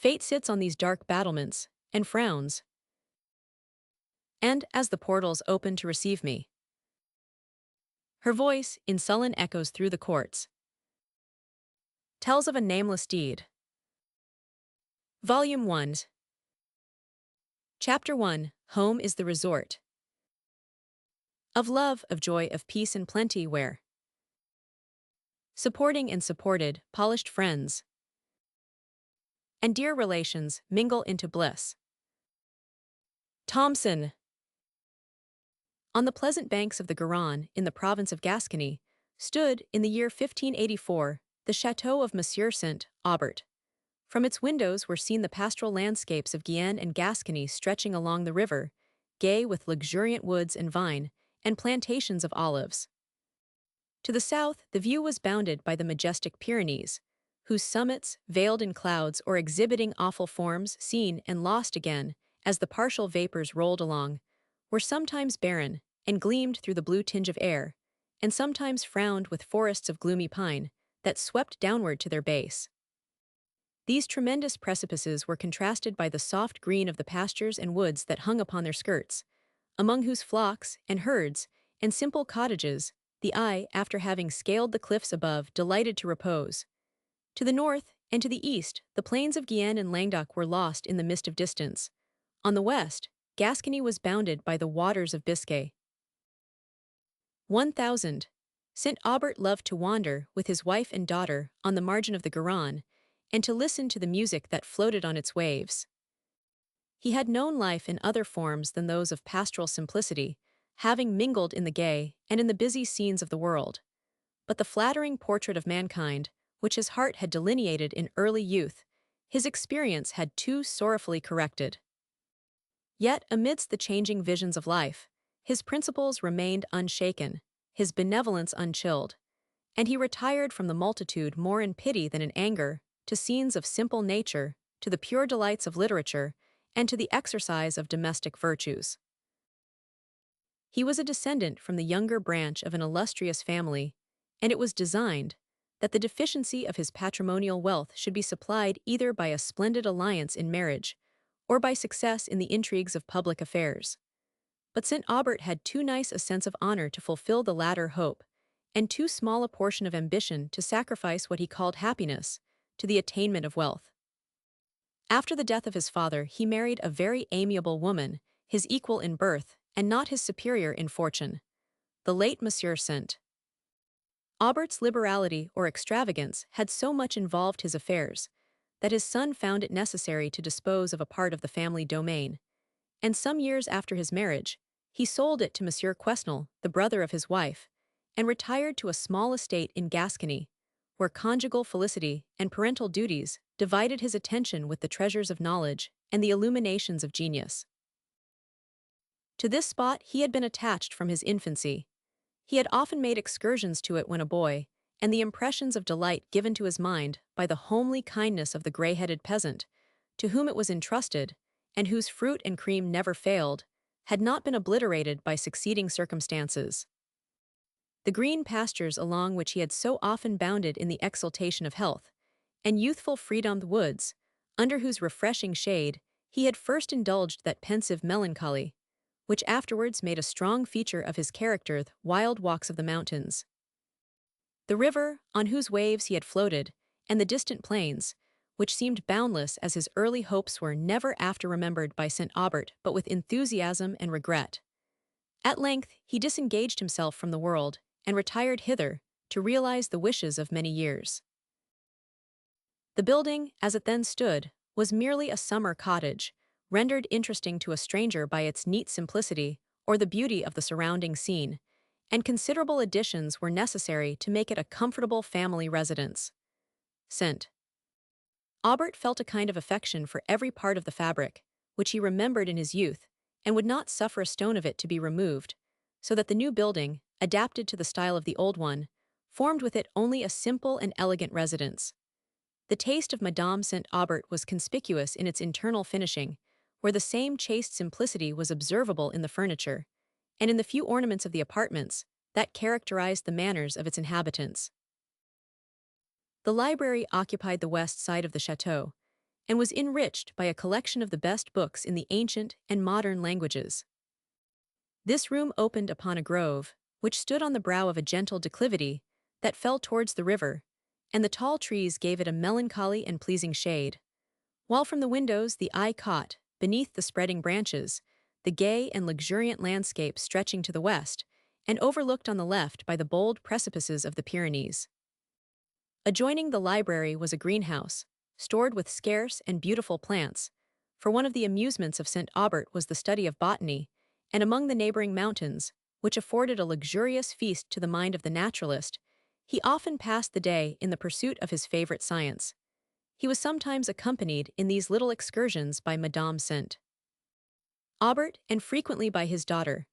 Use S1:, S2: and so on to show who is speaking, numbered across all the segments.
S1: Fate sits on these dark battlements, and frowns, and as the portals open to receive me, her voice, in sullen echoes through the courts, tells of a nameless deed. Volume 1. Chapter 1. Home is the resort. Of love, of joy, of peace and plenty where, supporting and supported, polished friends, and dear relations mingle into bliss. Thomson. On the pleasant banks of the Garonne, in the province of Gascony, stood, in the year 1584, the château of Monsieur St. Aubert. From its windows were seen the pastoral landscapes of Guienne and Gascony stretching along the river, gay with luxuriant woods and vine, and plantations of olives. To the south, the view was bounded by the majestic Pyrenees, whose summits, veiled in clouds or exhibiting awful forms seen and lost again as the partial vapors rolled along, were sometimes barren and gleamed through the blue tinge of air, and sometimes frowned with forests of gloomy pine that swept downward to their base. These tremendous precipices were contrasted by the soft green of the pastures and woods that hung upon their skirts, among whose flocks and herds and simple cottages the eye, after having scaled the cliffs above, delighted to repose. To the north and to the east, the plains of Guienne and Languedoc were lost in the mist of distance. On the west, Gascony was bounded by the waters of Biscay. 1000. St. Aubert loved to wander, with his wife and daughter, on the margin of the Garonne, and to listen to the music that floated on its waves. He had known life in other forms than those of pastoral simplicity, having mingled in the gay and in the busy scenes of the world. But the flattering portrait of mankind, which his heart had delineated in early youth, his experience had too sorrowfully corrected. Yet, amidst the changing visions of life, his principles remained unshaken, his benevolence unchilled, and he retired from the multitude more in pity than in anger, to scenes of simple nature, to the pure delights of literature, and to the exercise of domestic virtues. He was a descendant from the younger branch of an illustrious family, and it was designed that the deficiency of his patrimonial wealth should be supplied either by a splendid alliance in marriage, or by success in the intrigues of public affairs. But St. Aubert had too nice a sense of honor to fulfill the latter hope, and too small a portion of ambition to sacrifice what he called happiness to the attainment of wealth. After the death of his father, he married a very amiable woman, his equal in birth, and not his superior in fortune, the late Monsieur St. Aubert's liberality or extravagance had so much involved his affairs that his son found it necessary to dispose of a part of the family domain, and some years after his marriage, he sold it to Monsieur Quesnel, the brother of his wife, and retired to a small estate in Gascony, where conjugal felicity and parental duties divided his attention with the treasures of knowledge and the illuminations of genius. To this spot he had been attached from his infancy. He had often made excursions to it when a boy, and the impressions of delight given to his mind by the homely kindness of the gray-headed peasant, to whom it was entrusted, and whose fruit and cream never failed, had not been obliterated by succeeding circumstances. The green pastures along which he had so often bounded in the exultation of health, and youthful freedom the woods, under whose refreshing shade he had first indulged that pensive melancholy, which afterwards made a strong feature of his character, the wild walks of the mountains. The river, on whose waves he had floated, and the distant plains, which seemed boundless as his early hopes were never after remembered by St. Aubert but with enthusiasm and regret. At length he disengaged himself from the world, and retired hither, to realize the wishes of many years. The building, as it then stood, was merely a summer cottage, rendered interesting to a stranger by its neat simplicity or the beauty of the surrounding scene, and considerable additions were necessary to make it a comfortable family residence. St. Aubert felt a kind of affection for every part of the fabric, which he remembered in his youth, and would not suffer a stone of it to be removed, so that the new building, adapted to the style of the old one, formed with it only a simple and elegant residence. The taste of Madame St. Aubert was conspicuous in its internal finishing, where the same chaste simplicity was observable in the furniture, and in the few ornaments of the apartments that characterized the manners of its inhabitants. The library occupied the west side of the château, and was enriched by a collection of the best books in the ancient and modern languages. This room opened upon a grove, which stood on the brow of a gentle declivity that fell towards the river, and the tall trees gave it a melancholy and pleasing shade, while from the windows the eye caught, beneath the spreading branches, the gay and luxuriant landscape stretching to the west, and overlooked on the left by the bold precipices of the Pyrenees. Adjoining the library was a greenhouse, stored with scarce and beautiful plants, for one of the amusements of St. Aubert was the study of botany, and among the neighboring mountains, which afforded a luxurious feast to the mind of the naturalist, he often passed the day in the pursuit of his favorite science. He was sometimes accompanied in these little excursions by Madame St. Aubert and frequently by his daughter,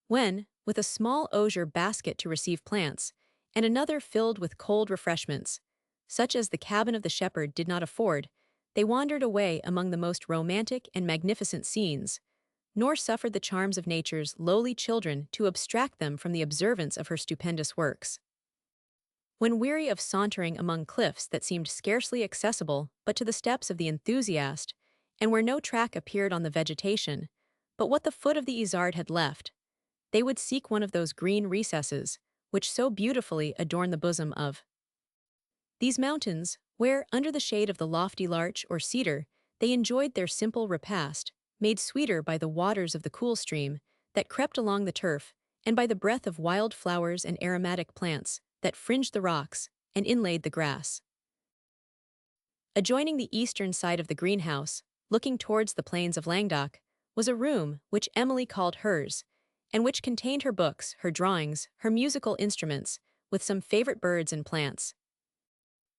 S1: when, with a small osier basket to receive plants, and another filled with cold refreshments, such as the cabin of the shepherd did not afford, they wandered away among the most romantic and magnificent scenes, nor suffered the charms of nature's lowly children to abstract them from the observance of her stupendous works. When weary of sauntering among cliffs that seemed scarcely accessible but to the steps of the enthusiast, and where no track appeared on the vegetation, but what the foot of the Isard had left, they would seek one of those green recesses, which so beautifully adorn the bosom of these mountains, where, under the shade of the lofty larch or cedar, they enjoyed their simple repast, made sweeter by the waters of the cool stream that crept along the turf, and by the breath of wild flowers and aromatic plants that fringed the rocks and inlaid the grass. Adjoining the eastern side of the greenhouse, looking towards the plains of Languedoc, was a room which Emily called hers, and which contained her books, her drawings, her musical instruments, with some favorite birds and plants.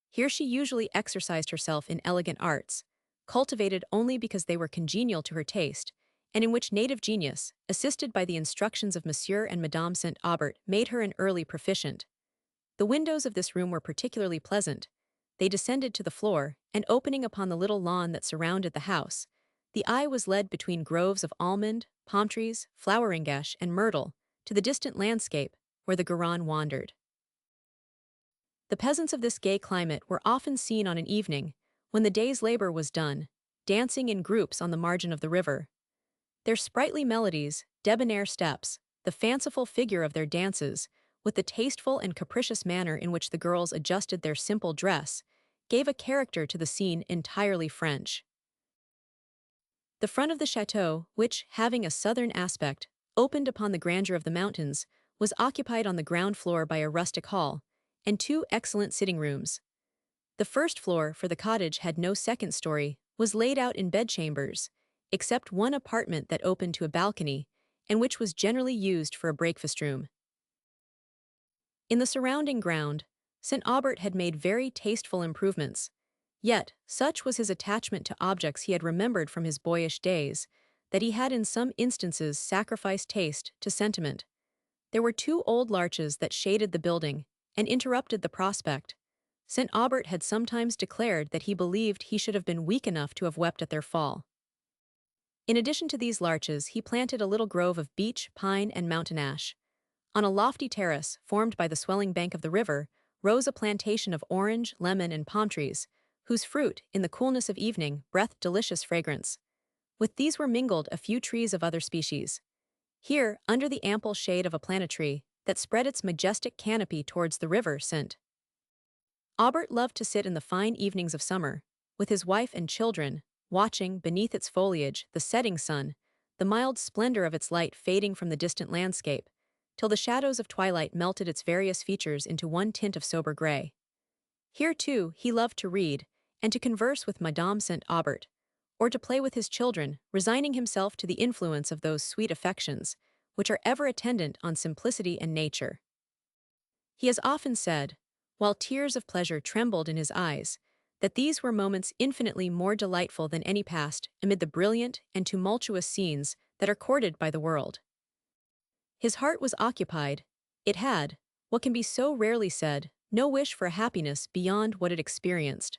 S1: Here she usually exercised herself in elegant arts, cultivated only because they were congenial to her taste, and in which native genius, assisted by the instructions of Monsieur and Madame St. Aubert, made her an early proficient. The windows of this room were particularly pleasant. They descended to the floor, and opening upon the little lawn that surrounded the house, the eye was led between groves of almond, palm trees, floweringash, and myrtle, to the distant landscape, where the Garonne wandered. The peasants of this gay climate were often seen on an evening, when the day's labor was done, dancing in groups on the margin of the river. Their sprightly melodies, debonair steps, the fanciful figure of their dances, with the tasteful and capricious manner in which the girls adjusted their simple dress, gave a character to the scene entirely French. The front of the château, which, having a southern aspect, opened upon the grandeur of the mountains, was occupied on the ground floor by a rustic hall, and two excellent sitting rooms. The first floor, for the cottage had no second story, was laid out in bedchambers, except one apartment that opened to a balcony, and which was generally used for a breakfast room. In the surrounding ground, St. Aubert had made very tasteful improvements, yet such was his attachment to objects he had remembered from his boyish days, that he had in some instances sacrificed taste to sentiment. There were two old larches that shaded the building, and interrupted the prospect. St. Aubert had sometimes declared that he believed he should have been weak enough to have wept at their fall. In addition to these larches, he planted a little grove of beech, pine, and mountain ash. On a lofty terrace, formed by the swelling bank of the river, rose a plantation of orange, lemon, and palm trees, whose fruit, in the coolness of evening, breathed delicious fragrance. With these were mingled a few trees of other species. Here, under the ample shade of a plane-tree that spread its majestic canopy towards the river, St. Aubert loved to sit in the fine evenings of summer, with his wife and children, watching, beneath its foliage, the setting sun, the mild splendor of its light fading from the distant landscape, till the shadows of twilight melted its various features into one tint of sober gray. Here, too, he loved to read, and to converse with Madame St. Aubert, or to play with his children, resigning himself to the influence of those sweet affections, which are ever attendant on simplicity and nature. He has often said, while tears of pleasure trembled in his eyes, that these were moments infinitely more delightful than any past amid the brilliant and tumultuous scenes that are courted by the world. His heart was occupied. It had, what can be so rarely said, no wish for a happiness beyond what it experienced.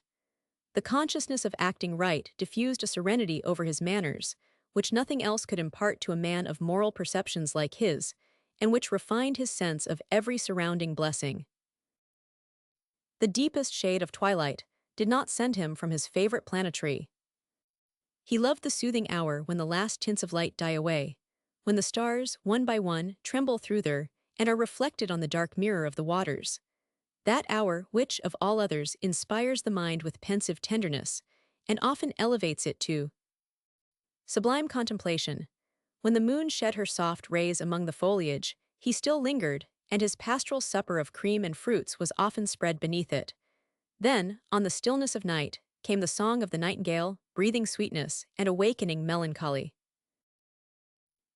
S1: The consciousness of acting right diffused a serenity over his manners, which nothing else could impart to a man of moral perceptions like his, and which refined his sense of every surrounding blessing. The deepest shade of twilight did not send him from his favorite planetary, He loved the soothing hour when the last tints of light die away, when the stars, one by one, tremble through there and are reflected on the dark mirror of the waters. That hour which, of all others, inspires the mind with pensive tenderness, and often elevates it to sublime contemplation. When the moon shed her soft rays among the foliage, he still lingered, and his pastoral supper of cream and fruits was often spread beneath it. Then, on the stillness of night, came the song of the nightingale, breathing sweetness and awakening melancholy.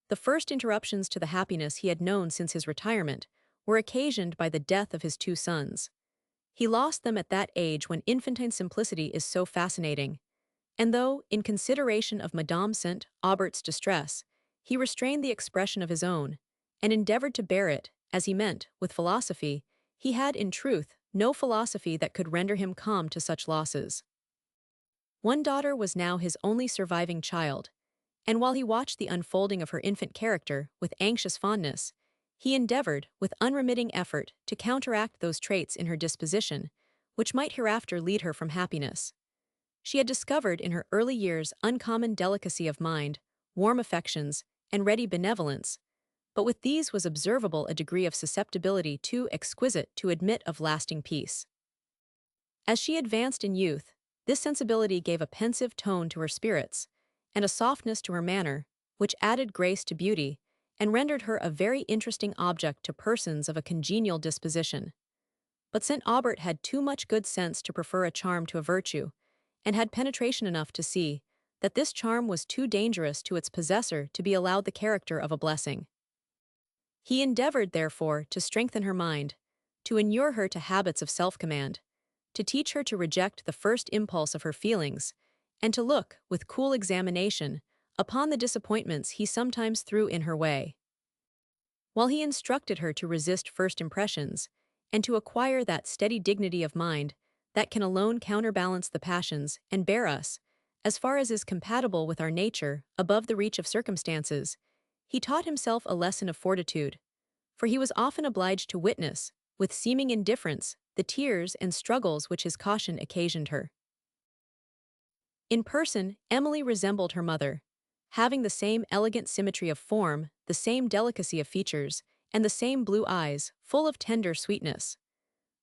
S1: The first interruptions to the happiness he had known since his retirement were occasioned by the death of his two sons. He lost them at that age when infantine simplicity is so fascinating, and though, in consideration of Madame St. Aubert's distress, he restrained the expression of his own, and endeavored to bear it, as he meant, with philosophy, he had, in truth, no philosophy that could render him calm to such losses. One daughter was now his only surviving child, and while he watched the unfolding of her infant character with anxious fondness, he endeavored, with unremitting effort, to counteract those traits in her disposition, which might hereafter lead her from happiness. She had discovered in her early years uncommon delicacy of mind, warm affections, and ready benevolence, but with these was observable a degree of susceptibility too exquisite to admit of lasting peace. As she advanced in youth, this sensibility gave a pensive tone to her spirits, and a softness to her manner, which added grace to beauty, and rendered her a very interesting object to persons of a congenial disposition. But St. Aubert had too much good sense to prefer a charm to a virtue, and had penetration enough to see that this charm was too dangerous to its possessor to be allowed the character of a blessing. He endeavored, therefore, to strengthen her mind, to inure her to habits of self-command, to teach her to reject the first impulse of her feelings, and to look, with cool examination, upon the disappointments he sometimes threw in her way. While he instructed her to resist first impressions, and to acquire that steady dignity of mind that can alone counterbalance the passions and bear us, as far as is compatible with our nature, above the reach of circumstances, he taught himself a lesson of fortitude, for he was often obliged to witness, with seeming indifference, the tears and struggles which his caution occasioned her. In person, Emily resembled her mother, having the same elegant symmetry of form, the same delicacy of features, and the same blue eyes, full of tender sweetness.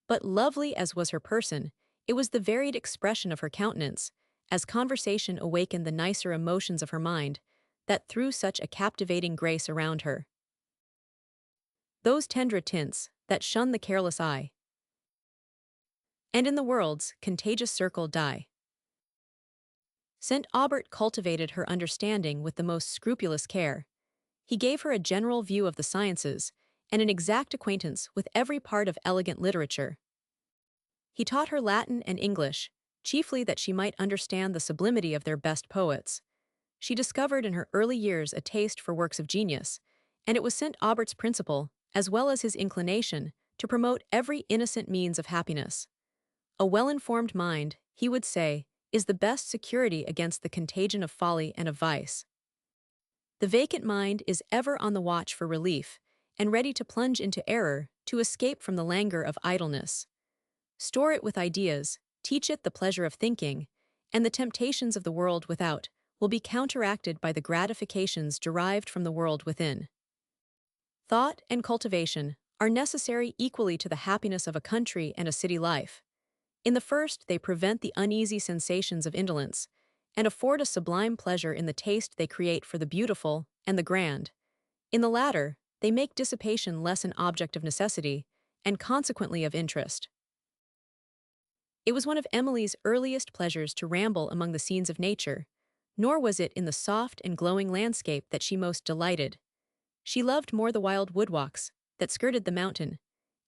S1: But lovely as was her person, it was the varied expression of her countenance, as conversation awakened the nicer emotions of her mind, that threw such a captivating grace around her. Those tender tints, that shun the careless eye, and in the world's contagious circle die. St. Aubert cultivated her understanding with the most scrupulous care. He gave her a general view of the sciences, and an exact acquaintance with every part of elegant literature. He taught her Latin and English, chiefly that she might understand the sublimity of their best poets. She discovered in her early years a taste for works of genius, and it was St. Aubert's principle, as well as his inclination, to promote every innocent means of happiness. A well-informed mind, he would say, is the best security against the contagion of folly and of vice. The vacant mind is ever on the watch for relief, and ready to plunge into error, to escape from the languor of idleness. Store it with ideas, teach it the pleasure of thinking, and the temptations of the world without will be counteracted by the gratifications derived from the world within. Thought and cultivation are necessary equally to the happiness of a country and a city life. In the first, they prevent the uneasy sensations of indolence, and afford a sublime pleasure in the taste they create for the beautiful and the grand. In the latter, they make dissipation less an object of necessity, and consequently of interest. It was one of Emily's earliest pleasures to ramble among the scenes of nature, nor was it in the soft and glowing landscape that she most delighted. She loved more the wild woodwalks that skirted the mountain,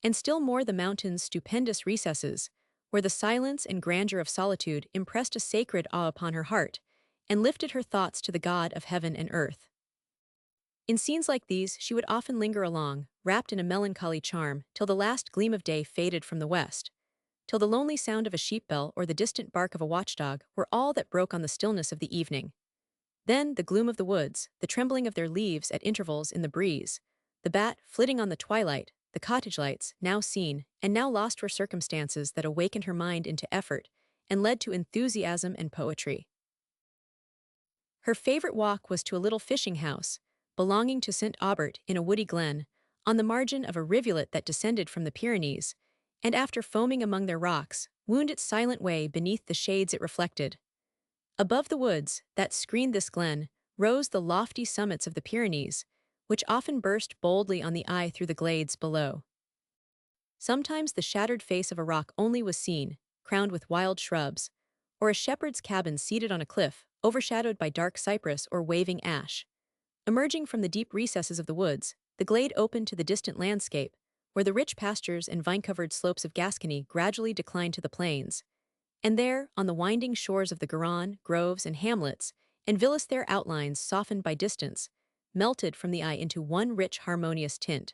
S1: and still more the mountain's stupendous recesses, where the silence and grandeur of solitude impressed a sacred awe upon her heart, and lifted her thoughts to the God of heaven and earth. In scenes like these she would often linger along, wrapped in a melancholy charm, till the last gleam of day faded from the west, till the lonely sound of a sheep bell or the distant bark of a watchdog were all that broke on the stillness of the evening. Then the gloom of the woods, the trembling of their leaves at intervals in the breeze, the bat flitting on the twilight, the cottage lights, now seen and now lost, were circumstances that awakened her mind into effort and led to enthusiasm and poetry. Her favorite walk was to a little fishing house, belonging to St. Aubert in a woody glen, on the margin of a rivulet that descended from the Pyrenees, and after foaming among their rocks, wound its silent way beneath the shades it reflected. Above the woods that screened this glen rose the lofty summits of the Pyrenees, which often burst boldly on the eye through the glades below. Sometimes the shattered face of a rock only was seen, crowned with wild shrubs, or a shepherd's cabin seated on a cliff, overshadowed by dark cypress or waving ash. Emerging from the deep recesses of the woods, the glade opened to the distant landscape, where the rich pastures and vine-covered slopes of Gascony gradually declined to the plains. And there, on the winding shores of the Garonne, groves and hamlets, and villas their outlines softened by distance, melted from the eye into one rich harmonious tint.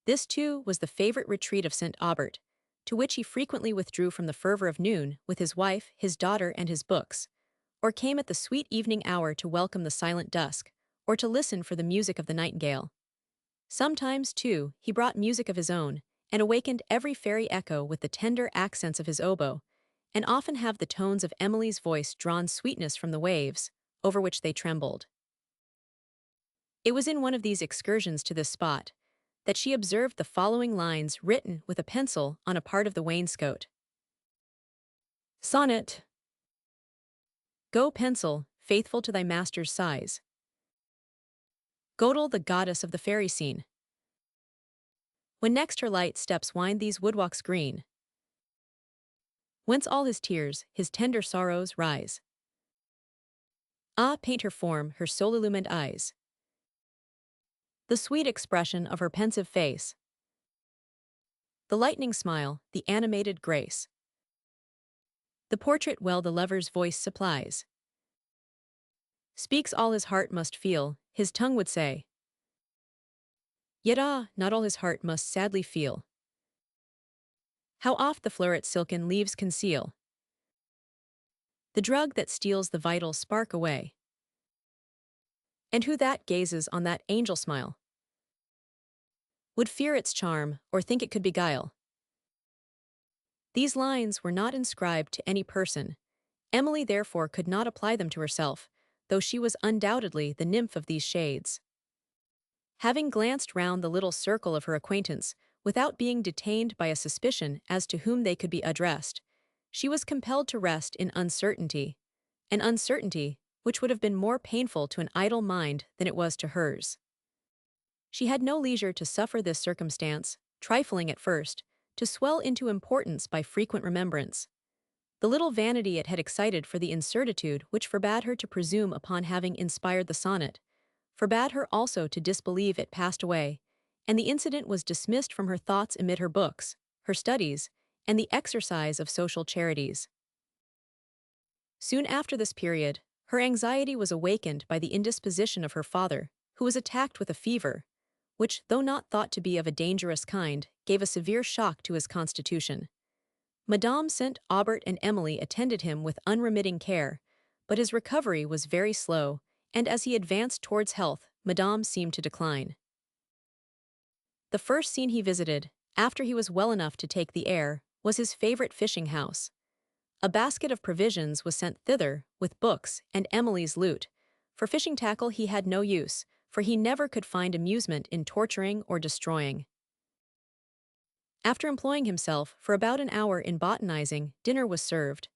S1: This, too, was the favorite retreat of St. Aubert, to which he frequently withdrew from the fervor of noon with his wife, his daughter, and his books, or came at the sweet evening hour to welcome the silent dusk, or to listen for the music of the nightingale. Sometimes, too, he brought music of his own, and awakened every fairy echo with the tender accents of his oboe, and often have the tones of Emily's voice drawn sweetness from the waves, over which they trembled. It was in one of these excursions to this spot that she observed the following lines written with a pencil on a part of the wainscot. Sonnet. Go, pencil, faithful to thy master's sighs. Godel, the goddess of the fairy scene. When next her light steps wind these woodwalks green, whence all his tears, his tender sorrows, rise. Ah, paint her form, her soul-illumined eyes, the sweet expression of her pensive face, the lightning smile, the animated grace. The portrait well the lover's voice supplies. Speaks all his heart must feel, his tongue would say. Yet not all his heart must sadly feel. How oft the fleuret's silken leaves conceal the drug that steals the vital spark away. And who that gazes on that angel smile would fear its charm or think it could beguile. These lines were not inscribed to any person. Emily therefore could not apply them to herself, though she was undoubtedly the nymph of these shades. Having glanced round the little circle of her acquaintance, without being detained by a suspicion as to whom they could be addressed, she was compelled to rest in uncertainty, an uncertainty which would have been more painful to an idle mind than it was to hers. She had no leisure to suffer this circumstance, trifling at first, to swell into importance by frequent remembrance. The little vanity it had excited for the incertitude which forbade her to presume upon having inspired the sonnet, forbade her also to disbelieve it passed away, and the incident was dismissed from her thoughts amid her books, her studies, and the exercise of social charities. Soon after this period, her anxiety was awakened by the indisposition of her father, who was attacked with a fever, which, though not thought to be of a dangerous kind, gave a severe shock to his constitution. Madame St. Aubert and Emily attended him with unremitting care, but his recovery was very slow, and as he advanced towards health, Madame seemed to decline. The first scene he visited, after he was well enough to take the air, was his favorite fishing house. A basket of provisions was sent thither, with books and Emily's lute. For fishing tackle he had no use, for he never could find amusement in torturing or destroying. After employing himself for about an hour in botanizing, dinner was served.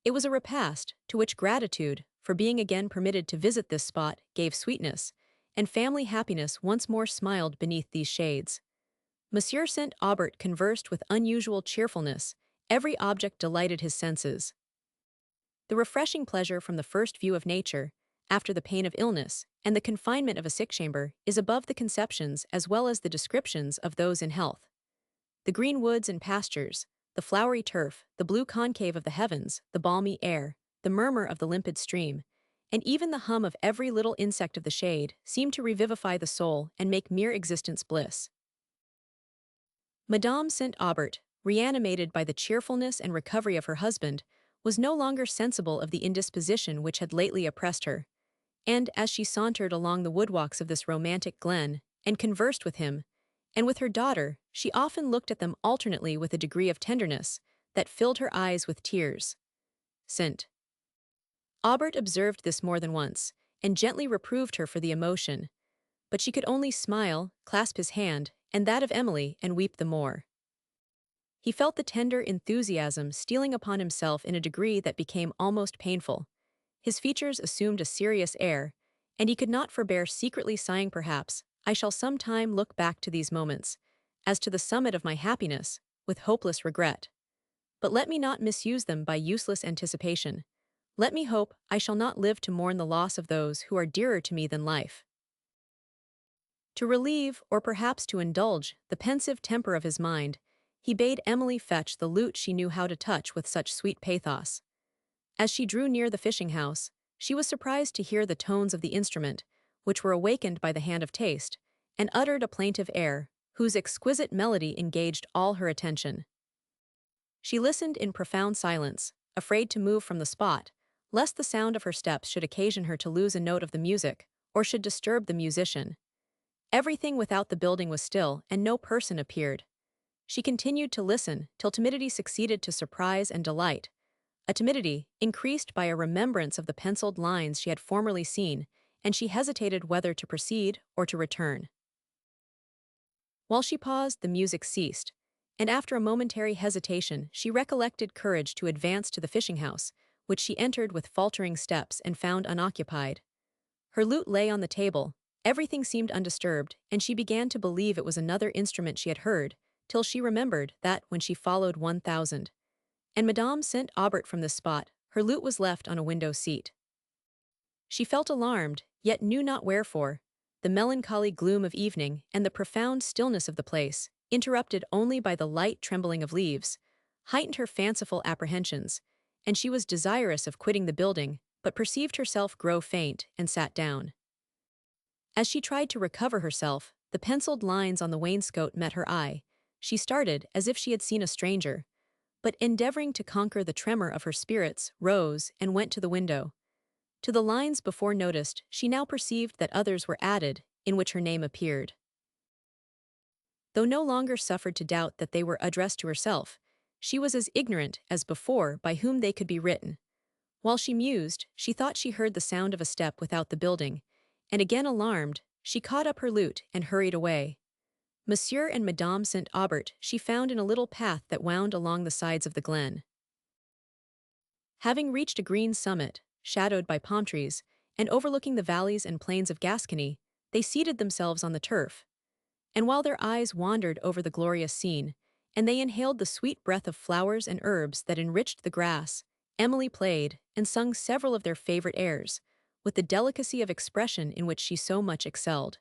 S1: It was a repast to which gratitude, for being again permitted to visit this spot, gave sweetness, and family happiness once more smiled beneath these shades. Monsieur St. Aubert conversed with unusual cheerfulness. Every object delighted his senses. The refreshing pleasure from the first view of nature, after the pain of illness, and the confinement of a sick chamber, is above the conceptions as well as the descriptions of those in health. The green woods and pastures, the flowery turf, the blue concave of the heavens, the balmy air, the murmur of the limpid stream, and even the hum of every little insect of the shade seem to revivify the soul and make mere existence bliss. Madame St. Aubert, reanimated by the cheerfulness and recovery of her husband, was no longer sensible of the indisposition which had lately oppressed her, and as she sauntered along the woodwalks of this romantic glen, and conversed with him, and with her daughter, she often looked at them alternately with a degree of tenderness that filled her eyes with tears. St. Aubert observed this more than once, and gently reproved her for the emotion, but she could only smile, clasp his hand, and that of Emily, and weep the more. He felt the tender enthusiasm stealing upon himself in a degree that became almost painful. His features assumed a serious air, and he could not forbear secretly sighing perhaps, I shall some time look back to these moments, as to the summit of my happiness, with hopeless regret. But let me not misuse them by useless anticipation. Let me hope I shall not live to mourn the loss of those who are dearer to me than life. To relieve, or perhaps to indulge, the pensive temper of his mind, he bade Emily fetch the lute she knew how to touch with such sweet pathos. As she drew near the fishing house, she was surprised to hear the tones of the instrument, which were awakened by the hand of taste, and uttered a plaintive air, whose exquisite melody engaged all her attention. She listened in profound silence, afraid to move from the spot, lest the sound of her steps should occasion her to lose a note of the music, or should disturb the musician. Everything without the building was still, and no person appeared. She continued to listen, till timidity succeeded to surprise and delight, a timidity increased by a remembrance of the penciled lines she had formerly seen, and she hesitated whether to proceed or to return. While she paused, the music ceased, and after a momentary hesitation she recollected courage to advance to the fishing house, which she entered with faltering steps and found unoccupied. Her lute lay on the table, everything seemed undisturbed, and she began to believe it was another instrument she had heard, till she remembered that when she followed 1000, and Madame sent Aubert from this spot, her lute was left on a window seat. She felt alarmed, yet knew not wherefore. The melancholy gloom of evening and the profound stillness of the place, interrupted only by the light trembling of leaves, heightened her fanciful apprehensions, and she was desirous of quitting the building, but perceived herself grow faint, and sat down. As she tried to recover herself, the penciled lines on the wainscot met her eye. She started as if she had seen a stranger, but endeavoring to conquer the tremor of her spirits, rose and went to the window. To the lines before noticed, she now perceived that others were added, in which her name appeared. Though no longer suffered to doubt that they were addressed to herself, she was as ignorant as before by whom they could be written. While she mused, she thought she heard the sound of a step without the building, and again alarmed, she caught up her lute and hurried away. Monsieur and Madame St. Aubert she found in a little path that wound along the sides of the glen. Having reached a green summit, shadowed by palm trees, and overlooking the valleys and plains of Gascony, they seated themselves on the turf. And while their eyes wandered over the glorious scene, and they inhaled the sweet breath of flowers and herbs that enriched the grass, Emily played and sung several of their favorite airs, with the delicacy of expression in which she so much excelled.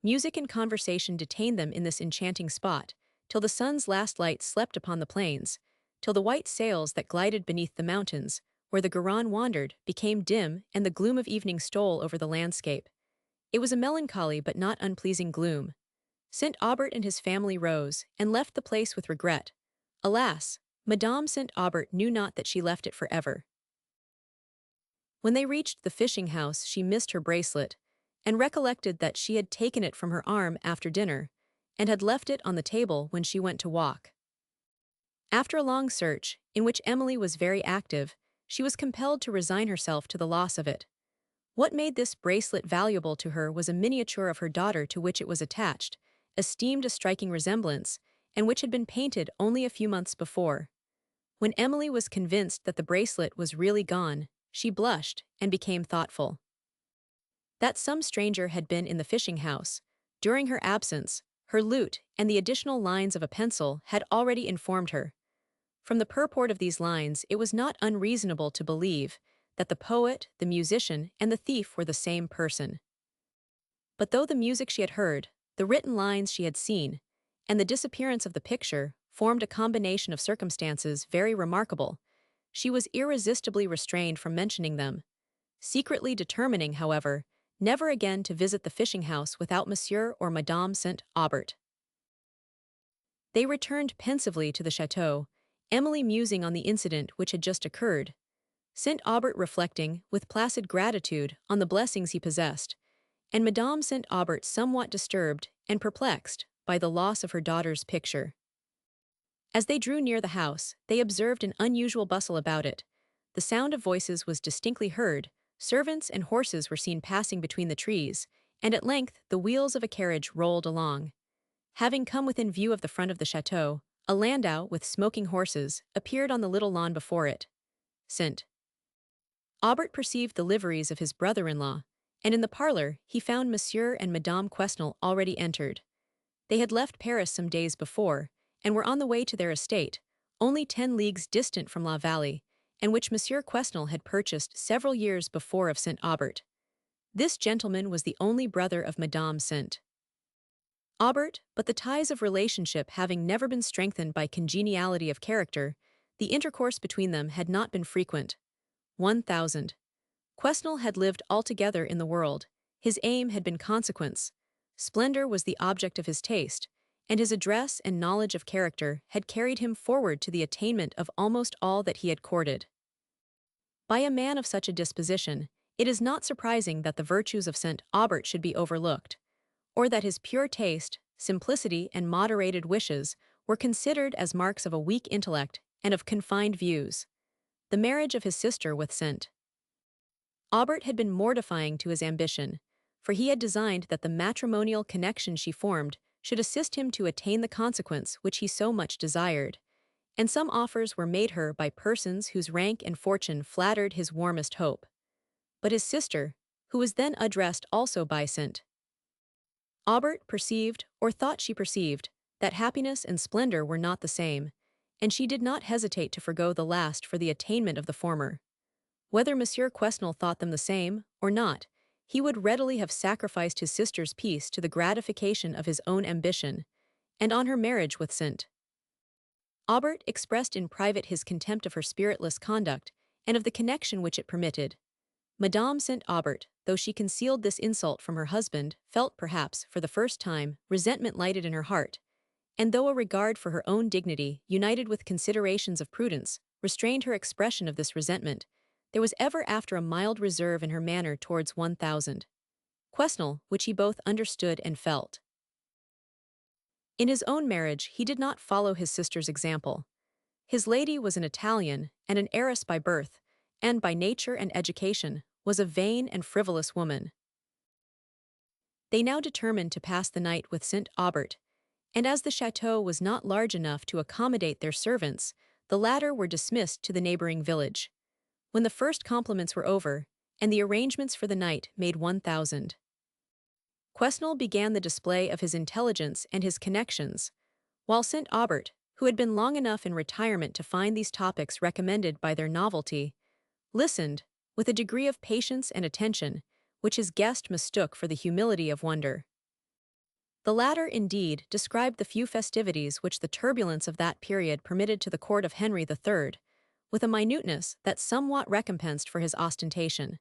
S1: Music and conversation detained them in this enchanting spot, till the sun's last light slept upon the plains, till the white sails that glided beneath the mountains, where the Garonne wandered, became dim, and the gloom of evening stole over the landscape. It was a melancholy but not unpleasing gloom. St. Aubert and his family rose, and left the place with regret. Alas, Madame St. Aubert knew not that she left it forever. When they reached the fishing house she missed her bracelet, and recollected that she had taken it from her arm after dinner, and had left it on the table when she went to walk. After a long search, in which Emily was very active, she was compelled to resign herself to the loss of it. What made this bracelet valuable to her was a miniature of her daughter to which it was attached, esteemed a striking resemblance, and which had been painted only a few months before. When Emily was convinced that the bracelet was really gone, she blushed and became thoughtful. That some stranger had been in the fishing house during her absence, her lute and the additional lines of a pencil had already informed her. From the purport of these lines it was not unreasonable to believe that the poet, the musician, and the thief were the same person. But though the music she had heard, the written lines she had seen, and the disappearance of the picture formed a combination of circumstances very remarkable, she was irresistibly restrained from mentioning them, secretly determining, however, never again to visit the fishing house without Monsieur or Madame St. Aubert. They returned pensively to the château, Emily musing on the incident which had just occurred, St. Aubert reflecting, with placid gratitude, on the blessings he possessed, and Madame St. Aubert somewhat disturbed and perplexed by the loss of her daughter's picture. As they drew near the house, they observed an unusual bustle about it. the sound of voices was distinctly heard, servants and horses were seen passing between the trees, and at length the wheels of a carriage rolled along. Having come within view of the front of the château, a landau with smoking horses appeared on the little lawn before it. St. Aubert perceived the liveries of his brother-in-law, and in the parlour he found Monsieur and Madame Quesnel already entered. They had left Paris some days before, and were on the way to their estate, only 10 leagues distant from La Vallée, and which Monsieur Quesnel had purchased several years before of St. Aubert. This gentleman was the only brother of Madame St. Aubert, but the ties of relationship having never been strengthened by congeniality of character, the intercourse between them had not been frequent. 1000. Quesnel had lived altogether in the world. His aim had been consequence. Splendor was the object of his taste, and his address and knowledge of character had carried him forward to the attainment of almost all that he had courted. By a man of such a disposition, it is not surprising that the virtues of St. Aubert should be overlooked, or that his pure taste, simplicity, and moderated wishes were considered as marks of a weak intellect and of confined views. The marriage of his sister with St. Aubert had been mortifying to his ambition, for he had designed that the matrimonial connection she formed should assist him to attain the consequence which he so much desired, and some offers were made her by persons whose rank and fortune flattered his warmest hope. But his sister, who was then addressed also by St. Aubert, perceived, or thought she perceived, that happiness and splendor were not the same, and she did not hesitate to forgo the last for the attainment of the former. Whether Monsieur Quesnel thought them the same, or not, he would readily have sacrificed his sister's peace to the gratification of his own ambition, and on her marriage with St. Aubert expressed in private his contempt of her spiritless conduct, and of the connection which it permitted. Madame St. Aubert, though she concealed this insult from her husband, felt, perhaps, for the first time, resentment lighted in her heart, and though a regard for her own dignity, united with considerations of prudence, restrained her expression of this resentment, there was ever after a mild reserve in her manner towards 1000. Quesnel, which he both understood and felt. In his own marriage he did not follow his sister's example. His lady was an Italian, and an heiress by birth, and by nature and education, was a vain and frivolous woman. They now determined to pass the night with St. Aubert, and as the château was not large enough to accommodate their servants, the latter were dismissed to the neighboring village. When the first compliments were over, and the arrangements for the night made 1000. Quesnel began the display of his intelligence and his connections, while St. Aubert, who had been long enough in retirement to find these topics recommended by their novelty, listened, with a degree of patience and attention, which his guest mistook for the humility of wonder. The latter, indeed, described the few festivities which the turbulence of that period permitted to the court of Henry III, with a minuteness that somewhat recompensed for his ostentation.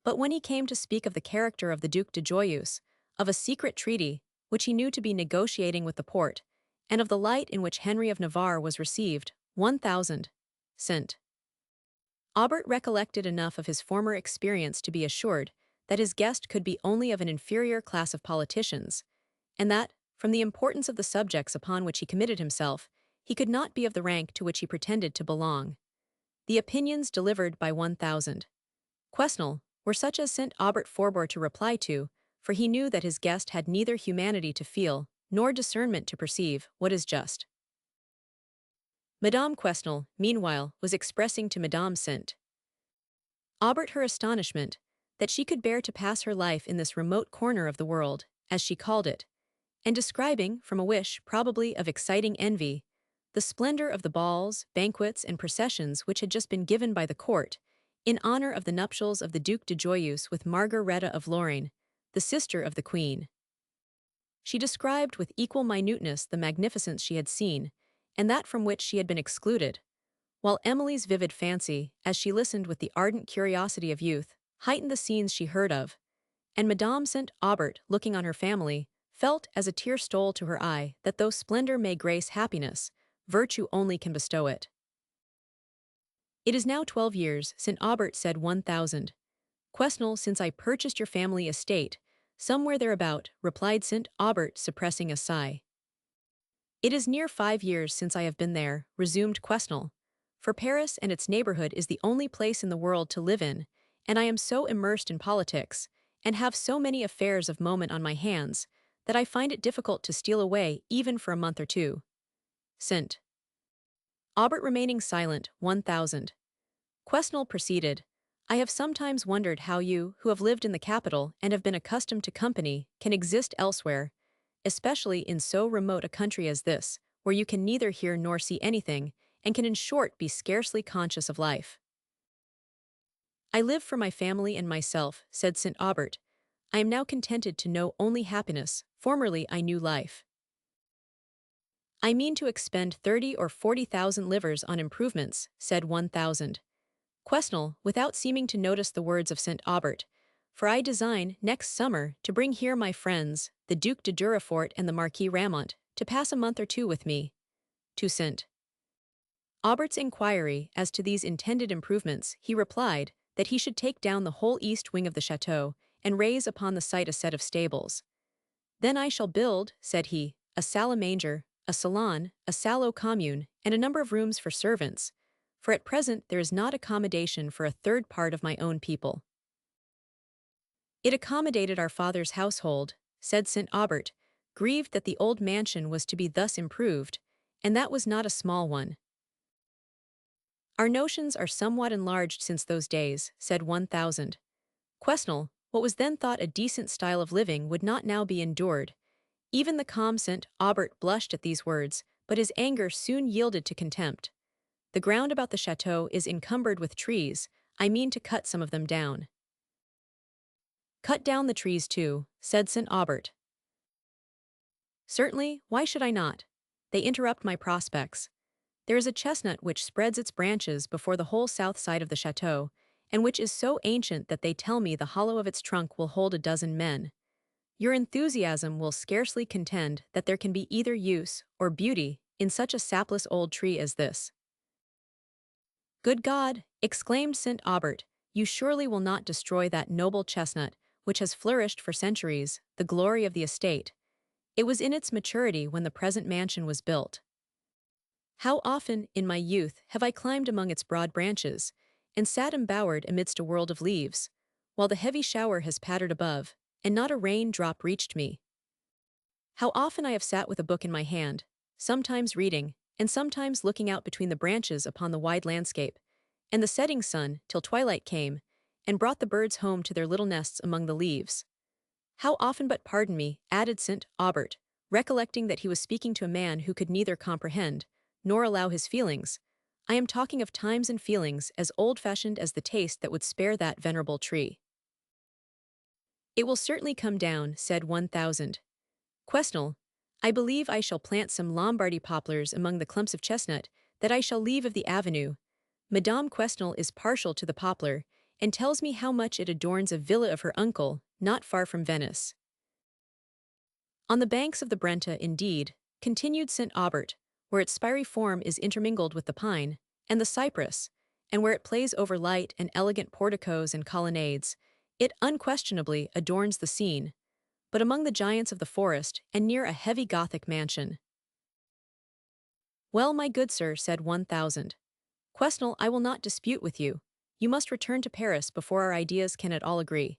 S1: But when he came to speak of the character of the Duc de Joyeuse, of a secret treaty, which he knew to be negotiating with the Porte, and of the light in which Henry of Navarre was received, 1000. St. Aubert recollected enough of his former experience to be assured that his guest could be only of an inferior class of politicians, and that, from the importance of the subjects upon which he committed himself, he could not be of the rank to which he pretended to belong. The opinions delivered by 1000. Quesnel were such as St. Aubert forbore to reply to, for he knew that his guest had neither humanity to feel, nor discernment to perceive, what is just. Madame Quesnel, meanwhile, was expressing to Madame St. Aubert her astonishment that she could bear to pass her life in this remote corner of the world, as she called it, and describing, from a wish probably of exciting envy, the splendor of the balls, banquets, and processions which had just been given by the court, in honor of the nuptials of the Duc de Joyeuse with Margareta of Lorraine, the sister of the Queen. She described with equal minuteness the magnificence she had seen, and that from which she had been excluded, while Emily's vivid fancy, as she listened with the ardent curiosity of youth, heightened the scenes she heard of, and Madame St. Aubert, looking on her family, felt, as a tear stole to her eye, that though splendor may grace happiness, virtue only can bestow it. It is now 12 years, St. Aubert said 1000. Quesnel, since I purchased your family estate, somewhere thereabout, replied St. Aubert, suppressing a sigh. It is near 5 years since I have been there, resumed Quesnel. for Paris and its neighborhood is the only place in the world to live in, and I am so immersed in politics, and have so many affairs of moment on my hands, that I find it difficult to steal away even for a month or two. St. Aubert remaining silent, 1000. Quesnel proceeded, I have sometimes wondered how you, who have lived in the capital and have been accustomed to company, can exist elsewhere, especially in so remote a country as this, where you can neither hear nor see anything, and can in short be scarcely conscious of life. I live for my family and myself, said St. Aubert. I am now contented to know only happiness, formerly I knew life. I mean to expend 30 or 40,000 livres on improvements, said 1000. Quesnel, without seeming to notice the words of St. Aubert, for I design, next summer, to bring here my friends, the Duc de Durefort and the Marquis Ramont, to pass a month or two with me. To St. Aubert's inquiry as to these intended improvements, he replied that he should take down the whole east wing of the château and raise upon the site a set of stables. Then I shall build, said he, a salle à manger, a salon, a salon commune, and a number of rooms for servants, for at present there is not accommodation for a third part of my own people. It accommodated our father's household, said St. Aubert, grieved that the old mansion was to be thus improved, and that was not a small one. Our notions are somewhat enlarged since those days, said 1000. Quesnel, what was then thought a decent style of living would not now be endured. Even the calm St. Aubert blushed at these words, but his anger soon yielded to contempt. The ground about the château is encumbered with trees, I mean to cut some of them down. Cut down the trees too, said St. Aubert. Certainly, why should I not? They interrupt my prospects. There is a chestnut which spreads its branches before the whole south side of the château, and which is so ancient that they tell me the hollow of its trunk will hold a dozen men. Your enthusiasm will scarcely contend that there can be either use or beauty in such a sapless old tree as this. Good God, exclaimed St. Aubert, you surely will not destroy that noble chestnut, which has flourished for centuries, the glory of the estate. It was in its maturity when the present mansion was built. How often, in my youth, have I climbed among its broad branches, and sat embowered amidst a world of leaves, while the heavy shower has pattered above, and not a rain-drop reached me. How often I have sat with a book in my hand, sometimes reading, and sometimes looking out between the branches upon the wide landscape, and the setting sun, till twilight came, and brought the birds home to their little nests among the leaves. How often, but pardon me, added St. Aubert, recollecting that he was speaking to a man who could neither comprehend, nor allow his feelings. I am talking of times and feelings as old-fashioned as the taste that would spare that venerable tree. It will certainly come down, said 1000. Quesnel, I believe I shall plant some Lombardy poplars among the clumps of chestnut that I shall leave of the avenue. Madame Quesnel is partial to the poplar, and tells me how much it adorns a villa of her uncle, not far from Venice. On the banks of the Brenta, indeed, continued St. Aubert, where its spiry form is intermingled with the pine, and the cypress, and where it plays over light and elegant porticos and colonnades, it unquestionably adorns the scene, but among the giants of the forest and near a heavy Gothic mansion. Well, my good sir, said 1000. Quesnel, I will not dispute with you. You must return to Paris before our ideas can at all agree.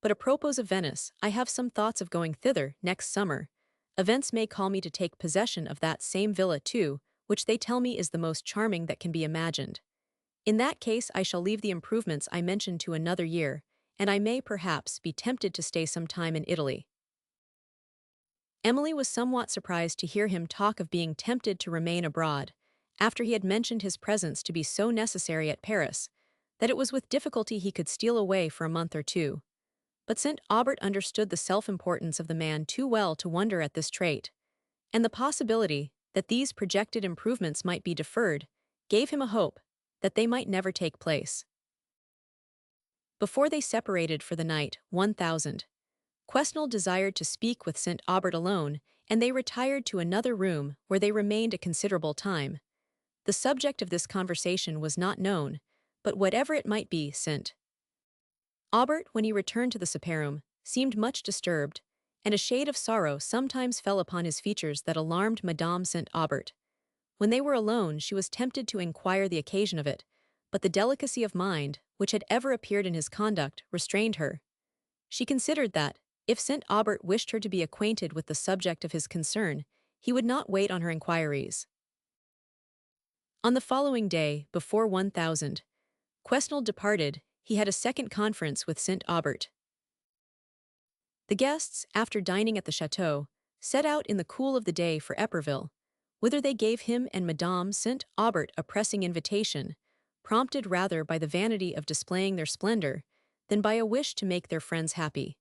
S1: But apropos of Venice, I have some thoughts of going thither next summer. Events may call me to take possession of that same villa too, which they tell me is the most charming that can be imagined. In that case I shall leave the improvements I mentioned to another year, and I may, perhaps, be tempted to stay some time in Italy. Emily was somewhat surprised to hear him talk of being tempted to remain abroad, after he had mentioned his presence to be so necessary at Paris, that it was with difficulty he could steal away for a month or two. But St. Aubert understood the self-importance of the man too well to wonder at this trait, and the possibility that these projected improvements might be deferred gave him a hope that they might never take place. Before they separated for the night, 1000. Quesnel desired to speak with St. Aubert alone, and they retired to another room where they remained a considerable time. The subject of this conversation was not known, but whatever it might be, St. Aubert, when he returned to the supperoom, seemed much disturbed, and a shade of sorrow sometimes fell upon his features that alarmed Madame St. Aubert. When they were alone, she was tempted to inquire the occasion of it, but the delicacy of mind, which had ever appeared in his conduct, restrained her. She considered that, if St. Aubert wished her to be acquainted with the subject of his concern, he would not wait on her inquiries. On the following day, before 1000, Quesnel departed, he had a second conference with St. Aubert. The guests, after dining at the château, set out in the cool of the day for Eperville, whither they gave him and Madame St. Aubert a pressing invitation, prompted rather by the vanity of displaying their splendor than by a wish to make their friends happy.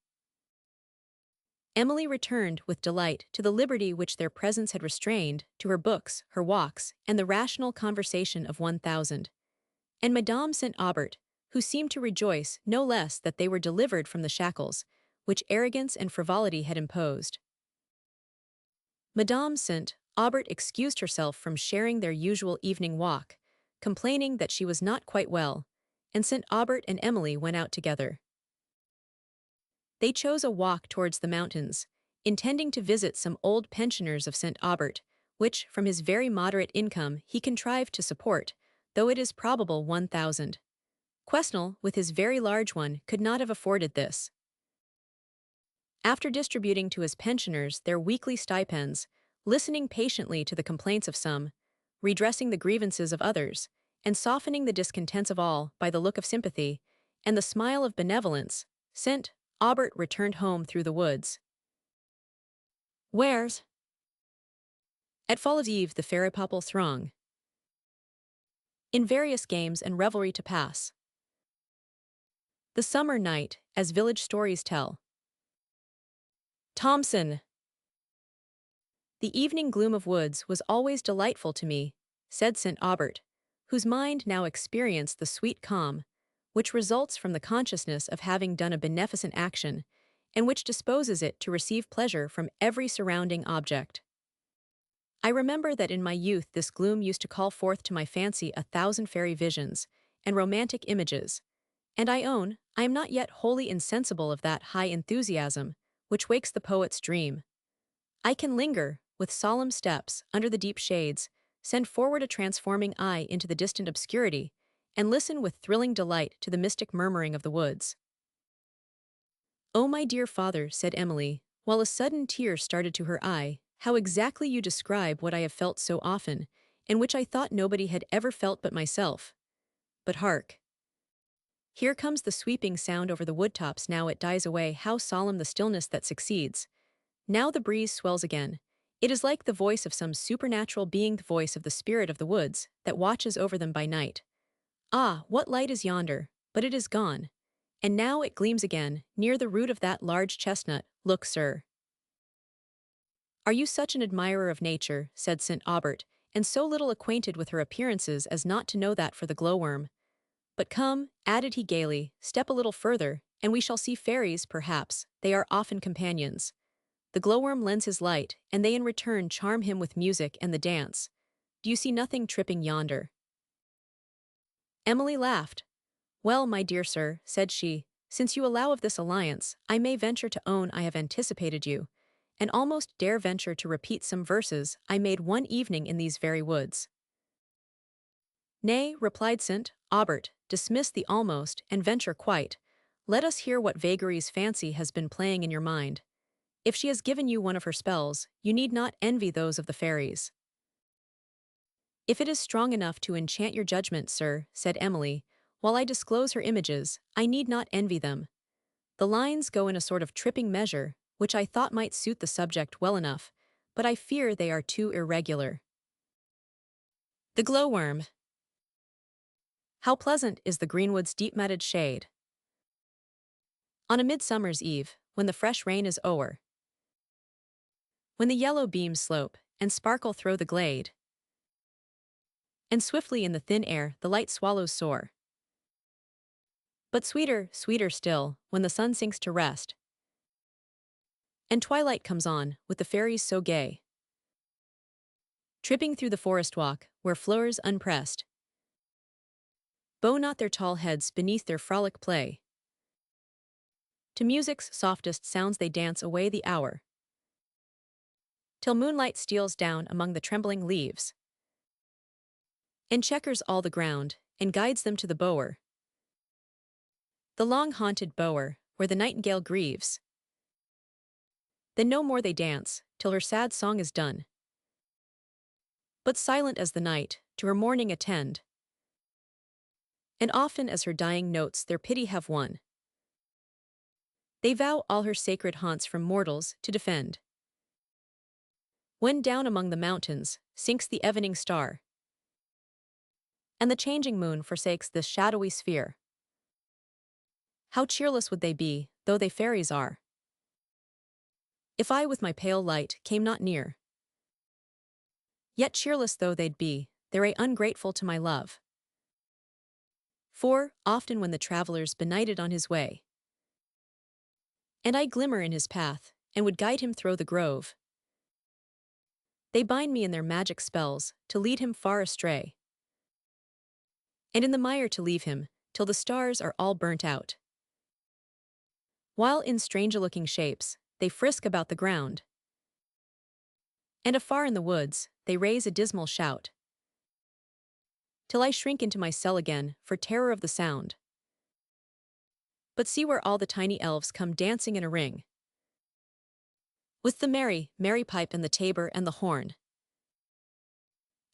S1: Emily returned with delight to the liberty which their presence had restrained, to her books, her walks, and the rational conversation of 1000. And Madame St. Aubert, who seemed to rejoice no less that they were delivered from the shackles which arrogance and frivolity had imposed. Madame St. Aubert excused herself from sharing their usual evening walk, complaining that she was not quite well, and St. Aubert and Emily went out together. They chose a walk towards the mountains, intending to visit some old pensioners of St. Aubert, which, from his very moderate income, he contrived to support, though it is probable 1000. Quesnel, with his very large one, could not have afforded this. After distributing to his pensioners their weekly stipends, listening patiently to the complaints of some, redressing the grievances of others, and softening the discontents of all by the look of sympathy and the smile of benevolence, St. Aubert returned home through the woods. Where's? At fall of eve the fairy people throng, in various games and revelry to pass. The summer night, as village stories tell. Thomson. The evening gloom of woods was always delightful to me, said St. Aubert, whose mind now experienced the sweet calm, which results from the consciousness of having done a beneficent action, and which disposes it to receive pleasure from every surrounding object. I remember that in my youth this gloom used to call forth to my fancy 1,000 fairy visions, and romantic images, and I own I am not yet wholly insensible of that high enthusiasm, which wakes the poet's dream. I can linger, with solemn steps, under the deep shades, send forward a transforming eye into the distant obscurity, and listen with thrilling delight to the mystic murmuring of the woods. "Oh, my dear father," said Emily, while a sudden tear started to her eye, "how exactly you describe what I have felt so often, and which I thought nobody had ever felt but myself. But hark! Here comes the sweeping sound over the woodtops. Now it dies away. How solemn the stillness that succeeds! Now the breeze swells again. It is like the voice of some supernatural being, the voice of the spirit of the woods, that watches over them by night. Ah, what light is yonder, but it is gone. And now it gleams again, near the root of that large chestnut. Look, sir." "Are you such an admirer of nature," said St. Aubert, "and so little acquainted with her appearances as not to know that for the glowworm? But come," added he gaily, "step a little further, and we shall see fairies, perhaps. They are often companions. The glowworm lends his light, and they in return charm him with music and the dance. Do you see nothing tripping yonder?" Emily laughed. "Well, my dear sir," said she, "since you allow of this alliance, I may venture to own I have anticipated you, and almost dare venture to repeat some verses I made one evening in these very woods." "Nay," replied St. Aubert, "dismiss the almost, and venture quite. Let us hear what vagaries fancy has been playing in your mind. If she has given you one of her spells, you need not envy those of the fairies." "If it is strong enough to enchant your judgment, sir," said Emily, "while I disclose her images, I need not envy them. The lines go in a sort of tripping measure, which I thought might suit the subject well enough, but I fear they are too irregular. The glowworm. How pleasant is the greenwood's deep-matted shade. On a midsummer's eve, when the fresh rain is o'er, when the yellow beams slope and sparkle through the glade, and swiftly in the thin air the light swallows soar. But sweeter, sweeter still, when the sun sinks to rest, and twilight comes on, with the fairies so gay, tripping through the forest walk, where flowers unpressed bow not their tall heads beneath their frolic play. To music's softest sounds they dance away the hour, till moonlight steals down among the trembling leaves, and checkers all the ground, and guides them to the bower, the long-haunted bower, where the nightingale grieves. Then no more they dance, till her sad song is done. But silent as the night, to her mourning attend, and often as her dying notes their pity have won, they vow all her sacred haunts from mortals to defend. When down among the mountains sinks the evening star, and the changing moon forsakes this shadowy sphere, how cheerless would they be, though they fairies are, if I with my pale light came not near. Yet cheerless though they'd be, they're ungrateful to my love. For, often when the traveller's benighted on his way, and I glimmer in his path, and would guide him through the grove, they bind me in their magic spells, to lead him far astray, and in the mire to leave him, till the stars are all burnt out. While in strange-looking shapes, they frisk about the ground, and afar in the woods, they raise a dismal shout, till I shrink into my cell again, for terror of the sound. But see where all the tiny elves come dancing in a ring, with the merry, merry pipe and the tabor and the horn,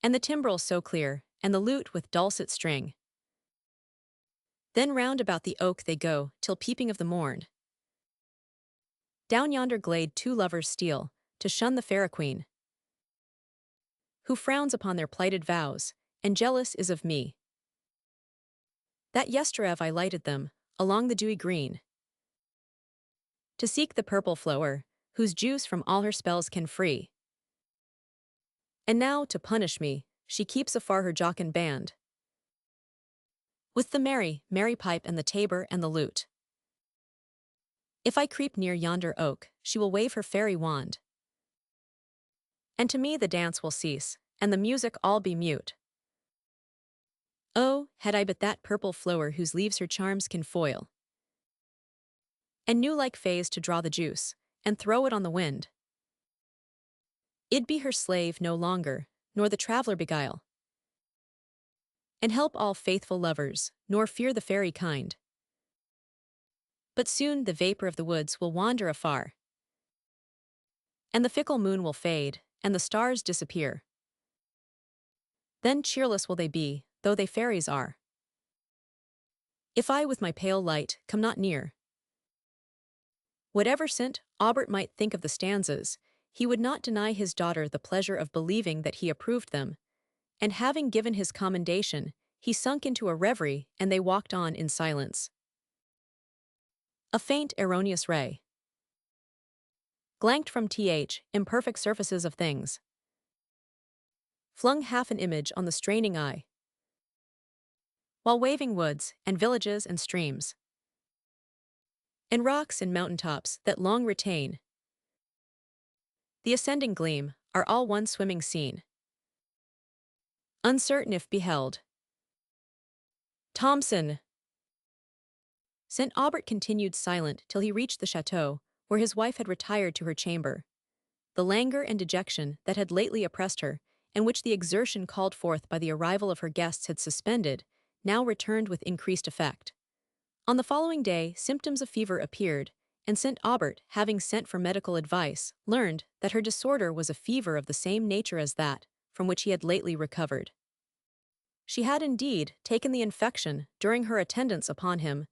S1: and the timbrel so clear, and the lute with dulcet string. Then round about the oak they go, till peeping of the morn, down yonder glade 2 lovers steal, to shun the fair queen, who frowns upon their plighted vows, and jealous is of me, that yestereve I lighted them, along the dewy green, to seek the purple flower, whose juice from all her spells can free. And now, to punish me, she keeps afar her jocund band, with the merry, merry pipe and the tabor and the lute. If I creep near yonder oak, she will wave her fairy wand, and to me the dance will cease, and the music all be mute. Oh, had I but that purple flower whose leaves her charms can foil, and knew like fays to draw the juice, and throw it on the wind, it'd be her slave no longer, nor the traveller beguile, and help all faithful lovers, nor fear the fairy kind. But soon the vapor of the woods will wander afar, and the fickle moon will fade, and the stars disappear. Then cheerless will they be, though they fairies are, if I with my pale light come not near. Whatever St. Aubert might think of the stanzas, he would not deny his daughter the pleasure of believing that he approved them, and having given his commendation, he sunk into a reverie, and they walked on in silence. A faint erroneous ray, glanked from imperfect surfaces of things, flung half an image on the straining eye, while waving woods, and villages and streams, and rocks and mountain tops that long retain the ascending gleam, are all one swimming scene, uncertain if beheld. Thomson. St. Aubert continued silent till he reached the château, where his wife had retired to her chamber. The languor and dejection that had lately oppressed her, and which the exertion called forth by the arrival of her guests had suspended, now returned with increased effect. On the following day, symptoms of fever appeared, and St. Aubert, having sent for medical advice, learned that her disorder was a fever of the same nature as that from which he had lately recovered. She had indeed taken the infection during her attendance upon him,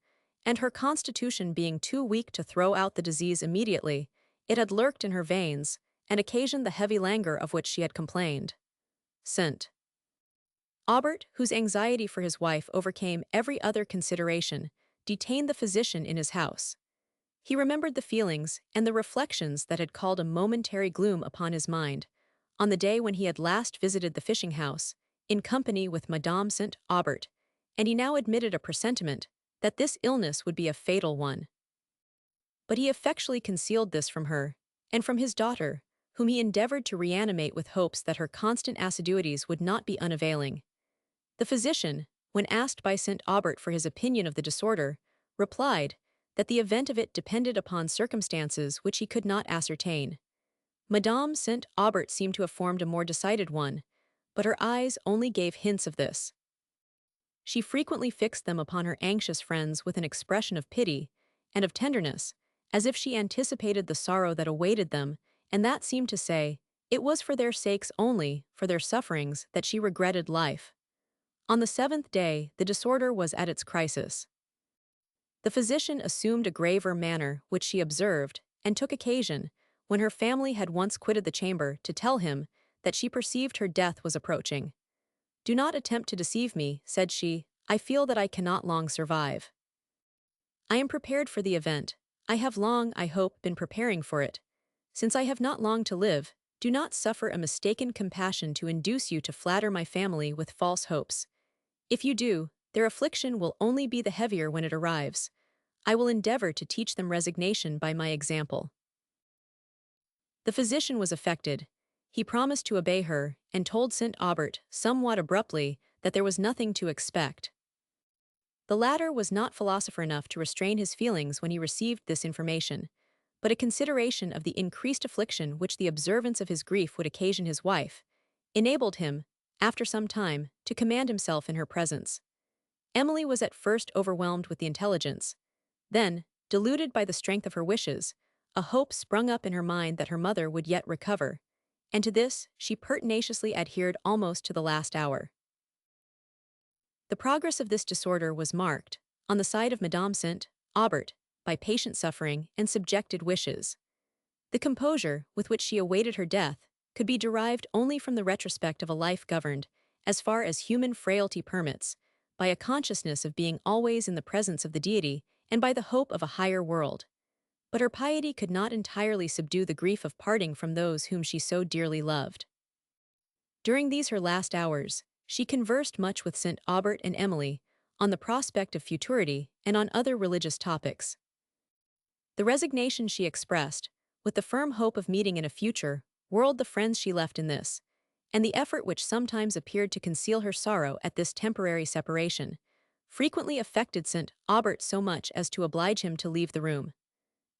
S1: and her constitution being too weak to throw out the disease immediately, it had lurked in her veins, and occasioned the heavy languor of which she had complained. St. Aubert, whose anxiety for his wife overcame every other consideration, detained the physician in his house. He remembered the feelings and the reflections that had called a momentary gloom upon his mind, on the day when he had last visited the fishing house, in company with Madame St. Aubert, and he now admitted a presentiment that this illness would be a fatal one. But he effectually concealed this from her, and from his daughter, whom he endeavored to reanimate with hopes that her constant assiduities would not be unavailing. The physician, when asked by St. Aubert for his opinion of the disorder, replied that the event of it depended upon circumstances which he could not ascertain. Madame St. Aubert seemed to have formed a more decided one, but her eyes only gave hints of this. She frequently fixed them upon her anxious friends with an expression of pity and of tenderness, as if she anticipated the sorrow that awaited them, and that seemed to say, it was for their sakes only, for their sufferings, that she regretted life. On the seventh day, the disorder was at its crisis. The physician assumed a graver manner which she observed, and took occasion, when her family had once quitted the chamber, to tell him that she perceived her death was approaching. "Do not attempt to deceive me," said she, "I feel that I cannot long survive. I am prepared for the event. I have long, I hope, been preparing for it. Since I have not long to live, do not suffer a mistaken compassion to induce you to flatter my family with false hopes. If you do, their affliction will only be the heavier when it arrives. I will endeavor to teach them resignation by my example." The physician was affected. He promised to obey her, and told St. Aubert, somewhat abruptly, that there was nothing to expect. The latter was not philosopher enough to restrain his feelings when he received this information, but a consideration of the increased affliction which the observance of his grief would occasion his wife, enabled him, after some time, to command himself in her presence. Emily was at first overwhelmed with the intelligence. Then, deluded by the strength of her wishes, a hope sprung up in her mind that her mother would yet recover, and to this she pertinaciously adhered almost to the last hour. The progress of this disorder was marked, on the side of Madame St. Aubert, by patient suffering and subjected wishes. The composure with which she awaited her death could be derived only from the retrospect of a life governed, as far as human frailty permits, by a consciousness of being always in the presence of the deity and by the hope of a higher world. But her piety could not entirely subdue the grief of parting from those whom she so dearly loved. During these her last hours, she conversed much with St. Aubert and Emily, on the prospect of futurity and on other religious topics. The resignation she expressed, with the firm hope of meeting in a future, whirled the friends she left in this, and the effort which sometimes appeared to conceal her sorrow at this temporary separation, frequently affected St. Aubert so much as to oblige him to leave the room.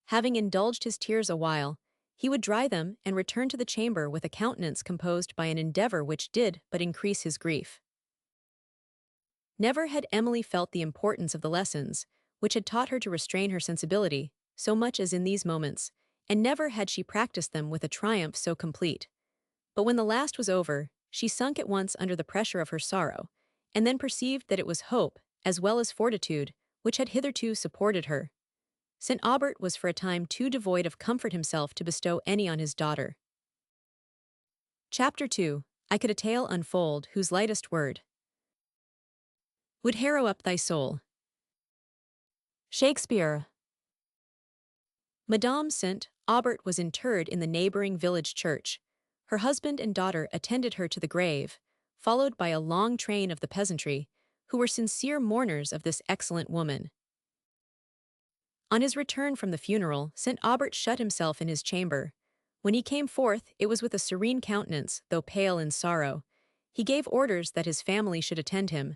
S1: Having indulged his tears a while, he would dry them and return to the chamber with a countenance composed by an endeavor which did but increase his grief. Never had Emily felt the importance of the lessons, which had taught her to restrain her sensibility, so much as in these moments, and never had she practiced them with a triumph so complete. But when the last was over, she sunk at once under the pressure of her sorrow, and then perceived that it was hope, as well as fortitude, which had hitherto supported her. St. Aubert was for a time too devoid of comfort himself to bestow any on his daughter. Chapter 2. I could a tale unfold whose lightest word would harrow up thy soul. Shakespeare. Madame St. Aubert was interred in the neighboring village church. Her husband and daughter attended her to the grave, followed by a long train of the peasantry, who were sincere mourners of this excellent woman. On his return from the funeral, St. Aubert shut himself in his chamber. When he came forth, it was with a serene countenance, though pale in sorrow. He gave orders that his family should attend him.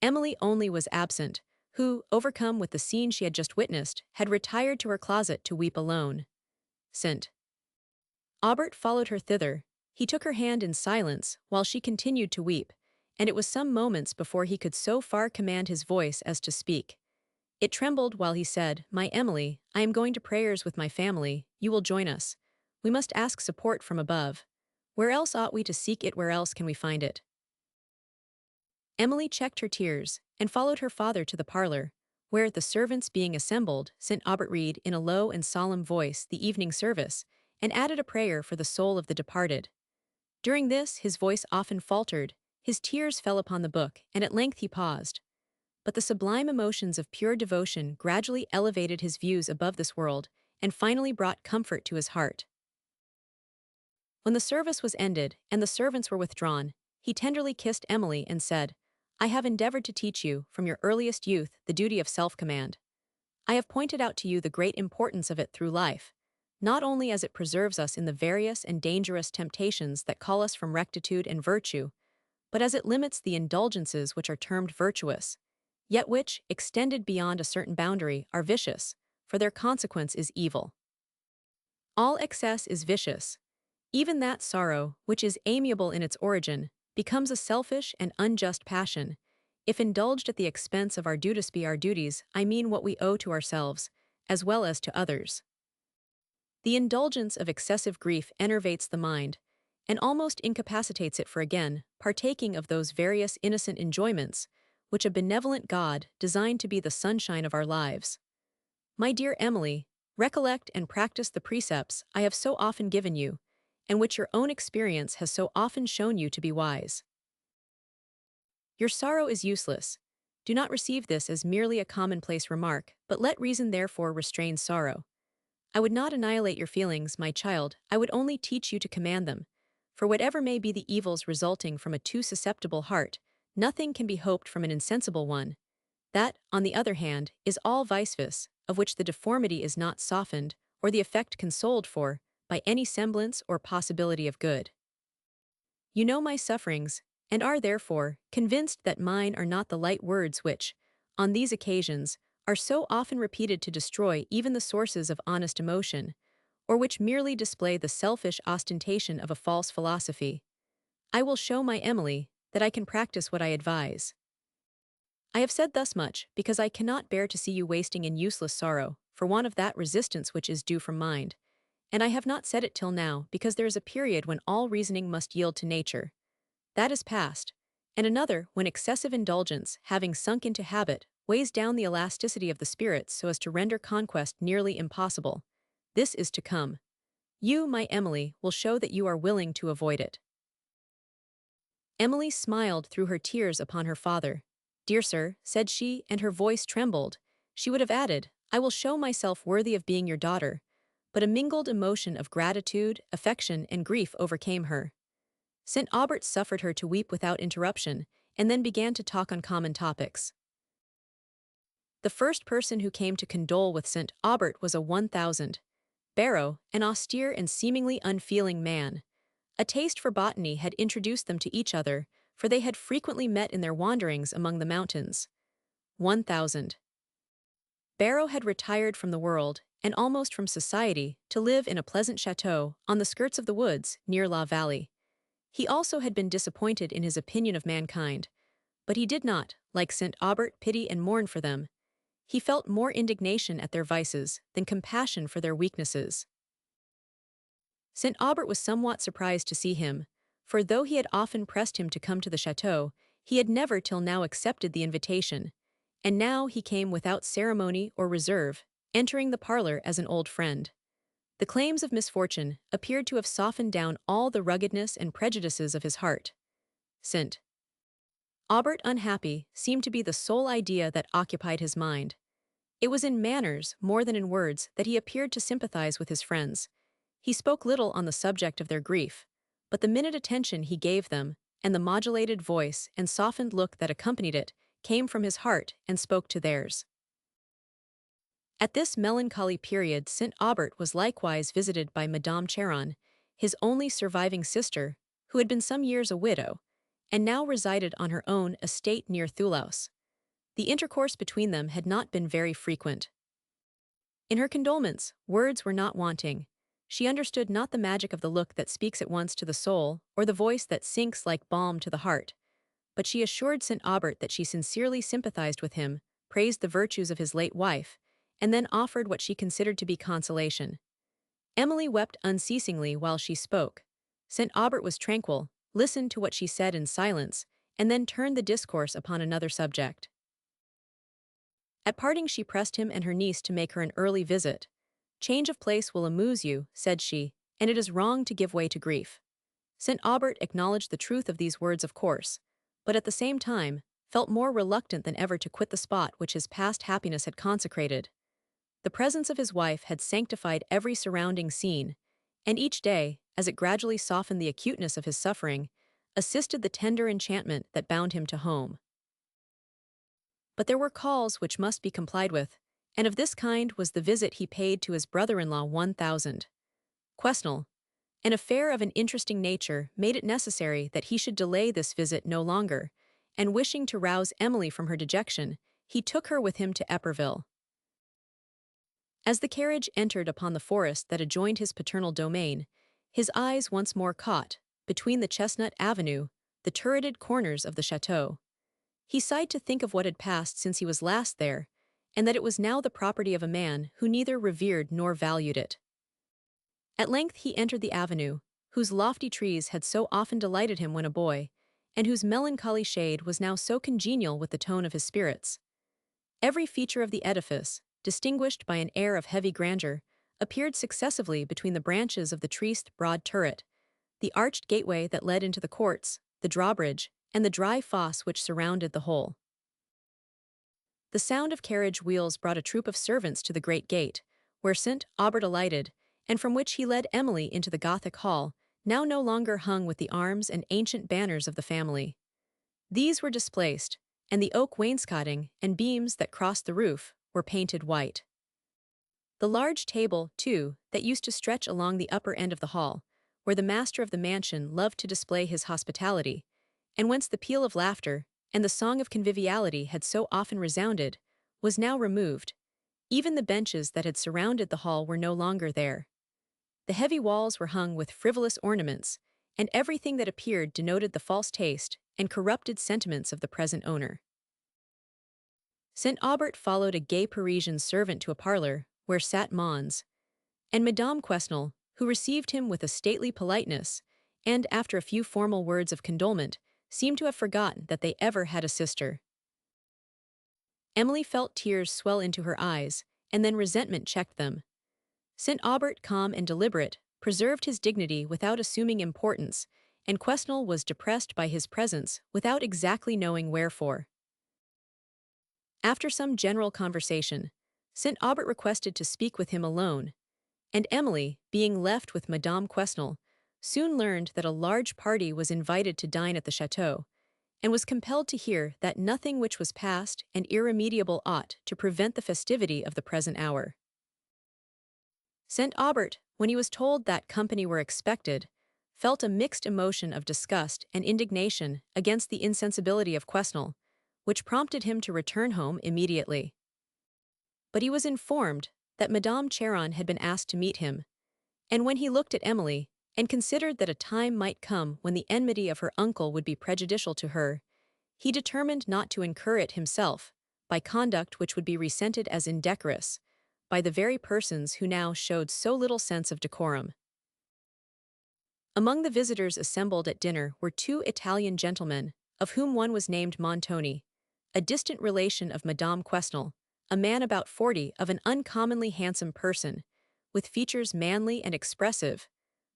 S1: Emily only was absent, who, overcome with the scene she had just witnessed, had retired to her closet to weep alone. St. Aubert followed her thither. He took her hand in silence, while she continued to weep, and it was some moments before he could so far command his voice as to speak. It trembled while he said, "My Emily, I am going to prayers with my family. You will join us. We must ask support from above. Where else ought we to seek it? Where else can we find it?" Emily checked her tears, and followed her father to the parlor, where, the servants being assembled, St. Aubert read, in a low and solemn voice, the evening service, and added a prayer for the soul of the departed. During this, his voice often faltered, his tears fell upon the book, and at length he paused. But the sublime emotions of pure devotion gradually elevated his views above this world, and finally brought comfort to his heart. When the service was ended, and the servants were withdrawn, he tenderly kissed Emily and said, "I have endeavored to teach you, from your earliest youth, the duty of self-command. I have pointed out to you the great importance of it through life, not only as it preserves us in the various and dangerous temptations that call us from rectitude and virtue, but as it limits the indulgences which are termed virtuous, yet which, extended beyond a certain boundary, are vicious, for their consequence is evil. All excess is vicious. Even that sorrow, which is amiable in its origin, becomes a selfish and unjust passion. If indulged at the expense of our duties, I mean what we owe to ourselves, as well as to others. The indulgence of excessive grief enervates the mind, and almost incapacitates it for again partaking of those various innocent enjoyments which a benevolent God designed to be the sunshine of our lives. My dear Emily, recollect and practice the precepts I have so often given you, and which your own experience has so often shown you to be wise. Your sorrow is useless. Do not receive this as merely a commonplace remark, but let reason therefore restrain sorrow. I would not annihilate your feelings, my child, I would only teach you to command them. For whatever may be the evils resulting from a too susceptible heart, nothing can be hoped from an insensible one. That, on the other hand, is all vice, of which the deformity is not softened, or the effect consoled for, by any semblance or possibility of good. You know my sufferings, and are therefore convinced that mine are not the light words which, on these occasions, are so often repeated to destroy even the sources of honest emotion, or which merely display the selfish ostentation of a false philosophy. I will show my Emily that I can practice what I advise. I have said thus much because I cannot bear to see you wasting in useless sorrow, for want of that resistance which is due from mind. And I have not said it till now because there is a period when all reasoning must yield to nature. That is past, and another when excessive indulgence, having sunk into habit, weighs down the elasticity of the spirits so as to render conquest nearly impossible. This is to come. You, my Emily, will show that you are willing to avoid it. Emily smiled through her tears upon her father. Dear sir, said she, and her voice trembled. She would have added, I will show myself worthy of being your daughter. But a mingled emotion of gratitude, affection, and grief overcame her. St. Aubert suffered her to weep without interruption, and then began to talk on common topics. The first person who came to condole with St. Aubert was a 1000. Barrow, an austere and seemingly unfeeling man. A taste for botany had introduced them to each other, for they had frequently met in their wanderings among the mountains. 1000. Barrow had retired from the world, and almost from society, to live in a pleasant château on the skirts of the woods near La Vallée. He also had been disappointed in his opinion of mankind, but he did not, like St. Aubert, pity and mourn for them. He felt more indignation at their vices than compassion for their weaknesses. St. Aubert was somewhat surprised to see him, for though he had often pressed him to come to the château, he had never till now accepted the invitation, and now he came without ceremony or reserve, entering the parlor as an old friend. The claims of misfortune appeared to have softened down all the ruggedness and prejudices of his heart. St. Aubert unhappy seemed to be the sole idea that occupied his mind. It was in manners, more than in words, that he appeared to sympathize with his friends. He spoke little on the subject of their grief, but the minute attention he gave them, and the modulated voice and softened look that accompanied it, came from his heart and spoke to theirs. At this melancholy period St. Aubert was likewise visited by Madame Cheron, his only surviving sister, who had been some years a widow, and now resided on her own estate near Thoulouse. The intercourse between them had not been very frequent. In her condolements, words were not wanting. She understood not the magic of the look that speaks at once to the soul, or the voice that sinks like balm to the heart. But she assured St. Aubert that she sincerely sympathized with him, praised the virtues of his late wife, and then offered what she considered to be consolation. Emily wept unceasingly while she spoke. St. Aubert was tranquil, listened to what she said in silence, and then turned the discourse upon another subject. At parting she pressed him and her niece to make her an early visit. Change of place will amuse you, said she, and it is wrong to give way to grief. St. Aubert acknowledged the truth of these words of course, but at the same time, felt more reluctant than ever to quit the spot which his past happiness had consecrated. The presence of his wife had sanctified every surrounding scene, and each day, as it gradually softened the acuteness of his suffering, assisted the tender enchantment that bound him to home. But there were calls which must be complied with, and of this kind was the visit he paid to his brother-in-law 1000. Quesnel, an affair of an interesting nature, made it necessary that he should delay this visit no longer, and wishing to rouse Emily from her dejection, he took her with him to Epperville. As the carriage entered upon the forest that adjoined his paternal domain, his eyes once more caught, between the chestnut avenue, the turreted corners of the château. He sighed to think of what had passed since he was last there, and that it was now the property of a man who neither revered nor valued it. At length he entered the avenue, whose lofty trees had so often delighted him when a boy, and whose melancholy shade was now so congenial with the tone of his spirits. Every feature of the edifice, distinguished by an air of heavy grandeur, appeared successively between the branches of the trellised broad turret, the arched gateway that led into the courts, the drawbridge, and the dry fosse which surrounded the whole. The sound of carriage wheels brought a troop of servants to the great gate, where St. Aubert alighted, and from which he led Emily into the Gothic hall, now no longer hung with the arms and ancient banners of the family. These were displaced, and the oak wainscoting and beams that crossed the roof were painted white. The large table, too, that used to stretch along the upper end of the hall, where the master of the mansion loved to display his hospitality, and whence the peal of laughter and the song of conviviality had so often resounded, was now removed. Even the benches that had surrounded the hall were no longer there. The heavy walls were hung with frivolous ornaments, and everything that appeared denoted the false taste and corrupted sentiments of the present owner. St. Aubert followed a gay Parisian servant to a parlor, where sat Mons, and Madame Quesnel, who received him with a stately politeness, and, after a few formal words of condolement, seemed to have forgotten that they ever had a sister. Emily felt tears swell into her eyes, and then resentment checked them. St. Aubert, calm and deliberate, preserved his dignity without assuming importance, and Quesnel was depressed by his presence without exactly knowing wherefore. After some general conversation, St. Aubert requested to speak with him alone, and Emily, being left with Madame Quesnel, soon learned that a large party was invited to dine at the château, and was compelled to hear that nothing which was past and irremediable ought to prevent the festivity of the present hour. St. Aubert, when he was told that company were expected, felt a mixed emotion of disgust and indignation against the insensibility of Quesnel, which prompted him to return home immediately. But he was informed that Madame Charon had been asked to meet him, and when he looked at Emily, and considered that a time might come when the enmity of her uncle would be prejudicial to her, he determined not to incur it himself, by conduct which would be resented as indecorous, by the very persons who now showed so little sense of decorum. Among the visitors assembled at dinner were two Italian gentlemen, of whom one was named Montoni, a distant relation of Madame Quesnel, a man about 40 of an uncommonly handsome person, with features manly and expressive,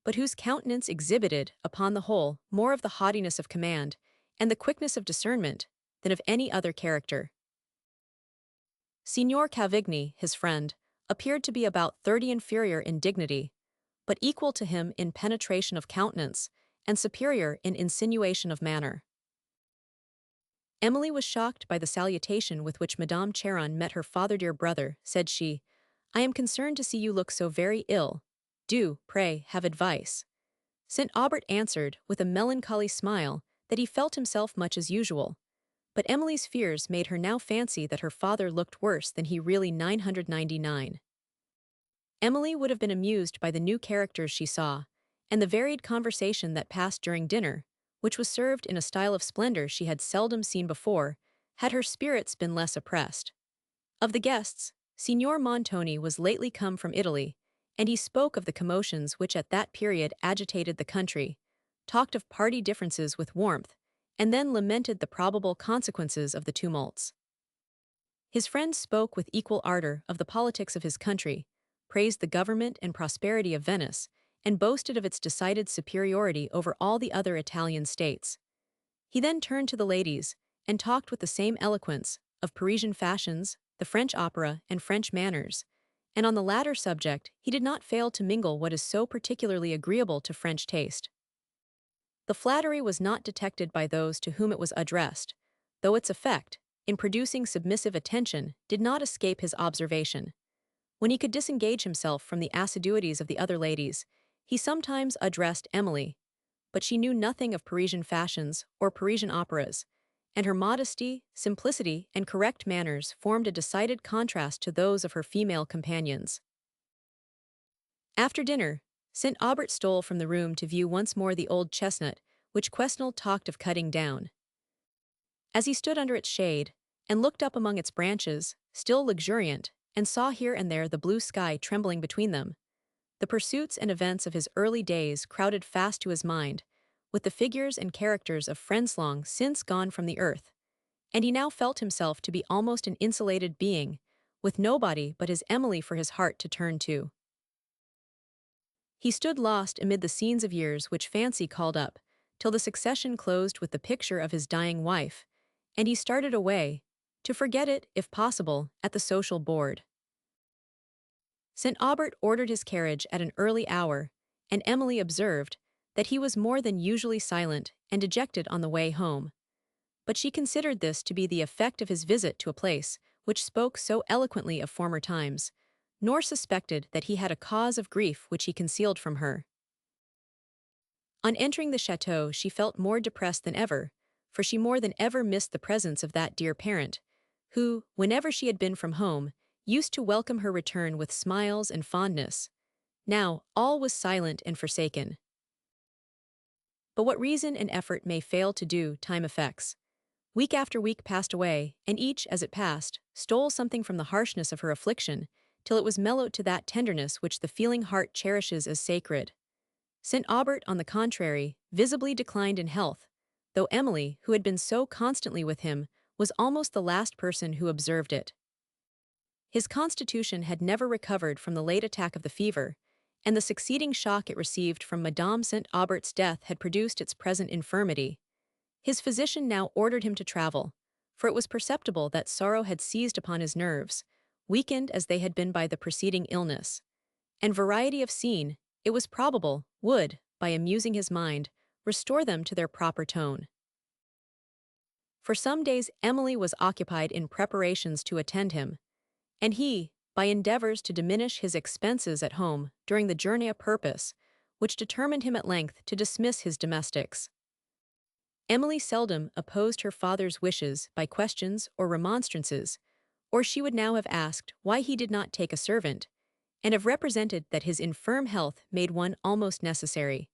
S1: but whose countenance exhibited, upon the whole, more of the haughtiness of command, and the quickness of discernment, than of any other character. Signor Cavigni, his friend, appeared to be about 30 inferior in dignity, but equal to him in penetration of countenance, and superior in insinuation of manner. Emily was shocked by the salutation with which Madame Charon met her father-dear brother. Said she, "I am concerned to see you look so very ill. Do, pray, have advice." St. Aubert answered, with a melancholy smile, that he felt himself much as usual, but Emily's fears made her now fancy that her father looked worse than he really 999. Emily would have been amused by the new characters she saw, and the varied conversation that passed during dinner, which was served in a style of splendor she had seldom seen before, had her spirits been less oppressed. Of the guests, Signor Montoni was lately come from Italy, and he spoke of the commotions which at that period agitated the country, talked of party differences with warmth, and then lamented the probable consequences of the tumults. His friend spoke with equal ardor of the politics of his country, praised the government and prosperity of Venice, and boasted of its decided superiority over all the other Italian states. He then turned to the ladies, and talked with the same eloquence of Parisian fashions, the French opera, and French manners, and on the latter subject he did not fail to mingle what is so particularly agreeable to French taste. The flattery was not detected by those to whom it was addressed, though its effect, in producing submissive attention, did not escape his observation. When he could disengage himself from the assiduities of the other ladies, he sometimes addressed Emily, but she knew nothing of Parisian fashions or Parisian operas, and her modesty, simplicity, and correct manners formed a decided contrast to those of her female companions. After dinner, St. Aubert stole from the room to view once more the old chestnut, which Quesnel talked of cutting down. As he stood under its shade, and looked up among its branches, still luxuriant, and saw here and there the blue sky trembling between them, the pursuits and events of his early days crowded fast to his mind, with the figures and characters of friends long since gone from the earth, and he now felt himself to be almost an insulated being, with nobody but his Emily for his heart to turn to. He stood lost amid the scenes of years which fancy called up, till the succession closed with the picture of his dying wife, and he started away, to forget it, if possible, at the social board. St. Aubert ordered his carriage at an early hour, and Emily observed that he was more than usually silent and dejected on the way home. But she considered this to be the effect of his visit to a place which spoke so eloquently of former times, nor suspected that he had a cause of grief which he concealed from her. On entering the château she felt more depressed than ever, for she more than ever missed the presence of that dear parent, who, whenever she had been from home, used to welcome her return with smiles and fondness. Now all was silent and forsaken. But what reason and effort may fail to do, time effects. Week after week passed away, and each, as it passed, stole something from the harshness of her affliction, till it was mellowed to that tenderness which the feeling heart cherishes as sacred. St. Aubert, on the contrary, visibly declined in health, though Emily, who had been so constantly with him, was almost the last person who observed it. His constitution had never recovered from the late attack of the fever, and the succeeding shock it received from Madame St. Aubert's death had produced its present infirmity. His physician now ordered him to travel, for it was perceptible that sorrow had seized upon his nerves, weakened as they had been by the preceding illness, and variety of scene, it was probable, would, by amusing his mind, restore them to their proper tone. For some days Emily was occupied in preparations to attend him, and he, by endeavors to diminish his expenses at home during the journey, a purpose which determined him at length to dismiss his domestics. Emily seldom opposed her father's wishes by questions or remonstrances, or she would now have asked why he did not take a servant, and have represented that his infirm health made one almost necessary.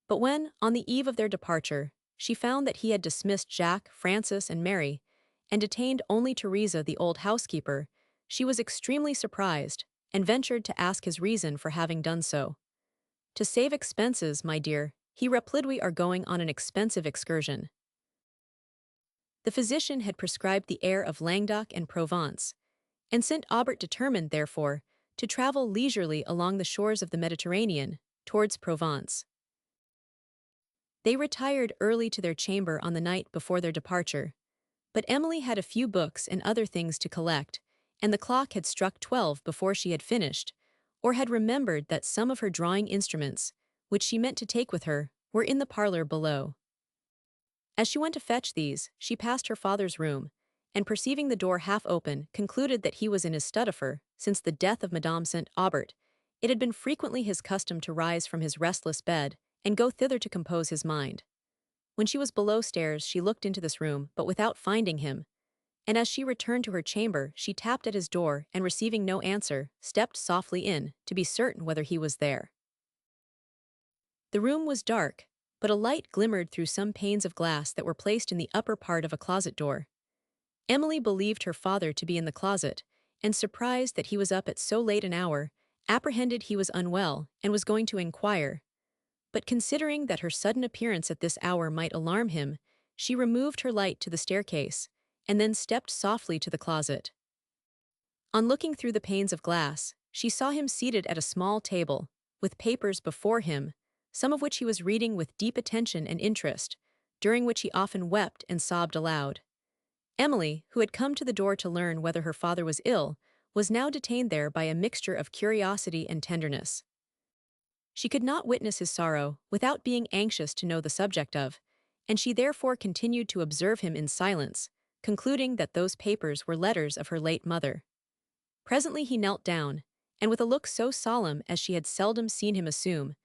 S1: But when, on the eve of their departure, she found that he had dismissed Jacques, Francis, and Mary, and detained only Teresa, the old housekeeper, she was extremely surprised, and ventured to ask his reason for having done so. "To save expenses, my dear," he replied, "we are going on an expensive excursion." The physician had prescribed the air of Languedoc and Provence, and St. Aubert determined, therefore, to travel leisurely along the shores of the Mediterranean, towards Provence. They retired early to their chamber on the night before their departure, but Emily had a few books and other things to collect, and the clock had struck 12 before she had finished, or had remembered that some of her drawing instruments, which she meant to take with her, were in the parlor below. As she went to fetch these, she passed her father's room, and perceiving the door half open, concluded that he was in his study, for, since the death of Madame St. Aubert, it had been frequently his custom to rise from his restless bed, and go thither to compose his mind. When she was below stairs, she looked into this room, but without finding him, and as she returned to her chamber, she tapped at his door, and receiving no answer, stepped softly in, to be certain whether he was there. The room was dark, but a light glimmered through some panes of glass that were placed in the upper part of a closet door. Emily believed her father to be in the closet, and surprised that he was up at so late an hour, apprehended he was unwell, and was going to inquire. But considering that her sudden appearance at this hour might alarm him, she removed her light to the staircase, and then stepped softly to the closet. On looking through the panes of glass, she saw him seated at a small table, with papers before him, some of which he was reading with deep attention and interest, during which he often wept and sobbed aloud. Emily, who had come to the door to learn whether her father was ill, was now detained there by a mixture of curiosity and tenderness. She could not witness his sorrow without being anxious to know the subject of, and she therefore continued to observe him in silence, concluding that those papers were letters of her late mother. Presently he knelt down, and with a look so solemn as she had seldom seen him assume,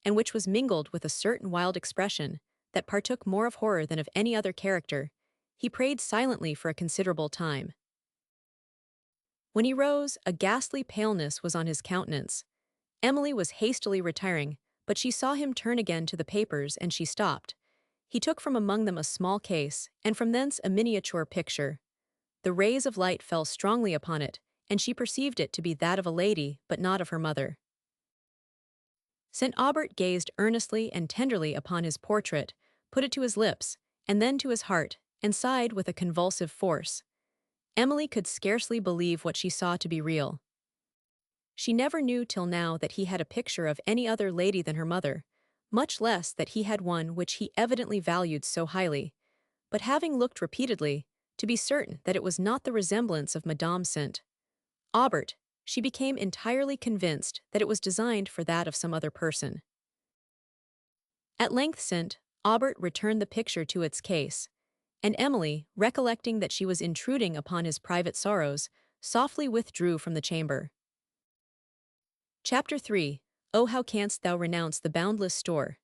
S1: and which was mingled with a certain wild expression that partook more of horror than of any other character, he prayed silently for a considerable time. When he rose, a ghastly paleness was on his countenance. Emily was hastily retiring, but she saw him turn again to the papers and she stopped. He took from among them a small case, and from thence a miniature picture. The rays of light fell strongly upon it, and she perceived it to be that of a lady, but not of her mother. St. Aubert gazed earnestly and tenderly upon his portrait, put it to his lips, and then to his heart, and sighed with a convulsive force. Emily could scarcely believe what she saw to be real. She never knew till now that he had a picture of any other lady than her mother, much less that he had one which he evidently valued so highly. But having looked repeatedly, to be certain that it was not the resemblance of Madame St. Aubert, she became entirely convinced that it was designed for that of some other person. At length St. Aubert returned the picture to its case, and Emily, recollecting that she was intruding upon his private sorrows, softly withdrew from the chamber. Chapter 3. Oh, how canst thou renounce the boundless store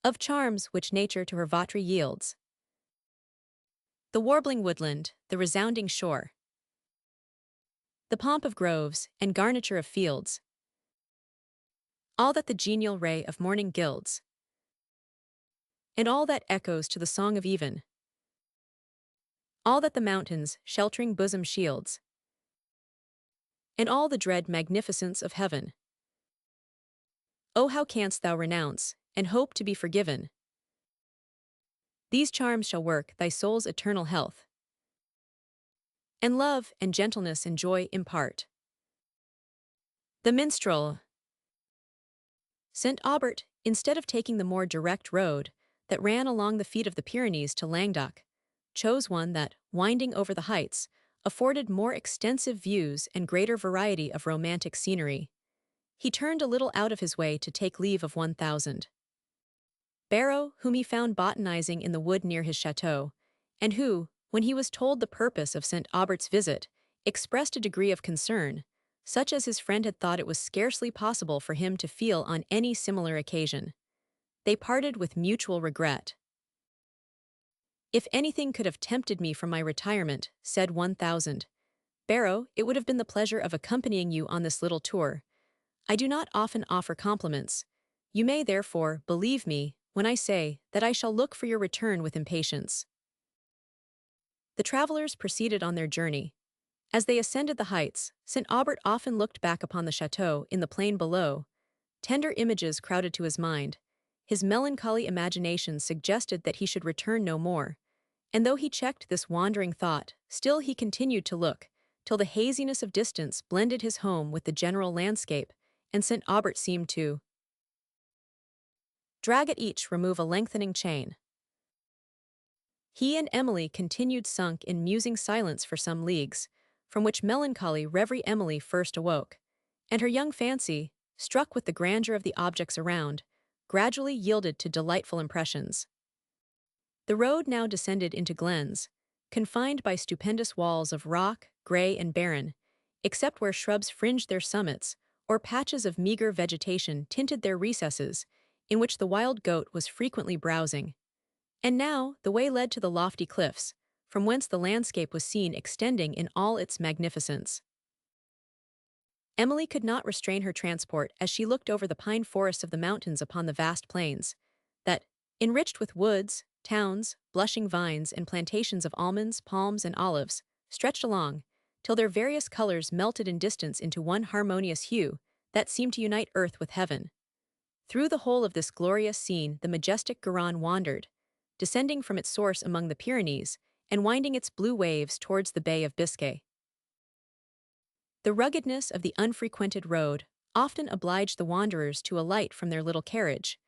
S1: of charms which nature to her votary yields? The warbling woodland, the resounding shore, the pomp of groves and garniture of fields, all that the genial ray of morning gilds, and all that echoes to the song of even, all that the mountains' sheltering bosom shields, and all the dread magnificence of heaven. Oh, how canst thou renounce, and hope to be forgiven? These charms shall work thy soul's eternal health, and love and gentleness and joy impart. The minstrel. St. Aubert, instead of taking the more direct road that ran along the feet of the Pyrenees to Languedoc, chose one that, winding over the heights, afforded more extensive views and greater variety of romantic scenery. He turned a little out of his way to take leave of 1,000. Barrow, whom he found botanizing in the wood near his château, and who, when he was told the purpose of St. Aubert's visit, expressed a degree of concern, such as his friend had thought it was scarcely possible for him to feel on any similar occasion. They parted with mutual regret. If anything could have tempted me from my retirement, said 1,000, Barrow, it would have been the pleasure of accompanying you on this little tour. I do not often offer compliments. You may, therefore, believe me when I say that I shall look for your return with impatience. The travelers proceeded on their journey. As they ascended the heights, St. Aubert often looked back upon the château in the plain below. Tender images crowded to his mind. His melancholy imagination suggested that he should return no more. And though he checked this wandering thought, still he continued to look, till the haziness of distance blended his home with the general landscape, and St. Aubert seemed to drag at each remove a lengthening chain. He and Emily continued sunk in musing silence for some leagues, from which melancholy reverie Emily first awoke, and her young fancy, struck with the grandeur of the objects around, gradually yielded to delightful impressions. The road now descended into glens, confined by stupendous walls of rock, grey and barren, except where shrubs fringed their summits, or patches of meager vegetation tinted their recesses, in which the wild goat was frequently browsing. And now the way led to the lofty cliffs, from whence the landscape was seen extending in all its magnificence. Emily could not restrain her transport as she looked over the pine forests of the mountains upon the vast plains, that, enriched with woods, towns, blushing vines, and plantations of almonds, palms, and olives, stretched along, till their various colors melted in distance into one harmonious hue that seemed to unite earth with heaven. Through the whole of this glorious scene the majestic Garonne wandered, descending from its source among the Pyrenees and winding its blue waves towards the Bay of Biscay. The ruggedness of the unfrequented road often obliged the wanderers to alight from their little carriage,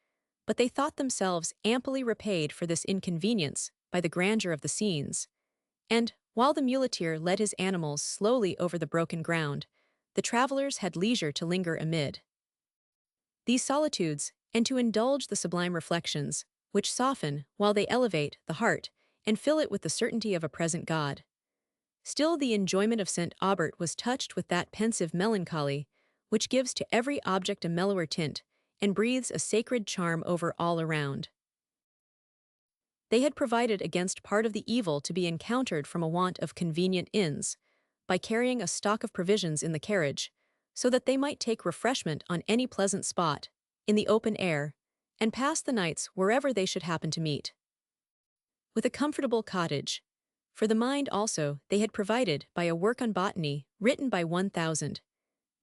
S1: but they thought themselves amply repaid for this inconvenience by the grandeur of the scenes, and, while the muleteer led his animals slowly over the broken ground, the travelers had leisure to linger amid these solitudes, and to indulge the sublime reflections, which soften, while they elevate, the heart, and fill it with the certainty of a present God. Still the enjoyment of St. Aubert was touched with that pensive melancholy, which gives to every object a mellower tint, and breathes a sacred charm over all around. They had provided against part of the evil to be encountered from a want of convenient inns, by carrying a stock of provisions in the carriage, so that they might take refreshment on any pleasant spot, in the open air, and pass the nights wherever they should happen to meet. With a comfortable cottage. For the mind also they had provided by a work on botany written by 1000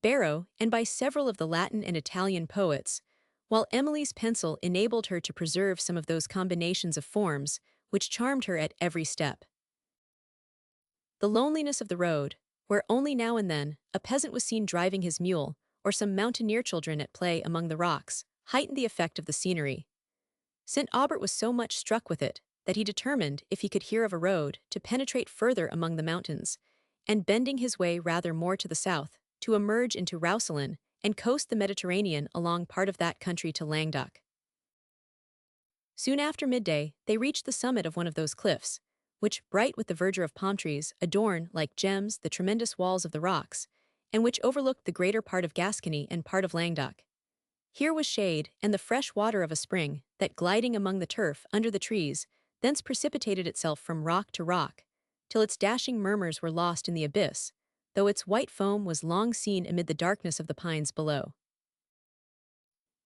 S1: Barrow and by several of the Latin and Italian poets, while Emily's pencil enabled her to preserve some of those combinations of forms which charmed her at every step. The loneliness of the road, where only now and then a peasant was seen driving his mule, or some mountaineer children at play among the rocks, heightened the effect of the scenery. St. Aubert was so much struck with it that he determined, if he could hear of a road, to penetrate further among the mountains, and bending his way rather more to the south, to emerge into Roussillon and coast the Mediterranean along part of that country to Languedoc. Soon after midday, they reached the summit of one of those cliffs, which, bright with the verdure of palm trees, adorn, like gems, the tremendous walls of the rocks, and which overlooked the greater part of Gascony and part of Languedoc. Here was shade and the fresh water of a spring that, gliding among the turf under the trees, thence precipitated itself from rock to rock, till its dashing murmurs were lost in the abyss, though its white foam was long seen amid the darkness of the pines below.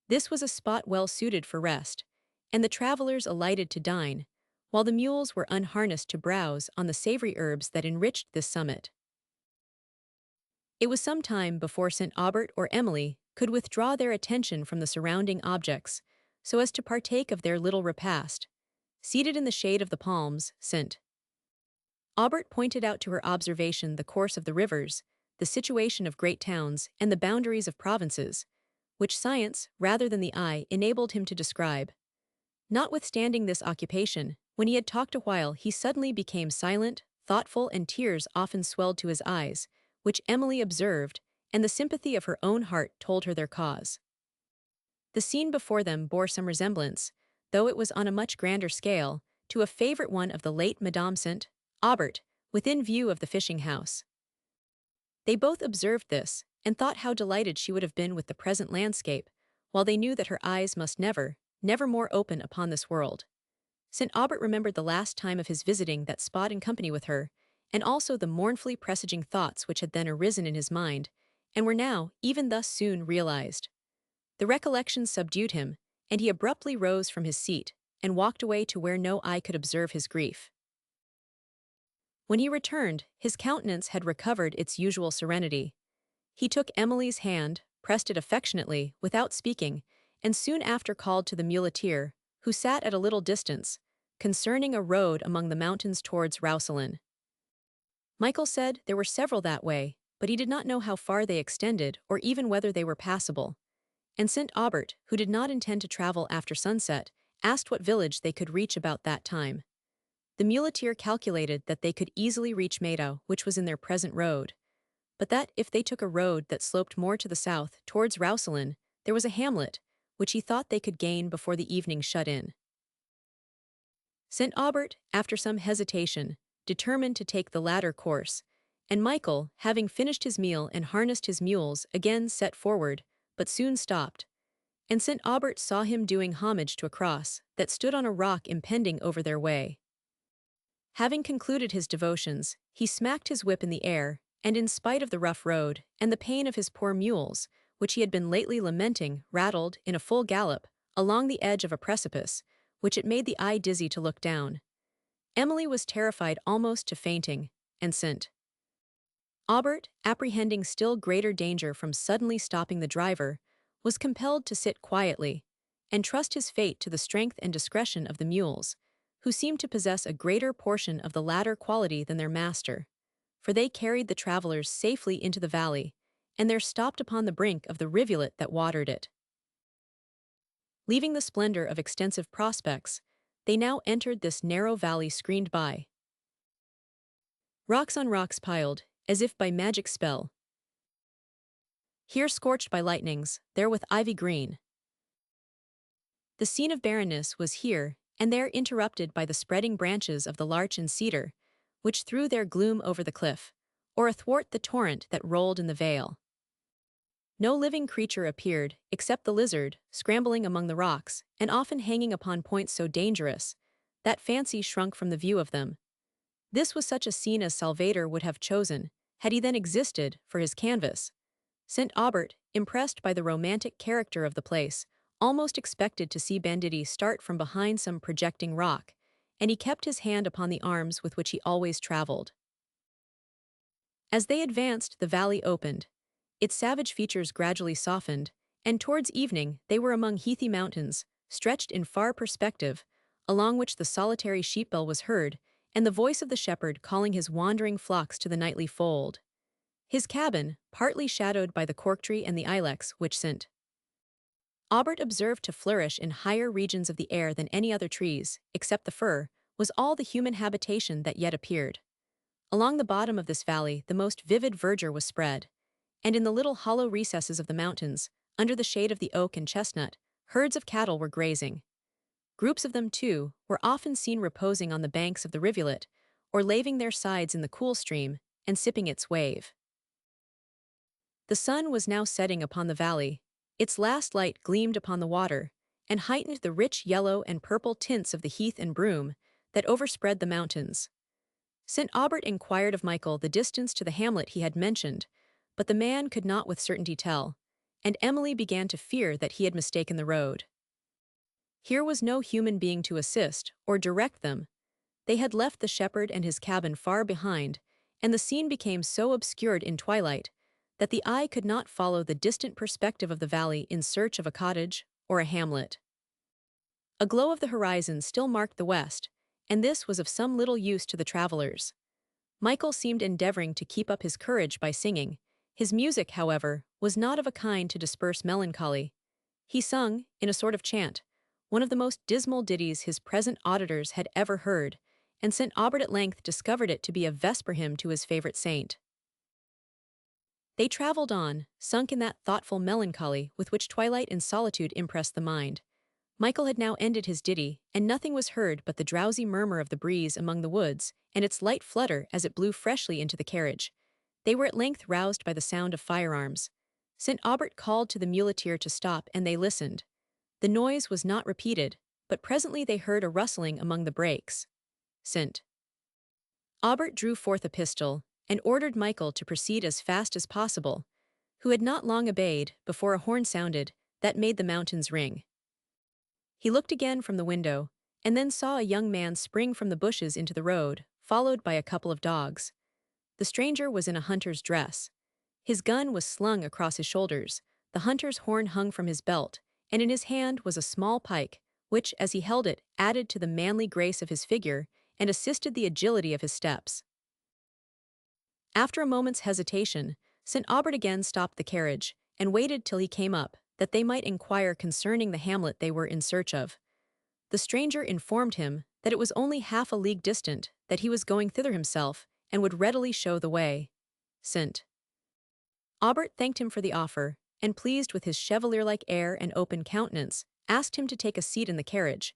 S1: This was a spot well suited for rest, and the travelers alighted to dine, while the mules were unharnessed to browse on the savory herbs that enriched this summit. It was some time before St. Aubert or Emily could withdraw their attention from the surrounding objects, so as to partake of their little repast. Seated in the shade of the palms, St. Aubert pointed out to her observation the course of the rivers, the situation of great towns, and the boundaries of provinces, which science, rather than the eye, enabled him to describe. Notwithstanding this occupation, when he had talked a while, he suddenly became silent, thoughtful, and tears often swelled to his eyes, which Emily observed, and the sympathy of her own heart told her their cause. The scene before them bore some resemblance, though it was on a much grander scale, to a favorite one of the late Madame St. Aubert, within view of the fishing house. They both observed this, and thought how delighted she would have been with the present landscape, while they knew that her eyes must never more open upon this world. St. Aubert remembered the last time of his visiting that spot in company with her, and also the mournfully presaging thoughts which had then arisen in his mind, and were now, even thus soon, realized. The recollection subdued him, and he abruptly rose from his seat, and walked away to where no eye could observe his grief. When he returned, his countenance had recovered its usual serenity. He took Emily's hand, pressed it affectionately, without speaking, and soon after called to the muleteer, who sat at a little distance, concerning a road among the mountains towards Roussillon. Michael said there were several that way, but he did not know how far they extended or even whether they were passable. And St. Aubert, who did not intend to travel after sunset, asked what village they could reach about that time. The muleteer calculated that they could easily reach Meadow, which was in their present road, but that if they took a road that sloped more to the south, towards Roussillon, there was a hamlet, which he thought they could gain before the evening shut in. St. Aubert, after some hesitation, determined to take the latter course, and Michael, having finished his meal and harnessed his mules, again set forward, but soon stopped, and St. Aubert saw him doing homage to a cross that stood on a rock impending over their way. Having concluded his devotions, he smacked his whip in the air, and in spite of the rough road, and the pain of his poor mules, which he had been lately lamenting, rattled, in a full gallop, along the edge of a precipice, which it made the eye dizzy to look down. Emily was terrified almost to fainting, and St. Aubert, apprehending still greater danger from suddenly stopping the driver, was compelled to sit quietly, and trust his fate to the strength and discretion of the mules, who seemed to possess a greater portion of the latter quality than their master, for they carried the travelers safely into the valley, and there stopped upon the brink of the rivulet that watered it. Leaving the splendor of extensive prospects, they now entered this narrow valley screened by rocks on rocks piled, as if by magic spell. Here scorched by lightnings, there with ivy green. The scene of barrenness was here and there interrupted by the spreading branches of the larch and cedar, which threw their gloom over the cliff, or athwart the torrent that rolled in the vale. No living creature appeared, except the lizard, scrambling among the rocks, and often hanging upon points so dangerous that fancy shrunk from the view of them. This was such a scene as Salvator would have chosen, had he then existed, for his canvas, St. Aubert, impressed by the romantic character of the place, almost expected to see banditti start from behind some projecting rock, and he kept his hand upon the arms with which he always traveled. As they advanced, the valley opened. Its savage features gradually softened, and towards evening they were among heathy mountains, stretched in far perspective, along which the solitary sheep-bell was heard, and the voice of the shepherd calling his wandering flocks to the nightly fold. His cabin, partly shadowed by the cork-tree and the ilex, which St. Aubert observed to flourish in higher regions of the air than any other trees, except the fir, was all the human habitation that yet appeared. Along the bottom of this valley the most vivid verdure was spread, and in the little hollow recesses of the mountains, under the shade of the oak and chestnut, herds of cattle were grazing. Groups of them, too, were often seen reposing on the banks of the rivulet, or laving their sides in the cool stream, and sipping its wave. The sun was now setting upon the valley. Its last light gleamed upon the water, and heightened the rich yellow and purple tints of the heath and broom that overspread the mountains. St. Aubert inquired of Michael the distance to the hamlet he had mentioned, but the man could not with certainty tell, and Emily began to fear that he had mistaken the road. Here was no human being to assist or direct them. They had left the shepherd and his cabin far behind, and the scene became so obscured in twilight that the eye could not follow the distant perspective of the valley in search of a cottage or a hamlet. A glow of the horizon still marked the west, and this was of some little use to the travelers. Michael seemed endeavoring to keep up his courage by singing. His music, however, was not of a kind to disperse melancholy. He sung, in a sort of chant, one of the most dismal ditties his present auditors had ever heard, and St. Aubert at length discovered it to be a vesper hymn to his favorite saint. They travelled on, sunk in that thoughtful melancholy with which twilight and solitude impress the mind. Michael had now ended his ditty, and nothing was heard but the drowsy murmur of the breeze among the woods, and its light flutter as it blew freshly into the carriage. They were at length roused by the sound of firearms. St. Aubert called to the muleteer to stop, and they listened. The noise was not repeated, but presently they heard a rustling among the brakes. St. Aubert drew forth a pistol, and ordered Michael to proceed as fast as possible, who had not long obeyed, before a horn sounded, that made the mountains ring. He looked again from the window, and then saw a young man spring from the bushes into the road, followed by a couple of dogs. The stranger was in a hunter's dress. His gun was slung across his shoulders, the hunter's horn hung from his belt, and in his hand was a small pike, which, as he held it, added to the manly grace of his figure and assisted the agility of his steps. After a moment's hesitation, St. Aubert again stopped the carriage, and waited till he came up, that they might inquire concerning the hamlet they were in search of. The stranger informed him that it was only half a league distant, that he was going thither himself, and would readily show the way. St. Aubert thanked him for the offer, and pleased with his chevalier-like air and open countenance, asked him to take a seat in the carriage,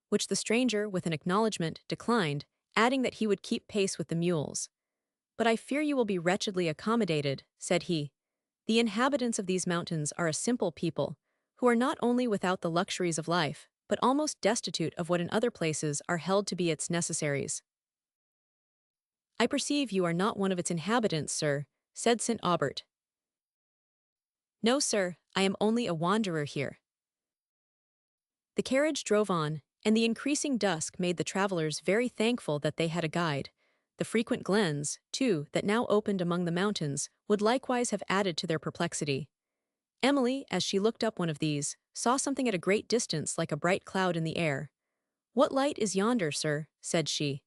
S1: which the stranger, with an acknowledgment, declined, adding that he would keep pace with the mules. "But I fear you will be wretchedly accommodated," said he. "The inhabitants of these mountains are a simple people, who are not only without the luxuries of life, but almost destitute of what in other places are held to be its necessaries." "I perceive you are not one of its inhabitants, sir," said St. Aubert. "No, sir, I am only a wanderer here." The carriage drove on, and the increasing dusk made the travelers very thankful that they had a guide. The frequent glens, too, that now opened among the mountains, would likewise have added to their perplexity. Emily, as she looked up one of these, saw something at a great distance like a bright cloud in the air. "What light is yonder, sir?" said she.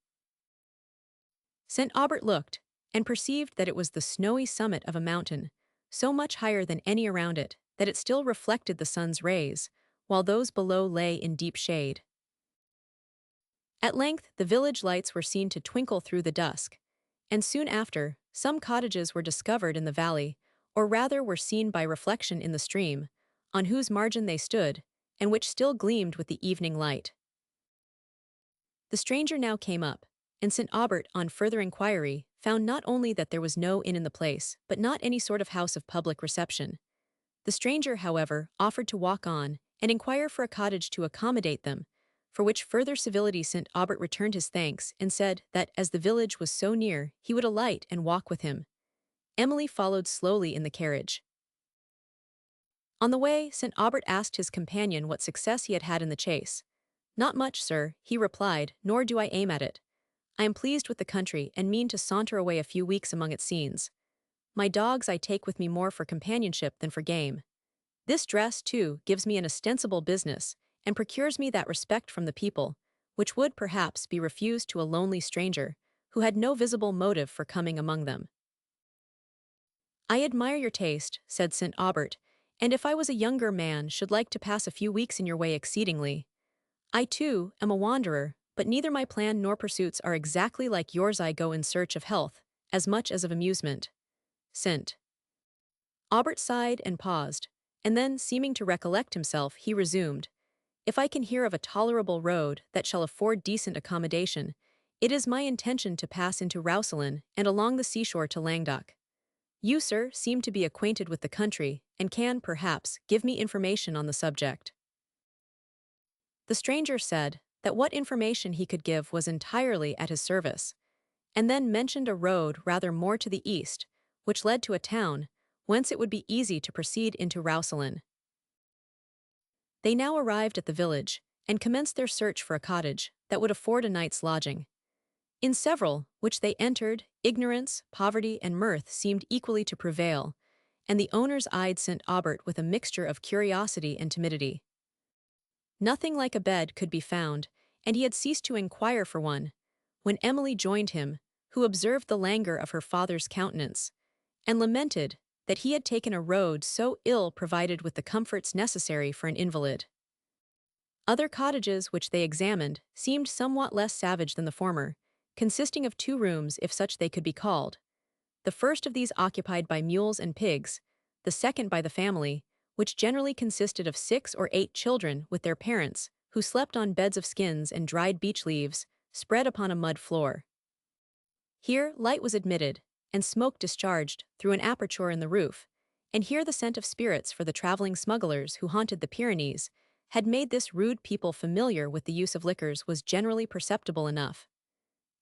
S1: St. Aubert looked, and perceived that it was the snowy summit of a mountain, so much higher than any around it, that it still reflected the sun's rays, while those below lay in deep shade. At length the village lights were seen to twinkle through the dusk, and soon after, some cottages were discovered in the valley, or rather were seen by reflection in the stream, on whose margin they stood, and which still gleamed with the evening light. The stranger now came up, and St. Aubert, on further inquiry, found not only that there was no inn in the place, but not any sort of house of public reception. The stranger, however, offered to walk on, and inquire for a cottage to accommodate them, for which further civility St. Aubert returned his thanks, and said that, as the village was so near, he would alight and walk with him. Emily followed slowly in the carriage. On the way, St. Aubert asked his companion what success he had had in the chase. "Not much, sir," he replied, "nor do I aim at it. I am pleased with the country and mean to saunter away a few weeks among its scenes. My dogs I take with me more for companionship than for game. This dress, too, gives me an ostensible business, and procures me that respect from the people, which would perhaps be refused to a lonely stranger, who had no visible motive for coming among them." "I admire your taste," said St. Aubert, "and if I was a younger man should like to pass a few weeks in your way exceedingly. I, too, am a wanderer, but neither my plan nor pursuits are exactly like yours. I go in search of health, as much as of amusement." St. Aubert sighed and paused, and then, seeming to recollect himself, he resumed, "If I can hear of a tolerable road that shall afford decent accommodation, it is my intention to pass into Roussillon and along the seashore to Languedoc. You, sir, seem to be acquainted with the country, and can, perhaps, give me information on the subject." The stranger said that what information he could give was entirely at his service, and then mentioned a road rather more to the east, which led to a town, whence it would be easy to proceed into Roussillon. They now arrived at the village, and commenced their search for a cottage that would afford a night's lodging. In several, which they entered, ignorance, poverty, and mirth seemed equally to prevail, and the owners eyed St. Aubert with a mixture of curiosity and timidity. Nothing like a bed could be found, and he had ceased to inquire for one, when Emily joined him, who observed the languor of her father's countenance, and lamented that he had taken a road so ill provided with the comforts necessary for an invalid. Other cottages which they examined seemed somewhat less savage than the former, consisting of 2 rooms if such they could be called, the first of these occupied by mules and pigs, the second by the family, which generally consisted of 6 or 8 children with their parents, who slept on beds of skins and dried beech leaves, spread upon a mud floor. Here light was admitted, and smoke discharged through an aperture in the roof, and here the scent of spirits for the traveling smugglers who haunted the Pyrenees had made this rude people familiar with the use of liquors was generally perceptible enough.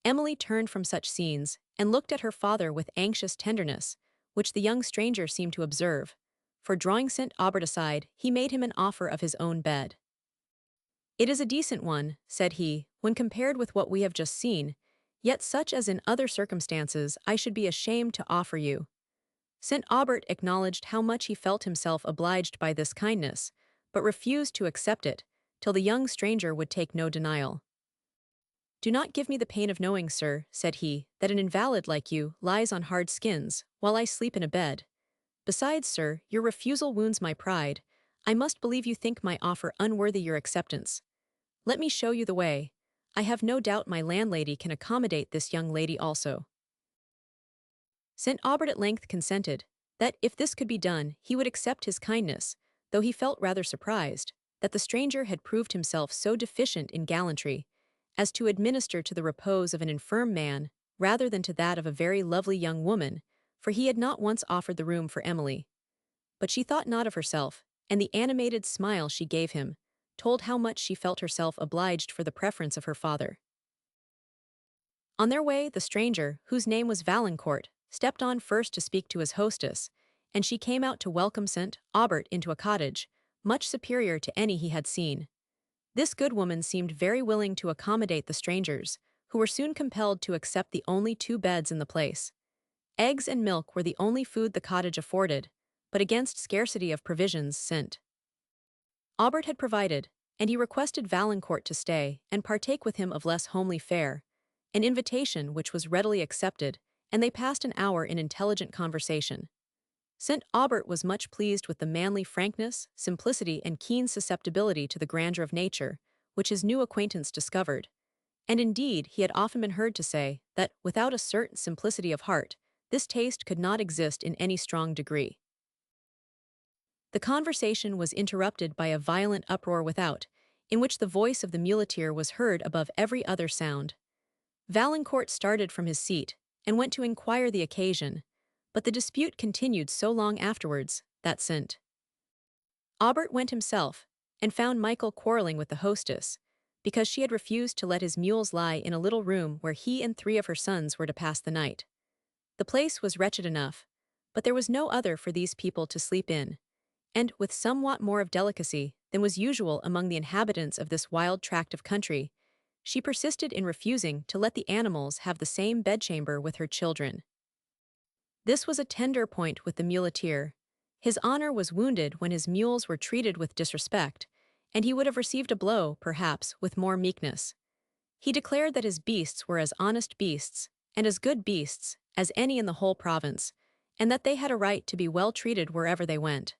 S1: Emily turned from such scenes, and looked at her father with anxious tenderness, which the young stranger seemed to observe, for drawing St. Aubert aside, he made him an offer of his own bed. "It is a decent one," said he, "when compared with what we have just seen, yet such as in other circumstances I should be ashamed to offer you." St. Aubert acknowledged how much he felt himself obliged by this kindness, but refused to accept it, till the young stranger would take no denial. "Do not give me the pain of knowing, sir," said he, "that an invalid like you lies on hard skins, while I sleep in a bed. Besides, sir, your refusal wounds my pride. I must believe you think my offer unworthy your acceptance. Let me show you the way. I have no doubt my landlady can accommodate this young lady also." St. Aubert at length consented, that if this could be done, he would accept his kindness, though he felt rather surprised, that the stranger had proved himself so deficient in gallantry, as to administer to the repose of an infirm man, rather than to that of a very lovely young woman, for he had not once offered the room for Emily. But she thought not of herself, and the animated smile she gave him told how much she felt herself obliged for the preference of her father. On their way, the stranger, whose name was Valancourt, stepped on first to speak to his hostess, and she came out to welcome St. Aubert into a cottage, much superior to any he had seen. This good woman seemed very willing to accommodate the strangers, who were soon compelled to accept the only 2 beds in the place. Eggs and milk were the only food the cottage afforded, but against scarcity of provisions St. Aubert had provided, and he requested Valancourt to stay and partake with him of less homely fare, an invitation which was readily accepted, and they passed an hour in intelligent conversation. St. Aubert was much pleased with the manly frankness, simplicity, and keen susceptibility to the grandeur of nature, which his new acquaintance discovered, and indeed he had often been heard to say that, without a certain simplicity of heart, this taste could not exist in any strong degree. The conversation was interrupted by a violent uproar without, in which the voice of the muleteer was heard above every other sound. Valancourt started from his seat, and went to inquire the occasion, but the dispute continued so long afterwards, that St. Aubert went himself, and found Michael quarrelling with the hostess, because she had refused to let his mules lie in a little room where he and 3 of her sons were to pass the night. The place was wretched enough, but there was no other for these people to sleep in, and with somewhat more of delicacy than was usual among the inhabitants of this wild tract of country, she persisted in refusing to let the animals have the same bedchamber with her children. This was a tender point with the muleteer. His honor was wounded when his mules were treated with disrespect, and he would have received a blow, perhaps, with more meekness. He declared that his beasts were as honest beasts, and as good beasts, as any in the whole province, and that they had a right to be well treated wherever they went.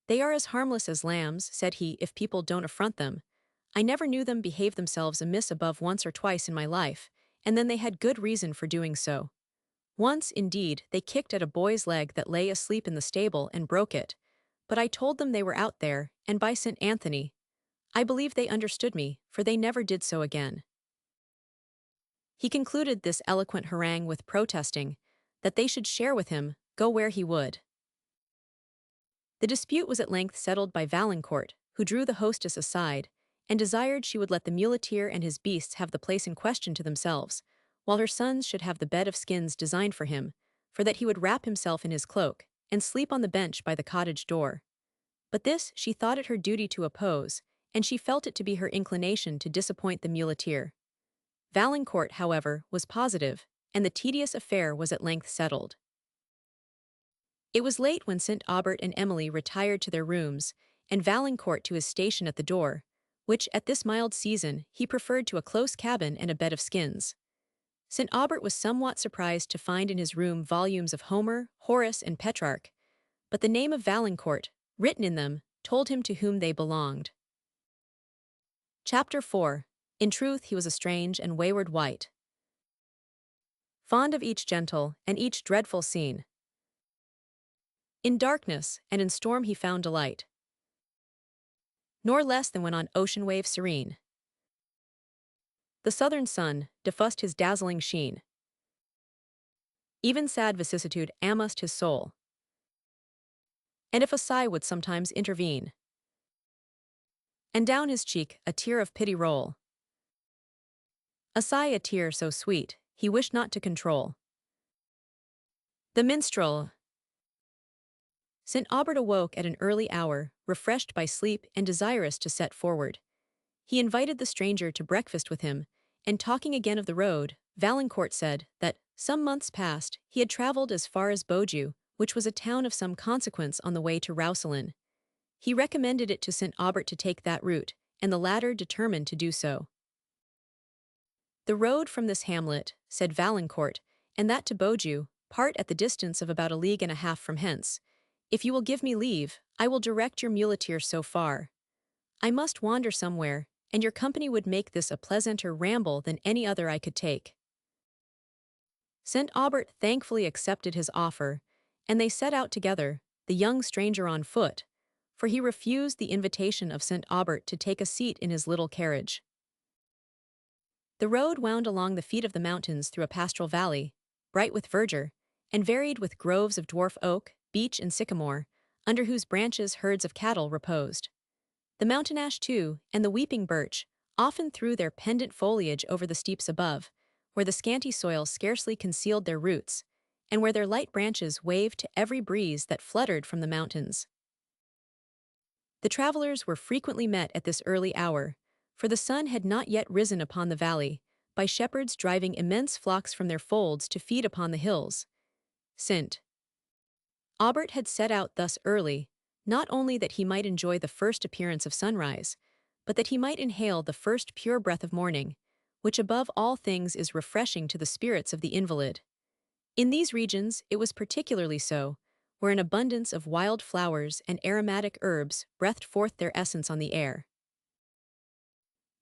S1: "They are as harmless as lambs," said he, "if people don't affront them. I never knew them behave themselves amiss above once or twice in my life, and then they had good reason for doing so. Once, indeed, they kicked at a boy's leg that lay asleep in the stable and broke it, but I told them they were out there, and by St. Anthony, I believe they understood me, for they never did so again." He concluded this eloquent harangue with protesting that they should share with him, go where he would. The dispute was at length settled by Valancourt, who drew the hostess aside, and desired she would let the muleteer and his beasts have the place in question to themselves, while her sons should have the bed of skins designed for him, for that he would wrap himself in his cloak, and sleep on the bench by the cottage door. But this she thought it her duty to oppose, and she felt it to be her inclination to disappoint the muleteer. Valancourt, however, was positive, and the tedious affair was at length settled. It was late when St. Aubert and Emily retired to their rooms, and Valancourt to his station at the door, which, at this mild season, he preferred to a close cabin and a bed of skins. St. Aubert was somewhat surprised to find in his room volumes of Homer, Horace, and Petrarch, but the name of Valancourt, written in them, told him to whom they belonged. Chapter 4. In truth he was a strange and wayward wight, fond of each gentle and each dreadful scene. In darkness and in storm he found delight, nor less than when on ocean wave serene the southern sun diffused his dazzling sheen. Even sad vicissitude amused his soul, and if a sigh would sometimes intervene, and down his cheek a tear of pity roll, a sigh, a tear so sweet, he wished not to control. The minstrel. St. Aubert awoke at an early hour, refreshed by sleep and desirous to set forward. He invited the stranger to breakfast with him, and talking again of the road, Valancourt said that, some months past, he had travelled as far as Beaujeu, which was a town of some consequence on the way to Roussillon. He recommended it to St. Aubert to take that route, and the latter determined to do so. "The road from this hamlet," said Valancourt, "and that to Beaujeu, part at the distance of about 1.5 leagues from hence. If you will give me leave, I will direct your muleteer so far. I must wander somewhere, and your company would make this a pleasanter ramble than any other I could take." St. Aubert thankfully accepted his offer, and they set out together, the young stranger on foot, for he refused the invitation of St. Aubert to take a seat in his little carriage. The road wound along the feet of the mountains through a pastoral valley, bright with verdure, and varied with groves of dwarf oak, beech, and sycamore, under whose branches herds of cattle reposed. The mountain ash, too, and the weeping birch, often threw their pendant foliage over the steeps above, where the scanty soil scarcely concealed their roots, and where their light branches waved to every breeze that fluttered from the mountains. The travelers were frequently met at this early hour, for the sun had not yet risen upon the valley, by shepherds driving immense flocks from their folds to feed upon the hills. St. Aubert had set out thus early, not only that he might enjoy the first appearance of sunrise, but that he might inhale the first pure breath of morning, which above all things is refreshing to the spirits of the invalid. In these regions it was particularly so, where an abundance of wild flowers and aromatic herbs breathed forth their essence on the air.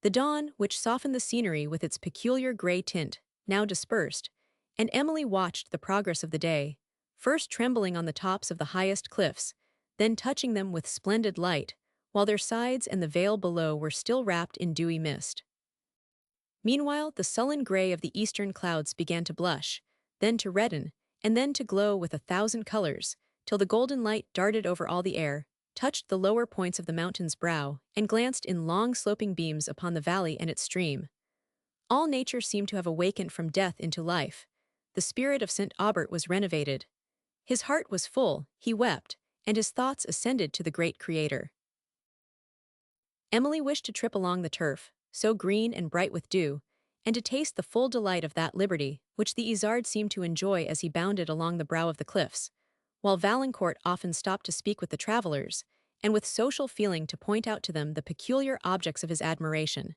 S1: The dawn, which softened the scenery with its peculiar grey tint, now dispersed, and Emily watched the progress of the day, first trembling on the tops of the highest cliffs, then touching them with splendid light, while their sides and the vale below were still wrapped in dewy mist. Meanwhile, the sullen grey of the eastern clouds began to blush, then to redden, and then to glow with 1,000 colors, till the golden light darted over all the air, touched the lower points of the mountain's brow, and glanced in long sloping beams upon the valley and its stream. All nature seemed to have awakened from death into life. The spirit of St. Aubert was renovated. His heart was full, he wept, and his thoughts ascended to the great creator. Emily wished to trip along the turf, so green and bright with dew, and to taste the full delight of that liberty which the Isard seemed to enjoy as he bounded along the brow of the cliffs, while Valancourt often stopped to speak with the travelers, and with social feeling to point out to them the peculiar objects of his admiration.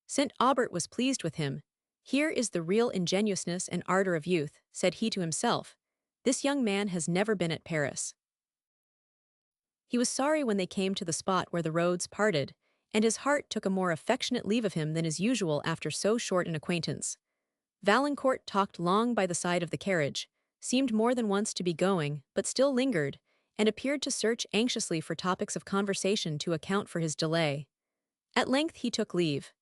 S1: St. Aubert was pleased with him. "Here is the real ingenuousness and ardor of youth," said he to himself. "This young man has never been at Paris." He was sorry when they came to the spot where the roads parted, and his heart took a more affectionate leave of him than is usual after so short an acquaintance. Valancourt talked long by the side of the carriage, seemed more than once to be going, but still lingered, and appeared to search anxiously for topics of conversation to account for his delay. At length he took leave.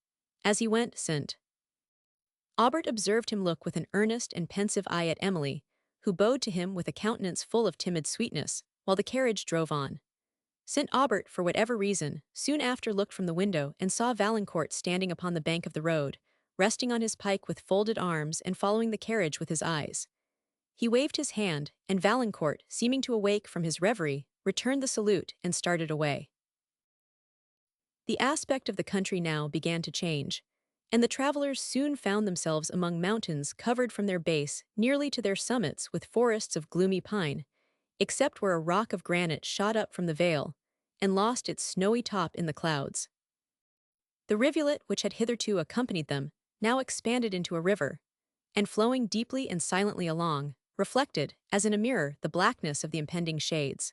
S1: As he went, St. Aubert observed him look with an earnest and pensive eye at Emily, who bowed to him with a countenance full of timid sweetness, while the carriage drove on. St. Aubert, for whatever reason, soon after looked from the window and saw Valancourt standing upon the bank of the road, resting on his pike with folded arms and following the carriage with his eyes. He waved his hand, and Valancourt, seeming to awake from his reverie, returned the salute and started away. The aspect of the country now began to change, and the travellers soon found themselves among mountains covered from their base nearly to their summits with forests of gloomy pine, except where a rock of granite shot up from the vale, and lost its snowy top in the clouds. The rivulet which had hitherto accompanied them now expanded into a river, and flowing deeply and silently along, reflected, as in a mirror, the blackness of the impending shades.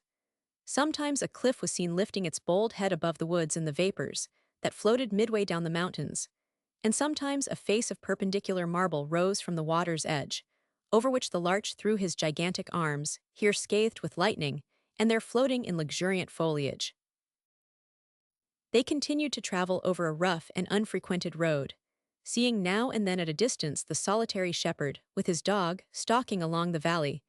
S1: Sometimes a cliff was seen lifting its bold head above the woods and the vapors that floated midway down the mountains, and sometimes a face of perpendicular marble rose from the water's edge, over which the larch threw his gigantic arms, here scathed with lightning, and there floating in luxuriant foliage. They continued to travel over a rough and unfrequented road, seeing now and then at a distance the solitary shepherd, with his dog, stalking along the valley,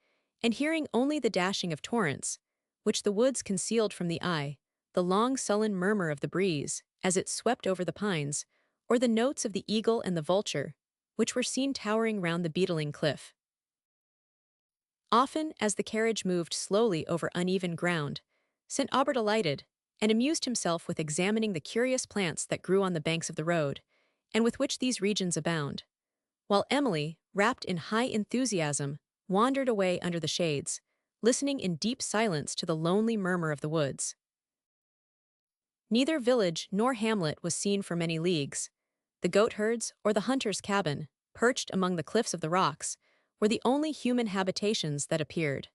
S1: and hearing only the dashing of torrents, which the woods concealed from the eye, the long sullen murmur of the breeze, as it swept over the pines, or the notes of the eagle and the vulture, which were seen towering round the beetling cliff. Often, as the carriage moved slowly over uneven ground, St. Aubert alighted, and amused himself with examining the curious plants that grew on the banks of the road, and with which these regions abound, while Emily, wrapped in high enthusiasm, wandered away under the shades, listening in deep silence to the lonely murmur of the woods. Neither village nor hamlet was seen for many leagues. The goatherds or the hunter's cabin, perched among the cliffs of the rocks, were the only human habitations that appeared.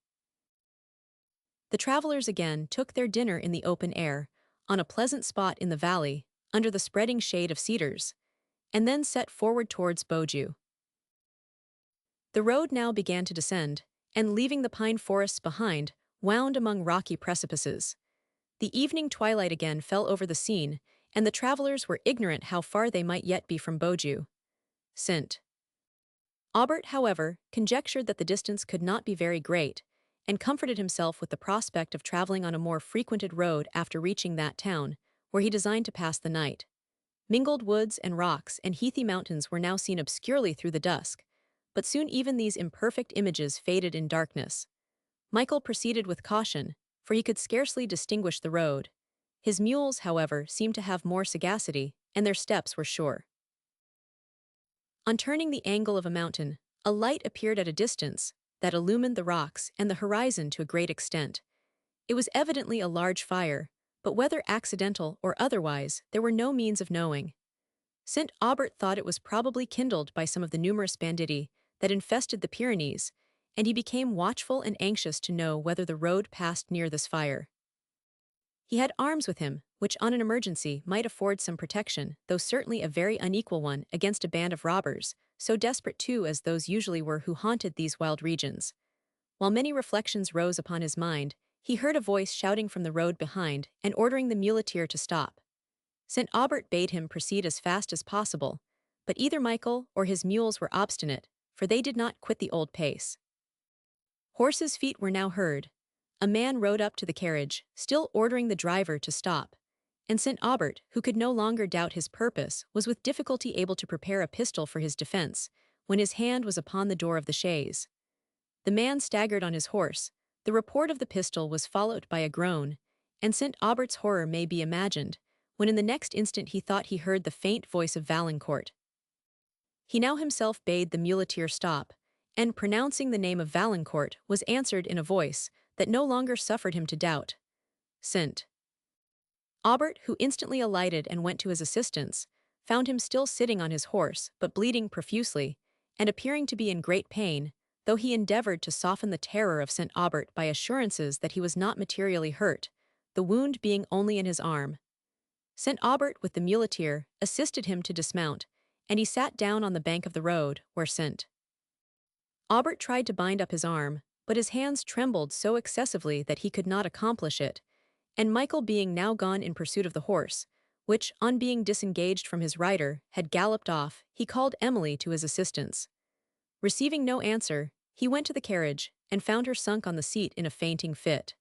S1: The travelers again took their dinner in the open air, on a pleasant spot in the valley, under the spreading shade of cedars, and then set forward towards Beaujeu. The road now began to descend, and leaving the pine forests behind, wound among rocky precipices. The evening twilight again fell over the scene, and the travelers were ignorant how far they might yet be from Beaujeu. St. Aubert, however, conjectured that the distance could not be very great, and comforted himself with the prospect of traveling on a more frequented road after reaching that town, where he designed to pass the night. Mingled woods and rocks and heathy mountains were now seen obscurely through the dusk, but soon even these imperfect images faded in darkness. Michael proceeded with caution, for he could scarcely distinguish the road. His mules, however, seemed to have more sagacity, and their steps were sure. On turning the angle of a mountain, a light appeared at a distance that illumined the rocks and the horizon to a great extent. It was evidently a large fire, but whether accidental or otherwise, there were no means of knowing. St. Aubert thought it was probably kindled by some of the numerous banditti that infested the Pyrenees, and he became watchful and anxious to know whether the road passed near this fire. He had arms with him, which on an emergency might afford some protection, though certainly a very unequal one, against a band of robbers, so desperate too as those usually were who haunted these wild regions. While many reflections rose upon his mind, he heard a voice shouting from the road behind and ordering the muleteer to stop. St. Aubert bade him proceed as fast as possible, but either Michael or his mules were obstinate, for they did not quit the old pace. Horses' feet were now heard. A man rode up to the carriage, still ordering the driver to stop, and St. Aubert, who could no longer doubt his purpose, was with difficulty able to prepare a pistol for his defense, when his hand was upon the door of the chaise. The man staggered on his horse, The report of the pistol was followed by a groan, and St. Aubert's horror may be imagined, when in the next instant he thought he heard the faint voice of Valancourt. He now himself bade the muleteer stop, and pronouncing the name of Valancourt, was answered in a voice that no longer suffered him to doubt. St. Aubert, who instantly alighted and went to his assistance, found him still sitting on his horse, but bleeding profusely, and appearing to be in great pain, though he endeavoured to soften the terror of St. Aubert by assurances that he was not materially hurt, the wound being only in his arm. St. Aubert, with the muleteer, assisted him to dismount, and he sat down on the bank of the road, where St. Aubert tried to bind up his arm, but his hands trembled so excessively that he could not accomplish it, and Michael being now gone in pursuit of the horse, which, on being disengaged from his rider, had galloped off, he called Emily to his assistance. Receiving no answer, he went to the carriage, and found her sunk on the seat in a fainting fit.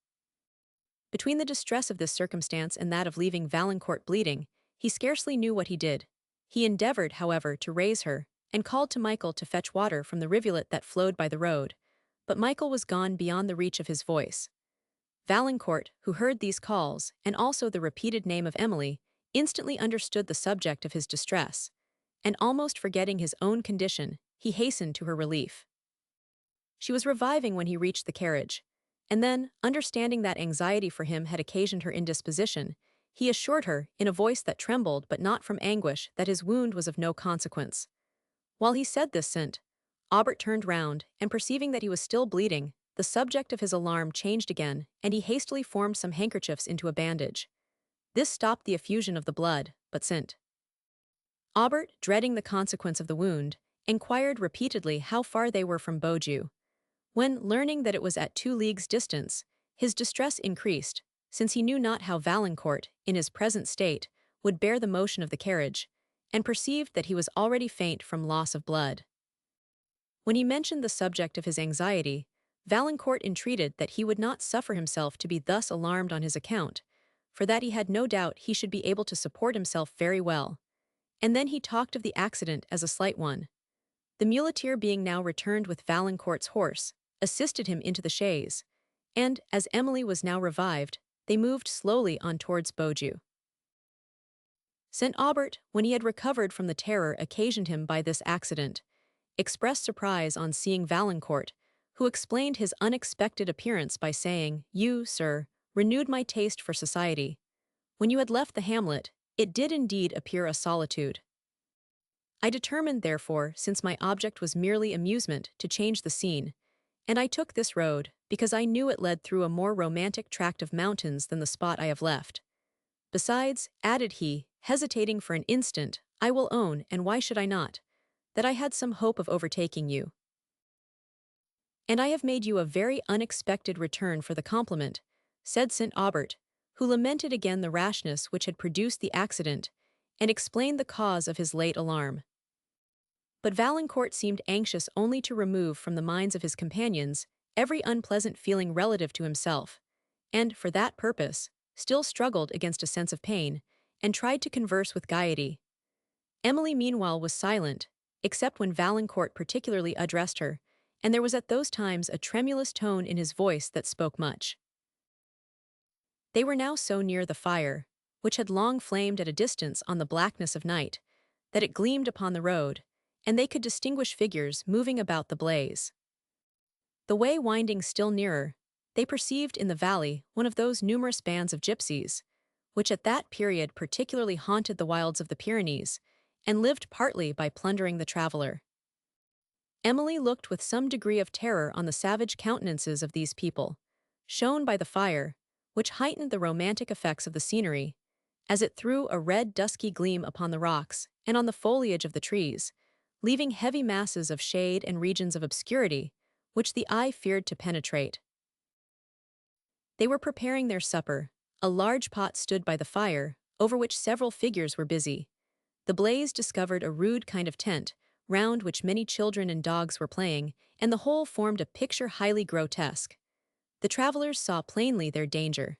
S1: Between the distress of this circumstance and that of leaving Valancourt bleeding, he scarcely knew what he did. He endeavoured, however, to raise her, and called to Michael to fetch water from the rivulet that flowed by the road, but Michael was gone beyond the reach of his voice. Valancourt, who heard these calls, and also the repeated name of Emily, instantly understood the subject of his distress, and almost forgetting his own condition, he hastened to her relief. She was reviving when he reached the carriage, and then, understanding that anxiety for him had occasioned her indisposition, he assured her, in a voice that trembled but not from anguish, that his wound was of no consequence. While he said this, St. Aubert turned round, and perceiving that he was still bleeding, the subject of his alarm changed again, and he hastily formed some handkerchiefs into a bandage. This stopped the effusion of the blood, but St. Aubert, dreading the consequence of the wound, inquired repeatedly how far they were from Beaujeu. When, learning that it was at 2 leagues' distance, his distress increased, since he knew not how Valancourt, in his present state, would bear the motion of the carriage, and perceived that he was already faint from loss of blood. When he mentioned the subject of his anxiety, Valancourt entreated that he would not suffer himself to be thus alarmed on his account, for that he had no doubt he should be able to support himself very well, and then he talked of the accident as a slight one. The muleteer being now returned with Valancourt's horse, assisted him into the chaise, and, as Emily was now revived, they moved slowly on towards Beaujeu. St. Aubert, when he had recovered from the terror occasioned him by this accident, expressed surprise on seeing Valancourt, who explained his unexpected appearance by saying, "You, sir, renewed my taste for society. When you had left the hamlet, it did indeed appear a solitude. I determined, therefore, since my object was merely amusement, to change the scene, and I took this road, because I knew it led through a more romantic tract of mountains than the spot I have left. Besides," added he, hesitating for an instant, "I will own, and why should I not, that I had some hope of overtaking you. And I have made you a very unexpected return for the compliment," said St. Aubert, who lamented again the rashness which had produced the accident, and explained the cause of his late alarm. But Valancourt seemed anxious only to remove from the minds of his companions every unpleasant feeling relative to himself, and, for that purpose, still struggled against a sense of pain, and tried to converse with gaiety. Emily meanwhile was silent, except when Valancourt particularly addressed her, and there was at those times a tremulous tone in his voice that spoke much. They were now so near the fire, which had long flamed at a distance on the blackness of night, that it gleamed upon the road, and they could distinguish figures moving about the blaze. The way winding still nearer, they perceived in the valley one of those numerous bands of gypsies, which at that period particularly haunted the wilds of the Pyrenees, and lived partly by plundering the traveller. Emily looked with some degree of terror on the savage countenances of these people, shown by the fire, which heightened the romantic effects of the scenery, as it threw a red dusky gleam upon the rocks and on the foliage of the trees, leaving heavy masses of shade and regions of obscurity, which the eye feared to penetrate. They were preparing their supper. A large pot stood by the fire, over which several figures were busy. The blaze discovered a rude kind of tent, round which many children and dogs were playing, and the whole formed a picture highly grotesque. The travellers saw plainly their danger.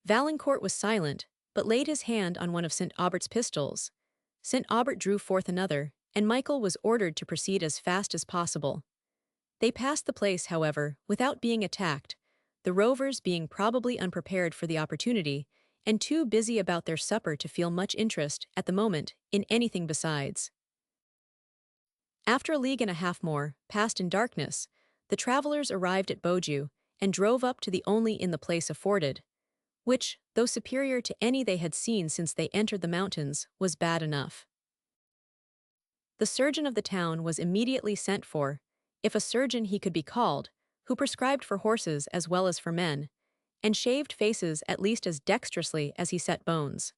S1: Valancourt was silent, but laid his hand on one of St. Aubert's pistols. St. Aubert drew forth another, and Michael was ordered to proceed as fast as possible. They passed the place, however, without being attacked, the rovers being probably unprepared for the opportunity and too busy about their supper to feel much interest, at the moment, in anything besides. After a league and a half more, passed in darkness, the travelers arrived at Beaujeu and drove up to the only inn the place afforded, which, though superior to any they had seen since they entered the mountains, was bad enough. The surgeon of the town was immediately sent for, if a surgeon he could be called, who prescribed for horses as well as for men, and shaved faces at least as dexterously as he set bones.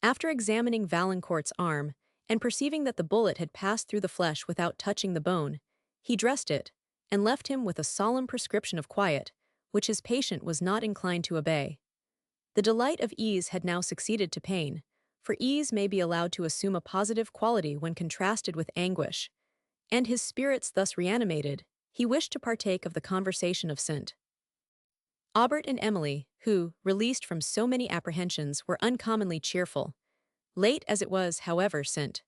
S1: After examining Valancourt's arm, and perceiving that the bullet had passed through the flesh without touching the bone, he dressed it, and left him with a solemn prescription of quiet, which his patient was not inclined to obey. The delight of ease had now succeeded to pain, for ease may be allowed to assume a positive quality when contrasted with anguish, and his spirits thus reanimated, he wished to partake of the conversation of St. Aubert and Emily, who, released from so many apprehensions, were uncommonly cheerful. Late as it was, however, St.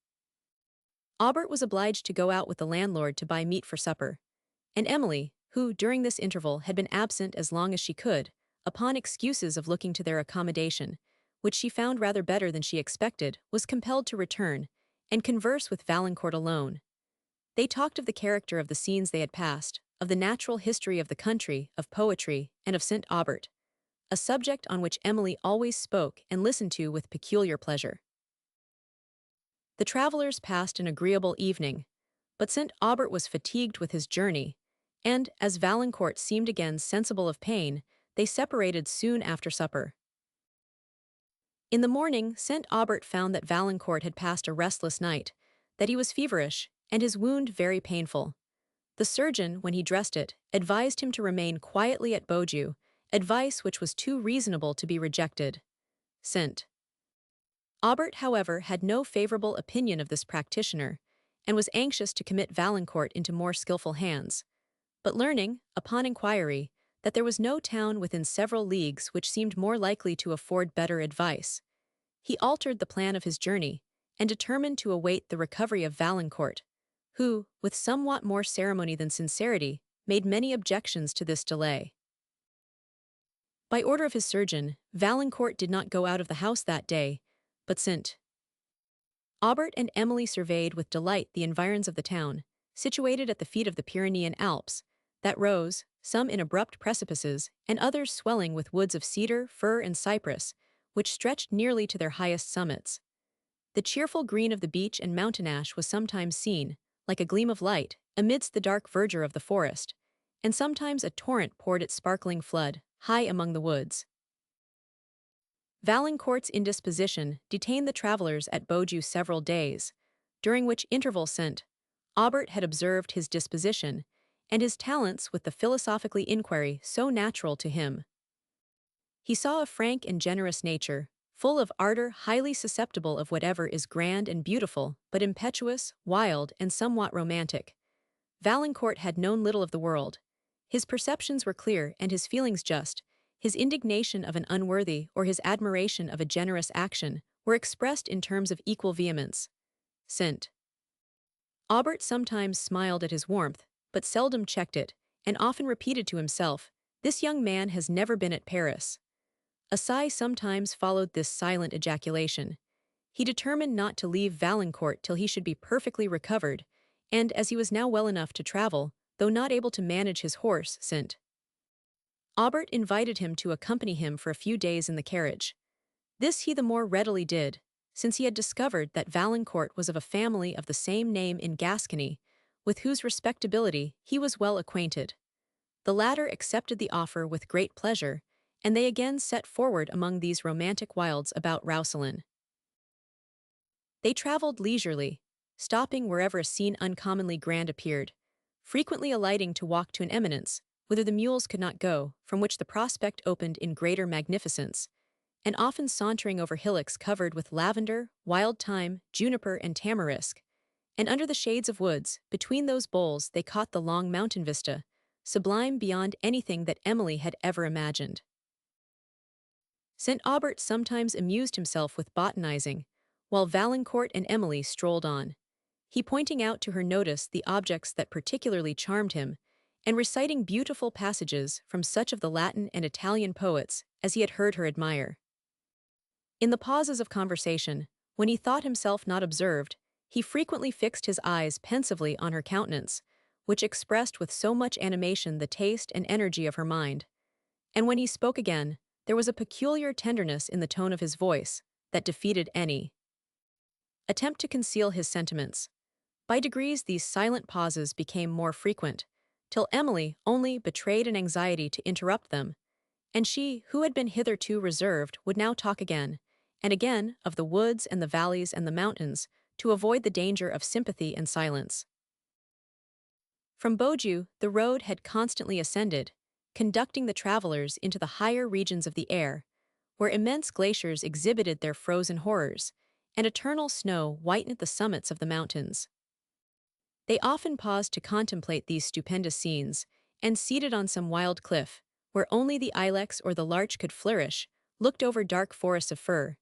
S1: Aubert was obliged to go out with the landlord to buy meat for supper, and Emily, who, during this interval, had been absent as long as she could, upon excuses of looking to their accommodation, which she found rather better than she expected, was compelled to return, and converse with Valancourt alone. They talked of the character of the scenes they had passed, of the natural history of the country, of poetry, and of St. Aubert, a subject on which Emily always spoke and listened to with peculiar pleasure. The travellers passed an agreeable evening, but St. Aubert was fatigued with his journey, and, as Valancourt seemed again sensible of pain, they separated soon after supper. In the morning, St. Aubert found that Valancourt had passed a restless night, that he was feverish, and his wound very painful. The surgeon, when he dressed it, advised him to remain quietly at Beaujeu, advice which was too reasonable to be rejected. St. Aubert, however, had no favourable opinion of this practitioner, and was anxious to commit Valancourt into more skilful hands. But learning, upon inquiry, that there was no town within several leagues which seemed more likely to afford better advice, he altered the plan of his journey, and determined to await the recovery of Valancourt, who, with somewhat more ceremony than sincerity, made many objections to this delay. By order of his surgeon, Valancourt did not go out of the house that day, but St. Aubert and Emily surveyed with delight the environs of the town, situated at the feet of the Pyrenean Alps, that rose, some in abrupt precipices, and others swelling with woods of cedar, fir, and cypress, which stretched nearly to their highest summits. The cheerful green of the beech and mountain ash was sometimes seen, like a gleam of light, amidst the dark verdure of the forest, and sometimes a torrent poured its sparkling flood, high among the woods. Valancourt's indisposition detained the travellers at Beaujeu several days, during which interval St. Aubert had observed his disposition, and his talents with the philosophically inquiry so natural to him. He saw a frank and generous nature, full of ardor, highly susceptible of whatever is grand and beautiful, but impetuous, wild, and somewhat romantic. Valancourt had known little of the world. His perceptions were clear and his feelings just. His indignation of an unworthy or his admiration of a generous action were expressed in terms of equal vehemence. St. Aubert sometimes smiled at his warmth, but seldom checked it, and often repeated to himself, "This young man has never been at Paris." A sigh sometimes followed this silent ejaculation. He determined not to leave Valancourt till he should be perfectly recovered, and as he was now well enough to travel, though not able to manage his horse, St. Aubert invited him to accompany him for a few days in the carriage. This he the more readily did, since he had discovered that Valancourt was of a family of the same name in Gascony, with whose respectability he was well acquainted. The latter accepted the offer with great pleasure, and they again set forward among these romantic wilds about Roussillon. They travelled leisurely, stopping wherever a scene uncommonly grand appeared, frequently alighting to walk to an eminence, whither the mules could not go, from which the prospect opened in greater magnificence, and often sauntering over hillocks covered with lavender, wild thyme, juniper, and tamarisk, and under the shades of woods, between those boles they caught the long mountain vista, sublime beyond anything that Emily had ever imagined. St. Aubert sometimes amused himself with botanizing, while Valancourt and Emily strolled on. he pointing out to her notice the objects that particularly charmed him, and reciting beautiful passages from such of the Latin and Italian poets as he had heard her admire. In the pauses of conversation, when he thought himself not observed, he frequently fixed his eyes pensively on her countenance, which expressed with so much animation the taste and energy of her mind. And when he spoke again, there was a peculiar tenderness in the tone of his voice that defeated any attempt to conceal his sentiments. By degrees these silent pauses became more frequent, till Emily only betrayed an anxiety to interrupt them, and she, who had been hitherto reserved, would now talk again, and again of the woods and the valleys and the mountains, to avoid the danger of sympathy and silence. From Beaujeu, the road had constantly ascended, conducting the travelers into the higher regions of the air, where immense glaciers exhibited their frozen horrors, and eternal snow whitened the summits of the mountains. They often paused to contemplate these stupendous scenes, and seated on some wild cliff, where only the ilex or the larch could flourish, looked over dark forests of fir,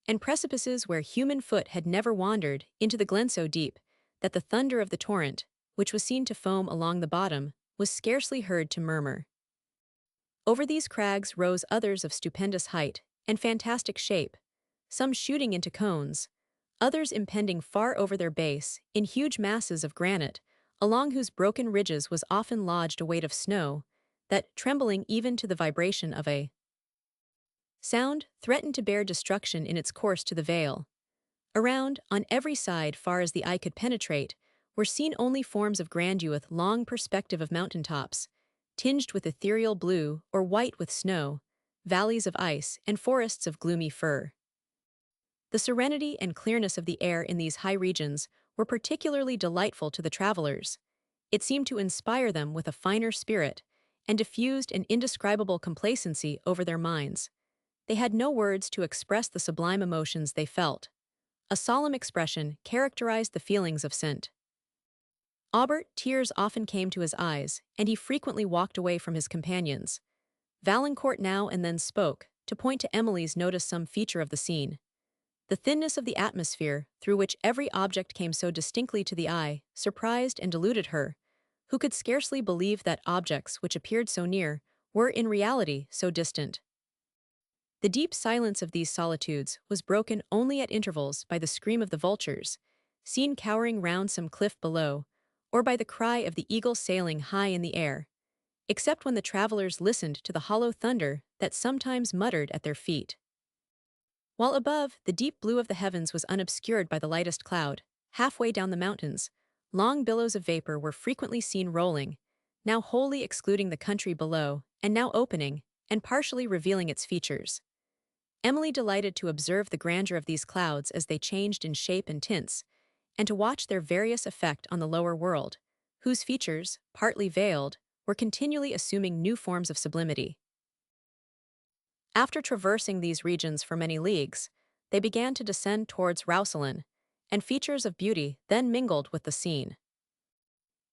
S1: and precipices where human foot had never wandered, into the glen so deep that the thunder of the torrent, which was seen to foam along the bottom, was scarcely heard to murmur. Over these crags rose others of stupendous height and fantastic shape, some shooting into cones, others impending far over their base in huge masses of granite, along whose broken ridges was often lodged a weight of snow that, trembling even to the vibration of a sound, threatened to bear destruction in its course to the vale. Around, on every side far as the eye could penetrate, were seen only forms of grandeur with long perspective of mountain tops, tinged with ethereal blue or white with snow, valleys of ice, and forests of gloomy fir. The serenity and clearness of the air in these high regions were particularly delightful to the travelers. It seemed to inspire them with a finer spirit, and diffused an indescribable complacency over their minds. They had no words to express the sublime emotions they felt. A solemn expression characterized the feelings of St. Aubert. Tears often came to his eyes, and he frequently walked away from his companions. Valancourt now and then spoke, to point to Emily's notice some feature of the scene. The thinness of the atmosphere, through which every object came so distinctly to the eye, surprised and deluded her, who could scarcely believe that objects which appeared so near were in reality so distant. The deep silence of these solitudes was broken only at intervals by the scream of the vultures, seen cowering round some cliff below, or by the cry of the eagle sailing high in the air, except when the travelers listened to the hollow thunder that sometimes muttered at their feet. While above, the deep blue of the heavens was unobscured by the lightest cloud. Halfway down the mountains, long billows of vapor were frequently seen rolling, now wholly excluding the country below, and now opening, and partially revealing its features. Emily delighted to observe the grandeur of these clouds as they changed in shape and tints, and to watch their various effect on the lower world, whose features, partly veiled, were continually assuming new forms of sublimity. After traversing these regions for many leagues, they began to descend towards Roussillon, and features of beauty then mingled with the scene.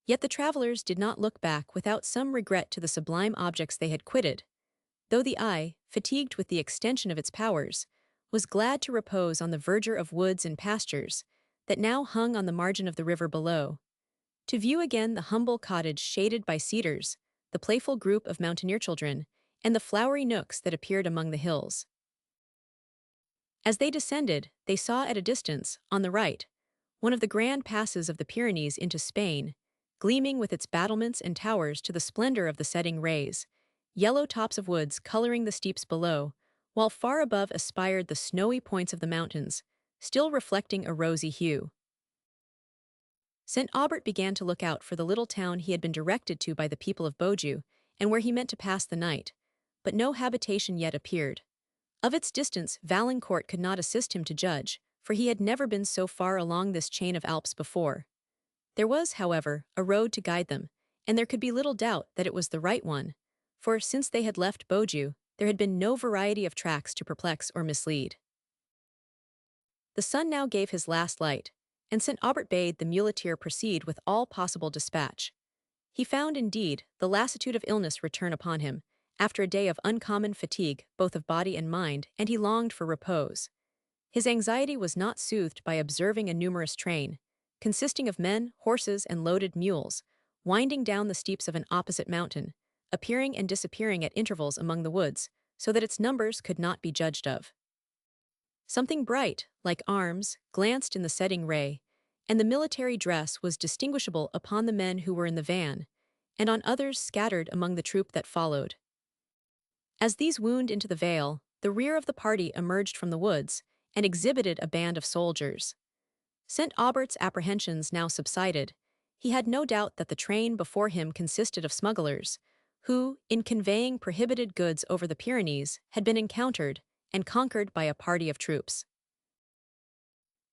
S1: Yet the travelers did not look back without some regret to the sublime objects they had quitted, though the eye, fatigued with the extension of its powers, was glad to repose on the verdure of woods and pastures that now hung on the margin of the river below, to view again the humble cottage shaded by cedars, the playful group of mountaineer children, and the flowery nooks that appeared among the hills. As they descended, they saw at a distance, on the right, one of the grand passes of the Pyrenees into Spain, gleaming with its battlements and towers to the splendor of the setting rays, yellow tops of woods coloring the steeps below, while far above aspired the snowy points of the mountains, still reflecting a rosy hue. St. Aubert began to look out for the little town he had been directed to by the people of Beaujeu, and where he meant to pass the night, but no habitation yet appeared. Of its distance Valancourt could not assist him to judge, for he had never been so far along this chain of Alps before. There was, however, a road to guide them, and there could be little doubt that it was the right one, for since they had left Beaujeu, there had been no variety of tracks to perplex or mislead. The sun now gave his last light, and St. Aubert bade the muleteer proceed with all possible dispatch. He found, indeed, the lassitude of illness return upon him, after a day of uncommon fatigue both of body and mind, and he longed for repose. His anxiety was not soothed by observing a numerous train, consisting of men, horses, and loaded mules, winding down the steeps of an opposite mountain, appearing and disappearing at intervals among the woods, so that its numbers could not be judged of. Something bright, like arms, glanced in the setting ray, and the military dress was distinguishable upon the men who were in the van, and on others scattered among the troop that followed. As these wound into the vale, the rear of the party emerged from the woods, and exhibited a band of soldiers. St. Aubert's apprehensions now subsided. He had no doubt that the train before him consisted of smugglers, who, in conveying prohibited goods over the Pyrenees, had been encountered and conquered by a party of troops.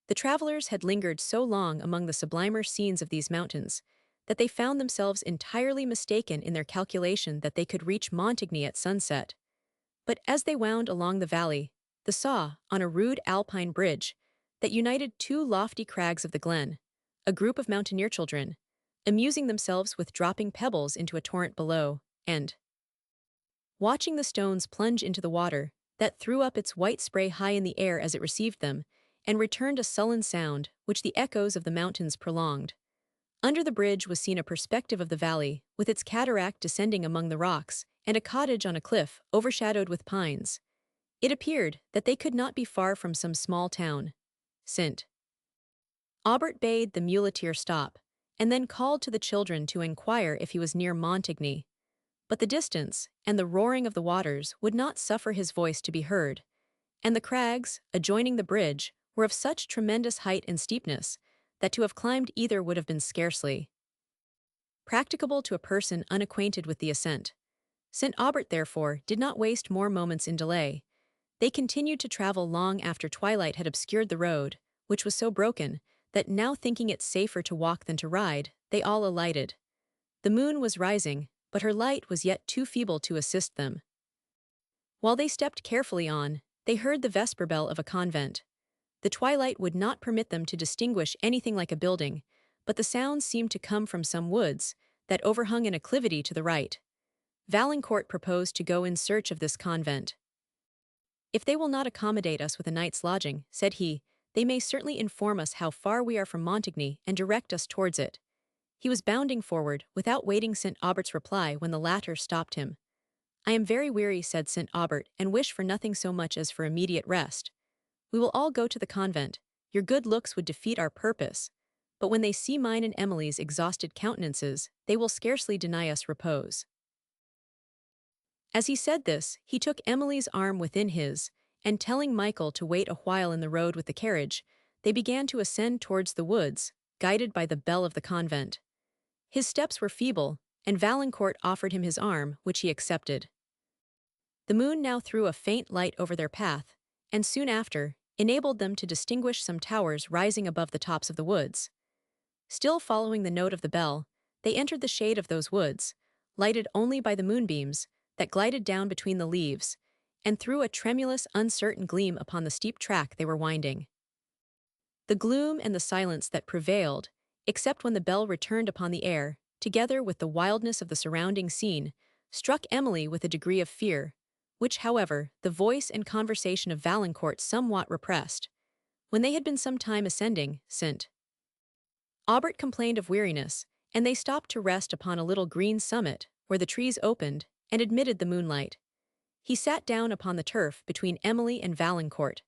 S1: The travelers had lingered so long among the sublimer scenes of these mountains that they found themselves entirely mistaken in their calculation that they could reach Montagny at sunset. But as they wound along the valley, they saw, on a rude alpine bridge, that united two lofty crags of the glen, a group of mountaineer children, amusing themselves with dropping pebbles into a torrent below, and watching the stones plunge into the water, that threw up its white spray high in the air as it received them, and returned a sullen sound, which the echoes of the mountains prolonged. Under the bridge was seen a perspective of the valley, with its cataract descending among the rocks, and a cottage on a cliff, overshadowed with pines. It appeared that they could not be far from some small town. St. Aubert bade the muleteer stop, and then called to the children to inquire if he was near Montagny. But the distance, and the roaring of the waters, would not suffer his voice to be heard, and the crags, adjoining the bridge, were of such tremendous height and steepness, that to have climbed either would have been scarcely practicable to a person unacquainted with the ascent. St. Aubert, therefore, did not waste more moments in delay. They continued to travel long after twilight had obscured the road, which was so broken, that now thinking it safer to walk than to ride, they all alighted. The moon was rising, but her light was yet too feeble to assist them. While they stepped carefully on, they heard the vesper bell of a convent. The twilight would not permit them to distinguish anything like a building, but the sounds seemed to come from some woods that overhung an acclivity to the right. Valancourt proposed to go in search of this convent. "If they will not accommodate us with a night's lodging," said he, "they may certainly inform us how far we are from Montagny and direct us towards it." He was bounding forward, without waiting St. Aubert's reply, when the latter stopped him. "I am very weary," said St. Aubert, "and wish for nothing so much as for immediate rest. We will all go to the convent. Your good looks would defeat our purpose, but when they see mine and Emily's exhausted countenances, they will scarcely deny us repose." As he said this, he took Emily's arm within his, and telling Michael to wait a while in the road with the carriage, they began to ascend towards the woods, guided by the bell of the convent. His steps were feeble, and Valancourt offered him his arm, which he accepted. The moon now threw a faint light over their path, and soon after, enabled them to distinguish some towers rising above the tops of the woods. Still following the note of the bell, they entered the shade of those woods, lighted only by the moonbeams that glided down between the leaves, and threw a tremulous, uncertain gleam upon the steep track they were winding. The gloom and the silence that prevailed, except when the bell returned upon the air, together with the wildness of the surrounding scene, struck Emily with a degree of fear, which, however, the voice and conversation of Valancourt somewhat repressed. When they had been some time ascending, St. Aubert complained of weariness, and they stopped to rest upon a little green summit, where the trees opened, and admitted the moonlight. He sat down upon the turf between Emily and Valancourt.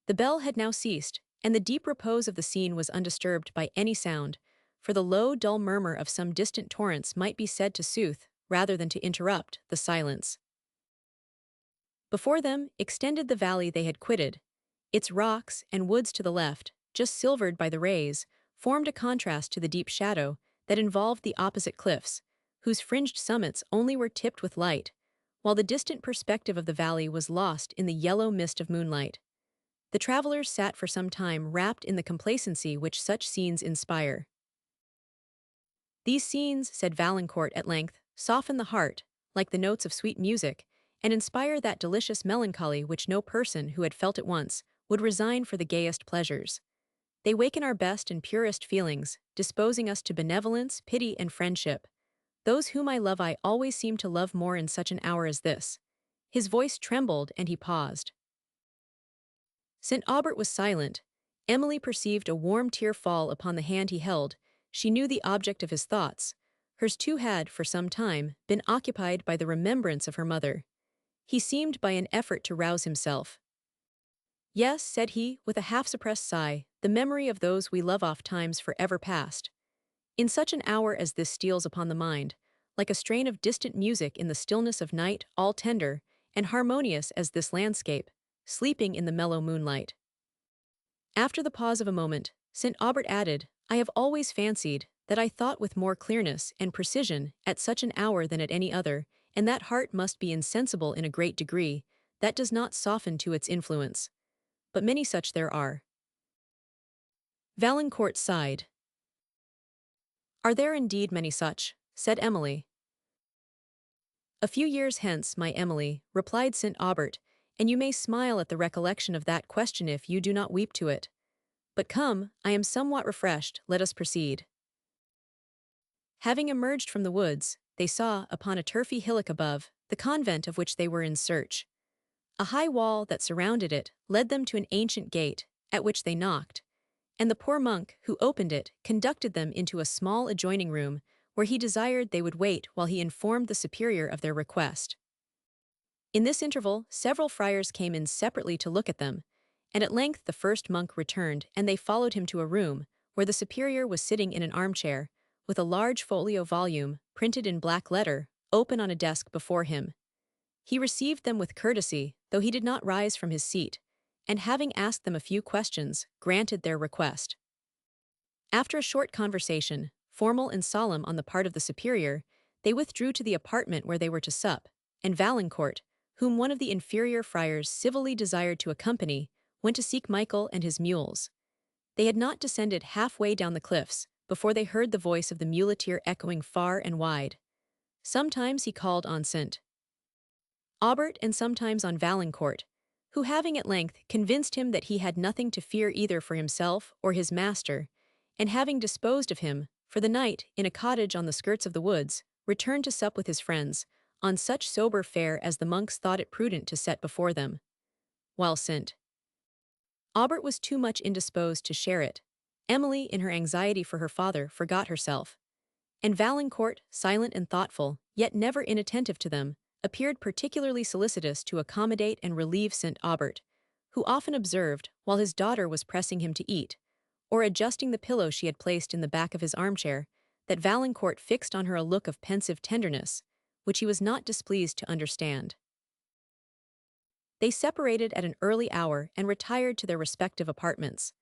S1: The bell had now ceased, and the deep repose of the scene was undisturbed by any sound, for the low, dull murmur of some distant torrents might be said to soothe, rather than to interrupt, the silence. Before them extended the valley they had quitted. Its rocks and woods to the left, just silvered by the rays, formed a contrast to the deep shadow that involved the opposite cliffs, whose fringed summits only were tipped with light, while the distant perspective of the valley was lost in the yellow mist of moonlight. The travelers sat for some time wrapped in the complacency which such scenes inspire. "These scenes," said Valancourt at length, "soften the heart, like the notes of sweet music, and inspire that delicious melancholy which no person who had felt it once would resign for the gayest pleasures. They waken our best and purest feelings, disposing us to benevolence, pity, and friendship. Those whom I love I always seem to love more in such an hour as this." His voice trembled, and he paused. St. Aubert was silent, Emily perceived a warm tear fall upon the hand he held. She knew the object of his thoughts. Hers too had, for some time, been occupied by the remembrance of her mother. He seemed by an effort to rouse himself. "Yes," said he, with a half-suppressed sigh, "the memory of those we love oft-times for ever past. In such an hour as this steals upon the mind, like a strain of distant music in the stillness of night, all tender and harmonious as this landscape, sleeping in the mellow moonlight." After the pause of a moment, St. Aubert added, "I have always fancied that I thought with more clearness and precision at such an hour than at any other, and that heart must be insensible in a great degree, that does not soften to its influence. But many such there are." Valancourt sighed. "Are there indeed many such?" said Emily. "A few years hence, my Emily," replied St. Aubert, "and you may smile at the recollection of that question if you do not weep to it. But come, I am somewhat refreshed, let us proceed." Having emerged from the woods, they saw, upon a turfy hillock above, the convent of which they were in search. A high wall that surrounded it led them to an ancient gate, at which they knocked, and the poor monk, who opened it, conducted them into a small adjoining room, where he desired they would wait while he informed the superior of their request. In this interval, several friars came in separately to look at them, and at length the first monk returned, and they followed him to a room, where the superior was sitting in an armchair, with a large folio volume, printed in black letter, open on a desk before him. He received them with courtesy, though he did not rise from his seat, and having asked them a few questions, granted their request. After a short conversation, formal and solemn on the part of the superior, they withdrew to the apartment where they were to sup, and Valancourt, whom one of the inferior friars civilly desired to accompany, went to seek Michael and his mules. They had not descended half-way down the cliffs, before they heard the voice of the muleteer echoing far and wide. Sometimes he called on St. Aubert and sometimes on Valancourt, who having at length convinced him that he had nothing to fear either for himself or his master, and having disposed of him, for the night, in a cottage on the skirts of the woods, returned to sup with his friends, on such sober fare as the monks thought it prudent to set before them. While St. Aubert was too much indisposed to share it, Emily, in her anxiety for her father, forgot herself, and Valancourt, silent and thoughtful, yet never inattentive to them, appeared particularly solicitous to accommodate and relieve St. Aubert, who often observed, while his daughter was pressing him to eat, or adjusting the pillow she had placed in the back of his armchair, that Valancourt fixed on her a look of pensive tenderness, which he was not displeased to understand. They separated at an early hour and retired to their respective apartments.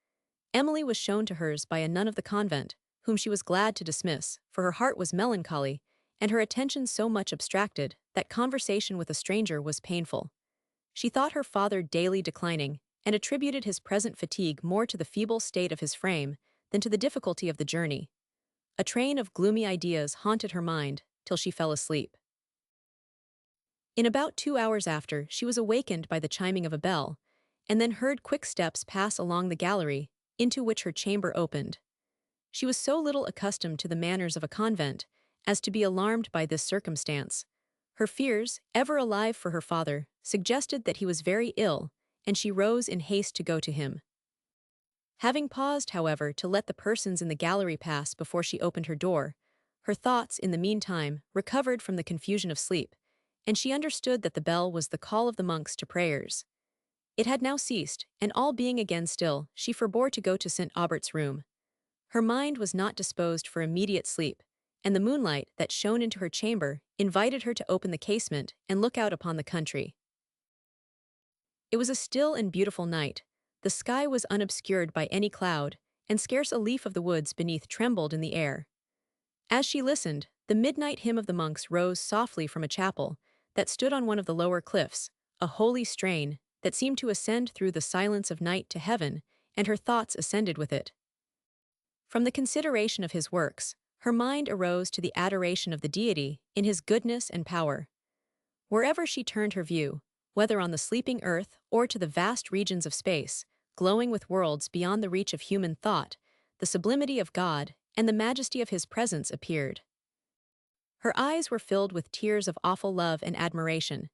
S1: Emily was shown to hers by a nun of the convent, whom she was glad to dismiss, for her heart was melancholy, and her attention so much abstracted that conversation with a stranger was painful. She thought her father daily declining, and attributed his present fatigue more to the feeble state of his frame than to the difficulty of the journey. A train of gloomy ideas haunted her mind, till she fell asleep. In about 2 hours after, she was awakened by the chiming of a bell, and then heard quick steps pass along the gallery, into which her chamber opened. She was so little accustomed to the manners of a convent, as to be alarmed by this circumstance. Her fears, ever alive for her father, suggested that he was very ill, and she rose in haste to go to him. Having paused, however, to let the persons in the gallery pass before she opened her door, her thoughts, in the meantime, recovered from the confusion of sleep, and she understood that the bell was the call of the monks to prayers. It had now ceased, and all being again still, she forbore to go to St. Aubert's room. Her mind was not disposed for immediate sleep, and the moonlight that shone into her chamber invited her to open the casement and look out upon the country. It was a still and beautiful night. The sky was unobscured by any cloud, and scarce a leaf of the woods beneath trembled in the air. As she listened, the midnight hymn of the monks rose softly from a chapel that stood on one of the lower cliffs, a holy strain that seemed to ascend through the silence of night to heaven, and her thoughts ascended with it. From the consideration of his works, her mind arose to the adoration of the deity in his goodness and power. Wherever she turned her view, whether on the sleeping earth or to the vast regions of space, glowing with worlds beyond the reach of human thought, the sublimity of God and the majesty of his presence appeared. Her eyes were filled with tears of awful love and admiration,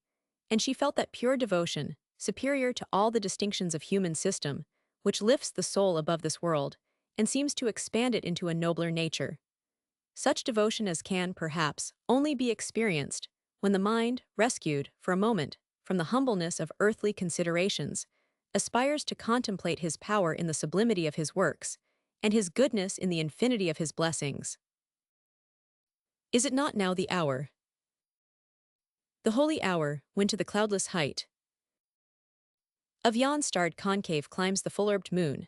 S1: and she felt that pure devotion, superior to all the distinctions of human system, which lifts the soul above this world and seems to expand it into a nobler nature. Such devotion as can, perhaps, only be experienced when the mind, rescued, for a moment, from the humbleness of earthly considerations, aspires to contemplate his power in the sublimity of his works, and his goodness in the infinity of his blessings. Is it not now the hour? The holy hour, when to the cloudless height of yon starred concave climbs the full-orbed moon,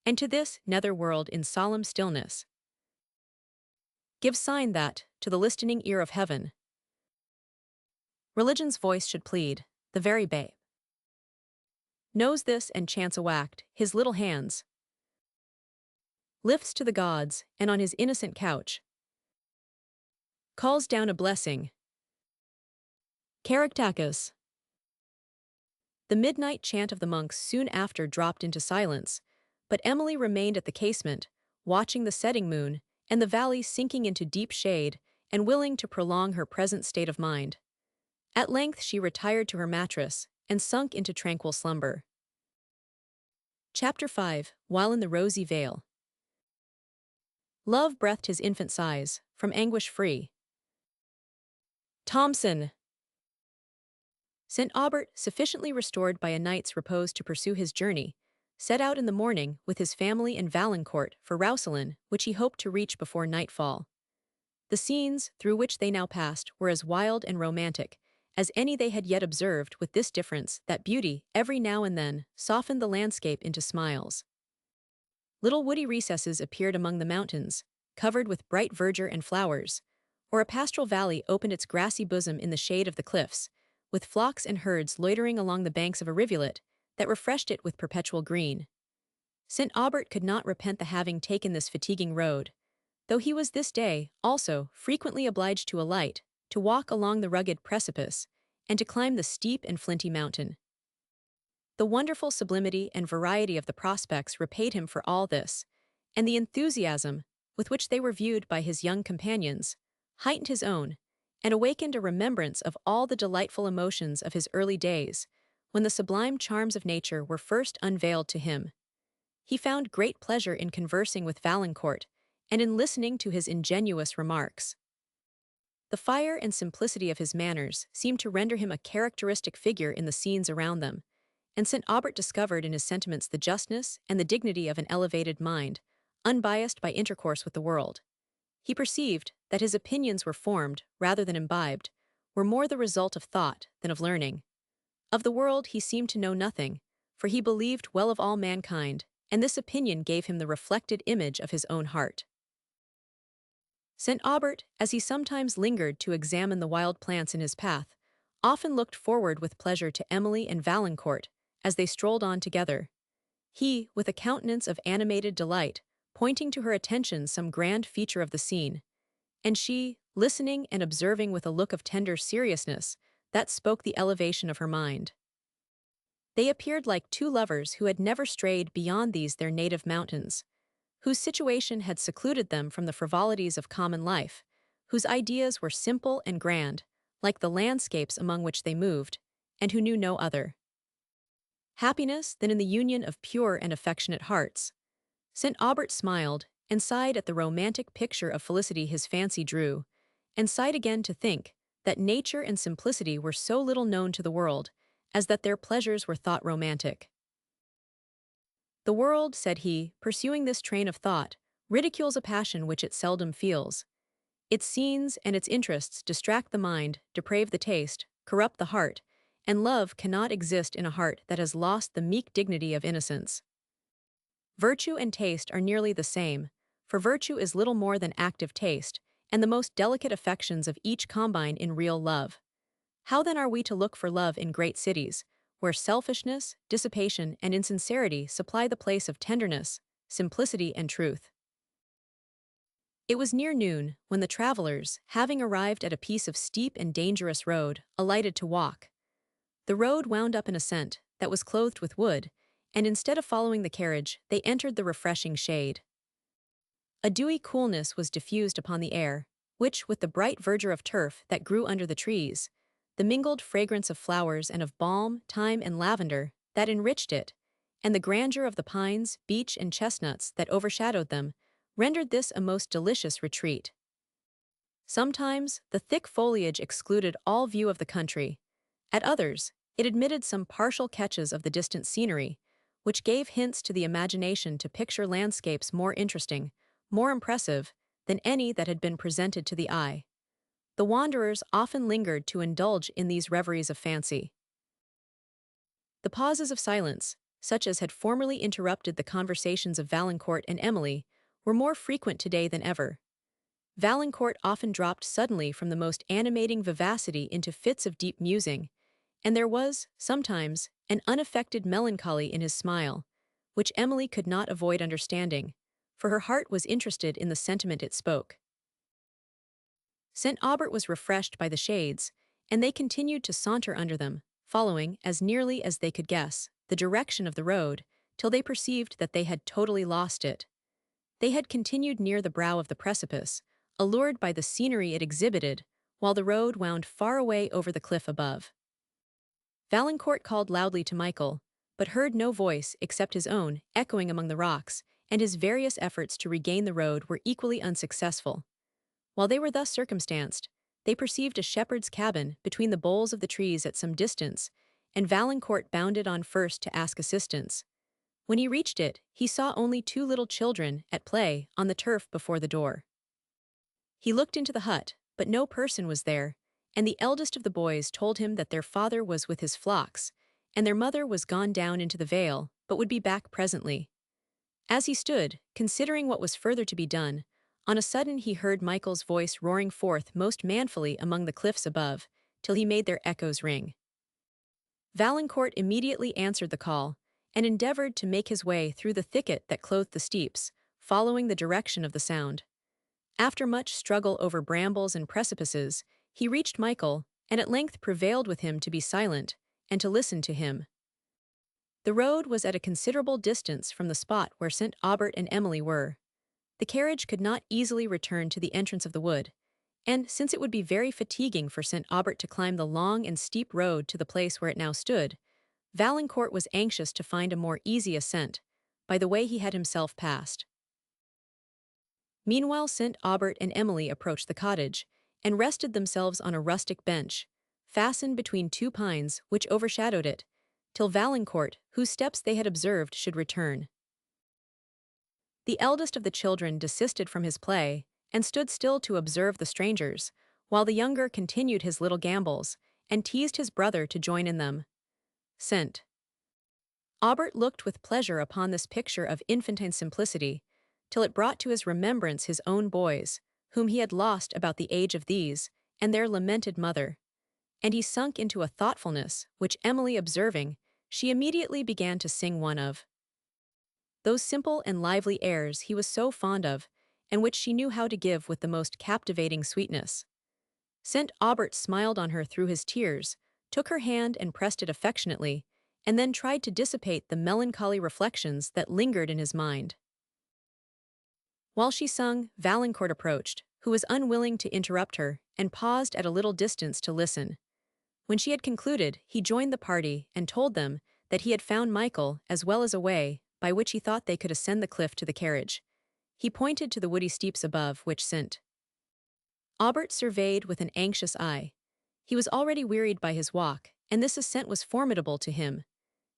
S1: and to this nether world in solemn stillness gives sign that, to the listening ear of heaven, religion's voice should plead, the very babe knows this and chants awact, his little hands lifts to the gods, and on his innocent couch calls down a blessing. Caractacus. The midnight chant of the monks soon after dropped into silence, but Emily remained at the casement, watching the setting moon and the valley sinking into deep shade, and willing to prolong her present state of mind. At length she retired to her mattress and sunk into tranquil slumber. Chapter 5. While in the rosy vale. Love breathed his infant sighs, from anguish free. Thomson. St. Aubert, sufficiently restored by a night's repose to pursue his journey, set out in the morning with his family and Valancourt for Roussillon, which he hoped to reach before nightfall. The scenes through which they now passed were as wild and romantic as any they had yet observed, with this difference that beauty, every now and then, softened the landscape into smiles. Little woody recesses appeared among the mountains, covered with bright verdure and flowers, or a pastoral valley opened its grassy bosom in the shade of the cliffs, with flocks and herds loitering along the banks of a rivulet that refreshed it with perpetual green. St. Aubert could not repent the having taken this fatiguing road, though he was this day, also, frequently obliged to alight, to walk along the rugged precipice, and to climb the steep and flinty mountain. The wonderful sublimity and variety of the prospects repaid him for all this, and the enthusiasm with which they were viewed by his young companions heightened his own, and awakened a remembrance of all the delightful emotions of his early days, when the sublime charms of nature were first unveiled to him. He found great pleasure in conversing with Valancourt, and in listening to his ingenuous remarks. The fire and simplicity of his manners seemed to render him a characteristic figure in the scenes around them, and St. Aubert discovered in his sentiments the justness and the dignity of an elevated mind, unbiased by intercourse with the world. He perceived that his opinions were formed, rather than imbibed, were more the result of thought than of learning. Of the world he seemed to know nothing, for he believed well of all mankind, and this opinion gave him the reflected image of his own heart. St. Aubert, as he sometimes lingered to examine the wild plants in his path, often looked forward with pleasure to Emily and Valancourt as they strolled on together. He, with a countenance of animated delight, pointing to her attention some grand feature of the scene, and she, listening and observing with a look of tender seriousness that spoke the elevation of her mind. They appeared like two lovers who had never strayed beyond these their native mountains, whose situation had secluded them from the frivolities of common life, whose ideas were simple and grand, like the landscapes among which they moved, and who knew no other happiness than in the union of pure and affectionate hearts. St. Aubert smiled, and sighed at the romantic picture of felicity his fancy drew, and sighed again to think that nature and simplicity were so little known to the world, as that their pleasures were thought romantic. The world, said he, pursuing this train of thought, ridicules a passion which it seldom feels. Its scenes and its interests distract the mind, deprave the taste, corrupt the heart, and love cannot exist in a heart that has lost the meek dignity of innocence. Virtue and taste are nearly the same, for virtue is little more than active taste, and the most delicate affections of each combine in real love. How then are we to look for love in great cities, where selfishness, dissipation, and insincerity supply the place of tenderness, simplicity, and truth? It was near noon when the travelers, having arrived at a piece of steep and dangerous road, alighted to walk. The road wound up an ascent that was clothed with wood, and instead of following the carriage, they entered the refreshing shade. A dewy coolness was diffused upon the air, which, with the bright verdure of turf that grew under the trees, the mingled fragrance of flowers and of balm, thyme, and lavender that enriched it, and the grandeur of the pines, beech, and chestnuts that overshadowed them rendered this a most delicious retreat. Sometimes, the thick foliage excluded all view of the country. At others, it admitted some partial catches of the distant scenery, which gave hints to the imagination to picture landscapes more interesting, more impressive, than any that had been presented to the eye. The wanderers often lingered to indulge in these reveries of fancy. The pauses of silence, such as had formerly interrupted the conversations of Valancourt and Emily, were more frequent today than ever. Valancourt often dropped suddenly from the most animating vivacity into fits of deep musing, and there was, sometimes, an unaffected melancholy in his smile, which Emily could not avoid understanding, for her heart was interested in the sentiment it spoke. St. Aubert was refreshed by the shades, and they continued to saunter under them, following, as nearly as they could guess, the direction of the road, till they perceived that they had totally lost it. They had continued near the brow of the precipice, allured by the scenery it exhibited, while the road wound far away over the cliff above. Valancourt called loudly to Michael, but heard no voice except his own echoing among the rocks, and his various efforts to regain the road were equally unsuccessful. While they were thus circumstanced, they perceived a shepherd's cabin between the boles of the trees at some distance, and Valancourt bounded on first to ask assistance. When he reached it, he saw only two little children at play on the turf before the door. He looked into the hut, but no person was there, and the eldest of the boys told him that their father was with his flocks, and their mother was gone down into the vale, but would be back presently. As he stood, considering what was further to be done, on a sudden he heard Michael's voice roaring forth most manfully among the cliffs above, till he made their echoes ring. Valancourt immediately answered the call, and endeavoured to make his way through the thicket that clothed the steeps, following the direction of the sound. After much struggle over brambles and precipices, he reached Michael, and at length prevailed with him to be silent, and to listen to him. The road was at a considerable distance from the spot where St. Aubert and Emily were. The carriage could not easily return to the entrance of the wood, and since it would be very fatiguing for St. Aubert to climb the long and steep road to the place where it now stood, Valancourt was anxious to find a more easy ascent, by the way he had himself passed. Meanwhile St. Aubert and Emily approached the cottage, and rested themselves on a rustic bench, fastened between two pines which overshadowed it, till Valancourt, whose steps they had observed, should return. The eldest of the children desisted from his play, and stood still to observe the strangers, while the younger continued his little gambols, and teased his brother to join in them. St. Aubert looked with pleasure upon this picture of infantine simplicity, till it brought to his remembrance his own boys, whom he had lost about the age of these, and their lamented mother. And he sunk into a thoughtfulness, which Emily observing, she immediately began to sing one of those simple and lively airs he was so fond of, and which she knew how to give with the most captivating sweetness. St. Aubert smiled on her through his tears, took her hand and pressed it affectionately, and then tried to dissipate the melancholy reflections that lingered in his mind. While she sung, Valancourt approached, who was unwilling to interrupt her, and paused at a little distance to listen. When she had concluded, he joined the party and told them that he had found Michael as well as a way by which he thought they could ascend the cliff to the carriage. He pointed to the woody steeps above which St. Aubert surveyed with an anxious eye. He was already wearied by his walk, and this ascent was formidable to him.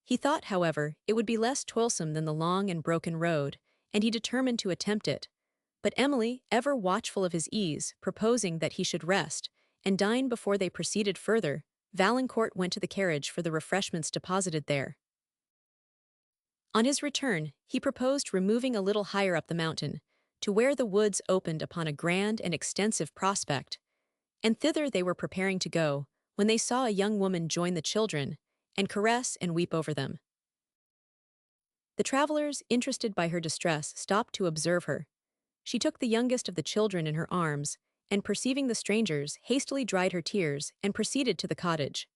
S1: He thought, however, it would be less toilsome than the long and broken road, and he determined to attempt it. But Emily, ever watchful of his ease, proposing that he should rest and dine before they proceeded further, Valancourt went to the carriage for the refreshments deposited there. On his return, he proposed removing a little higher up the mountain, to where the woods opened upon a grand and extensive prospect, and thither they were preparing to go, when they saw a young woman join the children, and caress and weep over them. The travelers, interested by her distress, stopped to observe her. She took the youngest of the children in her arms, and perceiving the strangers, hastily dried her tears, and proceeded to the cottage.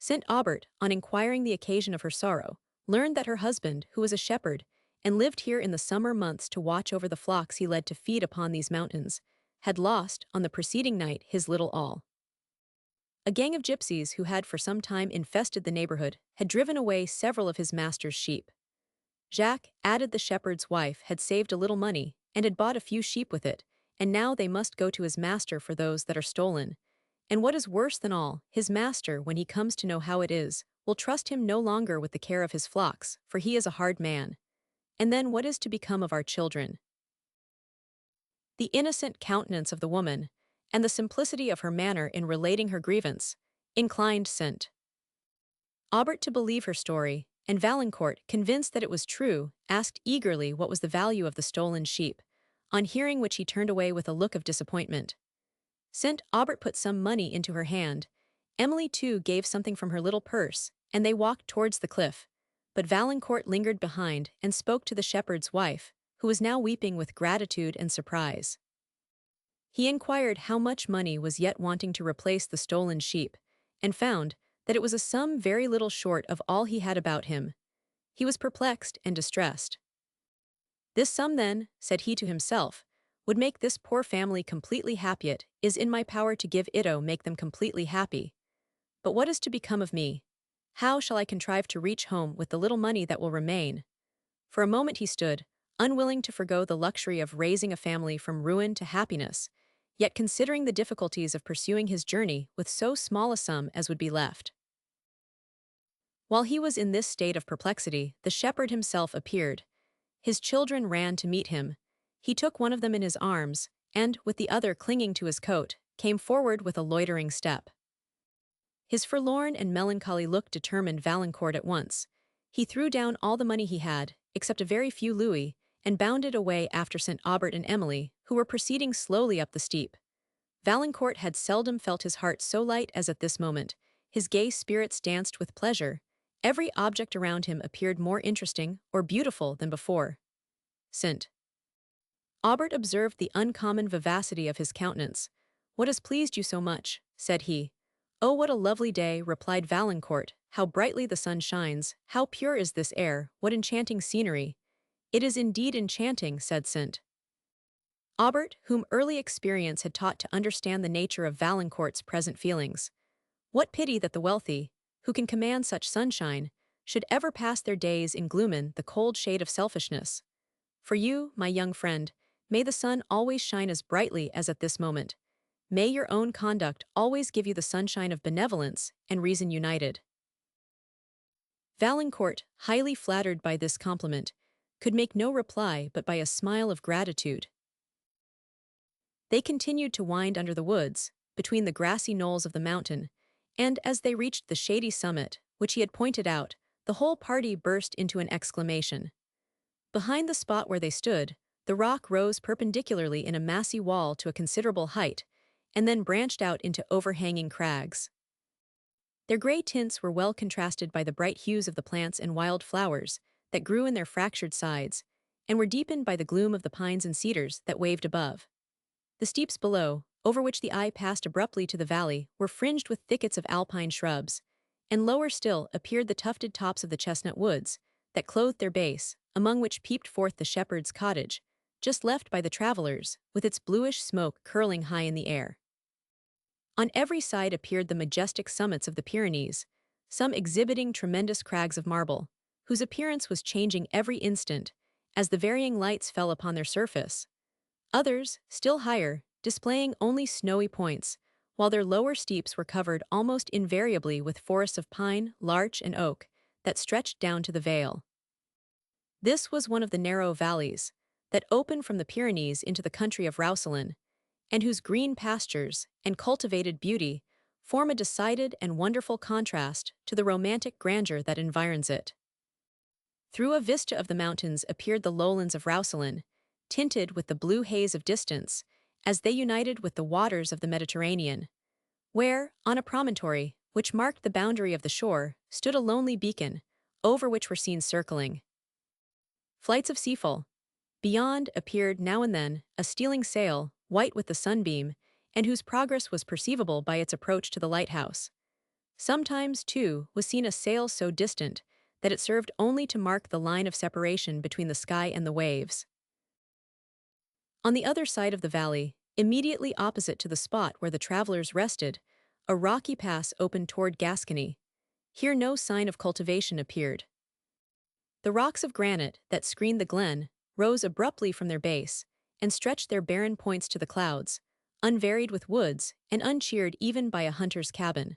S1: St. Aubert, on inquiring the occasion of her sorrow, learned that her husband, who was a shepherd, and lived here in the summer months to watch over the flocks he led to feed upon these mountains, had lost, on the preceding night, his little all. A gang of gypsies who had for some time infested the neighborhood had driven away several of his master's sheep. Jacques added the shepherd's wife had saved a little money and had bought a few sheep with it, and now they must go to his master for those that are stolen. And what is worse than all, his master, when he comes to know how it is, will trust him no longer with the care of his flocks, for he is a hard man. And then what is to become of our children? The innocent countenance of the woman, and the simplicity of her manner in relating her grievance, inclined St. Aubert to believe her story, and Valancourt, convinced that it was true, asked eagerly what was the value of the stolen sheep, on hearing which he turned away with a look of disappointment. St. Aubert put some money into her hand. Emily too gave something from her little purse, and they walked towards the cliff. But Valancourt lingered behind and spoke to the shepherd's wife, who was now weeping with gratitude and surprise. He inquired how much money was yet wanting to replace the stolen sheep, and found that it was a sum very little short of all he had about him. He was perplexed and distressed. This sum then, said he to himself, would make this poor family completely happy. It is in my power to give itto make them completely happy. But what is to become of me? How shall I contrive to reach home with the little money that will remain? For a moment he stood, unwilling to forgo the luxury of raising a family from ruin to happiness, yet considering the difficulties of pursuing his journey with so small a sum as would be left. While he was in this state of perplexity, the shepherd himself appeared. His children ran to meet him. He took one of them in his arms, and, with the other clinging to his coat, came forward with a loitering step. His forlorn and melancholy look determined Valancourt at once. He threw down all the money he had, except a very few louis, and bounded away after St. Aubert and Emily, who were proceeding slowly up the steep. Valancourt had seldom felt his heart so light as at this moment. His gay spirits danced with pleasure. Every object around him appeared more interesting or beautiful than before. St. Aubert observed the uncommon vivacity of his countenance. "What has pleased you so much?" said he. "Oh, what a lovely day," replied Valancourt. "How brightly the sun shines, how pure is this air, what enchanting scenery." "It is indeed enchanting," said St. Aubert, whom early experience had taught to understand the nature of Valancourt's present feelings. "What pity that the wealthy, who can command such sunshine, should ever pass their days in gloom, the cold shade of selfishness. For you, my young friend, may the sun always shine as brightly as at this moment. May your own conduct always give you the sunshine of benevolence and reason united." Valancourt, highly flattered by this compliment, could make no reply but by a smile of gratitude. They continued to wind under the woods, between the grassy knolls of the mountain, and as they reached the shady summit, which he had pointed out, the whole party burst into an exclamation. Behind the spot where they stood, the rock rose perpendicularly in a massy wall to a considerable height, and then branched out into overhanging crags. Their grey tints were well contrasted by the bright hues of the plants and wild flowers that grew in their fractured sides, and were deepened by the gloom of the pines and cedars that waved above. The steeps below, over which the eye passed abruptly to the valley, were fringed with thickets of alpine shrubs, and lower still appeared the tufted tops of the chestnut woods that clothed their base, among which peeped forth the shepherd's cottage, just left by the travellers, with its bluish smoke curling high in the air. On every side appeared the majestic summits of the Pyrenees, some exhibiting tremendous crags of marble, whose appearance was changing every instant, as the varying lights fell upon their surface. Others, still higher, displaying only snowy points, while their lower steeps were covered almost invariably with forests of pine, larch, and oak that stretched down to the vale. This was one of the narrow valleys that opened from the Pyrenees into the country of Roussillon, and whose green pastures and cultivated beauty form a decided and wonderful contrast to the romantic grandeur that environs it. Through a vista of the mountains appeared the lowlands of Roussillon, tinted with the blue haze of distance, as they united with the waters of the Mediterranean, where, on a promontory, which marked the boundary of the shore, stood a lonely beacon, over which were seen circling flights of seafowl. Beyond appeared now and then a stealing sail, white with the sunbeam, and whose progress was perceivable by its approach to the lighthouse. Sometimes, too, was seen a sail so distant that it served only to mark the line of separation between the sky and the waves. On the other side of the valley, immediately opposite to the spot where the travelers rested, a rocky pass opened toward Gascony. Here no sign of cultivation appeared. The rocks of granite that screened the glen rose abruptly from their base and stretched their barren points to the clouds, unvaried with woods and uncheered even by a hunter's cabin.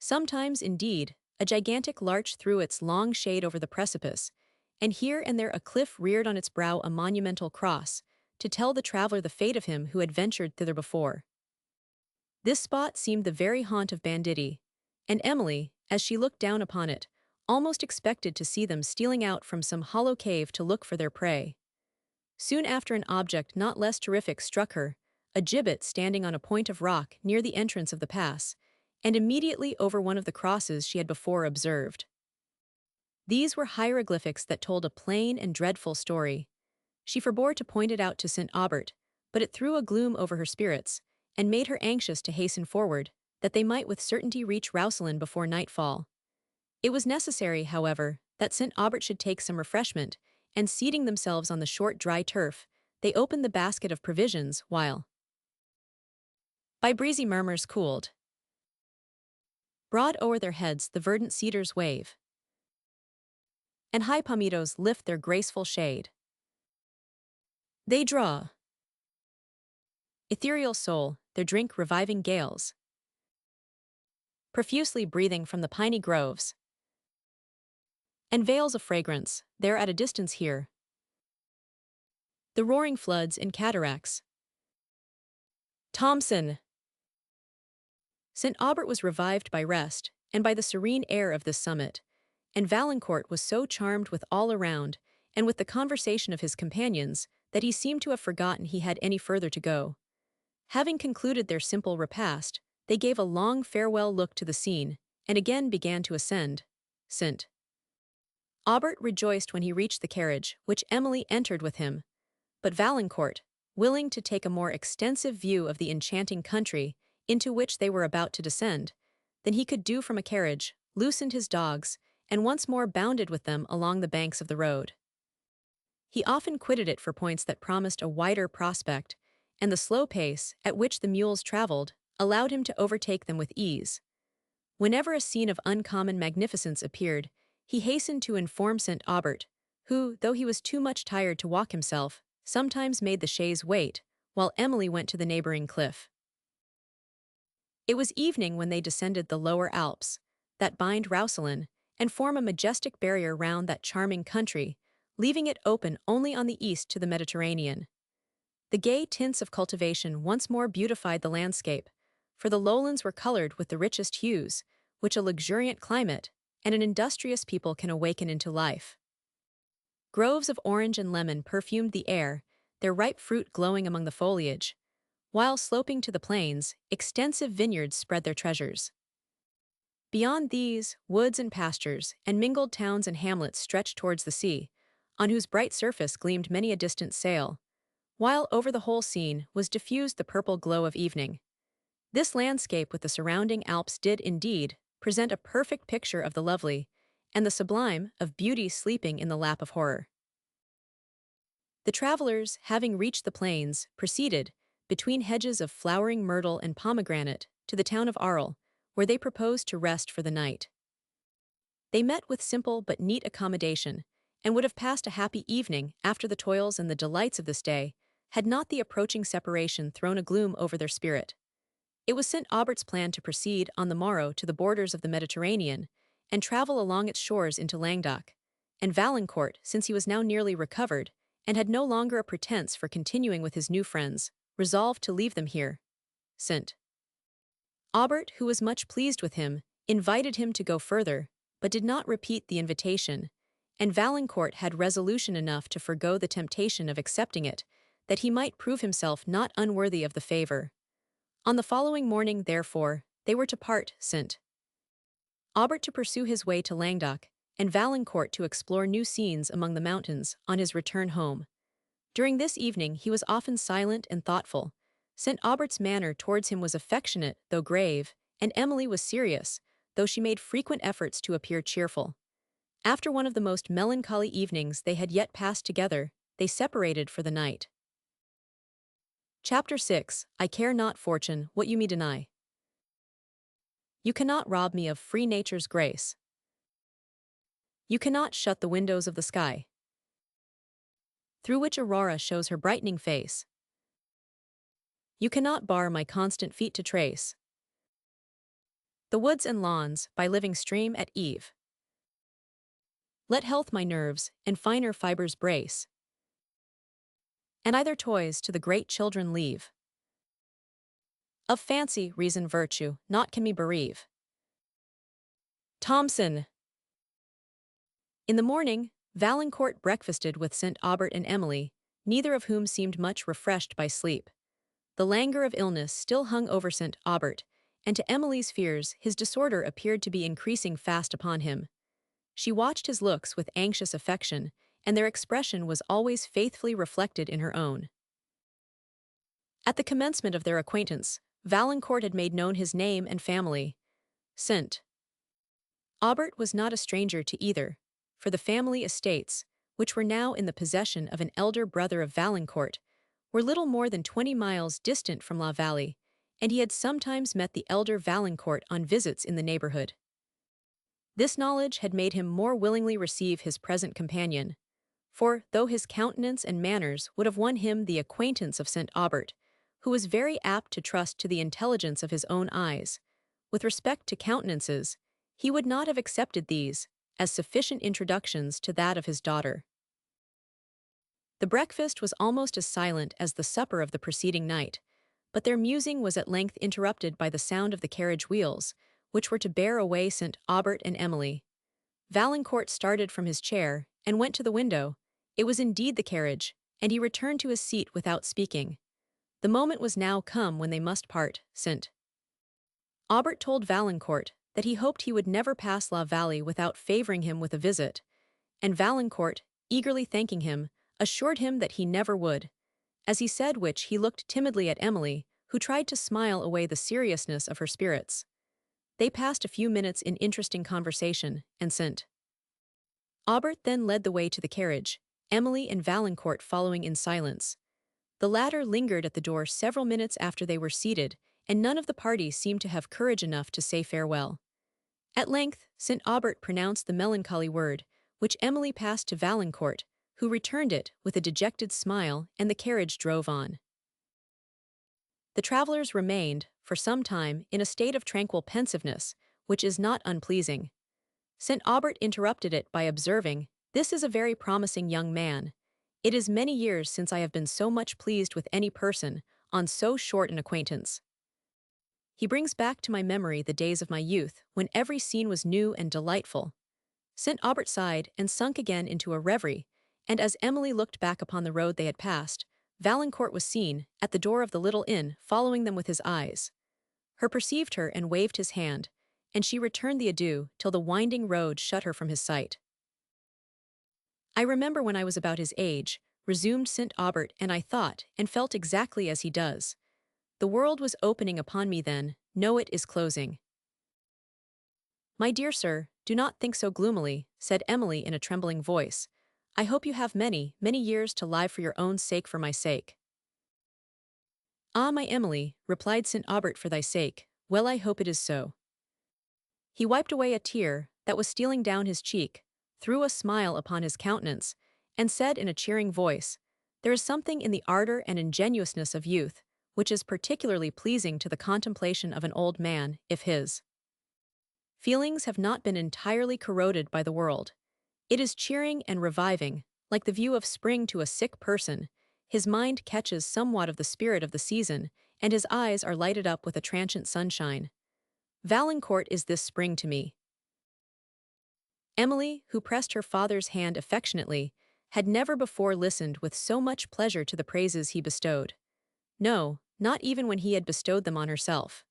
S1: Sometimes, indeed, a gigantic larch threw its long shade over the precipice, and here and there a cliff reared on its brow a monumental cross, to tell the traveler the fate of him who had ventured thither before. This spot seemed the very haunt of banditti, and Emily, as she looked down upon it, almost expected to see them stealing out from some hollow cave to look for their prey. Soon after an object not less terrific struck her, a gibbet standing on a point of rock near the entrance of the pass, and immediately over one of the crosses she had before observed. These were hieroglyphics that told a plain and dreadful story. She forbore to point it out to St. Aubert, but it threw a gloom over her spirits, and made her anxious to hasten forward, that they might with certainty reach Roussillon before nightfall. It was necessary, however, that St. Aubert should take some refreshment, and seating themselves on the short dry turf, they opened the basket of provisions while, by breezy murmurs cooled, broad o'er their heads the verdant cedars wave, and high palmettos lift their graceful shade. They draw, ethereal soul, their drink reviving gales, profusely breathing from the piney groves, and veils of fragrance, there at a distance here. The roaring floods and cataracts. Thomson. St. Aubert was revived by rest, and by the serene air of this summit, and Valancourt was so charmed with all around, and with the conversation of his companions, that he seemed to have forgotten he had any further to go. Having concluded their simple repast, they gave a long farewell look to the scene, and again began to ascend. St. Aubert rejoiced when he reached the carriage, which Emily entered with him. But Valancourt, willing to take a more extensive view of the enchanting country into which they were about to descend than he could do from a carriage, loosened his dogs, and once more bounded with them along the banks of the road. He often quitted it for points that promised a wider prospect, and the slow pace at which the mules traveled allowed him to overtake them with ease. Whenever a scene of uncommon magnificence appeared, he hastened to inform St. Aubert, who, though he was too much tired to walk himself, sometimes made the chaise wait, while Emily went to the neighboring cliff. It was evening when they descended the lower Alps, that bind Roussillon, and form a majestic barrier round that charming country, leaving it open only on the east to the Mediterranean. The gay tints of cultivation once more beautified the landscape, for the lowlands were colored with the richest hues, which a luxuriant climate and an industrious people can awaken into life. Groves of orange and lemon perfumed the air, their ripe fruit glowing among the foliage, while sloping to the plains, extensive vineyards spread their treasures. Beyond these, woods and pastures, and mingled towns and hamlets stretched towards the sea, on whose bright surface gleamed many a distant sail, while over the whole scene was diffused the purple glow of evening. This landscape with the surrounding Alps did, indeed, present a perfect picture of the lovely, and the sublime, of beauty sleeping in the lap of horror. The travelers, having reached the plains, proceeded, between hedges of flowering myrtle and pomegranate, to the town of Arles, where they proposed to rest for the night. They met with simple but neat accommodation, and would have passed a happy evening after the toils and the delights of this day, had not the approaching separation thrown a gloom over their spirit. It was St. Aubert's plan to proceed on the morrow to the borders of the Mediterranean, and travel along its shores into Languedoc, and Valancourt, since he was now nearly recovered, and had no longer a pretence for continuing with his new friends, resolved to leave them here. St. Aubert, who was much pleased with him, invited him to go further, but did not repeat the invitation, and Valancourt had resolution enough to forego the temptation of accepting it, that he might prove himself not unworthy of the favor. On the following morning, therefore, they were to part, St. Aubert to pursue his way to Languedoc, and Valancourt to explore new scenes among the mountains on his return home. During this evening he was often silent and thoughtful. St. Aubert's manner towards him was affectionate, though grave, and Emily was serious, though she made frequent efforts to appear cheerful. After one of the most melancholy evenings they had yet passed together, they separated for the night. Chapter 6. I care not, fortune, what you me deny. You cannot rob me of free nature's grace. You cannot shut the windows of the sky, through which Aurora shows her brightening face. You cannot bar my constant feet to trace the woods and lawns by living stream at eve. Let health my nerves and finer fibers brace, and either toys to the great children leave. Of fancy, reason, virtue, naught can me bereave. Thomson. In the morning, Valancourt breakfasted with St. Aubert and Emily, neither of whom seemed much refreshed by sleep. The languor of illness still hung over St. Aubert, and to Emily's fears his disorder appeared to be increasing fast upon him. She watched his looks with anxious affection, and their expression was always faithfully reflected in her own. At the commencement of their acquaintance, Valancourt had made known his name and family. St. Aubert was not a stranger to either, for the family estates, which were now in the possession of an elder brother of Valancourt, were little more than 20 miles distant from La Vallée, and he had sometimes met the elder Valancourt on visits in the neighborhood. This knowledge had made him more willingly receive his present companion, for, though his countenance and manners would have won him the acquaintance of St. Aubert, who was very apt to trust to the intelligence of his own eyes, with respect to countenances, he would not have accepted these as sufficient introductions to that of his daughter. The breakfast was almost as silent as the supper of the preceding night, but their musing was at length interrupted by the sound of the carriage wheels, which were to bear away St. Aubert and Emily. Valancourt started from his chair and went to the window. It was indeed the carriage, and he returned to his seat without speaking. The moment was now come when they must part. St. Aubert told Valancourt that he hoped he would never pass La Vallée without favouring him with a visit, and Valancourt, eagerly thanking him, assured him that he never would. As he said which, he looked timidly at Emily, who tried to smile away the seriousness of her spirits. They passed a few minutes in interesting conversation, and St. Aubert then led the way to the carriage, Emily and Valancourt following in silence. The latter lingered at the door several minutes after they were seated, and none of the party seemed to have courage enough to say farewell. At length, St. Aubert pronounced the melancholy word, which Emily passed to Valancourt, who returned it with a dejected smile, and the carriage drove on. The travellers remained, for some time, in a state of tranquil pensiveness, which is not unpleasing. St. Aubert interrupted it by observing, "This is a very promising young man. It is many years since I have been so much pleased with any person, on so short an acquaintance. He brings back to my memory the days of my youth, when every scene was new and delightful." St. Aubert sighed and sunk again into a reverie, and as Emily looked back upon the road they had passed, Valancourt was seen, at the door of the little inn, following them with his eyes. Her perceived her and waved his hand, and she returned the adieu till the winding road shut her from his sight. "I remember when I was about his age," resumed St. Aubert, "and I thought and felt exactly as he does. The world was opening upon me then, no, it is closing." "My dear sir, do not think so gloomily," said Emily in a trembling voice. "I hope you have many, many years to live for your own sake, for my sake." "Ah, my Emily," replied St. Aubert, "for thy sake, well, I hope it is so." He wiped away a tear that was stealing down his cheek, threw a smile upon his countenance, and said in a cheering voice, "There is something in the ardor and ingenuousness of youth, which is particularly pleasing to the contemplation of an old man, if his feelings have not been entirely corroded by the world. It is cheering and reviving, like the view of spring to a sick person. His mind catches somewhat of the spirit of the season, and his eyes are lighted up with a transient sunshine. Valancourt is this spring to me." Emily, who pressed her father's hand affectionately, had never before listened with so much pleasure to the praises he bestowed. No, not even when he had bestowed them on herself.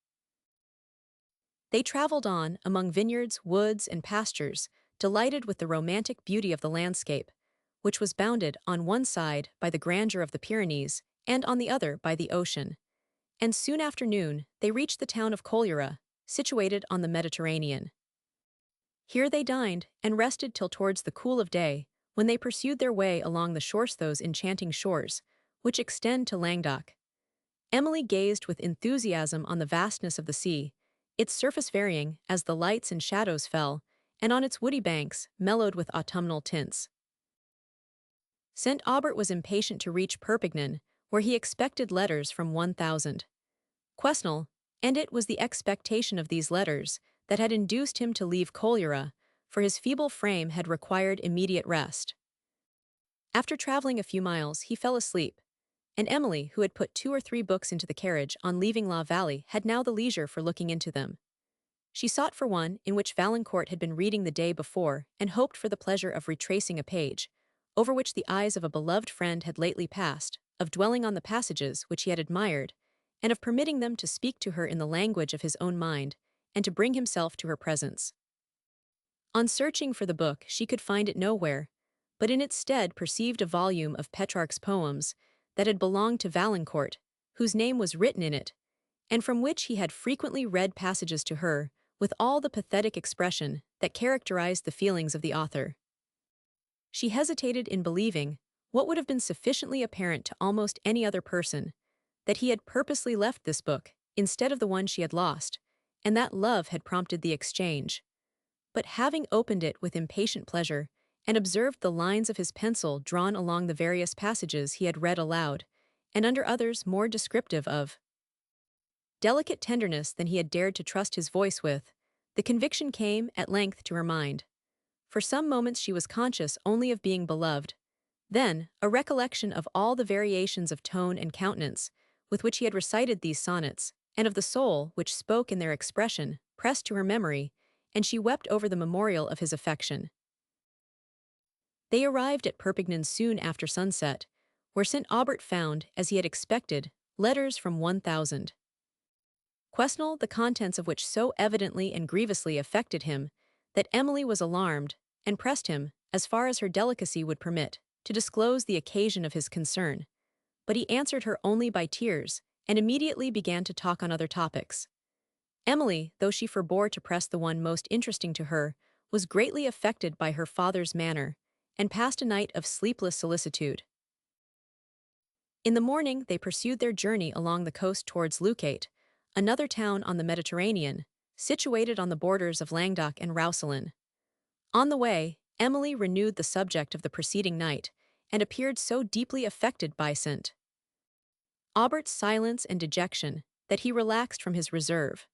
S1: They travelled on, among vineyards, woods, and pastures, delighted with the romantic beauty of the landscape, which was bounded on one side by the grandeur of the Pyrenees, and on the other by the ocean. And soon after noon, they reached the town of Collioure, situated on the Mediterranean. Here they dined, and rested till towards the cool of day, when they pursued their way along the shores, those enchanting shores, which extend to Languedoc. Emily gazed with enthusiasm on the vastness of the sea, its surface varying as the lights and shadows fell, and on its woody banks, mellowed with autumnal tints. St. Aubert was impatient to reach Perpignan, where he expected letters from 1000. Quesnel, and it was the expectation of these letters that had induced him to leave Coileras, for his feeble frame had required immediate rest. After traveling a few miles, he fell asleep, and Emily, who had put 2 or 3 books into the carriage on leaving La Vallée, had now the leisure for looking into them. She sought for one in which Valancourt had been reading the day before and hoped for the pleasure of retracing a page, over which the eyes of a beloved friend had lately passed, of dwelling on the passages which he had admired, and of permitting them to speak to her in the language of his own mind, and to bring himself to her presence. On searching for the book, she could find it nowhere, but in its stead perceived a volume of Petrarch's poems that had belonged to Valancourt, whose name was written in it, and from which he had frequently read passages to her, with all the pathetic expression that characterized the feelings of the author. She hesitated in believing, what would have been sufficiently apparent to almost any other person, that he had purposely left this book, instead of the one she had lost, and that love had prompted the exchange. But having opened it with impatient pleasure, and observed the lines of his pencil drawn along the various passages he had read aloud, and under others more descriptive of delicate tenderness than he had dared to trust his voice with, the conviction came, at length, to her mind. For some moments she was conscious only of being beloved. Then, a recollection of all the variations of tone and countenance with which he had recited these sonnets, and of the soul which spoke in their expression, pressed to her memory, and she wept over the memorial of his affection. They arrived at Perpignan soon after sunset, where St. Aubert found, as he had expected, letters from 1000. Quesnel, the contents of which so evidently and grievously affected him, that Emily was alarmed, and pressed him, as far as her delicacy would permit, to disclose the occasion of his concern. But he answered her only by tears, and immediately began to talk on other topics. Emily, though she forbore to press the one most interesting to her, was greatly affected by her father's manner, and passed a night of sleepless solicitude. In the morning they pursued their journey along the coast towards Leucate, another town on the Mediterranean, situated on the borders of Languedoc and Roussillon. On the way, Emily renewed the subject of the preceding night, and appeared so deeply affected by St. Aubert's silence and dejection, that he relaxed from his reserve.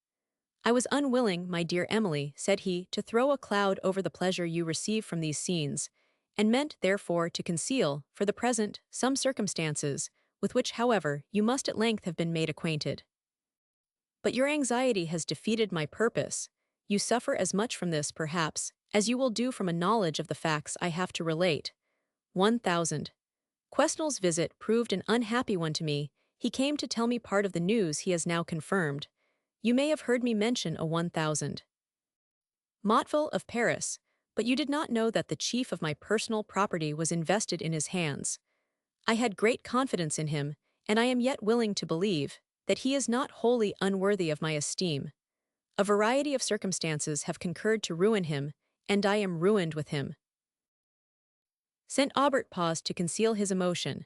S1: "I was unwilling, my dear Emily," said he, "to throw a cloud over the pleasure you receive from these scenes, and meant, therefore, to conceal, for the present, some circumstances, with which, however, you must at length have been made acquainted. But your anxiety has defeated my purpose. You suffer as much from this, perhaps, as you will do from a knowledge of the facts I have to relate. 1000. Quesnel's visit proved an unhappy one to me. He came to tell me part of the news he has now confirmed. You may have heard me mention a 1000. Motteville of Paris, but you did not know that the chief of my personal property was invested in his hands. I had great confidence in him, and I am yet willing to believe that he is not wholly unworthy of my esteem. A variety of circumstances have concurred to ruin him, and I am ruined with him." St. Aubert paused to conceal his emotion.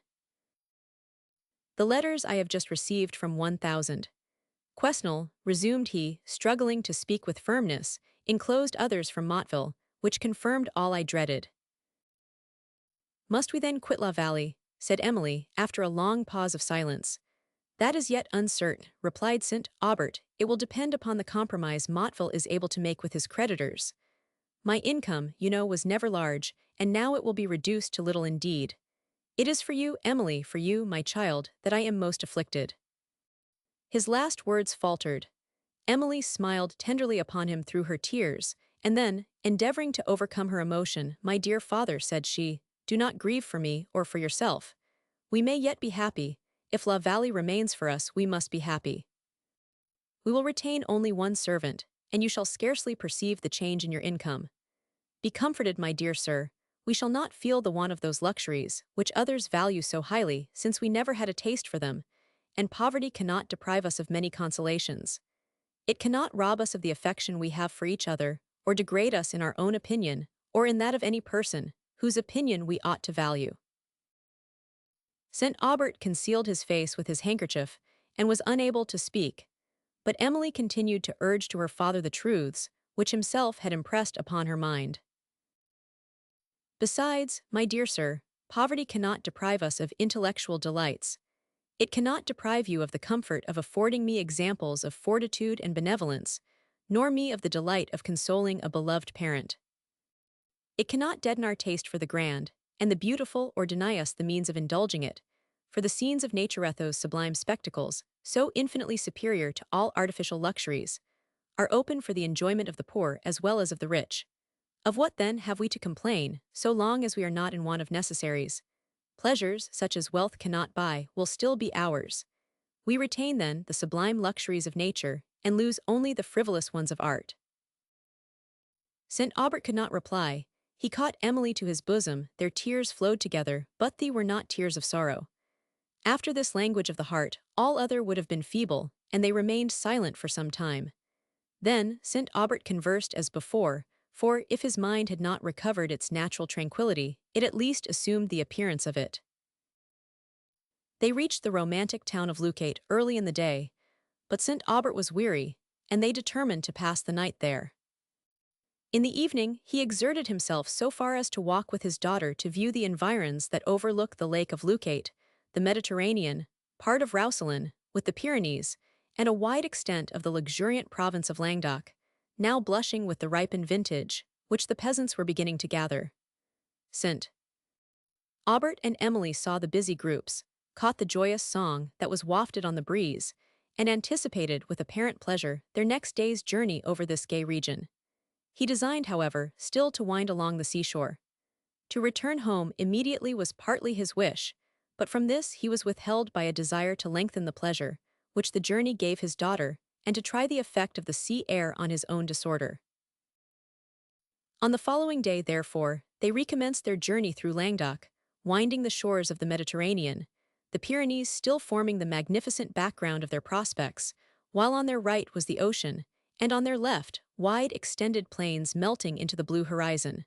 S1: "The letters I have just received from 1000. Quesnel," resumed he, struggling to speak with firmness, "enclosed others from Motteville, which confirmed all I dreaded." "Must we then quit La Vallée?" said Emily, after a long pause of silence. "That is yet uncertain," replied St. Aubert. "It will depend upon the compromise Motteville is able to make with his creditors. My income, you know, was never large, and now it will be reduced to little indeed. It is for you, Emily, for you, my child, that I am most afflicted." His last words faltered. Emily smiled tenderly upon him through her tears, and then, endeavoring to overcome her emotion, "My dear father," said she, "do not grieve for me or for yourself. We may yet be happy. If La Vallée remains for us, we must be happy. We will retain only one servant, and you shall scarcely perceive the change in your income. Be comforted, my dear sir. We shall not feel the want of those luxuries, which others value so highly, since we never had a taste for them, and poverty cannot deprive us of many consolations. It cannot rob us of the affection we have for each other, or degrade us in our own opinion, or in that of any person, whose opinion we ought to value." St. Aubert concealed his face with his handkerchief, and was unable to speak, but Emily continued to urge to her father the truths, which himself had impressed upon her mind. Besides, my dear sir, poverty cannot deprive us of intellectual delights. It cannot deprive you of the comfort of affording me examples of fortitude and benevolence, nor me of the delight of consoling a beloved parent. It cannot deaden our taste for the grand and the beautiful or deny us the means of indulging it, for the scenes of nature at those sublime spectacles, so infinitely superior to all artificial luxuries, are open for the enjoyment of the poor as well as of the rich. Of what then have we to complain, so long as we are not in want of necessaries? Pleasures, such as wealth cannot buy, will still be ours. We retain then the sublime luxuries of nature, and lose only the frivolous ones of art. St. Aubert could not reply. He caught Emily to his bosom, their tears flowed together, but they were not tears of sorrow. After this language of the heart, all other would have been feeble, and they remained silent for some time. Then St. Aubert conversed as before, for if his mind had not recovered its natural tranquillity, it at least assumed the appearance of it. They reached the romantic town of Lucate early in the day, but St. Aubert was weary, and they determined to pass the night there. In the evening, he exerted himself so far as to walk with his daughter to view the environs that overlook the lake of Lucate, the Mediterranean, part of Roussillon, with the Pyrenees, and a wide extent of the luxuriant province of Languedoc, now blushing with the ripened vintage, which the peasants were beginning to gather. St. Aubert and Emily saw the busy groups, caught the joyous song that was wafted on the breeze, and anticipated with apparent pleasure their next day's journey over this gay region. He designed, however, still to wind along the seashore. To return home immediately was partly his wish, but from this he was withheld by a desire to lengthen the pleasure, which the journey gave his daughter, and to try the effect of the sea air on his own disorder. On the following day, therefore, they recommenced their journey through Languedoc, winding the shores of the Mediterranean, the Pyrenees still forming the magnificent background of their prospects, while on their right was the ocean, and on their left, wide extended plains melting into the blue horizon.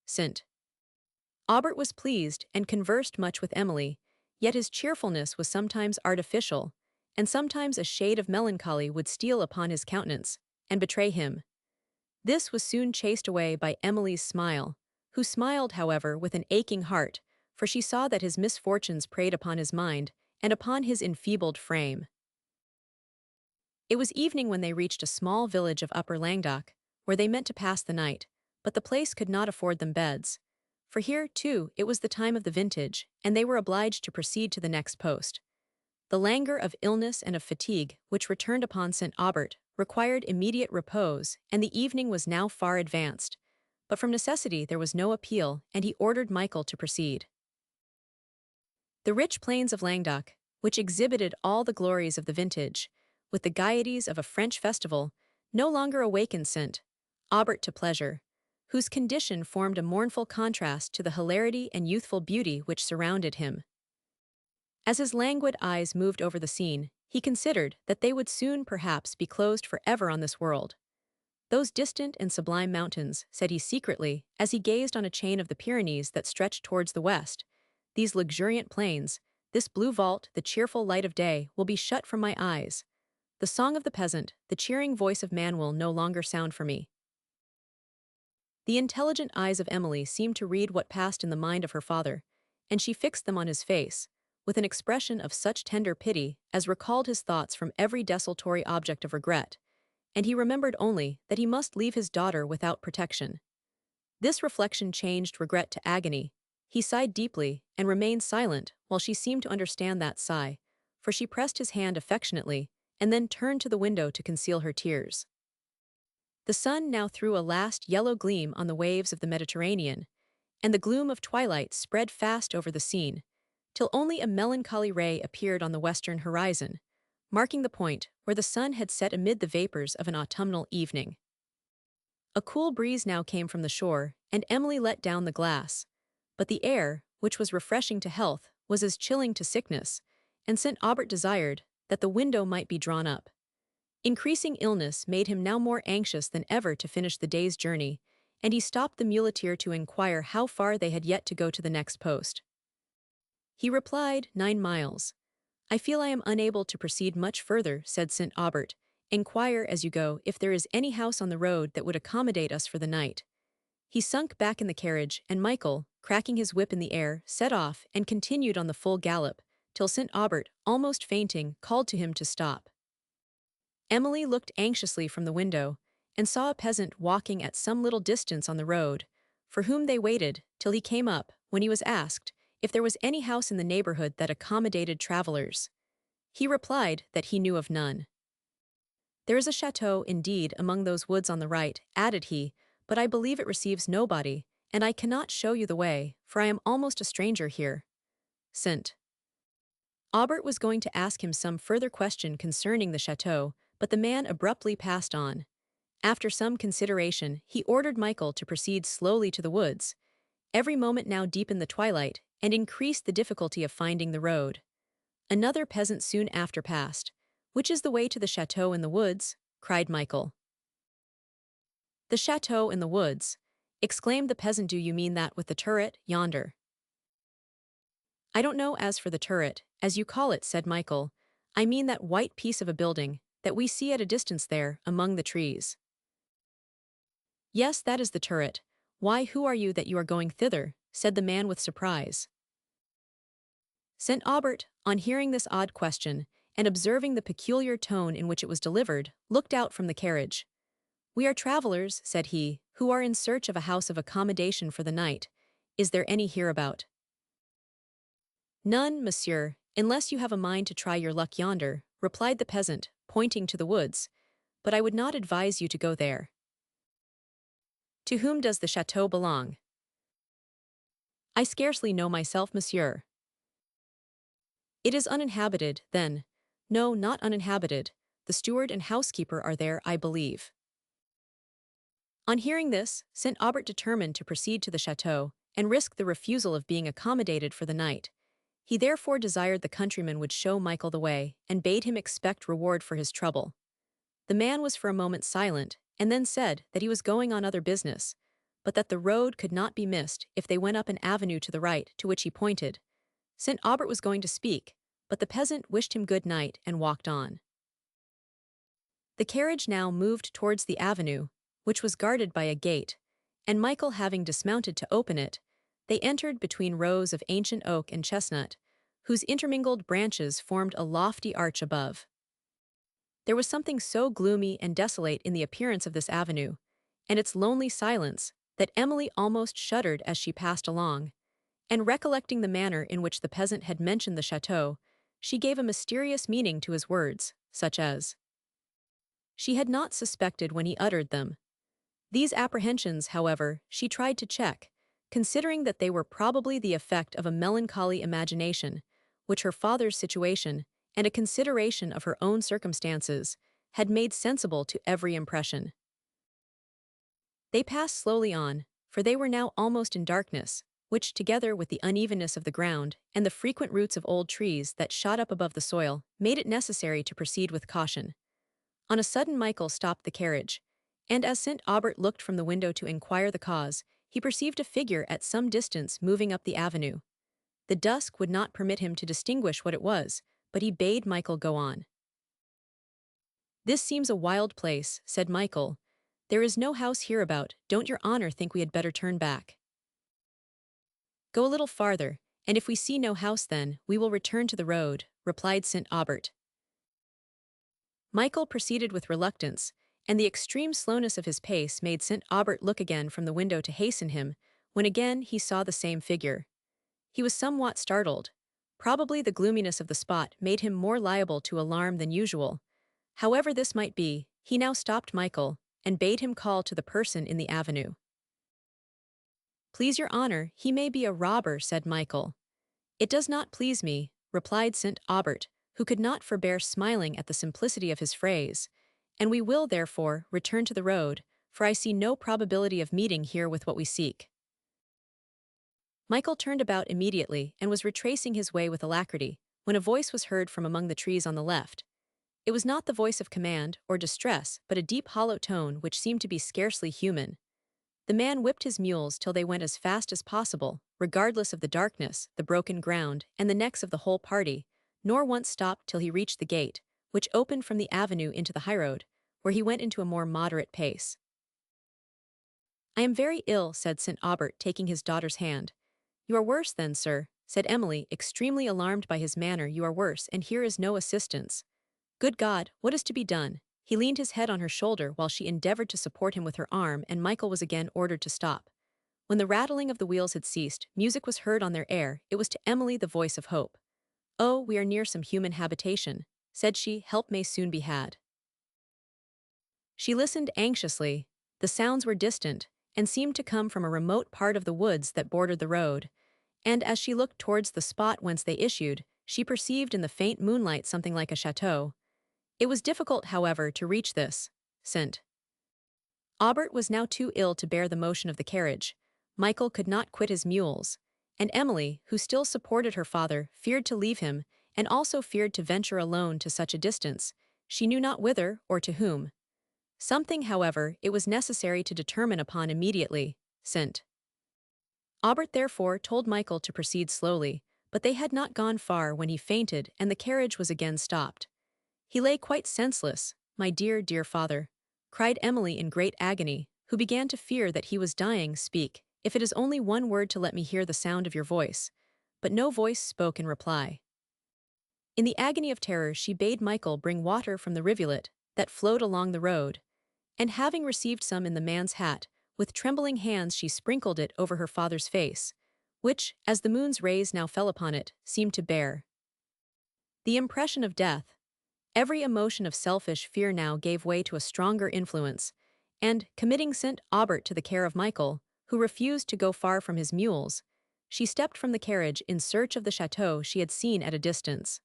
S1: St. Aubert was pleased and conversed much with Emily, yet his cheerfulness was sometimes artificial, and sometimes a shade of melancholy would steal upon his countenance, and betray him. This was soon chased away by Emily's smile, who smiled, however, with an aching heart, for she saw that his misfortunes preyed upon his mind, and upon his enfeebled frame. It was evening when they reached a small village of Upper Languedoc, where they meant to pass the night, but the place could not afford them beds. For here, too, it was the time of the vintage, and they were obliged to proceed to the next post. The languor of illness and of fatigue, which returned upon St. Aubert, required immediate repose, and the evening was now far advanced. But from necessity there was no appeal, and he ordered Michael to proceed. The rich plains of Languedoc, which exhibited all the glories of the vintage, with the gaieties of a French festival, no longer awakened St. Aubert to pleasure, whose condition formed a mournful contrast to the hilarity and youthful beauty which surrounded him. As his languid eyes moved over the scene, he considered that they would soon perhaps be closed forever on this world. Those distant and sublime mountains, said he secretly, as he gazed on a chain of the Pyrenees that stretched towards the west, these luxuriant plains, this blue vault, the cheerful light of day, will be shut from my eyes. The song of the peasant, the cheering voice of man will no longer sound for me. The intelligent eyes of Emily seemed to read what passed in the mind of her father, and she fixed them on his face, with an expression of such tender pity as recalled his thoughts from every desultory object of regret, and he remembered only that he must leave his daughter without protection. This reflection changed regret to agony. He sighed deeply and remained silent while she seemed to understand that sigh, for she pressed his hand affectionately and then turned to the window to conceal her tears. The sun now threw a last yellow gleam on the waves of the Mediterranean, and the gloom of twilight spread fast over the scene, till only a melancholy ray appeared on the western horizon, marking the point where the sun had set amid the vapors of an autumnal evening. A cool breeze now came from the shore, and Emily let down the glass, but the air, which was refreshing to health, was as chilling to sickness, and St. Aubert desired that the window might be drawn up. Increasing illness made him now more anxious than ever to finish the day's journey, and he stopped the muleteer to inquire how far they had yet to go to the next post. He replied, 9 miles. I feel I am unable to proceed much further, said St. Aubert, Inquire as you go if there is any house on the road that would accommodate us for the night." He sunk back in the carriage, and Michael, cracking his whip in the air, set off and continued on the full gallop, till St. Aubert, almost fainting, called to him to stop. Emily looked anxiously from the window, and saw a peasant walking at some little distance on the road, for whom they waited till he came up, when he was asked if there was any house in the neighborhood that accommodated travelers. He replied that he knew of none. "There is a château, indeed, among those woods on the right," added he, "but I believe it receives nobody, and I cannot show you the way, for I am almost a stranger here." St. Aubert was going to ask him some further question concerning the château, but the man abruptly passed on. After some consideration, he ordered Michael to proceed slowly to the woods. Every moment now deepened the twilight, and increased the difficulty of finding the road. Another peasant soon after passed. "Which is the way to the château in the woods?" cried Michael. "The château in the woods," exclaimed the peasant. "Do you mean that with the turret, yonder?" "I don't know as for the turret, as you call it," said Michael. "I mean that white piece of a building, that we see at a distance there, among the trees." "Yes, that is the turret. Why, who are you that you are going thither?" said the man with surprise. St. Aubert, on hearing this odd question, and observing the peculiar tone in which it was delivered, looked out from the carriage. "We are travelers," said he, "who are in search of a house of accommodation for the night. Is there any hereabout?" "None, monsieur, unless you have a mind to try your luck yonder," replied the peasant, pointing to the woods, "but I would not advise you to go there." "To whom does the château belong?" "I scarcely know myself, monsieur." "It is uninhabited, then?" "No, not uninhabited. The steward and housekeeper are there, I believe." On hearing this, St. Aubert determined to proceed to the château, and risk the refusal of being accommodated for the night. He therefore desired the countryman would show Michael the way, and bade him expect reward for his trouble. The man was for a moment silent, and then said that he was going on other business, but that the road could not be missed if they went up an avenue to the right, to which he pointed. St. Aubert was going to speak, but the peasant wished him good night and walked on. The carriage now moved towards the avenue, which was guarded by a gate, and Michael having dismounted to open it, they entered between rows of ancient oak and chestnut, whose intermingled branches formed a lofty arch above. There was something so gloomy and desolate in the appearance of this avenue, and its lonely silence, that Emily almost shuddered as she passed along, and recollecting the manner in which the peasant had mentioned the château, she gave a mysterious meaning to his words, such as she had not suspected when he uttered them. These apprehensions, however, she tried to check, considering that they were probably the effect of a melancholy imagination, which her father's situation, and a consideration of her own circumstances, had made sensible to every impression. They passed slowly on, for they were now almost in darkness, which, together with the unevenness of the ground, and the frequent roots of old trees that shot up above the soil, made it necessary to proceed with caution. On a sudden Michael stopped the carriage, and as St. Aubert looked from the window to inquire the cause, he perceived a figure at some distance moving up the avenue. The dusk would not permit him to distinguish what it was, but he bade Michael go on. "This seems a wild place," said Michael. "There is no house hereabout. Don't your honor think we had better turn back?" "Go a little farther, and if we see no house then, we will return to the road," replied St. Aubert. Michael proceeded with reluctance, and the extreme slowness of his pace made St. Aubert look again from the window to hasten him, when again he saw the same figure. He was somewhat startled. Probably the gloominess of the spot made him more liable to alarm than usual. However this might be, he now stopped Michael, and bade him call to the person in the avenue. "Please your honor, he may be a robber," said Michael. "It does not please me," replied St. Aubert, who could not forbear smiling at the simplicity of his phrase, "and we will, therefore, return to the road, for I see no probability of meeting here with what we seek." Michael turned about immediately and was retracing his way with alacrity, when a voice was heard from among the trees on the left. It was not the voice of command or distress, but a deep hollow tone which seemed to be scarcely human. The man whipped his mules till they went as fast as possible, regardless of the darkness, the broken ground, and the necks of the whole party, nor once stopped till he reached the gate, which opened from the avenue into the highroad, where he went into a more moderate pace. "I am very ill," said St. Aubert, taking his daughter's hand. "You are worse then, sir," said Emily, extremely alarmed by his manner. "You are worse, and here is no assistance. Good God, what is to be done?" He leaned his head on her shoulder while she endeavored to support him with her arm, and Michael was again ordered to stop. When the rattling of the wheels had ceased, music was heard on their air. It was to Emily the voice of hope. "Oh, we are near some human habitation," said she. "Help may soon be had." She listened anxiously. The sounds were distant, and seemed to come from a remote part of the woods that bordered the road, and as she looked towards the spot whence they issued, she perceived in the faint moonlight something like a château. It was difficult, however, to reach this. St. Aubert was now too ill to bear the motion of the carriage. Michael could not quit his mules, and Emily, who still supported her father, feared to leave him, and also feared to venture alone to such a distance, she knew not whither or to whom. Something, however, it was necessary to determine upon immediately. St. Aubert therefore told Michael to proceed slowly, but they had not gone far when he fainted and the carriage was again stopped. "He lay quite senseless, my dear, dear father," cried Emily in great agony, who began to fear that he was dying. "Speak, if it is only one word to let me hear the sound of your voice." But no voice spoke in reply. In the agony of terror she bade Michael bring water from the rivulet that flowed along the road, and having received some in the man's hat, with trembling hands she sprinkled it over her father's face, which, as the moon's rays now fell upon it, seemed to bear the impression of death. Every emotion of selfish fear now gave way to a stronger influence, and, committing St. Aubert to the care of Michael, who refused to go far from his mules, she stepped from the carriage in search of the château she had seen at a distance.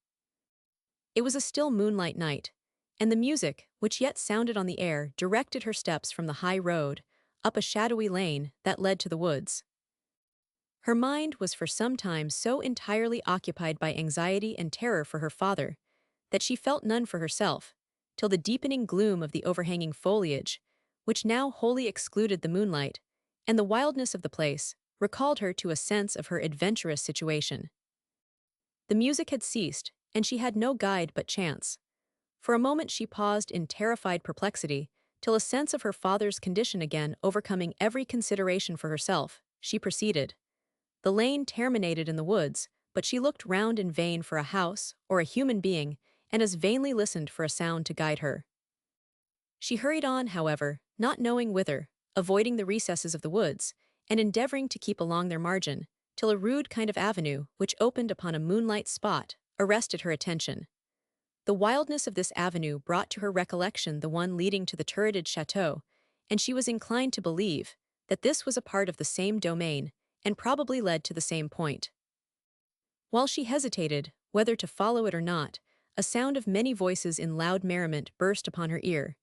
S1: It was a still moonlight night, and the music, which yet sounded on the air, directed her steps from the high road, up a shadowy lane that led to the woods. Her mind was for some time so entirely occupied by anxiety and terror for her father, that she felt none for herself, till the deepening gloom of the overhanging foliage, which now wholly excluded the moonlight, and the wildness of the place, recalled her to a sense of her adventurous situation. The music had ceased, and she had no guide but chance. For a moment she paused in terrified perplexity, till a sense of her father's condition again overcoming every consideration for herself, she proceeded. The lane terminated in the woods, but she looked round in vain for a house or a human being, and as vainly listened for a sound to guide her. She hurried on, however, not knowing whither, avoiding the recesses of the woods, and endeavoring to keep along their margin, till a rude kind of avenue, which opened upon a moonlight spot, arrested her attention. The wildness of this avenue brought to her recollection the one leading to the turreted château, and she was inclined to believe that this was a part of the same domain, and probably led to the same point. While she hesitated whether to follow it or not, a sound of many voices in loud merriment burst upon her ear.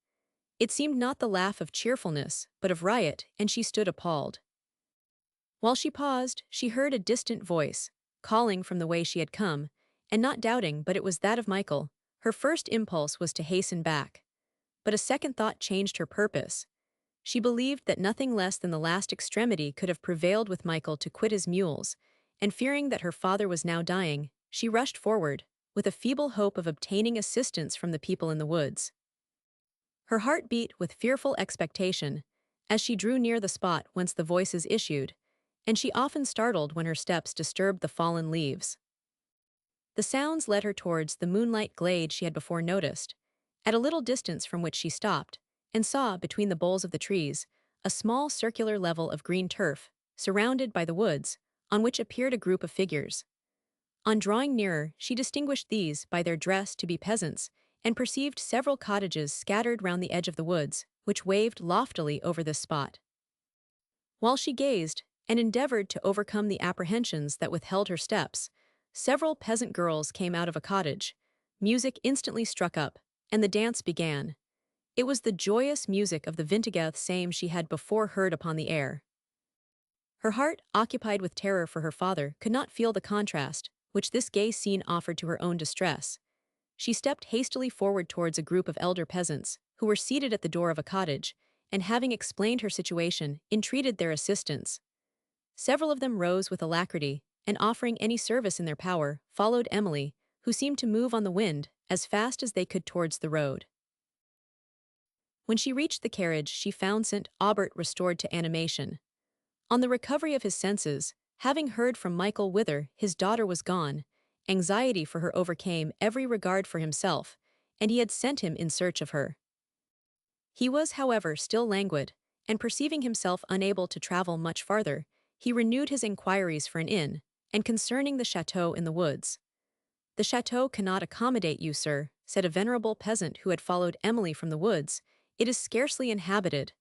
S1: It seemed not the laugh of cheerfulness, but of riot, and she stood appalled. While she paused, she heard a distant voice, calling from the way she had come, and not doubting but it was that of Michael, her first impulse was to hasten back. But a second thought changed her purpose. She believed that nothing less than the last extremity could have prevailed with Michael to quit his mules, and fearing that her father was now dying, she rushed forward, with a feeble hope of obtaining assistance from the people in the woods. Her heart beat with fearful expectation, as she drew near the spot whence the voices issued, and she often startled when her steps disturbed the fallen leaves. The sounds led her towards the moonlight glade she had before noticed, at a little distance from which she stopped, and saw, between the boles of the trees, a small circular level of green turf, surrounded by the woods, on which appeared a group of figures. On drawing nearer, she distinguished these, by their dress, to be peasants, and perceived several cottages scattered round the edge of the woods, which waved loftily over this spot. While she gazed, and endeavored to overcome the apprehensions that withheld her steps, several peasant girls came out of a cottage. Music instantly struck up, and the dance began. It was the joyous music of the vintage same she had before heard upon the air. Her heart, occupied with terror for her father, could not feel the contrast which this gay scene offered to her own distress. She stepped hastily forward towards a group of elder peasants, who were seated at the door of a cottage, and having explained her situation, entreated their assistance. Several of them rose with alacrity, and offering any service in their power, followed Emily, who seemed to move on the wind, as fast as they could towards the road. When she reached the carriage, she found St. Aubert restored to animation. On the recovery of his senses, having heard from Michael whither his daughter was gone, anxiety for her overcame every regard for himself, and he had sent him in search of her. He was, however, still languid, and perceiving himself unable to travel much farther, he renewed his inquiries for an inn, and concerning the château in the woods. "The château cannot accommodate you, sir," said a venerable peasant who had followed Emily from the woods. "It is scarcely inhabited.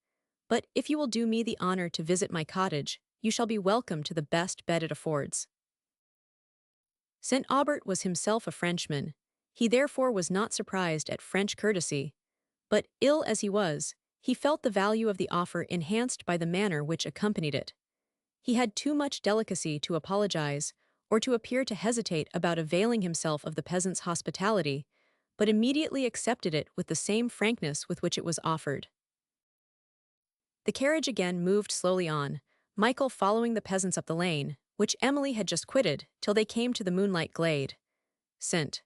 S1: But if you will do me the honor to visit my cottage, you shall be welcome to the best bed it affords." St. Aubert was himself a Frenchman. He therefore was not surprised at French courtesy. But, ill as he was, he felt the value of the offer enhanced by the manner which accompanied it. He had too much delicacy to apologize, or to appear to hesitate about availing himself of the peasant's hospitality, but immediately accepted it with the same frankness with which it was offered. The carriage again moved slowly on, Michael following the peasants up the lane, which Emily had just quitted, till they came to the moonlight glade. St.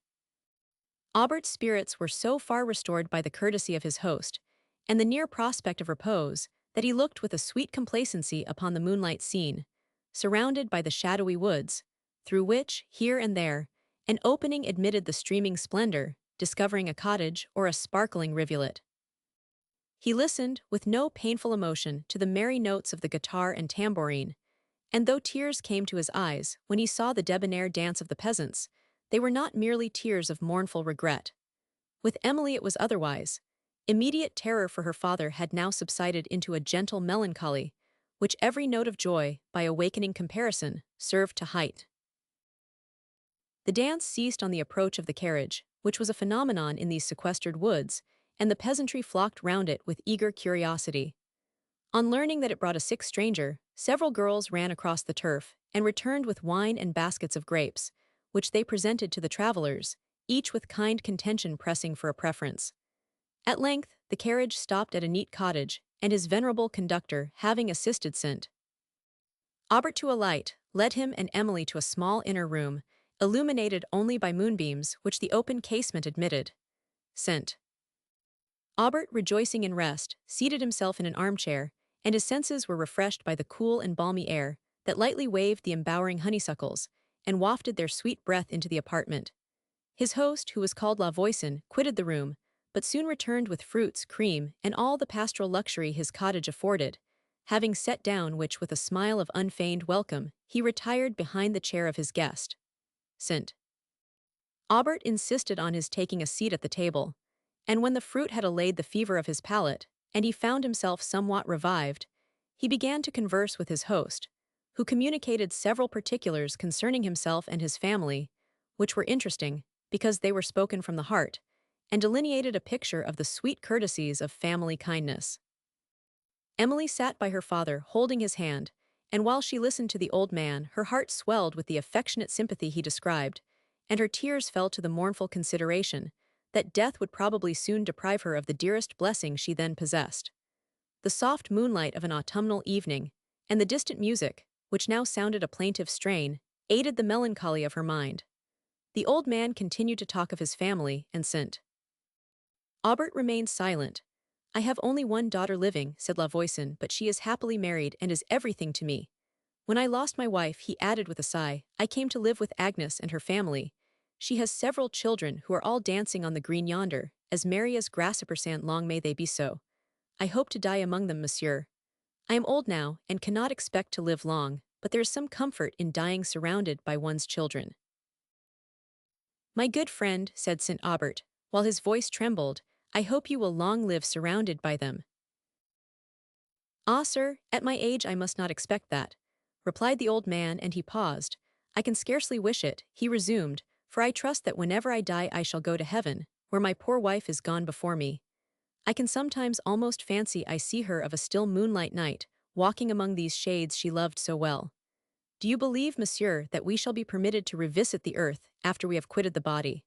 S1: Aubert's spirits were so far restored by the courtesy of his host, and the near prospect of repose, that he looked with a sweet complacency upon the moonlight scene, surrounded by the shadowy woods, through which, here and there, an opening admitted the streaming splendor, discovering a cottage or a sparkling rivulet. He listened, with no painful emotion, to the merry notes of the guitar and tambourine, and though tears came to his eyes when he saw the debonair dance of the peasants, they were not merely tears of mournful regret. With Emily it was otherwise. Immediate terror for her father had now subsided into a gentle melancholy, which every note of joy, by awakening comparison, served to height. The dance ceased on the approach of the carriage, which was a phenomenon in these sequestered woods, and the peasantry flocked round it with eager curiosity. On learning that it brought a sick stranger, several girls ran across the turf and returned with wine and baskets of grapes, which they presented to the travelers, each with kind contention pressing for a preference. At length, the carriage stopped at a neat cottage, and his venerable conductor, having assisted St. Aubert to alight, led him and Emily to a small inner room, illuminated only by moonbeams which the open casement admitted. St. Aubert, rejoicing in rest, seated himself in an armchair, and his senses were refreshed by the cool and balmy air that lightly waved the embowering honeysuckles, and wafted their sweet breath into the apartment. His host, who was called La Voisin, quitted the room, but soon returned with fruits, cream, and all the pastoral luxury his cottage afforded, having set down which with a smile of unfeigned welcome, he retired behind the chair of his guest. St. Aubert insisted on his taking a seat at the table, and when the fruit had allayed the fever of his palate, and he found himself somewhat revived, he began to converse with his host, who communicated several particulars concerning himself and his family, which were interesting, because they were spoken from the heart, and delineated a picture of the sweet courtesies of family kindness. Emily sat by her father, holding his hand, and while she listened to the old man, her heart swelled with the affectionate sympathy he described, and her tears fell to the mournful consideration that death would probably soon deprive her of the dearest blessing she then possessed. The soft moonlight of an autumnal evening, and the distant music, which now sounded a plaintive strain, aided the melancholy of her mind. The old man continued to talk of his family, and St. Aubert remained silent. "I have only one daughter living," said La Voisin, "but she is happily married and is everything to me. When I lost my wife," he added with a sigh, "I came to live with Agnes and her family. She has several children who are all dancing on the green yonder, as merry as grasshopper, long may they be so. I hope to die among them, monsieur. I am old now, and cannot expect to live long, but there is some comfort in dying surrounded by one's children." "My good friend," said St. Aubert, while his voice trembled, "I hope you will long live surrounded by them." "Ah, sir, at my age I must not expect that," replied the old man, and he paused. "I can scarcely wish it," he resumed, "for I trust that whenever I die I shall go to heaven, where my poor wife is gone before me. I can sometimes almost fancy I see her of a still moonlight night, walking among these shades she loved so well. Do you believe, monsieur, that we shall be permitted to revisit the earth after we have quitted the body?"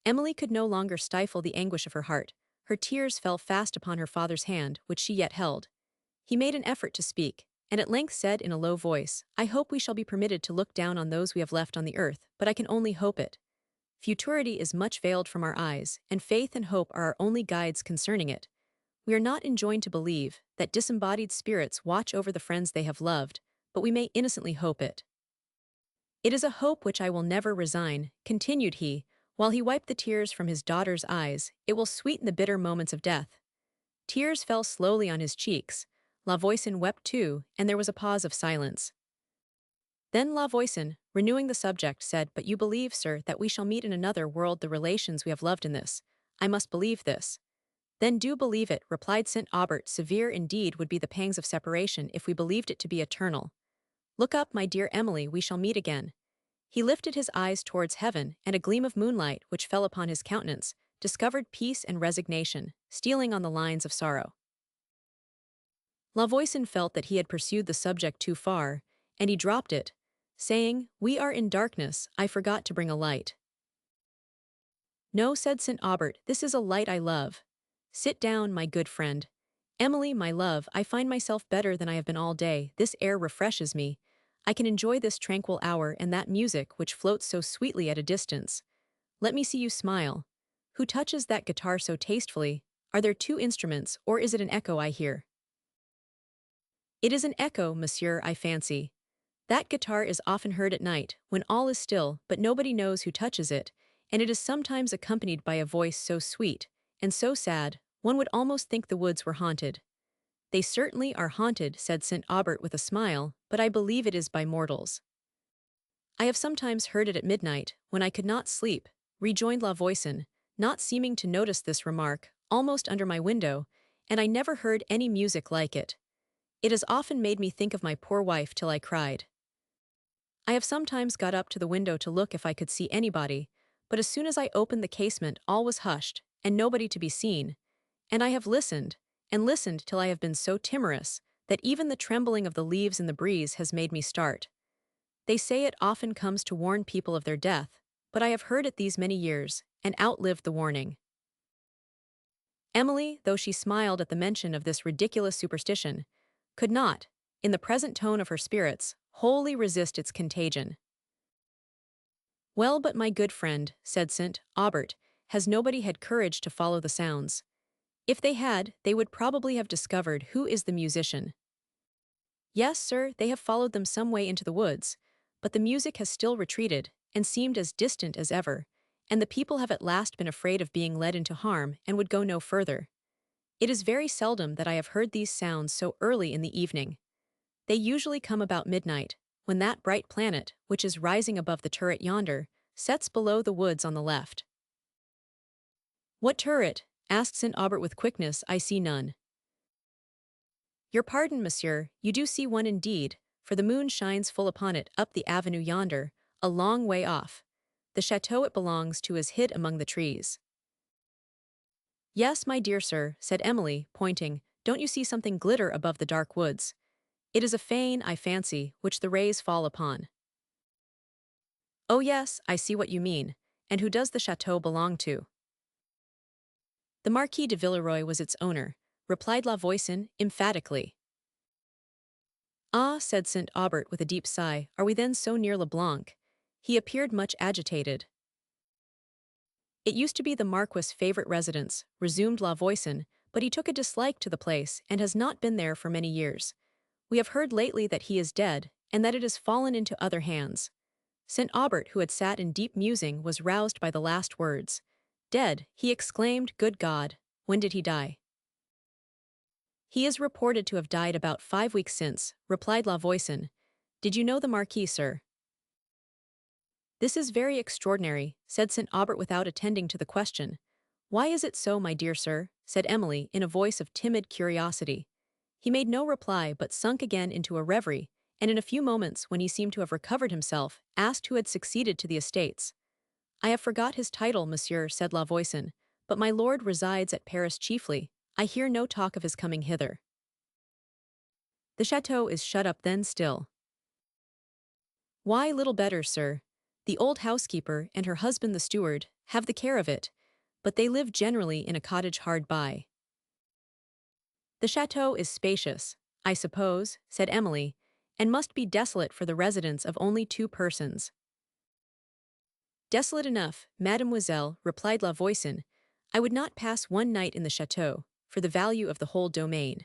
S1: Emily could no longer stifle the anguish of her heart. Her tears fell fast upon her father's hand, which she yet held. He made an effort to speak, and at length said in a low voice, "I hope we shall be permitted to look down on those we have left on the earth, but I can only hope it. Futurity is much veiled from our eyes, and faith and hope are our only guides concerning it. We are not enjoined to believe that disembodied spirits watch over the friends they have loved, but we may innocently hope it. It is a hope which I will never resign, continued he, while he wiped the tears from his daughter's eyes. It will sweeten the bitter moments of death. Tears fell slowly on his cheeks. La Voisin wept too, and there was a pause of silence. Then La Voisin, renewing the subject, said, "But you believe, sir, that we shall meet in another world the relations we have loved in this. I must believe this." "Then do believe it," replied St. Aubert. "Severe indeed would be the pangs of separation if we believed it to be eternal. Look up, my dear Emily, we shall meet again." He lifted his eyes towards heaven, and a gleam of moonlight, which fell upon his countenance, discovered peace and resignation, stealing on the lines of sorrow. La Voisin felt that he had pursued the subject too far, and he dropped it, saying, "We are in darkness, I forgot to bring a light." "No," said St. Aubert, "this is a light I love. Sit down, my good friend. Emily, my love, I find myself better than I have been all day. This air refreshes me. I can enjoy this tranquil hour and that music which floats so sweetly at a distance. Let me see you smile. Who touches that guitar so tastefully? Are there two instruments, or is it an echo I hear?" "It is an echo, monsieur, I fancy. That guitar is often heard at night, when all is still, but nobody knows who touches it, and it is sometimes accompanied by a voice so sweet, and so sad, one would almost think the woods were haunted." "They certainly are haunted," said St. Aubert with a smile, "but I believe it is by mortals." "I have sometimes heard it at midnight, when I could not sleep," rejoined La Voisin, not seeming to notice this remark, "almost under my window, and I never heard any music like it. It has often made me think of my poor wife till I cried. I have sometimes got up to the window to look if I could see anybody, but as soon as I opened the casement all was hushed, and nobody to be seen, and I have listened, and listened till I have been so timorous, that even the trembling of the leaves in the breeze has made me start. They say it often comes to warn people of their death, but I have heard it these many years, and outlived the warning." Emily, though she smiled at the mention of this ridiculous superstition, could not, in the present tone of her spirits, wholly resist its contagion. "Well, but my good friend," said St. Aubert, "has nobody had courage to follow the sounds? If they had, they would probably have discovered who is the musician." "Yes, sir, they have followed them some way into the woods, but the music has still retreated, and seemed as distant as ever, and the people have at last been afraid of being led into harm, and would go no further. It is very seldom that I have heard these sounds so early in the evening. They usually come about midnight, when that bright planet, which is rising above the turret yonder, sets below the woods on the left." "What turret?" asked St. Aubert with quickness. "I see none." "Your pardon, monsieur, you do see one indeed, for the moon shines full upon it up the avenue yonder, a long way off. The château it belongs to is hid among the trees." "Yes, my dear sir," said Emily, pointing, "don't you see something glitter above the dark woods? It is a fane, I fancy, which the rays fall upon." "Oh yes, I see what you mean. And who does the château belong to?" "The Marquis de Villeroy was its owner," replied La Voisin, emphatically. "Ah," said St. Aubert with a deep sigh, "are we then so near Leblanc?" He appeared much agitated. "It used to be the Marquis' favourite residence," resumed La Voisin, "but he took a dislike to the place, and has not been there for many years. We have heard lately that he is dead, and that it has fallen into other hands." St. Aubert, who had sat in deep musing, was roused by the last words. "Dead," he exclaimed, "good God! When did he die?" "He is reported to have died about 5 weeks since," replied La Voisin. "Did you know the Marquis, sir?" "This is very extraordinary," said St. Aubert without attending to the question. "Why is it so, my dear sir?" said Emily, in a voice of timid curiosity. He made no reply, but sunk again into a reverie, and in a few moments, when he seemed to have recovered himself, asked who had succeeded to the estates. "I have forgot his title, monsieur," said La Voisin, "but my lord resides at Paris chiefly. I hear no talk of his coming hither." "The château is shut up then still?" "Why, little better, sir. The old housekeeper, and her husband the steward, have the care of it, but they live generally in a cottage hard by." "The château is spacious, I suppose," said Emily, "and must be desolate for the residence of only 2 persons." Desolate enough, mademoiselle, replied La Voisin. I would not pass one night in the château, for the value of the whole domain.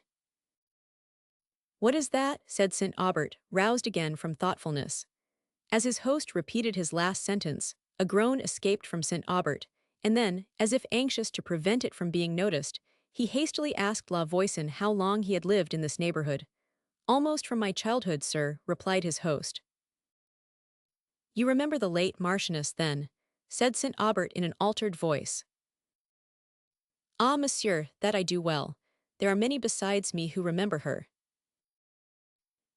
S1: What is that? Said St. Aubert, roused again from thoughtfulness. As his host repeated his last sentence, a groan escaped from St. Aubert, and then, as if anxious to prevent it from being noticed, he hastily asked La Voisin how long he had lived in this neighborhood. Almost from my childhood, sir, replied his host. You remember the late Marchioness, then? Said St. Aubert in an altered voice. Ah, monsieur, that I do well. There are many besides me who remember her.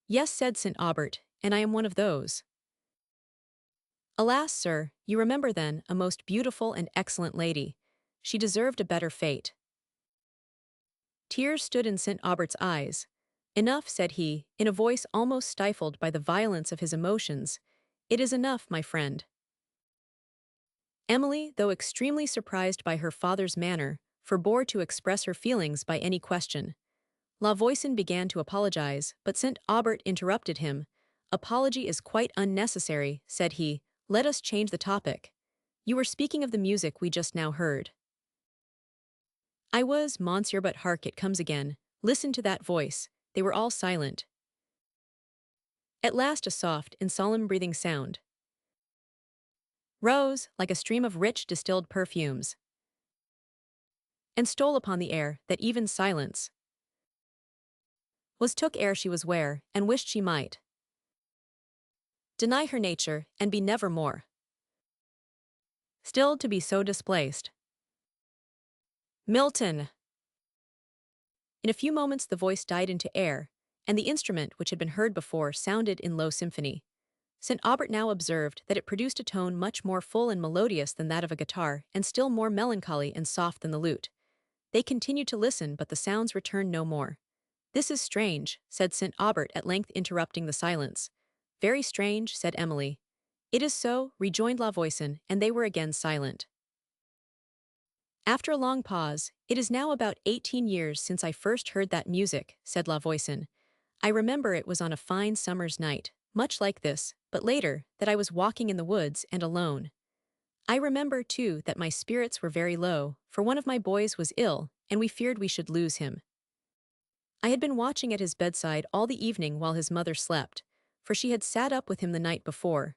S1: Yes, said St. Aubert, and I am one of those. Alas, sir, you remember then a most beautiful and excellent lady. She deserved a better fate. Tears stood in St. Aubert's eyes. Enough, said he, in a voice almost stifled by the violence of his emotions. It is enough, my friend. Emily, though extremely surprised by her father's manner, forbore to express her feelings by any question. La Voisin began to apologize, but St. Aubert interrupted him. Apology is quite unnecessary, said he. Let us change the topic. You were speaking of the music we just now heard. I was, monsieur, but hark, it comes again. Listen to that voice. They were all silent. At last a soft and solemn breathing sound rose, like a stream of rich distilled perfumes, and stole upon the air, that even silence was took ere she was ware, and wished she might deny her nature, and be never more stilled to be so displaced. Milton! In a few moments the voice died into air, and the instrument which had been heard before sounded in low symphony. St. Aubert now observed that it produced a tone much more full and melodious than that of a guitar, and still more melancholy and soft than the lute. They continued to listen, but the sounds returned no more. This is strange, said St. Aubert at length, interrupting the silence. Very strange, said Emily. It is so, rejoined La Voisin, and they were again silent. After a long pause, it is now about 18 years since I first heard that music, said La Voisin. I remember it was on a fine summer's night, much like this, but later, that I was walking in the woods and alone. I remember, too, that my spirits were very low, for one of my boys was ill, and we feared we should lose him. I had been watching at his bedside all the evening while his mother slept, for she had sat up with him the night before.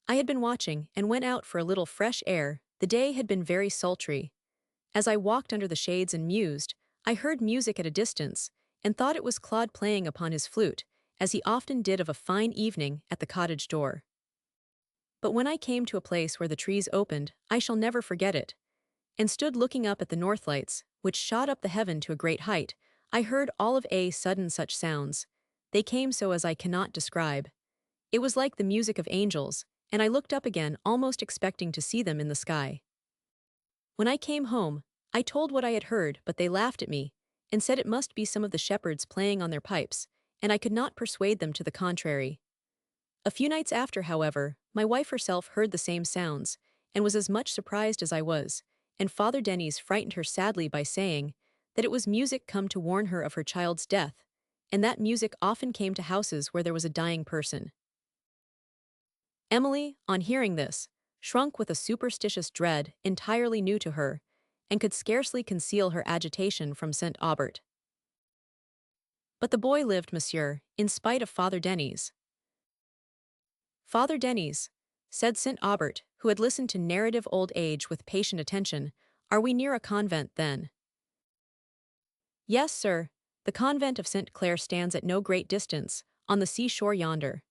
S1: I had been watching, and went out for a little fresh air. The day had been very sultry. As I walked under the shades and mused, I heard music at a distance, and thought it was Claude playing upon his flute, as he often did of a fine evening at the cottage door. But when I came to a place where the trees opened, I shall never forget it, and stood looking up at the north lights, which shot up the heaven to a great height, I heard all of a sudden such sounds. They came so as I cannot describe. It was like the music of angels, and I looked up again almost expecting to see them in the sky. When I came home, I told what I had heard, but they laughed at me, and said it must be some of the shepherds playing on their pipes, and I could not persuade them to the contrary. A few nights after, however, my wife herself heard the same sounds, and was as much surprised as I was, and Father Denis frightened her sadly by saying that it was music come to warn her of her child's death, and that music often came to houses where there was a dying person. Emily, on hearing this, shrunk with a superstitious dread entirely new to her, and could scarcely conceal her agitation from St. Aubert. But the boy lived, monsieur, in spite of Father Denis. Father Denis, said St. Aubert, who had listened to narrative old age with patient attention, are we near a convent, then? Yes, sir. The convent of St. Clare stands at no great distance, on the seashore yonder.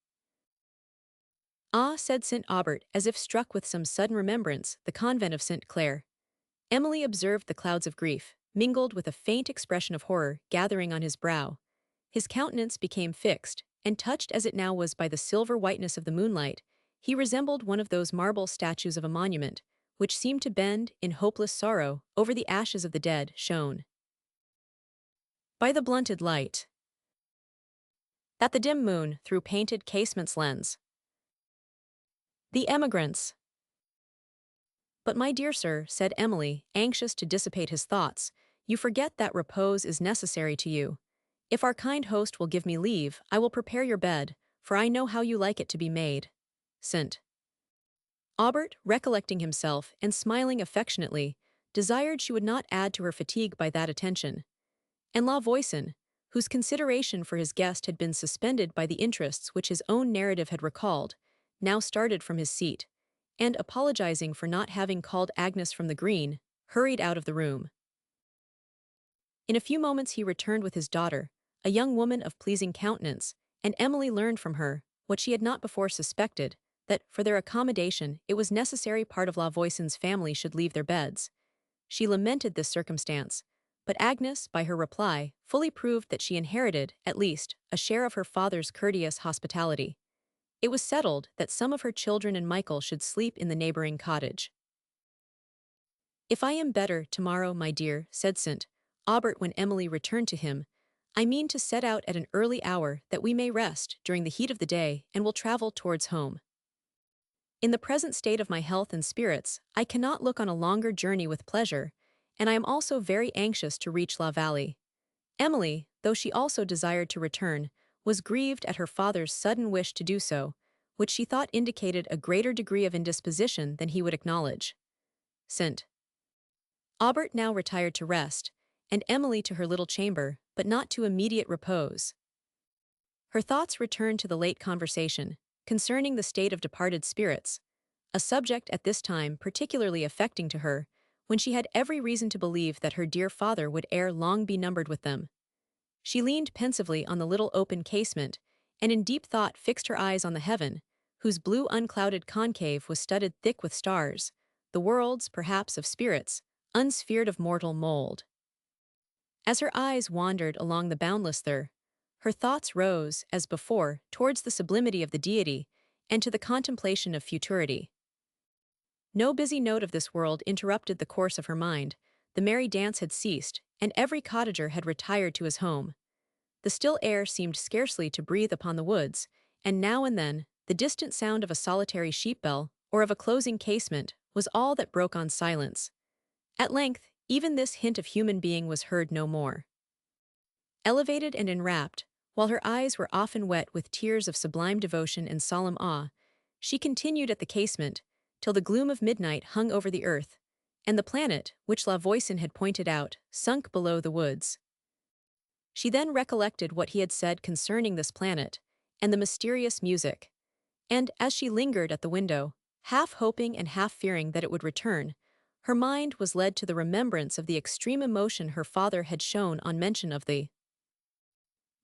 S1: Ah, said St. Aubert, as if struck with some sudden remembrance, the convent of St. Clare. Emily observed the clouds of grief, mingled with a faint expression of horror, gathering on his brow. His countenance became fixed, and touched as it now was by the silver whiteness of the moonlight, he resembled one of those marble statues of a monument, which seemed to bend, in hopeless sorrow, over the ashes of the dead, shone by the blunted light that the dim moon, through painted casements lends. The emigrants. But my dear sir, said Emily, anxious to dissipate his thoughts, you forget that repose is necessary to you. If our kind host will give me leave, I will prepare your bed, for I know how you like it to be made. St. Aubert, recollecting himself and smiling affectionately, desired she would not add to her fatigue by that attention. And La Voisin, whose consideration for his guest had been suspended by the interests which his own narrative had recalled, now started from his seat, and, apologizing for not having called Agnes from the green, hurried out of the room. In a few moments he returned with his daughter, a young woman of pleasing countenance, and Emily learned from her, what she had not before suspected, that, for their accommodation, it was necessary part of La Voisin's family should leave their beds. She lamented this circumstance, but Agnes, by her reply, fully proved that she inherited, at least, a share of her father's courteous hospitality. It was settled that some of her children and Michael should sleep in the neighboring cottage. "If I am better tomorrow, my dear," said St. Aubert when Emily returned to him, "I mean to set out at an early hour that we may rest during the heat of the day and will travel towards home. In the present state of my health and spirits, I cannot look on a longer journey with pleasure, and I am also very anxious to reach La Vallée." Emily, though she also desired to return, was grieved at her father's sudden wish to do so, which she thought indicated a greater degree of indisposition than he would acknowledge. St. Aubert now retired to rest, and Emily to her little chamber, but not to immediate repose. Her thoughts returned to the late conversation, concerning the state of departed spirits, a subject at this time particularly affecting to her, when she had every reason to believe that her dear father would ere long be numbered with them. She leaned pensively on the little open casement, and in deep thought fixed her eyes on the heaven, whose blue unclouded concave was studded thick with stars, the worlds, perhaps, of spirits, unsphered of mortal mould. As her eyes wandered along the boundless there, her thoughts rose, as before, towards the sublimity of the deity, and to the contemplation of futurity. No busy note of this world interrupted the course of her mind, the merry dance had ceased, and every cottager had retired to his home. The still air seemed scarcely to breathe upon the woods, and now and then, the distant sound of a solitary sheep bell, or of a closing casement, was all that broke on silence. At length, even this hint of human being was heard no more. Elevated and enrapt, while her eyes were often wet with tears of sublime devotion and solemn awe, she continued at the casement, till the gloom of midnight hung over the earth, and the planet, which La Voisin had pointed out, sunk below the woods. She then recollected what he had said concerning this planet, and the mysterious music, and, as she lingered at the window, half hoping and half fearing that it would return, her mind was led to the remembrance of the extreme emotion her father had shown on mention of the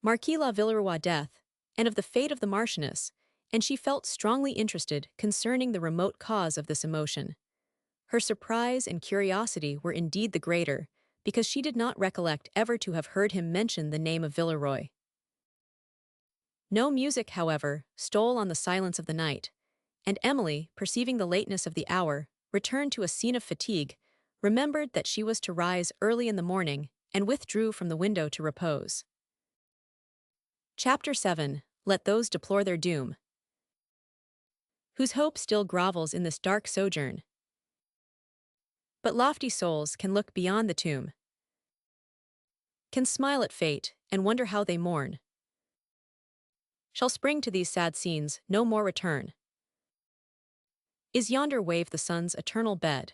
S1: Marquis La Villeroy death, and of the fate of the Marchioness, and she felt strongly interested concerning the remote cause of this emotion. Her surprise and curiosity were indeed the greater, because she did not recollect ever to have heard him mention the name of Villeroy. No music, however, stole on the silence of the night, and Emily, perceiving the lateness of the hour, returned to a scene of fatigue, remembered that she was to rise early in the morning, and withdrew from the window to repose. Chapter 7. Let those deplore their doom. Whose hope still grovels in this dark sojourn. But lofty souls can look beyond the tomb, can smile at fate, and wonder how they mourn. Shall spring to these sad scenes no more return? Is yonder wave the sun's eternal bed?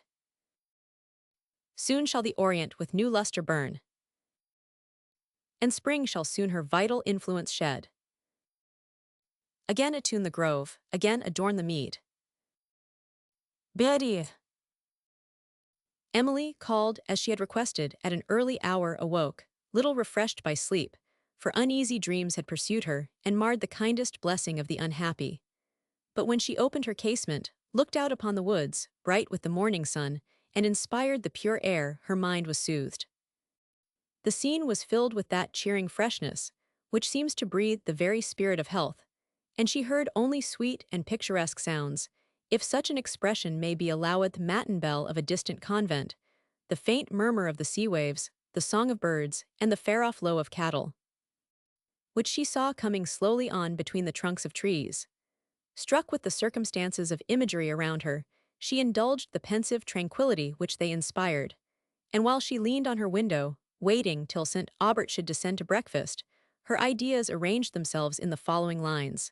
S1: Soon shall the orient with new luster burn, and spring shall soon her vital influence shed. Again attune the grove, again adorn the mead. Betty! Emily, called as she had requested at an early hour, awoke, little refreshed by sleep, for uneasy dreams had pursued her and marred the kindest blessing of the unhappy. But when she opened her casement, looked out upon the woods, bright with the morning sun, and inspired the pure air, her mind was soothed. The scene was filled with that cheering freshness, which seems to breathe the very spirit of health, and she heard only sweet and picturesque sounds, if such an expression may be allowed, the matin bell of a distant convent, the faint murmur of the sea waves, the song of birds, and the far-off low of cattle, which she saw coming slowly on between the trunks of trees. Struck with the circumstances of imagery around her, she indulged the pensive tranquillity which they inspired, and while she leaned on her window, waiting till St. Aubert should descend to breakfast, her ideas arranged themselves in the following lines.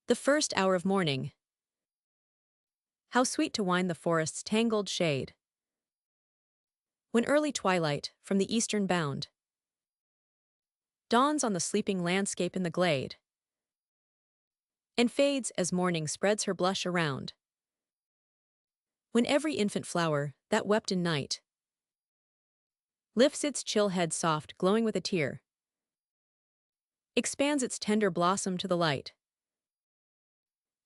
S1: The first hour of morning. How sweet to wind the forest's tangled shade. When early twilight, from the eastern bound, dawns on the sleeping landscape in the glade, and fades as morning spreads her blush around. When every infant flower, that wept in night, lifts its chill head soft, glowing with a tear, expands its tender blossom to the light,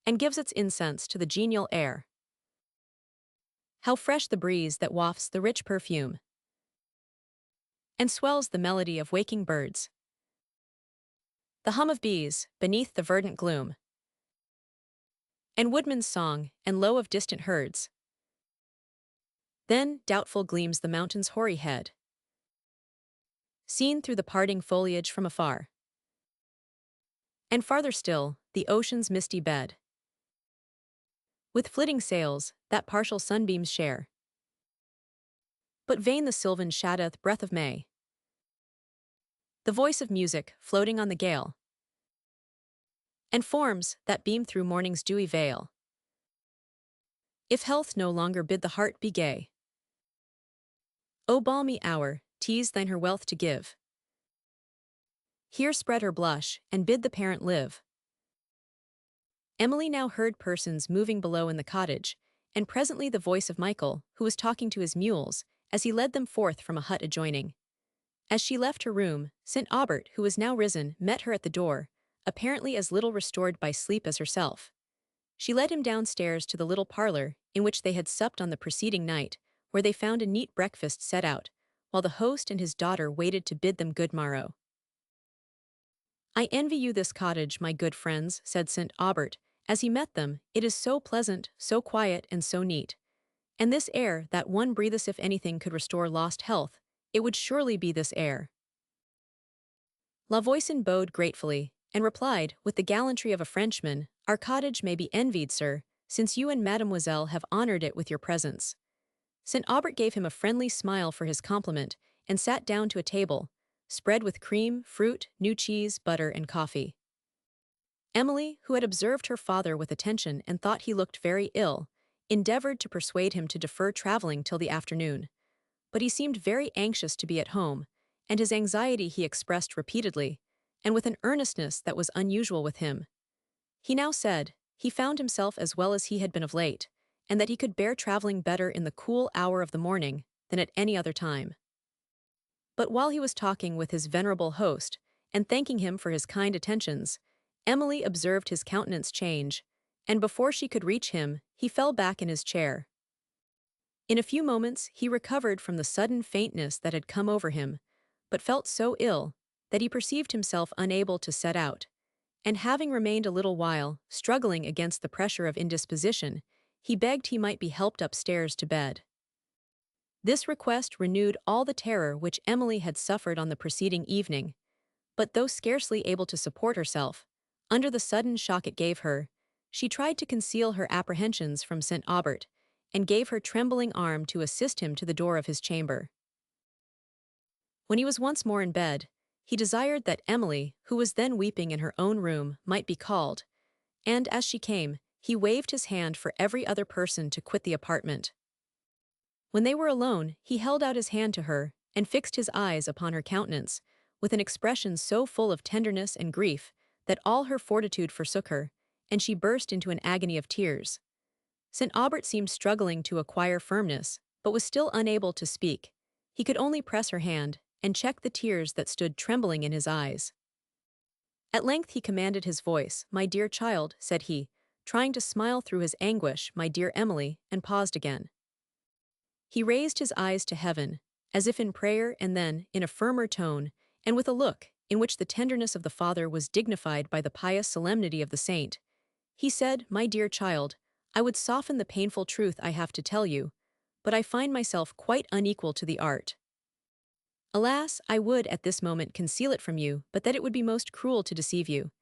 S1: and gives its incense to the genial air. How fresh the breeze that wafts the rich perfume, and swells the melody of waking birds. The hum of bees, beneath the verdant gloom, and woodman's song, and low of distant herds. Then doubtful gleams the mountain's hoary head, seen through the parting foliage from afar. And farther still, the ocean's misty bed, with flitting sails, that partial sunbeams share. But vain the sylvan shadoth breath of May, the voice of music floating on the gale, and forms that beam through morning's dewy veil. If health no longer bid the heart be gay, O balmy hour, tease thine her wealth to give. Here spread her blush, and bid the parent live. Emily now heard persons moving below in the cottage, and presently the voice of Michael, who was talking to his mules, as he led them forth from a hut adjoining. As she left her room, St. Aubert, who was now risen, met her at the door, apparently as little restored by sleep as herself. She led him downstairs to the little parlour, in which they had supped on the preceding night, where they found a neat breakfast set out, while the host and his daughter waited to bid them good morrow. "I envy you this cottage, my good friends," said St. Aubert, as he met them. "It is so pleasant, so quiet, and so neat. And this air that one breathes, if anything could restore lost health, it would surely be this air." La Voisin bowed gratefully, and replied, with the gallantry of a Frenchman, "Our cottage may be envied, sir, since you and mademoiselle have honored it with your presence." St. Aubert gave him a friendly smile for his compliment, and sat down to a table, spread with cream, fruit, new cheese, butter, and coffee. Emily, who had observed her father with attention and thought he looked very ill, endeavored to persuade him to defer traveling till the afternoon. But he seemed very anxious to be at home, and his anxiety he expressed repeatedly, and with an earnestness that was unusual with him. He now said, he found himself as well as he had been of late, and that he could bear traveling better in the cool hour of the morning than at any other time. But while he was talking with his venerable host, and thanking him for his kind attentions, Emily observed his countenance change, and before she could reach him, he fell back in his chair. In a few moments he recovered from the sudden faintness that had come over him, but felt so ill that he perceived himself unable to set out, and having remained a little while, struggling against the pressure of indisposition, he begged he might be helped upstairs to bed. This request renewed all the terror which Emily had suffered on the preceding evening, but though scarcely able to support herself, under the sudden shock it gave her, she tried to conceal her apprehensions from St. Aubert, and gave her trembling arm to assist him to the door of his chamber. When he was once more in bed, he desired that Emily, who was then weeping in her own room, might be called, and as she came, he waved his hand for every other person to quit the apartment. When they were alone, he held out his hand to her, and fixed his eyes upon her countenance, with an expression so full of tenderness and grief, that all her fortitude forsook her, and she burst into an agony of tears. St. Aubert seemed struggling to acquire firmness, but was still unable to speak. He could only press her hand, and check the tears that stood trembling in his eyes. At length he commanded his voice. "My dear child," said he, trying to smile through his anguish, "my dear Emily," and paused again. He raised his eyes to heaven, as if in prayer, and then, in a firmer tone, and with a look in which the tenderness of the Father was dignified by the pious solemnity of the saint, he said, "My dear child, I would soften the painful truth I have to tell you, but I find myself quite unequal to the art. Alas, I would at this moment conceal it from you, but that it would be most cruel to deceive you.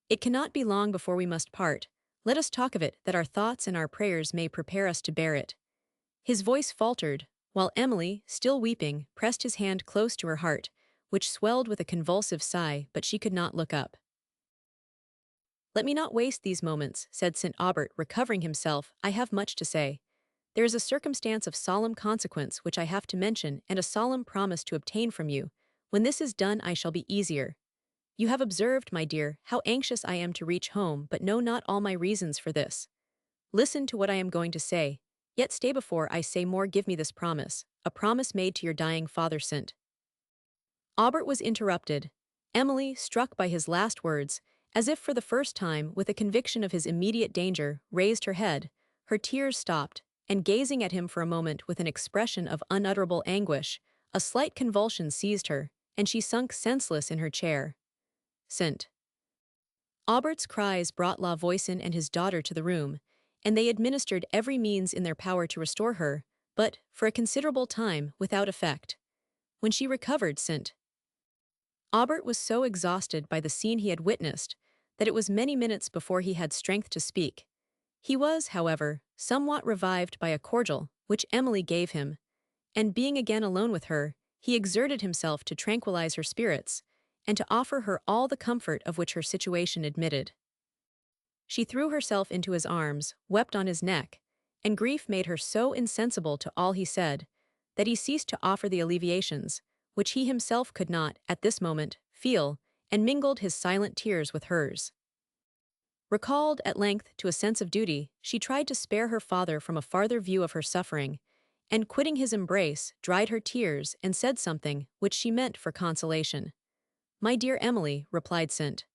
S1: It cannot be long before we must part. Let us talk of it, that our thoughts and our prayers may prepare us to bear it." His voice faltered, while Emily, still weeping, pressed his hand close to her heart, which swelled with a convulsive sigh, but she could not look up. Let me not waste these moments, said St. Aubert, recovering himself. I have much to say. There is a circumstance of solemn consequence which I have to mention, and a solemn promise to obtain from you. When this is done, I shall be easier. You have observed, my dear, how anxious I am to reach home, but know not all my reasons for this. Listen to what I am going to say. Yet stay before I say more, give me this promise, a promise made to your dying father St. Aubert was interrupted. Emily, struck by his last words, as if for the first time with a conviction of his immediate danger, raised her head, her tears stopped, and gazing at him for a moment with an expression of unutterable anguish, a slight convulsion seized her, and she sunk senseless in her chair. St. Aubert's cries brought La Voisin and his daughter to the room, and they administered every means in their power to restore her, but, for a considerable time, without effect. When she recovered, St. Aubert was so exhausted by the scene he had witnessed that it was many minutes before he had strength to speak. He was, however, somewhat revived by a cordial which Emily gave him, and being again alone with her, he exerted himself to tranquilize her spirits, and to offer her all the comfort of which her situation admitted. She threw herself into his arms, wept on his neck, and grief made her so insensible to all he said, that he ceased to offer the alleviations, which he himself could not, at this moment, feel, and mingled his silent tears with hers. Recalled, at length, to a sense of duty, she tried to spare her father from a farther view of her suffering, and quitting his embrace, dried her tears, and said something which she meant for consolation. My dear Emily, replied St.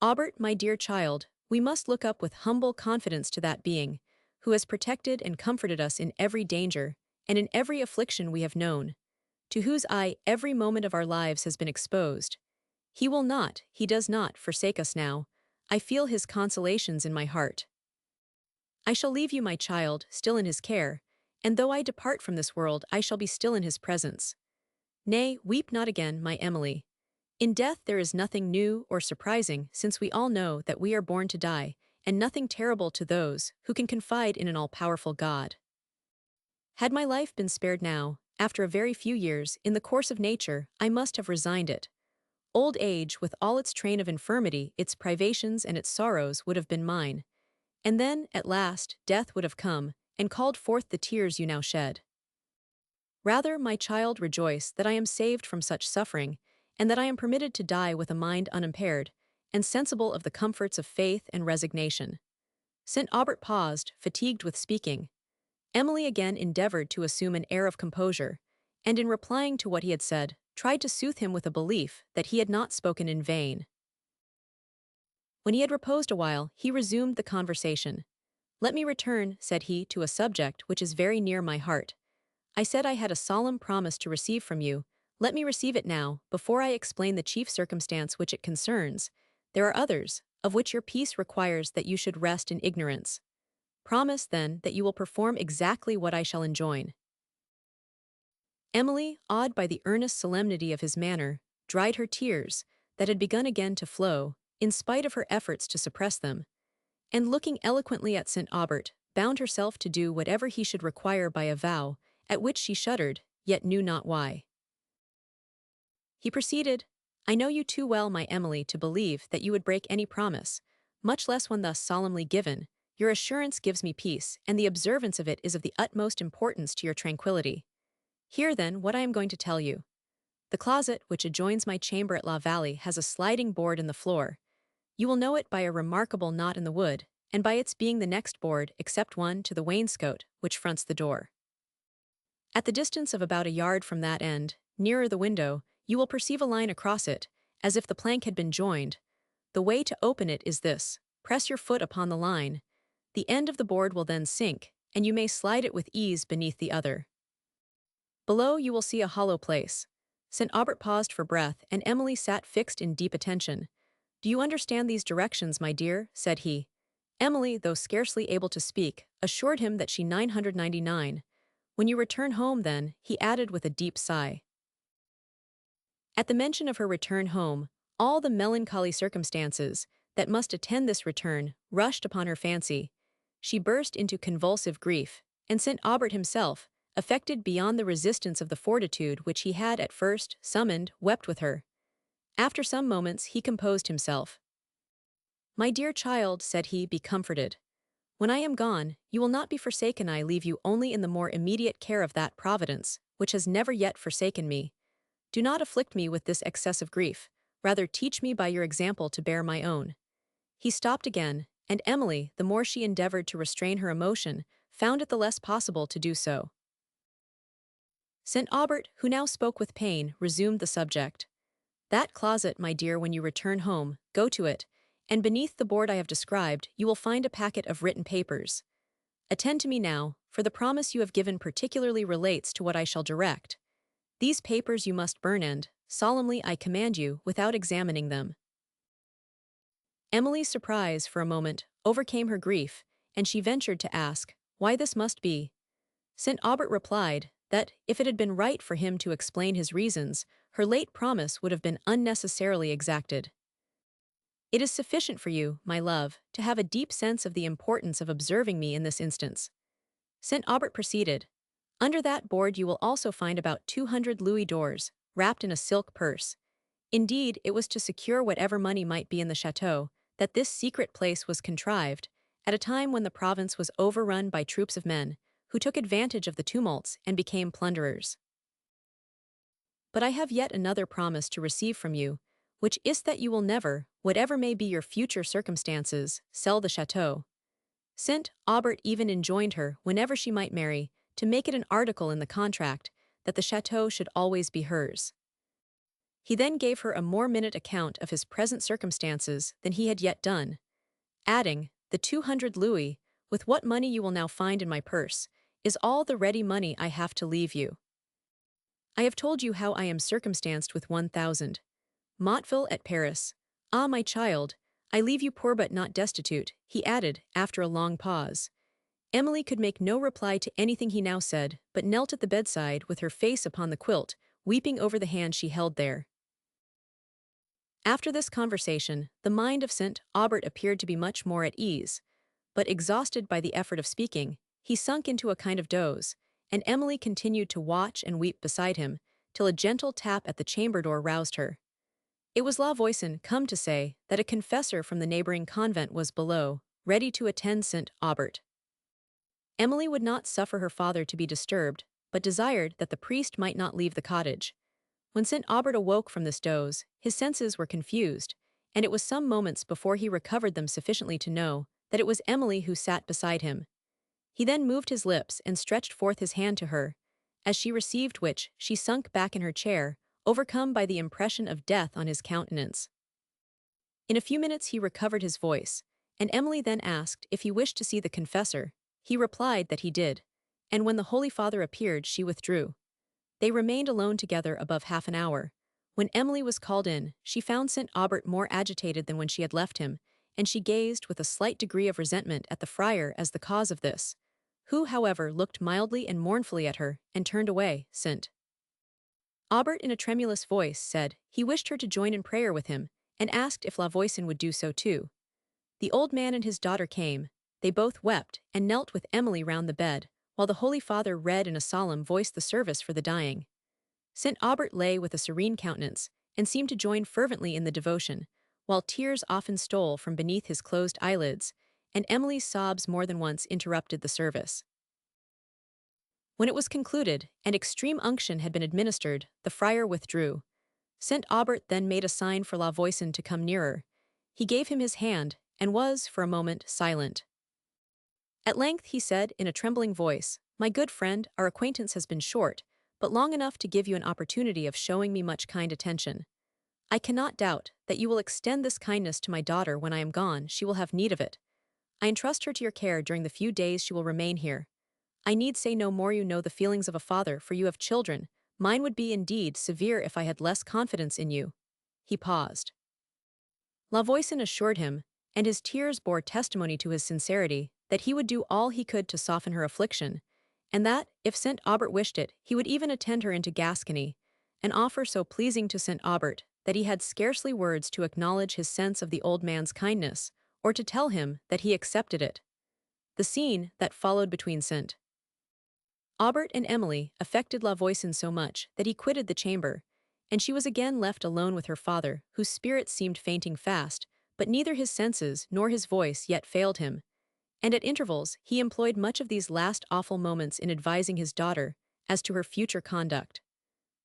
S1: Aubert, my dear child, we must look up with humble confidence to that being, who has protected and comforted us in every danger, and in every affliction we have known, to whose eye every moment of our lives has been exposed. He will not, he does not, forsake us now. I feel his consolations in my heart. I shall leave you, my child, still in his care, and though I depart from this world, I shall be still in his presence. Nay, weep not again, my Emily. In death there is nothing new or surprising, since we all know that we are born to die, and nothing terrible to those who can confide in an all-powerful God. Had my life been spared now, after a very few years, in the course of nature, I must have resigned it. Old age, with all its train of infirmity, its privations and its sorrows, would have been mine. And then, at last, death would have come, and called forth the tears you now shed. Rather, my child, rejoice that I am saved from such suffering, and that I am permitted to die with a mind unimpaired, and sensible of the comforts of faith and resignation. St. Aubert paused, fatigued with speaking. Emily again endeavored to assume an air of composure, and in replying to what he had said, tried to soothe him with a belief that he had not spoken in vain. When he had reposed a while, he resumed the conversation. Let me return, said he, to a subject which is very near my heart. I said I had a solemn promise to receive from you. Let me receive it now, before I explain the chief circumstance which it concerns. There are others, of which your peace requires that you should rest in ignorance. Promise, then, that you will perform exactly what I shall enjoin. Emily, awed by the earnest solemnity of his manner, dried her tears, that had begun again to flow, in spite of her efforts to suppress them, and looking eloquently at St. Aubert, bound herself to do whatever he should require by a vow, at which she shuddered, yet knew not why. He proceeded, I know you too well, my Emily, to believe that you would break any promise, much less one thus solemnly given. Your assurance gives me peace, and the observance of it is of the utmost importance to your tranquillity. Hear, then, what I am going to tell you. The closet which adjoins my chamber at La Vallée has a sliding board in the floor. You will know it by a remarkable knot in the wood, and by its being the next board, except one, to the wainscot, which fronts the door. At the distance of about a yard from that end, nearer the window, you will perceive a line across it, as if the plank had been joined. The way to open it is this: press your foot upon the line. The end of the board will then sink, and you may slide it with ease beneath the other. Below you will see a hollow place. St. Aubert paused for breath, and Emily sat fixed in deep attention. Do you understand these directions, my dear? Said he. Emily, though scarcely able to speak, assured him that she 999. When you return home, then, he added with a deep sigh. At the mention of her return home, all the melancholy circumstances that must attend this return rushed upon her fancy. She burst into convulsive grief, and St. Aubert himself, affected beyond the resistance of the fortitude which he had at first summoned, wept with her. After some moments he composed himself. "My dear child," said he, "be comforted. When I am gone, you will not be forsaken. I leave you only in the more immediate care of that providence, which has never yet forsaken me. Do not afflict me with this excessive grief, rather teach me by your example to bear my own." He stopped again, and Emily, the more she endeavored to restrain her emotion, found it the less possible to do so. St. Aubert, who now spoke with pain, resumed the subject. "That closet, my dear, when you return home, go to it, and beneath the board I have described, you will find a packet of written papers. Attend to me now, for the promise you have given particularly relates to what I shall direct. These papers you must burn and, solemnly I command you, without examining them." Emily's surprise, for a moment, overcame her grief, and she ventured to ask, why this must be. St. Aubert replied, that, if it had been right for him to explain his reasons, her late promise would have been unnecessarily exacted. "It is sufficient for you, my love, to have a deep sense of the importance of observing me in this instance." St. Aubert proceeded, "Under that board you will also find about 200 louis d'ors, wrapped in a silk purse. Indeed, it was to secure whatever money might be in the château that this secret place was contrived, at a time when the province was overrun by troops of men, who took advantage of the tumults and became plunderers. But I have yet another promise to receive from you, which is that you will never, whatever may be your future circumstances, sell the château." St. Aubert even enjoined her, whenever she might marry, to make it an article in the contract that the château should always be hers. He then gave her a more minute account of his present circumstances than he had yet done, adding, "The 200 louis, with what money you will now find in my purse, is all the ready money I have to leave you. I have told you how I am circumstanced with 1,000. Motteville at Paris. Ah, my child, I leave you poor but not destitute," he added, after a long pause. Emily could make no reply to anything he now said, but knelt at the bedside with her face upon the quilt, weeping over the hand she held there. After this conversation, the mind of St. Aubert appeared to be much more at ease, but exhausted by the effort of speaking, he sunk into a kind of doze, and Emily continued to watch and weep beside him, till a gentle tap at the chamber door roused her. It was La Voisin come to say that a confessor from the neighboring convent was below, ready to attend St. Aubert. Emily would not suffer her father to be disturbed, but desired that the priest might not leave the cottage. When St. Aubert awoke from this doze, his senses were confused, and it was some moments before he recovered them sufficiently to know that it was Emily who sat beside him. He then moved his lips and stretched forth his hand to her, as she received which, she sunk back in her chair, overcome by the impression of death on his countenance. In a few minutes he recovered his voice, and Emily then asked if he wished to see the confessor. He replied that he did, and when the Holy Father appeared she withdrew. They remained alone together above half an hour. When Emily was called in, she found St. Aubert more agitated than when she had left him, and she gazed with a slight degree of resentment at the friar as the cause of this, who, however, looked mildly and mournfully at her, and turned away. St. Aubert, in a tremulous voice, said he wished her to join in prayer with him, and asked if La Voisin would do so too. The old man and his daughter came. They both wept, and knelt with Emily round the bed, while the Holy Father read in a solemn voice the service for the dying. St. Aubert lay with a serene countenance, and seemed to join fervently in the devotion, while tears often stole from beneath his closed eyelids, and Emily's sobs more than once interrupted the service. When it was concluded, and extreme unction had been administered, the friar withdrew. St. Aubert then made a sign for La Voisin to come nearer. He gave him his hand, and was, for a moment, silent. At length he said, in a trembling voice, "My good friend, our acquaintance has been short, but long enough to give you an opportunity of showing me much kind attention. I cannot doubt that you will extend this kindness to my daughter when I am gone. She will have need of it. I entrust her to your care during the few days she will remain here. I need say no more. You know the feelings of a father, for you have children. Mine would be indeed severe if I had less confidence in you." He paused. La Voisin assured him, and his tears bore testimony to his sincerity, that he would do all he could to soften her affliction, and that, if St. Aubert wished it, he would even attend her into Gascony, an offer so pleasing to St. Aubert that he had scarcely words to acknowledge his sense of the old man's kindness, or to tell him that he accepted it. The scene that followed between St. Aubert and Emily affected La Voisin so much that he quitted the chamber, and she was again left alone with her father, whose spirits seemed fainting fast, but neither his senses nor his voice yet failed him, and at intervals he employed much of these last awful moments in advising his daughter as to her future conduct.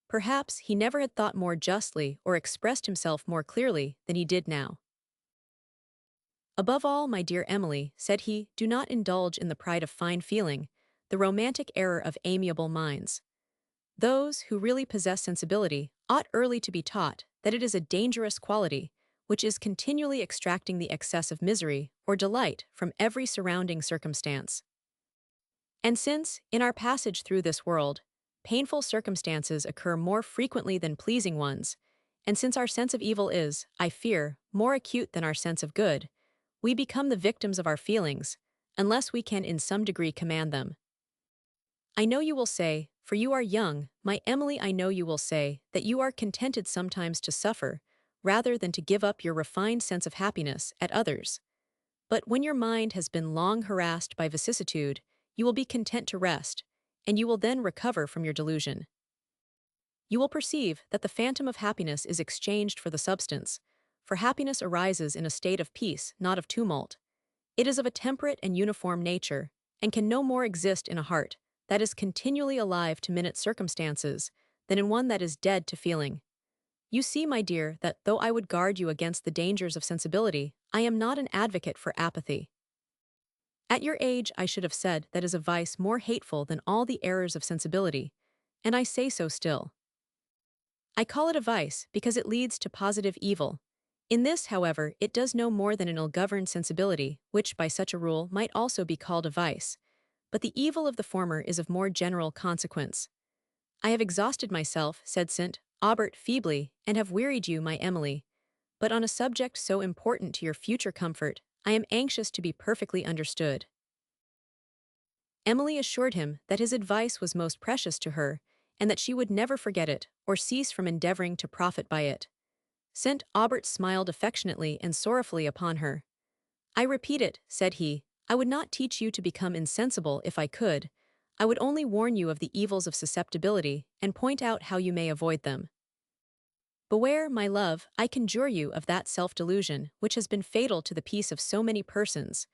S1: Perhaps he never had thought more justly or expressed himself more clearly than he did now. "Above all, my dear Emily," said he, "do not indulge in the pride of fine feeling, the romantic error of amiable minds. Those who really possess sensibility ought early to be taught that it is a dangerous quality, which is continually extracting the excess of misery or delight from every surrounding circumstance. And since, in our passage through this world, painful circumstances occur more frequently than pleasing ones, and since our sense of evil is, I fear, more acute than our sense of good, we become the victims of our feelings, unless we can in some degree command them. I know you will say, for you are young, my Emily, I know you will say, that you are contented sometimes to suffer, rather than to give up your refined sense of happiness at others. But when your mind has been long harassed by vicissitude, you will be content to rest, and you will then recover from your delusion. You will perceive that the phantom of happiness is exchanged for the substance, for happiness arises in a state of peace, not of tumult. It is of a temperate and uniform nature, and can no more exist in a heart that is continually alive to minute circumstances than in one that is dead to feeling. You see, my dear, that though I would guard you against the dangers of sensibility, I am not an advocate for apathy. At your age, I should have said that is a vice more hateful than all the errors of sensibility, and I say so still. I call it a vice because it leads to positive evil. In this, however, it does no more than an ill-governed sensibility, which by such a rule might also be called a vice. But the evil of the former is of more general consequence. I have exhausted myself, said St. Aubert feebly, and have wearied you, my Emily. But on a subject so important to your future comfort, I am anxious to be perfectly understood. Emily assured him that his advice was most precious to her, and that she would never forget it, or cease from endeavoring to profit by it. St. Aubert smiled affectionately and sorrowfully upon her. I repeat it, said he, I would not teach you to become insensible if I could. I would only warn you of the evils of susceptibility and point out how you may avoid them. Beware, my love, I conjure you, of that self-delusion which has been fatal to the peace of so many persons.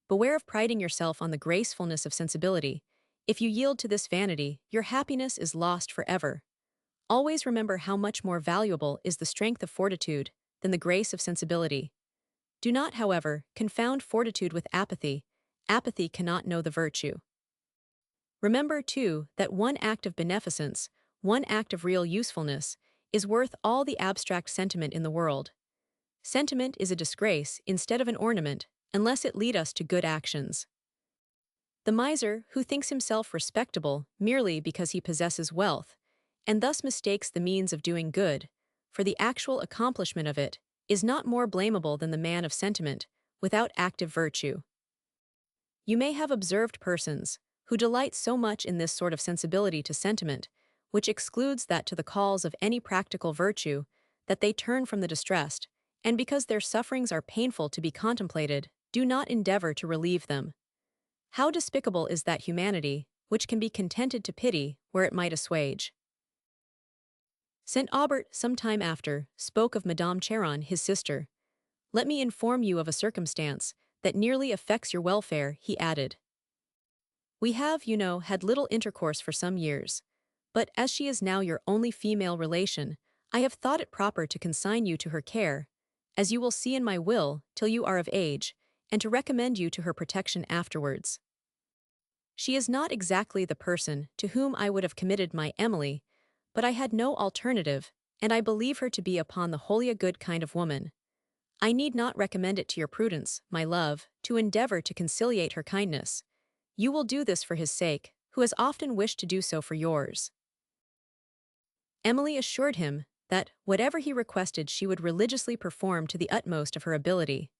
S1: Beware of priding yourself on the gracefulness of sensibility. If you yield to this vanity, your happiness is lost forever. Always remember how much more valuable is the strength of fortitude than the grace of sensibility. Do not, however, confound fortitude with apathy. Apathy cannot know the virtue. Remember, too, that one act of beneficence, one act of real usefulness, is worth all the abstract sentiment in the world. Sentiment is a disgrace instead of an ornament, unless it lead us to good actions. The miser, who thinks himself respectable merely because he possesses wealth, and thus mistakes the means of doing good, for the actual accomplishment of it, is not more blamable than the man of sentiment, without active virtue. You may have observed persons who delight so much in this sort of sensibility to sentiment, which excludes that to the calls of any practical virtue, that they turn from the distressed, and because their sufferings are painful to be contemplated, do not endeavor to relieve them. How despicable is that humanity, which can be contented to pity where it might assuage. St. Aubert, some time after, spoke of Madame Cheron, his sister. Let me inform you of a circumstance that nearly affects your welfare, he added. We have, you know, had little intercourse for some years, but as she is now your only female relation, I have thought it proper to consign you to her care, as you will see in my will, till you are of age, and to recommend you to her protection afterwards. She is not exactly the person to whom I would have committed my Emily, but I had no alternative, and I believe her to be upon the wholly a good kind of woman. I need not recommend it to your prudence, my love, to endeavor to conciliate her kindness. You will do this for his sake, who has often wished to do so for yours. Emily assured him that whatever he requested she would religiously perform to the utmost of her ability.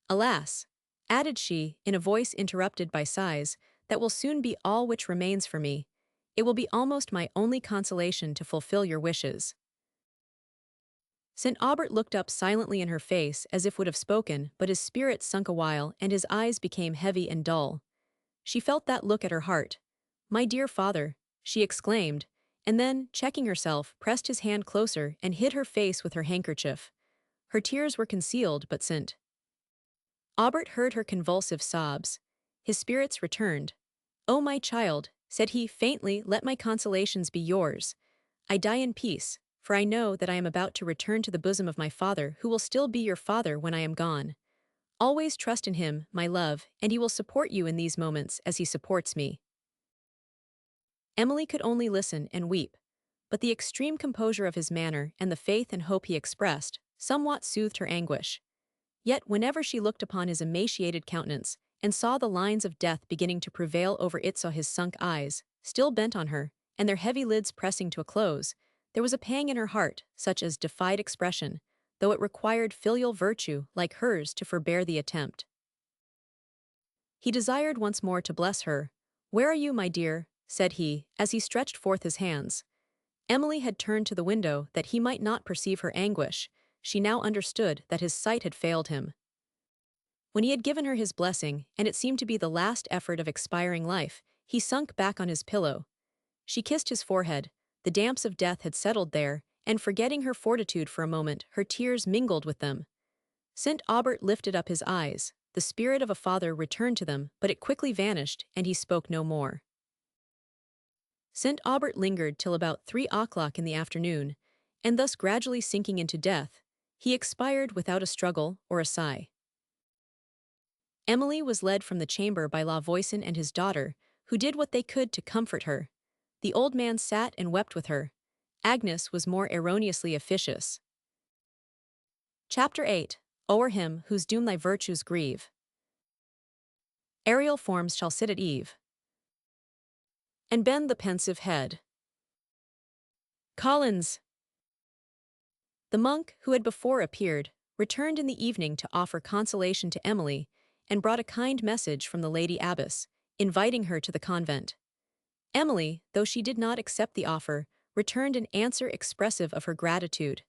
S1: Alas, added she, in a voice interrupted by sighs, that will soon be all which remains for me. It will be almost my only consolation to fulfill your wishes. St. Aubert looked up silently in her face as if would have spoken, but his spirit sunk a while and his eyes became heavy and dull. She felt that look at her heart. My dear father, she exclaimed, and then, checking herself, pressed his hand closer and hid her face with her handkerchief. Her tears were concealed but St. Aubert heard her convulsive sobs. His spirits returned. "Oh, my child," said he faintly, "let my consolations be yours. I die in peace, for I know that I am about to return to the bosom of my father, who will still be your father when I am gone. Always trust in him, my love, and he will support you in these moments as he supports me." Emily could only listen and weep, but the extreme composure of his manner and the faith and hope he expressed somewhat soothed her anguish. Yet whenever she looked upon his emaciated countenance and saw the lines of death beginning to prevail over it, saw his sunk eyes, still bent on her, and their heavy lids pressing to a close, there was a pang in her heart such as defied expression, though it required filial virtue like hers to forbear the attempt. He desired once more to bless her. "Where are you, my dear?" said he, as he stretched forth his hands. Emily had turned to the window that he might not perceive her anguish. She now understood that his sight had failed him. When he had given her his blessing, and it seemed to be the last effort of expiring life, he sunk back on his pillow. She kissed his forehead. The damps of death had settled there, and forgetting her fortitude for a moment, her tears mingled with them. St. Aubert lifted up his eyes. The spirit of a father returned to them, but it quickly vanished, and he spoke no more. St. Aubert lingered till about 3 o'clock in the afternoon, and thus gradually sinking into death, he expired without a struggle or a sigh. Emily was led from the chamber by La Voisin and his daughter, who did what they could to comfort her. The old man sat and wept with her. Agnes was more erroneously officious. Chapter 8. O'er him whose doom thy virtues grieve. Aerial forms shall sit at eve, and bend the pensive head. Collins. The monk, who had before appeared, returned in the evening to offer consolation to Emily, and brought a kind message from the lady abbess, inviting her to the convent. Emily, though she did not accept the offer, returned an answer expressive of her gratitude.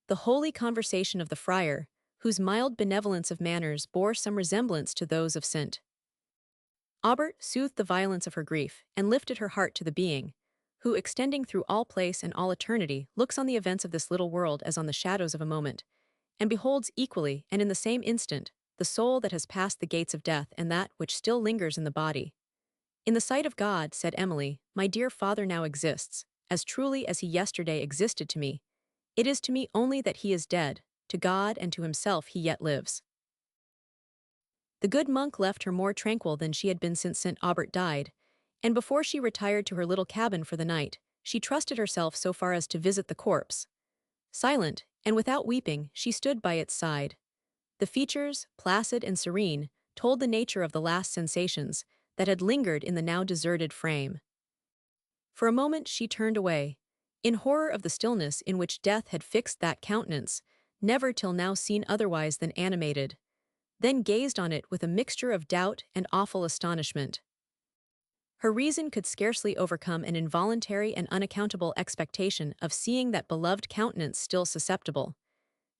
S1: The holy conversation of the friar, whose mild benevolence of manners bore some resemblance to those of St. Aubert, soothed the violence of her grief, and lifted her heart to the being, who, extending through all place and all eternity, looks on the events of this little world as on the shadows of a moment, and beholds equally and in the same instant the soul that has passed the gates of death and that which still lingers in the body. "In the sight of God," said Emily, "my dear father now exists, as truly as he yesterday existed to me. It is to me only that he is dead, to God and to himself he yet lives." The good monk left her more tranquil than she had been since St. Aubert died, and before she retired to her little cabin for the night, she trusted herself so far as to visit the corpse. Silent, and without weeping, she stood by its side. The features, placid and serene, told the nature of the last sensations that had lingered in the now deserted frame. For a moment she turned away, in horror of the stillness in which death had fixed that countenance, never till now seen otherwise than animated, then gazed on it with a mixture of doubt and awful astonishment. Her reason could scarcely overcome an involuntary and unaccountable expectation of seeing that beloved countenance still susceptible.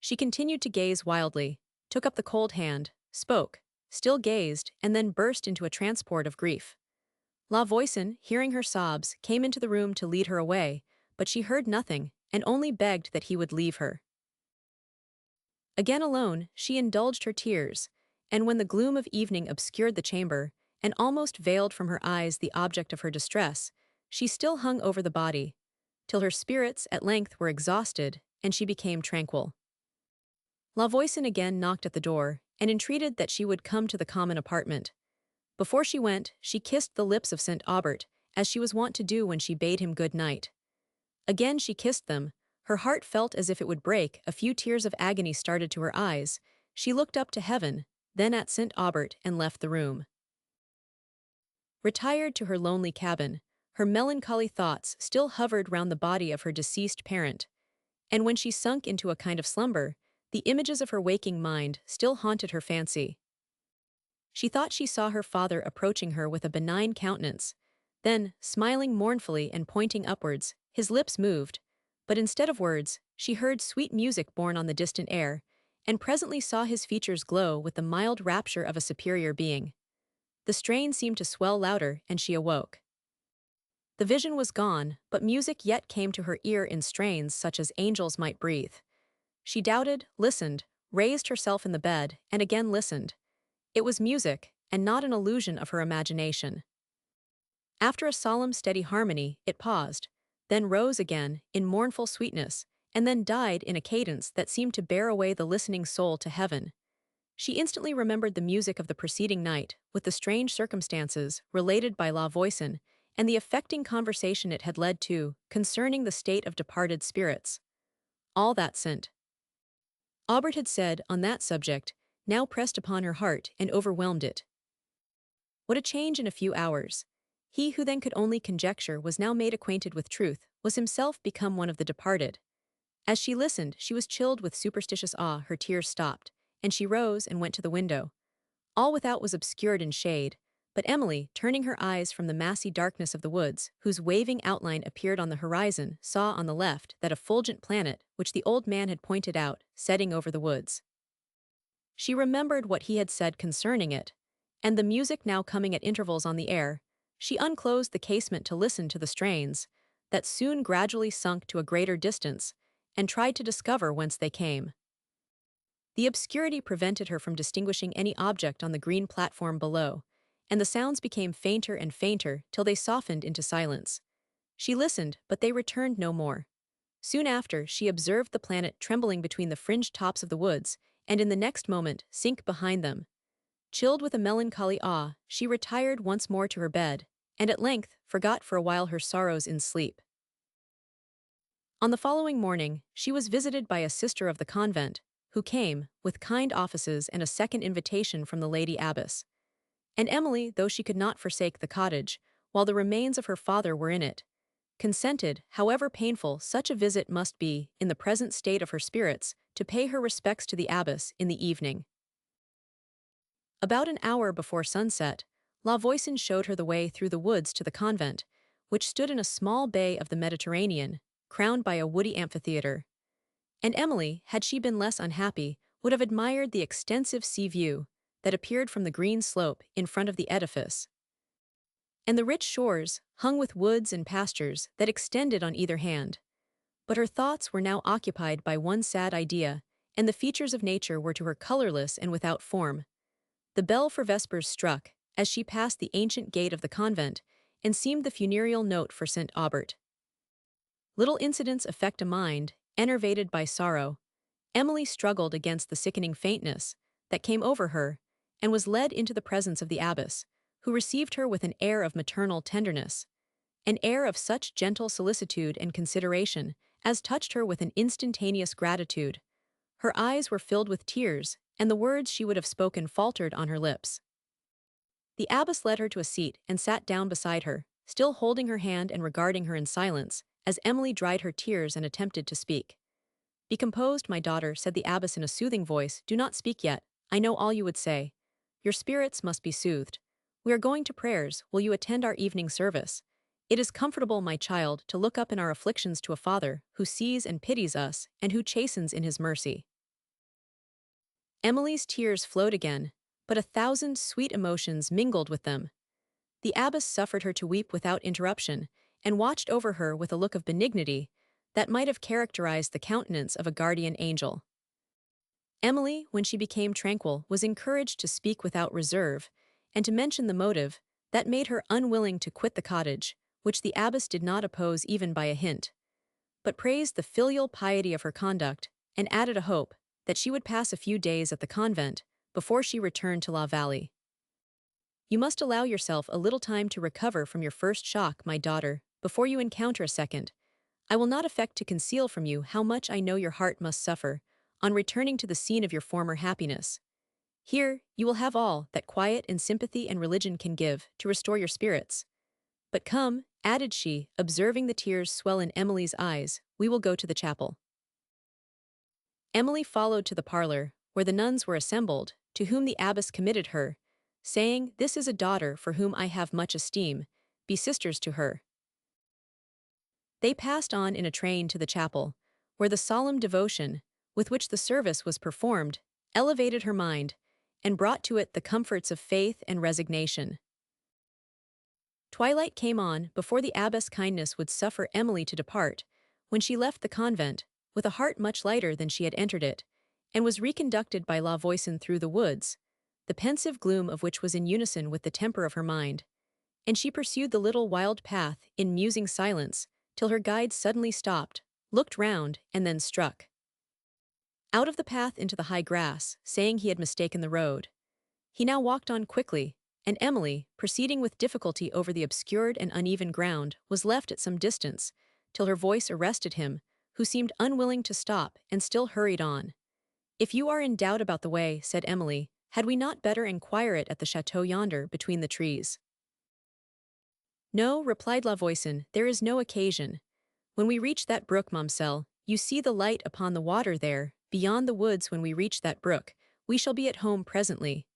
S1: She continued to gaze wildly, took up the cold hand, spoke, still gazed, and then burst into a transport of grief. La Voisin, hearing her sobs, came into the room to lead her away, but she heard nothing, and only begged that he would leave her. Again alone, she indulged her tears, and when the gloom of evening obscured the chamber, and almost veiled from her eyes the object of her distress, she still hung over the body, till her spirits at length were exhausted, and she became tranquil. La Voisin again knocked at the door, and entreated that she would come to the common apartment. Before she went, she kissed the lips of St. Aubert, as she was wont to do when she bade him good night. Again she kissed them. Her heart felt as if it would break, a few tears of agony started to her eyes. She looked up to heaven, then at St. Aubert, and left the room. Retired to her lonely cabin, her melancholy thoughts still hovered round the body of her deceased parent, and when she sunk into a kind of slumber, the images of her waking mind still haunted her fancy. She thought she saw her father approaching her with a benign countenance. Then, smiling mournfully and pointing upwards, his lips moved, but instead of words, she heard sweet music borne on the distant air, and presently saw his features glow with the mild rapture of a superior being. The strain seemed to swell louder, and she awoke. The vision was gone, but music yet came to her ear in strains such as angels might breathe. She doubted, listened, raised herself in the bed, and again listened. It was music, and not an illusion of her imagination. After a solemn steady harmony, it paused, then rose again, in mournful sweetness, and then died in a cadence that seemed to bear away the listening soul to heaven. She instantly remembered the music of the preceding night, with the strange circumstances related by La Voisin, and the affecting conversation it had led to, concerning the state of departed spirits. All that St. Aubert had said on that subject now pressed upon her heart and overwhelmed it. What a change in a few hours! He who then could only conjecture was now made acquainted with truth, was himself become one of the departed. As she listened, she was chilled with superstitious awe, her tears stopped, and she rose and went to the window. All without was obscured in shade, but Emily, turning her eyes from the massy darkness of the woods, whose waving outline appeared on the horizon, saw on the left that effulgent planet which the old man had pointed out, setting over the woods. She remembered what he had said concerning it, and the music now coming at intervals on the air. She unclosed the casement to listen to the strains, that soon gradually sunk to a greater distance, and tried to discover whence they came. The obscurity prevented her from distinguishing any object on the green platform below, and the sounds became fainter and fainter till they softened into silence. She listened, but they returned no more. Soon after, she observed the planet trembling between the fringed tops of the woods, and in the next moment sink behind them. Chilled with a melancholy awe, she retired once more to her bed, and at length forgot for a while her sorrows in sleep. On the following morning, she was visited by a sister of the convent, who came, with kind offices and a second invitation from the lady abbess. And Emily, though she could not forsake the cottage, while the remains of her father were in it, consented, however painful such a visit must be in the present state of her spirits, to pay her respects to the abbess in the evening. About an hour before sunset, La Voisin showed her the way through the woods to the convent, which stood in a small bay of the Mediterranean, crowned by a woody amphitheatre. And Emily, had she been less unhappy, would have admired the extensive sea view that appeared from the green slope in front of the edifice, and the rich shores, hung with woods and pastures, that extended on either hand. But her thoughts were now occupied by one sad idea, and the features of nature were to her colorless and without form. The bell for vespers struck, as she passed the ancient gate of the convent, and seemed the funereal note for St. Aubert. Little incidents affect a mind, enervated by sorrow. Emily struggled against the sickening faintness that came over her, and was led into the presence of the abbess, who received her with an air of maternal tenderness, an air of such gentle solicitude and consideration as touched her with an instantaneous gratitude. Her eyes were filled with tears, and the words she would have spoken faltered on her lips. The abbess led her to a seat and sat down beside her, still holding her hand and regarding her in silence, as Emily dried her tears and attempted to speak. "Be composed, my daughter," said the abbess in a soothing voice. "Do not speak yet. I know all you would say. Your spirits must be soothed. We are going to prayers. Will you attend our evening service? It is comfortable, my child, to look up in our afflictions to a Father who sees and pities us and who chastens in his mercy." Emily's tears flowed again, but 1,000 sweet emotions mingled with them. The abbess suffered her to weep without interruption, and watched over her with a look of benignity that might have characterized the countenance of a guardian angel. Emily, when she became tranquil, was encouraged to speak without reserve, and to mention the motive that made her unwilling to quit the cottage, which the abbess did not oppose even by a hint, but praised the filial piety of her conduct, and added a hope that she would pass a few days at the convent before she returned to La Vallée. "You must allow yourself a little time to recover from your first shock, my daughter, before you encounter a second. I will not affect to conceal from you how much I know your heart must suffer on returning to the scene of your former happiness. Here, you will have all that quiet and sympathy and religion can give to restore your spirits. But come," added she, observing the tears swell in Emily's eyes, "we will go to the chapel." Emily followed to the parlor, where the nuns were assembled, to whom the abbess committed her, saying, "This is a daughter for whom I have much esteem. Be sisters to her." They passed on in a train to the chapel, where the solemn devotion, with which the service was performed, elevated her mind, and brought to it the comforts of faith and resignation. Twilight came on before the abbess' kindness would suffer Emily to depart. When she left the convent, with a heart much lighter than she had entered it, and was reconducted by La Voisin through the woods, the pensive gloom of which was in unison with the temper of her mind. And she pursued the little wild path in musing silence, till her guide suddenly stopped, looked round, and then struck out of the path into the high grass, saying he had mistaken the road. He now walked on quickly, and Emily, proceeding with difficulty over the obscured and uneven ground, was left at some distance, till her voice arrested him, who seemed unwilling to stop and still hurried on. "If you are in doubt about the way," said Emily, "had we not better inquire it at the château yonder between the trees?" "No," replied La Voisin, "there is no occasion. When we reach that brook, Mamselle, you see the light upon the water there, beyond the woods. When we reach that brook, we shall be at home presently.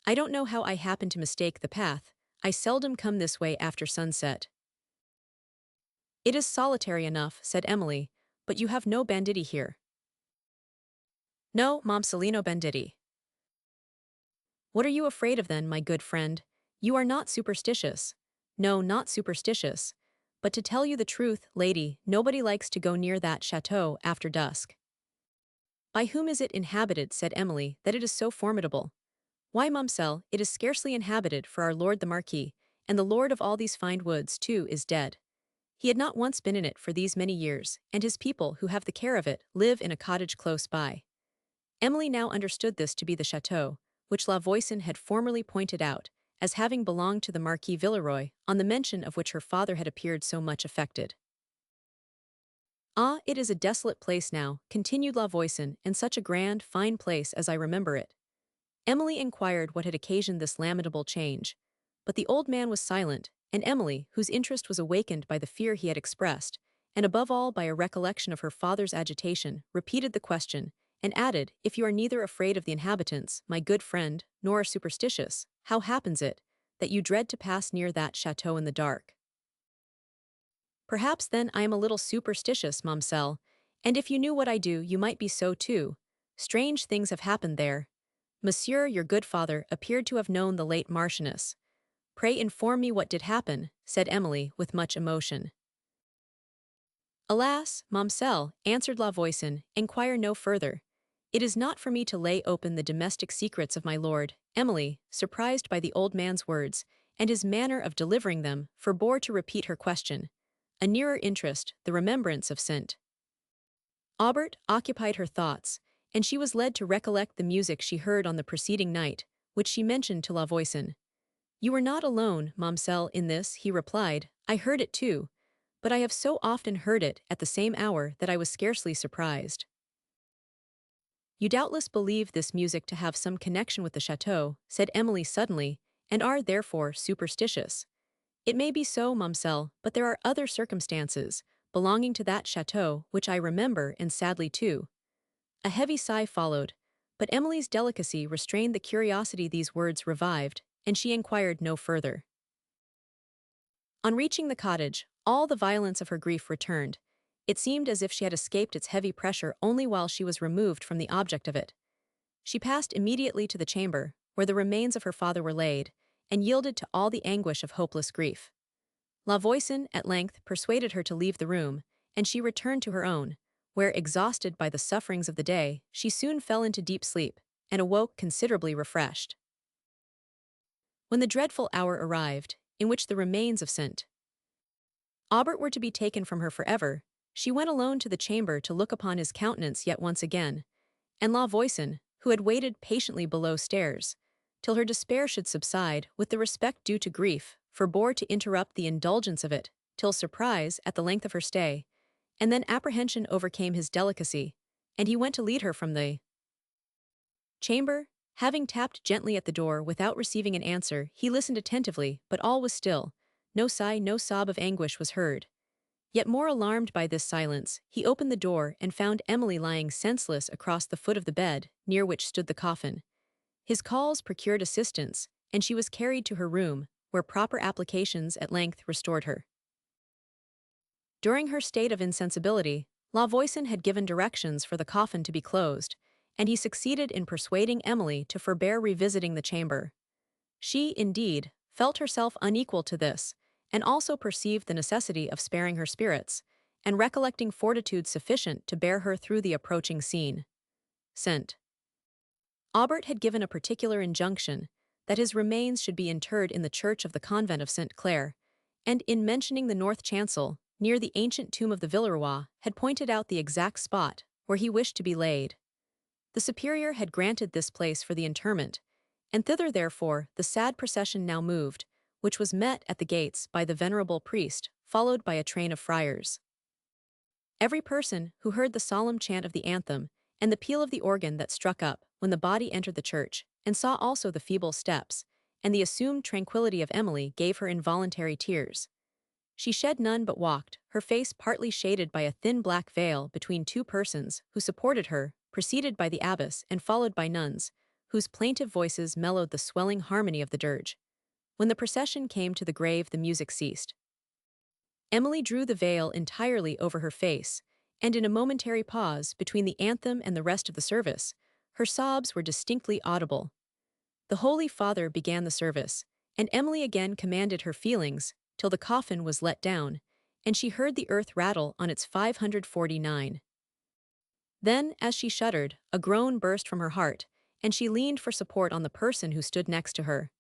S1: I don't know how I happened to mistake the path. I seldom come this way after sunset." "It is solitary enough," said Emily, "but you have no banditti here." "No, Momsolino banditti." "What are you afraid of then, my good friend? You are not superstitious." "No, not superstitious. But to tell you the truth, lady, nobody likes to go near that château after dusk." "By whom is it inhabited," said Emily, "that it is so formidable?" "Why, Mumselle, it is scarcely inhabited, for our lord the Marquis, and the lord of all these fine woods, too, is dead. He had not once been in it for these many years, and his people, who have the care of it, live in a cottage close by." Emily now understood this to be the château, which La Voisin had formerly pointed out, as having belonged to the Marquis Villeroy, on the mention of which her father had appeared so much affected. "Ah, it is a desolate place now," continued La Voisin, "and such a grand, fine place as I remember it." Emily inquired what had occasioned this lamentable change, but the old man was silent, and Emily, whose interest was awakened by the fear he had expressed, and above all by a recollection of her father's agitation, repeated the question, and added, "If you are neither afraid of the inhabitants, my good friend, nor are superstitious, how happens it that you dread to pass near that château in the dark?" "Perhaps then I am a little superstitious, Mamselle, and if you knew what I do, you might be so too. Strange things have happened there. Monsieur, your good father, appeared to have known the late Marchioness." "Pray inform me what did happen," said Emily, with much emotion. "Alas, Mamselle," answered La Voisin, "inquire no further. It is not for me to lay open the domestic secrets of my lord." Emily, surprised by the old man's words, and his manner of delivering them, forbore to repeat her question. A nearer interest, the remembrance of St. Aubert, occupied her thoughts, and she was led to recollect the music she heard on the preceding night, which she mentioned to La Voisin. "You were not alone, Mamselle, in this," he replied. "I heard it too, but I have so often heard it at the same hour that I was scarcely surprised." "You doubtless believe this music to have some connection with the château," said Emily suddenly, "and are, therefore, superstitious." "It may be so, Mamselle, but there are other circumstances, belonging to that château, which I remember, and sadly too." A heavy sigh followed, but Emily's delicacy restrained the curiosity these words revived, and she inquired no further. On reaching the cottage, all the violence of her grief returned. It seemed as if she had escaped its heavy pressure only while she was removed from the object of it. She passed immediately to the chamber, where the remains of her father were laid, and yielded to all the anguish of hopeless grief. La Voisin, at length, persuaded her to leave the room, and she returned to her own, where, exhausted by the sufferings of the day, she soon fell into deep sleep, and awoke considerably refreshed. When the dreadful hour arrived, in which the remains of St. Aubert were to be taken from her forever, she went alone to the chamber to look upon his countenance yet once again, and La Voisin, who had waited patiently below stairs, till her despair should subside, with the respect due to grief, forbore to interrupt the indulgence of it, till surprise at the length of her stay, and then apprehension overcame his delicacy, and he went to lead her from the chamber. Having tapped gently at the door without receiving an answer, he listened attentively, but all was still. No sigh, no sob of anguish was heard. Yet more alarmed by this silence, he opened the door and found Emily lying senseless across the foot of the bed, near which stood the coffin. His calls procured assistance, and she was carried to her room, where proper applications at length restored her. During her state of insensibility, La Voisin had given directions for the coffin to be closed, and he succeeded in persuading Emily to forbear revisiting the chamber. She, indeed, felt herself unequal to this, and also perceived the necessity of sparing her spirits, and recollecting fortitude sufficient to bear her through the approaching scene. St. Aubert had given a particular injunction that his remains should be interred in the church of the convent of St. Clare, and in mentioning the north chancel, near the ancient tomb of the Villerois, had pointed out the exact spot where he wished to be laid. The superior had granted this place for the interment, and thither therefore the sad procession now moved, which was met at the gates by the venerable priest, followed by a train of friars. Every person who heard the solemn chant of the anthem and the peal of the organ that struck up when the body entered the church, and saw also the feeble steps, and the assumed tranquillity of Emily gave her involuntary tears. She shed none but walked, her face partly shaded by a thin black veil between two persons who supported her, preceded by the abbess and followed by nuns, whose plaintive voices mellowed the swelling harmony of the dirge. When the procession came to the grave, the music ceased. Emily drew the veil entirely over her face, and in a momentary pause between the anthem and the rest of the service, her sobs were distinctly audible. The Holy Father began the service, and Emily again commanded her feelings till the coffin was let down, and she heard the earth rattle on its 549. Then, as she shuddered, a groan burst from her heart, and she leaned for support on the person who stood next to her.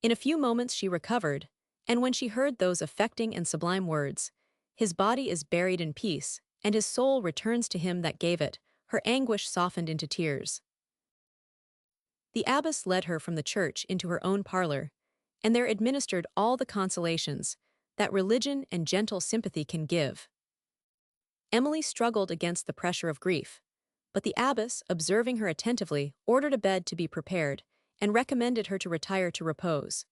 S1: In a few moments she recovered, and when she heard those affecting and sublime words, "His body is buried in peace, and his soul returns to him that gave it," her anguish softened into tears. The abbess led her from the church into her own parlor, and there administered all the consolations that religion and gentle sympathy can give. Emily struggled against the pressure of grief, but the abbess, observing her attentively, ordered a bed to be prepared and recommended her to retire to repose.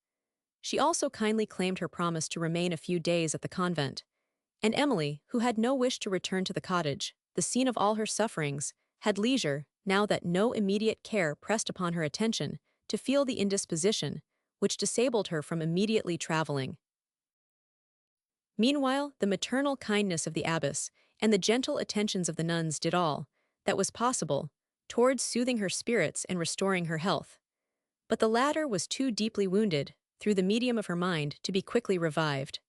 S1: She also kindly claimed her promise to remain a few days at the convent, and Emily, who had no wish to return to the cottage, the scene of all her sufferings, had leisure, now that no immediate care pressed upon her attention, to feel the indisposition which disabled her from immediately traveling. Meanwhile, the maternal kindness of the abbess and the gentle attentions of the nuns did all that was possible towards soothing her spirits and restoring her health. But the latter was too deeply wounded, through the medium of her mind, to be quickly revived.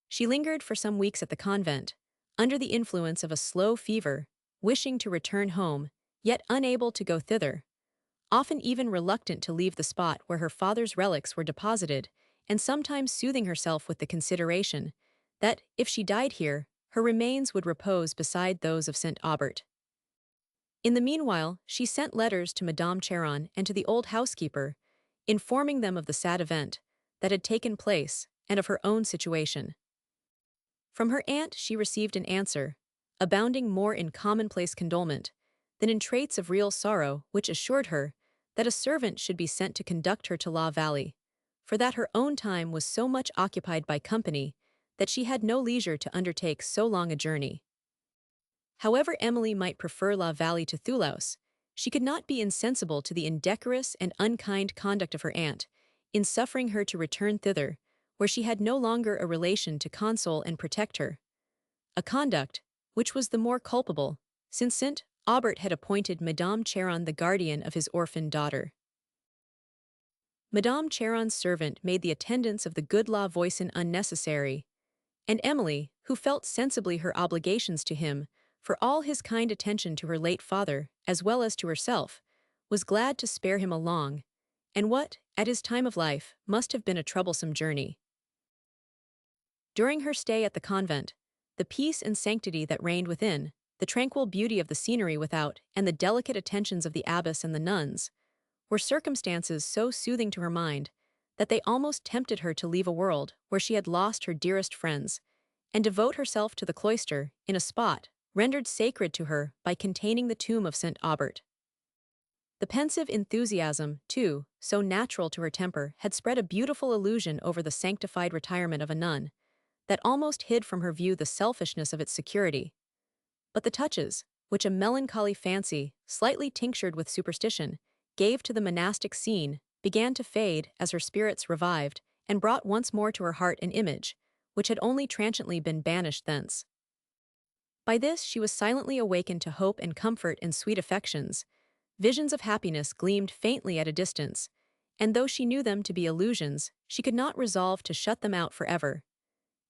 S1: She lingered for some weeks at the convent, under the influence of a slow fever, wishing to return home, yet unable to go thither, often even reluctant to leave the spot where her father's relics were deposited, and sometimes soothing herself with the consideration that, if she died here, her remains would repose beside those of St. Aubert. In the meanwhile, she sent letters to Madame Cheron and to the old housekeeper, informing them of the sad event that had taken place and of her own situation. From her aunt she received an answer, abounding more in commonplace condolement than in traits of real sorrow, which assured her that a servant should be sent to conduct her to La Vallée, for that her own time was so much occupied by company that she had no leisure to undertake so long a journey. However Emily might prefer La Vallée to Thoulouse, she could not be insensible to the indecorous and unkind conduct of her aunt in suffering her to return thither, where she had no longer a relation to console and protect her. A conduct which was the more culpable, since St. Aubert had appointed Madame Cheron the guardian of his orphaned daughter. Madame Cheron's servant made the attendance of the good La Voisin unnecessary, and Emily, who felt sensibly her obligations to him for all his kind attention to her late father, as well as to herself, was glad to spare him a long, and what, at his time of life, must have been a troublesome journey. During her stay at the convent, the peace and sanctity that reigned within, the tranquil beauty of the scenery without, and the delicate attentions of the abbess and the nuns, were circumstances so soothing to her mind that they almost tempted her to leave a world where she had lost her dearest friends, and devote herself to the cloister in a spot rendered sacred to her by containing the tomb of St. Aubert. The pensive enthusiasm, too, so natural to her temper, had spread a beautiful illusion over the sanctified retirement of a nun, that almost hid from her view the selfishness of its security. But the touches, which a melancholy fancy, slightly tinctured with superstition, gave to the monastic scene, began to fade as her spirits revived, and brought once more to her heart an image, which had only transiently been banished thence. By this she was silently awakened to hope and comfort and sweet affections. Visions of happiness gleamed faintly at a distance, and though she knew them to be illusions, she could not resolve to shut them out forever.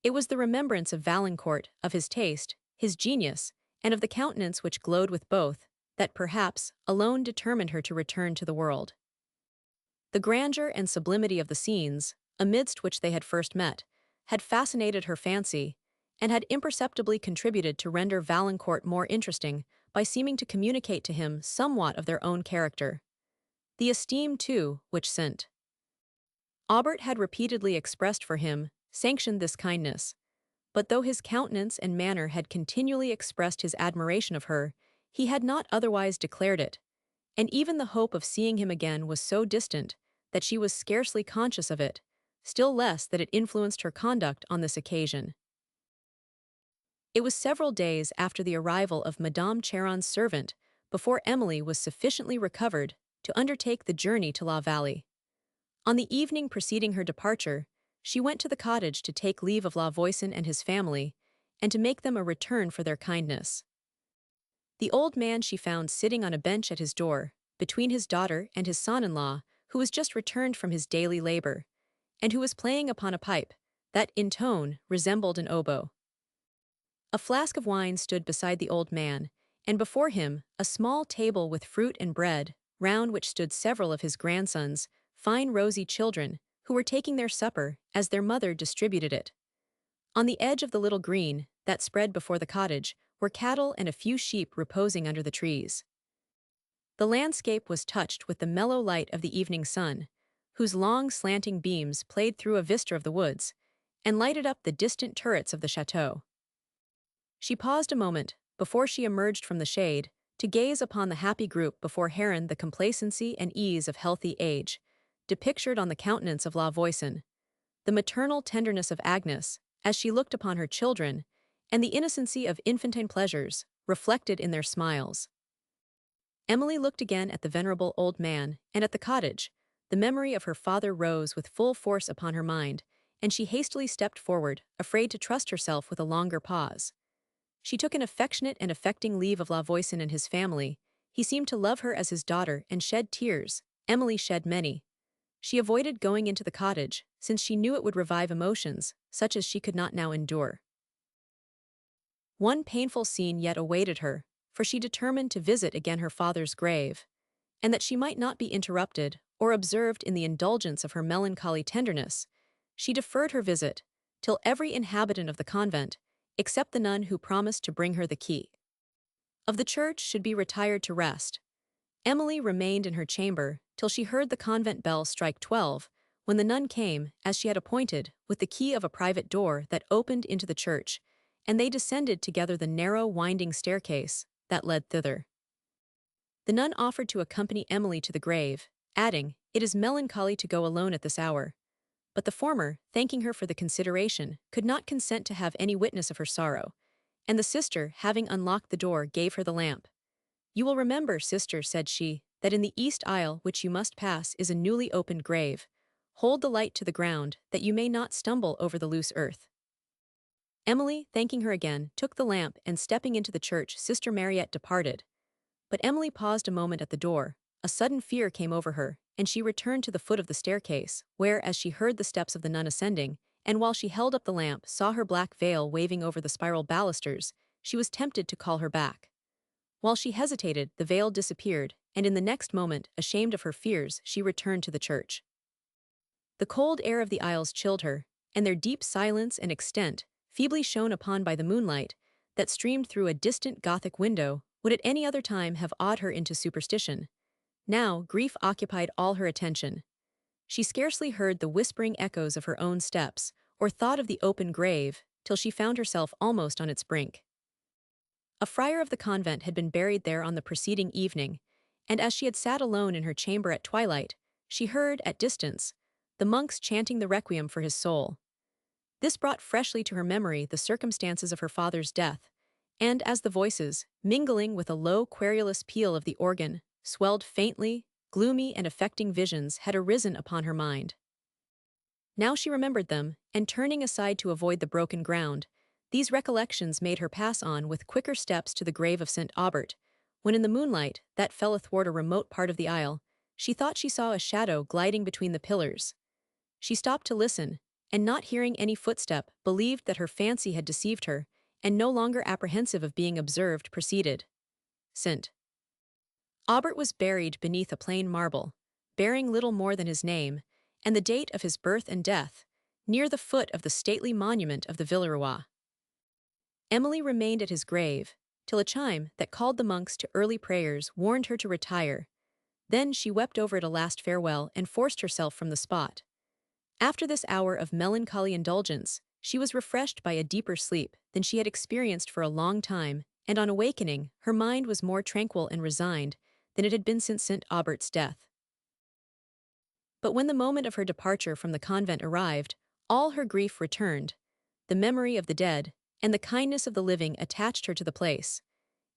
S1: It was the remembrance of Valancourt, of his taste, his genius, and of the countenance which glowed with both, that perhaps alone determined her to return to the world. The grandeur and sublimity of the scenes, amidst which they had first met, had fascinated her fancy, and had imperceptibly contributed to render Valancourt more interesting by seeming to communicate to him somewhat of their own character. The esteem, too, which St. Aubert had repeatedly expressed for him, sanctioned this kindness, but though his countenance and manner had continually expressed his admiration of her, he had not otherwise declared it, and even the hope of seeing him again was so distant that she was scarcely conscious of it, still less that it influenced her conduct on this occasion. It was several days after the arrival of Madame Cheron's servant before Emily was sufficiently recovered to undertake the journey to La Vallée. On the evening preceding her departure, she went to the cottage to take leave of La Voisin and his family, and to make them a return for their kindness. The old man she found sitting on a bench at his door, between his daughter and his son-in-law, who was just returned from his daily labor, and who was playing upon a pipe that, in tone, resembled an oboe. A flask of wine stood beside the old man, and before him a small table with fruit and bread, round which stood several of his grandsons, fine rosy children, who were taking their supper as their mother distributed it. On the edge of the little green that spread before the cottage were cattle and a few sheep reposing under the trees. The landscape was touched with the mellow light of the evening sun, whose long slanting beams played through a vista of the woods, and lighted up the distant turrets of the château. She paused a moment, before she emerged from the shade, to gaze upon the happy group before Heron, the complacency and ease of healthy age, depictured on the countenance of La Voisin, the maternal tenderness of Agnes, as she looked upon her children, and the innocency of infantine pleasures, reflected in their smiles. Emily looked again at the venerable old man, and at the cottage. The memory of her father rose with full force upon her mind, and she hastily stepped forward, afraid to trust herself with a longer pause. She took an affectionate and affecting leave of La Voisin and his family. He seemed to love her as his daughter and shed tears. Emily shed many. She avoided going into the cottage, since she knew it would revive emotions, such as she could not now endure. One painful scene yet awaited her, for she determined to visit again her father's grave, and that she might not be interrupted or observed in the indulgence of her melancholy tenderness, she deferred her visit till every inhabitant of the convent, except the nun who promised to bring her the key of the church, should be retired to rest. Emily remained in her chamber till she heard the convent bell strike 12, when the nun came, as she had appointed, with the key of a private door that opened into the church, and they descended together the narrow winding staircase that led thither. The nun offered to accompany Emily to the grave, adding, "It is melancholy to go alone at this hour." But the former, thanking her for the consideration, could not consent to have any witness of her sorrow, and the sister, having unlocked the door, gave her the lamp. "You will remember, sister," said she, "that in the east aisle which you must pass is a newly opened grave. Hold the light to the ground, that you may not stumble over the loose earth." Emily, thanking her again, took the lamp, and stepping into the church, Sister Mariette departed. But Emily paused a moment at the door. A sudden fear came over her, and she returned to the foot of the staircase, where, as she heard the steps of the nun ascending, and while she held up the lamp, saw her black veil waving over the spiral balusters, she was tempted to call her back. While she hesitated, the veil disappeared, and in the next moment, ashamed of her fears, she returned to the church. The cold air of the aisles chilled her, and their deep silence and extent, feebly shone upon by the moonlight that streamed through a distant Gothic window, would at any other time have awed her into superstition. Now, grief occupied all her attention. She scarcely heard the whispering echoes of her own steps, or thought of the open grave, till she found herself almost on its brink. A friar of the convent had been buried there on the preceding evening, and as she had sat alone in her chamber at twilight, she heard, at distance, the monks chanting the requiem for his soul. This brought freshly to her memory the circumstances of her father's death, and as the voices, mingling with a low querulous peal of the organ, swelled faintly, gloomy and affecting visions had arisen upon her mind. Now she remembered them, and turning aside to avoid the broken ground, these recollections made her pass on with quicker steps to the grave of St. Aubert, when in the moonlight, that fell athwart a remote part of the aisle, she thought she saw a shadow gliding between the pillars. She stopped to listen, and not hearing any footstep, believed that her fancy had deceived her, and no longer apprehensive of being observed, proceeded. St. Aubert was buried beneath a plain marble, bearing little more than his name, and the date of his birth and death, near the foot of the stately monument of the Villeroy. Emily remained at his grave, till a chime that called the monks to early prayers warned her to retire. Then she wept over it a last farewell and forced herself from the spot. After this hour of melancholy indulgence, she was refreshed by a deeper sleep than she had experienced for a long time, and on awakening, her mind was more tranquil and resigned than it had been since St. Aubert's death. But when the moment of her departure from the convent arrived, all her grief returned. The memory of the dead and the kindness of the living attached her to the place,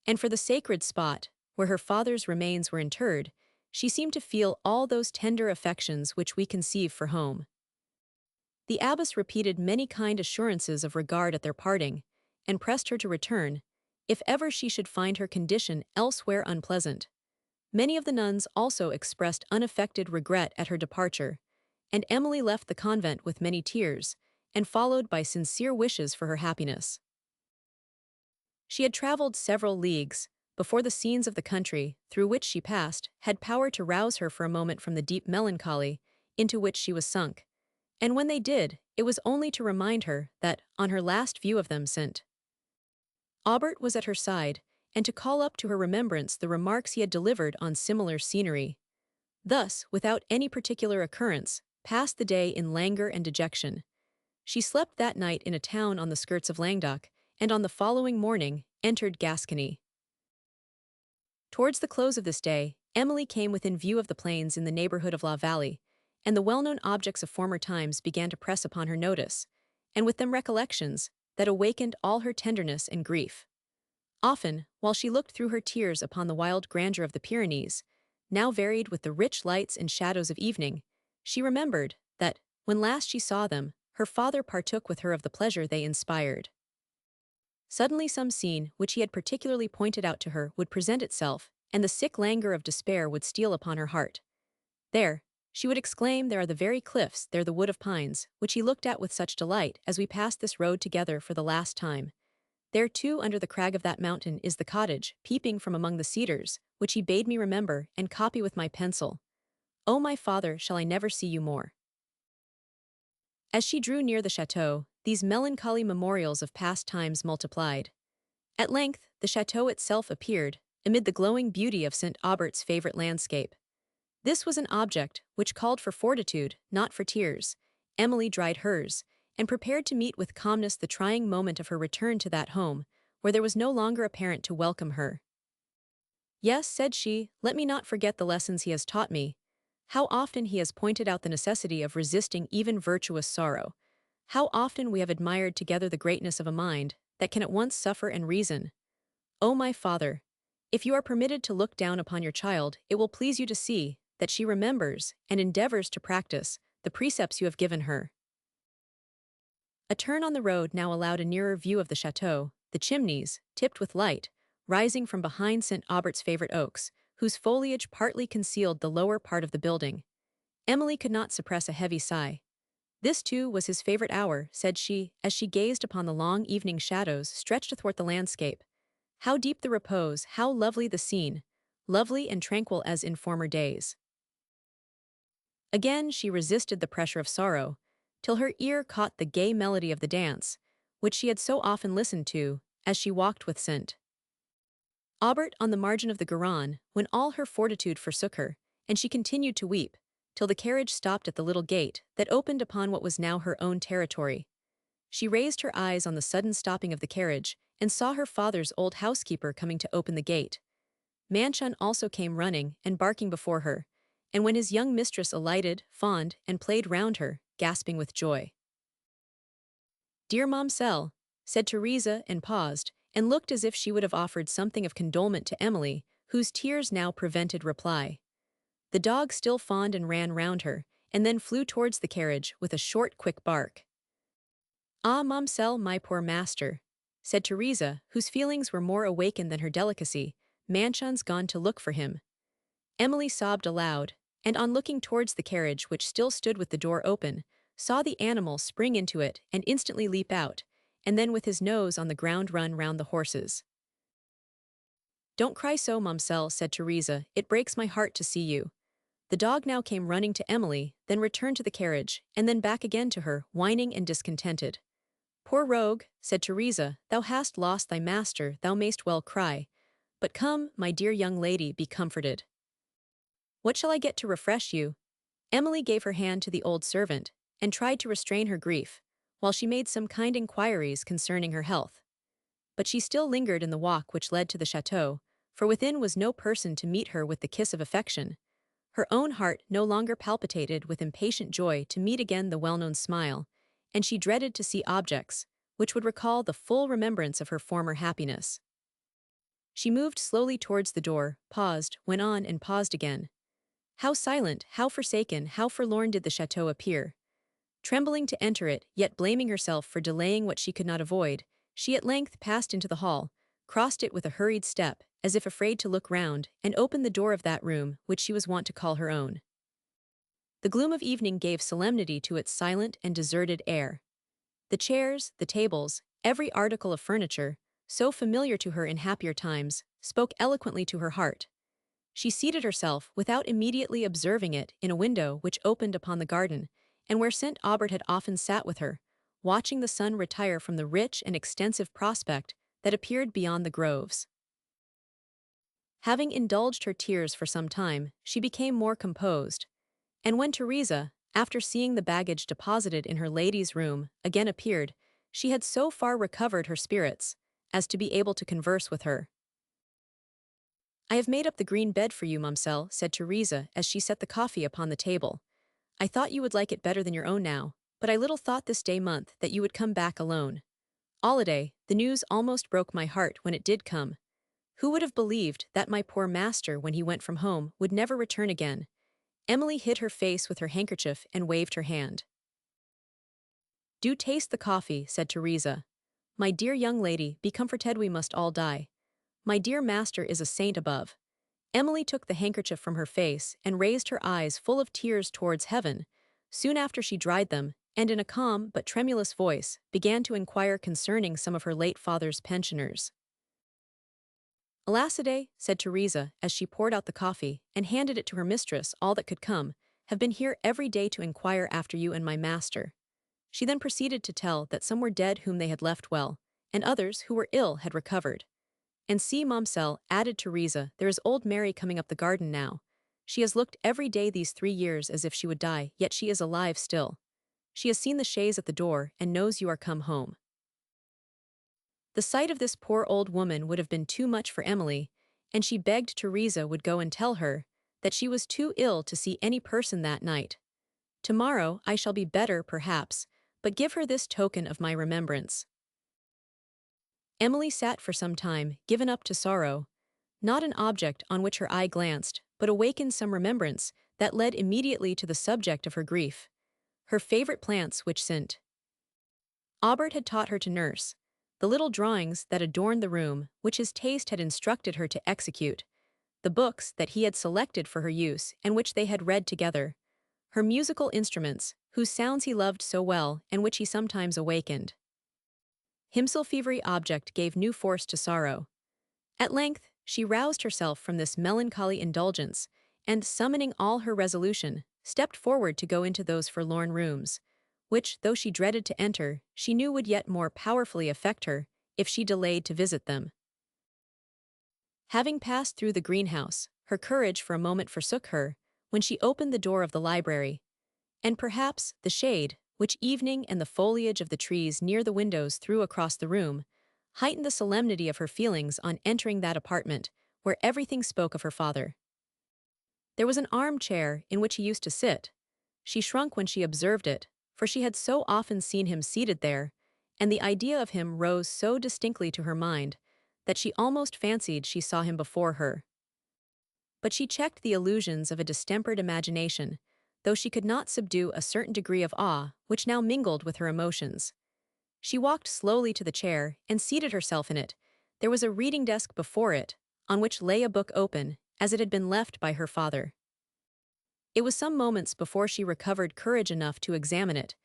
S1: and for the sacred spot, where her father's remains were interred, she seemed to feel all those tender affections which we conceive for home. The abbess repeated many kind assurances of regard at their parting, and pressed her to return, if ever she should find her condition elsewhere unpleasant. Many of the nuns also expressed unaffected regret at her departure, and Emily left the convent with many tears, and followed by sincere wishes for her happiness. She had traveled several leagues before the scenes of the country through which she passed had power to rouse her for a moment from the deep melancholy into which she was sunk, and when they did, it was only to remind her that, on her last view of them, St. Aubert was at her side, and to call up to her remembrance the remarks he had delivered on similar scenery. Thus, without any particular occurrence, passed the day in languor and dejection. She slept that night in a town on the skirts of Languedoc, and on the following morning entered Gascony. Towards the close of this day, Emily came within view of the plains in the neighborhood of La Vallée, and the well-known objects of former times began to press upon her notice, and with them recollections that awakened all her tenderness and grief. Often, while she looked through her tears upon the wild grandeur of the Pyrenees, now varied with the rich lights and shadows of evening, she remembered that, when last she saw them, her father partook with her of the pleasure they inspired. Suddenly some scene which he had particularly pointed out to her would present itself, and the sick languor of despair would steal upon her heart. There, she would exclaim, there are the very cliffs, there the wood of pines, which he looked at with such delight as we passed this road together for the last time. There too under the crag of that mountain is the cottage, peeping from among the cedars, which he bade me remember and copy with my pencil. O my father, shall I never see you more? As she drew near the château, these melancholy memorials of past times multiplied. At length, the château itself appeared, amid the glowing beauty of St. Aubert's favorite landscape. This was an object which called for fortitude, not for tears. Emily dried hers, and prepared to meet with calmness the trying moment of her return to that home, where there was no longer a parent to welcome her. Yes, said she, let me not forget the lessons he has taught me. How often he has pointed out the necessity of resisting even virtuous sorrow. How often we have admired together the greatness of a mind that can at once suffer and reason. O my father, if you are permitted to look down upon your child, it will please you to see that she remembers and endeavors to practice the precepts you have given her. A turn on the road now allowed a nearer view of the château, the chimneys, tipped with light, rising from behind St. Aubert's favorite oaks, whose foliage partly concealed the lower part of the building. Emily could not suppress a heavy sigh. This, too, was his favorite hour, said she, as she gazed upon the long evening shadows stretched athwart the landscape. How deep the repose, how lovely the scene, lovely and tranquil as in former days. Again she resisted the pressure of sorrow, till her ear caught the gay melody of the dance, which she had so often listened to, as she walked with St. Aubert on the margin of the Garonne, when all her fortitude forsook her, and she continued to weep, till the carriage stopped at the little gate that opened upon what was now her own territory. She raised her eyes on the sudden stopping of the carriage, and saw her father's old housekeeper coming to open the gate. Manchon also came running and barking before her, and when his young mistress alighted, fawned, and played round her, gasping with joy. Dear Momselle, said Teresa, and paused, and looked as if she would have offered something of condolement to Emily, whose tears now prevented reply. The dog still fawned and ran round her, and then flew towards the carriage with a short, quick bark. Ah, Momselle, my poor master, said Teresa, whose feelings were more awakened than her delicacy, Manchon's gone to look for him. Emily sobbed aloud, and on looking towards the carriage which still stood with the door open, saw the animal spring into it and instantly leap out, and then with his nose on the ground run round the horses. "Don't cry so, Mamselle," said Teresa, "it breaks my heart to see you." The dog now came running to Emily, then returned to the carriage, and then back again to her, whining and discontented. "Poor rogue," said Teresa, "thou hast lost thy master, thou mayst well cry. But come, my dear young lady, be comforted. What shall I get to refresh you?" Emily gave her hand to the old servant, and tried to restrain her grief, while she made some kind inquiries concerning her health. But she still lingered in the walk which led to the château, for within was no person to meet her with the kiss of affection. Her own heart no longer palpitated with impatient joy to meet again the well-known smile, and she dreaded to see objects, which would recall the full remembrance of her former happiness. She moved slowly towards the door, paused, went on and paused again. How silent, how forsaken, how forlorn did the château appear. Trembling to enter it, yet blaming herself for delaying what she could not avoid, she at length passed into the hall, crossed it with a hurried step, as if afraid to look round, and opened the door of that room which she was wont to call her own. The gloom of evening gave solemnity to its silent and deserted air. The chairs, the tables, every article of furniture, so familiar to her in happier times, spoke eloquently to her heart. She seated herself, without immediately observing it, in a window which opened upon the garden, and where St. Aubert had often sat with her, watching the sun retire from the rich and extensive prospect that appeared beyond the groves. Having indulged her tears for some time, she became more composed, and when Teresa, after seeing the baggage deposited in her lady's room, again appeared, she had so far recovered her spirits as to be able to converse with her. "I have made up the green bed for you, Mamselle," said Teresa as she set the coffee upon the table. "I thought you would like it better than your own now, but I little thought this day month that you would come back alone. Holiday, the news almost broke my heart when it did come. Who would have believed that my poor master, when he went from home, would never return again?" Emily hid her face with her handkerchief and waved her hand. "Do taste the coffee," said Teresa. "My dear young lady, be comforted, we must all die. My dear master is a saint above." Emily took the handkerchief from her face and raised her eyes full of tears towards heaven. Soon after she dried them, and in a calm but tremulous voice, began to inquire concerning some of her late father's pensioners. "Alasade," said Teresa as she poured out the coffee and handed it to her mistress, "all that could come, have been here every day to inquire after you and my master." She then proceeded to tell that some were dead whom they had left well, and others who were ill had recovered. "And see, Mamselle," added Teresa, "there is old Mary coming up the garden now. She has looked every day these 3 years as if she would die, yet she is alive still. She has seen the chaise at the door, and knows you are come home." The sight of this poor old woman would have been too much for Emily, and she begged Teresa would go and tell her that she was too ill to see any person that night. "Tomorrow I shall be better, perhaps, but give her this token of my remembrance." Emily sat for some time, given up to sorrow. Not an object on which her eye glanced, but awakened some remembrance that led immediately to the subject of her grief. Her favorite plants which St. Aubert had taught her to nurse, the little drawings that adorned the room, which his taste had instructed her to execute, the books that he had selected for her use and which they had read together, her musical instruments, whose sounds he loved so well and which he sometimes awakened. Himself every object gave new force to sorrow. At length, she roused herself from this melancholy indulgence, and, summoning all her resolution, stepped forward to go into those forlorn rooms, which, though she dreaded to enter, she knew would yet more powerfully affect her if she delayed to visit them. Having passed through the greenhouse, her courage for a moment forsook her, when she opened the door of the library, and perhaps the shade, which evening and the foliage of the trees near the windows threw across the room, heightened the solemnity of her feelings on entering that apartment, where everything spoke of her father. There was an armchair in which he used to sit. She shrunk when she observed it, for she had so often seen him seated there, and the idea of him rose so distinctly to her mind, that she almost fancied she saw him before her. But she checked the illusions of a distempered imagination, though she could not subdue a certain degree of awe which now mingled with her emotions. She walked slowly to the chair and seated herself in it. There was a reading desk before it, on which lay a book open, as it had been left by her father. It was some moments before she recovered courage enough to examine it,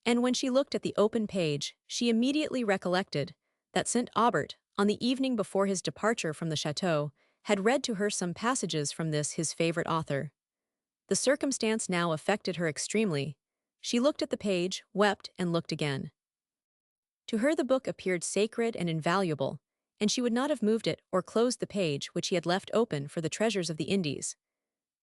S1: And when she looked at the open page, she immediately recollected that St. Aubert, on the evening before his departure from the château, had read to her some passages from this his favorite author. The circumstance now affected her extremely. She looked at the page, wept, and looked again. To her the book appeared sacred and invaluable, and she would not have moved it or closed the page which he had left open for the treasures of the Indies.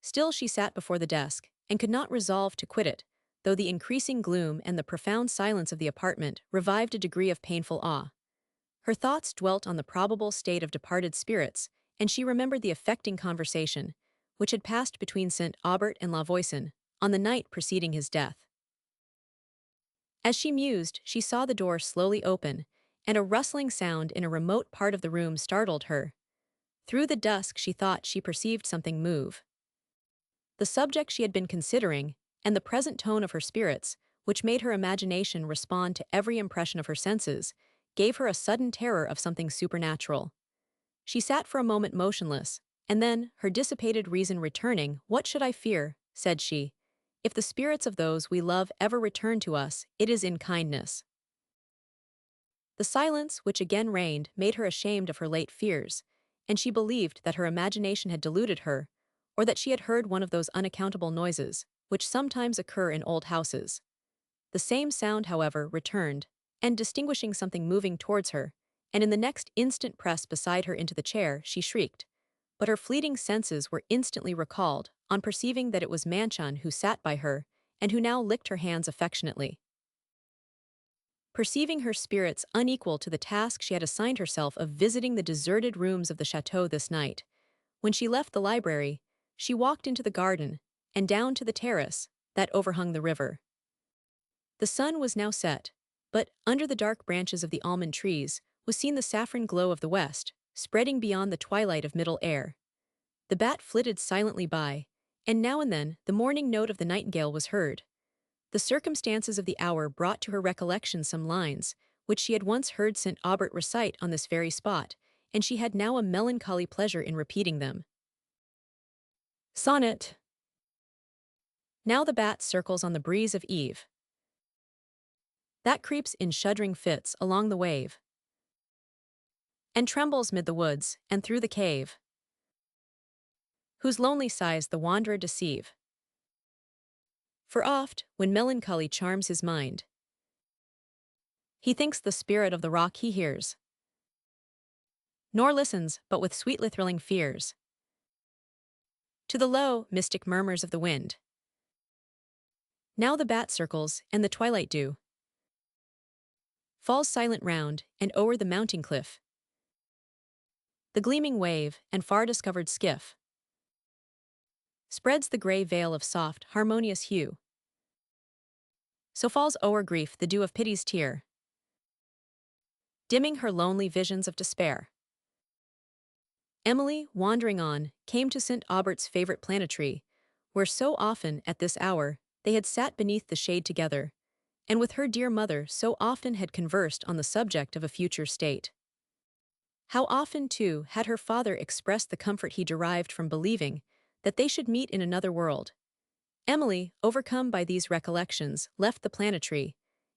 S1: Still she sat before the desk, and could not resolve to quit it, though the increasing gloom and the profound silence of the apartment revived a degree of painful awe. Her thoughts dwelt on the probable state of departed spirits, and she remembered the affecting conversation, which had passed between St. Aubert and La Voisin, on the night preceding his death. As she mused, she saw the door slowly open, and a rustling sound in a remote part of the room startled her. Through the dusk she thought she perceived something move. The subject she had been considering, and the present tone of her spirits, which made her imagination respond to every impression of her senses, gave her a sudden terror of something supernatural. She sat for a moment motionless, and then, her dissipated reason returning, "What should I fear?" said she. "If the spirits of those we love ever return to us, it is in kindness." The silence which again reigned made her ashamed of her late fears, and she believed that her imagination had deluded her, or that she had heard one of those unaccountable noises, which sometimes occur in old houses. The same sound, however, returned, and distinguishing something moving towards her, and in the next instant pressed beside her into the chair, she shrieked. But her fleeting senses were instantly recalled, on perceiving that it was Manchon who sat by her, and who now licked her hands affectionately. Perceiving her spirits unequal to the task she had assigned herself of visiting the deserted rooms of the château this night, when she left the library, she walked into the garden, and down to the terrace that overhung the river. The sun was now set, but under the dark branches of the almond trees was seen the saffron glow of the west, spreading beyond the twilight of middle air. The bat flitted silently by, and now and then the morning note of the nightingale was heard. The circumstances of the hour brought to her recollection some lines, which she had once heard St. Aubert recite on this very spot, and she had now a melancholy pleasure in repeating them. Sonnet. Now the bat circles on the breeze of eve, that creeps in shuddering fits along the wave, and trembles mid the woods and through the cave, whose lonely sighs the wanderer deceive. For oft, when melancholy charms his mind, he thinks the spirit of the rock he hears, nor listens but with sweetly thrilling fears to the low, mystic murmurs of the wind. Now the bat circles, and the twilight dew falls silent round and o'er the mounting cliff, the gleaming wave and far-discovered skiff spreads the grey veil of soft, harmonious hue. So falls o'er grief the dew of pity's tear, dimming her lonely visions of despair. Emily, wandering on, came to St. Aubert's favorite planetry, where so often, at this hour, they had sat beneath the shade together, and with her dear mother so often had conversed on the subject of a future state. How often, too, had her father expressed the comfort he derived from believing that they should meet in another world. Emily, overcome by these recollections, left the planetry,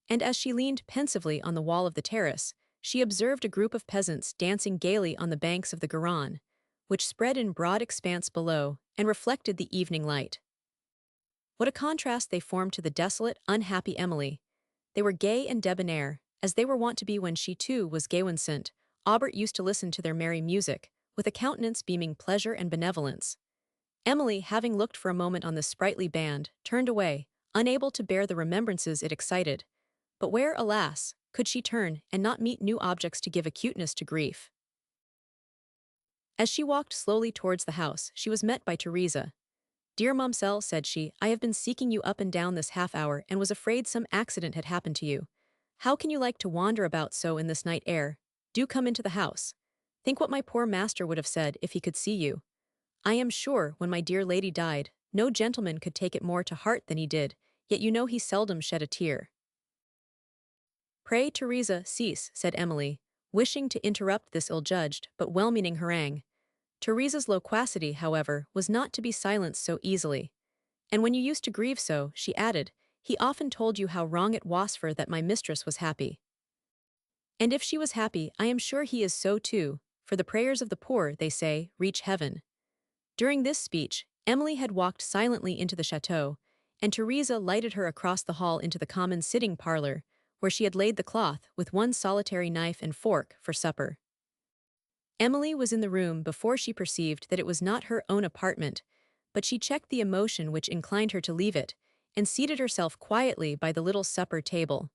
S1: and as she leaned pensively on the wall of the terrace, she observed a group of peasants dancing gaily on the banks of the Garonne, which spread in broad expanse below and reflected the evening light. What a contrast they formed to the desolate, unhappy Emily! They were gay and debonair, as they were wont to be when she too was gay. When St. Aubert used to listen to their merry music, with a countenance beaming pleasure and benevolence. Emily, having looked for a moment on this sprightly band, turned away, unable to bear the remembrances it excited. But where, alas, could she turn and not meet new objects to give acuteness to grief? As she walked slowly towards the house, she was met by Teresa. "Dear Mamselle," said she, "I have been seeking you up and down this half-hour and was afraid some accident had happened to you. How can you like to wander about so in this night air? Do come into the house. Think what my poor master would have said if he could see you. I am sure, when my dear lady died, no gentleman could take it more to heart than he did, yet you know he seldom shed a tear." "Pray, Teresa, cease," said Emily, wishing to interrupt this ill-judged but well-meaning harangue. Teresa's loquacity, however, was not to be silenced so easily. "And when you used to grieve so," she added, he often told you how wrong it was for that my mistress was happy. And if she was happy, I am sure he is so too, for the prayers of the poor, they say, reach heaven. During this speech, Emily had walked silently into the château, and Teresa lighted her across the hall into the common sitting parlor, where she had laid the cloth, with one solitary knife and fork, for supper. Emily was in the room before she perceived that it was not her own apartment, but she checked the emotion which inclined her to leave it, and seated herself quietly by the little supper table.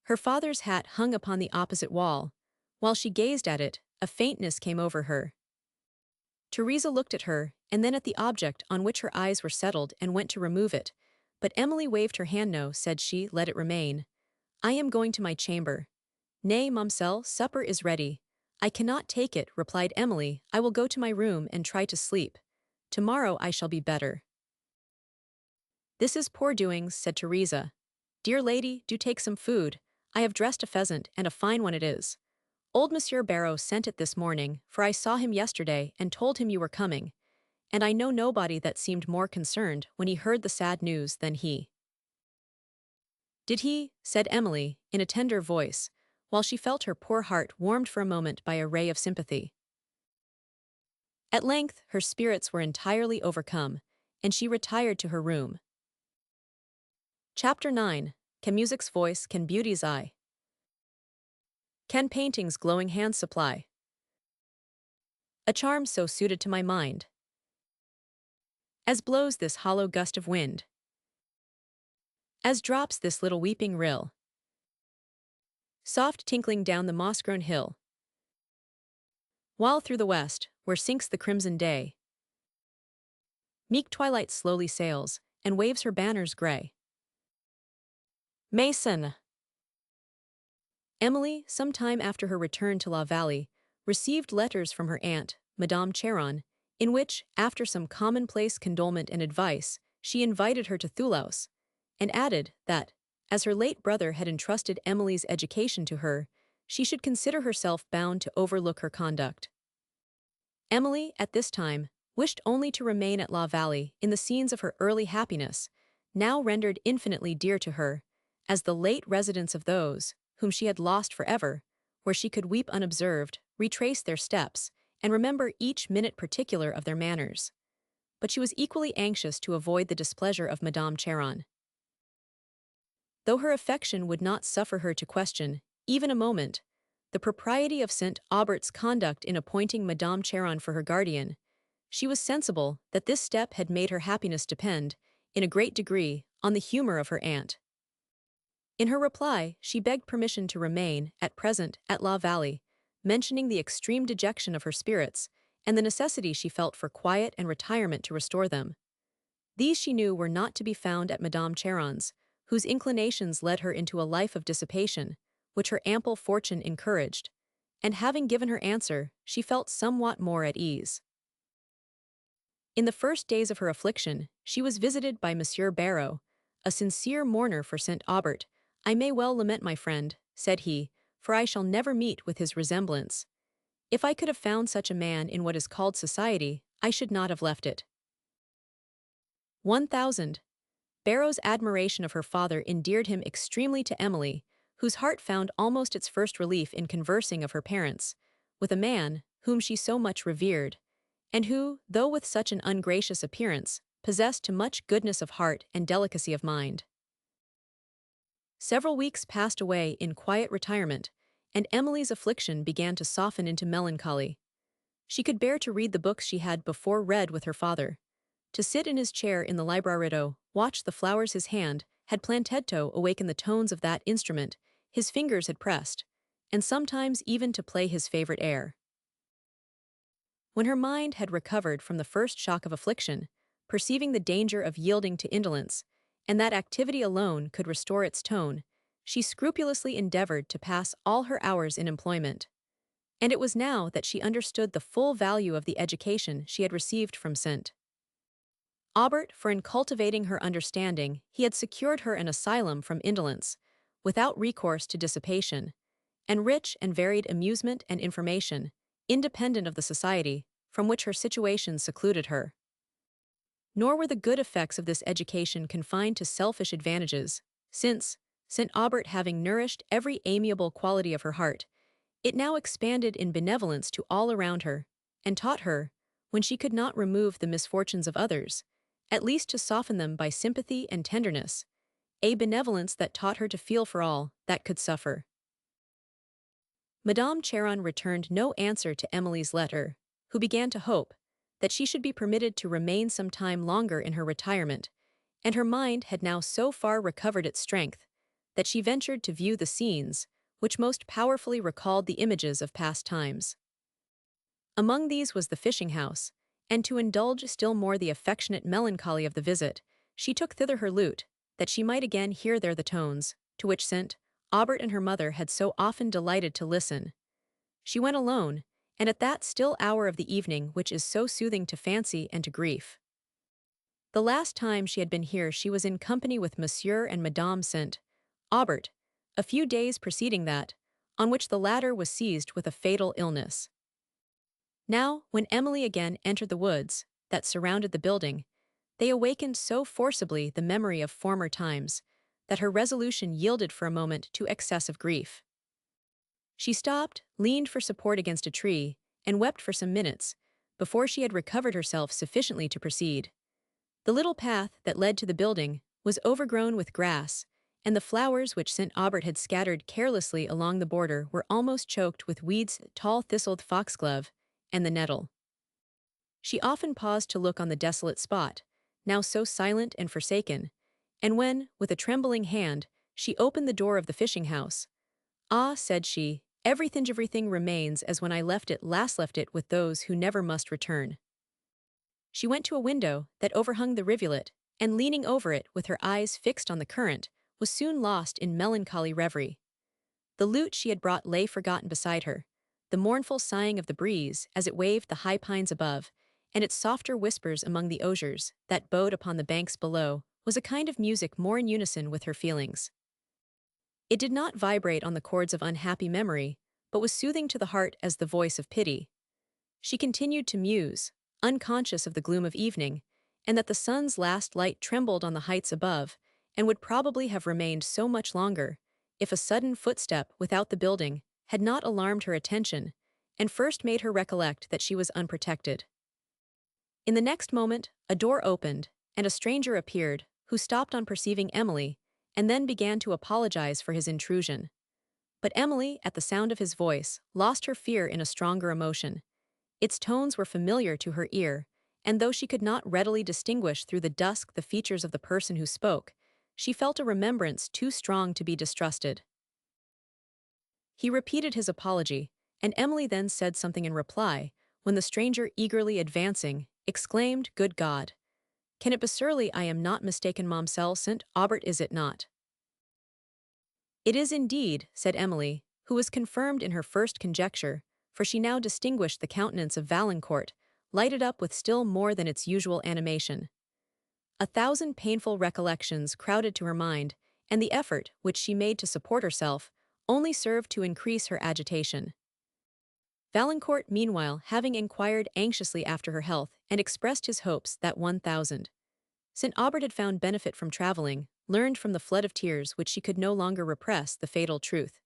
S1: Her father's hat hung upon the opposite wall. While she gazed at it, a faintness came over her. Teresa looked at her, and then at the object on which her eyes were settled and went to remove it, but Emily waved her hand. No, said she, let it remain. I am going to my chamber. Nay, Mamselle, supper is ready. I cannot take it, replied Emily. I will go to my room and try to sleep. Tomorrow I shall be better. This is poor doings, said Teresa. Dear lady, do take some food. I have dressed a pheasant, and a fine one it is. Old Monsieur Barrow sent it this morning, for I saw him yesterday and told him you were coming, and I know nobody that seemed more concerned when he heard the sad news than he. Did he? Said Emily, in a tender voice, while she felt her poor heart warmed for a moment by a ray of sympathy. At length her spirits were entirely overcome, and she retired to her room. Chapter 9. Can music's voice, can beauty's eye? Can painting's glowing hand supply a charm so suited to my mind as blows this hollow gust of wind, as drops this little weeping rill, soft tinkling down the moss-grown hill, while through the west, where sinks the crimson day, meek twilight slowly sails, and waves her banners gray. Mason. Emily, some time after her return to La Vallée, received letters from her aunt, Madame Cheron, in which, after some commonplace condolement and advice, she invited her to Thoulouse, and added that, as her late brother had entrusted Emily's education to her, she should consider herself bound to overlook her conduct. Emily, at this time, wished only to remain at La Vallée in the scenes of her early happiness, now rendered infinitely dear to her, as the late residence of those whom she had lost forever, where she could weep unobserved, retrace their steps, and remember each minute particular of their manners. But she was equally anxious to avoid the displeasure of Madame Cheron. Though her affection would not suffer her to question, even a moment, the propriety of St. Aubert's conduct in appointing Madame Cheron for her guardian, she was sensible that this step had made her happiness depend, in a great degree, on the humor of her aunt. In her reply, she begged permission to remain, at present, at La Vallée, mentioning the extreme dejection of her spirits, and the necessity she felt for quiet and retirement to restore them. These she knew were not to be found at Madame Cheron's, whose inclinations led her into a life of dissipation, which her ample fortune encouraged, and having given her answer, she felt somewhat more at ease. In the first days of her affliction, she was visited by Monsieur Barrow, a sincere mourner for St. Aubert. I may well lament my friend, said he, for I shall never meet with his resemblance. If I could have found such a man in what is called society, I should not have left it. 1000. Barrow's admiration of her father endeared him extremely to Emily, whose heart found almost its first relief in conversing of her parents, with a man whom she so much revered, and who, though with such an ungracious appearance, possessed to much goodness of heart and delicacy of mind. Several weeks passed away in quiet retirement, and Emily's affliction began to soften into melancholy. She could bear to read the books she had before read with her father. To sit in his chair in the librarietto, watch the flowers his hand had planted to awaken the tones of that instrument his fingers had pressed, and sometimes even to play his favorite air. When her mind had recovered from the first shock of affliction, perceiving the danger of yielding to indolence, and that activity alone could restore its tone, she scrupulously endeavored to pass all her hours in employment. And it was now that she understood the full value of the education she had received from St. Aubert, for in cultivating her understanding, he had secured her an asylum from indolence, without recourse to dissipation, and rich and varied amusement and information, independent of the society from which her situation secluded her. Nor were the good effects of this education confined to selfish advantages, since, St. Aubert having nourished every amiable quality of her heart, it now expanded in benevolence to all around her, and taught her, when she could not remove the misfortunes of others, at least to soften them by sympathy and tenderness, a benevolence that taught her to feel for all that could suffer. Madame Cheron returned no answer to Emily's letter, who began to hope that she should be permitted to remain some time longer in her retirement, and her mind had now so far recovered its strength that she ventured to view the scenes which most powerfully recalled the images of past times. Among these was the fishing house, and to indulge still more the affectionate melancholy of the visit, she took thither her lute, that she might again hear there the tones, to which St. Aubert and her mother had so often delighted to listen. She went alone, and at that still hour of the evening which is so soothing to fancy and to grief. The last time she had been here she was in company with Monsieur and Madame St. Aubert, a few days preceding that, on which the latter was seized with a fatal illness. Now, when Emily again entered the woods that surrounded the building, they awakened so forcibly the memory of former times that her resolution yielded for a moment to excessive grief. She stopped, leaned for support against a tree, and wept for some minutes, before she had recovered herself sufficiently to proceed. The little path that led to the building was overgrown with grass, and the flowers which St. Aubert had scattered carelessly along the border were almost choked with weeds, tall thistled foxglove, and the nettle. She often paused to look on the desolate spot, now so silent and forsaken, and when, with a trembling hand, she opened the door of the fishing house, "Ah," said she, everything remains as when I last left it with those who never must return." She went to a window that overhung the rivulet, and leaning over it with her eyes fixed on the current, was soon lost in melancholy reverie. The lute she had brought lay forgotten beside her. The mournful sighing of the breeze as it waved the high pines above, and its softer whispers among the osiers that bowed upon the banks below, was a kind of music more in unison with her feelings. It did not vibrate on the chords of unhappy memory, but was soothing to the heart as the voice of pity. She continued to muse, unconscious of the gloom of evening, and that the sun's last light trembled on the heights above, and would probably have remained so much longer, if a sudden footstep without the building had not alarmed her attention, and first made her recollect that she was unprotected. In the next moment, a door opened, and a stranger appeared, who stopped on perceiving Emily, and then began to apologize for his intrusion. But Emily, at the sound of his voice, lost her fear in a stronger emotion. Its tones were familiar to her ear, and though she could not readily distinguish through the dusk the features of the person who spoke, she felt a remembrance too strong to be distrusted. He repeated his apology, and Emily then said something in reply, when the stranger, eagerly advancing, exclaimed, "Good God! Can it be surely I am not mistaken, Mamselle St. Aubert, is it not?" "It is indeed," said Emily, who was confirmed in her first conjecture, for she now distinguished the countenance of Valancourt, lighted up with still more than its usual animation. A thousand painful recollections crowded to her mind, and the effort which she made to support herself only served to increase her agitation. Valancourt, meanwhile, having inquired anxiously after her health and expressed his hopes that 1,000 St. Aubert had found benefit from travelling, learned from the flood of tears which she could no longer repress the fatal truth.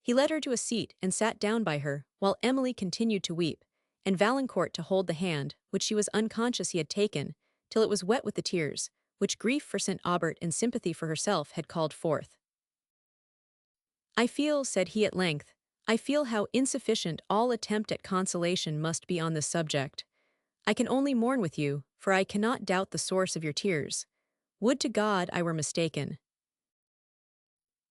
S1: He led her to a seat and sat down by her, while Emily continued to weep, and Valancourt to hold the hand, which she was unconscious he had taken, till it was wet with the tears, which grief for St. Aubert and sympathy for herself had called forth. "I feel," said he at length, "I feel how insufficient all attempt at consolation must be on this subject. I can only mourn with you, for I cannot doubt the source of your tears. Would to God I were mistaken."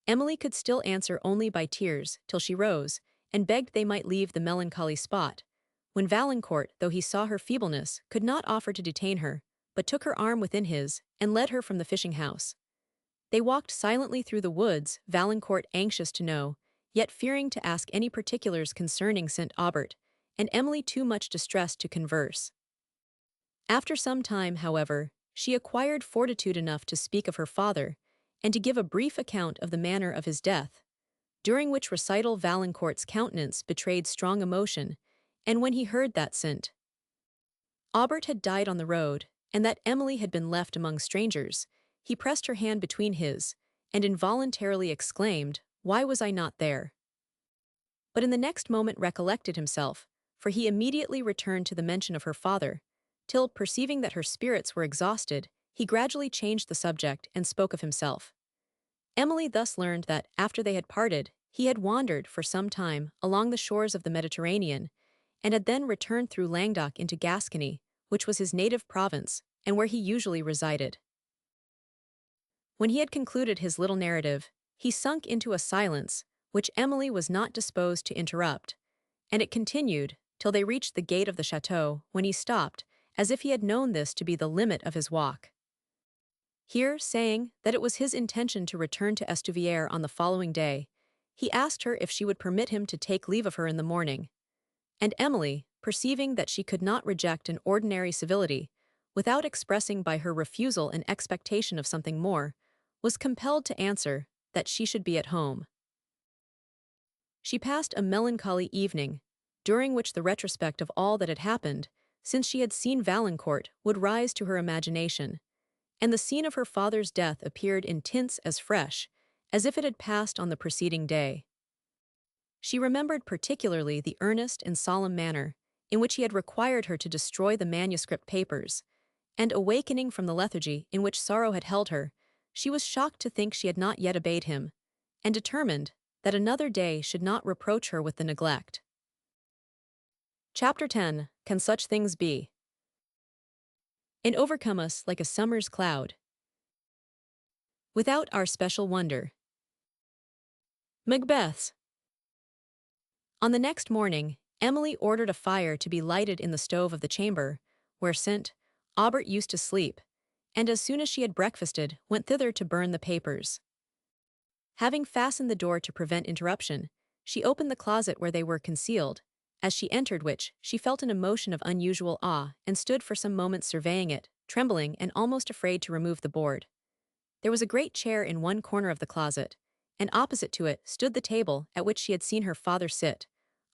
S1: Emily could still answer only by tears, till she rose, and begged they might leave the melancholy spot, when Valancourt, though he saw her feebleness, could not offer to detain her, but took her arm within his, and led her from the fishing house. They walked silently through the woods, Valancourt anxious to know, yet fearing to ask any particulars concerning St. Aubert, and Emily too much distressed to converse. After some time, however, she acquired fortitude enough to speak of her father, and to give a brief account of the manner of his death, during which recital Valancourt's countenance betrayed strong emotion, and when he heard that St. Aubert had died on the road, and that Emily had been left among strangers, he pressed her hand between his, and involuntarily exclaimed, "Why was I not there?" But in the next moment recollected himself, for he immediately returned to the mention of her father, till, perceiving that her spirits were exhausted, he gradually changed the subject and spoke of himself. Emily thus learned that, after they had parted, he had wandered for some time along the shores of the Mediterranean, and had then returned through Languedoc into Gascony, which was his native province, and where he usually resided. When he had concluded his little narrative, he sunk into a silence, which Emily was not disposed to interrupt, and it continued till they reached the gate of the château, when he stopped, as if he had known this to be the limit of his walk. Here, saying that it was his intention to return to Estuvière on the following day, he asked her if she would permit him to take leave of her in the morning. And Emily, perceiving that she could not reject an ordinary civility, without expressing by her refusal an expectation of something more, was compelled to answer that she should be at home. She passed a melancholy evening, during which the retrospect of all that had happened, since she had seen Valancourt, would rise to her imagination, and the scene of her father's death appeared in tints as fresh as if it had passed on the preceding day. She remembered particularly the earnest and solemn manner in which he had required her to destroy the manuscript papers, and awakening from the lethargy in which sorrow had held her, she was shocked to think she had not yet obeyed him, and determined that another day should not reproach her with the neglect. Chapter 10. Can Such Things Be? And overcome us like a summer's cloud, without our special wonder. Macbeth's. On the next morning, Emily ordered a fire to be lighted in the stove of the chamber, where St. Aubert used to sleep, and as soon as she had breakfasted, went thither to burn the papers. Having fastened the door to prevent interruption, she opened the closet where they were concealed, as she entered which, she felt an emotion of unusual awe and stood for some moments surveying it, trembling and almost afraid to remove the board. There was a great chair in one corner of the closet, and opposite to it stood the table at which she had seen her father sit,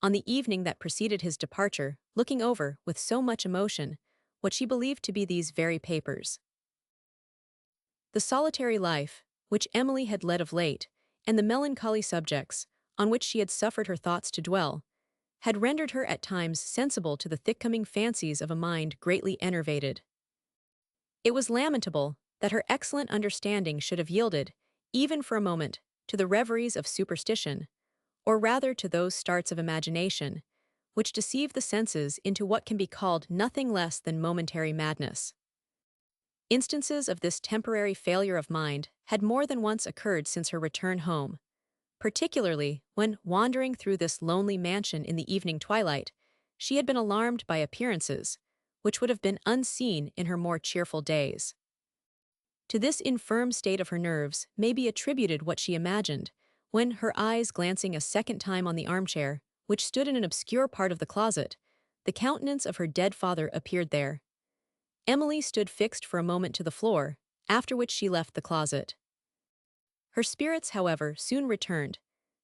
S1: on the evening that preceded his departure, looking over, with so much emotion, what she believed to be these very papers. The solitary life, which Emily had led of late, and the melancholy subjects, on which she had suffered her thoughts to dwell, had rendered her at times sensible to the thick-coming fancies of a mind greatly enervated. It was lamentable that her excellent understanding should have yielded, even for a moment, to the reveries of superstition, or rather to those starts of imagination, which deceive the senses into what can be called nothing less than momentary madness. Instances of this temporary failure of mind had more than once occurred since her return home, particularly when, wandering through this lonely mansion in the evening twilight, she had been alarmed by appearances, which would have been unseen in her more cheerful days. To this infirm state of her nerves may be attributed what she imagined, when, her eyes glancing a second time on the armchair, which stood in an obscure part of the closet, the countenance of her dead father appeared there. Emily stood fixed for a moment to the floor, after which she left the closet. Her spirits, however, soon returned.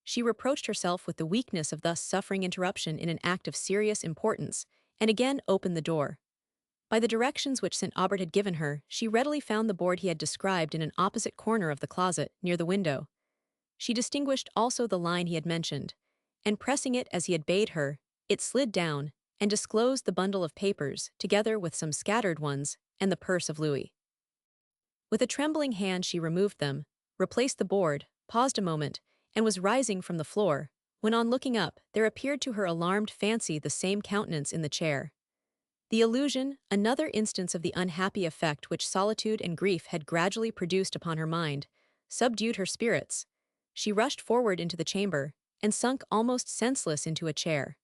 S1: She reproached herself with the weakness of thus suffering interruption in an act of serious importance, and again opened the door. By the directions which St. Aubert had given her, she readily found the board he had described in an opposite corner of the closet, near the window. She distinguished also the line he had mentioned, and pressing it as he had bade her, it slid down, and disclosed the bundle of papers, together with some scattered ones, and the purse of louis. With a trembling hand she removed them, replaced the board, paused a moment, and was rising from the floor, when on looking up, there appeared to her alarmed fancy the same countenance in the chair. The illusion, another instance of the unhappy effect which solitude and grief had gradually produced upon her mind, subdued her spirits. She rushed forward into the chamber, and sunk almost senseless into a chair.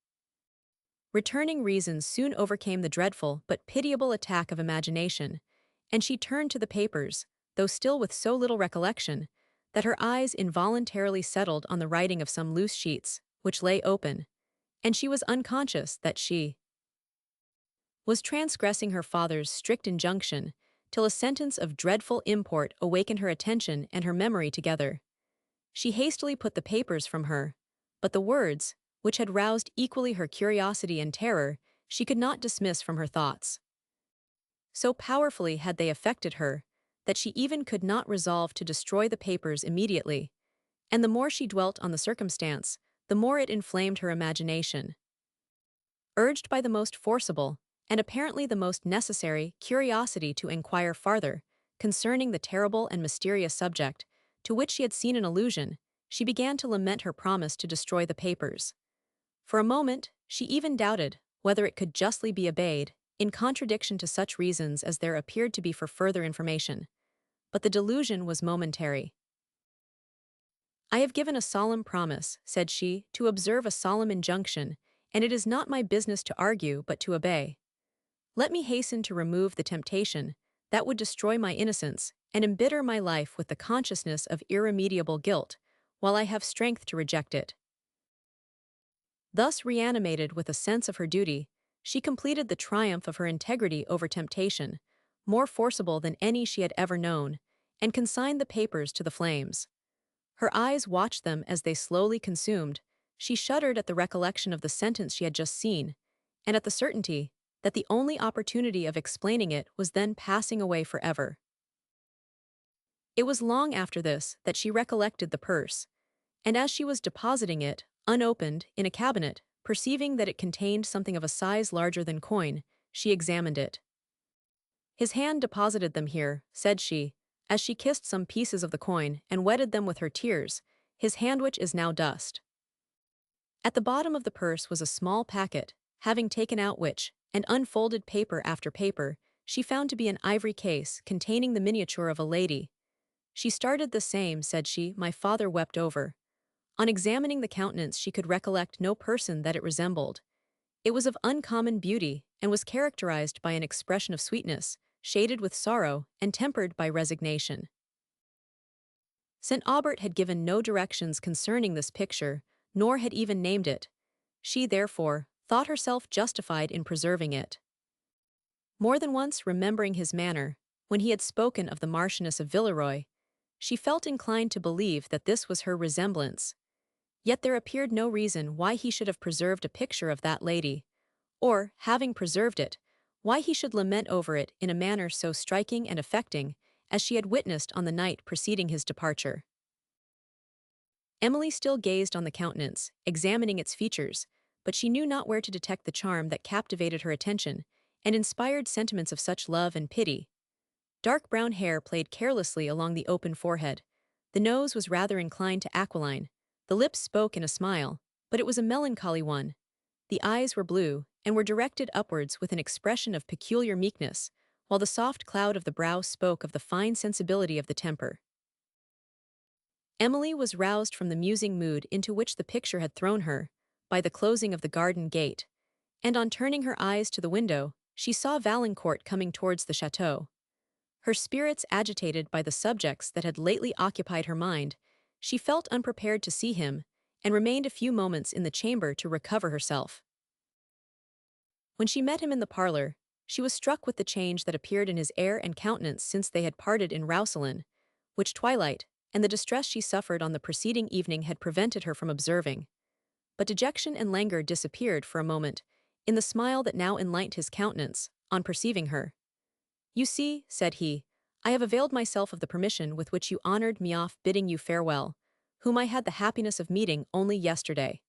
S1: Returning reason soon overcame the dreadful but pitiable attack of imagination, and she turned to the papers, though still with so little recollection, that her eyes involuntarily settled on the writing of some loose sheets, which lay open, and she was unconscious that she was transgressing her father's strict injunction, till a sentence of dreadful import awakened her attention and her memory together. She hastily put the papers from her, but the words, which had roused equally her curiosity and terror, she could not dismiss from her thoughts. So powerfully had they affected her, that she even could not resolve to destroy the papers immediately, and the more she dwelt on the circumstance, the more it inflamed her imagination. Urged by the most forcible, and apparently the most necessary, curiosity to inquire farther, concerning the terrible and mysterious subject, to which she had seen an allusion, she began to lament her promise to destroy the papers. For a moment, she even doubted whether it could justly be obeyed, in contradiction to such reasons as there appeared to be for further information. But the delusion was momentary. "I have given a solemn promise," said she, "to observe a solemn injunction, and it is not my business to argue but to obey. Let me hasten to remove the temptation that would destroy my innocence and embitter my life with the consciousness of irremediable guilt, while I have strength to reject it." Thus reanimated with a sense of her duty, she completed the triumph of her integrity over temptation, more forcible than any she had ever known, and consigned the papers to the flames. Her eyes watched them as they slowly consumed. She shuddered at the recollection of the sentence she had just seen, and at the certainty that the only opportunity of explaining it was then passing away forever. It was long after this that she recollected the purse, and as she was depositing it, unopened, in a cabinet, perceiving that it contained something of a size larger than coin, she examined it. "His hand deposited them here," said she, as she kissed some pieces of the coin and wetted them with her tears, "his hand which is now dust." At the bottom of the purse was a small packet, having taken out which, and unfolded paper after paper, she found to be an ivory case containing the miniature of a lady. "She started the same," said she, "my father wept over." On examining the countenance she could recollect no person that it resembled. It was of uncommon beauty, and was characterized by an expression of sweetness, shaded with sorrow, and tempered by resignation. St. Aubert had given no directions concerning this picture, nor had even named it. She, therefore, thought herself justified in preserving it. More than once remembering his manner, when he had spoken of the Marchioness of Villeroy, she felt inclined to believe that this was her resemblance. Yet there appeared no reason why he should have preserved a picture of that lady, or, having preserved it, why he should lament over it in a manner so striking and affecting as she had witnessed on the night preceding his departure. Emily still gazed on the countenance, examining its features, but she knew not where to detect the charm that captivated her attention and inspired sentiments of such love and pity. Dark brown hair played carelessly along the open forehead. The nose was rather inclined to aquiline. The lips spoke in a smile, but it was a melancholy one. The eyes were blue, and were directed upwards with an expression of peculiar meekness, while the soft cloud of the brow spoke of the fine sensibility of the temper. Emily was roused from the musing mood into which the picture had thrown her, by the closing of the garden gate, and on turning her eyes to the window, she saw Valancourt coming towards the château. Her spirits agitated by the subjects that had lately occupied her mind, she felt unprepared to see him, and remained a few moments in the chamber to recover herself. When she met him in the parlour, she was struck with the change that appeared in his air and countenance since they had parted in Roussillon, which twilight, and the distress she suffered on the preceding evening had prevented her from observing. But dejection and languor disappeared for a moment, in the smile that now enlightened his countenance, on perceiving her. "You see," said he, "I have availed myself of the permission with which you honoured me off bidding you farewell, whom I had the happiness of meeting only yesterday."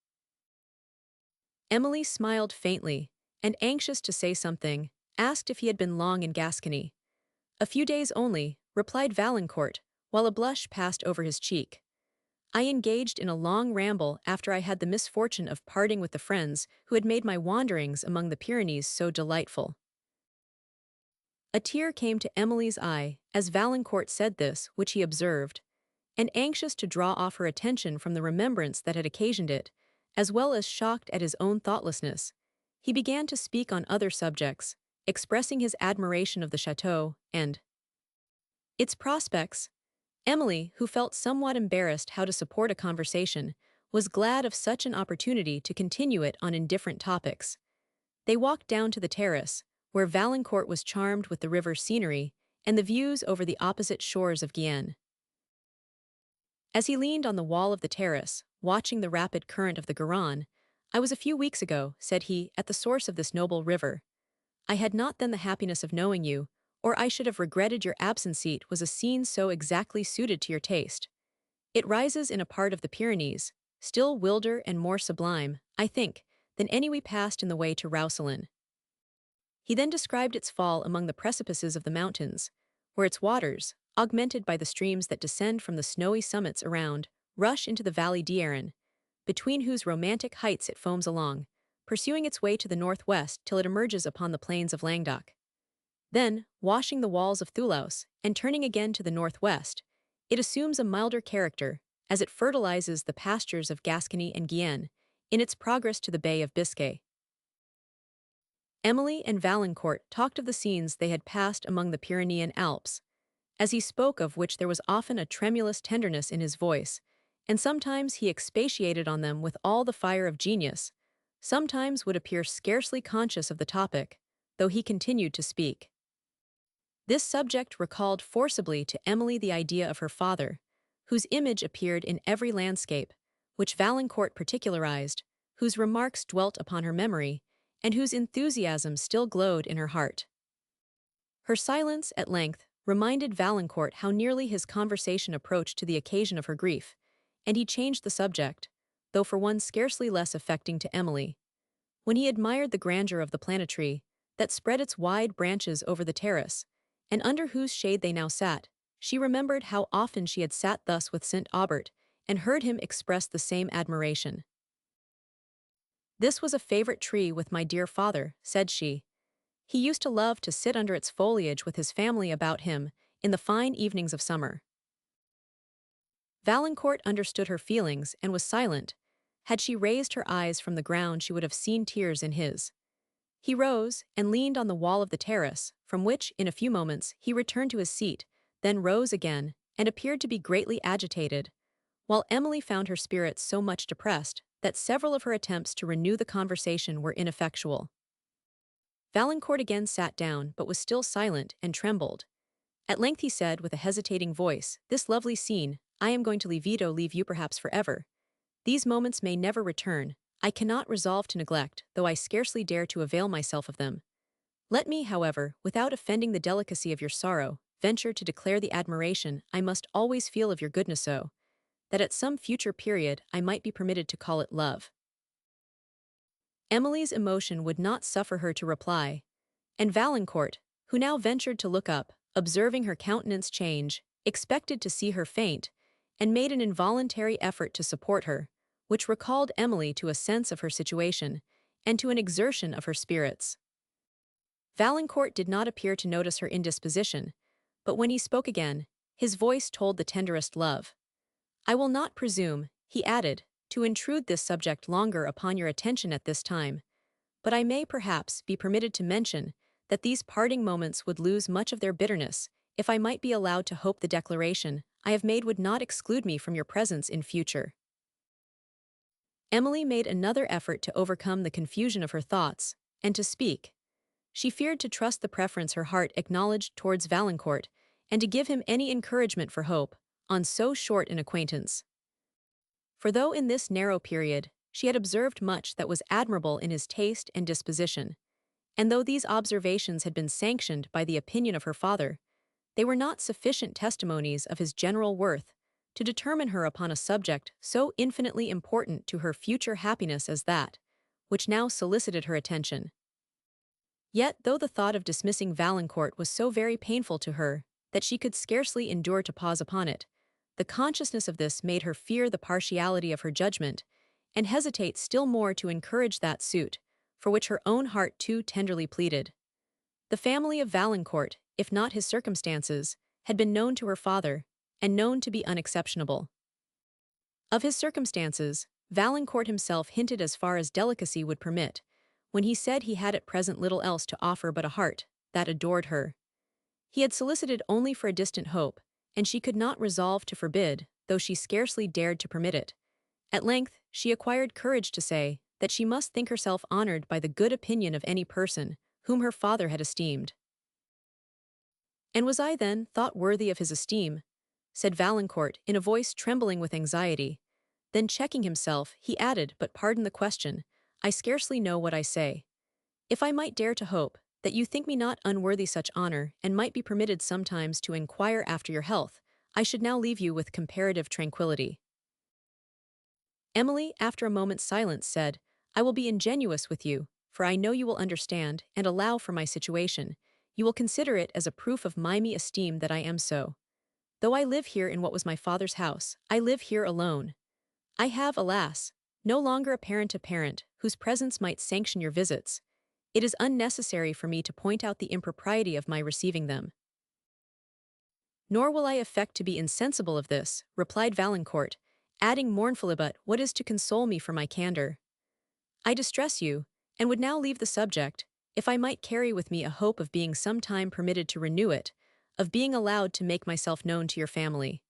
S1: Emily smiled faintly, and anxious to say something, asked if he had been long in Gascony. "A few days only," replied Valancourt, while a blush passed over his cheek. "I engaged in a long ramble after I had the misfortune of parting with the friends who had made my wanderings among the Pyrenees so delightful." A tear came to Emily's eye as Valancourt said this, which he observed, and anxious to draw off her attention from the remembrance that had occasioned it, as well as shocked at his own thoughtlessness, he began to speak on other subjects, expressing his admiration of the château and its prospects. Emily, who felt somewhat embarrassed how to support a conversation, was glad of such an opportunity to continue it on indifferent topics. They walked down to the terrace, where Valancourt was charmed with the river's scenery and the views over the opposite shores of Guyenne. As he leaned on the wall of the terrace, watching the rapid current of the Garonne, "I was a few weeks ago," said he, "at the source of this noble river. I had not then the happiness of knowing you, or I should have regretted your absent seat was a scene so exactly suited to your taste. It rises in a part of the Pyrenees, still wilder and more sublime, I think, than any we passed in the way to Roussillon. He then described its fall among the precipices of the mountains, where its waters, augmented by the streams that descend from the snowy summits around, rush into the valley d'Aran, between whose romantic heights it foams along, pursuing its way to the northwest till it emerges upon the plains of Languedoc. Then, washing the walls of Thoulouse, and turning again to the northwest, it assumes a milder character, as it fertilizes the pastures of Gascony and Guyenne, in its progress to the Bay of Biscay. Emily and Valancourt talked of the scenes they had passed among the Pyrenean Alps, as he spoke of which there was often a tremulous tenderness in his voice, and sometimes he expatiated on them with all the fire of genius, sometimes would appear scarcely conscious of the topic, though he continued to speak. This subject recalled forcibly to Emily the idea of her father, whose image appeared in every landscape, which Valancourt particularized, whose remarks dwelt upon her memory, and whose enthusiasm still glowed in her heart. Her silence, at length, reminded Valancourt how nearly his conversation approached to the occasion of her grief, and he changed the subject, though for one scarcely less affecting to Emily. When he admired the grandeur of the plantain-tree, that spread its wide branches over the terrace, and under whose shade they now sat, she remembered how often she had sat thus with St. Aubert, and heard him express the same admiration. "This was a favorite tree with my dear father," said she. "He used to love to sit under its foliage with his family about him, in the fine evenings of summer." Valancourt understood her feelings and was silent. Had she raised her eyes from the ground she would have seen tears in his. He rose, and leaned on the wall of the terrace, from which, in a few moments, he returned to his seat, then rose again, and appeared to be greatly agitated, while Emily found her spirits so much depressed that several of her attempts to renew the conversation were ineffectual. Valancourt again sat down, but was still silent and trembled. At length he said with a hesitating voice, "This lovely scene, I am going to leave you perhaps forever. These moments may never return, I cannot resolve to neglect, though I scarcely dare to avail myself of them. Let me, however, without offending the delicacy of your sorrow, venture to declare the admiration I must always feel of your goodness so, that at some future period I might be permitted to call it love." Emily's emotion would not suffer her to reply, and Valancourt, who now ventured to look up, observing her countenance change, expected to see her faint, and made an involuntary effort to support her, which recalled Emily to a sense of her situation, and to an exertion of her spirits. Valancourt did not appear to notice her indisposition, but when he spoke again, his voice told the tenderest love. "I will not presume," he added, "to intrude this subject longer upon your attention at this time, but I may, perhaps, be permitted to mention that these parting moments would lose much of their bitterness if I might be allowed to hope the declaration I have made would not exclude me from your presence in future." Emily made another effort to overcome the confusion of her thoughts, and to speak. She feared to trust the preference her heart acknowledged towards Valancourt, and to give him any encouragement for hope, on so short an acquaintance. For though in this narrow period, she had observed much that was admirable in his taste and disposition, and though these observations had been sanctioned by the opinion of her father, they were not sufficient testimonies of his general worth to determine her upon a subject so infinitely important to her future happiness as that, which now solicited her attention. Yet, though the thought of dismissing Valancourt was so very painful to her that she could scarcely endure to pause upon it, the consciousness of this made her fear the partiality of her judgment, and hesitate still more to encourage that suit, for which her own heart too tenderly pleaded. The family of Valancourt, if not his circumstances, had been known to her father, and known to be unexceptionable. Of his circumstances, Valancourt himself hinted as far as delicacy would permit, when he said he had at present little else to offer but a heart that adored her. He had solicited only for a distant hope, and she could not resolve to forbid, though she scarcely dared to permit it. At length, she acquired courage to say that she must think herself honored by the good opinion of any person whom her father had esteemed. "And was I then thought worthy of his esteem?" said Valancourt in a voice trembling with anxiety. Then checking himself, he added, "But pardon the question, I scarcely know what I say. If I might dare to hope, that you think me not unworthy such honor, and might be permitted sometimes to inquire after your health, I should now leave you with comparative tranquillity. Emily, after a moment's silence, said, I will be ingenuous with you, for I know you will understand and allow for my situation. You will consider it as a proof of my esteem that I am so. Though I live here in what was my father's house, I live here alone. I have, alas, no longer a parent whose presence might sanction your visits. It is unnecessary for me to point out the impropriety of my receiving them. Nor will I affect to be insensible of this, replied Valancourt, adding mournfully, but what is to console me for my candor? I distress you, and would now leave the subject, if I might carry with me a hope of being some time permitted to renew it, of being allowed to make myself known to your family.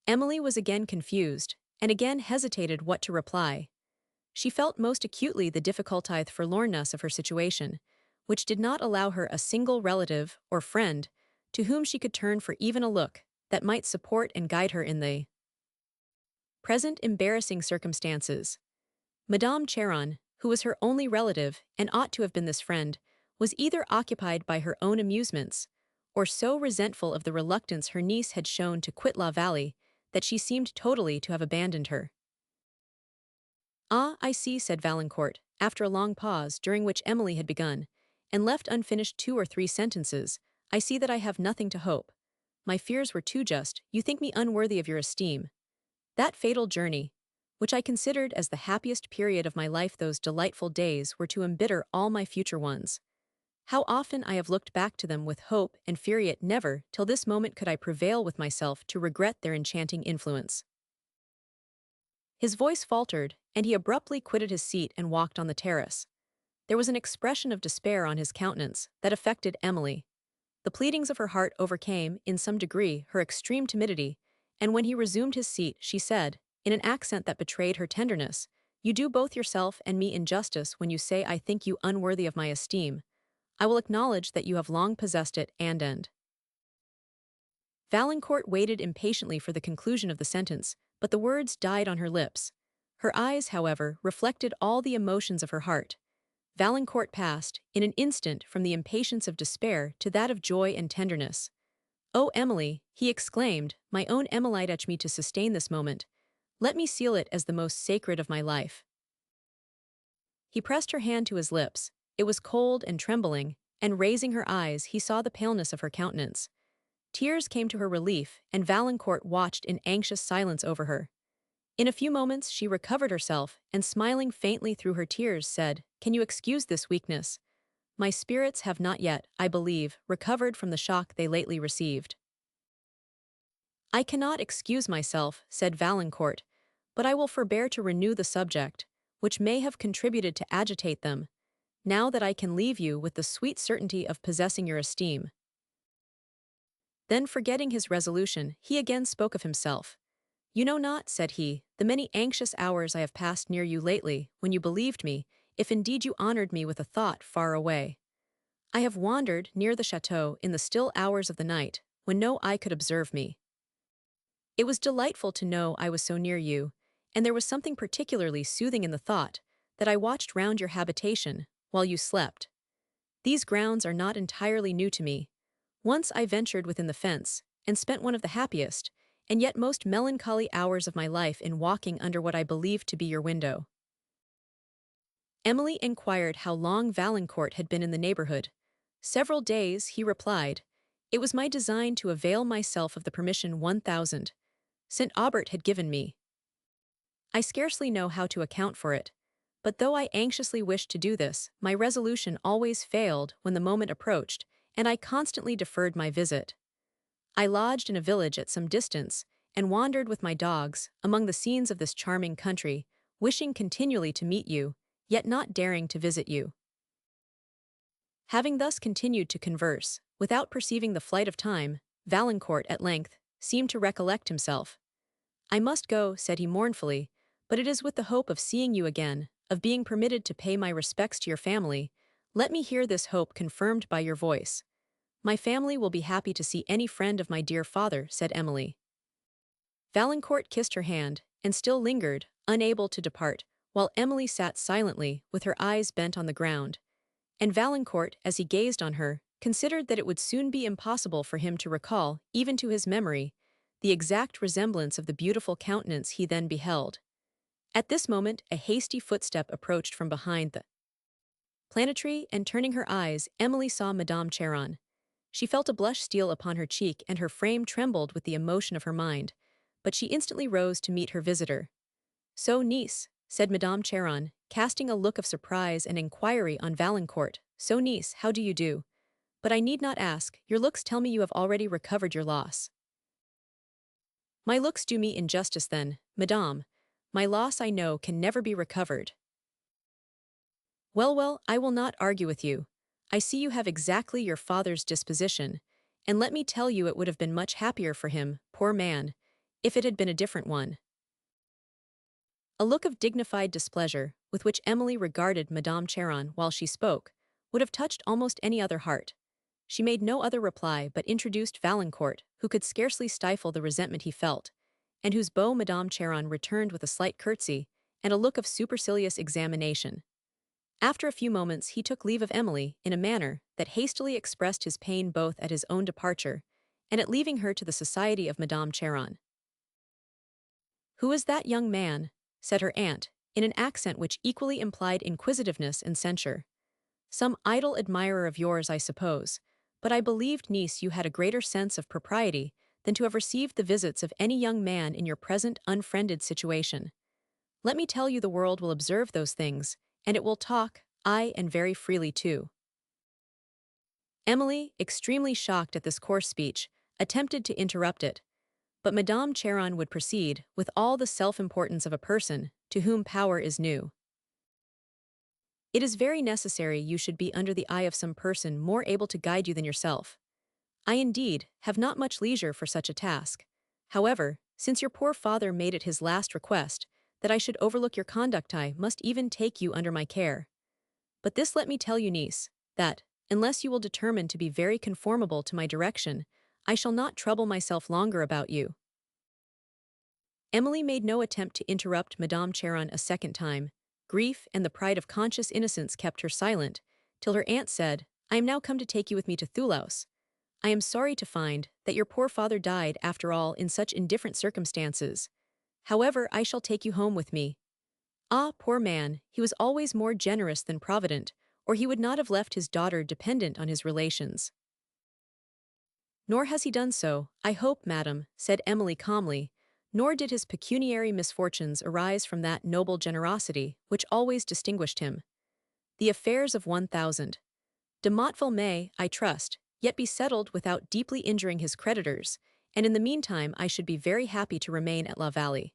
S1: Emily was again confused, and again hesitated what to reply. She felt most acutely the difficulty forlornness of her situation, which did not allow her a single relative or friend to whom she could turn for even a look that might support and guide her in the present embarrassing circumstances. Madame Cheron, who was her only relative and ought to have been this friend, was either occupied by her own amusements, or so resentful of the reluctance her niece had shown to quit La Vallée that she seemed totally to have abandoned her. Ah, I see, said Valancourt, after a long pause, during which Emily had begun, and left unfinished 2 or 3 sentences. I see that I have nothing to hope. My fears were too just. You think me unworthy of your esteem. That fatal journey, which I considered as the happiest period of my life, those delightful days were to embitter all my future ones. How often I have looked back to them with hope and fear, yet never, till this moment, could I prevail with myself to regret their enchanting influence. His voice faltered, and he abruptly quitted his seat and walked on the terrace. There was an expression of despair on his countenance that affected Emily. The pleadings of her heart overcame, in some degree, her extreme timidity, and when he resumed his seat, she said, in an accent that betrayed her tenderness, You do both yourself and me injustice when you say I think you unworthy of my esteem. I will acknowledge that you have long possessed it, and end. Valancourt waited impatiently for the conclusion of the sentence, but the words died on her lips. Her eyes, however, reflected all the emotions of her heart. Valancourt passed, in an instant, from the impatience of despair to that of joy and tenderness. "Oh, Emily," he exclaimed, "my own Emily, touch me to sustain this moment. Let me seal it as the most sacred of my life." He pressed her hand to his lips. It was cold and trembling, and raising her eyes, he saw the paleness of her countenance. Tears came to her relief, and Valancourt watched in anxious silence over her. In a few moments she recovered herself, and smiling faintly through her tears, said, "Can you excuse this weakness? My spirits have not yet, I believe, recovered from the shock they lately received." "I cannot excuse myself," said Valancourt, "but I will forbear to renew the subject, which may have contributed to agitate them, now that I can leave you with the sweet certainty of possessing your esteem." Then, forgetting his resolution, he again spoke of himself. "You know not," said he, "the many anxious hours I have passed near you lately, when you believed me, if indeed you honored me with a thought, far away. I have wandered near the château in the still hours of the night, when no eye could observe me. It was delightful to know I was so near you, and there was something particularly soothing in the thought that I watched round your habitation, while you slept. These grounds are not entirely new to me. Once I ventured within the fence, and spent one of the happiest, and yet most melancholy hours of my life in walking under what I believed to be your window." Emily inquired how long Valancourt had been in the neighbourhood. "Several days," he replied. "It was my design to avail myself of the permission 1000. St. Aubert had given me. I scarcely know how to account for it, but though I anxiously wished to do this, my resolution always failed when the moment approached, and I constantly deferred my visit. I lodged in a village at some distance, and wandered with my dogs among the scenes of this charming country, wishing continually to meet you, yet not daring to visit you." Having thus continued to converse, without perceiving the flight of time, Valancourt, at length, seemed to recollect himself. "I must go," said he mournfully, "but it is with the hope of seeing you again, of being permitted to pay my respects to your family. Let me hear this hope confirmed by your voice." "My family will be happy to see any friend of my dear father," said Emily. Valancourt kissed her hand, and still lingered, unable to depart, while Emily sat silently, with her eyes bent on the ground. And Valancourt, as he gazed on her, considered that it would soon be impossible for him to recall, even to his memory, the exact resemblance of the beautiful countenance he then beheld. At this moment, a hasty footstep approached from behind the planetry, and turning her eyes, Emily saw Madame Cheron. She felt a blush steal upon her cheek, and her frame trembled with the emotion of her mind, but she instantly rose to meet her visitor. "So, niece," said Madame Cheron, casting a look of surprise and inquiry on Valancourt. "So, niece, how do you do? But I need not ask, your looks tell me you have already recovered your loss." "My looks do me injustice then, madame. My loss, I know, can never be recovered." "Well, well, I will not argue with you. I see you have exactly your father's disposition, and let me tell you it would have been much happier for him, poor man, if it had been a different one." A look of dignified displeasure, with which Emily regarded Madame Cheron while she spoke, would have touched almost any other heart. She made no other reply but introduced Valancourt, who could scarcely stifle the resentment he felt, and whose bow Madame Cheron returned with a slight curtsy and a look of supercilious examination. After a few moments he took leave of Emily in a manner that hastily expressed his pain both at his own departure and at leaving her to the society of Madame Cheron. "Who is that young man?" said her aunt, in an accent which equally implied inquisitiveness and censure. "Some idle admirer of yours, I suppose, but I believed, niece, you had a greater sense of propriety than to have received the visits of any young man in your present unfriended situation. Let me tell you the world will observe those things, and it will talk, aye, and very freely too." Emily, extremely shocked at this coarse speech, attempted to interrupt it, but Madame Cheron would proceed, with all the self-importance of a person to whom power is new. "It is very necessary you should be under the eye of some person more able to guide you than yourself. I indeed have not much leisure for such a task. However, since your poor father made it his last request that I should overlook your conduct, I must even take you under my care. But this let me tell you, niece, that, unless you will determine to be very conformable to my direction, I shall not trouble myself longer about you." Emily made no attempt to interrupt Madame Cheron a second time. Grief and the pride of conscious innocence kept her silent, till her aunt said, "I am now come to take you with me to Thoulouse. I am sorry to find that your poor father died, after all, in such indifferent circumstances. However, I shall take you home with me. Ah, poor man, he was always more generous than provident, or he would not have left his daughter dependent on his relations." "Nor has he done so, I hope, madam," said Emily calmly, "nor did his pecuniary misfortunes arise from that noble generosity which always distinguished him. The affairs of 1000 de Motteville may, I trust, yet be settled without deeply injuring his creditors, and in the meantime I should be very happy to remain at La Vallée."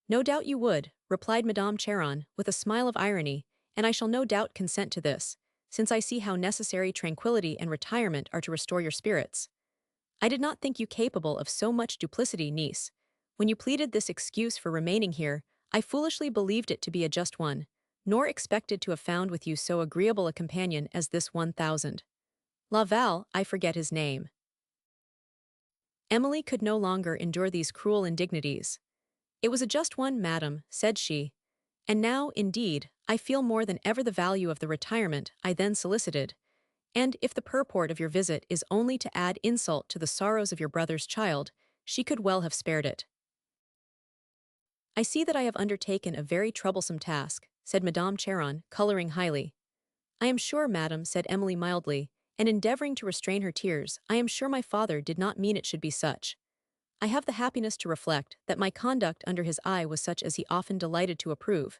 S1: "No doubt you would," replied Madame Cheron, with a smile of irony, "and I shall no doubt consent to this, since I see how necessary tranquillity and retirement are to restore your spirits. I did not think you capable of so much duplicity, niece. When you pleaded this excuse for remaining here, I foolishly believed it to be a just one, nor expected to have found with you so agreeable a companion as this 1000. Laval, I forget his name." Emily could no longer endure these cruel indignities. "It was a just one, madam," said she, "and now, indeed, I feel more than ever the value of the retirement I then solicited, and if the purport of your visit is only to add insult to the sorrows of your brother's child, she could well have spared it." "I see that I have undertaken a very troublesome task," said Madame Cheron, coloring highly. "I am sure, madam," said Emily mildly, and endeavoring to restrain her tears, "I am sure my father did not mean it should be such. I have the happiness to reflect that my conduct under his eye was such as he often delighted to approve.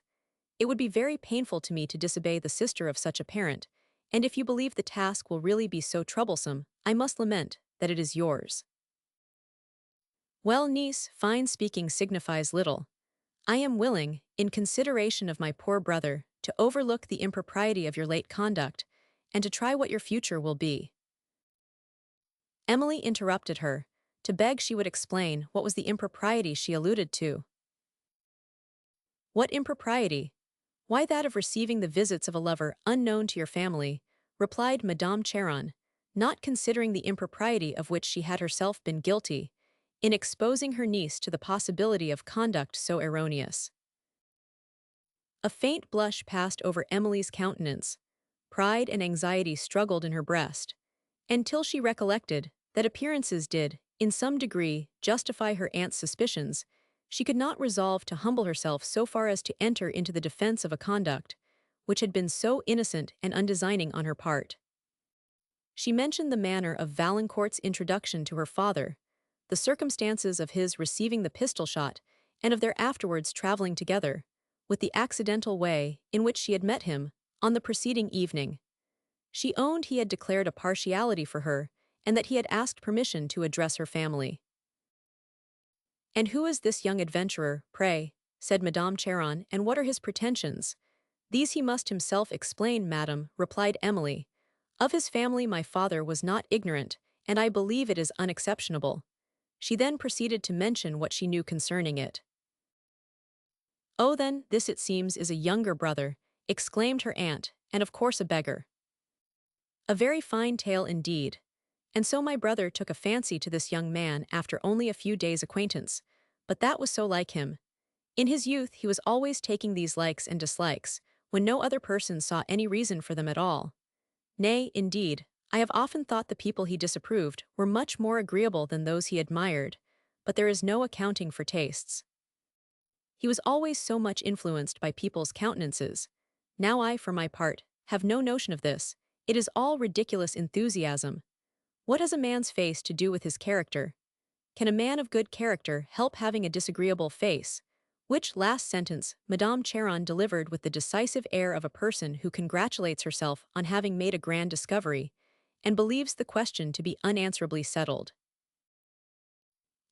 S1: It would be very painful to me to disobey the sister of such a parent, and if you believe the task will really be so troublesome, I must lament that it is yours." "Well, niece, fine speaking signifies little. I am willing, in consideration of my poor brother, to overlook the impropriety of your late conduct, and to try what your future will be." Emily interrupted her, to beg she would explain what was the impropriety she alluded to. "What impropriety? Why, that of receiving the visits of a lover unknown to your family," replied Madame Cheron, not considering the impropriety of which she had herself been guilty, in exposing her niece to the possibility of conduct so erroneous. A faint blush passed over Emily's countenance. Pride and anxiety struggled in her breast, until she recollected that appearances did, in some degree, justify her aunt's suspicions. She could not resolve to humble herself so far as to enter into the defense of a conduct which had been so innocent and undesigning on her part. She mentioned the manner of Valancourt's introduction to her father, the circumstances of his receiving the pistol shot, and of their afterwards travelling together, with the accidental way in which she had met him on the preceding evening. She owned he had declared a partiality for her, and that he had asked permission to address her family. "And who is this young adventurer, pray?" said Madame Cheron, "and what are his pretensions?" "These he must himself explain, madam," replied Emily. "Of his family my father was not ignorant, and I believe it is unexceptionable." She then proceeded to mention what she knew concerning it. "Oh then, this it seems is a younger brother," exclaimed her aunt, "and of course a beggar." "A very fine tale indeed. And so my brother took a fancy to this young man after only a few days' acquaintance, but that was so like him. In his youth he was always taking these likes and dislikes, when no other person saw any reason for them at all. Nay, indeed, I have often thought the people he disapproved were much more agreeable than those he admired, but there is no accounting for tastes. He was always so much influenced by people's countenances. Now I, for my part, have no notion of this. It is all ridiculous enthusiasm. What has a man's face to do with his character? Can a man of good character help having a disagreeable face?" Which last sentence Madame Cheron delivered with the decisive air of a person who congratulates herself on having made a grand discovery, and believes the question to be unanswerably settled.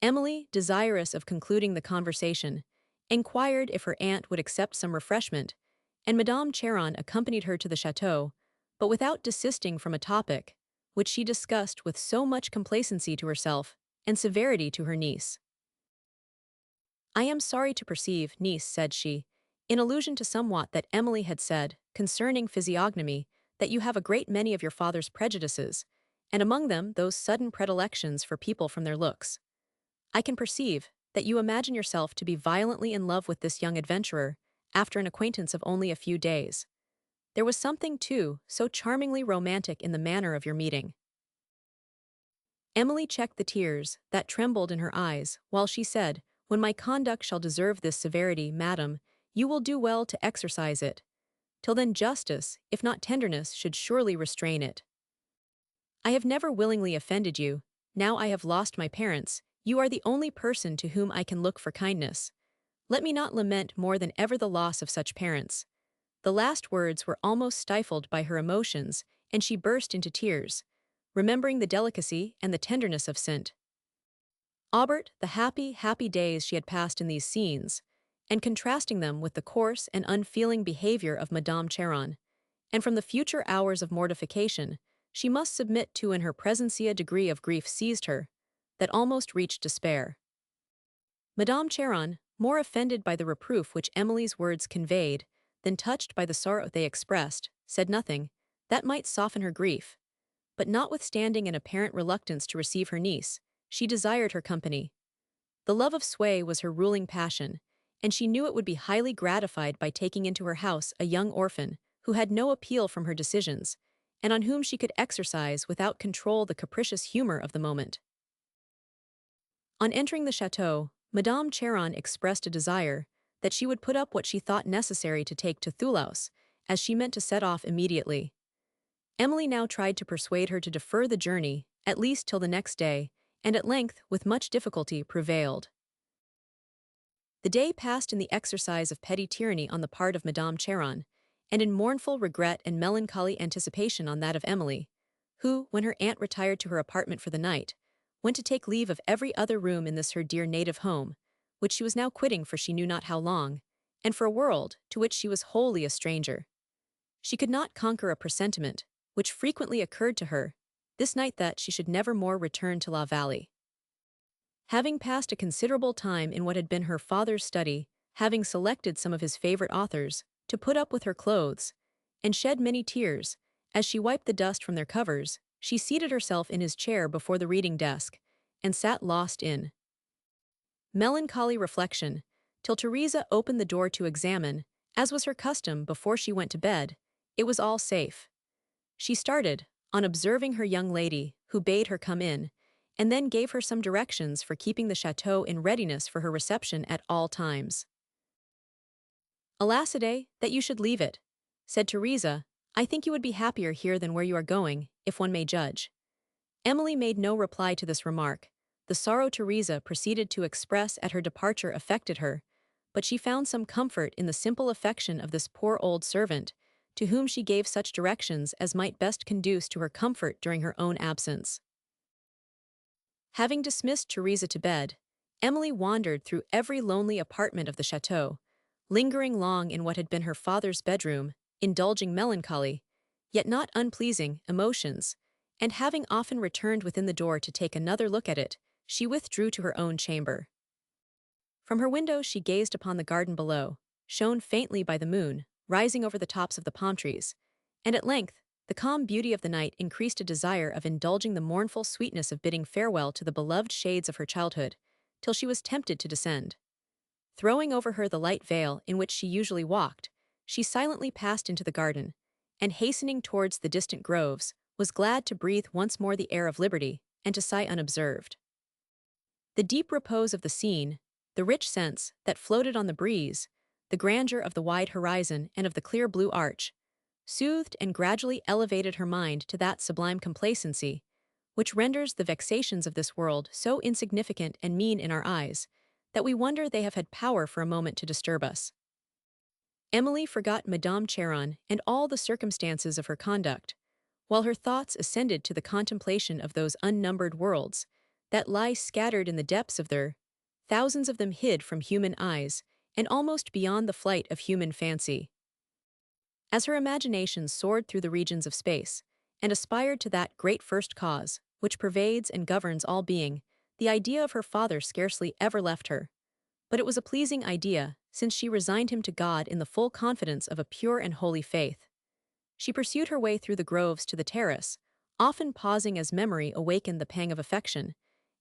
S1: Emily, desirous of concluding the conversation, inquired if her aunt would accept some refreshment, and Madame Cheron accompanied her to the château, but without desisting from a topic which she discussed with so much complacency to herself and severity to her niece. "I am sorry to perceive, niece," said she, in allusion to somewhat that Emily had said concerning physiognomy, "that you have a great many of your father's prejudices, and among them those sudden predilections for people from their looks. I can perceive that you imagine yourself to be violently in love with this young adventurer, after an acquaintance of only a few days. There was something, too, so charmingly romantic in the manner of your meeting." Emily checked the tears that trembled in her eyes, while she said, "When my conduct shall deserve this severity, madam, you will do well to exercise it. Till then justice, if not tenderness, should surely restrain it. I have never willingly offended you. Now I have lost my parents, you are the only person to whom I can look for kindness. Let me not lament more than ever the loss of such parents." The last words were almost stifled by her emotions, and she burst into tears, remembering the delicacy and the tenderness of St. Aubert, the happy, happy days she had passed in these scenes, and contrasting them with the coarse and unfeeling behavior of Madame Cheron, and from the future hours of mortification she must submit to in her presency, a degree of grief seized her that almost reached despair. Madame Cheron, more offended by the reproof which Emily's words conveyed than touched by the sorrow they expressed, said nothing that might soften her grief, but notwithstanding an apparent reluctance to receive her niece, she desired her company. The love of sway was her ruling passion, and she knew it would be highly gratified by taking into her house a young orphan who had no appeal from her decisions, and on whom she could exercise without control the capricious humor of the moment. On entering the château, Madame Cheron expressed a desire that she would put up what she thought necessary to take to Thoulouse, as she meant to set off immediately. Emily now tried to persuade her to defer the journey, at least till the next day, and at length, with much difficulty, prevailed. The day passed in the exercise of petty tyranny on the part of Madame Cheron, and in mournful regret and melancholy anticipation on that of Emily, who, when her aunt retired to her apartment for the night, went to take leave of every other room in this her dear native home, which she was now quitting for she knew not how long, and for a world to which she was wholly a stranger. She could not conquer a presentiment, which frequently occurred to her, this night, that she should never more return to La Vallée. Having passed a considerable time in what had been her father's study, having selected some of his favorite authors, to put up with her clothes, and shed many tears, as she wiped the dust from their covers, she seated herself in his chair before the reading desk, and sat lost in melancholy reflection, till Teresa opened the door to examine, As was her custom before she went to bed, it was all safe. She started, on observing her young lady, who bade her come in, and then gave her some directions for keeping the chateau in readiness for her reception at all times. "Alas a day, that you should leave it," said Teresa. "I think you would be happier here than where you are going, if one may judge." Emily made no reply to this remark. The sorrow Teresa proceeded to express at her departure affected her, but she found some comfort in the simple affection of this poor old servant, to whom she gave such directions as might best conduce to her comfort during her own absence. Having dismissed Teresa to bed, Emily wandered through every lonely apartment of the chateau, lingering long in what had been her father's bedroom, indulging melancholy, yet not unpleasing, emotions, and having often returned within the door to take another look at it, she withdrew to her own chamber. From her window she gazed upon the garden below, shone faintly by the moon, rising over the tops of the palm trees, and at length, the calm beauty of the night increased a desire of indulging the mournful sweetness of bidding farewell to the beloved shades of her childhood, till she was tempted to descend. Throwing over her the light veil in which she usually walked, she silently passed into the garden, and hastening towards the distant groves, was glad to breathe once more the air of liberty, and to sigh unobserved. The deep repose of the scene, the rich scents that floated on the breeze, the grandeur of the wide horizon and of the clear blue arch, soothed and gradually elevated her mind to that sublime complacency, which renders the vexations of this world so insignificant and mean in our eyes, that we wonder they have had power for a moment to disturb us. Emily forgot Madame Cheron and all the circumstances of her conduct, while her thoughts ascended to the contemplation of those unnumbered worlds that lie scattered in the depths of their, thousands of them hid from human eyes, and almost beyond the flight of human fancy. As her imagination soared through the regions of space, and aspired to that great first cause, which pervades and governs all being, the idea of her father scarcely ever left her. But it was a pleasing idea, since she resigned him to God in the full confidence of a pure and holy faith. She pursued her way through the groves to the terrace, often pausing as memory awakened the pang of affection,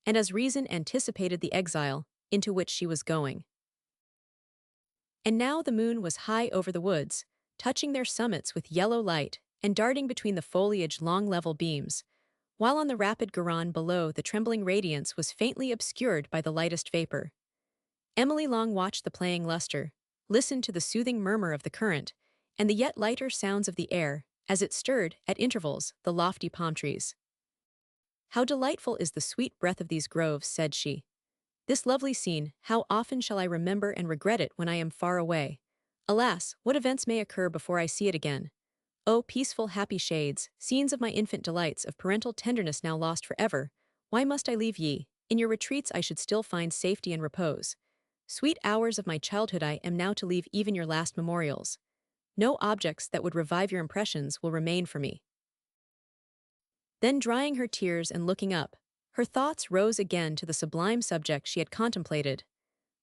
S1: and as reason anticipated the exile into which she was going. And now the moon was high over the woods, touching their summits with yellow light and darting between the foliage long level beams, while on the rapid Garonne below the trembling radiance was faintly obscured by the lightest vapor. Emily long watched the playing luster, listened to the soothing murmur of the current, and the yet lighter sounds of the air, as it stirred, at intervals, the lofty palm trees. "How delightful is the sweet breath of these groves," said she. "This lovely scene, how often shall I remember and regret it when I am far away? Alas, what events may occur before I see it again! O peaceful, happy shades, scenes of my infant delights, of parental tenderness now lost forever, why must I leave ye? In your retreats I should still find safety and repose. Sweet hours of my childhood, I am now to leave even your last memorials. No objects that would revive your impressions will remain for me." Then, drying her tears and looking up, her thoughts rose again to the sublime subject she had contemplated.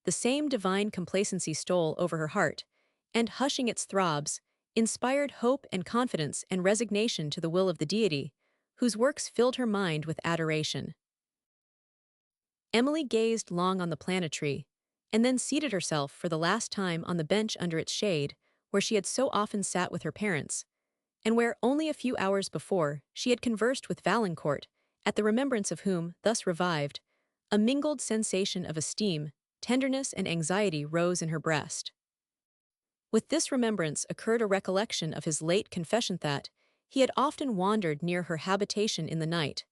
S1: The same divine complacency stole over her heart, and, hushing its throbs, inspired hope and confidence and resignation to the will of the deity, whose works filled her mind with adoration. Emily gazed long on the planetry, and then seated herself for the last time on the bench under its shade, where she had so often sat with her parents, and where, only a few hours before, she had conversed with Valancourt, at the remembrance of whom, thus revived, a mingled sensation of esteem, tenderness, and anxiety rose in her breast. With this remembrance occurred a recollection of his late confession that he had often wandered near her habitation in the night,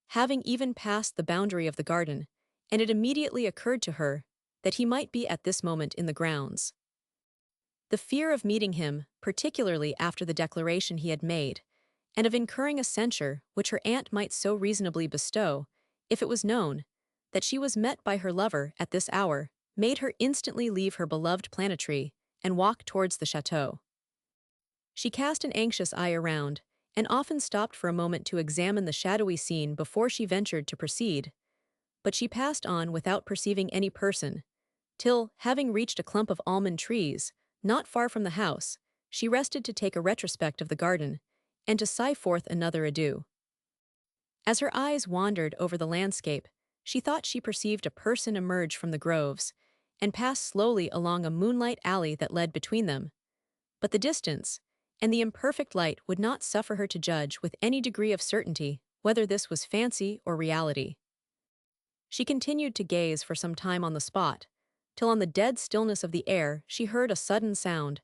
S1: having even passed the boundary of the garden, and it immediately occurred to her that he might be at this moment in the grounds. The fear of meeting him, particularly after the declaration he had made, and of incurring a censure which her aunt might so reasonably bestow, if it was known that she was met by her lover at this hour, made her instantly leave her beloved planetry and walk towards the château. She cast an anxious eye around, and often stopped for a moment to examine the shadowy scene before she ventured to proceed, but she passed on without perceiving any person, till, having reached a clump of almond trees, not far from the house, she rested to take a retrospect of the garden, and to sigh forth another adieu. As her eyes wandered over the landscape, she thought she perceived a person emerge from the groves, and pass slowly along a moonlight alley that led between them, but the distance and the imperfect light would not suffer her to judge with any degree of certainty whether this was fancy or reality. She continued to gaze for some time on the spot, till on the dead stillness of the air she heard a sudden sound,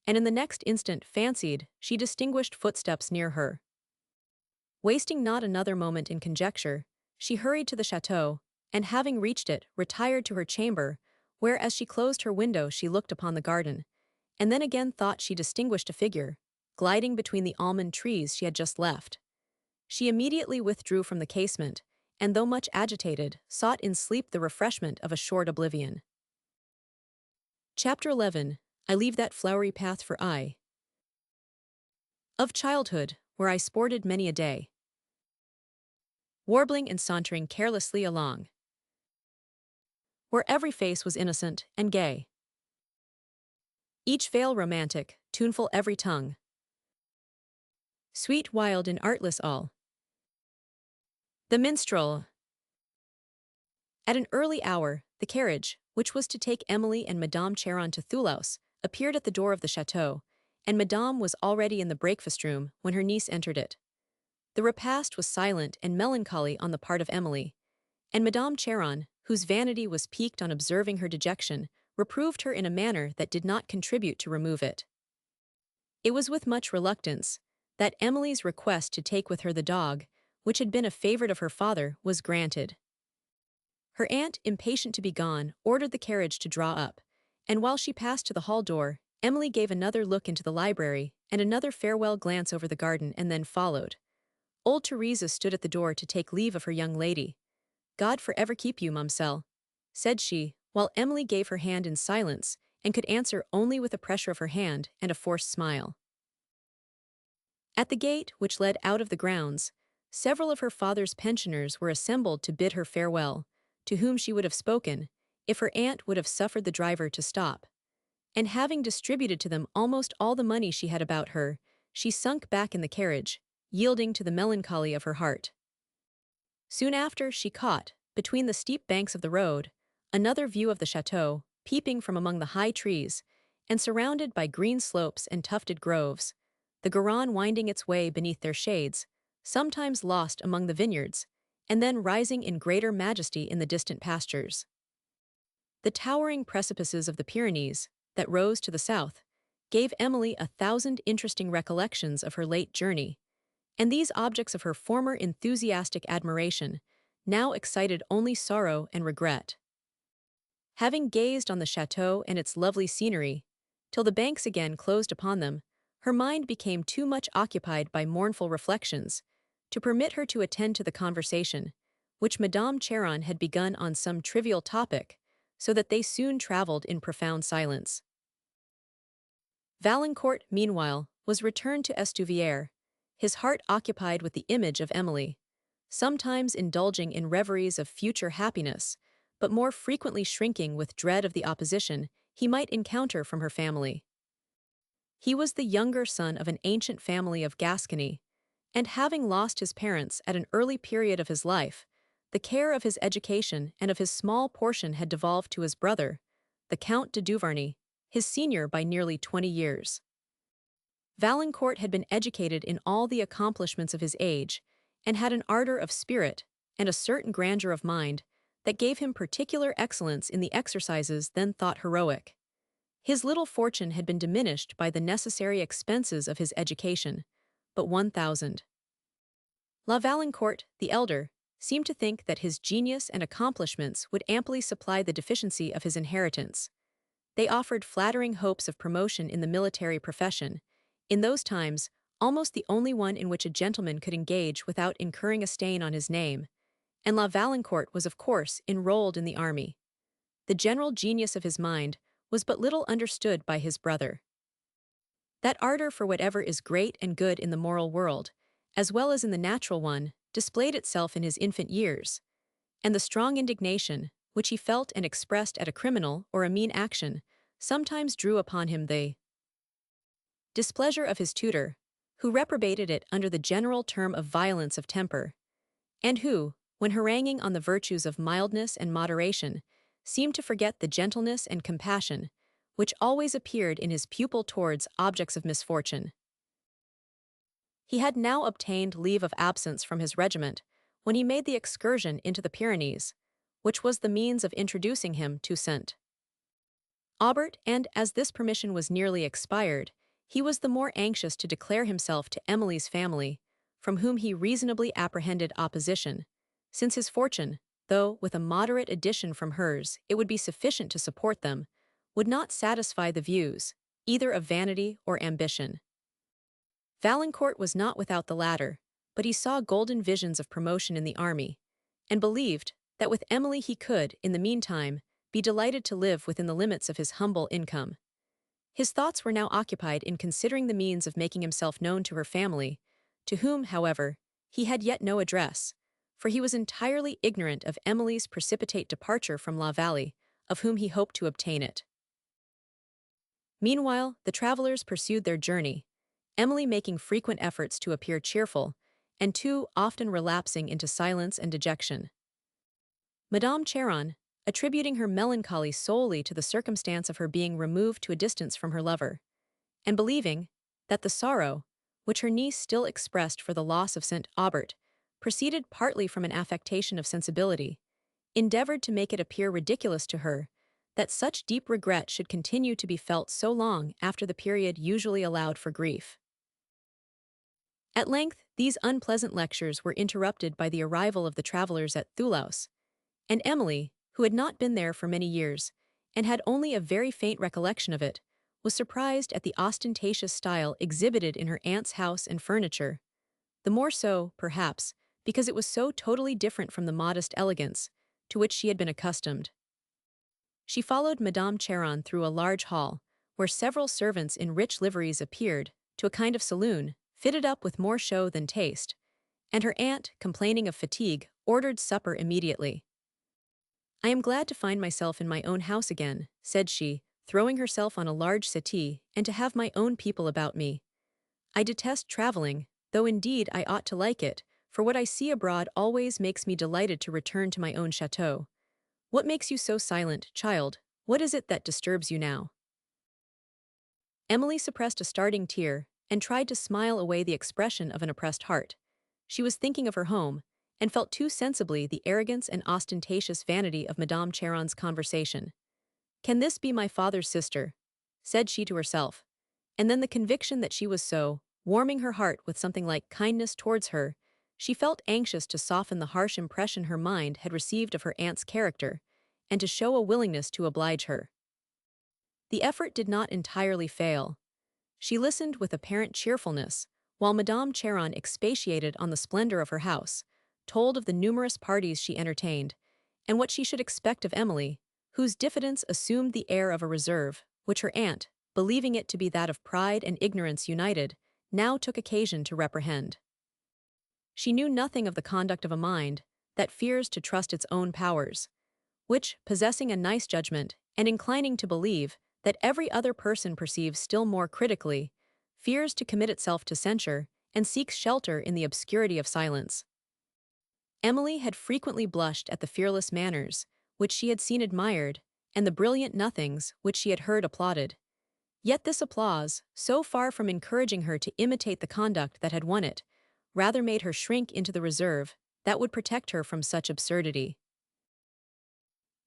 S1: and in the next instant fancied she distinguished footsteps near her. Wasting not another moment in conjecture, she hurried to the château, and having reached it, retired to her chamber, where as she closed her window she looked upon the garden, and then again thought she distinguished a figure, gliding between the almond trees she had just left. She immediately withdrew from the casement, and though much agitated, sought in sleep the refreshment of a short oblivion. Chapter 11. I leave that flowery path for I. Of childhood, where I sported many a day, warbling and sauntering carelessly along, where every face was innocent and gay, each veil romantic, tuneful every tongue, sweet, wild, and artless all. The minstrel. At an early hour, the carriage, which was to take Emily and Madame Cheron to Thoulouse, appeared at the door of the château, and Madame was already in the breakfast-room when her niece entered it. The repast was silent and melancholy on the part of Emily, and Madame Cheron, whose vanity was piqued on observing her dejection, reproved her in a manner that did not contribute to remove it. It was with much reluctance that Emily's request to take with her the dog, which had been a favorite of her father, was granted. Her aunt, impatient to be gone, ordered the carriage to draw up, and while she passed to the hall door, Emily gave another look into the library and another farewell glance over the garden and then followed. Old Teresa stood at the door to take leave of her young lady. "God for ever keep you, ma'amselle," said she, while Emily gave her hand in silence and could answer only with a pressure of her hand and a forced smile. At the gate, which led out of the grounds, several of her father's pensioners were assembled to bid her farewell, to whom she would have spoken, if her aunt would have suffered the driver to stop. And having distributed to them almost all the money she had about her, she sunk back in the carriage, yielding to the melancholy of her heart. Soon after, she caught, between the steep banks of the road, another view of the château, peeping from among the high trees, and surrounded by green slopes and tufted groves, the Garonne winding its way beneath their shades, sometimes lost among the vineyards, and then rising in greater majesty in the distant pastures. The towering precipices of the Pyrenees, that rose to the south, gave Emily 1,000 interesting recollections of her late journey, and these objects of her former enthusiastic admiration now excited only sorrow and regret. Having gazed on the château and its lovely scenery, till the banks again closed upon them, her mind became too much occupied by mournful reflections to permit her to attend to the conversation, which Madame Cheron had begun on some trivial topic, so that they soon travelled in profound silence. Valancourt, meanwhile, was returned to Estuvière, his heart occupied with the image of Emily, sometimes indulging in reveries of future happiness, but more frequently shrinking with dread of the opposition he might encounter from her family. He was the younger son of an ancient family of Gascony, and having lost his parents at an early period of his life, the care of his education and of his small portion had devolved to his brother, the Count de Duvarney, his senior by nearly 20 years. Valancourt had been educated in all the accomplishments of his age, and had an ardor of spirit and a certain grandeur of mind that gave him particular excellence in the exercises then thought heroic. His little fortune had been diminished by the necessary expenses of his education, but 1,000. La Valancourt, the elder, seemed to think that his genius and accomplishments would amply supply the deficiency of his inheritance. They offered flattering hopes of promotion in the military profession, in those times almost the only one in which a gentleman could engage without incurring a stain on his name, and La Valancourt was of course enrolled in the army. The general genius of his mind was but little understood by his brother. That ardor for whatever is great and good in the moral world, as well as in the natural one, displayed itself in his infant years, and the strong indignation, which he felt and expressed at a criminal or a mean action, sometimes drew upon him the displeasure of his tutor, who reprobated it under the general term of violence of temper, and who, when haranguing on the virtues of mildness and moderation, seemed to forget the gentleness and compassion which always appeared in his pupil towards objects of misfortune. He had now obtained leave of absence from his regiment when he made the excursion into the Pyrenees, which was the means of introducing him to St. Aubert, and as this permission was nearly expired, he was the more anxious to declare himself to Emily's family, from whom he reasonably apprehended opposition, since his fortune, though with a moderate addition from hers it would be sufficient to support them, would not satisfy the views, either of vanity or ambition. Valancourt was not without the latter, but he saw golden visions of promotion in the army, and believed that with Emily he could, in the meantime, be delighted to live within the limits of his humble income. His thoughts were now occupied in considering the means of making himself known to her family, to whom, however, he had yet no address, for he was entirely ignorant of Emily's precipitate departure from La Vallée, of whom he hoped to obtain it. Meanwhile, the travelers pursued their journey, Emily making frequent efforts to appear cheerful, and too often relapsing into silence and dejection. Madame Cheron, attributing her melancholy solely to the circumstance of her being removed to a distance from her lover, and believing that the sorrow, which her niece still expressed for the loss of St. Aubert, proceeded partly from an affectation of sensibility, endeavored to make it appear ridiculous to her that such deep regret should continue to be felt so long after the period usually allowed for grief. At length, these unpleasant lectures were interrupted by the arrival of the travelers at Thoulouse, and Emily, who had not been there for many years, and had only a very faint recollection of it, was surprised at the ostentatious style exhibited in her aunt's house and furniture, the more so, perhaps, because it was so totally different from the modest elegance to which she had been accustomed. She followed Madame Cheron through a large hall, where several servants in rich liveries appeared, to a kind of saloon, fitted up with more show than taste, and her aunt, complaining of fatigue, ordered supper immediately. "I am glad to find myself in my own house again," said she, throwing herself on a large settee, "and to have my own people about me. I detest traveling, though indeed I ought to like it, for what I see abroad always makes me delighted to return to my own château. What makes you so silent, child? What is it that disturbs you now?" Emily suppressed a starting tear, and tried to smile away the expression of an oppressed heart. She was thinking of her home, and felt too sensibly the arrogance and ostentatious vanity of Madame Cheron's conversation. "Can this be my father's sister?" said she to herself, and then the conviction that she was so, warming her heart with something like kindness towards her, she felt anxious to soften the harsh impression her mind had received of her aunt's character, and to show a willingness to oblige her. The effort did not entirely fail. She listened with apparent cheerfulness, while Madame Cheron expatiated on the splendor of her house, told of the numerous parties she entertained, and what she should expect of Emily, whose diffidence assumed the air of a reserve, which her aunt, believing it to be that of pride and ignorance united, now took occasion to reprehend. She knew nothing of the conduct of a mind that fears to trust its own powers, which, possessing a nice judgment, and inclining to believe that every other person perceives still more critically, fears to commit itself to censure, and seeks shelter in the obscurity of silence. Emily had frequently blushed at the fearless manners, which she had seen admired, and the brilliant nothings, which she had heard applauded. Yet this applause, so far from encouraging her to imitate the conduct that had won it, rather made her shrink into the reserve that would protect her from such absurdity.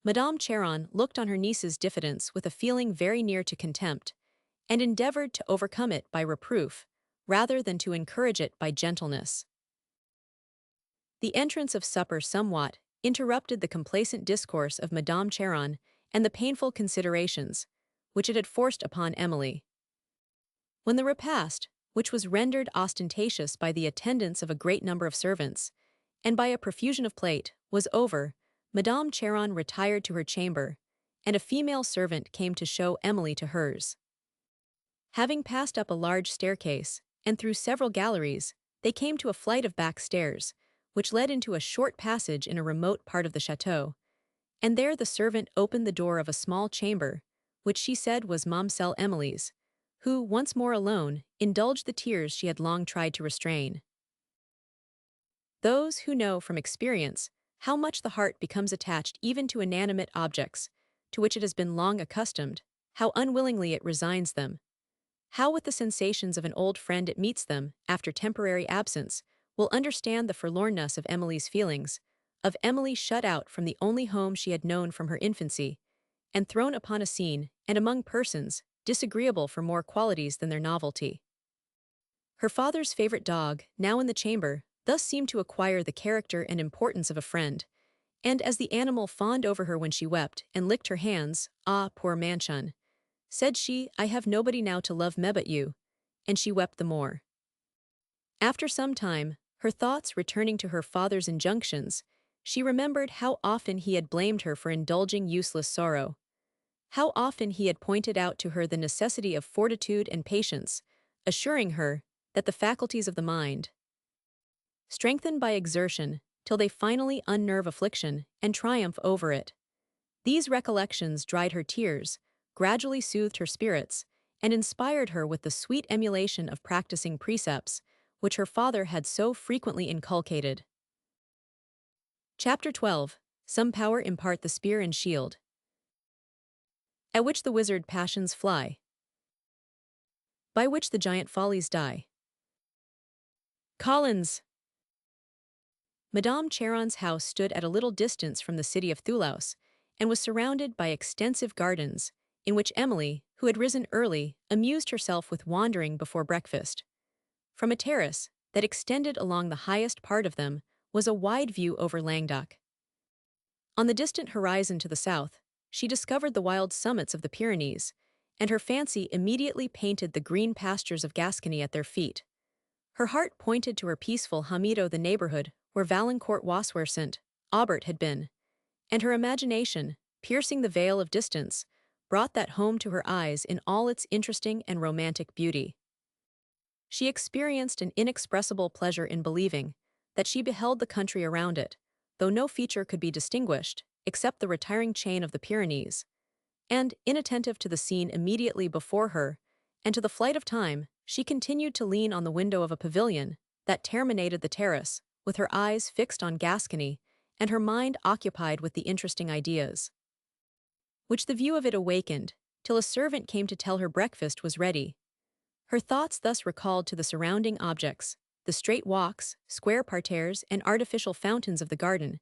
S1: Madame Cheron looked on her niece's diffidence with a feeling very near to contempt, and endeavored to overcome it by reproof, rather than to encourage it by gentleness. The entrance of supper somewhat interrupted the complacent discourse of Madame Cheron and the painful considerations which it had forced upon Emily. When the repast, which was rendered ostentatious by the attendance of a great number of servants, and by a profusion of plate, was over, Madame Cheron retired to her chamber, and a female servant came to show Emily to hers. Having passed up a large staircase, and through several galleries, they came to a flight of back stairs, which led into a short passage in a remote part of the château, and there the servant opened the door of a small chamber, which she said was Mamselle Emily's, who, once more alone, indulged the tears she had long tried to restrain. Those who know from experience how much the heart becomes attached even to inanimate objects, to which it has been long accustomed, how unwillingly it resigns them. How with the sensations of an old friend it meets them, after temporary absence, will understand the forlornness of Emily's feelings, of Emily shut out from the only home she had known from her infancy, and thrown upon a scene, and among persons, disagreeable for more qualities than their novelty. Her father's favorite dog, now in the chamber, thus seemed to acquire the character and importance of a friend, and as the animal fawned over her when she wept, and licked her hands, "Ah, poor Manchon," said she, "I have nobody now to love me but you," and she wept the more. After some time, her thoughts returning to her father's injunctions, she remembered how often he had blamed her for indulging useless sorrow, how often he had pointed out to her the necessity of fortitude and patience, assuring her that the faculties of the mind, strengthened by exertion, till they finally unnerve affliction and triumph over it. These recollections dried her tears, gradually soothed her spirits, and inspired her with the sweet emulation of practicing precepts, which her father had so frequently inculcated. Chapter 12. Some power impart the spear and shield. At which the wizard passions fly. By which the giant follies die. Collins! Madame Charon's house stood at a little distance from the city of Thoulouse, and was surrounded by extensive gardens, in which Emily, who had risen early, amused herself with wandering before breakfast. From a terrace that extended along the highest part of them was a wide view over Languedoc. On the distant horizon to the south, she discovered the wild summits of the Pyrenees, and her fancy immediately painted the green pastures of Gascony at their feet. Her heart pointed to her peaceful Hamido, the neighborhood where Valencourt-Wassercent, Aubert had been, and her imagination, piercing the veil of distance, brought that home to her eyes in all its interesting and romantic beauty. She experienced an inexpressible pleasure in believing that she beheld the country around it, though no feature could be distinguished, except the retiring chain of the Pyrenees, and, inattentive to the scene immediately before her, and to the flight of time, she continued to lean on the window of a pavilion that terminated the terrace, with her eyes fixed on Gascony, and her mind occupied with the interesting ideas which the view of it awakened, till a servant came to tell her breakfast was ready. Her thoughts thus recalled to the surrounding objects, the straight walks, square parterres, and artificial fountains of the garden,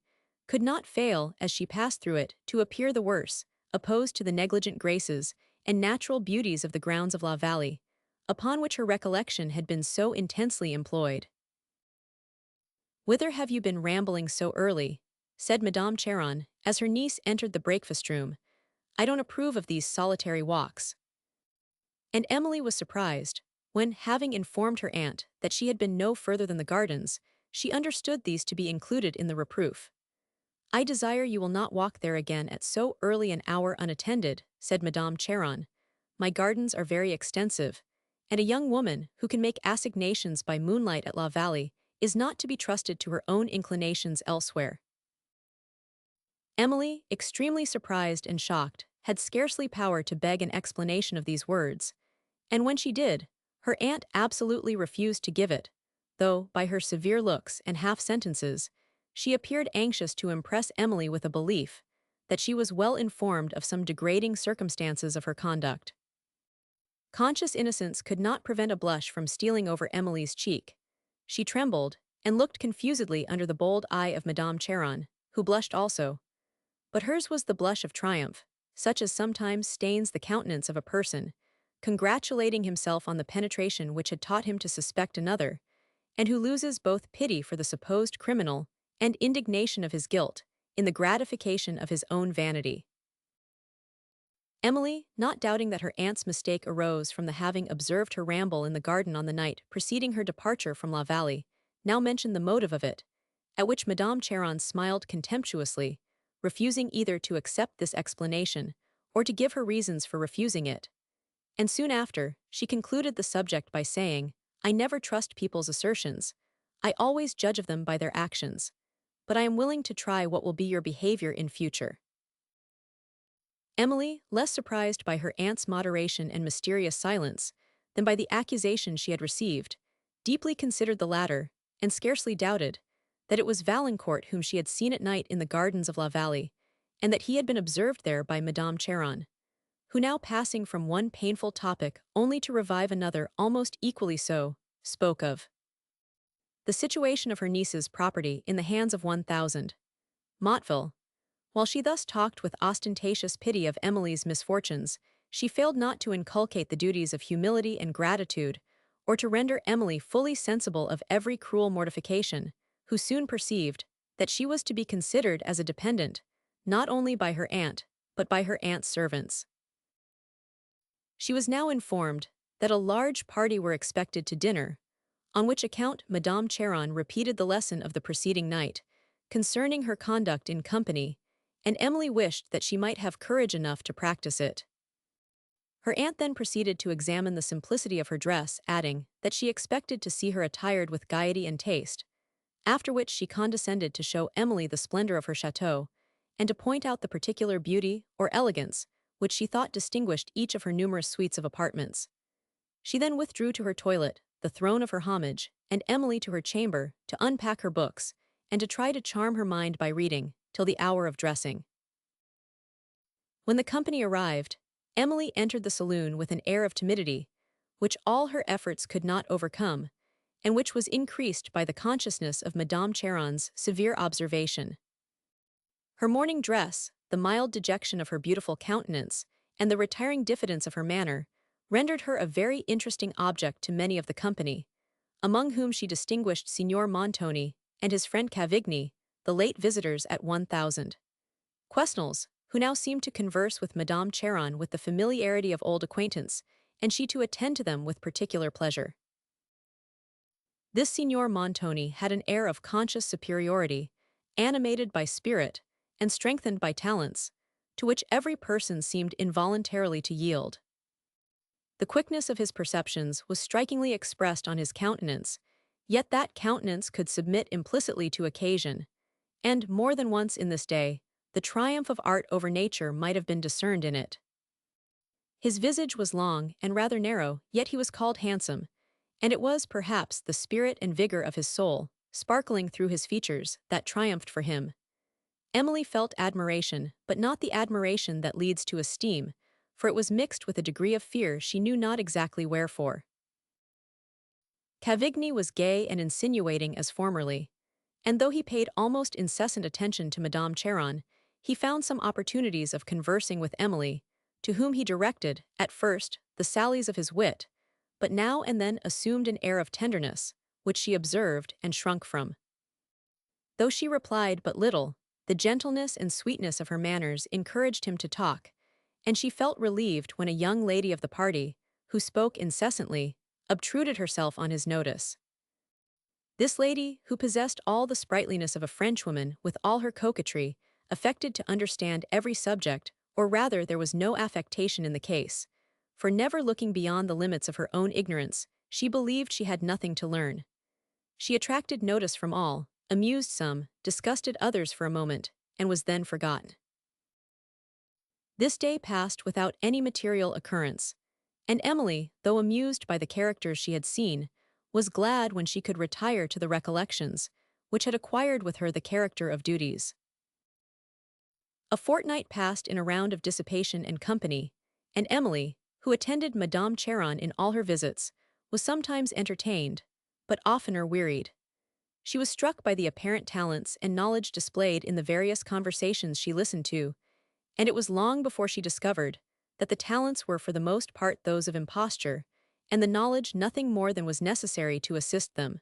S1: could not fail, as she passed through it, to appear the worse, opposed to the negligent graces and natural beauties of the grounds of La Vallée, upon which her recollection had been so intensely employed. "Whither have you been rambling so early?" said Madame Charon, as her niece entered the breakfast-room. "I don't approve of these solitary walks." And Emily was surprised, when, having informed her aunt that she had been no further than the gardens, she understood these to be included in the reproof. "I desire you will not walk there again at so early an hour unattended," said Madame Charon. "My gardens are very extensive, and a young woman who can make assignations by moonlight at La Vallée is not to be trusted to her own inclinations elsewhere." Emily, extremely surprised and shocked, had scarcely power to beg an explanation of these words, and when she did, her aunt absolutely refused to give it, though, by her severe looks and half-sentences, she appeared anxious to impress Emily with a belief that she was well informed of some degrading circumstances of her conduct. Conscious innocence could not prevent a blush from stealing over Emily's cheek. She trembled, and looked confusedly under the bold eye of Madame Charon, who blushed also. But hers was the blush of triumph, such as sometimes stains the countenance of a person, congratulating himself on the penetration which had taught him to suspect another, and who loses both pity for the supposed criminal and indignation of his guilt, in the gratification of his own vanity. Emily, not doubting that her aunt's mistake arose from the having observed her ramble in the garden on the night preceding her departure from La Vallée, now mentioned the motive of it, at which Madame Charon smiled contemptuously, refusing either to accept this explanation or to give her reasons for refusing it. And soon after, she concluded the subject by saying, "I never trust people's assertions. I always judge of them by their actions. But I am willing to try what will be your behavior in future." Emily, less surprised by her aunt's moderation and mysterious silence than by the accusation she had received, deeply considered the latter, and scarcely doubted that it was Valancourt whom she had seen at night in the gardens of La Vallée, and that he had been observed there by Madame Charon. who now passing from one painful topic only to revive another almost equally so, spoke of the situation of her niece's property in the hands of 1,000. Motteville. While she thus talked with ostentatious pity of Emily's misfortunes, she failed not to inculcate the duties of humility and gratitude, or to render Emily fully sensible of every cruel mortification, who soon perceived that she was to be considered as a dependent, not only by her aunt, but by her aunt's servants. She was now informed that a large party were expected to dinner, on which account Madame Cheron repeated the lesson of the preceding night, concerning her conduct in company, and Emily wished that she might have courage enough to practice it. Her aunt then proceeded to examine the simplicity of her dress, adding that she expected to see her attired with gaiety and taste, after which she condescended to show Emily the splendor of her château, and to point out the particular beauty or elegance which she thought distinguished each of her numerous suites of apartments. She then withdrew to her toilet, the throne of her homage, and Emily to her chamber, to unpack her books, and to try to charm her mind by reading, till the hour of dressing. When the company arrived, Emily entered the saloon with an air of timidity, which all her efforts could not overcome, and which was increased by the consciousness of Madame Cheron's severe observation. Her morning dress, the mild dejection of her beautiful countenance, and the retiring diffidence of her manner, rendered her a very interesting object to many of the company, among whom she distinguished Signor Montoni and his friend Cavigni, the late visitors at 1,000. Quesnels, who now seemed to converse with Madame Cheron with the familiarity of old acquaintance, and she to attend to them with particular pleasure. This Signor Montoni had an air of conscious superiority, animated by spirit, and strengthened by talents, to which every person seemed involuntarily to yield. The quickness of his perceptions was strikingly expressed on his countenance, yet that countenance could submit implicitly to occasion, and more than once in this day, the triumph of art over nature might have been discerned in it. His visage was long and rather narrow, yet he was called handsome, and it was perhaps the spirit and vigor of his soul, sparkling through his features, that triumphed for him. Emily felt admiration, but not the admiration that leads to esteem, for it was mixed with a degree of fear she knew not exactly wherefore. Cavigni was gay and insinuating as formerly, and though he paid almost incessant attention to Madame Cheron, he found some opportunities of conversing with Emily, to whom he directed, at first, the sallies of his wit, but now and then assumed an air of tenderness, which she observed and shrunk from. Though she replied but little, the gentleness and sweetness of her manners encouraged him to talk, and she felt relieved when a young lady of the party, who spoke incessantly, obtruded herself on his notice. This lady, who possessed all the sprightliness of a Frenchwoman with all her coquetry, affected to understand every subject, or rather there was no affectation in the case, for never looking beyond the limits of her own ignorance, she believed she had nothing to learn. She attracted notice from all, amused some, disgusted others for a moment, and was then forgotten. This day passed without any material occurrence, and Emily, though amused by the characters she had seen, was glad when she could retire to the recollections, which had acquired with her the character of duties. A fortnight passed in a round of dissipation and company, and Emily, who attended Madame Cheron in all her visits, was sometimes entertained, but oftener wearied. She was struck by the apparent talents and knowledge displayed in the various conversations she listened to, and it was long before she discovered that the talents were for the most part those of imposture, and the knowledge nothing more than was necessary to assist them.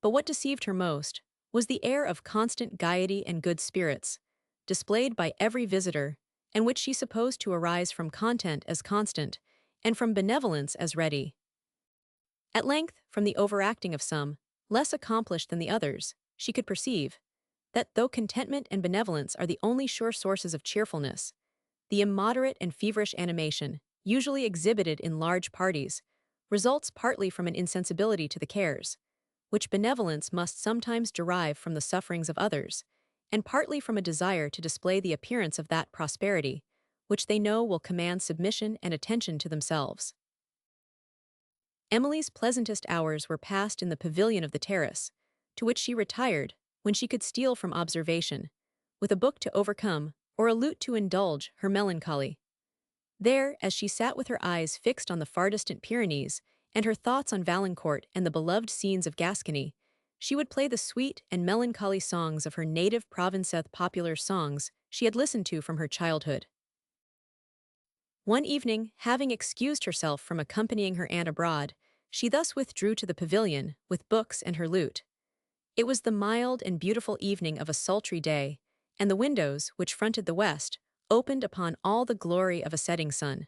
S1: But what deceived her most was the air of constant gaiety and good spirits, displayed by every visitor, and which she supposed to arise from content as constant, and from benevolence as ready. At length, from the overacting of some, less accomplished than the others, she could perceive that though contentment and benevolence are the only sure sources of cheerfulness, the immoderate and feverish animation, usually exhibited in large parties, results partly from an insensibility to the cares, which benevolence must sometimes derive from the sufferings of others, and partly from a desire to display the appearance of that prosperity, which they know will command submission and attention to themselves. Emily's pleasantest hours were passed in the pavilion of the terrace, to which she retired, when she could steal from observation, with a book to overcome, or a lute to indulge, her melancholy. There, as she sat with her eyes fixed on the far distant Pyrenees, and her thoughts on Valancourt and the beloved scenes of Gascony, she would play the sweet and melancholy songs of her native Provençal popular songs she had listened to from her childhood. One evening, having excused herself from accompanying her aunt abroad, she thus withdrew to the pavilion, with books and her lute. It was the mild and beautiful evening of a sultry day, and the windows, which fronted the west, opened upon all the glory of a setting sun.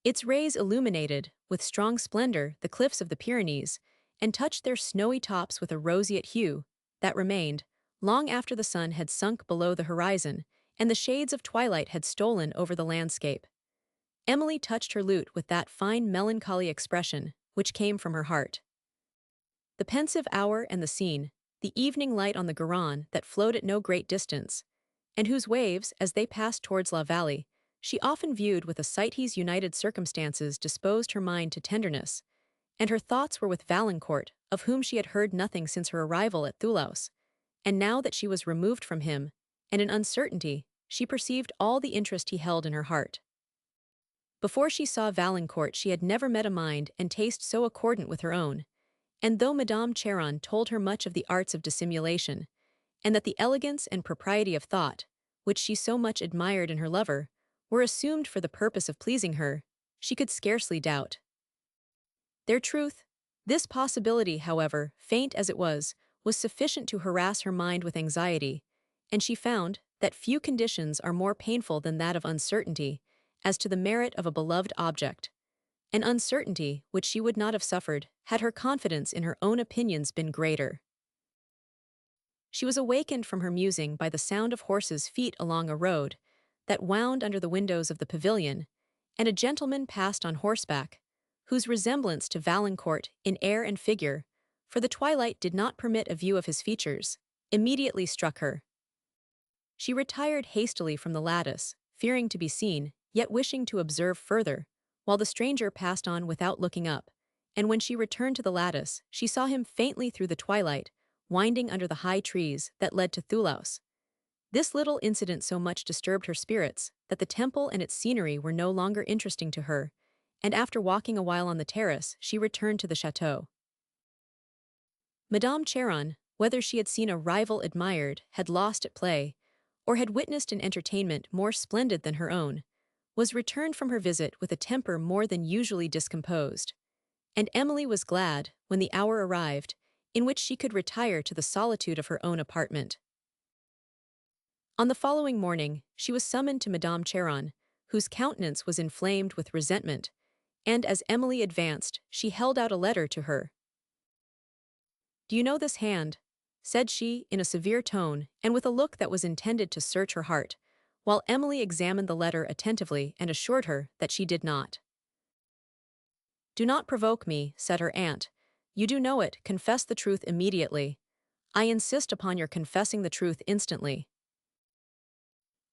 S1: Its rays illuminated, with strong splendor, the cliffs of the Pyrenees, and touched their snowy tops with a roseate hue that remained, long after the sun had sunk below the horizon, and the shades of twilight had stolen over the landscape. Emily touched her lute with that fine melancholy expression which came from her heart. The pensive hour and the scene, the evening light on the Garonne that flowed at no great distance, and whose waves, as they passed towards La Vallée, she often viewed with a sight whose united circumstances disposed her mind to tenderness, and her thoughts were with Valancourt, of whom she had heard nothing since her arrival at Thoulouse, and now that she was removed from him, and in uncertainty, she perceived all the interest he held in her heart. Before she saw Valancourt she had never met a mind and taste so accordant with her own, and though Madame Cheron told her much of the arts of dissimulation, and that the elegance and propriety of thought, which she so much admired in her lover, were assumed for the purpose of pleasing her, she could scarcely doubt their truth. This possibility, however, faint as it was sufficient to harass her mind with anxiety, and she found that few conditions are more painful than that of uncertainty as to the merit of a beloved object, an uncertainty which she would not have suffered had her confidence in her own opinions been greater. She was awakened from her musing by the sound of horses' feet along a road that wound under the windows of the pavilion, and a gentleman passed on horseback, whose resemblance to Valancourt in air and figure, for the twilight did not permit a view of his features, immediately struck her. She retired hastily from the lattice, fearing to be seen, yet wishing to observe further, while the stranger passed on without looking up, and when she returned to the lattice, she saw him faintly through the twilight, winding under the high trees that led to Thoulouse. This little incident so much disturbed her spirits that the temple and its scenery were no longer interesting to her, and after walking a while on the terrace, she returned to the château. Madame Cheron, whether she had seen a rival admired, had lost at play, or had witnessed an entertainment more splendid than her own, was returned from her visit with a temper more than usually discomposed, and Emily was glad when the hour arrived in which she could retire to the solitude of her own apartment. On the following morning, she was summoned to Madame Cheron, whose countenance was inflamed with resentment, and as Emily advanced, she held out a letter to her. "Do you know this hand?" said she, in a severe tone, and with a look that was intended to search her heart, while Emily examined the letter attentively and assured her that she did not. "Do not provoke me," said her aunt. "You do know it, confess the truth immediately. I insist upon your confessing the truth instantly."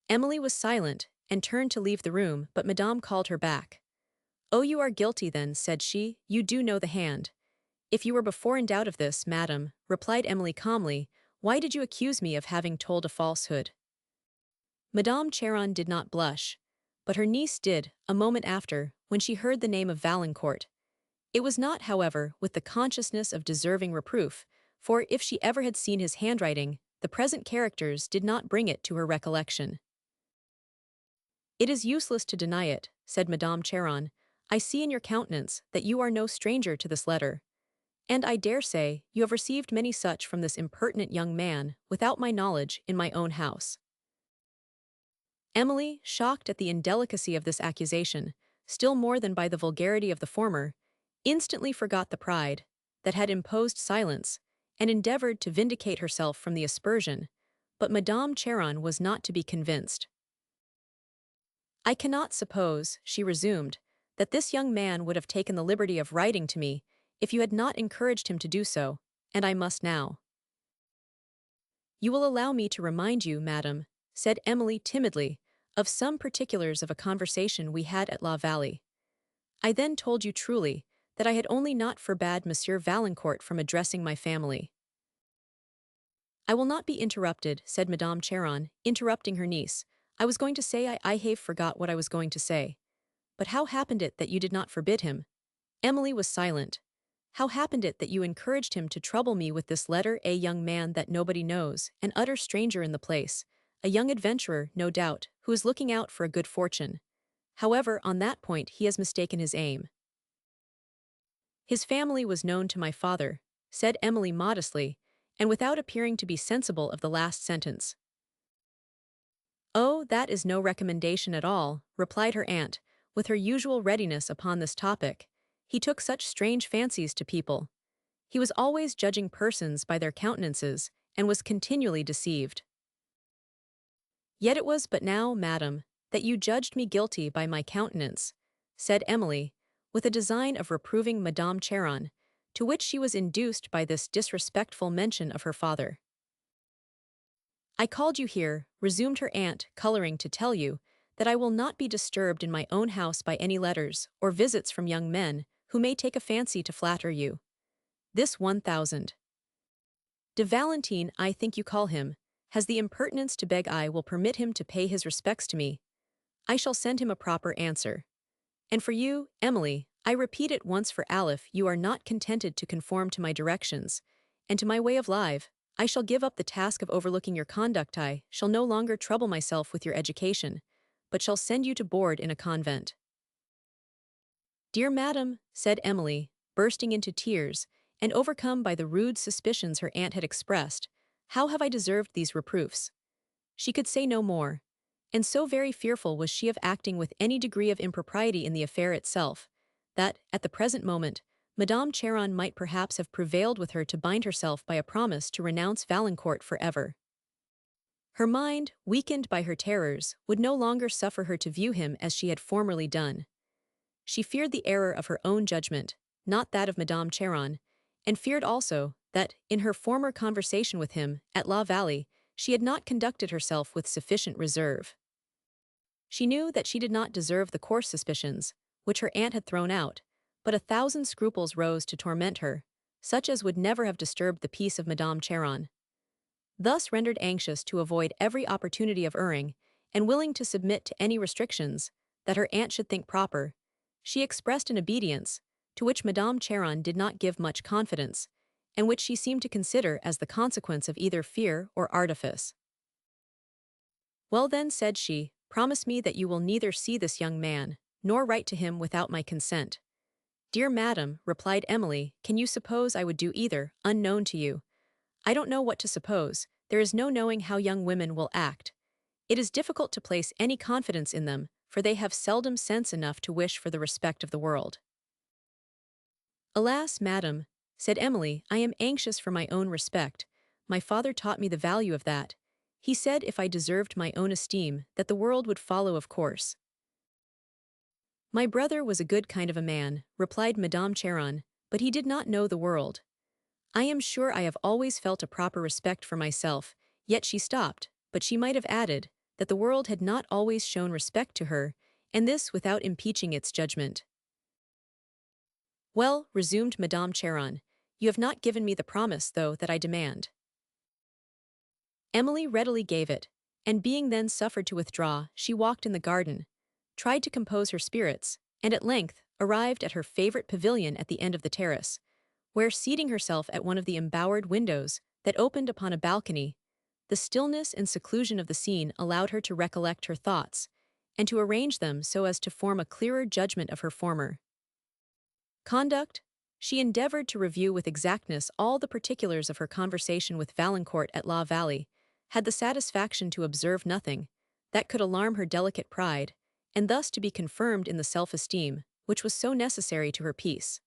S1: Emily was silent, and turned to leave the room, but Madame called her back. "Oh, you are guilty then," said she, "you do know the hand." "If you were before in doubt of this, madam," replied Emily calmly, "why did you accuse me of having told a falsehood?" Madame Cheron did not blush, but her niece did, a moment after, when she heard the name of Valancourt. It was not, however, with the consciousness of deserving reproof, for if she ever had seen his handwriting, the present characters did not bring it to her recollection. "It is useless to deny it," said Madame Cheron. "I see in your countenance that you are no stranger to this letter, and I dare say you have received many such from this impertinent young man, without my knowledge, in my own house." Emily, shocked at the indelicacy of this accusation, still more than by the vulgarity of the former, instantly forgot the pride that had imposed silence, and endeavored to vindicate herself from the aspersion, but Madame Cheron was not to be convinced. "I cannot suppose," she resumed, "that this young man would have taken the liberty of writing to me if you had not encouraged him to do so, and I must now." "You will allow me to remind you, madam," said Emily timidly, "of some particulars of a conversation we had at La Vallée. I then told you truly that I had only not forbade Monsieur Valancourt from addressing my family." "I will not be interrupted," said Madame Cheron, interrupting her niece. I was going to say I have forgot what I was going to say. But how happened it that you did not forbid him? Emily was silent. How happened it that you encouraged him to trouble me with this letter? A young man that nobody knows, an utter stranger in the place, a young adventurer, no doubt, who is looking out for a good fortune. However, on that point he has mistaken his aim. His family was known to my father, said Emily modestly, and without appearing to be sensible of the last sentence. Oh, that is no recommendation at all, replied her aunt, with her usual readiness upon this topic. He took such strange fancies to people. He was always judging persons by their countenances, and was continually deceived. Yet it was but now, madam, that you judged me guilty by my countenance, said Emily, with a design of reproving Madame Cheron, to which she was induced by this disrespectful mention of her father. I called you here, resumed her aunt, coloring, to tell you that I will not be disturbed in my own house by any letters or visits from young men who may take a fancy to flatter you. This 1,000 de Valentine, I think you call him, has the impertinence to beg I will permit him to pay his respects to me. I shall send him a proper answer. And for you, Emily, I repeat it once for Aleph, you are not contented to conform to my directions, and to my way of life. I shall give up the task of overlooking your conduct. I shall no longer trouble myself with your education, but shall send you to board in a convent. Dear madam, said Emily, bursting into tears, and overcome by the rude suspicions her aunt had expressed, how have I deserved these reproofs? She could say no more, and so very fearful was she of acting with any degree of impropriety in the affair itself, that, at the present moment, Madame Cheron might perhaps have prevailed with her to bind herself by a promise to renounce Valancourt forever. Her mind, weakened by her terrors, would no longer suffer her to view him as she had formerly done. She feared the error of her own judgment, not that of Madame Cheron, and feared also that, in her former conversation with him, at La Vallée, she had not conducted herself with sufficient reserve. She knew that she did not deserve the coarse suspicions, which her aunt had thrown out, but 1,000 scruples rose to torment her, such as would never have disturbed the peace of Madame Cheron. Thus rendered anxious to avoid every opportunity of erring, and willing to submit to any restrictions that her aunt should think proper, she expressed an obedience, to which Madame Cheron did not give much confidence, and which she seemed to consider as the consequence of either fear or artifice. Well then, said she, promise me that you will neither see this young man, nor write to him without my consent. Dear madam, replied Emily, can you suppose I would do either, unknown to you? I don't know what to suppose, there is no knowing how young women will act. It is difficult to place any confidence in them, for they have seldom sense enough to wish for the respect of the world. Alas, madam, said Emily, I am anxious for my own respect. My father taught me the value of that. He said if I deserved my own esteem, that the world would follow of course. My brother was a good kind of a man, replied Madame Cheron, but he did not know the world. I am sure I have always felt a proper respect for myself, yet she stopped, but she might have added that the world had not always shown respect to her, and this without impeaching its judgment. Well, resumed Madame Cheron, you have not given me the promise, though, that I demand. Emily readily gave it, and being then suffered to withdraw, she walked in the garden, tried to compose her spirits, and at length arrived at her favorite pavilion at the end of the terrace, where, seating herself at one of the embowered windows that opened upon a balcony, the stillness and seclusion of the scene allowed her to recollect her thoughts, and to arrange them so as to form a clearer judgment of her former conduct. She endeavored to review with exactness all the particulars of her conversation with Valancourt at La Vallée, had the satisfaction to observe nothing that could alarm her delicate pride, and thus to be confirmed in the self-esteem which was so necessary to her peace.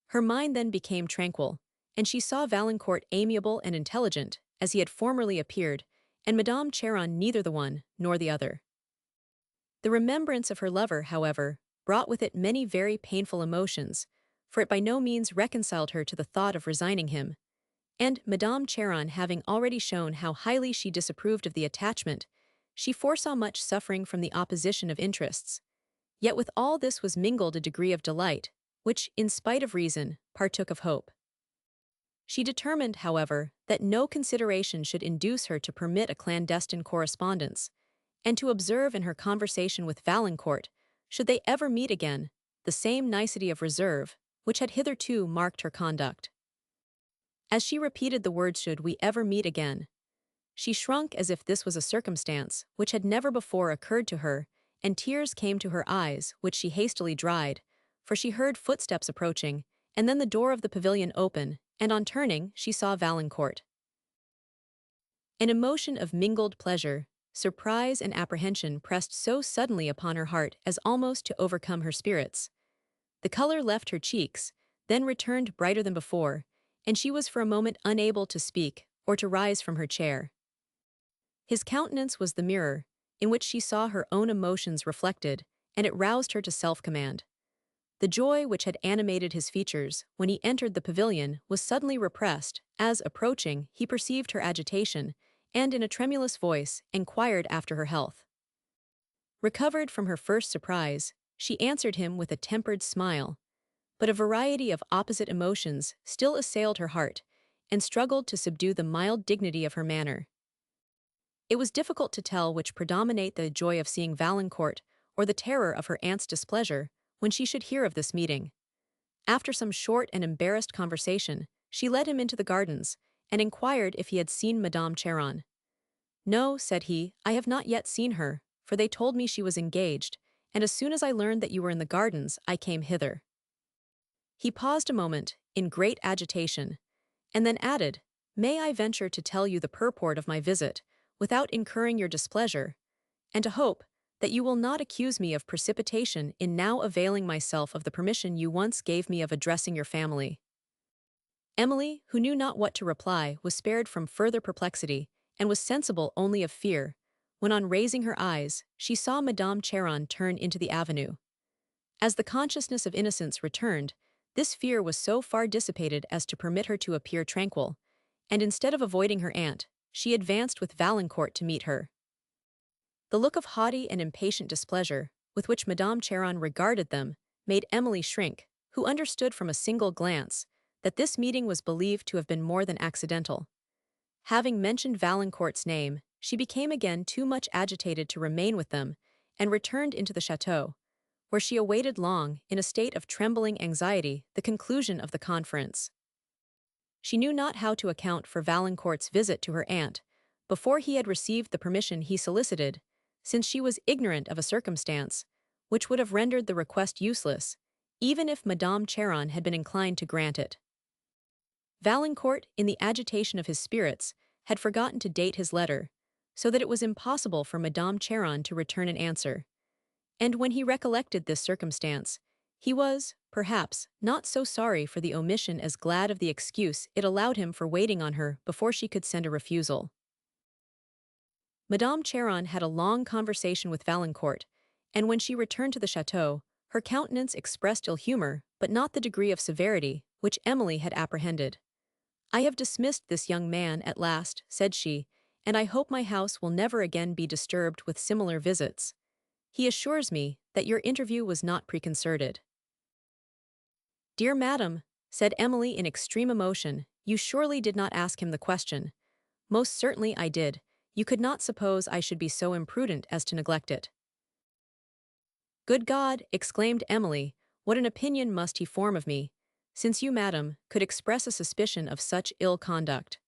S1: Her mind then became tranquil, and she saw Valancourt amiable and intelligent, as he had formerly appeared, and Madame Cheron neither the one nor the other. The remembrance of her lover, however, brought with it many very painful emotions, for it by no means reconciled her to the thought of resigning him, and Madame Cheron having already shown how highly she disapproved of the attachment, she foresaw much suffering from the opposition of interests. Yet with all this was mingled a degree of delight, which, in spite of reason, partook of hope. She determined, however, that no consideration should induce her to permit a clandestine correspondence, and to observe in her conversation with Valancourt, should they ever meet again, the same nicety of reserve, which had hitherto marked her conduct. As she repeated the words "should we ever meet again," she shrunk as if this was a circumstance which had never before occurred to her, and tears came to her eyes, which she hastily dried, for she heard footsteps approaching, and then the door of the pavilion open, and on turning she saw Valancourt. An emotion of mingled pleasure, surprise and apprehension pressed so suddenly upon her heart as almost to overcome her spirits. The color left her cheeks, then returned brighter than before, and she was for a moment unable to speak or to rise from her chair. His countenance was the mirror, in which she saw her own emotions reflected, and it roused her to self-command. The joy which had animated his features when he entered the pavilion was suddenly repressed, as, approaching, he perceived her agitation, and in a tremulous voice, enquired after her health. Recovered from her first surprise, she answered him with a tempered smile, but a variety of opposite emotions still assailed her heart, and struggled to subdue the mild dignity of her manner. It was difficult to tell which predominate, the joy of seeing Valancourt, or the terror of her aunt's displeasure, when she should hear of this meeting. After some short and embarrassed conversation, she led him into the gardens, and inquired if he had seen Madame Cheron. "No," said he, "I have not yet seen her, for they told me she was engaged, and as soon as I learned that you were in the gardens, I came hither." He paused a moment, in great agitation, and then added, "May I venture to tell you the purport of my visit, without incurring your displeasure, and to hope that you will not accuse me of precipitation in now availing myself of the permission you once gave me of addressing your family?" Emily, who knew not what to reply, was spared from further perplexity, and was sensible only of fear, when on raising her eyes, she saw Madame Cheron turn into the avenue. As the consciousness of innocence returned, this fear was so far dissipated as to permit her to appear tranquil, and instead of avoiding her aunt, she advanced with Valancourt to meet her. The look of haughty and impatient displeasure, with which Madame Cheron regarded them, made Emily shrink, who understood from a single glance that this meeting was believed to have been more than accidental. Having mentioned Valancourt's name, she became again too much agitated to remain with them, and returned into the château, where she awaited long, in a state of trembling anxiety, the conclusion of the conference. She knew not how to account for Valancourt's visit to her aunt, before he had received the permission he solicited, since she was ignorant of a circumstance which would have rendered the request useless, even if Madame Cheron had been inclined to grant it. Valancourt, in the agitation of his spirits, had forgotten to date his letter, so that it was impossible for Madame Cheron to return an answer. And when he recollected this circumstance, he was, perhaps, not so sorry for the omission as glad of the excuse it allowed him for waiting on her before she could send a refusal. Madame Cheron had a long conversation with Valancourt, and when she returned to the château, her countenance expressed ill humor, but not the degree of severity which Emily had apprehended. "I have dismissed this young man at last," said she, "and I hope my house will never again be disturbed with similar visits. He assures me that your interview was not preconcerted." "Dear madam," said Emily in extreme emotion, "you surely did not ask him the question." "Most certainly I did. You could not suppose I should be so imprudent as to neglect it." "Good God!" exclaimed Emily, "what an opinion must he form of me, since you, madam, could express a suspicion of such ill conduct."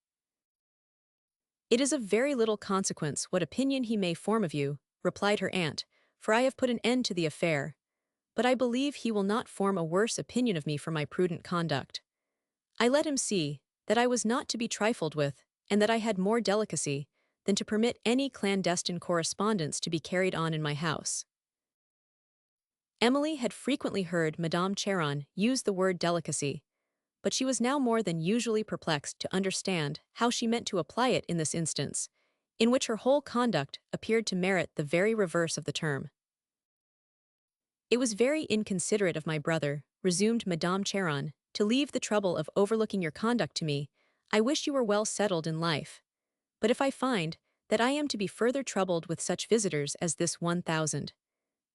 S1: "It is of very little consequence what opinion he may form of you," replied her aunt, "for I have put an end to the affair. But I believe he will not form a worse opinion of me for my prudent conduct. I let him see that I was not to be trifled with, and that I had more delicacy than to permit any clandestine correspondence to be carried on in my house." Emily had frequently heard Madame Cheron use the word delicacy, but she was now more than usually perplexed to understand how she meant to apply it in this instance, in which her whole conduct appeared to merit the very reverse of the term. "It was very inconsiderate of my brother," resumed Madame Cheron, "to leave the trouble of overlooking your conduct to me. I wish you were well settled in life. But if I find that I am to be further troubled with such visitors as this 1,000.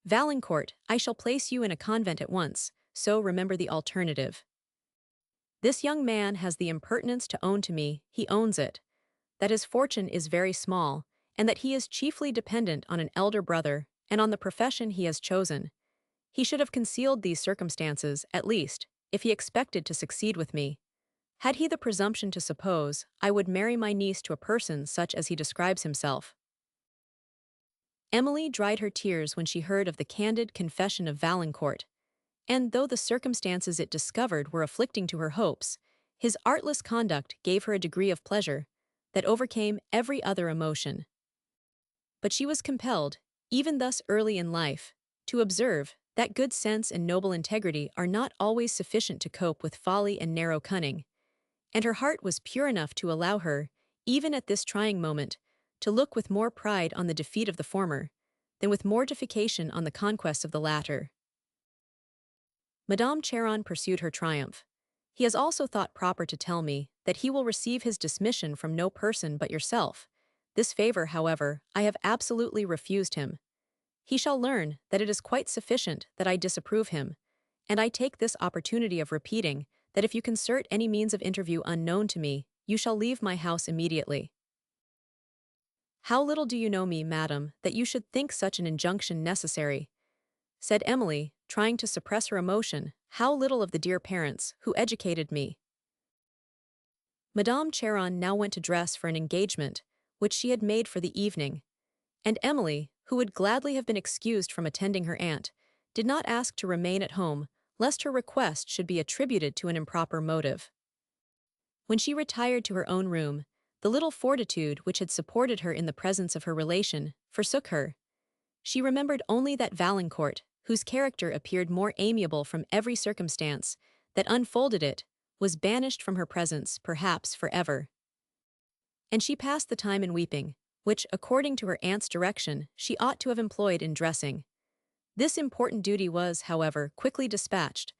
S1: Valancourt, I shall place you in a convent at once, so remember the alternative. This young man has the impertinence to own to me, he owns it, that his fortune is very small, and that he is chiefly dependent on an elder brother and on the profession he has chosen. He should have concealed these circumstances, at least, if he expected to succeed with me. Had he the presumption to suppose I would marry my niece to a person such as he describes himself? Emily dried her tears when she heard of the candid confession of Valancourt, and though the circumstances it discovered were afflicting to her hopes, his artless conduct gave her a degree of pleasure that overcame every other emotion. But she was compelled, even thus early in life, to observe that good sense and noble integrity are not always sufficient to cope with folly and narrow cunning, and her heart was pure enough to allow her, even at this trying moment, to look with more pride on the defeat of the former, than with mortification on the conquest of the latter. Madame Cheron pursued her triumph. He has also thought proper to tell me that he will receive his dismission from no person but yourself. This favor, however, I have absolutely refused him. He shall learn that it is quite sufficient that I disapprove him, and I take this opportunity of repeating that if you concert any means of interview unknown to me, you shall leave my house immediately. How little do you know me, madam, that you should think such an injunction necessary, said Emily, trying to suppress her emotion. How little of the dear parents who educated me. Madame Cheron now went to dress for an engagement, which she had made for the evening, and Emily, who would gladly have been excused from attending her aunt, did not ask to remain at home, lest her request should be attributed to an improper motive. When she retired to her own room, the little fortitude which had supported her in the presence of her relation forsook her. She remembered only that Valancourt, whose character appeared more amiable from every circumstance that unfolded it, was banished from her presence, perhaps forever. And she passed the time in weeping, which, according to her aunt's direction, she ought to have employed in dressing. This important duty was, however, quickly dispatched,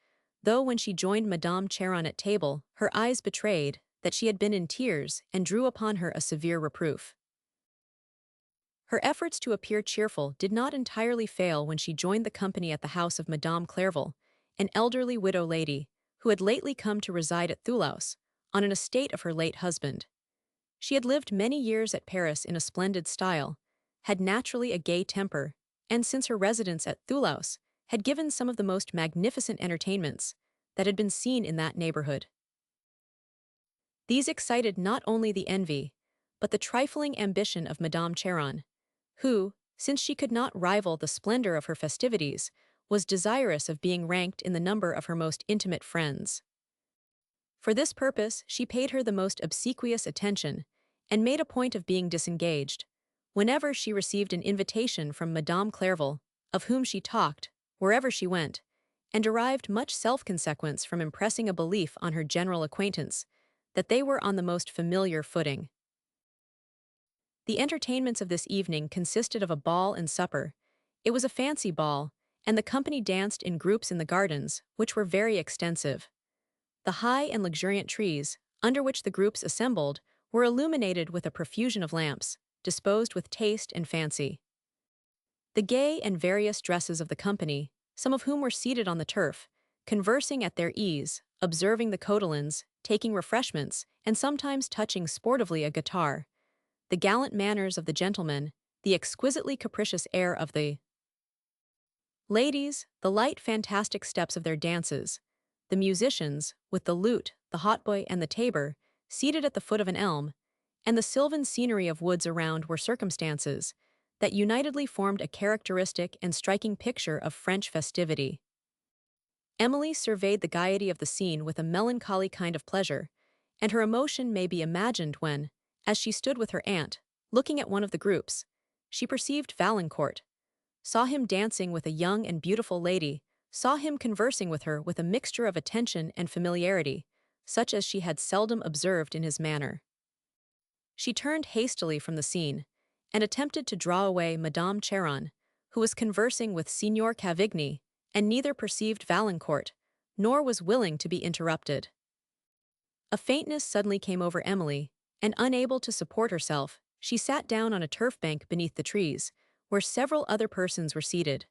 S1: though when she joined Madame Cheron at table, her eyes betrayed that she had been in tears and drew upon her a severe reproof. Her efforts to appear cheerful did not entirely fail when she joined the company at the house of Madame Clairville, an elderly widow lady, who had lately come to reside at Thoulouse, on an estate of her late husband. She had lived many years at Paris in a splendid style, had naturally a gay temper, and since her residence at Thoulouse, had given some of the most magnificent entertainments that had been seen in that neighborhood. These excited not only the envy, but the trifling ambition of Madame Cheron, who, since she could not rival the splendor of her festivities, was desirous of being ranked in the number of her most intimate friends. For this purpose, she paid her the most obsequious attention, and made a point of being disengaged, whenever she received an invitation from Madame Clairville, of whom she talked, wherever she went, and derived much self-consequence from impressing a belief on her general acquaintance, that they were on the most familiar footing. The entertainments of this evening consisted of a ball and supper. It was a fancy ball, and the company danced in groups in the gardens, which were very extensive. The high and luxuriant trees, under which the groups assembled, were illuminated with a profusion of lamps, disposed with taste and fancy. The gay and various dresses of the company, some of whom were seated on the turf, conversing at their ease, observing the cotyledons, taking refreshments, and sometimes touching sportively a guitar, the gallant manners of the gentlemen, the exquisitely capricious air of the ladies, the light fantastic steps of their dances, the musicians, with the lute, the hautboy, and the tabor, seated at the foot of an elm, and the sylvan scenery of woods around were circumstances that unitedly formed a characteristic and striking picture of French festivity. Emily surveyed the gaiety of the scene with a melancholy kind of pleasure, and her emotion may be imagined when, as she stood with her aunt, looking at one of the groups, she perceived Valancourt, saw him dancing with a young and beautiful lady, saw him conversing with her with a mixture of attention and familiarity, such as she had seldom observed in his manner. She turned hastily from the scene, and attempted to draw away Madame Cheron, who was conversing with Signor Cavigni, and neither perceived Valancourt, nor was willing to be interrupted. A faintness suddenly came over Emily, and unable to support herself, she sat down on a turf bank beneath the trees, where several other persons were seated.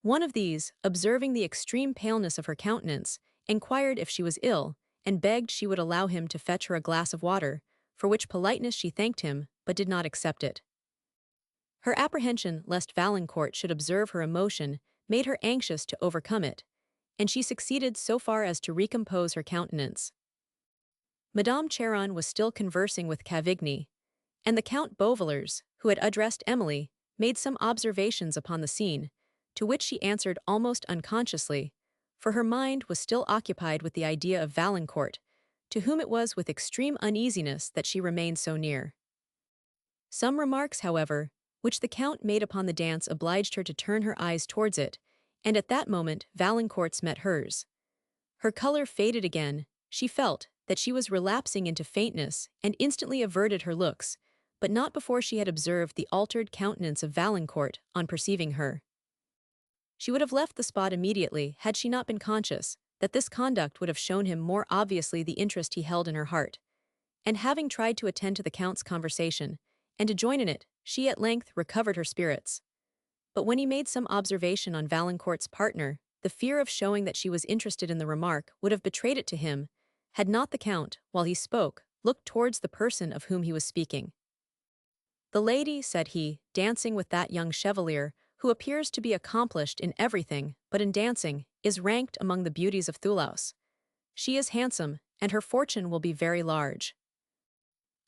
S1: One of these, observing the extreme paleness of her countenance, inquired if she was ill, and begged she would allow him to fetch her a glass of water, for which politeness she thanked him, but did not accept it. Her apprehension lest Valancourt should observe her emotion made her anxious to overcome it, and she succeeded so far as to recompose her countenance. Madame Cheron was still conversing with Cavigni, and the Count Beauvillers, who had addressed Emily, made some observations upon the scene, to which she answered almost unconsciously, for her mind was still occupied with the idea of Valancourt, to whom it was with extreme uneasiness that she remained so near. Some remarks, however, which the Count made upon the dance obliged her to turn her eyes towards it, and at that moment Valancourt's met hers. Her colour faded again, she felt that she was relapsing into faintness, and instantly averted her looks, but not before she had observed the altered countenance of Valancourt on perceiving her. She would have left the spot immediately had she not been conscious that this conduct would have shown him more obviously the interest he held in her heart, and having tried to attend to the Count's conversation, and to join in it, she at length recovered her spirits. But when he made some observation on Valancourt's partner, the fear of showing that she was interested in the remark would have betrayed it to him, had not the Count, while he spoke, looked towards the person of whom he was speaking. "The lady," said he, "dancing with that young chevalier, who appears to be accomplished in everything, but in dancing, is ranked among the beauties of Thoulouse. She is handsome, and her fortune will be very large.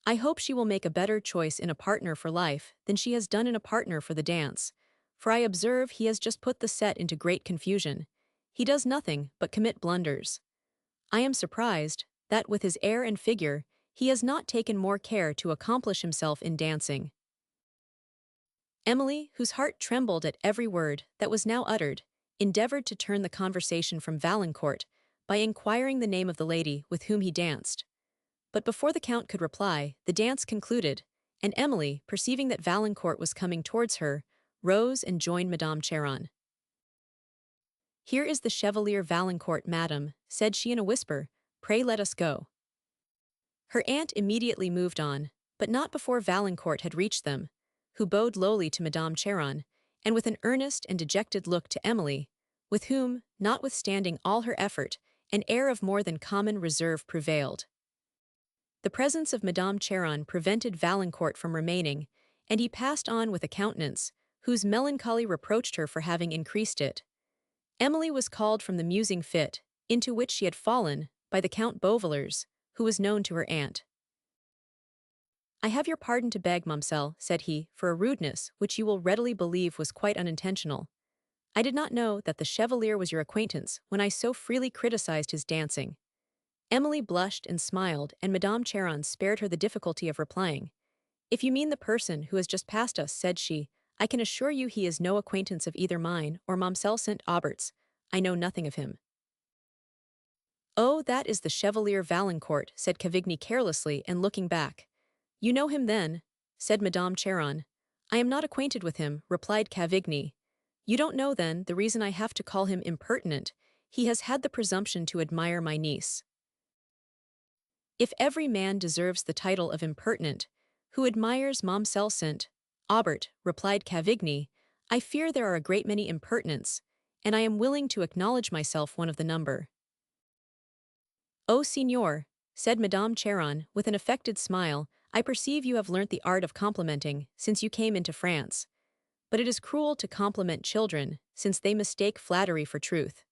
S1: I hope she will make a better choice in a partner for life than she has done in a partner for the dance, for I observe he has just put the set into great confusion. He does nothing but commit blunders. I am surprised that, with his air and figure, he has not taken more care to accomplish himself in dancing." Emily, whose heart trembled at every word that was now uttered, endeavoured to turn the conversation from Valancourt by inquiring the name of the lady with whom he danced. But before the Count could reply, the dance concluded, and Emily, perceiving that Valancourt was coming towards her, rose and joined Madame Cheron. "Here is the Chevalier Valancourt, madam," said she in a whisper, "pray let us go." Her aunt immediately moved on, but not before Valancourt had reached them, who bowed lowly to Madame Cheron, and with an earnest and dejected look to Emily, with whom, notwithstanding all her effort, an air of more than common reserve prevailed. The presence of Madame Cheron prevented Valancourt from remaining, and he passed on with a countenance, whose melancholy reproached her for having increased it. Emily was called from the musing fit, into which she had fallen, by the Count Beauvillers, who was known to her aunt. "I have your pardon to beg, Ma'amselle," said he, "for a rudeness which you will readily believe was quite unintentional. I did not know that the Chevalier was your acquaintance when I so freely criticized his dancing." Emily blushed and smiled, and Madame Cheron spared her the difficulty of replying. "If you mean the person who has just passed us," said she, "I can assure you he is no acquaintance of either mine or Mademoiselle St. Aubert's. I know nothing of him." "Oh, that is the Chevalier Valancourt," said Cavigni carelessly and looking back. "You know him then?" said Madame Cheron. "I am not acquainted with him," replied Cavigni. "You don't know, then, the reason I have to call him impertinent. He has had the presumption to admire my niece." "If every man deserves the title of impertinent who admires Mademoiselle St. Aubert," replied Cavigni, "I fear there are a great many impertinents, and I am willing to acknowledge myself one of the number." "Oh, signor," said Madame Cheron, with an affected smile, "I perceive you have learnt the art of complimenting since you came into France. But it is cruel to compliment children, since they mistake flattery for truth."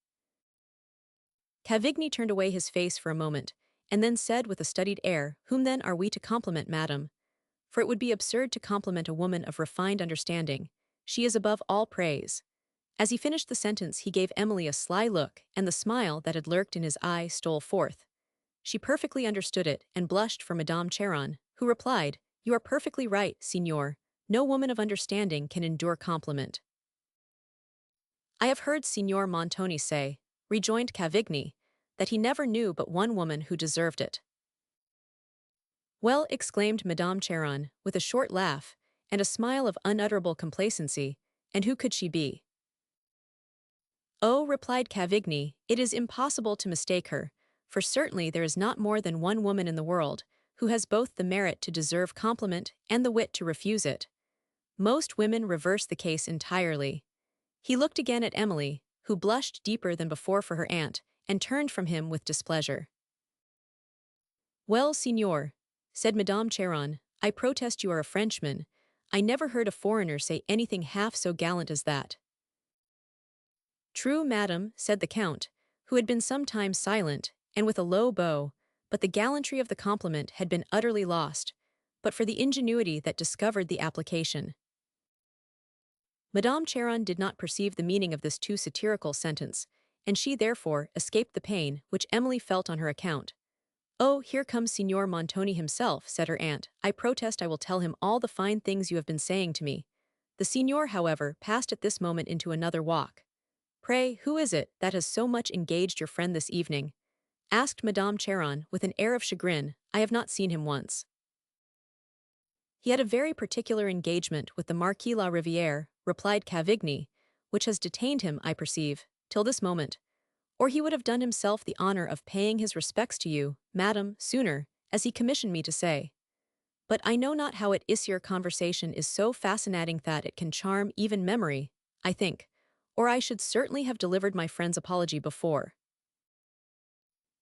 S1: Cavigni turned away his face for a moment, and then said with a studied air, "Whom then are we to compliment, madam? For it would be absurd to compliment a woman of refined understanding. She is above all praise." As he finished the sentence he gave Emily a sly look, and the smile that had lurked in his eye stole forth. She perfectly understood it, and blushed for Madame Cheron, who replied, "You are perfectly right, signor. No woman of understanding can endure compliment." "I have heard Signor Montoni say," rejoined Cavigni, "that he never knew but one woman who deserved it." "Well," exclaimed Madame Cheron, with a short laugh, and a smile of unutterable complacency, "and who could she be?" "Oh," replied Cavigni, "it is impossible to mistake her, for certainly there is not more than one woman in the world who has both the merit to deserve compliment and the wit to refuse it. Most women reverse the case entirely." He looked again at Emily, who blushed deeper than before for her aunt, and turned from him with displeasure. "Well, signor," said Madame Cheron, "I protest you are a Frenchman. I never heard a foreigner say anything half so gallant as that." "True, madam," said the Count, who had been some time silent, and with a low bow, but the gallantry of the compliment had been utterly lost, but for the ingenuity that discovered the application. Madame Charon did not perceive the meaning of this too satirical sentence, and she therefore escaped the pain which Emily felt on her account. "Oh, here comes Signor Montoni himself," said her aunt. "I protest I will tell him all the fine things you have been saying to me." The signor, however, passed at this moment into another walk. "Pray, who is it that has so much engaged your friend this evening?" asked Madame Charon with an air of chagrin. "I have not seen him once." "He had a very particular engagement with the Marquis La Riviere," replied Cavigny, "which has detained him, I perceive, till this moment. Or he would have done himself the honor of paying his respects to you, madam, sooner, as he commissioned me to say. But I know not how it is your conversation is so fascinating that it can charm even memory, I think, or I should certainly have delivered my friend's apology before."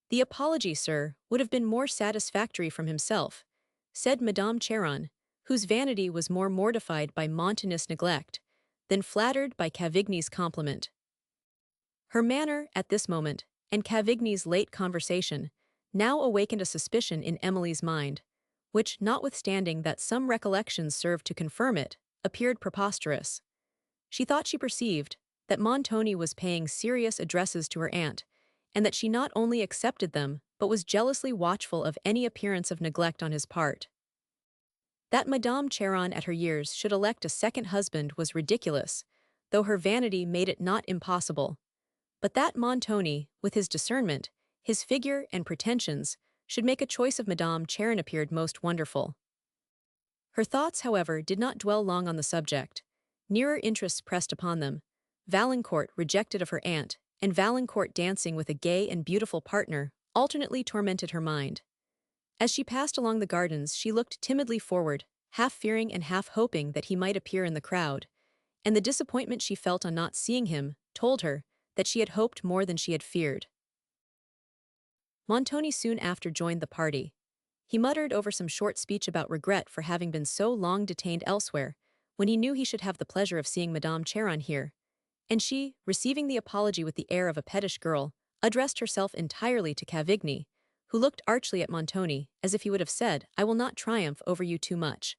S1: "The apology, sir, would have been more satisfactory from himself," said Madame Charon, whose vanity was more mortified by Montoni's neglect than flattered by Cavigny's compliment. Her manner, at this moment, and Cavigny's late conversation, now awakened a suspicion in Emily's mind, which, notwithstanding that some recollections served to confirm it, appeared preposterous. She thought she perceived that Montoni was paying serious addresses to her aunt, and that she not only accepted them, but was jealously watchful of any appearance of neglect on his part. That Madame Charon at her years should elect a second husband was ridiculous, though her vanity made it not impossible. But that Montoni, with his discernment, his figure and pretensions, should make a choice of Madame Charon appeared most wonderful. Her thoughts, however, did not dwell long on the subject. Nearer interests pressed upon them. Valancourt rejected of her aunt, and Valancourt dancing with a gay and beautiful partner, alternately tormented her mind. As she passed along the gardens she looked timidly forward, half fearing and half hoping that he might appear in the crowd, and the disappointment she felt on not seeing him told her that she had hoped more than she had feared. Montoni soon after joined the party. He muttered over some short speech about regret for having been so long detained elsewhere, when he knew he should have the pleasure of seeing Madame Charon here, and she, receiving the apology with the air of a pettish girl, addressed herself entirely to Cavigny, who looked archly at Montoni, as if he would have said, "I will not triumph over you too much.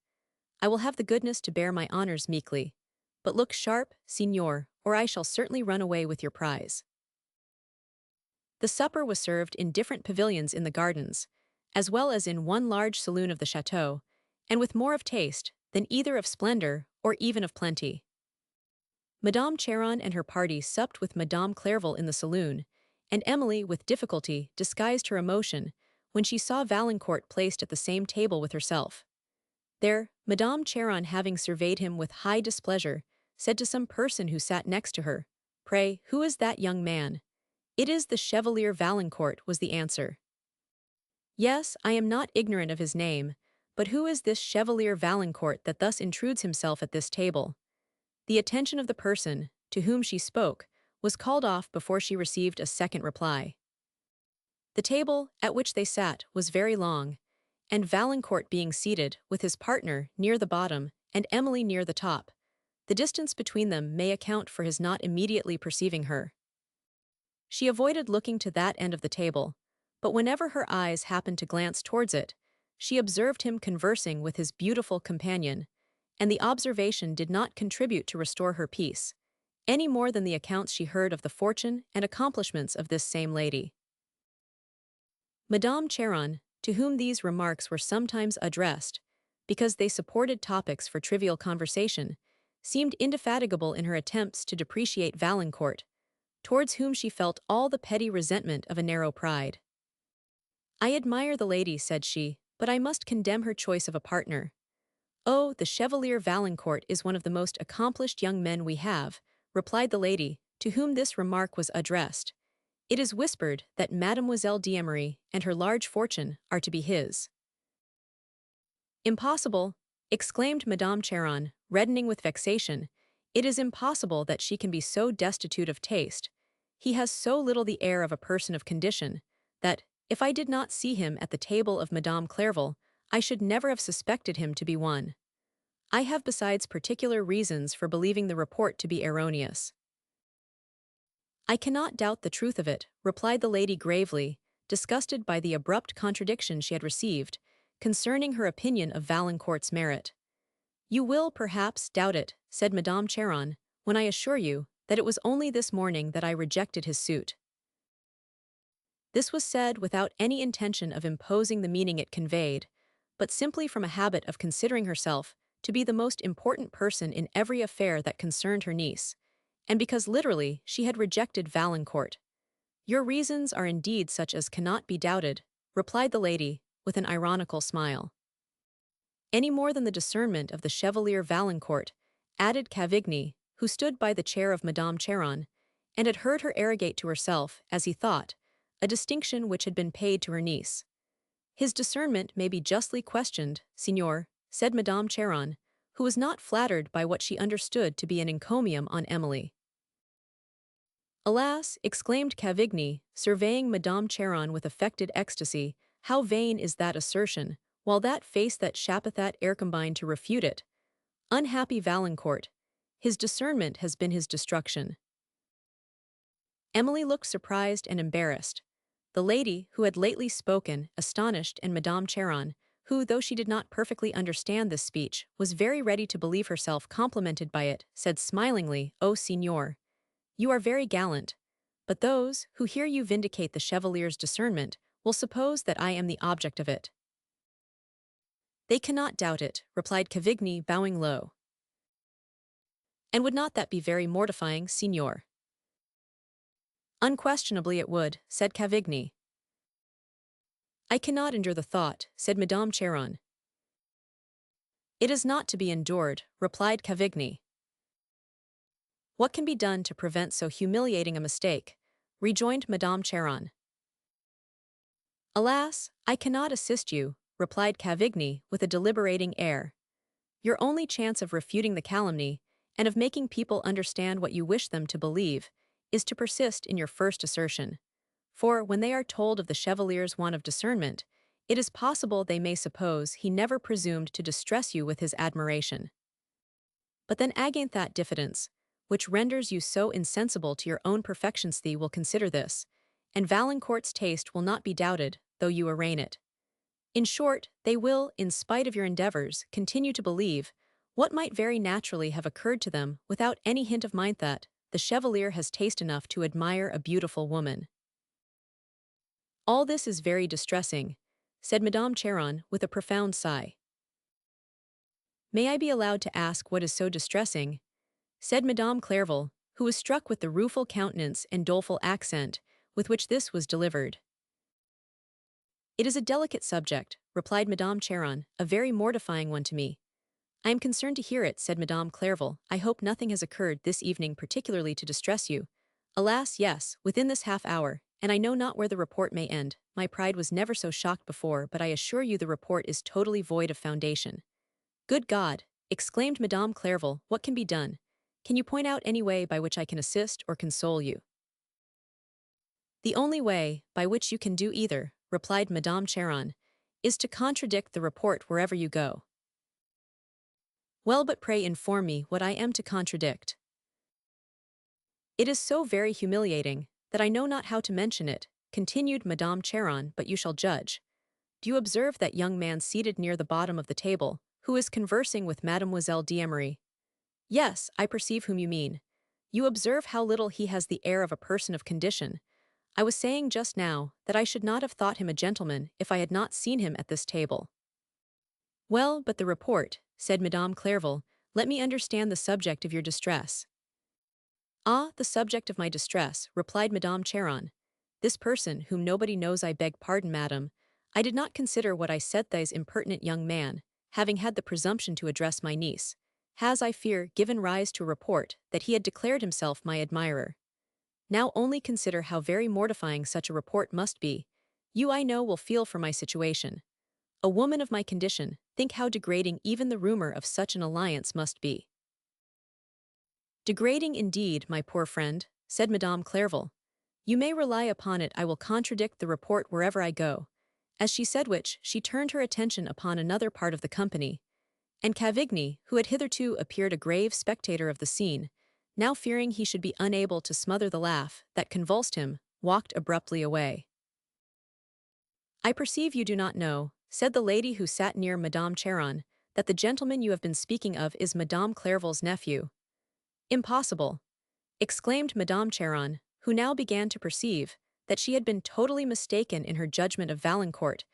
S1: I will have the goodness to bear my honors meekly. But look sharp, signor, or I shall certainly run away with your prize." The supper was served in different pavilions in the gardens, as well as in one large saloon of the château, and with more of taste than either of splendor or even of plenty. Madame Charon and her party supped with Madame Clairville in the saloon, and Emily with difficulty disguised her emotion when she saw Valancourt placed at the same table with herself. There, Madame Charon, having surveyed him with high displeasure, said to some person who sat next to her, "Pray, who is that young man?" "It is the Chevalier Valancourt," was the answer. "Yes, I am not ignorant of his name, but who is this Chevalier Valancourt that thus intrudes himself at this table?" The attention of the person, to whom she spoke, was called off before she received a second reply. The table, at which they sat, was very long, and Valancourt being seated, with his partner, near the bottom, and Emily near the top, the distance between them may account for his not immediately perceiving her. She avoided looking to that end of the table, but whenever her eyes happened to glance towards it, she observed him conversing with his beautiful companion, and the observation did not contribute to restore her peace, any more than the accounts she heard of the fortune and accomplishments of this same lady. Madame Charon, to whom these remarks were sometimes addressed, because they supported topics for trivial conversation, seemed indefatigable in her attempts to depreciate Valancourt, towards whom she felt all the petty resentment of a narrow pride. "I admire the lady," said she, "but I must condemn her choice of a partner. Oh, the Chevalier Valancourt is one of the most accomplished young men we have," replied the lady, to whom this remark was addressed. "It is whispered that Mademoiselle d'Emery and her large fortune are to be his." "Impossible," exclaimed Madame Charon, reddening with vexation. "It is impossible that she can be so destitute of taste. He has so little the air of a person of condition, that, if I did not see him at the table of Madame Clairville, I should never have suspected him to be one. I have besides particular reasons for believing the report to be erroneous. I cannot doubt the truth of it, replied the lady gravely, disgusted by the abrupt contradiction she had received, concerning her opinion of Valancourt's merit. You will, perhaps, doubt it, said Madame Cheron, when I assure you that it was only this morning that I rejected his suit. This was said without any intention of imposing the meaning it conveyed, but simply from a habit of considering herself to be the most important person in every affair that concerned her niece, and because literally she had rejected Valancourt. Your reasons are indeed such as cannot be doubted, replied the lady, with an ironical smile. Any more than the discernment of the Chevalier Valancourt, added Cavigny, who stood by the chair of Madame Cheron, and had heard her arrogate to herself, as he thought, a distinction which had been paid to her niece. His discernment may be justly questioned, signor, said Madame Cheron, who was not flattered by what she understood to be an encomium on Emily. Alas, exclaimed Cavigny, surveying Madame Cheron with affected ecstasy, how vain is that assertion, while that face that shapeth at ere combined to refute it. Unhappy Valancourt, his discernment has been his destruction. Emily looked surprised and embarrassed. The lady, who had lately spoken, astonished, and Madame Cheron, who, though she did not perfectly understand this speech, was very ready to believe herself complimented by it, said smilingly, "Oh, signor, you are very gallant, but those, who hear you vindicate the Chevalier's discernment, will suppose that I am the object of it." "They cannot doubt it," replied Cavigny, bowing low. "And would not that be very mortifying, signor?" "Unquestionably it would," said Cavigny. "I cannot endure the thought," said Madame Cheron. "It is not to be endured," replied Cavigny. "What can be done to prevent so humiliating a mistake?" rejoined Madame Cheron. "Alas, I cannot assist you," replied Cavigny with a deliberating air. "Your only chance of refuting the calumny, and of making people understand what you wish them to believe, is to persist in your first assertion. For, when they are told of the Chevalier's want of discernment, it is possible they may suppose he never presumed to distress you with his admiration. But then against that diffidence, which renders you so insensible to your own perfections, thee will consider this, and Valancourt's taste will not be doubted, though you arraign it. In short, they will, in spite of your endeavours, continue to believe, what might very naturally have occurred to them without any hint of mind, that the Chevalier has taste enough to admire a beautiful woman." "All this is very distressing," said Madame Cheron with a profound sigh. "May I be allowed to ask what is so distressing?" said Madame Clairvaux, who was struck with the rueful countenance and doleful accent with which this was delivered. "It is a delicate subject," replied Madame Cheron, "a very mortifying one to me." "I am concerned to hear it," said Madame Clairvaux. "I hope nothing has occurred this evening particularly to distress you." "Alas, yes, within this half-hour, and I know not where the report may end. My pride was never so shocked before, but I assure you the report is totally void of foundation." "Good God!" exclaimed Madame Clairvaux, "what can be done? Can you point out any way by which I can assist or console you?" "The only way by which you can do either," replied Madame Cheron, "is to contradict the report wherever you go." "Well, but pray inform me what I am to contradict." "It is so very humiliating, that I know not how to mention it," continued Madame Cheron, "but you shall judge. Do you observe that young man seated near the bottom of the table, who is conversing with Mademoiselle d'Emery?" "Yes, I perceive whom you mean. You observe how little he has the air of a person of condition. I was saying just now that I should not have thought him a gentleman if I had not seen him at this table." "Well, but the report," said Madame Clairvaux. "Let me understand the subject of your distress." "Ah, the subject of my distress," replied Madame Cheron. "This person, whom nobody knows, I beg pardon, madam, I did not consider what I said. This impertinent young man, having had the presumption to address my niece, has, I fear, given rise to a report that he had declared himself my admirer. Now only consider how very mortifying such a report must be. You, I know, will feel for my situation. A woman of my condition, think how degrading even the rumor of such an alliance must be." "Degrading indeed, my poor friend," said Madame Clairvaux. "You may rely upon it I will contradict the report wherever I go." As she said which, she turned her attention upon another part of the company, and Cavigny, who had hitherto appeared a grave spectator of the scene, now fearing he should be unable to smother the laugh that convulsed him, walked abruptly away. "I perceive you do not know," said the lady who sat near Madame Cheron, "that the gentleman you have been speaking of is Madame Clairville's nephew." "Impossible!" exclaimed Madame Cheron, who now began to perceive that she had been totally mistaken in her judgment of Valancourt,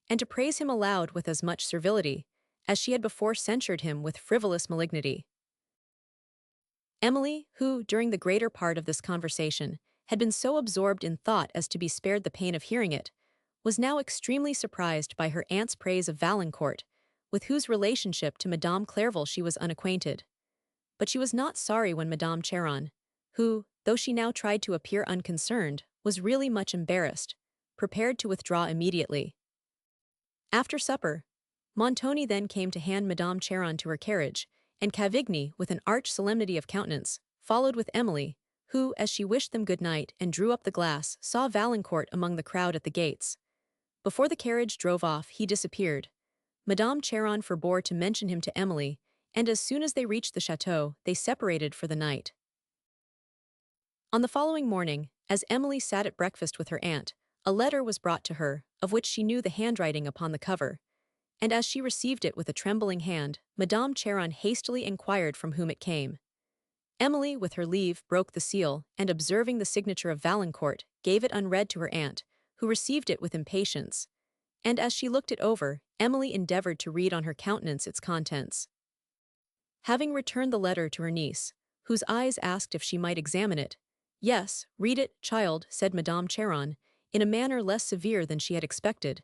S1: and to praise him aloud with as much servility as she had before censured him with frivolous malignity. Emily, who, during the greater part of this conversation, had been so absorbed in thought as to be spared the pain of hearing it, was now extremely surprised by her aunt's praise of Valancourt, with whose relationship to Madame Clairville she was unacquainted. But she was not sorry when Madame Cheron, who, though she now tried to appear unconcerned, was really much embarrassed, prepared to withdraw immediately. After supper, Montoni then came to hand Madame Cheron to her carriage, and Cavigny, with an arch solemnity of countenance, followed with Emily, who, as she wished them good night and drew up the glass, saw Valancourt among the crowd at the gates. Before the carriage drove off, he disappeared. Madame Cheron forbore to mention him to Emily, and as soon as they reached the château, they separated for the night. On the following morning, as Emily sat at breakfast with her aunt, a letter was brought to her, of which she knew the handwriting upon the cover, and as she received it with a trembling hand, Madame Cheron hastily inquired from whom it came. Emily, with her leave, broke the seal, and observing the signature of Valancourt, gave it unread to her aunt, who received it with impatience, and as she looked it over, Emily endeavoured to read on her countenance its contents. Having returned the letter to her niece, whose eyes asked if she might examine it, "Yes, read it, child," said Madame Cheron, in a manner less severe than she had expected,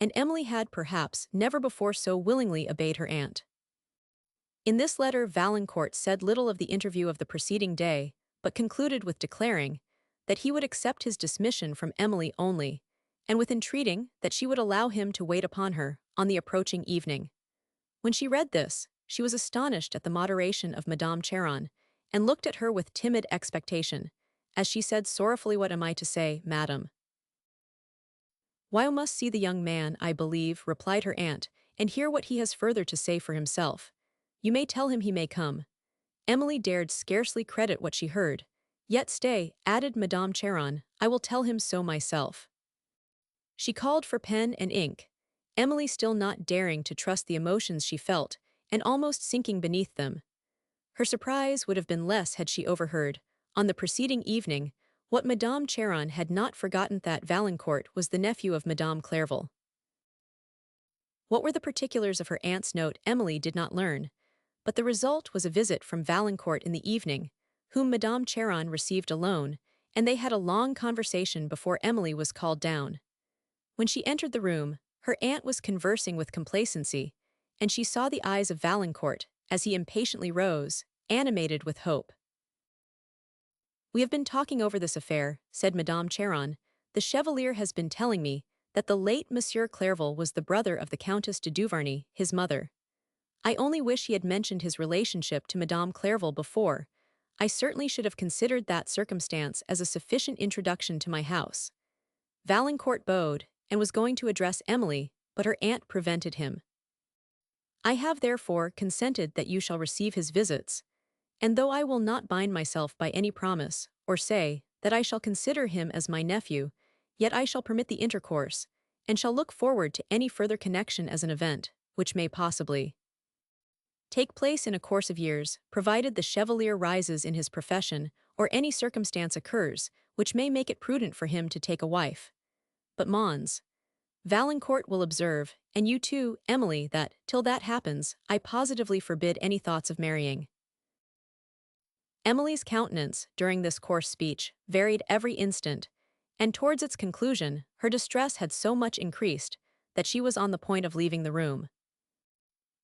S1: and Emily had, perhaps, never before so willingly obeyed her aunt. In this letter Valancourt said little of the interview of the preceding day, but concluded with declaring that he would accept his dismission from Emily only, and with entreating that she would allow him to wait upon her on the approaching evening. When she read this, she was astonished at the moderation of Madame Cheron, and looked at her with timid expectation, as she said sorrowfully, "What am I to say, madam?" "Why, you must see the young man, I believe," replied her aunt, "and hear what he has further to say for himself. You may tell him he may come." Emily dared scarcely credit what she heard. "Yet stay," added Madame Cheron, "I will tell him so myself." She called for pen and ink, Emily still not daring to trust the emotions she felt, and almost sinking beneath them. Her surprise would have been less had she overheard, on the preceding evening, what Madame Cheron had not forgotten, that Valancourt was the nephew of Madame Clairville. What were the particulars of her aunt's note Emily did not learn, but the result was a visit from Valancourt in the evening, whom Madame Cheron received alone, and they had a long conversation before Emily was called down. When she entered the room, her aunt was conversing with complacency, and she saw the eyes of Valancourt, as he impatiently rose, animated with hope. "We have been talking over this affair," said Madame Cheron. "The Chevalier has been telling me that the late Monsieur Clairville was the brother of the Countess de Duvarney, his mother. I only wish he had mentioned his relationship to Madame Clairville before. I certainly should have considered that circumstance as a sufficient introduction to my house." Valancourt bowed, and was going to address Emily, but her aunt prevented him. "I have therefore consented that you shall receive his visits, and though I will not bind myself by any promise, or say that I shall consider him as my nephew, yet I shall permit the intercourse, and shall look forward to any further connection as an event, which may possibly take place in a course of years, provided the Chevalier rises in his profession, or any circumstance occurs, which may make it prudent for him to take a wife. But Mons, Valancourt will observe, and you too, Emily, that, till that happens, I positively forbid any thoughts of marrying." Emily's countenance, during this coarse speech, varied every instant, and towards its conclusion, her distress had so much increased, that she was on the point of leaving the room.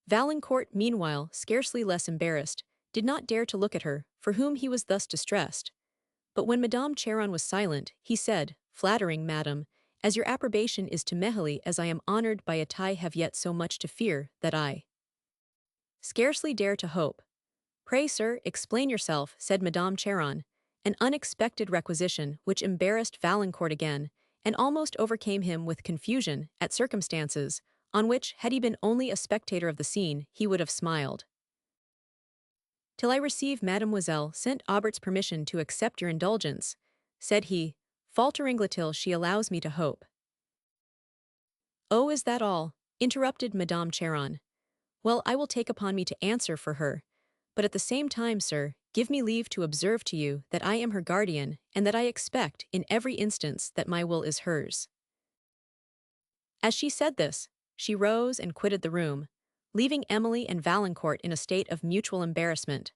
S1: Valancourt, meanwhile, scarcely less embarrassed, did not dare to look at her, for whom he was thus distressed. But when Madame Cheron was silent, he said, "Flattering, madam, as your approbation is to Mehelie, as I am honoured by it, I have yet so much to fear, that I scarcely dare to hope." "Pray, sir, explain yourself," said Madame Cheron, an unexpected requisition which embarrassed Valancourt again, and almost overcame him with confusion at circumstances on which, had he been only a spectator of the scene, he would have smiled. "Till I receive Mademoiselle St. Aubert's permission to accept your indulgence," said he, faltering till she allows me to hope. "Oh, is that all?" interrupted Madame Cheron. "Well, I will take upon me to answer for her, but at the same time, sir, give me leave to observe to you that I am her guardian, and that I expect, in every instance, that my will is hers." As she said this, she rose and quitted the room, leaving Emily and Valancourt in a state of mutual embarrassment.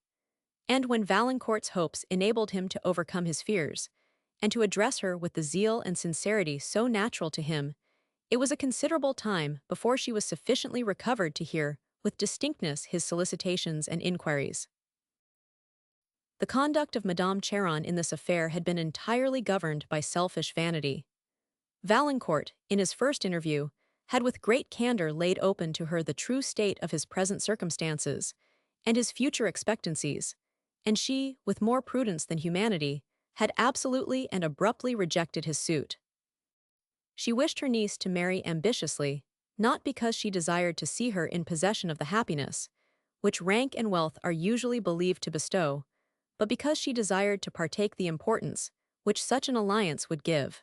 S1: And when Valancourt's hopes enabled him to overcome his fears, and to address her with the zeal and sincerity so natural to him, it was a considerable time before she was sufficiently recovered to hear, with distinctness, his solicitations and inquiries. The conduct of Madame Cheron in this affair had been entirely governed by selfish vanity. Valancourt, in his first interview, had with great candor laid open to her the true state of his present circumstances, and his future expectancies, and she, with more prudence than humanity, had absolutely and abruptly rejected his suit. She wished her niece to marry ambitiously, not because she desired to see her in possession of the happiness, which rank and wealth are usually believed to bestow, but because she desired to partake the importance which such an alliance would give.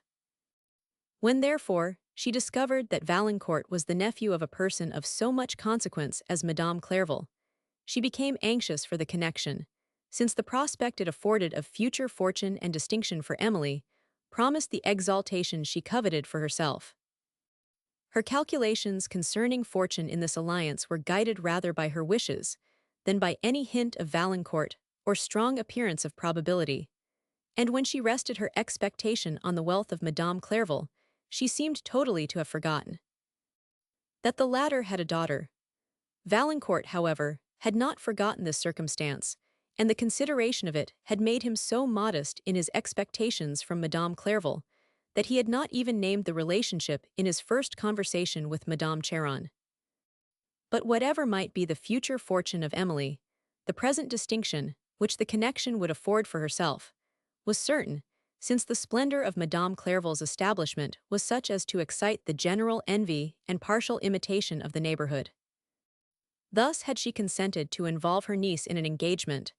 S1: When, therefore, she discovered that Valancourt was the nephew of a person of so much consequence as Madame Clerval, she became anxious for the connection, since the prospect it afforded of future fortune and distinction for Emily promised the exaltation she coveted for herself. Her calculations concerning fortune in this alliance were guided rather by her wishes than by any hint of Valancourt or strong appearance of probability, and when she rested her expectation on the wealth of Madame Clerval, she seemed totally to have forgotten that the latter had a daughter. Valancourt, however, had not forgotten this circumstance, and the consideration of it had made him so modest in his expectations from Madame Clerval that he had not even named the relationship in his first conversation with Madame Cheron. But whatever might be the future fortune of Emily, the present distinction, which the connection would afford for herself, was certain, since the splendor of Madame Clerval's establishment was such as to excite the general envy and partial imitation of the neighborhood. Thus had she consented to involve her niece in an engagement,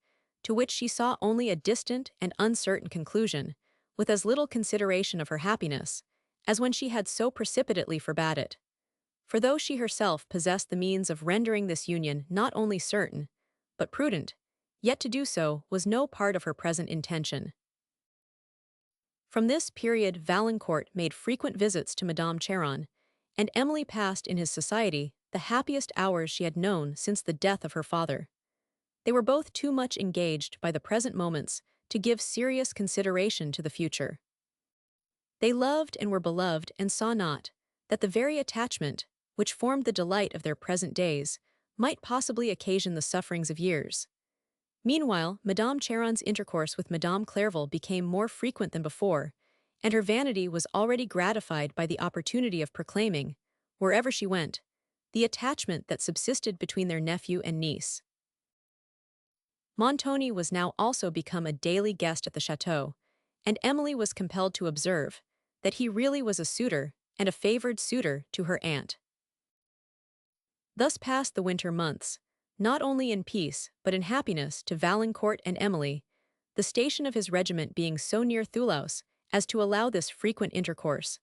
S1: to which she saw only a distant and uncertain conclusion, with as little consideration of her happiness, as when she had so precipitately forbade it. For though she herself possessed the means of rendering this union not only certain, but prudent, yet to do so was no part of her present intention. From this period Valancourt made frequent visits to Madame Cheron, and Emily passed in his society the happiest hours she had known since the death of her father. They were both too much engaged by the present moments to give serious consideration to the future. They loved and were beloved and saw not that the very attachment, which formed the delight of their present days, might possibly occasion the sufferings of years. Meanwhile, Madame Cheron's intercourse with Madame Clerval became more frequent than before, and her vanity was already gratified by the opportunity of proclaiming, wherever she went, the attachment that subsisted between their nephew and niece. Montoni was now also become a daily guest at the château, and Emily was compelled to observe that he really was a suitor, and a favored suitor, to her aunt. Thus passed the winter months, not only in peace but in happiness to Valancourt and Emily, the station of his regiment being so near Thoulouse as to allow this frequent intercourse.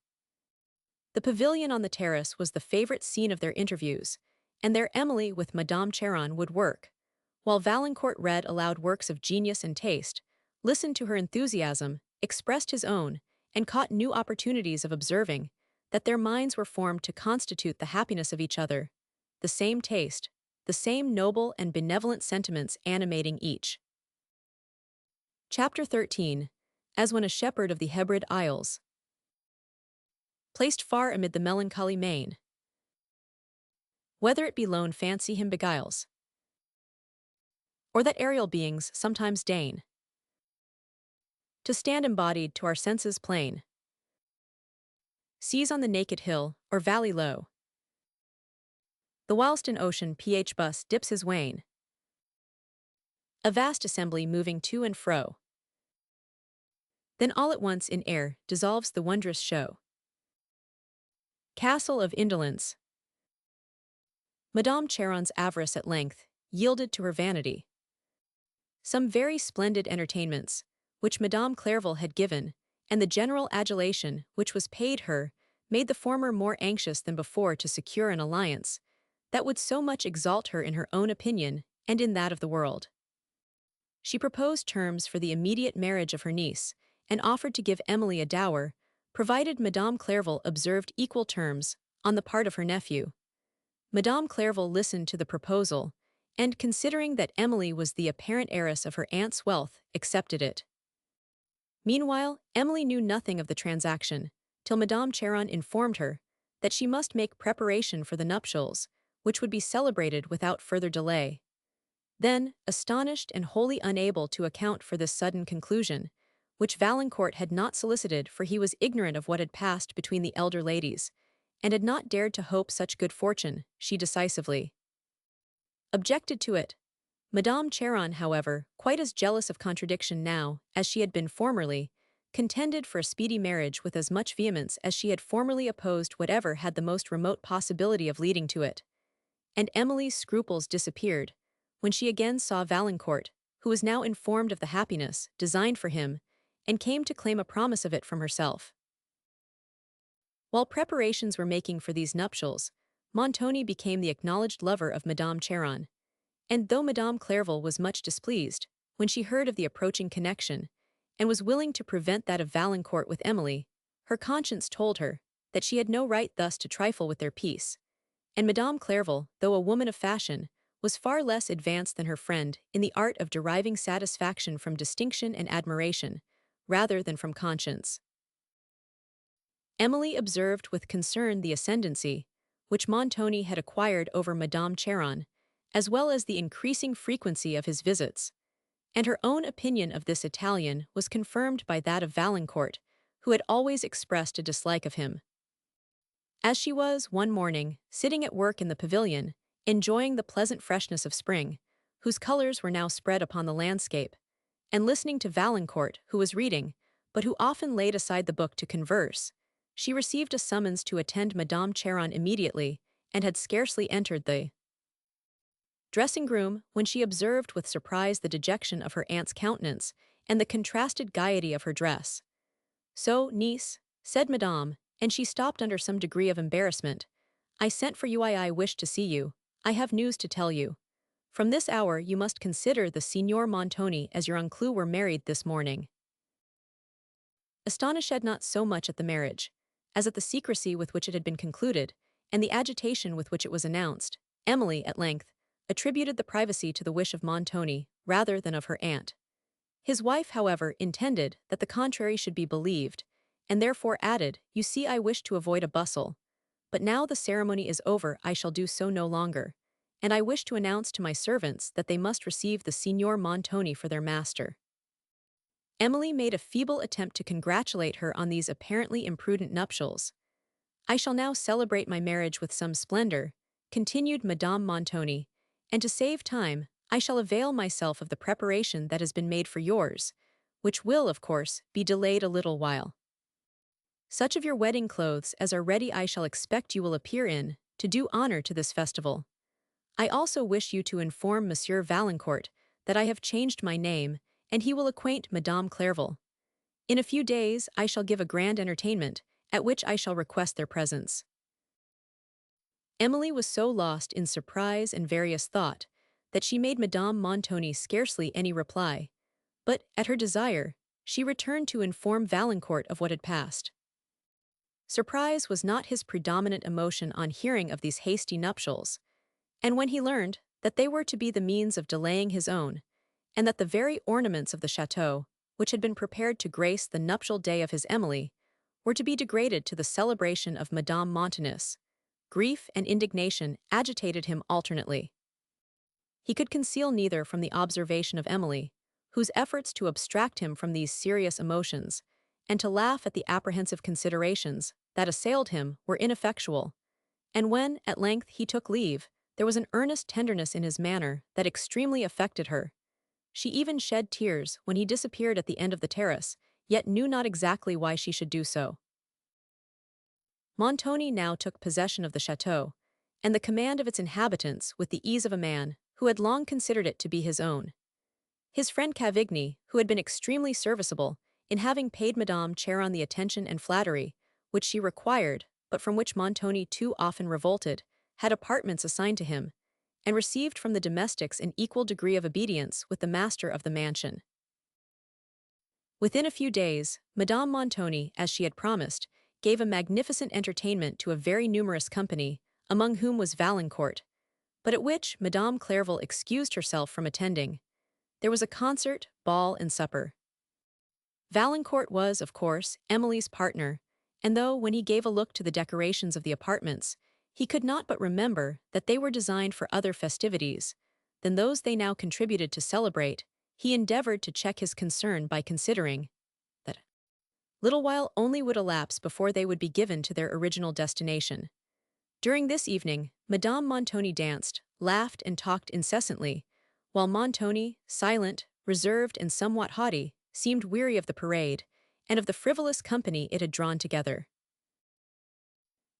S1: The pavilion on the terrace was the favorite scene of their interviews, and there Emily with Madame Cheron would work, while Valancourt read aloud works of genius and taste, listened to her enthusiasm, expressed his own, and caught new opportunities of observing that their minds were formed to constitute the happiness of each other, the same taste, the same noble and benevolent sentiments animating each. Chapter 13. As when a shepherd of the Hebrid Isles, placed far amid the melancholy main, whether it be lone fancy him beguiles, or that aerial beings sometimes deign to stand embodied to our senses plain, seas on the naked hill or valley low, the whilst in ocean ph bus dips his wane, a vast assembly moving to and fro, then all at once in air dissolves the wondrous show. Castle of Indolence, Madame Charon's avarice at length yielded to her vanity. Some very splendid entertainments, which Madame Clairvaux had given, and the general adulation which was paid her, made the former more anxious than before to secure an alliance that would so much exalt her in her own opinion and in that of the world. She proposed terms for the immediate marriage of her niece, and offered to give Emily a dower, provided Madame Clairvaux observed equal terms on the part of her nephew. Madame Clairvaux listened to the proposal, and considering that Emily was the apparent heiress of her aunt's wealth, accepted it. Meanwhile, Emily knew nothing of the transaction, till Madame Charon informed her that she must make preparation for the nuptials, which would be celebrated without further delay. Then, astonished and wholly unable to account for this sudden conclusion, which Valancourt had not solicited, for he was ignorant of what had passed between the elder ladies, and had not dared to hope such good fortune, she decisively objected to it. Madame Charon, however, quite as jealous of contradiction now as she had been formerly, contended for a speedy marriage with as much vehemence as she had formerly opposed whatever had the most remote possibility of leading to it. And Emily's scruples disappeared when she again saw Valancourt, who was now informed of the happiness designed for him, and came to claim a promise of it from herself. While preparations were making for these nuptials, Montoni became the acknowledged lover of Madame Charon, and though Madame Clairvaux was much displeased when she heard of the approaching connection, and was willing to prevent that of Valancourt with Emily, her conscience told her that she had no right thus to trifle with their peace, and Madame Clairvaux, though a woman of fashion, was far less advanced than her friend in the art of deriving satisfaction from distinction and admiration, rather than from conscience. Emily observed with concern the ascendancy which Montoni had acquired over Madame Charon, as well as the increasing frequency of his visits, and her own opinion of this Italian was confirmed by that of Valancourt, who had always expressed a dislike of him. As she was, one morning, sitting at work in the pavilion, enjoying the pleasant freshness of spring, whose colors were now spread upon the landscape, and listening to Valancourt, who was reading, but who often laid aside the book to converse, she received a summons to attend Madame Charon immediately, and had scarcely entered the dressing-room when she observed with surprise the dejection of her aunt's countenance and the contrasted gaiety of her dress. "So, niece," said Madame, and she stopped under some degree of embarrassment, "I sent for you. I wished to see you. I have news to tell you. From this hour you must consider the Signor Montoni as your uncle were married this morning." Astonished not so much at the marriage as at the secrecy with which it had been concluded, and the agitation with which it was announced, Emily, at length, attributed the privacy to the wish of Montoni rather than of her aunt. His wife, however, intended that the contrary should be believed, and therefore added, "You see, I wish to avoid a bustle, but now the ceremony is over I shall do so no longer, and I wish to announce to my servants that they must receive the Signor Montoni for their master." Emily made a feeble attempt to congratulate her on these apparently imprudent nuptials. "I shall now celebrate my marriage with some splendor," continued Madame Montoni, "and to save time, I shall avail myself of the preparation that has been made for yours, which will, of course, be delayed a little while. Such of your wedding clothes as are ready I shall expect you will appear in, to do honor to this festival. I also wish you to inform Monsieur Valancourt that I have changed my name, and he will acquaint Madame Clairvaux. In a few days I shall give a grand entertainment, at which I shall request their presence." Emily was so lost in surprise and various thought that she made Madame Montoni scarcely any reply, but, at her desire, she returned to inform Valancourt of what had passed. Surprise was not his predominant emotion on hearing of these hasty nuptials, and when he learned that they were to be the means of delaying his own, and that the very ornaments of the château, which had been prepared to grace the nuptial day of his Emily, were to be degraded to the celebration of Madame Montoni's, grief and indignation agitated him alternately. He could conceal neither from the observation of Emily, whose efforts to abstract him from these serious emotions, and to laugh at the apprehensive considerations that assailed him, were ineffectual, and when, at length, he took leave, there was an earnest tenderness in his manner that extremely affected her. She even shed tears when he disappeared at the end of the terrace, yet knew not exactly why she should do so. Montoni now took possession of the château, and the command of its inhabitants with the ease of a man who had long considered it to be his own. His friend Cavigny, who had been extremely serviceable in having paid Madame Charon the attention and flattery which she required, but from which Montoni too often revolted, had apartments assigned to him, and received from the domestics an equal degree of obedience with the master of the mansion. Within a few days, Madame Montoni, as she had promised, gave a magnificent entertainment to a very numerous company, among whom was Valancourt, but at which Madame Clairville excused herself from attending. There was a concert, ball, and supper. Valancourt was, of course, Emily's partner, and though, when he gave a look to the decorations of the apartments, he could not but remember that they were designed for other festivities than those they now contributed to celebrate, he endeavoured to check his concern by considering that little while only would elapse before they would be given to their original destination. During this evening, Madame Montoni danced, laughed, and talked incessantly, while Montoni, silent, reserved, and somewhat haughty, seemed weary of the parade, and of the frivolous company it had drawn together.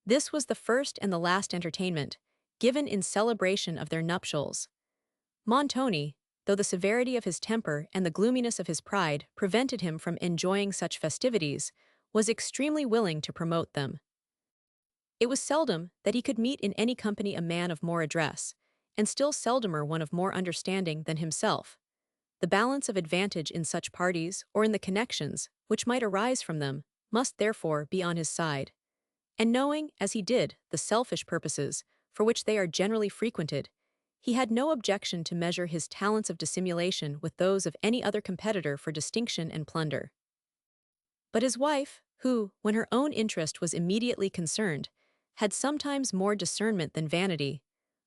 S1: This was the first and the last entertainment, given in celebration of their nuptials. Montoni, though the severity of his temper and the gloominess of his pride prevented him from enjoying such festivities, was extremely willing to promote them. It was seldom that he could meet in any company a man of more address, and still seldomer one of more understanding than himself. The balance of advantage in such parties, or in the connections which might arise from them, must therefore be on his side. And knowing, as he did, the selfish purposes for which they are generally frequented, he had no objection to measure his talents of dissimulation with those of any other competitor for distinction and plunder. But his wife, who, when her own interest was immediately concerned, had sometimes more discernment than vanity,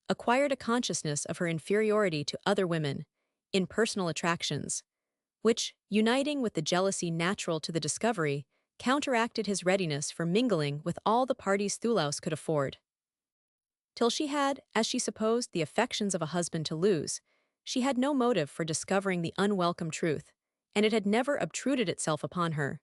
S1: acquired a consciousness of her inferiority to other women in personal attractions, which, uniting with the jealousy natural to the discovery, counteracted his readiness for mingling with all the parties Thoulouse could afford. Till she had, as she supposed, the affections of a husband to lose, she had no motive for discovering the unwelcome truth, and it had never obtruded itself upon her.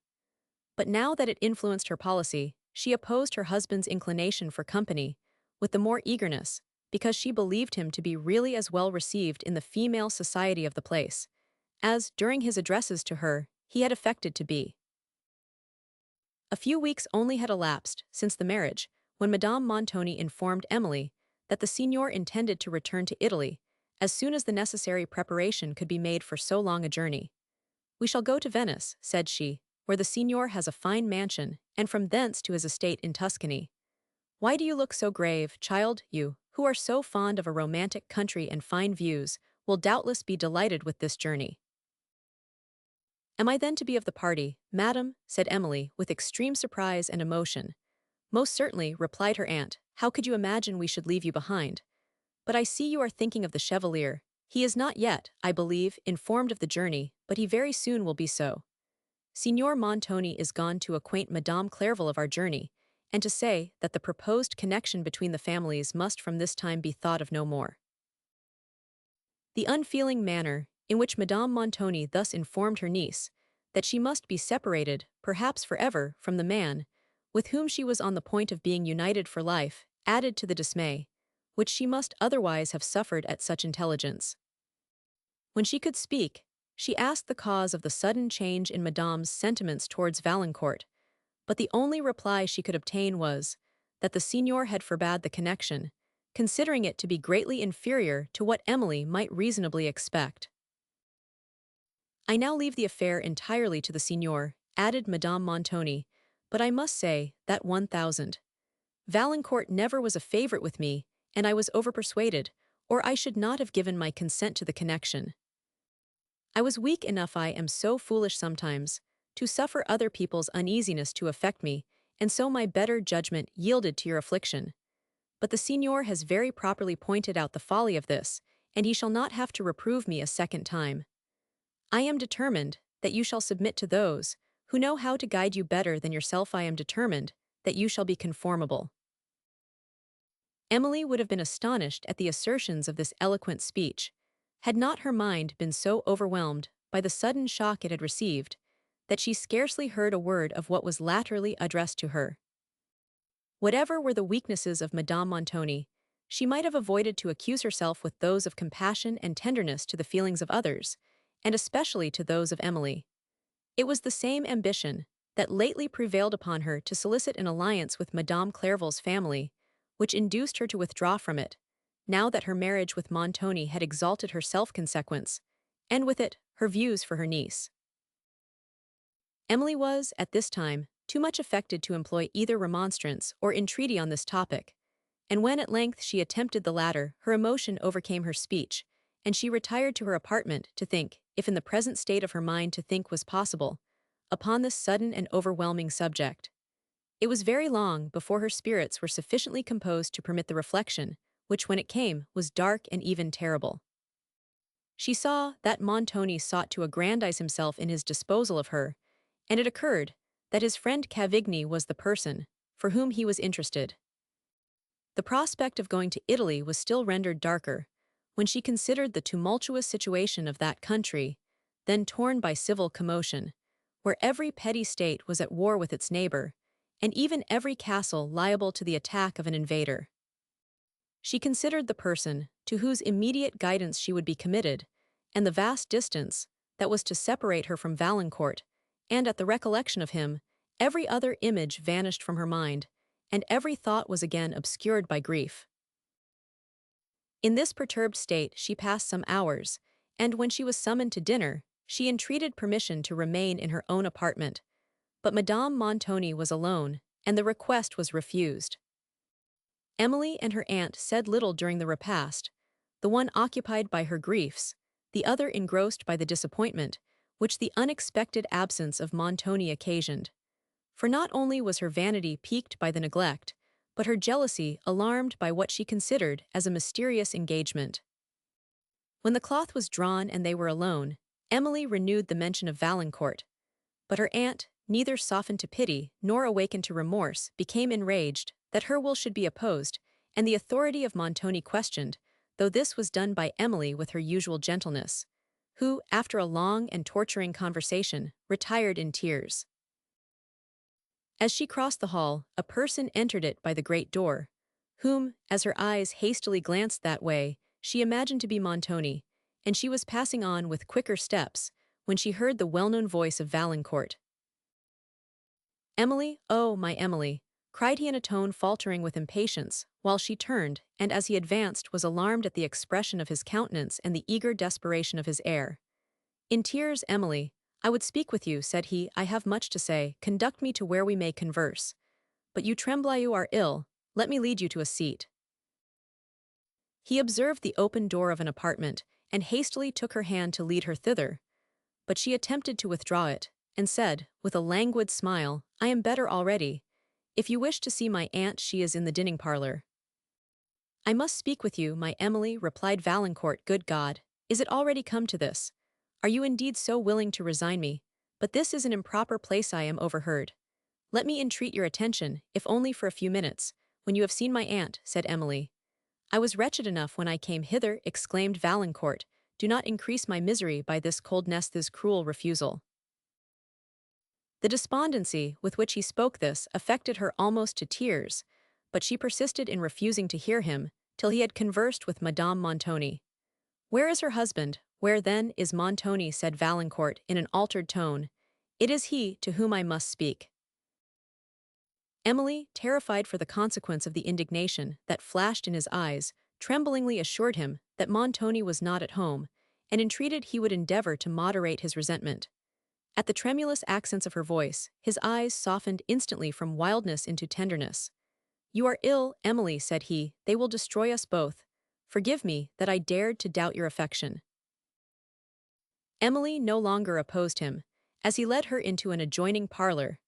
S1: But now that it influenced her policy, she opposed her husband's inclination for company with the more eagerness, because she believed him to be really as well received in the female society of the place, as, during his addresses to her, he had affected to be. A few weeks only had elapsed since the marriage, when Madame Montoni informed Emily that the signor intended to return to Italy as soon as the necessary preparation could be made for so long a journey. "We shall go to Venice," said she, "where the signor has a fine mansion, and from thence to his estate in Tuscany. Why do you look so grave, child? You, who are so fond of a romantic country and fine views, will doubtless be delighted with this journey." "Am I then to be of the party, madam?" said Emily, with extreme surprise and emotion. "Most certainly," replied her aunt. "How could you imagine we should leave you behind? But I see you are thinking of the Chevalier. He is not yet, I believe, informed of the journey, but he very soon will be so. Signor Montoni is gone to acquaint Madame Clairville of our journey, and to say that the proposed connection between the families must from this time be thought of no more." The unfeeling manner in which Madame Montoni thus informed her niece that she must be separated, perhaps forever, from the man with whom she was on the point of being united for life, added to the dismay which she must otherwise have suffered at such intelligence. When she could speak, she asked the cause of the sudden change in Madame's sentiments towards Valancourt, but the only reply she could obtain was, that the signor had forbade the connection, considering it to be greatly inferior to what Emily might reasonably expect. "I now leave the affair entirely to the signor," added Madame Montoni, "but I must say that 1,000. Valancourt never was a favourite with me, and I was overpersuaded, or I should not have given my consent to the connection. I was weak enough, I am so foolish sometimes, to suffer other people's uneasiness to affect me, and so my better judgment yielded to your affliction. But the signor has very properly pointed out the folly of this, and he shall not have to reprove me a second time. I am determined that you shall submit to those who know how to guide you better than yourself. I am determined that you shall be conformable." Emily would have been astonished at the assertions of this eloquent speech, had not her mind been so overwhelmed by the sudden shock it had received, that she scarcely heard a word of what was latterly addressed to her. Whatever were the weaknesses of Madame Montoni, she might have avoided to accuse herself with those of compassion and tenderness to the feelings of others, and especially to those of Emily. It was the same ambition that lately prevailed upon her to solicit an alliance with Madame Clairville's family, which induced her to withdraw from it, now that her marriage with Montoni had exalted her self-consequence, and with it, her views for her niece. Emily was, at this time, too much affected to employ either remonstrance or entreaty on this topic, and when at length she attempted the latter, her emotion overcame her speech, and she retired to her apartment to think, if in the present state of her mind to think was possible, upon this sudden and overwhelming subject. It was very long before her spirits were sufficiently composed to permit the reflection, which when it came was dark and even terrible. She saw that Montoni sought to aggrandize himself in his disposal of her, and it occurred that his friend Cavigni was the person for whom he was interested. The prospect of going to Italy was still rendered darker, when she considered the tumultuous situation of that country, then torn by civil commotion, where every petty state was at war with its neighbor, and even every castle liable to the attack of an invader. She considered the person to whose immediate guidance she would be committed, and the vast distance that was to separate her from Valancourt, and at the recollection of him, every other image vanished from her mind, and every thought was again obscured by grief. In this perturbed state she passed some hours, and when she was summoned to dinner, she entreated permission to remain in her own apartment, but Madame Montoni was alone, and the request was refused. Emily and her aunt said little during the repast, the one occupied by her griefs, the other engrossed by the disappointment which the unexpected absence of Montoni occasioned. For not only was her vanity piqued by the neglect, but her jealousy alarmed by what she considered as a mysterious engagement. When the cloth was drawn and they were alone, Emily renewed the mention of Valancourt, but her aunt, neither softened to pity nor awakened to remorse, became enraged that her will should be opposed, and the authority of Montoni questioned, though this was done by Emily with her usual gentleness, who, after a long and torturing conversation, retired in tears. As she crossed the hall, a person entered it by the great door, whom, as her eyes hastily glanced that way, she imagined to be Montoni, and she was passing on with quicker steps, when she heard the well-known voice of Valancourt. "Emily, oh, my Emily," cried he in a tone faltering with impatience, while she turned, and as he advanced was alarmed at the expression of his countenance and the eager desperation of his air. In tears, "Emily, I would speak with you," said he. "I have much to say. Conduct me to where we may converse. But you tremble, you are ill. Let me lead you to a seat." He observed the open door of an apartment, and hastily took her hand to lead her thither, but she attempted to withdraw it, and said, with a languid smile, "I am better already. If you wish to see my aunt, she is in the dining parlour." "I must speak with you, my Emily," replied Valancourt. "Good God, is it already come to this? Are you indeed so willing to resign me? But this is an improper place. I am overheard. Let me entreat your attention, if only for a few minutes, when you have seen my aunt," said Emily. "I was wretched enough when I came hither," exclaimed Valancourt. "Do not increase my misery by this coldness, this cruel refusal." The despondency with which he spoke this affected her almost to tears, but she persisted in refusing to hear him, till he had conversed with Madame Montoni. "Where is her husband? Where then is Montoni?" said Valancourt in an altered tone. "It is he to whom I must speak." Emily, terrified for the consequence of the indignation that flashed in his eyes, tremblingly assured him that Montoni was not at home, and entreated he would endeavour to moderate his resentment. At the tremulous accents of her voice, his eyes softened instantly from wildness into tenderness. "You are ill, Emily," said he. "They will destroy us both. Forgive me that I dared to doubt your affection." Emily no longer opposed him, as he led her into an adjoining parlour.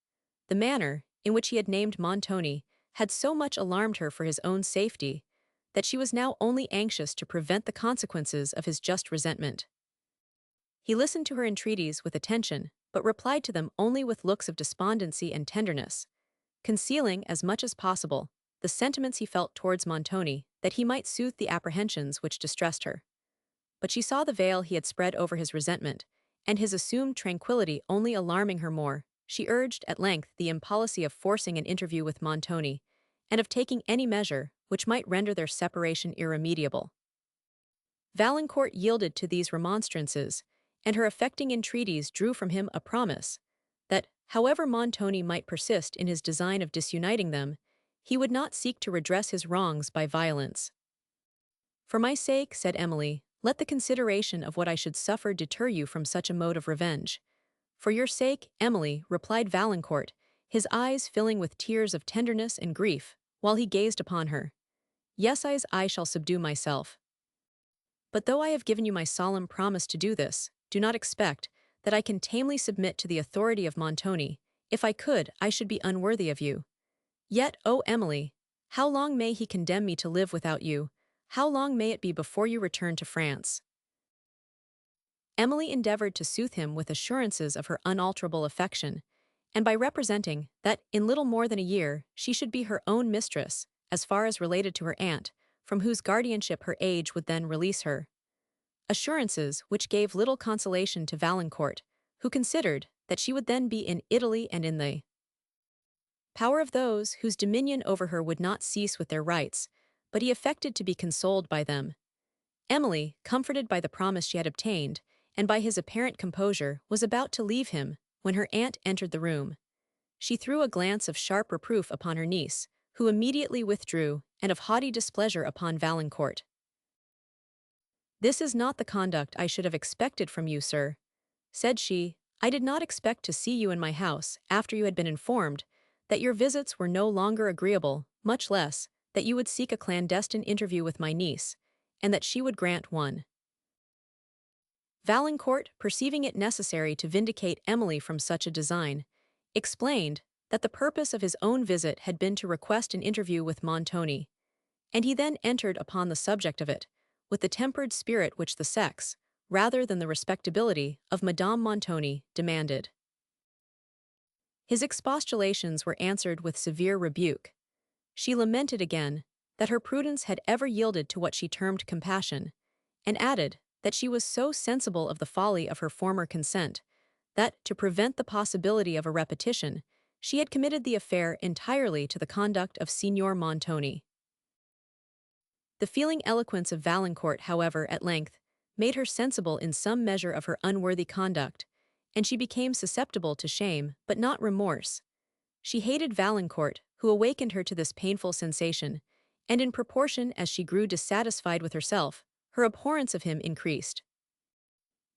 S1: The manner in which he had named Montoni had so much alarmed her for his own safety, that she was now only anxious to prevent the consequences of his just resentment. He listened to her entreaties with attention, but replied to them only with looks of despondency and tenderness, concealing as much as possible the sentiments he felt towards Montoni, that he might soothe the apprehensions which distressed her. But she saw the veil he had spread over his resentment, and his assumed tranquillity only alarming her more. She urged, at length, the impolicy of forcing an interview with Montoni, and of taking any measure which might render their separation irremediable. Valancourt yielded to these remonstrances, and her affecting entreaties drew from him a promise that, however Montoni might persist in his design of disuniting them, he would not seek to redress his wrongs by violence. "For my sake," said Emily, "let the consideration of what I should suffer deter you from such a mode of revenge." "For your sake, Emily," replied Valancourt, his eyes filling with tears of tenderness and grief, while he gazed upon her. "Yes, I shall subdue myself. But though I have given you my solemn promise to do this, do not expect that I can tamely submit to the authority of Montoni. If I could, I should be unworthy of you. Yet, O Emily, how long may he condemn me to live without you? How long may it be before you return to France?" Emily endeavored to soothe him with assurances of her unalterable affection, and by representing that in little more than a year she should be her own mistress, as far as related to her aunt, from whose guardianship her age would then release her. Assurances which gave little consolation to Valancourt, who considered that she would then be in Italy and in the power of those whose dominion over her would not cease with their rights, but he affected to be consoled by them. Emily, comforted by the promise she had obtained, and by his apparent composure, was about to leave him, when her aunt entered the room. She threw a glance of sharp reproof upon her niece, who immediately withdrew, and of haughty displeasure upon Valancourt. "This is not the conduct I should have expected from you, sir," said she. "I did not expect to see you in my house after you had been informed that your visits were no longer agreeable, much less that you would seek a clandestine interview with my niece, and that she would grant one." Valancourt, perceiving it necessary to vindicate Emily from such a design, explained that the purpose of his own visit had been to request an interview with Montoni, and he then entered upon the subject of it, with the tempered spirit which the sex, rather than the respectability, of Madame Montoni demanded. His expostulations were answered with severe rebuke. She lamented again that her prudence had ever yielded to what she termed compassion, and added that she was so sensible of the folly of her former consent, that, to prevent the possibility of a repetition, she had committed the affair entirely to the conduct of Signor Montoni. The feeling eloquence of Valancourt, however, at length, made her sensible in some measure of her unworthy conduct, and she became susceptible to shame, but not remorse. She hated Valancourt, who awakened her to this painful sensation, and in proportion as she grew dissatisfied with herself, her abhorrence of him increased.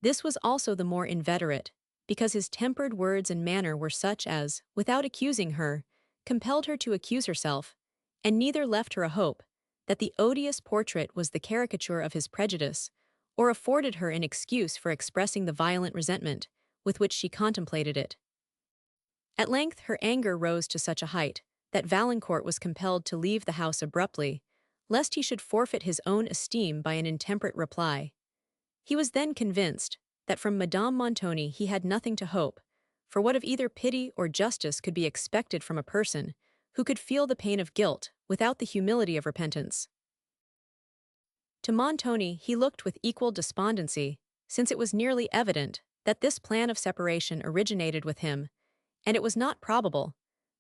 S1: This was also the more inveterate, because his tempered words and manner were such as, without accusing her, compelled her to accuse herself, and neither left her a hope that the odious portrait was the caricature of his prejudice, or afforded her an excuse for expressing the violent resentment with which she contemplated it. At length her anger rose to such a height that Valancourt was compelled to leave the house abruptly, lest he should forfeit his own esteem by an intemperate reply. He was then convinced that from Madame Montoni he had nothing to hope, for what of either pity or justice could be expected from a person who could feel the pain of guilt without the humility of repentance? To Montoni he looked with equal despondency, since it was nearly evident that this plan of separation originated with him, and it was not probable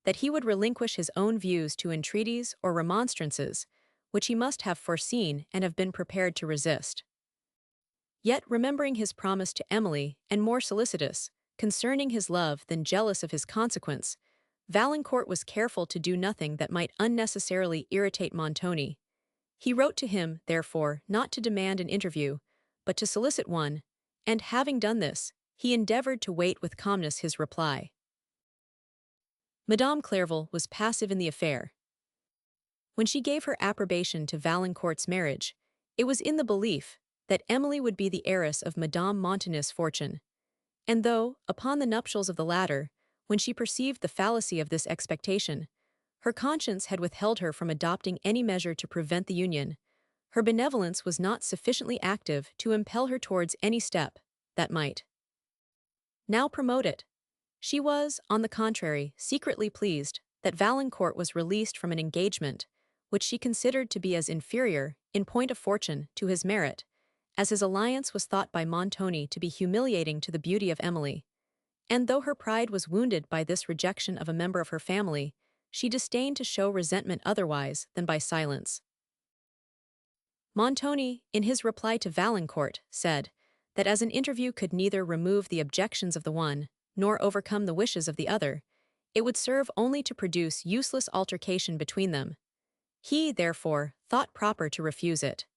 S1: that he would relinquish his own views to entreaties or remonstrances, which he must have foreseen and have been prepared to resist. Yet, remembering his promise to Emily, and more solicitous concerning his love than jealous of his consequence, Valancourt was careful to do nothing that might unnecessarily irritate Montoni. He wrote to him, therefore, not to demand an interview, but to solicit one, and having done this, he endeavored to wait with calmness his reply. Madame Clairville was passive in the affair. When she gave her approbation to Valancourt's marriage, it was in the belief that Emily would be the heiress of Madame Montoni's fortune, and though, upon the nuptials of the latter, when she perceived the fallacy of this expectation, her conscience had withheld her from adopting any measure to prevent the union, her benevolence was not sufficiently active to impel her towards any step that might now promote it. She was, on the contrary, secretly pleased that Valancourt was released from an engagement which she considered to be as inferior, in point of fortune, to his merit, as his alliance was thought by Montoni to be humiliating to the beauty of Emily. And though her pride was wounded by this rejection of a member of her family, she disdained to show resentment otherwise than by silence. Montoni, in his reply to Valancourt, said that as an interview could neither remove the objections of the one nor overcome the wishes of the other, it would serve only to produce useless altercation between them. He, therefore, thought proper to refuse it.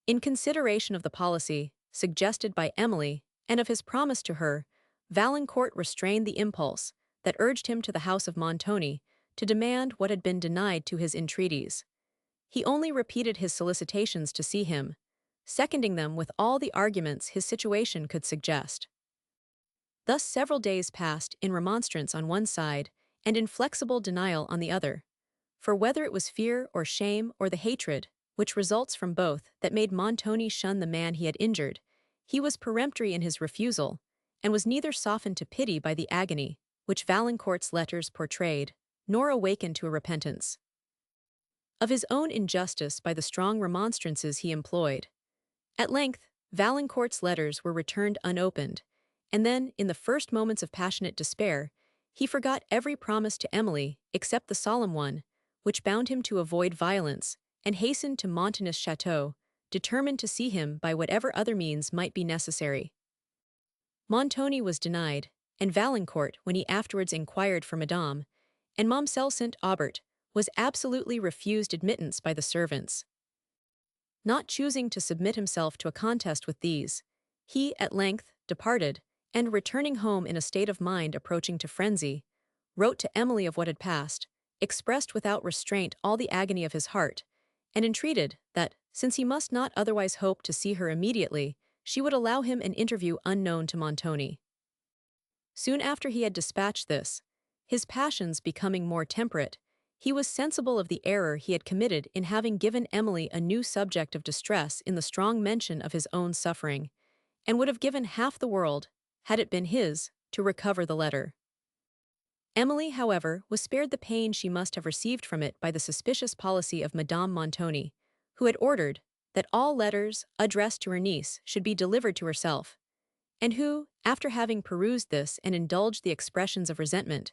S1: In consideration of the policy suggested by Emily and of his promise to her, Valancourt restrained the impulse that urged him to the house of Montoni to demand what had been denied to his entreaties. He only repeated his solicitations to see him, seconding them with all the arguments his situation could suggest. Thus several days passed in remonstrance on one side and inflexible denial on the other. For whether it was fear or shame or the hatred, which results from both, that made Montoni shun the man he had injured, he was peremptory in his refusal, and was neither softened to pity by the agony which Valancourt's letters portrayed, nor awakened to a repentance of his own injustice by the strong remonstrances he employed. At length, Valancourt's letters were returned unopened, and then, in the first moments of passionate despair, he forgot every promise to Emily except the solemn one, which bound him to avoid violence, and hastened to Montoni's château, determined to see him by whatever other means might be necessary. Montoni was denied, and Valancourt, when he afterwards inquired for Madame, and Mademoiselle St. Aubert, was absolutely refused admittance by the servants. Not choosing to submit himself to a contest with these, he, at length, departed, and returning home in a state of mind approaching to frenzy, wrote to Emily of what had passed, expressed without restraint all the agony of his heart, and entreated that, since he must not otherwise hope to see her immediately, she would allow him an interview unknown to Montoni. Soon after he had dispatched this, his passions becoming more temperate, he was sensible of the error he had committed in having given Emily a new subject of distress in the strong mention of his own suffering, and would have given half the world, had it been his, to recover the letter. Emily, however, was spared the pain she must have received from it by the suspicious policy of Madame Montoni, who had ordered that all letters addressed to her niece should be delivered to herself, and who, after having perused this and indulged the expressions of resentment,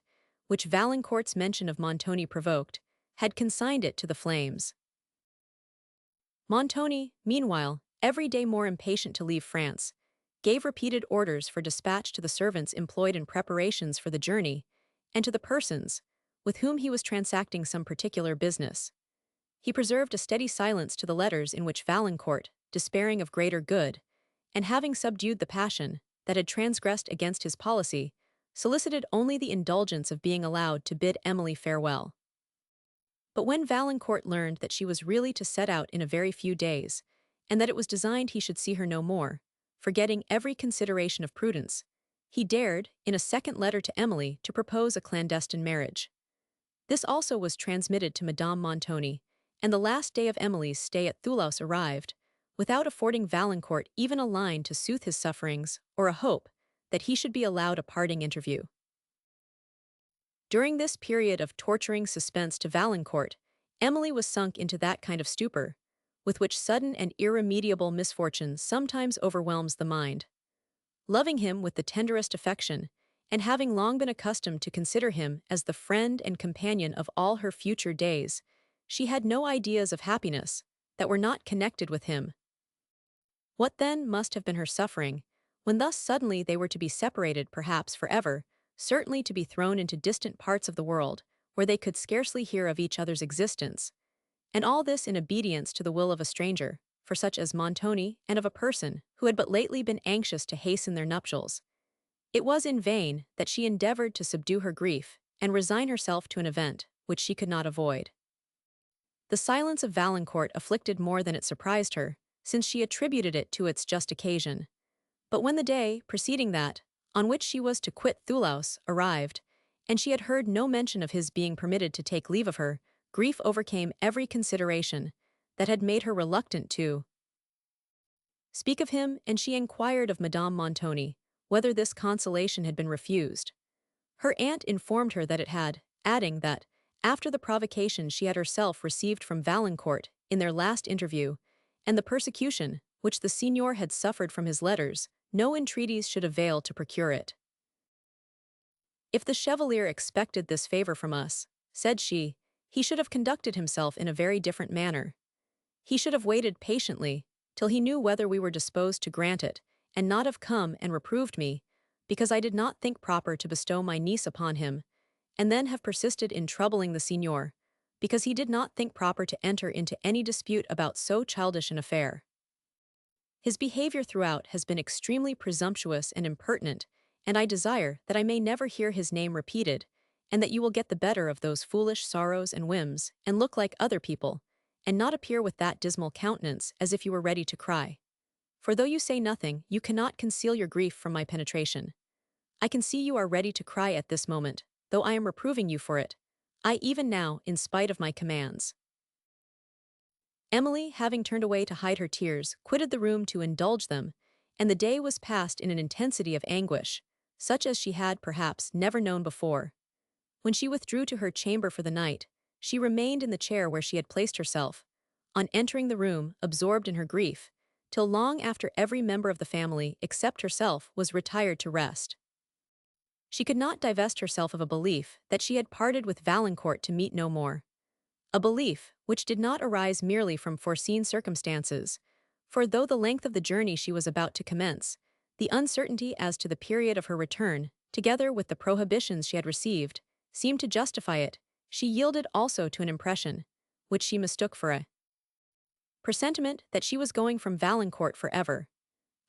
S1: which Valancourt's mention of Montoni provoked, had consigned it to the flames. Montoni, meanwhile, every day more impatient to leave France, gave repeated orders for dispatch to the servants employed in preparations for the journey, and to the persons with whom he was transacting some particular business. He preserved a steady silence to the letters in which Valancourt, despairing of greater good, and having subdued the passion that had transgressed against his policy, solicited only the indulgence of being allowed to bid Emily farewell. But when Valancourt learned that she was really to set out in a very few days, and that it was designed he should see her no more, forgetting every consideration of prudence, he dared, in a second letter to Emily, to propose a clandestine marriage. This also was transmitted to Madame Montoni, and the last day of Emily's stay at Thoulouse arrived, without affording Valancourt even a line to soothe his sufferings or a hope that he should be allowed a parting interview. During this period of torturing suspense to Valancourt, Emily was sunk into that kind of stupor, with which sudden and irremediable misfortune sometimes overwhelms the mind. Loving him with the tenderest affection, and having long been accustomed to consider him as the friend and companion of all her future days, she had no ideas of happiness that were not connected with him. What then must have been her suffering, when thus suddenly they were to be separated perhaps forever, certainly to be thrown into distant parts of the world, where they could scarcely hear of each other's existence, and all this in obedience to the will of a stranger, for such as Montoni, and of a person who had but lately been anxious to hasten their nuptials. It was in vain that she endeavored to subdue her grief, and resign herself to an event which she could not avoid. The silence of Valancourt afflicted more than it surprised her, since she attributed it to its just occasion. But when the day preceding that, on which she was to quit Thoulouse, arrived, and she had heard no mention of his being permitted to take leave of her, grief overcame every consideration that had made her reluctant to speak of him, and she inquired of Madame Montoni whether this consolation had been refused. Her aunt informed her that it had, adding that, after the provocation she had herself received from Valancourt in their last interview, and the persecution which the signor had suffered from his letters, no entreaties should avail to procure it. If the chevalier expected this favor from us, said she, he should have conducted himself in a very different manner. He should have waited patiently, till he knew whether we were disposed to grant it, and not have come and reproved me, because I did not think proper to bestow my niece upon him, and then have persisted in troubling the signor, because he did not think proper to enter into any dispute about so childish an affair. His behavior throughout has been extremely presumptuous and impertinent, and I desire that I may never hear his name repeated, and that you will get the better of those foolish sorrows and whims, and look like other people, and not appear with that dismal countenance as if you were ready to cry. For though you say nothing, you cannot conceal your grief from my penetration. I can see you are ready to cry at this moment, though I am reproving you for it. I even now, in spite of my commands. Emily, having turned away to hide her tears, quitted the room to indulge them, and the day was passed in an intensity of anguish, such as she had, perhaps, never known before. When she withdrew to her chamber for the night, she remained in the chair where she had placed herself, on entering the room, absorbed in her grief, till long after every member of the family, except herself, was retired to rest. She could not divest herself of a belief that she had parted with Valancourt to meet no more. A belief which did not arise merely from foreseen circumstances, for though the length of the journey she was about to commence, the uncertainty as to the period of her return, together with the prohibitions she had received, seemed to justify it, she yielded also to an impression, which she mistook for a presentiment that she was going from Valancourt forever.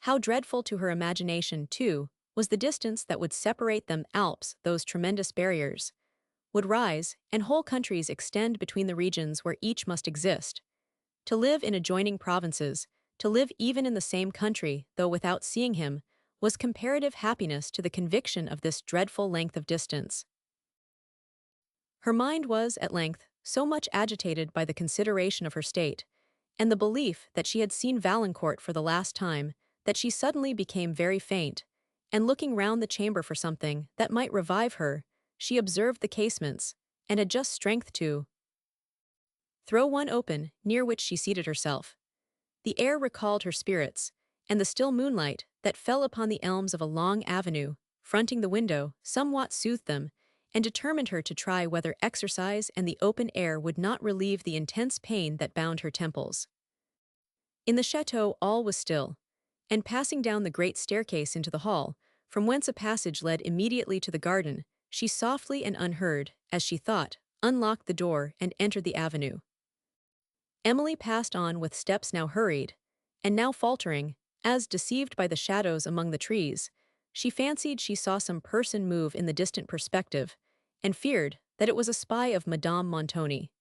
S1: How dreadful to her imagination, too, was the distance that would separate them. Alps, those tremendous barriers, would rise, and whole countries extend between the regions where each must exist. To live in adjoining provinces, to live even in the same country, though without seeing him, was comparative happiness to the conviction of this dreadful length of distance. Her mind was, at length, so much agitated by the consideration of her state, and the belief that she had seen Valancourt for the last time, that she suddenly became very faint, and looking round the chamber for something that might revive her, she observed the casements, and had just strength to throw one open, near which she seated herself. The air recalled her spirits, and the still moonlight that fell upon the elms of a long avenue, fronting the window, somewhat soothed them, and determined her to try whether exercise and the open air would not relieve the intense pain that bound her temples. In the château all was still, and passing down the great staircase into the hall, from whence a passage led immediately to the garden, she softly and unheard, as she thought, unlocked the door and entered the avenue. Emily passed on with steps now hurried, and now faltering, as, deceived by the shadows among the trees, she fancied she saw some person move in the distant perspective, and feared that it was a spy of Madame Montoni.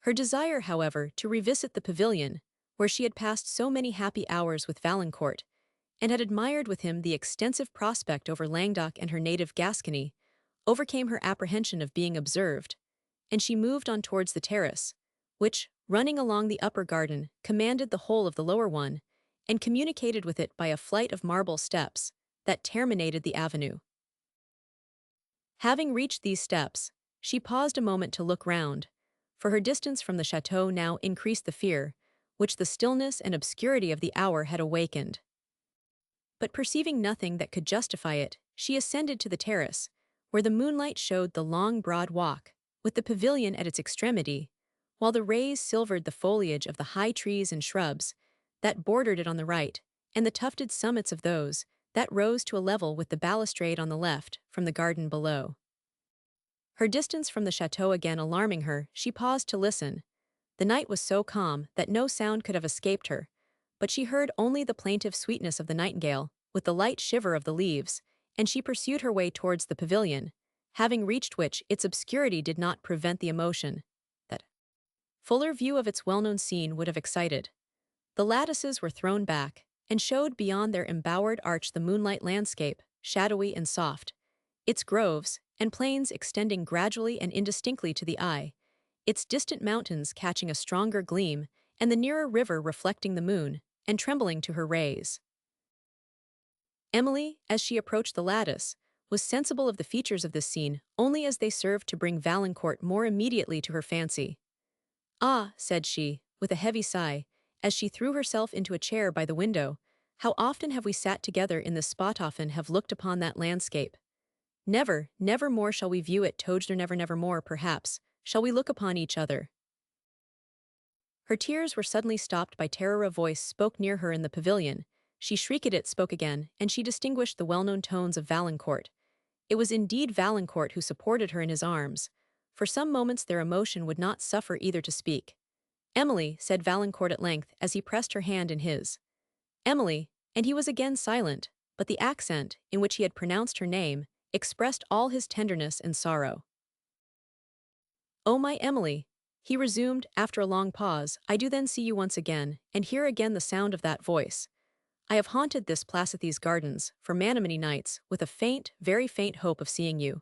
S1: Her desire, however, to revisit the pavilion, where she had passed so many happy hours with Valancourt, and had admired with him the extensive prospect over Languedoc and her native Gascony, overcame her apprehension of being observed, and she moved on towards the terrace, which, running along the upper garden, commanded the whole of the lower one, and communicated with it by a flight of marble steps that terminated the avenue. Having reached these steps, she paused a moment to look round, for her distance from the château now increased the fear, which the stillness and obscurity of the hour had awakened. But perceiving nothing that could justify it, she ascended to the terrace, where the moonlight showed the long broad walk, with the pavilion at its extremity, while the rays silvered the foliage of the high trees and shrubs that bordered it on the right, and the tufted summits of those that rose to a level with the balustrade on the left from the garden below. Her distance from the château again alarming her, she paused to listen. The night was so calm that no sound could have escaped her, but she heard only the plaintive sweetness of the nightingale, with the light shiver of the leaves, and she pursued her way towards the pavilion, having reached which its obscurity did not prevent the emotion that fuller view of its well-known scene would have excited. The lattices were thrown back, and showed beyond their embowered arch the moonlight landscape, shadowy and soft, its groves and plains extending gradually and indistinctly to the eye, its distant mountains catching a stronger gleam, and the nearer river reflecting the moon, and trembling to her rays. Emily, as she approached the lattice, was sensible of the features of this scene only as they served to bring Valancourt more immediately to her fancy. "Ah," said she, with a heavy sigh, as she threw herself into a chair by the window, "how often have we sat together in this spot, often have looked upon that landscape. Never, never more shall we view it together, never, never more, perhaps, shall we look upon each other. Her tears were suddenly stopped by terror. A voice spoke near her in the pavilion. She shrieked it spoke again, and she distinguished the well-known tones of Valancourt. It was indeed Valancourt who supported her in his arms. For some moments their emotion would not suffer either to speak. "Emily," said Valancourt at length, as he pressed her hand in his. "Emily," and he was again silent, but the accent, in which he had pronounced her name, expressed all his tenderness and sorrow. "Oh, my Emily," he resumed, after a long pause, "I do then see you once again, and hear again the sound of that voice. I have haunted this place at these gardens, for many nights, with a faint, very faint hope of seeing you.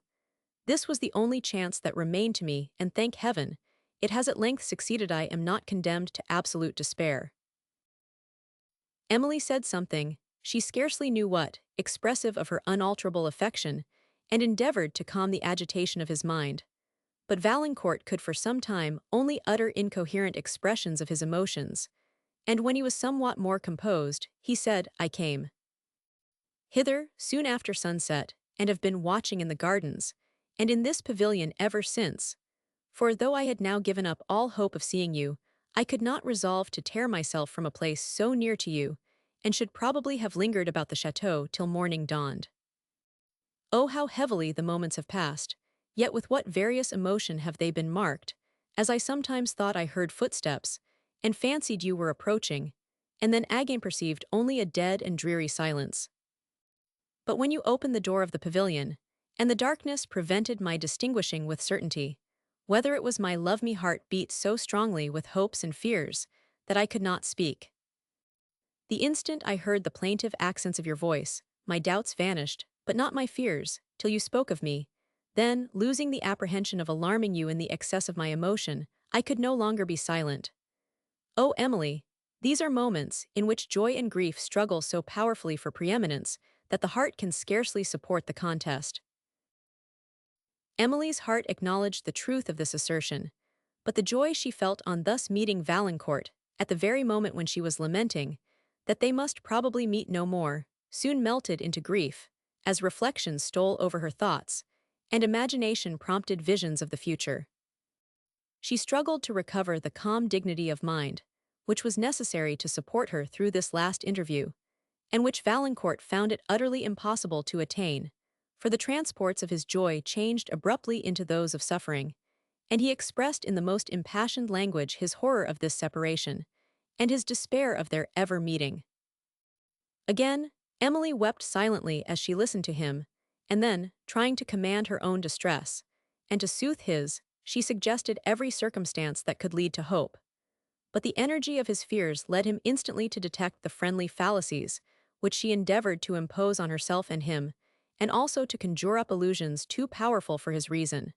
S1: This was the only chance that remained to me, and thank heaven, it has at length succeeded. I am not condemned to absolute despair." Emily said something, she scarcely knew what, expressive of her unalterable affection, and endeavored to calm the agitation of his mind. But Valancourt could for some time only utter incoherent expressions of his emotions, and when he was somewhat more composed, he said, "I came hither soon after sunset, and have been watching in the gardens, and in this pavilion ever since, for though I had now given up all hope of seeing you, I could not resolve to tear myself from a place so near to you, and should probably have lingered about the château till morning dawned. Oh, how heavily the moments have passed, yet with what various emotion have they been marked, as I sometimes thought I heard footsteps, and fancied you were approaching, and then again perceived only a dead and dreary silence. But when you opened the door of the pavilion, and the darkness prevented my distinguishing with certainty, whether it was my love me heart beat so strongly with hopes and fears, that I could not speak. The instant I heard the plaintive accents of your voice, my doubts vanished, but not my fears, till you spoke of me. Then, losing the apprehension of alarming you in the excess of my emotion, I could no longer be silent. Oh, Emily, these are moments in which joy and grief struggle so powerfully for preeminence that the heart can scarcely support the contest." Emily's heart acknowledged the truth of this assertion, but the joy she felt on thus meeting Valancourt, at the very moment when she was lamenting that they must probably meet no more, soon melted into grief, as reflection stole over her thoughts, and imagination prompted visions of the future. She struggled to recover the calm dignity of mind, which was necessary to support her through this last interview, and which Valancourt found it utterly impossible to attain, for the transports of his joy changed abruptly into those of suffering, and he expressed in the most impassioned language his horror of this separation, and his despair of their ever meeting. Again, Emily wept silently as she listened to him, and then, trying to command her own distress, and to soothe his, she suggested every circumstance that could lead to hope. But the energy of his fears led him instantly to detect the friendly fallacies, which she endeavored to impose on herself and him, and also to conjure up illusions too powerful for his reason.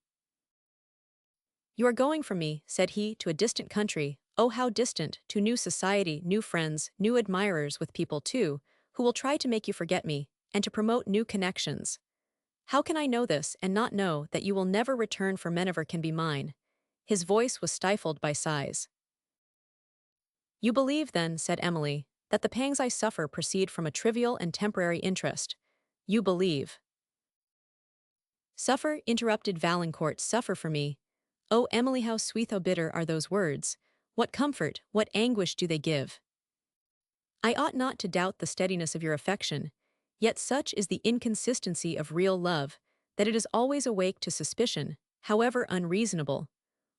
S1: "You are going from me," said he, "to a distant country, oh how distant, to new society, new friends, new admirers, with people too, who will try to make you forget me, and to promote new connections. How can I know this and not know that you will never return, for never can be mine?" His voice was stifled by sighs. "You believe, then," said Emily, "that the pangs I suffer proceed from a trivial and temporary interest. You believe—" "Suffer," interrupted Valancourt, "suffer for me. Oh, Emily, how sweet, how bitter are those words! What comfort, what anguish do they give! I ought not to doubt the steadiness of your affection, yet such is the inconsistency of real love, that it is always awake to suspicion, however unreasonable,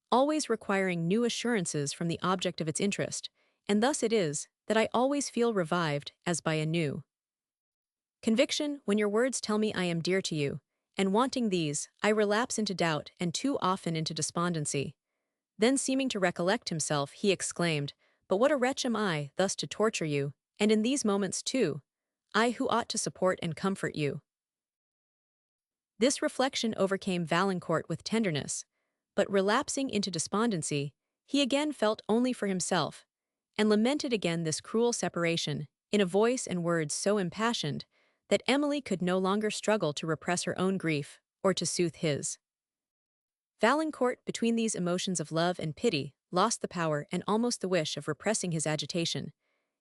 S1: always requiring new assurances from the object of its interest, and thus it is that I always feel revived, as by a new conviction, when your words tell me I am dear to you, and wanting these, I relapse into doubt and too often into despondency." Then, seeming to recollect himself, he exclaimed, "But what a wretch am I, thus to torture you, and in these moments too, I who ought to support and comfort you." This reflection overcame Valancourt with tenderness, but relapsing into despondency, he again felt only for himself, and lamented again this cruel separation, in a voice and words so impassioned, that Emily could no longer struggle to repress her own grief, or to soothe his. Valancourt, between these emotions of love and pity, lost the power and almost the wish of repressing his agitation,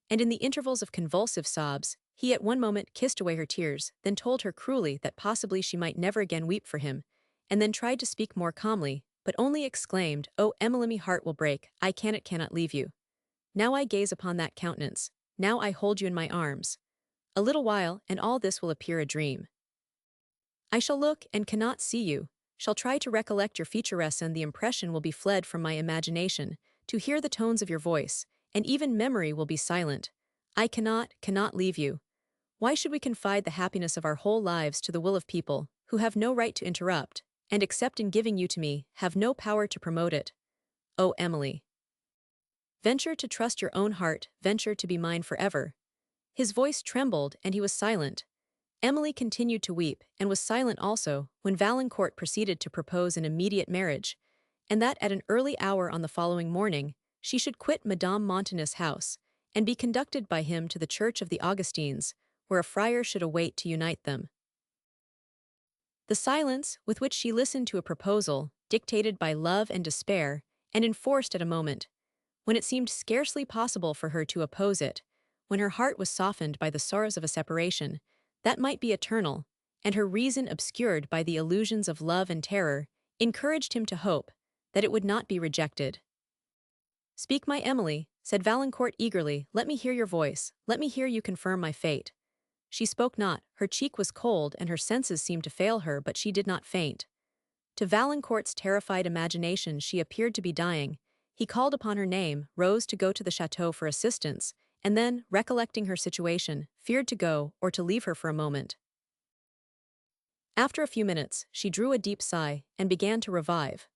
S1: and in the intervals of convulsive sobs, He at one moment kissed away her tears, then told her cruelly that possibly she might never again weep for him, and then tried to speak more calmly, but only exclaimed, "Oh, Emily, me heart will break, I cannot leave you. Now I gaze upon that countenance, now I hold you in my arms. A little while, and all this will appear a dream. I shall look and cannot see you, shall try to recollect your featuress and the impression will be fled from my imagination, to hear the tones of your voice, and even memory will be silent. I cannot leave you. Why should we confide the happiness of our whole lives to the will of people, who have no right to interrupt, and except in giving you to me, have no power to promote it? Oh, Emily! Venture to trust your own heart, venture to be mine forever." His voice trembled, and he was silent. Emily continued to weep, and was silent also, when Valancourt proceeded to propose an immediate marriage, and that at an early hour on the following morning, she should quit Madame Montoni's house, and be conducted by him to the church of the Augustines, where a friar should await to unite them. The silence with which she listened to a proposal, dictated by love and despair, and enforced at a moment when it seemed scarcely possible for her to oppose it, when her heart was softened by the sorrows of a separation that might be eternal, and her reason obscured by the illusions of love and terror, encouraged him to hope that it would not be rejected. "Speak, my Emily," said Valancourt eagerly, "let me hear your voice, let me hear you confirm my fate." She spoke not, her cheek was cold and her senses seemed to fail her, but she did not faint. To Valancourt's terrified imagination she appeared to be dying. He called upon her name, rose to go to the château for assistance, and then, recollecting her situation, feared to go or to leave her for a moment. After a few minutes, she drew a deep sigh, and began to revive.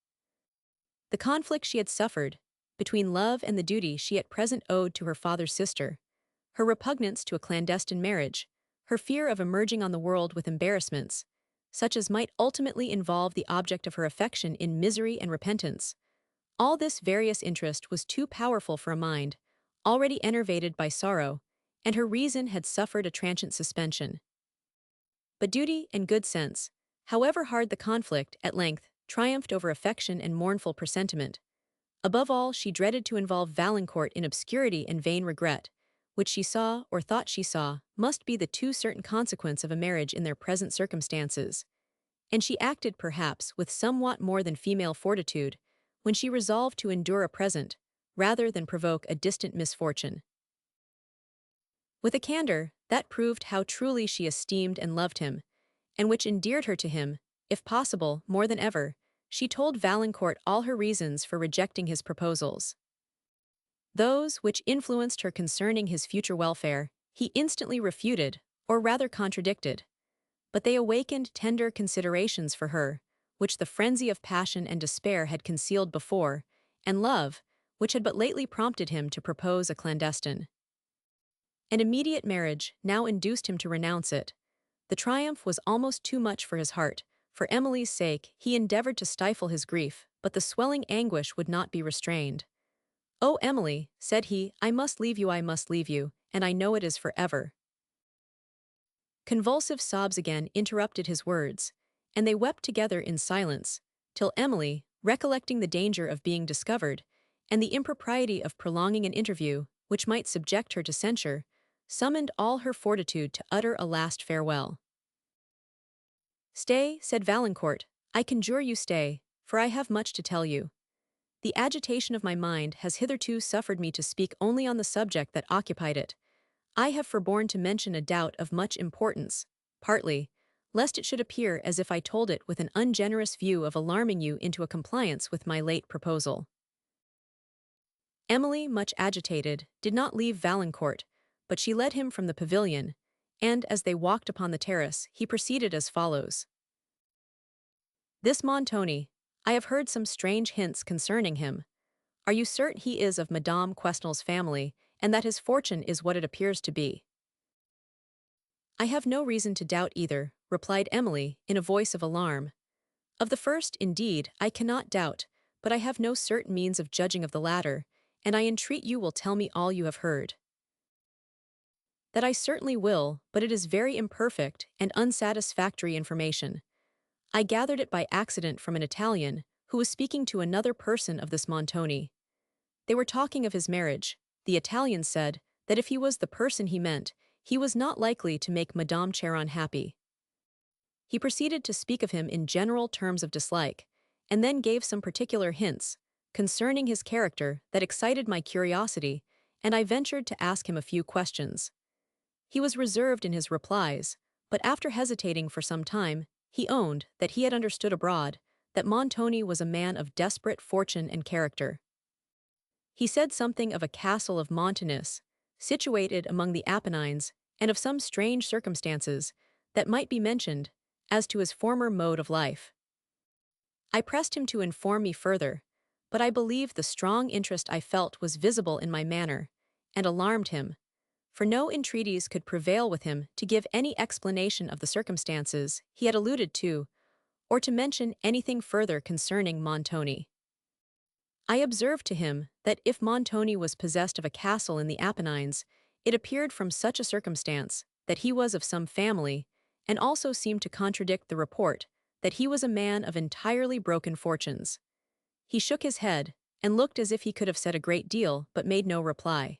S1: The conflict she had suffered, between love and the duty she at present owed to her father's sister, her repugnance to a clandestine marriage, her fear of emerging on the world with embarrassments, such as might ultimately involve the object of her affection in misery and repentance. All this various interest was too powerful for a mind, already enervated by sorrow, and her reason had suffered a transient suspension. But duty and good sense, however hard the conflict, at length, triumphed over affection and mournful presentiment. Above all, she dreaded to involve Valancourt in obscurity and vain regret, which she saw, or thought she saw, must be the too certain consequence of a marriage in their present circumstances. And she acted, perhaps, with somewhat more than female fortitude, when she resolved to endure a present, rather than provoke a distant misfortune. With a candor that proved how truly she esteemed and loved him, and which endeared her to him, if possible, more than ever, she told Valancourt all her reasons for rejecting his proposals. Those which influenced her concerning his future welfare, he instantly refuted, or rather contradicted. But they awakened tender considerations for her, which the frenzy of passion and despair had concealed before, and love, which had but lately prompted him to propose a clandestine. An immediate marriage now induced him to renounce it. The triumph was almost too much for his heart. For Emily's sake, he endeavored to stifle his grief, but the swelling anguish would not be restrained. "Oh, Emily," said he, I must leave you, and I know it is forever." Convulsive sobs again interrupted his words, and they wept together in silence, till Emily, recollecting the danger of being discovered, and the impropriety of prolonging an interview, which might subject her to censure, summoned all her fortitude to utter a last farewell. "Stay," said Valancourt, "I conjure you stay, for I have much to tell you. The agitation of my mind has hitherto suffered me to speak only on the subject that occupied it. I have forborne to mention a doubt of much importance, partly, lest it should appear as if I told it with an ungenerous view of alarming you into a compliance with my late proposal." Emily, much agitated, did not leave Valancourt, but she led him from the pavilion, and as they walked upon the terrace, he proceeded as follows. "This Montoni, I have heard some strange hints concerning him. Are you certain he is of Madame Quesnel's family, and that his fortune is what it appears to be?" "I have no reason to doubt either," replied Emily, in a voice of alarm. "Of the first, indeed, I cannot doubt, but I have no certain means of judging of the latter, and I entreat you will tell me all you have heard." "That I certainly will, but it is very imperfect and unsatisfactory information. I gathered it by accident from an Italian, who was speaking to another person of this Montoni. They were talking of his marriage. The Italian said that if he was the person he meant, he was not likely to make Madame Charon happy. He proceeded to speak of him in general terms of dislike, and then gave some particular hints concerning his character that excited my curiosity, and I ventured to ask him a few questions. He was reserved in his replies, but after hesitating for some time, he owned that he had understood abroad that Montoni was a man of desperate fortune and character. He said something of a castle of Montanus, situated among the Apennines, and of some strange circumstances that might be mentioned as to his former mode of life. I pressed him to inform me further, but I believe the strong interest I felt was visible in my manner, and alarmed him, for no entreaties could prevail with him to give any explanation of the circumstances he had alluded to, or to mention anything further concerning Montoni. I observed to him that if Montoni was possessed of a castle in the Apennines, it appeared from such a circumstance that he was of some family, and also seemed to contradict the report that he was a man of entirely broken fortunes. He shook his head, and looked as if he could have said a great deal but made no reply.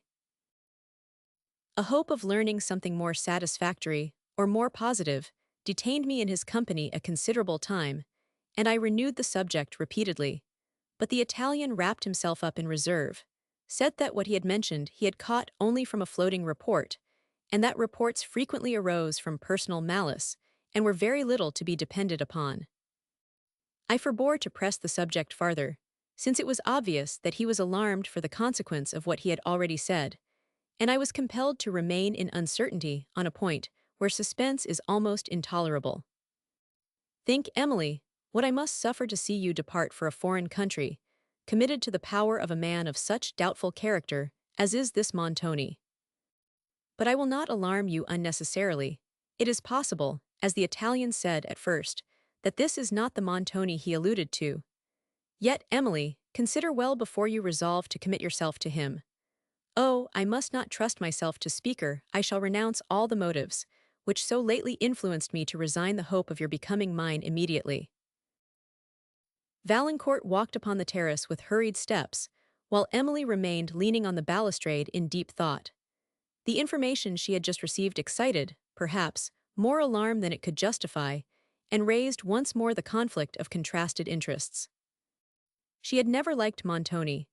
S1: A hope of learning something more satisfactory, or more positive, detained me in his company a considerable time, and I renewed the subject repeatedly. But the Italian wrapped himself up in reserve, said that what he had mentioned he had caught only from a floating report, and that reports frequently arose from personal malice, and were very little to be depended upon. I forbore to press the subject farther, since it was obvious that he was alarmed for the consequence of what he had already said, and I was compelled to remain in uncertainty on a point where suspense is almost intolerable. Think, Emily, what I must suffer to see you depart for a foreign country, committed to the power of a man of such doubtful character as is this Montoni. But I will not alarm you unnecessarily. It is possible, as the Italian said at first, that this is not the Montoni he alluded to. Yet, Emily, consider well before you resolve to commit yourself to him. Oh, I must not trust myself to speaker, I shall renounce all the motives which so lately influenced me to resign the hope of your becoming mine immediately. Valancourt walked upon the terrace with hurried steps, while Emily remained leaning on the balustrade in deep thought. The information she had just received excited, perhaps, more alarm than it could justify, and raised once more the conflict of contrasted interests. She had never liked Montoni.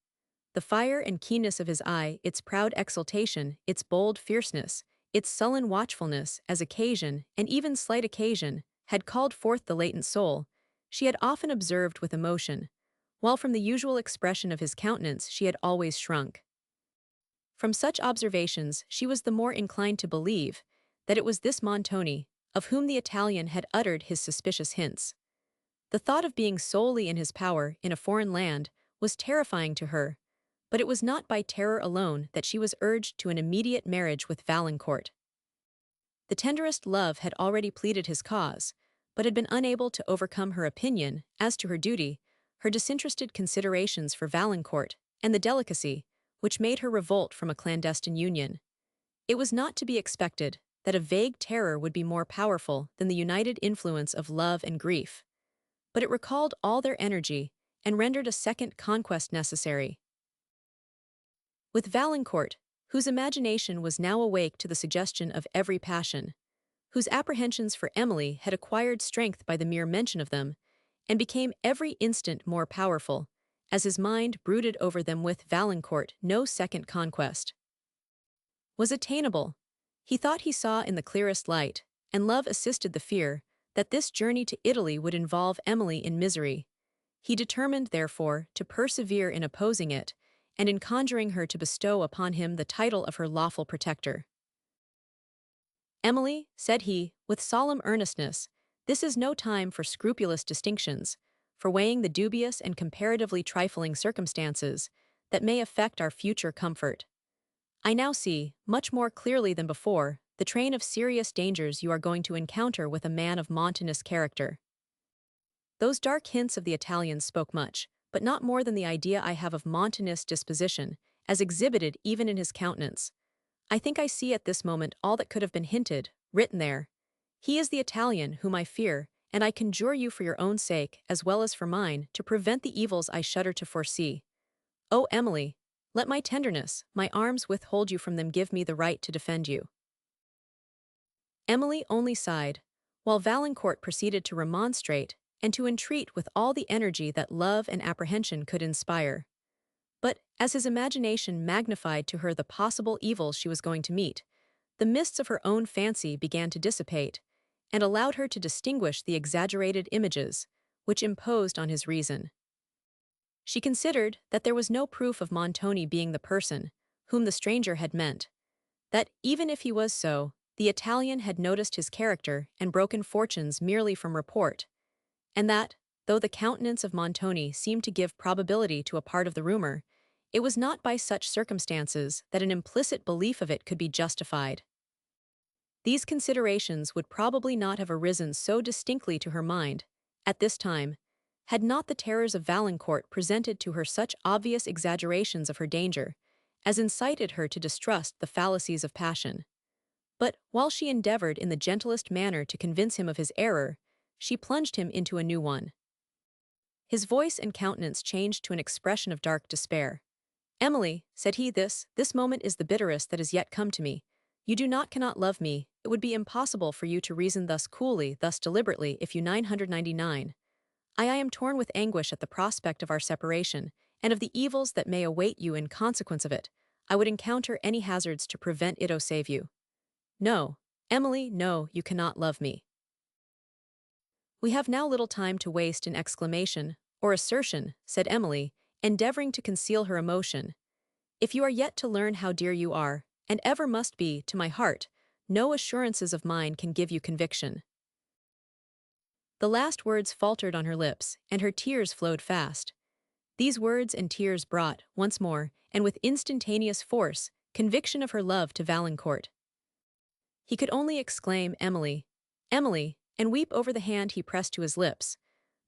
S1: The fire and keenness of his eye, its proud exultation, its bold fierceness, its sullen watchfulness, as occasion, and even slight occasion, had called forth the latent soul, she had often observed with emotion, while from the usual expression of his countenance she had always shrunk. From such observations she was the more inclined to believe that it was this Montoni, of whom the Italian had uttered his suspicious hints. The thought of being solely in his power in a foreign land was terrifying to her, but it was not by terror alone that she was urged to an immediate marriage with Valancourt. The tenderest love had already pleaded his cause, but had been unable to overcome her opinion as to her duty, her disinterested considerations for Valancourt, and the delicacy which made her revolt from a clandestine union. It was not to be expected that a vague terror would be more powerful than the united influence of love and grief, but it recalled all their energy and rendered a second conquest necessary. With Valancourt, whose imagination was now awake to the suggestion of every passion, whose apprehensions for Emily had acquired strength by the mere mention of them, and became every instant more powerful, as his mind brooded over them, with Valancourt no second conquest was attainable. He thought he saw in the clearest light, and love assisted the fear, that this journey to Italy would involve Emily in misery. He determined, therefore, to persevere in opposing it, and in conjuring her to bestow upon him the title of her lawful protector. Emily, said he, with solemn earnestness, this is no time for scrupulous distinctions, for weighing the dubious and comparatively trifling circumstances that may affect our future comfort. I now see, much more clearly than before, the train of serious dangers you are going to encounter with a man of Montanus character. Those dark hints of the Italian spoke much, but not more than the idea I have of Montanus' disposition, as exhibited even in his countenance. I think I see at this moment all that could have been hinted, written there. He is the Italian whom I fear, and I conjure you for your own sake, as well as for mine, to prevent the evils I shudder to foresee. O Emily, let my tenderness, my arms withhold you from them, give me the right to defend you. Emily only sighed, while Valancourt proceeded to remonstrate and to entreat with all the energy that love and apprehension could inspire. But, as his imagination magnified to her the possible evils she was going to meet, the mists of her own fancy began to dissipate, and allowed her to distinguish the exaggerated images, which imposed on his reason. She considered that there was no proof of Montoni being the person whom the stranger had meant, that even if he was so, the Italian had noticed his character and broken fortunes merely from report, and that, though the countenance of Montoni seemed to give probability to a part of the rumor, it was not by such circumstances that an implicit belief of it could be justified. These considerations would probably not have arisen so distinctly to her mind, at this time, had not the terrors of Valancourt presented to her such obvious exaggerations of her danger, as incited her to distrust the fallacies of passion. But, while she endeavored in the gentlest manner to convince him of his error, she plunged him into a new one. His voice and countenance changed to an expression of dark despair. "Emily," said he, this moment is the bitterest that has yet come to me. You cannot love me. It would be impossible for you to reason thus coolly, thus deliberately, if you 999. I am torn with anguish at the prospect of our separation, and of the evils that may await you in consequence of it. I would encounter any hazards to prevent it or save you. No, Emily, no, you cannot love me. We have now little time to waste in exclamation, or assertion, said Emily, endeavoring to conceal her emotion. If you are yet to learn how dear you are, and ever must be, to my heart, no assurances of mine can give you conviction. The last words faltered on her lips, and her tears flowed fast. These words and tears brought, once more, and with instantaneous force, conviction of her love to Valancourt. He could only exclaim, "Emily, Emily," and weep over the hand he pressed to his lips.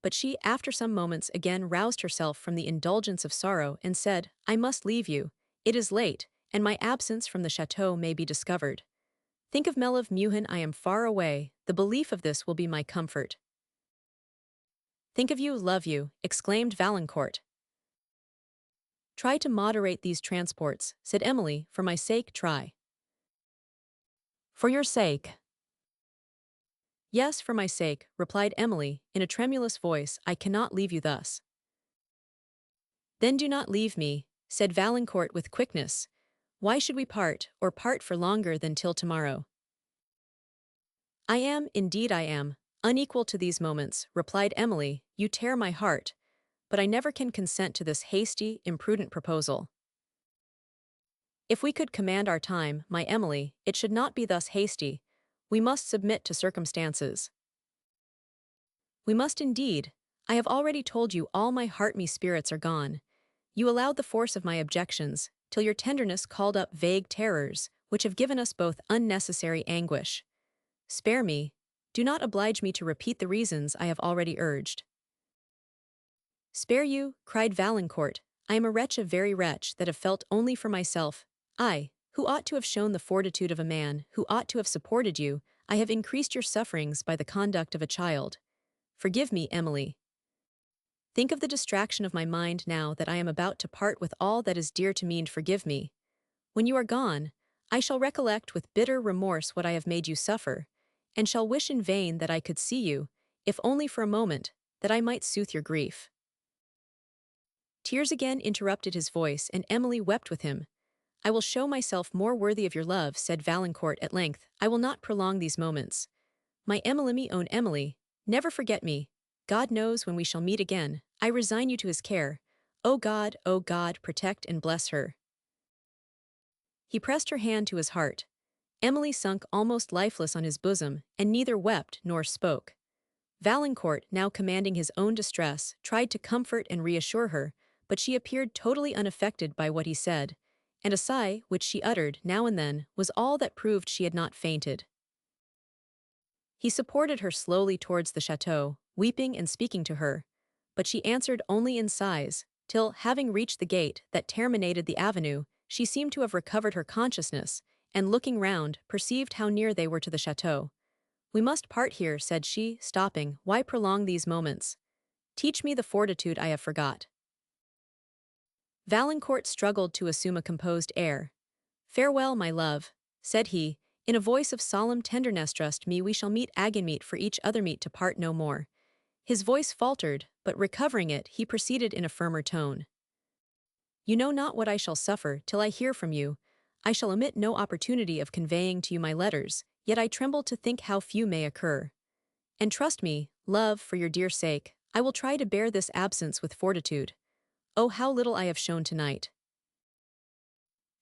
S1: But she, after some moments, again roused herself from the indulgence of sorrow and said, "I must leave you. It is late, and my absence from the château may be discovered. Think of Melave Muhin, I am far away, the belief of this will be my comfort." "Think of you, love you," exclaimed Valancourt. "Try to moderate these transports," said Emily, "for my sake try." "For your sake." "Yes, for my sake," replied Emily, in a tremulous voice, "I cannot leave you thus." "Then do not leave me," said Valancourt with quickness. "Why should we part, or part for longer than till tomorrow?" "I am, indeed I am, unequal to these moments," replied Emily. "You tear my heart, but I never can consent to this hasty, imprudent proposal. If we could command our time, my Emily, it should not be thus hasty. We must submit to circumstances." "We must indeed. I have already told you all my heart-me spirits are gone. You allowed the force of my objections, till your tenderness called up vague terrors, which have given us both unnecessary anguish. Spare me. Do not oblige me to repeat the reasons I have already urged." "Spare you?" cried Valancourt. "I am a wretch, a very wretch, that have felt only for myself. I, who ought to have shown the fortitude of a man, who ought to have supported you, I have increased your sufferings by the conduct of a child. Forgive me, Emily. Think of the distraction of my mind now that I am about to part with all that is dear to me, and forgive me. When you are gone, I shall recollect with bitter remorse what I have made you suffer, and shall wish in vain that I could see you, if only for a moment, that I might soothe your grief." Tears again interrupted his voice, and Emily wept with him. "I will show myself more worthy of your love," said Valancourt at length. "I will not prolong these moments. My Emily, me own Emily, never forget me. God knows when we shall meet again. I resign you to his care. O God, protect and bless her." He pressed her hand to his heart. Emily sunk almost lifeless on his bosom, and neither wept nor spoke. Valancourt, now commanding his own distress, tried to comfort and reassure her, but she appeared totally unaffected by what he said, and a sigh, which she uttered now and then, was all that proved she had not fainted. He supported her slowly towards the château, weeping and speaking to her, but she answered only in sighs, till, having reached the gate that terminated the avenue, she seemed to have recovered her consciousness, and looking round, perceived how near they were to the château. "We must part here," said she, stopping. "Why prolong these moments? Teach me the fortitude I have forgot." Valancourt struggled to assume a composed air. "Farewell, my love," said he, In a voice of solemn tenderness, trust me, we shall meet again, meet for each other, meet to part no more. His voice faltered, but recovering it, he proceeded in a firmer tone. You know not what I shall suffer till I hear from you. I shall omit no opportunity of conveying to you my letters, yet I tremble to think how few may occur. And trust me, love, for your dear sake, I will try to bear this absence with fortitude. Oh, how little I have shown tonight.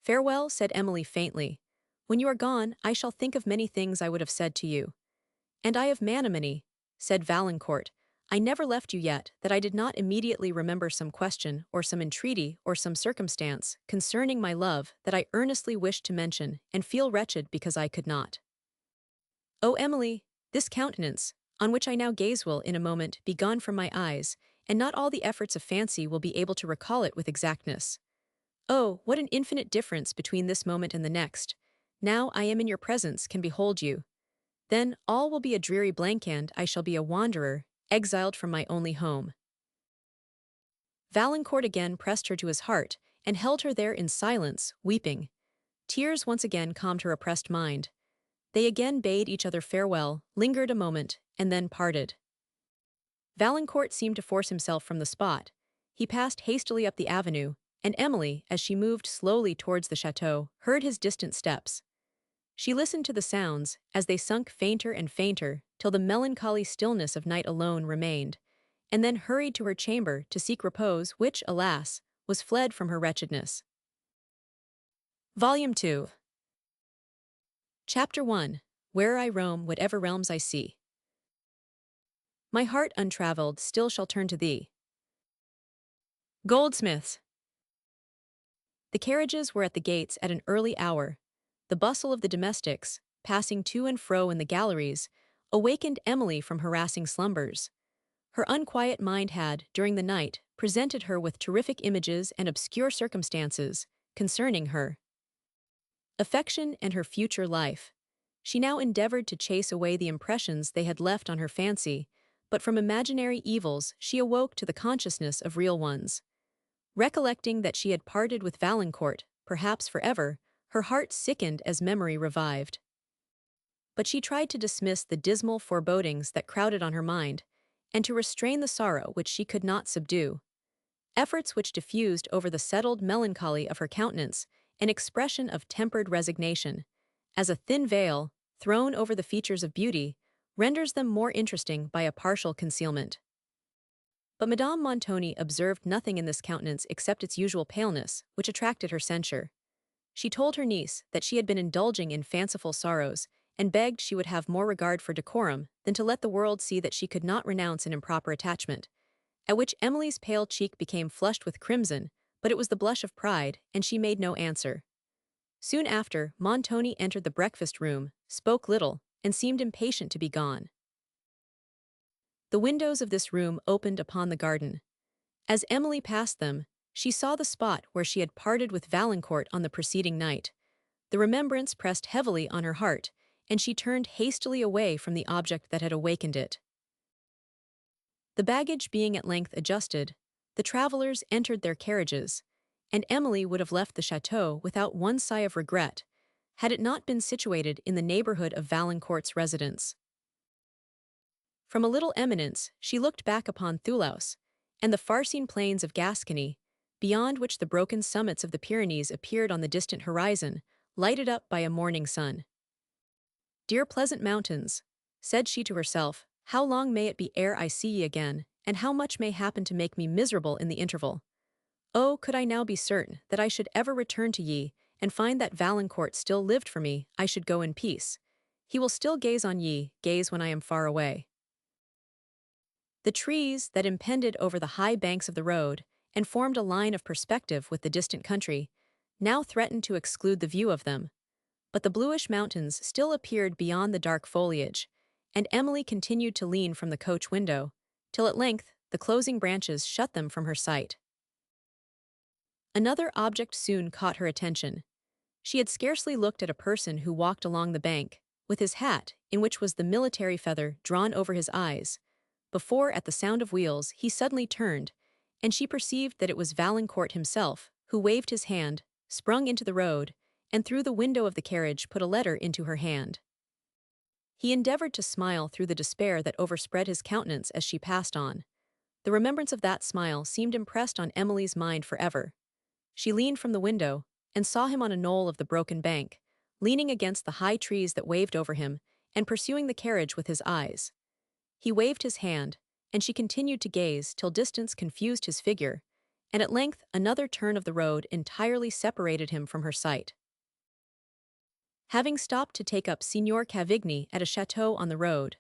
S1: Farewell, said Emily faintly. When you are gone, I shall think of many things I would have said to you. And I of many, said Valancourt. I never left you yet, that I did not immediately remember some question, or some entreaty, or some circumstance, concerning my love, that I earnestly wished to mention, and feel wretched because I could not. O Emily, this countenance, on which I now gaze, will, in a moment, be gone from my eyes, and not all the efforts of fancy will be able to recall it with exactness. Oh, what an infinite difference between this moment and the next! Now I am in your presence, can behold you. Then all will be a dreary blank, and I shall be a wanderer, exiled from my only home. Valancourt again pressed her to his heart, and held her there in silence, weeping. Tears once again calmed her oppressed mind. They again bade each other farewell, lingered a moment, and then parted. Valancourt seemed to force himself from the spot. He passed hastily up the avenue, and Emily, as she moved slowly towards the château, heard his distant steps. She listened to the sounds, as they sunk fainter and fainter, till the melancholy stillness of night alone remained, and then hurried to her chamber to seek repose, which, alas, was fled from her wretchedness. Volume 2. Chapter 1. Where I roam, whatever realms I see. My heart untravelled still shall turn to thee. Goldsmiths. The carriages were at the gates at an early hour. The bustle of the domestics, passing to and fro in the galleries, awakened Emily from harassing slumbers. Her unquiet mind had, during the night, presented her with terrific images and obscure circumstances concerning her affection and her future life. She now endeavored to chase away the impressions they had left on her fancy, but from imaginary evils she awoke to the consciousness of real ones. Recollecting that she had parted with Valancourt, perhaps forever, her heart sickened as memory revived. But she tried to dismiss the dismal forebodings that crowded on her mind, and to restrain the sorrow which she could not subdue. Efforts which diffused over the settled melancholy of her countenance an expression of tempered resignation, as a thin veil, thrown over the features of beauty, renders them more interesting by a partial concealment. But Madame Montoni observed nothing in this countenance except its usual paleness, which attracted her censure. She told her niece that she had been indulging in fanciful sorrows, and begged she would have more regard for decorum than to let the world see that she could not renounce an improper attachment, at which Emily's pale cheek became flushed with crimson, but it was the blush of pride, and she made no answer. Soon after, Montoni entered the breakfast-room, spoke little, and seemed impatient to be gone. The windows of this room opened upon the garden. As Emily passed them, she saw the spot where she had parted with Valancourt on the preceding night. The remembrance pressed heavily on her heart, and she turned hastily away from the object that had awakened it. The baggage being at length adjusted, the travellers entered their carriages, and Emily would have left the château without one sigh of regret, had it not been situated in the neighbourhood of Valancourt's residence. From a little eminence, she looked back upon Thoulouse, and the far-seen plains of Gascony, beyond which the broken summits of the Pyrenees appeared on the distant horizon, lighted up by a morning sun. Dear pleasant mountains, said she to herself, how long may it be ere I see ye again, and how much may happen to make me miserable in the interval? Oh, could I now be certain that I should ever return to ye, and find that Valancourt still lived for me, I should go in peace. He will still gaze on ye, gaze when I am far away. The trees that impended over the high banks of the road, and formed a line of perspective with the distant country, now threatened to exclude the view of them. But the bluish mountains still appeared beyond the dark foliage, and Emily continued to lean from the coach window, till at length the closing branches shut them from her sight. Another object soon caught her attention. She had scarcely looked at a person who walked along the bank, with his hat, in which was the military feather, drawn over his eyes, before, at the sound of wheels, he suddenly turned, and she perceived that it was Valancourt himself, who waved his hand, sprung into the road, and through the window of the carriage put a letter into her hand. He endeavored to smile through the despair that overspread his countenance as she passed on. The remembrance of that smile seemed impressed on Emily's mind forever. She leaned from the window, and saw him on a knoll of the broken bank, leaning against the high trees that waved over him, and pursuing the carriage with his eyes. He waved his hand, and she continued to gaze till distance confused his figure, and at length another turn of the road entirely separated him from her sight. Having stopped to take up Signor Cavigni at a château on the road,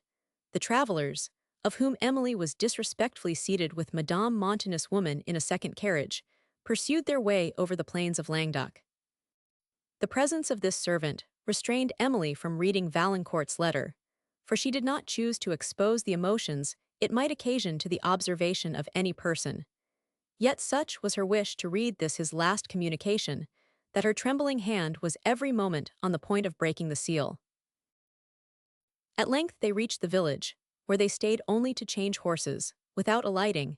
S1: the travelers, of whom Emily was disrespectfully seated with Madame Montoni's woman in a second carriage, pursued their way over the plains of Languedoc. The presence of this servant restrained Emily from reading Valancourt's letter, for she did not choose to expose the emotions it might occasion to the observation of any person. Yet such was her wish to read this his last communication, that her trembling hand was every moment on the point of breaking the seal. At length they reached the village, where they stayed only to change horses, without alighting,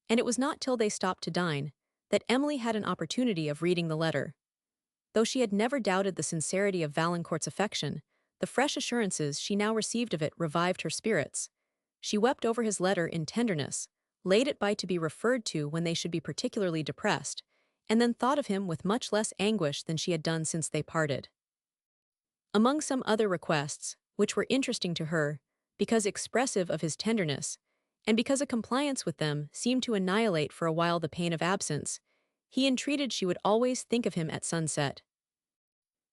S1: and it was not till they stopped to dine that Emily had an opportunity of reading the letter. Though she had never doubted the sincerity of Valancourt's affection, the fresh assurances she now received of it revived her spirits. She wept over his letter in tenderness, laid it by to be referred to when they should be particularly depressed, and then thought of him with much less anguish than she had done since they parted. Among some other requests, which were interesting to her, because expressive of his tenderness, and because a compliance with them seemed to annihilate for a while the pain of absence, he entreated she would always think of him at sunset.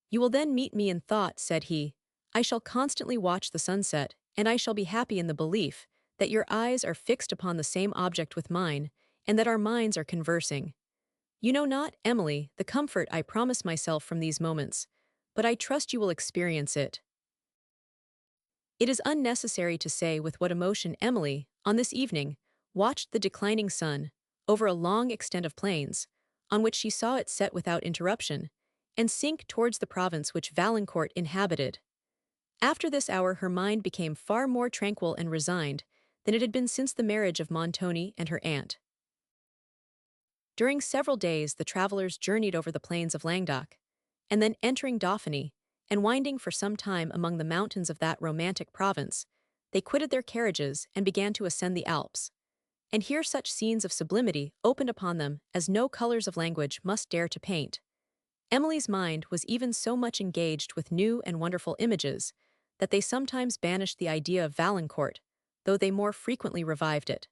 S1: "You will then meet me in thought," said he. "I shall constantly watch the sunset, and I shall be happy in the belief that your eyes are fixed upon the same object with mine, and that our minds are conversing. You know not, Emily, the comfort I promise myself from these moments, but I trust you will experience it." It is unnecessary to say with what emotion Emily, on this evening, watched the declining sun, over a long extent of plains, on which she saw it set without interruption, and sink towards the province which Valancourt inhabited. After this hour her mind became far more tranquil and resigned than it had been since the marriage of Montoni and her aunt. During several days the travellers journeyed over the plains of Languedoc, and then entering Dauphiny, and winding for some time among the mountains of that romantic province, they quitted their carriages and began to ascend the Alps. And here such scenes of sublimity opened upon them as no colours of language must dare to paint. Emily's mind was even so much engaged with new and wonderful images, that they sometimes banished the idea of Valancourt, though they more frequently revived it.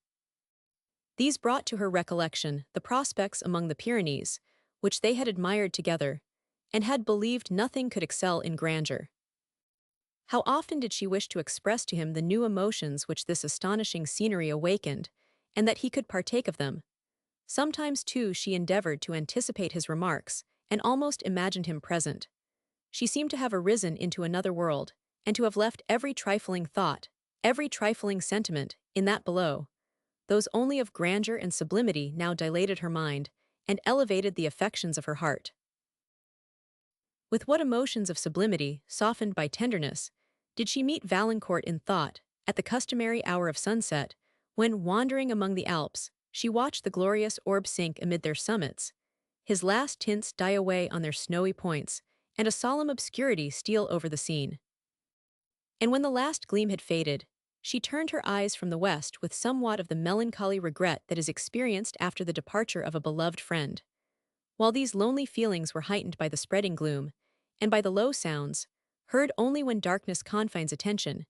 S1: These brought to her recollection the prospects among the Pyrenees, which they had admired together, and had believed nothing could excel in grandeur. How often did she wish to express to him the new emotions which this astonishing scenery awakened, and that he could partake of them. Sometimes, too, she endeavored to anticipate his remarks, and almost imagined him present. She seemed to have arisen into another world, and to have left every trifling thought, every trifling sentiment, in that below. Those only of grandeur and sublimity now dilated her mind, and elevated the affections of her heart. With what emotions of sublimity, softened by tenderness, did she meet Valancourt in thought, at the customary hour of sunset, when, wandering among the Alps, she watched the glorious orb sink amid their summits, his last tints die away on their snowy points, and a solemn obscurity steal over the scene. And when the last gleam had faded, she turned her eyes from the west with somewhat of the melancholy regret that is experienced after the departure of a beloved friend. While these lonely feelings were heightened by the spreading gloom, and by the low sounds, heard only when darkness confines attention,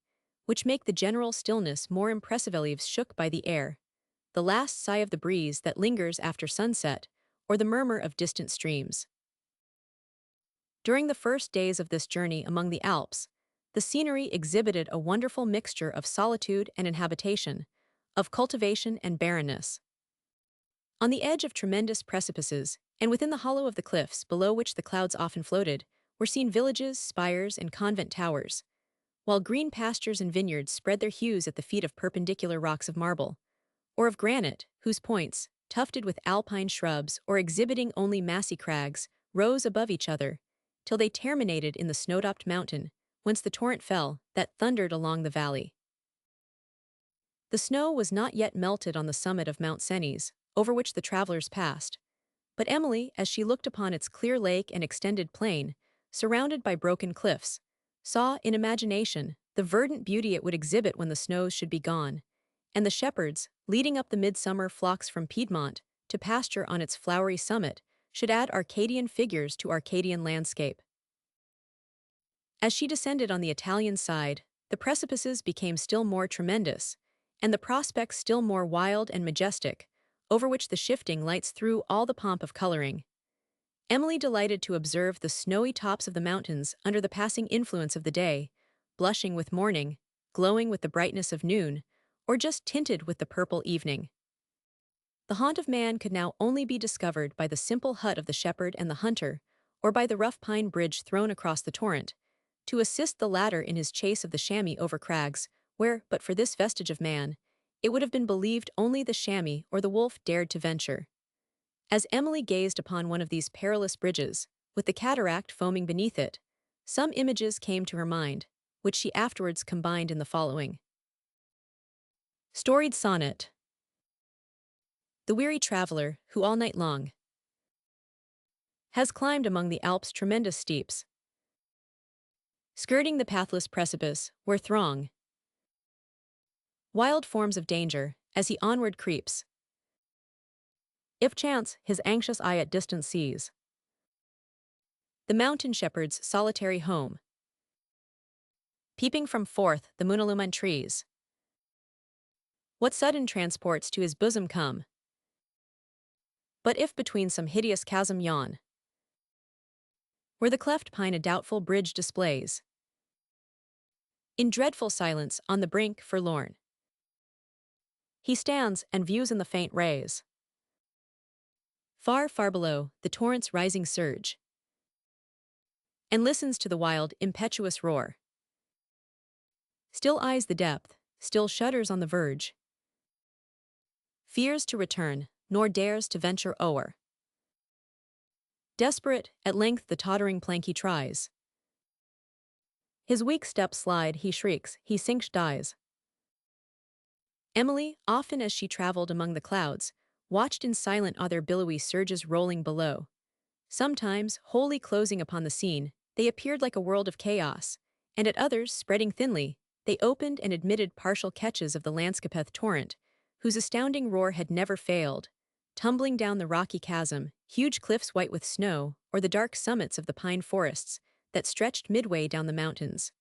S1: which make the general stillness more impressive, leaves shook by the air, the last sigh of the breeze that lingers after sunset, or the murmur of distant streams. During the first days of this journey among the Alps, the scenery exhibited a wonderful mixture of solitude and inhabitation, of cultivation and barrenness. On the edge of tremendous precipices, and within the hollow of the cliffs below which the clouds often floated, were seen villages, spires, and convent towers, while green pastures and vineyards spread their hues at the feet of perpendicular rocks of marble, or of granite, whose points, tufted with alpine shrubs or exhibiting only massy crags, rose above each other, till they terminated in the snow-topped mountain, whence the torrent fell, that thundered along the valley. The snow was not yet melted on the summit of Mount Cenis, over which the travellers passed, but Emily, as she looked upon its clear lake and extended plain, surrounded by broken cliffs, saw, in imagination, the verdant beauty it would exhibit when the snows should be gone, and the shepherds, leading up the midsummer flocks from Piedmont to pasture on its flowery summit, should add Arcadian figures to Arcadian landscape. As she descended on the Italian side, the precipices became still more tremendous, and the prospects still more wild and majestic, over which the shifting lights threw all the pomp of coloring. Emily delighted to observe the snowy tops of the mountains under the passing influence of the day, blushing with morning, glowing with the brightness of noon, or just tinted with the purple evening. The haunt of man could now only be discovered by the simple hut of the shepherd and the hunter, or by the rough pine bridge thrown across the torrent, to assist the latter in his chase of the chamois over crags, where, but for this vestige of man, it would have been believed only the chamois or the wolf dared to venture. As Emily gazed upon one of these perilous bridges, with the cataract foaming beneath it, some images came to her mind, which she afterwards combined in the following. Storied Sonnet. The weary traveler, who all night long has climbed among the Alps' tremendous steeps, skirting the pathless precipice, where throng wild forms of danger, as he onward creeps, if chance his anxious eye at distance sees the mountain shepherd's solitary home, peeping from forth the moon-illumined trees. What sudden transports to his bosom come? But if between some hideous chasm yawn, where the cleft pine a doubtful bridge displays, in dreadful silence on the brink forlorn, he stands and views in the faint rays. Far, far below, the torrent's rising surge, and listens to the wild, impetuous roar. Still eyes the depth, still shudders on the verge, fears to return, nor dares to venture o'er. Desperate, at length the tottering plank he tries. His weak steps slide, he shrieks, he sinks, dies. Emily, often as she traveled among the clouds, watched in silent awe their billowy surges rolling below. Sometimes, wholly closing upon the scene, they appeared like a world of chaos, and at others, spreading thinly, they opened and admitted partial catches of the Lanskapeth torrent, whose astounding roar had never failed, tumbling down the rocky chasm, huge cliffs white with snow, or the dark summits of the pine forests that stretched midway down the mountains.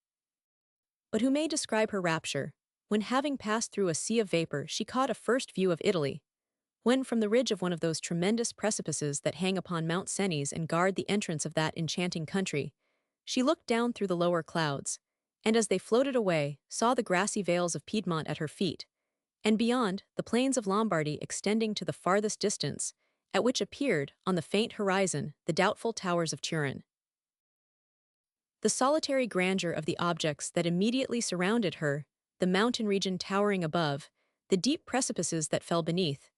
S1: But who may describe her rapture, when having passed through a sea of vapor she caught a first view of Italy, when from the ridge of one of those tremendous precipices that hang upon Mount Cenis and guard the entrance of that enchanting country, she looked down through the lower clouds, and as they floated away, saw the grassy vales of Piedmont at her feet, and beyond, the plains of Lombardy extending to the farthest distance, at which appeared, on the faint horizon, the doubtful towers of Turin. The solitary grandeur of the objects that immediately surrounded her, the mountain region towering above, the deep precipices that fell beneath,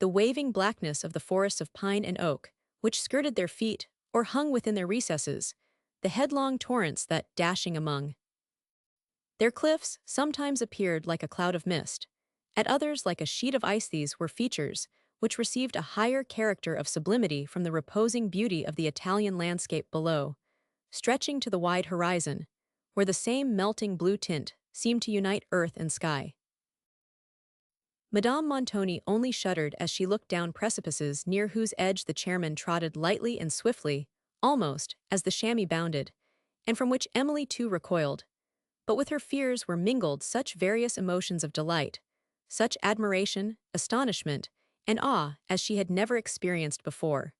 S1: the waving blackness of the forests of pine and oak, which skirted their feet or hung within their recesses, the headlong torrents that, dashing among their cliffs, sometimes appeared like a cloud of mist, at others like a sheet of ice. These were features which received a higher character of sublimity from the reposing beauty of the Italian landscape below, stretching to the wide horizon, where the same melting blue tint seemed to unite earth and sky. Madame Montoni only shuddered as she looked down precipices near whose edge the chairman trotted lightly and swiftly, almost, as the chamois bounded, and from which Emily too recoiled. But with her fears were mingled such various emotions of delight, such admiration, astonishment, and awe as she had never experienced before.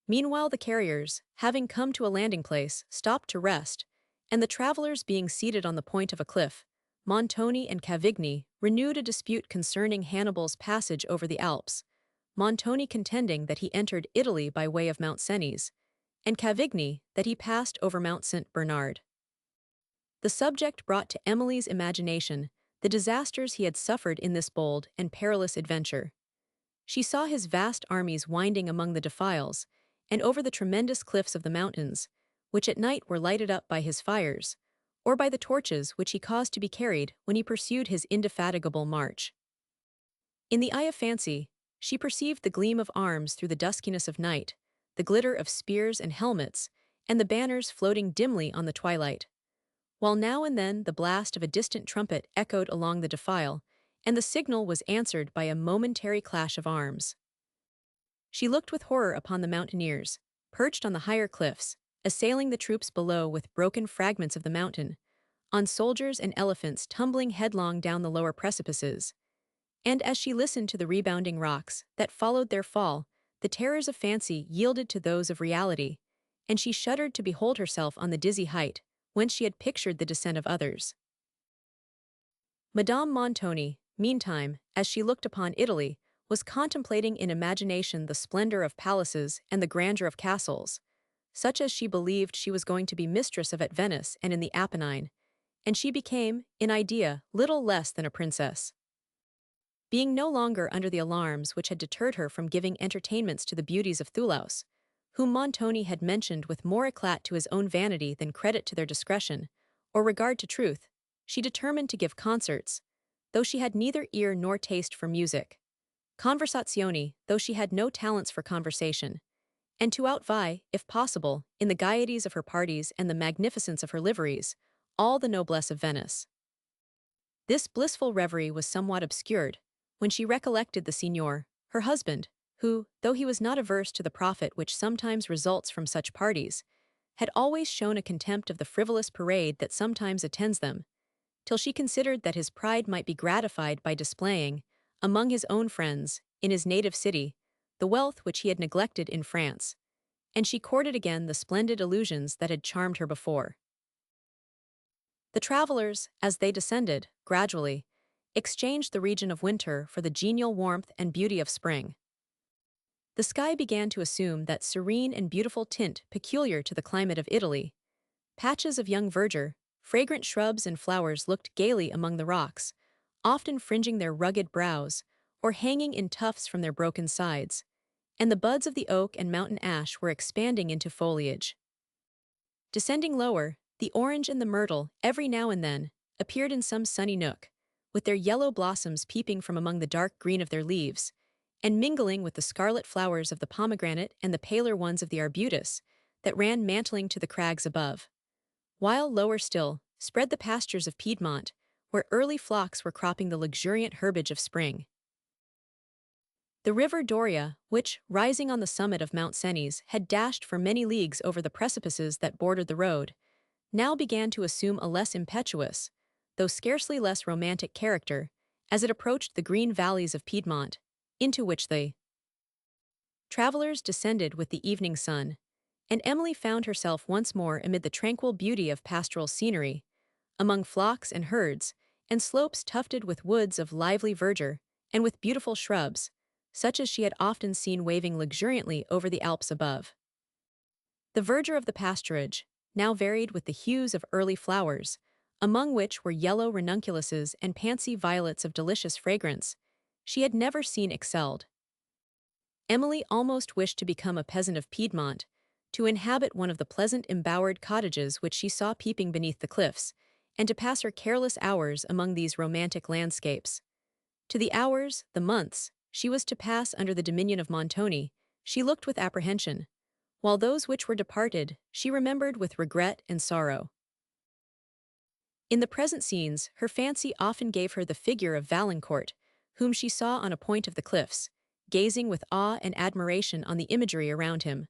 S1: Meanwhile the carriers, having come to a landing place, stopped to rest, and the travelers being seated on the point of a cliff, Montoni and Cavigni renewed a dispute concerning Hannibal's passage over the Alps, Montoni contending that he entered Italy by way of Mount Cenis, and Cavigni that he passed over Mount St. Bernard. The subject brought to Emily's imagination the disasters he had suffered in this bold and perilous adventure. She saw his vast armies winding among the defiles, and over the tremendous cliffs of the mountains, which at night were lighted up by his fires, or by the torches which he caused to be carried when he pursued his indefatigable march. In the eye of fancy, she perceived the gleam of arms through the duskiness of night, the glitter of spears and helmets, and the banners floating dimly on the twilight, while now and then the blast of a distant trumpet echoed along the defile, and the signal was answered by a momentary clash of arms. She looked with horror upon the mountaineers, perched on the higher cliffs, assailing the troops below with broken fragments of the mountain, on soldiers and elephants tumbling headlong down the lower precipices. And as she listened to the rebounding rocks that followed their fall, the terrors of fancy yielded to those of reality, and she shuddered to behold herself on the dizzy height, whence she had pictured the descent of others. Madame Montoni, meantime, as she looked upon Italy, was contemplating in imagination the splendor of palaces and the grandeur of castles, such as she believed she was going to be mistress of at Venice and in the Apennine, and she became, in idea, little less than a princess. Being no longer under the alarms which had deterred her from giving entertainments to the beauties of Thulaus, whom Montoni had mentioned with more eclat to his own vanity than credit to their discretion, or regard to truth, she determined to give concerts, though she had neither ear nor taste for music, conversazioni, though she had no talents for conversation, and to outvie, if possible, in the gaieties of her parties and the magnificence of her liveries, all the noblesse of Venice. This blissful reverie was somewhat obscured when she recollected the signor, her husband, who, though he was not averse to the profit which sometimes results from such parties, had always shown a contempt of the frivolous parade that sometimes attends them, till she considered that his pride might be gratified by displaying, among his own friends, in his native city, the wealth which he had neglected in France, and she courted again the splendid illusions that had charmed her before. The travelers, as they descended, gradually, exchanged the region of winter for the genial warmth and beauty of spring. The sky began to assume that serene and beautiful tint peculiar to the climate of Italy. Patches of young verdure, fragrant shrubs and flowers looked gaily among the rocks, often fringing their rugged brows, or hanging in tufts from their broken sides, and the buds of the oak and mountain ash were expanding into foliage. Descending lower, the orange and the myrtle, every now and then, appeared in some sunny nook, with their yellow blossoms peeping from among the dark green of their leaves, and mingling with the scarlet flowers of the pomegranate and the paler ones of the arbutus that ran mantling to the crags above. While lower still, spread the pastures of Piedmont, where early flocks were cropping the luxuriant herbage of spring. The river Doria, which, rising on the summit of Mount Cenis, had dashed for many leagues over the precipices that bordered the road, now began to assume a less impetuous, though scarcely less romantic character, as it approached the green valleys of Piedmont, into which the travelers descended with the evening sun, and Emily found herself once more amid the tranquil beauty of pastoral scenery, among flocks and herds, and slopes tufted with woods of lively verdure, and with beautiful shrubs, such as she had often seen waving luxuriantly over the Alps above. The verdure of the pasturage, now varied with the hues of early flowers, among which were yellow ranunculuses and pansy violets of delicious fragrance, she had never seen excelled. Emily almost wished to become a peasant of Piedmont, to inhabit one of the pleasant embowered cottages which she saw peeping beneath the cliffs, and to pass her careless hours among these romantic landscapes. To the hours, the months, she was to pass under the dominion of Montoni, she looked with apprehension, while those which were departed she remembered with regret and sorrow. In the present scenes, her fancy often gave her the figure of Valancourt, whom she saw on a point of the cliffs, gazing with awe and admiration on the imagery around him,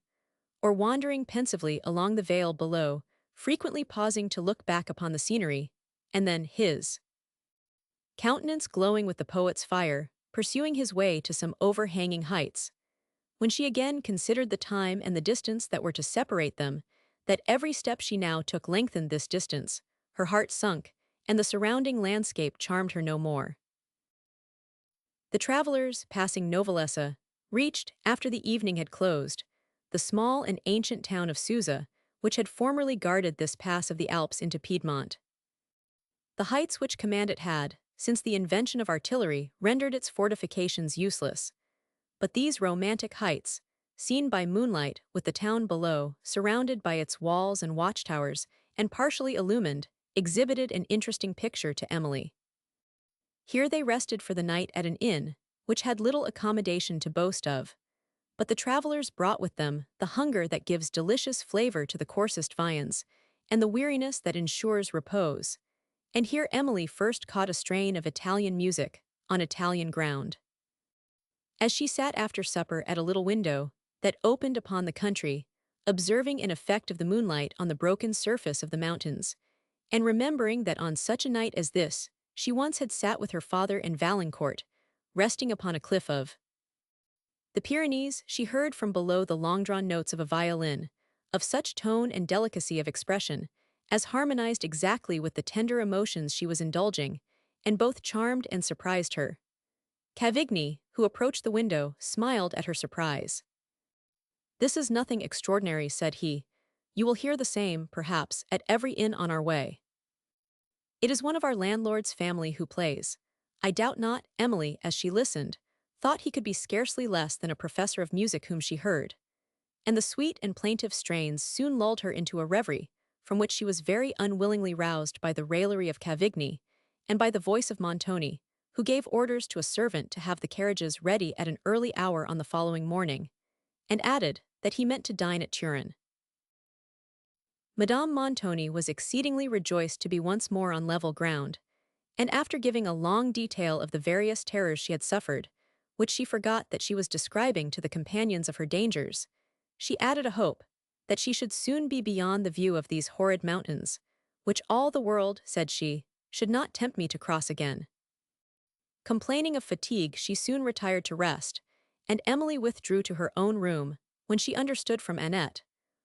S1: or wandering pensively along the vale below, frequently pausing to look back upon the scenery, and then his countenance glowing with the poet's fire, pursuing his way to some overhanging heights. When she again considered the time and the distance that were to separate them, that every step she now took lengthened this distance, her heart sunk, and the surrounding landscape charmed her no more. The travelers, passing Novalesa, reached, after the evening had closed, the small and ancient town of Susa, which had formerly guarded this pass of the Alps into Piedmont. The heights which command it had, since the invention of artillery, rendered its fortifications useless. But these romantic heights, seen by moonlight with the town below, surrounded by its walls and watchtowers, and partially illumined, exhibited an interesting picture to Emily. Here they rested for the night at an inn, which had little accommodation to boast of, but the travelers brought with them the hunger that gives delicious flavor to the coarsest viands, and the weariness that ensures repose. And here Emily first caught a strain of Italian music, on Italian ground. As she sat after supper at a little window that opened upon the country, observing an effect of the moonlight on the broken surface of the mountains, and remembering that on such a night as this, she once had sat with her father in Valancourt, resting upon a cliff of the Pyrenees, she heard from below the long-drawn notes of a violin, of such tone and delicacy of expression, as harmonized exactly with the tender emotions she was indulging, and both charmed and surprised her. Cavigni, who approached the window, smiled at her surprise. "This is nothing extraordinary," said he. "You will hear the same, perhaps, at every inn on our way. It is one of our landlord's family who plays. I doubt not." Emily, as she listened, thought he could be scarcely less than a professor of music whom she heard. And the sweet and plaintive strains soon lulled her into a reverie, from which she was very unwillingly roused by the raillery of Cavigni, and by the voice of Montoni, who gave orders to a servant to have the carriages ready at an early hour on the following morning, and added that he meant to dine at Turin. Madame Montoni was exceedingly rejoiced to be once more on level ground, and after giving a long detail of the various terrors she had suffered, which she forgot that she was describing to the companions of her dangers, she added a hope that she should soon be beyond the view of these horrid mountains, which all the world, said she, should not tempt me to cross again. Complaining of fatigue, she soon retired to rest, and Emily withdrew to her own room, when she understood from Annette,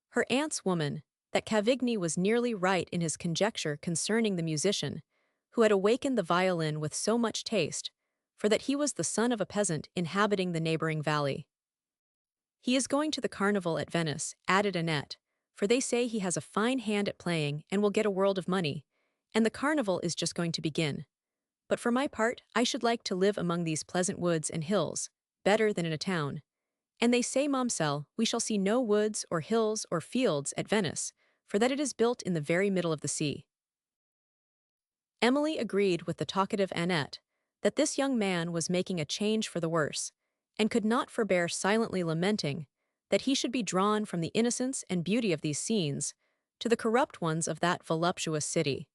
S1: her aunt's woman, that Cavigni was nearly right in his conjecture concerning the musician, who had awakened the violin with so much taste, for that he was the son of a peasant inhabiting the neighboring valley. "He is going to the carnival at Venice," added Annette, "for they say he has a fine hand at playing and will get a world of money, and the carnival is just going to begin. But for my part, I should like to live among these pleasant woods and hills, better than in a town. And they say, Momselle, we shall see no woods or hills or fields at Venice, for that it is built in the very middle of the sea." Emily agreed with the talkative Annette that this young man was making a change for the worse, and could not forbear silently lamenting that he should be drawn from the innocence and beauty of these scenes to the corrupt ones of that voluptuous city.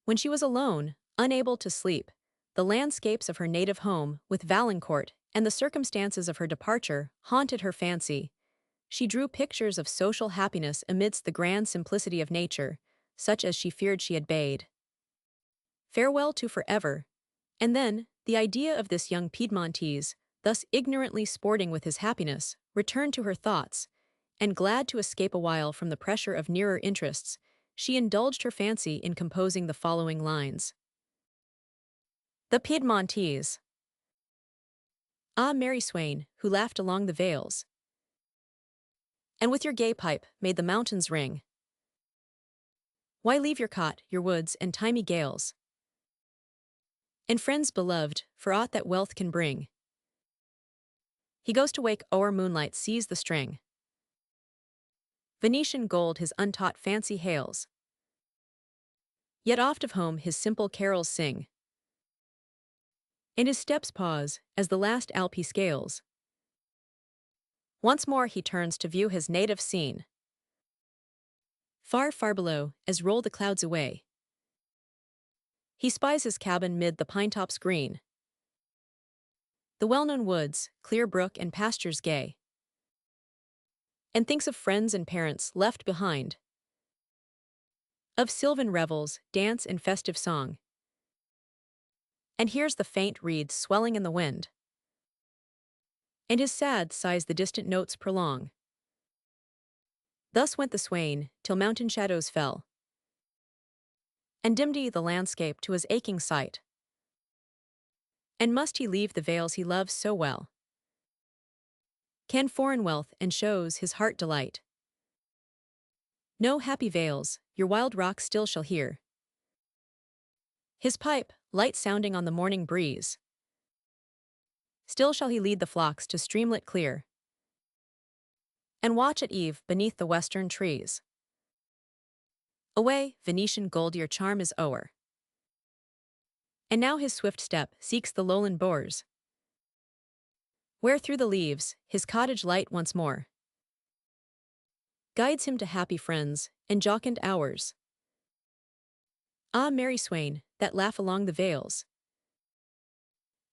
S1: When she was alone, unable to sleep, the landscapes of her native home, with Valancourt, and the circumstances of her departure, haunted her fancy. She drew pictures of social happiness amidst the grand simplicity of nature, such as she feared she had bade farewell to forever. And then, the idea of this young Piedmontese, thus ignorantly sporting with his happiness, returned to her thoughts, and glad to escape a while from the pressure of nearer interests, she indulged her fancy in composing the following lines. The Piedmontese. Ah, merry swain, who laughed along the vales, and with your gay pipe made the mountains ring. Why leave your cot, your woods, and thymy gales, and friends beloved, for aught that wealth can bring? He goes to wake o'er moonlight, sees the string. Venetian gold his untaught fancy hails, yet oft of home his simple carols sing. And his steps pause, as the last Alp he scales. Once more he turns to view his native scene. Far, far below, as roll the clouds away, he spies his cabin mid the pine-tops green, the well-known woods, clear brook and pastures gay, and thinks of friends and parents left behind, of sylvan revels, dance and festive song, and hears the faint reed swelling in the wind, and his sad sighs the distant notes prolong. Thus went the swain, till mountain shadows fell, and dimmed he the landscape to his aching sight. And must he leave the vales he loves so well? Can foreign wealth and shows his heart delight? No, happy vales, your wild rocks still shall hear his pipe, light sounding on the morning breeze. Still shall he lead the flocks to streamlet clear, and watch at eve beneath the western trees. Away, Venetian gold, your charm is o'er. And now his swift step seeks the lowland boors, where through the leaves, his cottage light once more guides him to happy friends and jocund hours. Ah, merry swain, that laugh along the vales,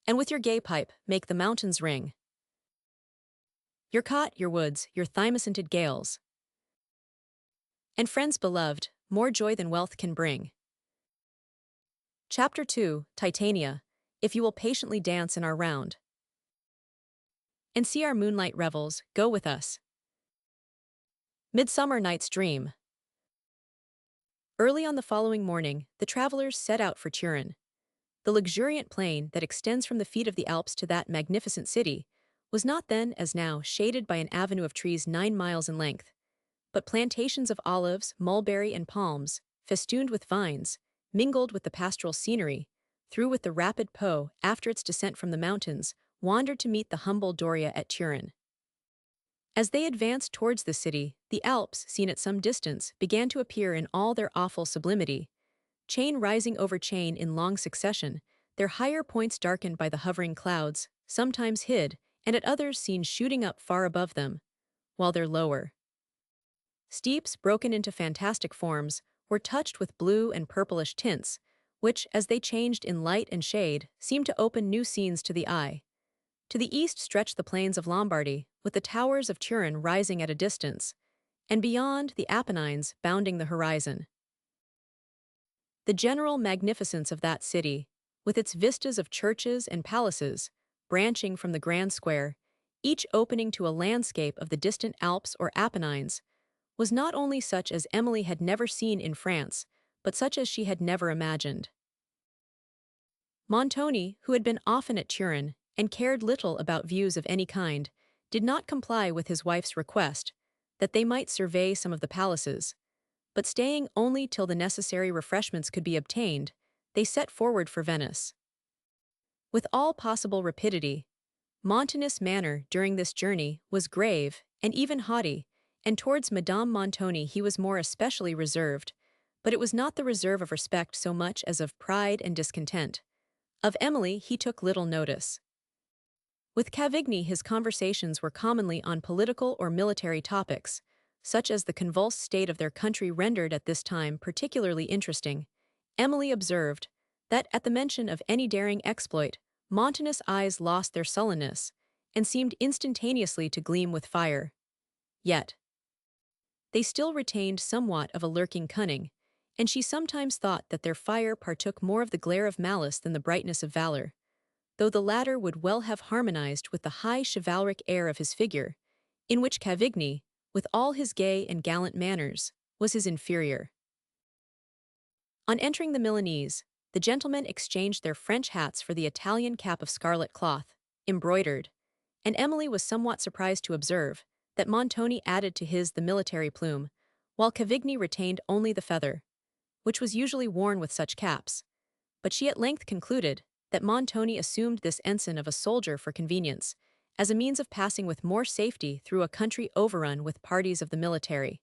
S1: and with your gay pipe make the mountains ring. Your cot, your woods, your thymus-scented gales, and friends beloved, more joy than wealth can bring. Chapter 2, Titania, if you will patiently dance in our round, and see our moonlight revels, go with us. Midsummer Night's Dream. Early on the following morning, the travelers set out for Turin. The luxuriant plain that extends from the feet of the Alps to that magnificent city was not then, as now, shaded by an avenue of trees 9 miles in length, but plantations of olives, mulberry, and palms, festooned with vines, mingled with the pastoral scenery, through with the rapid Po, after its descent from the mountains, wandered to meet the humble Doria at Turin. As they advanced towards the city, the Alps, seen at some distance, began to appear in all their awful sublimity, chain rising over chain in long succession, their higher points darkened by the hovering clouds, sometimes hid, and at others seen shooting up far above them, while their lower steeps, broken into fantastic forms, were touched with blue and purplish tints, which, as they changed in light and shade, seemed to open new scenes to the eye. To the east stretched the plains of Lombardy, with the towers of Turin rising at a distance, and beyond, the Apennines bounding the horizon. The general magnificence of that city, with its vistas of churches and palaces, branching from the grand square, each opening to a landscape of the distant Alps or Apennines, was not only such as Emily had never seen in France, but such as she had never imagined. Montoni, who had been often at Turin, and cared little about views of any kind, did not comply with his wife's request that they might survey some of the palaces, but staying only till the necessary refreshments could be obtained, they set forward for Venice. With all possible rapidity, Montoni's manner during this journey was grave and even haughty, and towards Madame Montoni he was more especially reserved, but it was not the reserve of respect so much as of pride and discontent. Of Emily he took little notice. With Cavigni his conversations were commonly on political or military topics, such as the convulsed state of their country rendered at this time particularly interesting. Emily observed that at the mention of any daring exploit, Montoni's eyes lost their sullenness, and seemed instantaneously to gleam with fire. Yet they still retained somewhat of a lurking cunning, and she sometimes thought that their fire partook more of the glare of malice than the brightness of valor, though the latter would well have harmonized with the high chivalric air of his figure, in which Cavigni, with all his gay and gallant manners, was his inferior. On entering the Milanese, the gentlemen exchanged their French hats for the Italian cap of scarlet cloth, embroidered, and Emily was somewhat surprised to observe that Montoni added to his the military plume, while Cavigni retained only the feather, which was usually worn with such caps, but she at length concluded that Montoni assumed this ensign of a soldier for convenience, as a means of passing with more safety through a country overrun with parties of the military.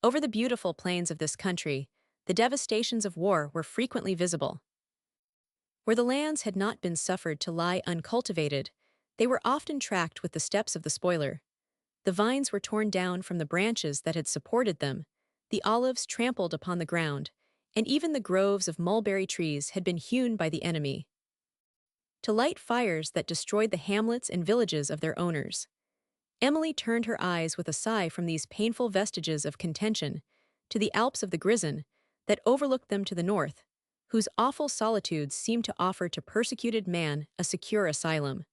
S1: Over the beautiful plains of this country, the devastations of war were frequently visible. Where the lands had not been suffered to lie uncultivated, they were often tracked with the steps of the spoiler. The vines were torn down from the branches that had supported them, the olives trampled upon the ground, and even the groves of mulberry trees had been hewn by the enemy, to light fires that destroyed the hamlets and villages of their owners. Emily turned her eyes with a sigh from these painful vestiges of contention to the Alps of the Grison that overlooked them to the north, whose awful solitudes seemed to offer to persecuted man a secure asylum.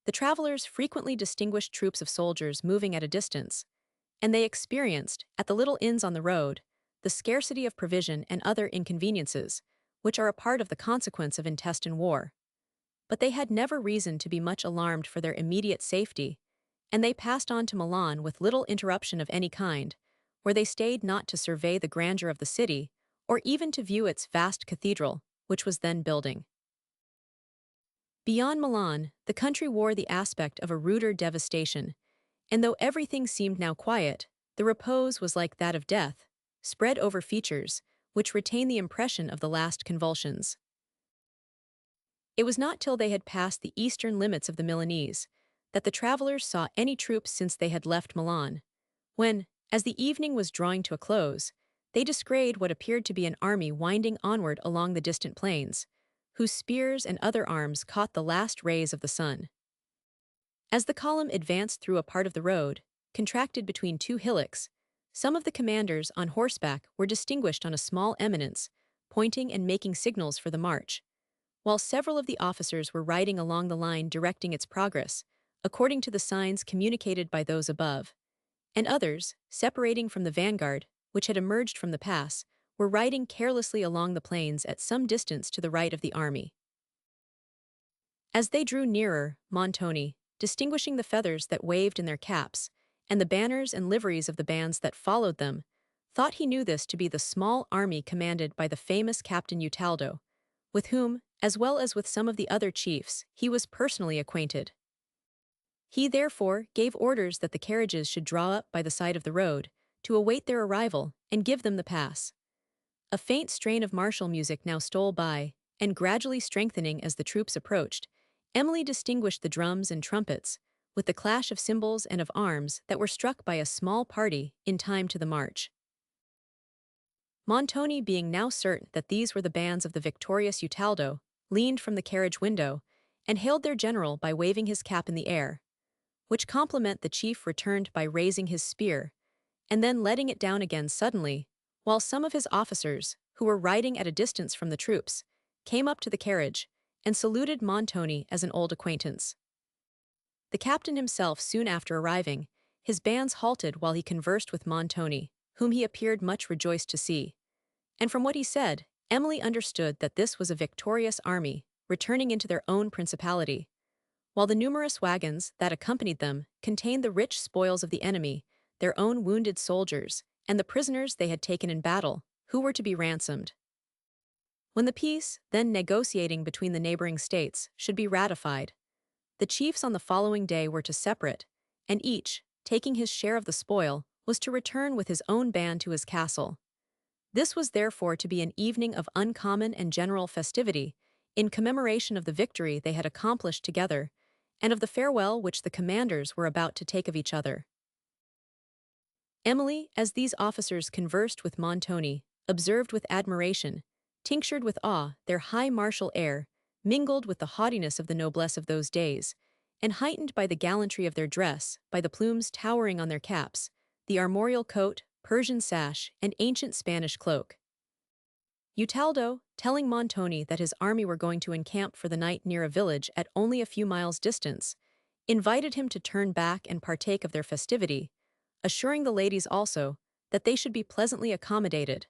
S1: The travelers frequently distinguished troops of soldiers moving at a distance, and they experienced, at the little inns on the road, the scarcity of provision and other inconveniences, which are a part of the consequence of intestine war. But they had never reason to be much alarmed for their immediate safety, and they passed on to Milan with little interruption of any kind, where they stayed not to survey the grandeur of the city, or even to view its vast cathedral, which was then building. Beyond Milan, the country wore the aspect of a ruder devastation, and though everything seemed now quiet, the repose was like that of death, spread over features which retain the impression of the last convulsions. It was not till they had passed the eastern limits of the Milanese that the travelers saw any troops since they had left Milan, when, as the evening was drawing to a close, they descried what appeared to be an army winding onward along the distant plains, whose spears and other arms caught the last rays of the sun. As the column advanced through a part of the road, contracted between two hillocks, some of the commanders on horseback were distinguished on a small eminence, pointing and making signals for the march, while several of the officers were riding along the line directing its progress, according to the signs communicated by those above, and others, separating from the vanguard, which had emerged from the pass, were riding carelessly along the plains at some distance to the right of the army. As they drew nearer, Montoni, distinguishing the feathers that waved in their caps, and the banners and liveries of the bands that followed them, thought he knew this to be the small army commanded by the famous Captain Utaldo, with whom, as well as with some of the other chiefs, he was personally acquainted. He therefore gave orders that the carriages should draw up by the side of the road, to await their arrival and give them the pass. A faint strain of martial music now stole by, and gradually strengthening as the troops approached, Emily distinguished the drums and trumpets, with the clash of cymbals and of arms that were struck by a small party in time to the march. Montoni, being now certain that these were the bands of the victorious Utaldo, leaned from the carriage window, and hailed their general by waving his cap in the air, which compliment the chief returned by raising his spear, and then letting it down again suddenly, while some of his officers, who were riding at a distance from the troops, came up to the carriage, and saluted Montoni as an old acquaintance. The captain himself soon after arriving, his bands halted while he conversed with Montoni, whom he appeared much rejoiced to see. And from what he said, Emily understood that this was a victorious army, returning into their own principality, while the numerous wagons that accompanied them contained the rich spoils of the enemy, their own wounded soldiers, and the prisoners they had taken in battle, who were to be ransomed. When the peace, then negotiating between the neighboring states, should be ratified, the chiefs on the following day were to separate, and each, taking his share of the spoil, was to return with his own band to his castle. This was therefore to be an evening of uncommon and general festivity, in commemoration of the victory they had accomplished together, and of the farewell which the commanders were about to take of each other. Emily, as these officers conversed with Montoni, observed with admiration, tinctured with awe, their high martial air, mingled with the haughtiness of the noblesse of those days, and heightened by the gallantry of their dress, by the plumes towering on their caps, the armorial coat, Persian sash, and ancient Spanish cloak. Utaldo, telling Montoni that his army were going to encamp for the night near a village at only a few miles' distance, invited him to turn back and partake of their festivity, assuring the ladies also that they should be pleasantly accommodated.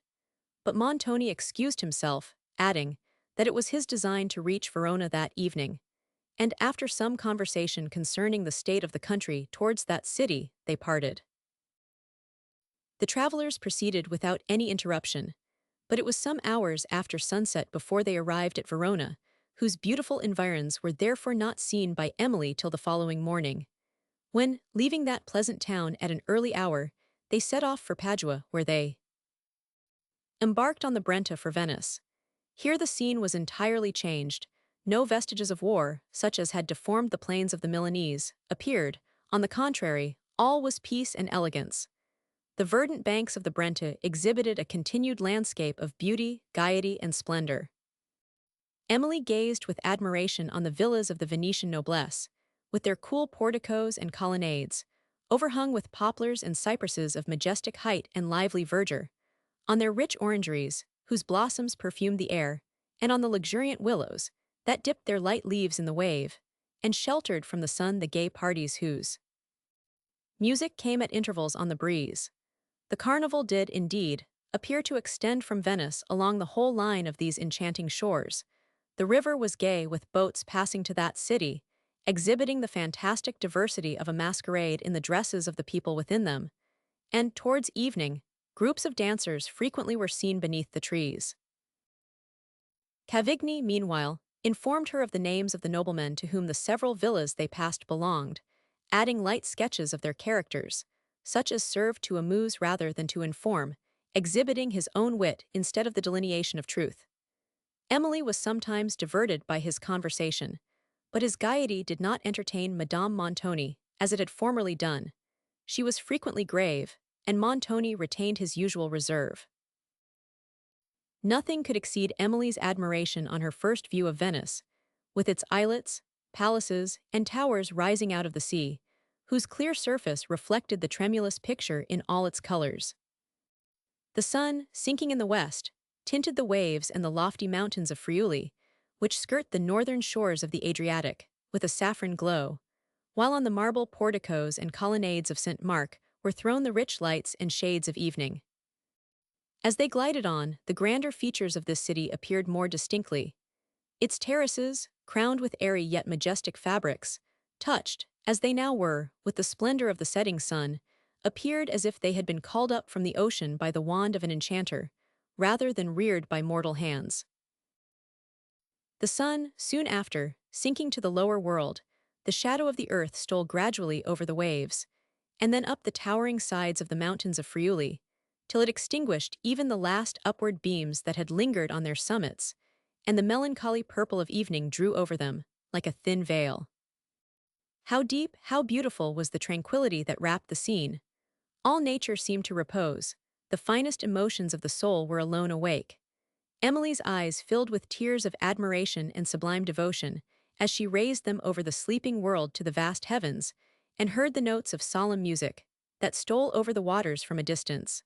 S1: But Montoni excused himself, adding that it was his design to reach Verona that evening, and after some conversation concerning the state of the country towards that city, they parted. The travelers proceeded without any interruption, but it was some hours after sunset before they arrived at Verona, whose beautiful environs were therefore not seen by Emily till the following morning, when, leaving that pleasant town at an early hour, they set off for Padua, where they embarked on the Brenta for Venice. Here the scene was entirely changed. No vestiges of war, such as had deformed the plains of the Milanese, appeared. On the contrary, all was peace and elegance. The verdant banks of the Brenta exhibited a continued landscape of beauty, gaiety, and splendor. Emily gazed with admiration on the villas of the Venetian noblesse, with their cool porticos and colonnades, overhung with poplars and cypresses of majestic height and lively verdure, on their rich orangeries, whose blossoms perfumed the air, and on the luxuriant willows, that dipped their light leaves in the wave, and sheltered from the sun the gay parties whose music came at intervals on the breeze. The carnival did, indeed, appear to extend from Venice along the whole line of these enchanting shores. The river was gay with boats passing to that city, exhibiting the fantastic diversity of a masquerade in the dresses of the people within them, and towards evening, groups of dancers frequently were seen beneath the trees. Cavigni, meanwhile, informed her of the names of the noblemen to whom the several villas they passed belonged, adding light sketches of their characters, such as served to amuse rather than to inform, exhibiting his own wit instead of the delineation of truth. Emily was sometimes diverted by his conversation, but his gaiety did not entertain Madame Montoni, as it had formerly done. She was frequently grave, and Montoni retained his usual reserve. Nothing could exceed Emily's admiration on her first view of Venice, with its islets, palaces, and towers rising out of the sea, whose clear surface reflected the tremulous picture in all its colors. The sun, sinking in the west, tinted the waves and the lofty mountains of Friuli, which skirt the northern shores of the Adriatic, with a saffron glow, while on the marble porticos and colonnades of St. Mark were thrown the rich lights and shades of evening. As they glided on, the grander features of this city appeared more distinctly. Its terraces, crowned with airy yet majestic fabrics, touched, as they now were, with the splendor of the setting sun, appeared as if they had been called up from the ocean by the wand of an enchanter, rather than reared by mortal hands. The sun, soon after, sinking to the lower world, the shadow of the earth stole gradually over the waves, and then up the towering sides of the mountains of Friuli, till it extinguished even the last upward beams that had lingered on their summits, and the melancholy purple of evening drew over them, like a thin veil. How deep, how beautiful was the tranquility that wrapped the scene! All nature seemed to repose, the finest emotions of the soul were alone awake. Emily's eyes filled with tears of admiration and sublime devotion, as she raised them over the sleeping world to the vast heavens, and heard the notes of solemn music that stole over the waters from a distance.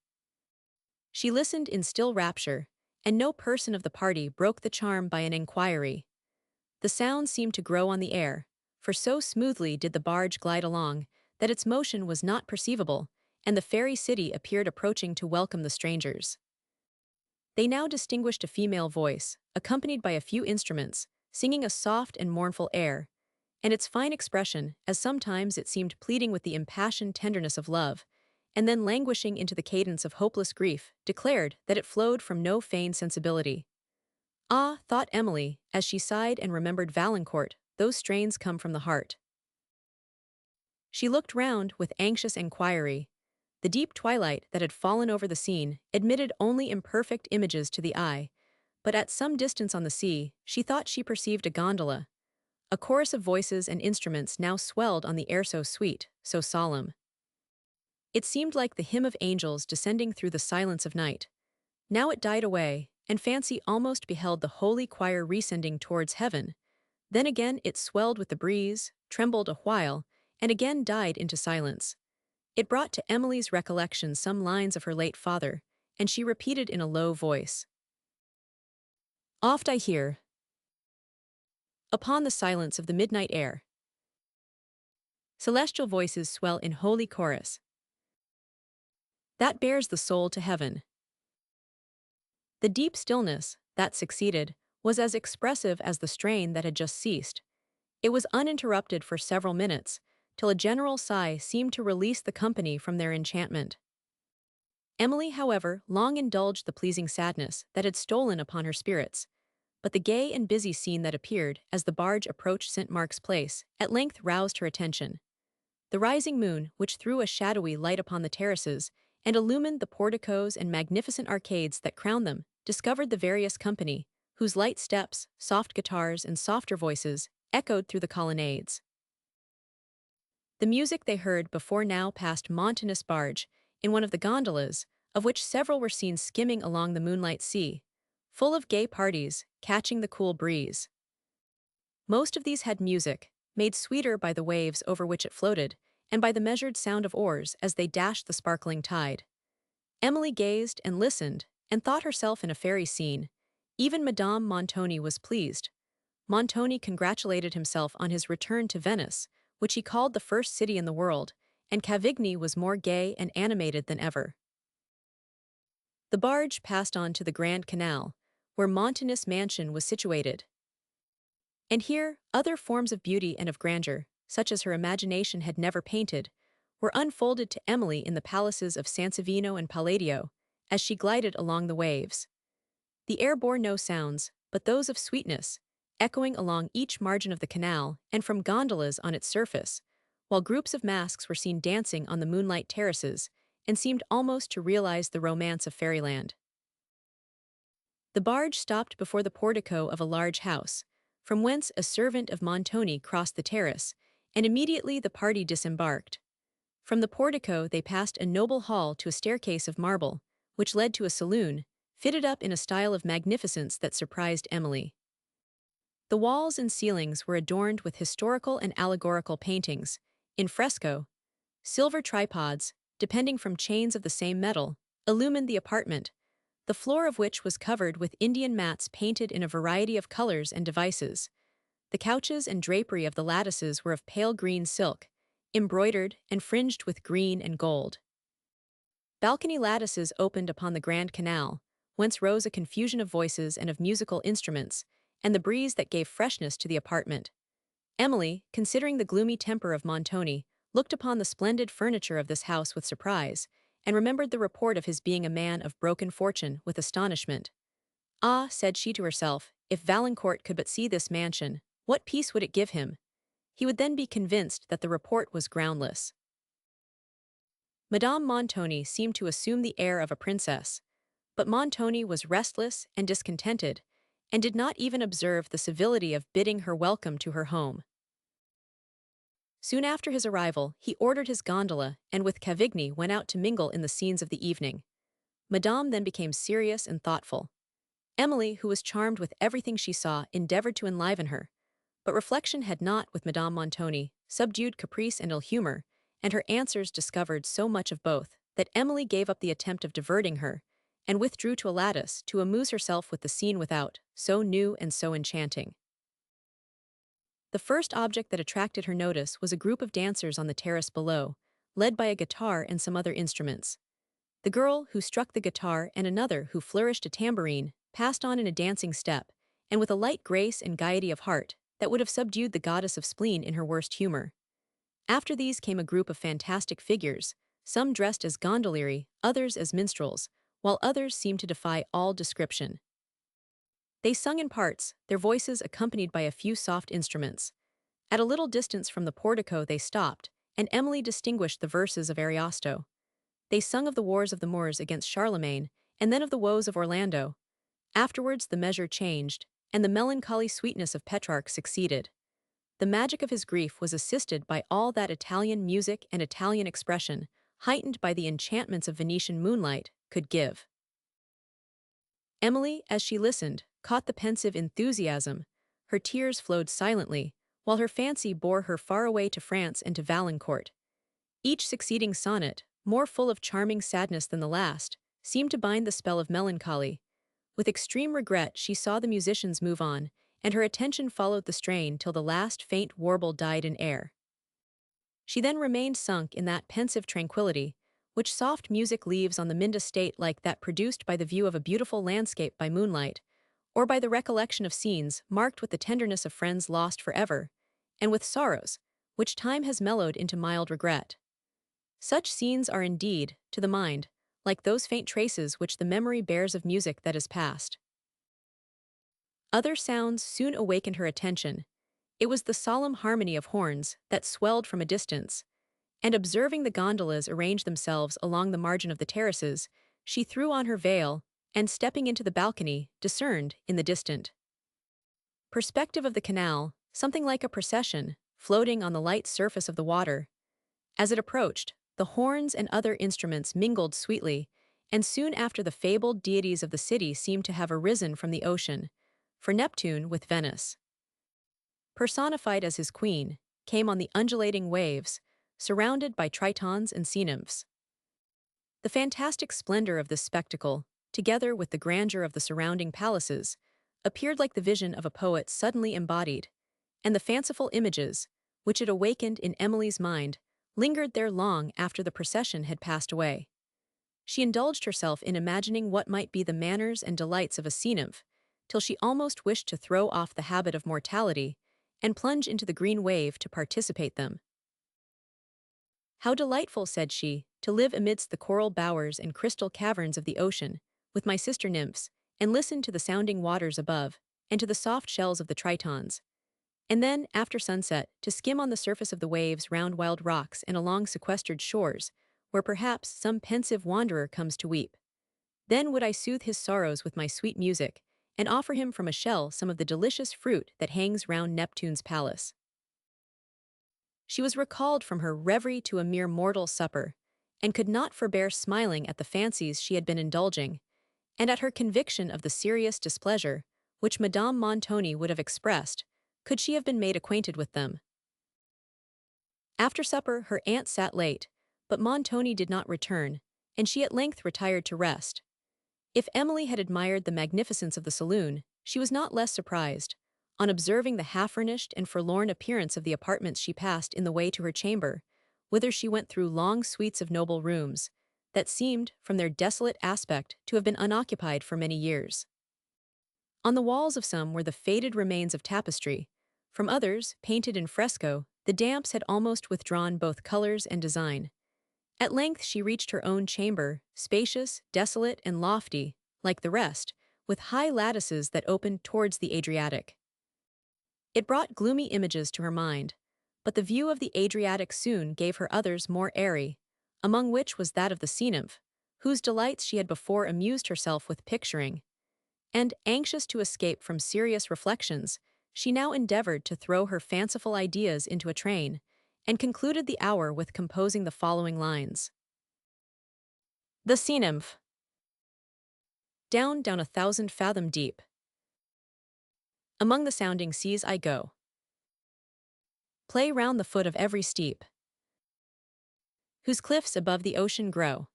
S1: She listened in still rapture, and no person of the party broke the charm by an inquiry. The sound seemed to grow on the air, for so smoothly did the barge glide along, that its motion was not perceivable, and the fairy city appeared approaching to welcome the strangers. They now distinguished a female voice, accompanied by a few instruments, singing a soft and mournful air, and its fine expression, as sometimes it seemed pleading with the impassioned tenderness of love, and then languishing into the cadence of hopeless grief, declared that it flowed from no feigned sensibility. Ah, thought Emily, as she sighed and remembered Valancourt, those strains come from the heart. She looked round with anxious enquiry. The deep twilight that had fallen over the scene admitted only imperfect images to the eye, but at some distance on the sea, she thought she perceived a gondola. A chorus of voices and instruments now swelled on the air so sweet, so solemn. It seemed like the hymn of angels descending through the silence of night. Now it died away, and fancy almost beheld the holy choir rescending towards heaven. Then again it swelled with the breeze, trembled a while, and again died into silence. It brought to Emily's recollection some lines of her late father, and she repeated in a low voice. Oft I hear, upon the silence of the midnight air, celestial voices swell in holy chorus. That bears the soul to heaven. The deep stillness that succeeded was as expressive as the strain that had just ceased. It was uninterrupted for several minutes, till a general sigh seemed to release the company from their enchantment. Emily, however, long indulged the pleasing sadness that had stolen upon her spirits, but the gay and busy scene that appeared as the barge approached St. Mark's Place at length roused her attention. The rising moon, which threw a shadowy light upon the terraces and illumined the porticos and magnificent arcades that crowned them, discovered the various company, whose light steps, soft guitars, and softer voices echoed through the colonnades. The music they heard before now passed Montoni's barge, in one of the gondolas, of which several were seen skimming along the moonlight sea, full of gay parties, catching the cool breeze. Most of these had music, made sweeter by the waves over which it floated, and by the measured sound of oars as they dashed the sparkling tide. Emily gazed and listened, and thought herself in a fairy scene. Even Madame Montoni was pleased. Montoni congratulated himself on his return to Venice, which he called the first city in the world, and Cavigni was more gay and animated than ever. The barge passed on to the Grand Canal, where Montoni's mansion was situated. And here, other forms of beauty and of grandeur, such as her imagination had never painted, were unfolded to Emily in the palaces of Sansovino and Palladio, as she glided along the waves. The air bore no sounds, but those of sweetness, echoing along each margin of the canal and from gondolas on its surface, while groups of masks were seen dancing on the moonlight terraces, and seemed almost to realize the romance of fairyland. The barge stopped before the portico of a large house, from whence a servant of Montoni crossed the terrace, and immediately the party disembarked. From the portico they passed a noble hall to a staircase of marble, which led to a saloon, fitted up in a style of magnificence that surprised Emily. The walls and ceilings were adorned with historical and allegorical paintings, in fresco. Silver tripods, depending from chains of the same metal, illumined the apartment, the floor of which was covered with Indian mats painted in a variety of colors and devices. The couches and drapery of the lattices were of pale green silk, embroidered and fringed with green and gold. Balcony lattices opened upon the Grand Canal, whence rose a confusion of voices and of musical instruments, and the breeze that gave freshness to the apartment. Emily, considering the gloomy temper of Montoni, looked upon the splendid furniture of this house with surprise, and remembered the report of his being a man of broken fortune with astonishment. Ah, said she to herself, if Valancourt could but see this mansion, what peace would it give him? He would then be convinced that the report was groundless. Madame Montoni seemed to assume the air of a princess, but Montoni was restless and discontented, and did not even observe the civility of bidding her welcome to her home. Soon after his arrival, he ordered his gondola and with Cavigni went out to mingle in the scenes of the evening. Madame then became serious and thoughtful. Emily, who was charmed with everything she saw, endeavored to enliven her, but reflection had not, with Madame Montoni, subdued caprice and ill-humor, and her answers discovered so much of both, that Emily gave up the attempt of diverting her, and withdrew to a lattice to amuse herself with the scene without, so new and so enchanting. The first object that attracted her notice was a group of dancers on the terrace below, led by a guitar and some other instruments. The girl who struck the guitar and another who flourished a tambourine passed on in a dancing step, and with a light grace and gaiety of heart that would have subdued the goddess of spleen in her worst humor. After these came a group of fantastic figures, some dressed as gondolieri, others as minstrels, while others seemed to defy all description. They sung in parts, their voices accompanied by a few soft instruments. At a little distance from the portico they stopped, and Emily distinguished the verses of Ariosto. They sung of the wars of the Moors against Charlemagne, and then of the woes of Orlando. Afterwards the measure changed, and the melancholy sweetness of Petrarch succeeded. The magic of his grief was assisted by all that Italian music and Italian expression, heightened by the enchantments of Venetian moonlight, could give. Emily, as she listened, caught the pensive enthusiasm. Her tears flowed silently, while her fancy bore her far away to France and to Valancourt. Each succeeding sonnet, more full of charming sadness than the last, seemed to bind the spell of melancholy. With extreme regret she saw the musicians move on, and her attention followed the strain till the last faint warble died in air. She then remained sunk in that pensive tranquillity, which soft music leaves on the mind state like that produced by the view of a beautiful landscape by moonlight, or by the recollection of scenes marked with the tenderness of friends lost forever, and with sorrows, which time has mellowed into mild regret. Such scenes are indeed, to the mind, like those faint traces which the memory bears of music that is past. Other sounds soon awakened her attention. It was the solemn harmony of horns that swelled from a distance, and observing the gondolas arrange themselves along the margin of the terraces, she threw on her veil, and stepping into the balcony, discerned, in the distant perspective of the canal, something like a procession, floating on the light surface of the water. As it approached, the horns and other instruments mingled sweetly, and soon after the fabled deities of the city seemed to have arisen from the ocean, for Neptune, with Venus personified as his queen, came on the undulating waves, surrounded by tritons and sea nymphs. The fantastic splendor of this spectacle, together with the grandeur of the surrounding palaces, appeared like the vision of a poet suddenly embodied, and the fanciful images, which it awakened in Emily's mind, lingered there long after the procession had passed away. She indulged herself in imagining what might be the manners and delights of a sea nymph, till she almost wished to throw off the habit of mortality and plunge into the green wave to participate them. How delightful, said she, to live amidst the coral bowers and crystal caverns of the ocean, with my sister nymphs, and listen to the sounding waters above, and to the soft shells of the tritons. And then, after sunset, to skim on the surface of the waves round wild rocks and along sequestered shores, where perhaps some pensive wanderer comes to weep. Then would I soothe his sorrows with my sweet music, and offer him from a shell some of the delicious fruit that hangs round Neptune's palace. She was recalled from her reverie to a mere mortal supper, and could not forbear smiling at the fancies she had been indulging, and at her conviction of the serious displeasure which Madame Montoni would have expressed, could she have been made acquainted with them. After supper her aunt sat late, but Montoni did not return, and she at length retired to rest. If Emily had admired the magnificence of the saloon, she was not less surprised, on observing the half-furnished and forlorn appearance of the apartments she passed in the way to her chamber, whither she went through long suites of noble rooms, that seemed, from their desolate aspect, to have been unoccupied for many years. On the walls of some were the faded remains of tapestry, from others, painted in fresco, the damps had almost withdrawn both colors and design. At length she reached her own chamber, spacious, desolate, and lofty, like the rest, with high lattices that opened towards the Adriatic. It brought gloomy images to her mind, but the view of the Adriatic soon gave her others more airy, among which was that of the sea nymph, whose delights she had before amused herself with picturing. And, anxious to escape from serious reflections, she now endeavored to throw her fanciful ideas into a train, and concluded the hour with composing the following lines. The sea nymph. Down, down 1,000 fathom deep. Among the sounding seas I go. Play round the foot of every steep, whose cliffs above the ocean grow.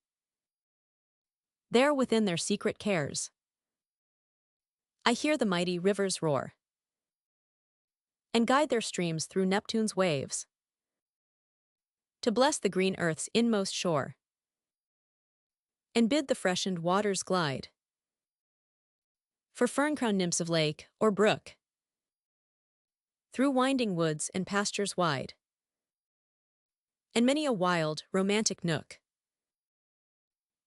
S1: There within their secret cares, I hear the mighty rivers roar, and guide their streams through Neptune's waves, to bless the green earth's inmost shore, and bid the freshened waters glide. For fern-crowned nymphs of lake or brook, through winding woods and pastures wide, and many a wild, romantic nook.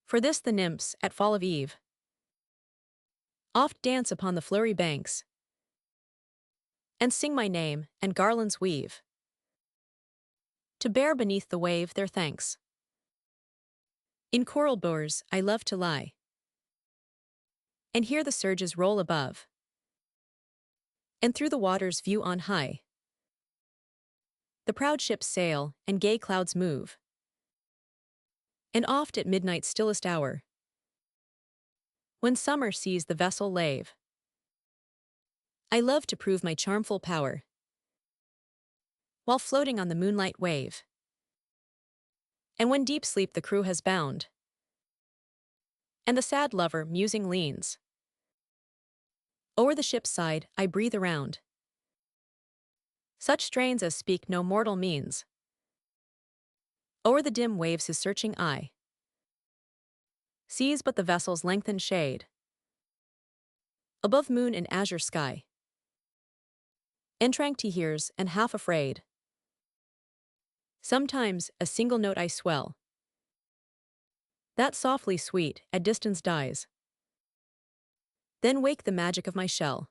S1: For this the nymphs, at fall of eve, oft dance upon the flurry banks, and sing my name, and garlands weave, to bear beneath the wave their thanks. In coral bowers I love to lie, and hear the surges roll above, and through the waters view on high the proud ships sail, and gay clouds move. And oft at midnight's stillest hour, when summer sees the vessel lave, I love to prove my charmful power, while floating on the moonlight wave. And when deep sleep the crew has bound, and the sad lover musing leans, o'er the ship's side I breathe around such strains as speak no mortal means. O'er the dim waves his searching eye sees but the vessel's lengthened shade, above moon and azure sky. Entranced he hears, and half afraid, sometimes a single note I swell, that softly sweet at distance dies. Then wake the magic of my shell,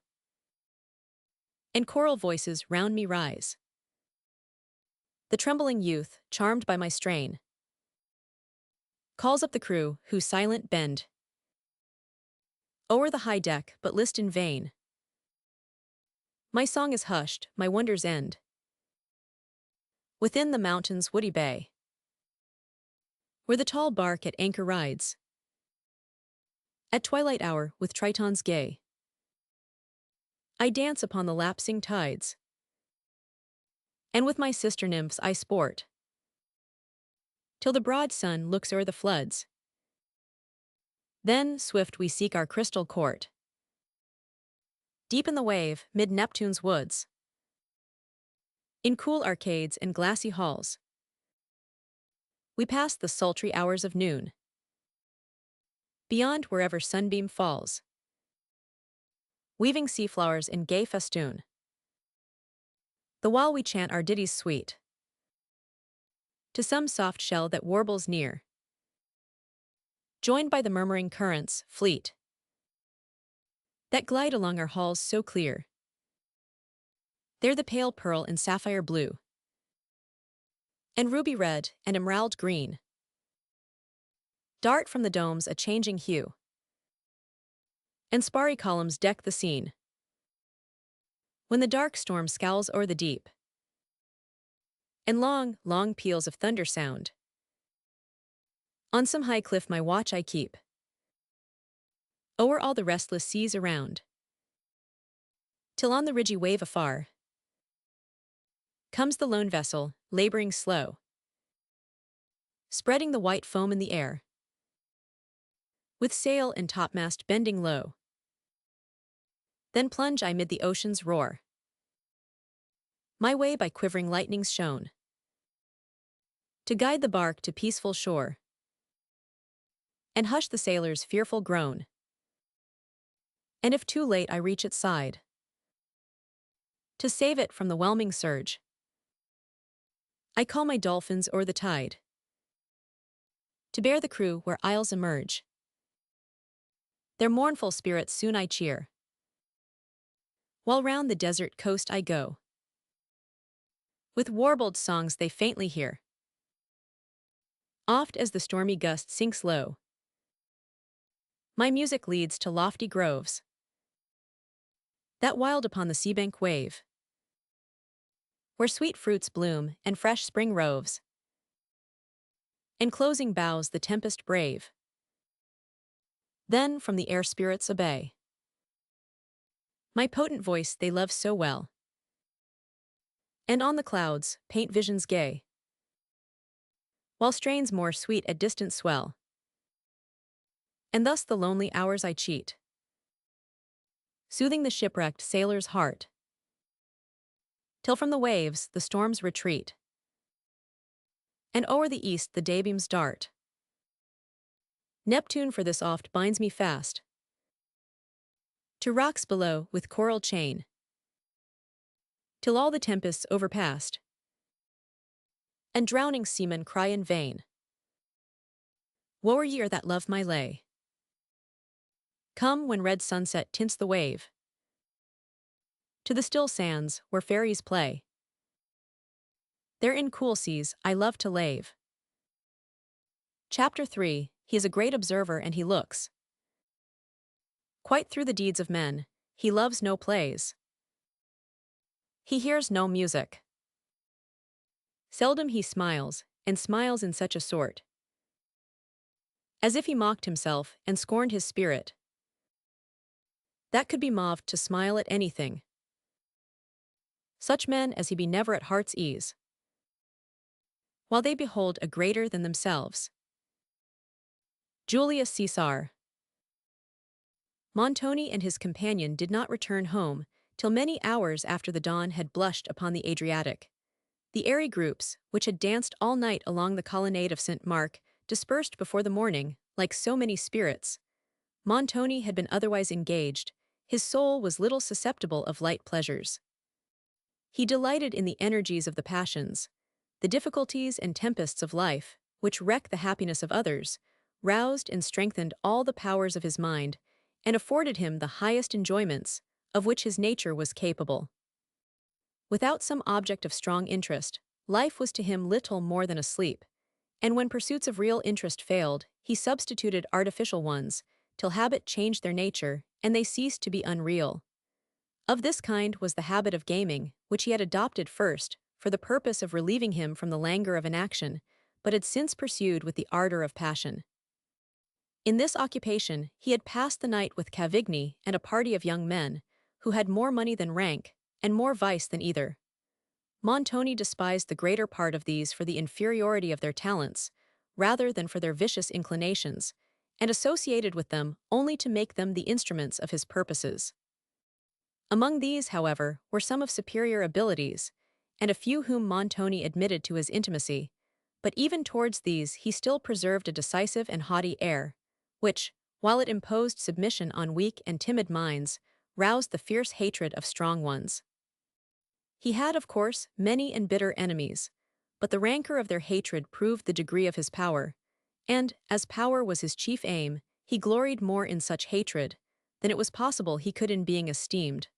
S1: and choral voices round me rise. The trembling youth, charmed by my strain, calls up the crew, who silent bend o'er the high deck, but list in vain. My song is hushed, my wonders end within the mountain's woody bay, where the tall bark at anchor rides, at twilight hour with tritons gay. I dance upon the lapsing tides, and with my sister nymphs I sport, till the broad sun looks o'er the floods. Then, swift we seek our crystal court, deep in the wave, mid Neptune's woods, in cool arcades and glassy halls. We pass the sultry hours of noon, beyond wherever sunbeam falls, weaving sea flowers in gay festoon, the while we chant our ditties sweet, to some soft shell that warbles near, joined by the murmuring currents, fleet, that glide along our halls so clear. There the pale pearl and sapphire blue, and ruby red and emerald green, dart from the domes a changing hue, and sparry columns deck the scene. When the dark storm scowls o'er the deep, and long, long peals of thunder sound, on some high cliff my watch I keep, o'er all the restless seas around, till on the ridgy wave afar comes the lone vessel, laboring slow, spreading the white foam in the air, with sail and topmast bending low. Then plunge I mid the ocean's roar, my way by quivering lightnings shown, to guide the bark to peaceful shore, and hush the sailor's fearful groan. And if too late I reach its side, to save it from the whelming surge, I call my dolphins o'er the tide, to bear the crew where isles emerge. Their mournful spirits soon I cheer, while round the desert coast I go. With warbled songs they faintly hear, oft as the stormy gust sinks low. My music leads to lofty groves, that wild upon the seabank wave, where sweet fruits bloom and fresh spring roves, enclosing boughs the tempest brave. Then from the air spirits obey my potent voice they love so well, and on the clouds paint visions gay, while strains more sweet at distance swell. And thus the lonely hours I cheat, soothing the shipwrecked sailor's heart, till from the waves the storms retreat, and o'er the east the daybeams dart. Neptune for this oft binds me fast to rocks below with coral chain, till all the tempests overpast, and drowning seamen cry in vain, woe are ye that love my lay. Come when red sunset tints the wave, to the still sands where fairies play. There in cool seas I love to lave. Chapter 3. He is a great observer and he looks quite through the deeds of men. He loves no plays, he hears no music. Seldom he smiles, and smiles in such a sort, as if he mocked himself and scorned his spirit, that could be moved to smile at anything. Such men as he be never at heart's ease, while they behold a greater than themselves. Julius Caesar. Montoni and his companion did not return home till many hours after the dawn had blushed upon the Adriatic. The airy groups, which had danced all night along the colonnade of St. Mark, dispersed before the morning, like so many spirits. Montoni had been otherwise engaged, his soul was little susceptible of light pleasures. He delighted in the energies of the passions, the difficulties and tempests of life, which wreck the happiness of others, roused and strengthened all the powers of his mind, and afforded him the highest enjoyments, of which his nature was capable. Without some object of strong interest, life was to him little more than a sleep, and when pursuits of real interest failed, he substituted artificial ones, till habit changed their nature, and they ceased to be unreal. Of this kind was the habit of gaming, which he had adopted first, for the purpose of relieving him from the languor of inaction, but had since pursued with the ardor of passion. In this occupation he had passed the night with Cavigni and a party of young men, who had more money than rank, and more vice than either. Montoni despised the greater part of these for the inferiority of their talents, rather than for their vicious inclinations, and associated with them only to make them the instruments of his purposes. Among these, however, were some of superior abilities, and a few whom Montoni admitted to his intimacy, but even towards these he still preserved a decisive and haughty air, which, while it imposed submission on weak and timid minds, roused the fierce hatred of strong ones. He had, of course, many and bitter enemies, but the rancor of their hatred proved the degree of his power, and, as power was his chief aim, he gloried more in such hatred than it was possible he could in being esteemed.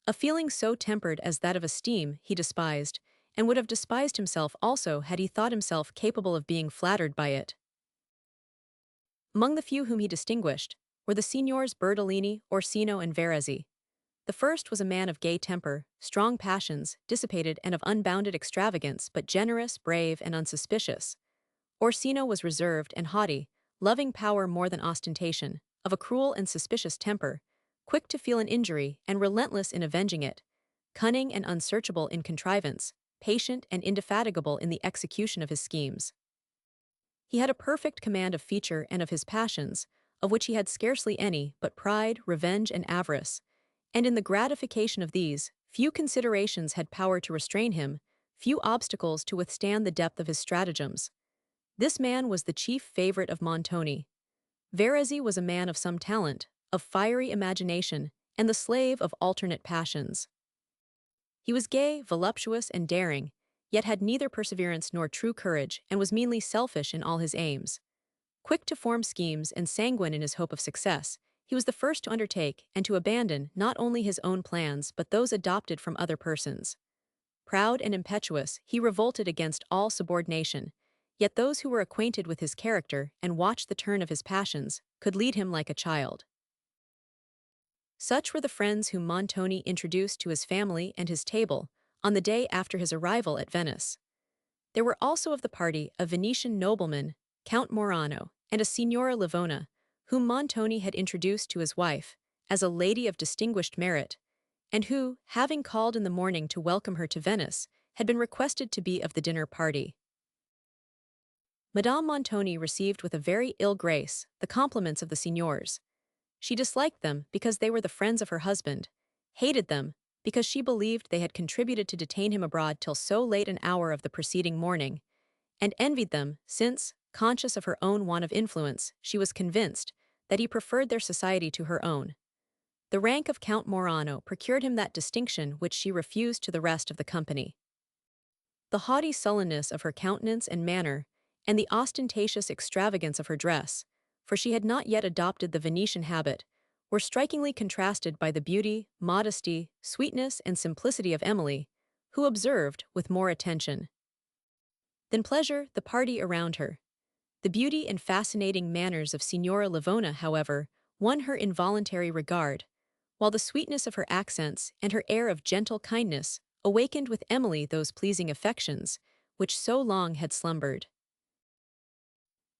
S1: A feeling so tempered as that of esteem he despised, and would have despised himself also had he thought himself capable of being flattered by it. Among the few whom he distinguished were were the signors Bertolini, Orsino, and Verezzi. The first was a man of gay temper, strong passions, dissipated and of unbounded extravagance, but generous, brave, and unsuspicious. Orsino was reserved and haughty, loving power more than ostentation, of a cruel and suspicious temper, quick to feel an injury and relentless in avenging it, cunning and unsearchable in contrivance, patient and indefatigable in the execution of his schemes. He had a perfect command of feature and of his passions, of which he had scarcely any but pride, revenge, and avarice, and in the gratification of these, few considerations had power to restrain him, few obstacles to withstand the depth of his stratagems. This man was the chief favorite of Montoni. Verezzi was a man of some talent, of fiery imagination, and the slave of alternate passions. He was gay, voluptuous, and daring, yet had neither perseverance nor true courage, and was meanly selfish in all his aims. Quick to form schemes and sanguine in his hope of success, he was the first to undertake and to abandon not only his own plans but those adopted from other persons. Proud and impetuous, he revolted against all subordination, yet those who were acquainted with his character and watched the turn of his passions could lead him like a child. Such were the friends whom Montoni introduced to his family and his table on the day after his arrival at Venice. There were also of the party a Venetian nobleman, Count Morano, and a Signora Livona, whom Montoni had introduced to his wife as a lady of distinguished merit, and who, having called in the morning to welcome her to Venice, had been requested to be of the dinner party. Madame Montoni received with a very ill grace the compliments of the signors. She disliked them because they were the friends of her husband, hated them because she believed they had contributed to detain him abroad till so late an hour of the preceding morning, and envied them since, conscious of her own want of influence, she was convinced that he preferred their society to her own. The rank of Count Morano procured him that distinction which she refused to the rest of the company. The haughty sullenness of her countenance and manner, and the ostentatious extravagance of her dress, for she had not yet adopted the Venetian habit, were strikingly contrasted by the beauty, modesty, sweetness, and simplicity of Emily, who observed, with more attention than pleasure, the party around her. The beauty and fascinating manners of Signora Livona, however, won her involuntary regard, while the sweetness of her accents and her air of gentle kindness awakened with Emily those pleasing affections which so long had slumbered.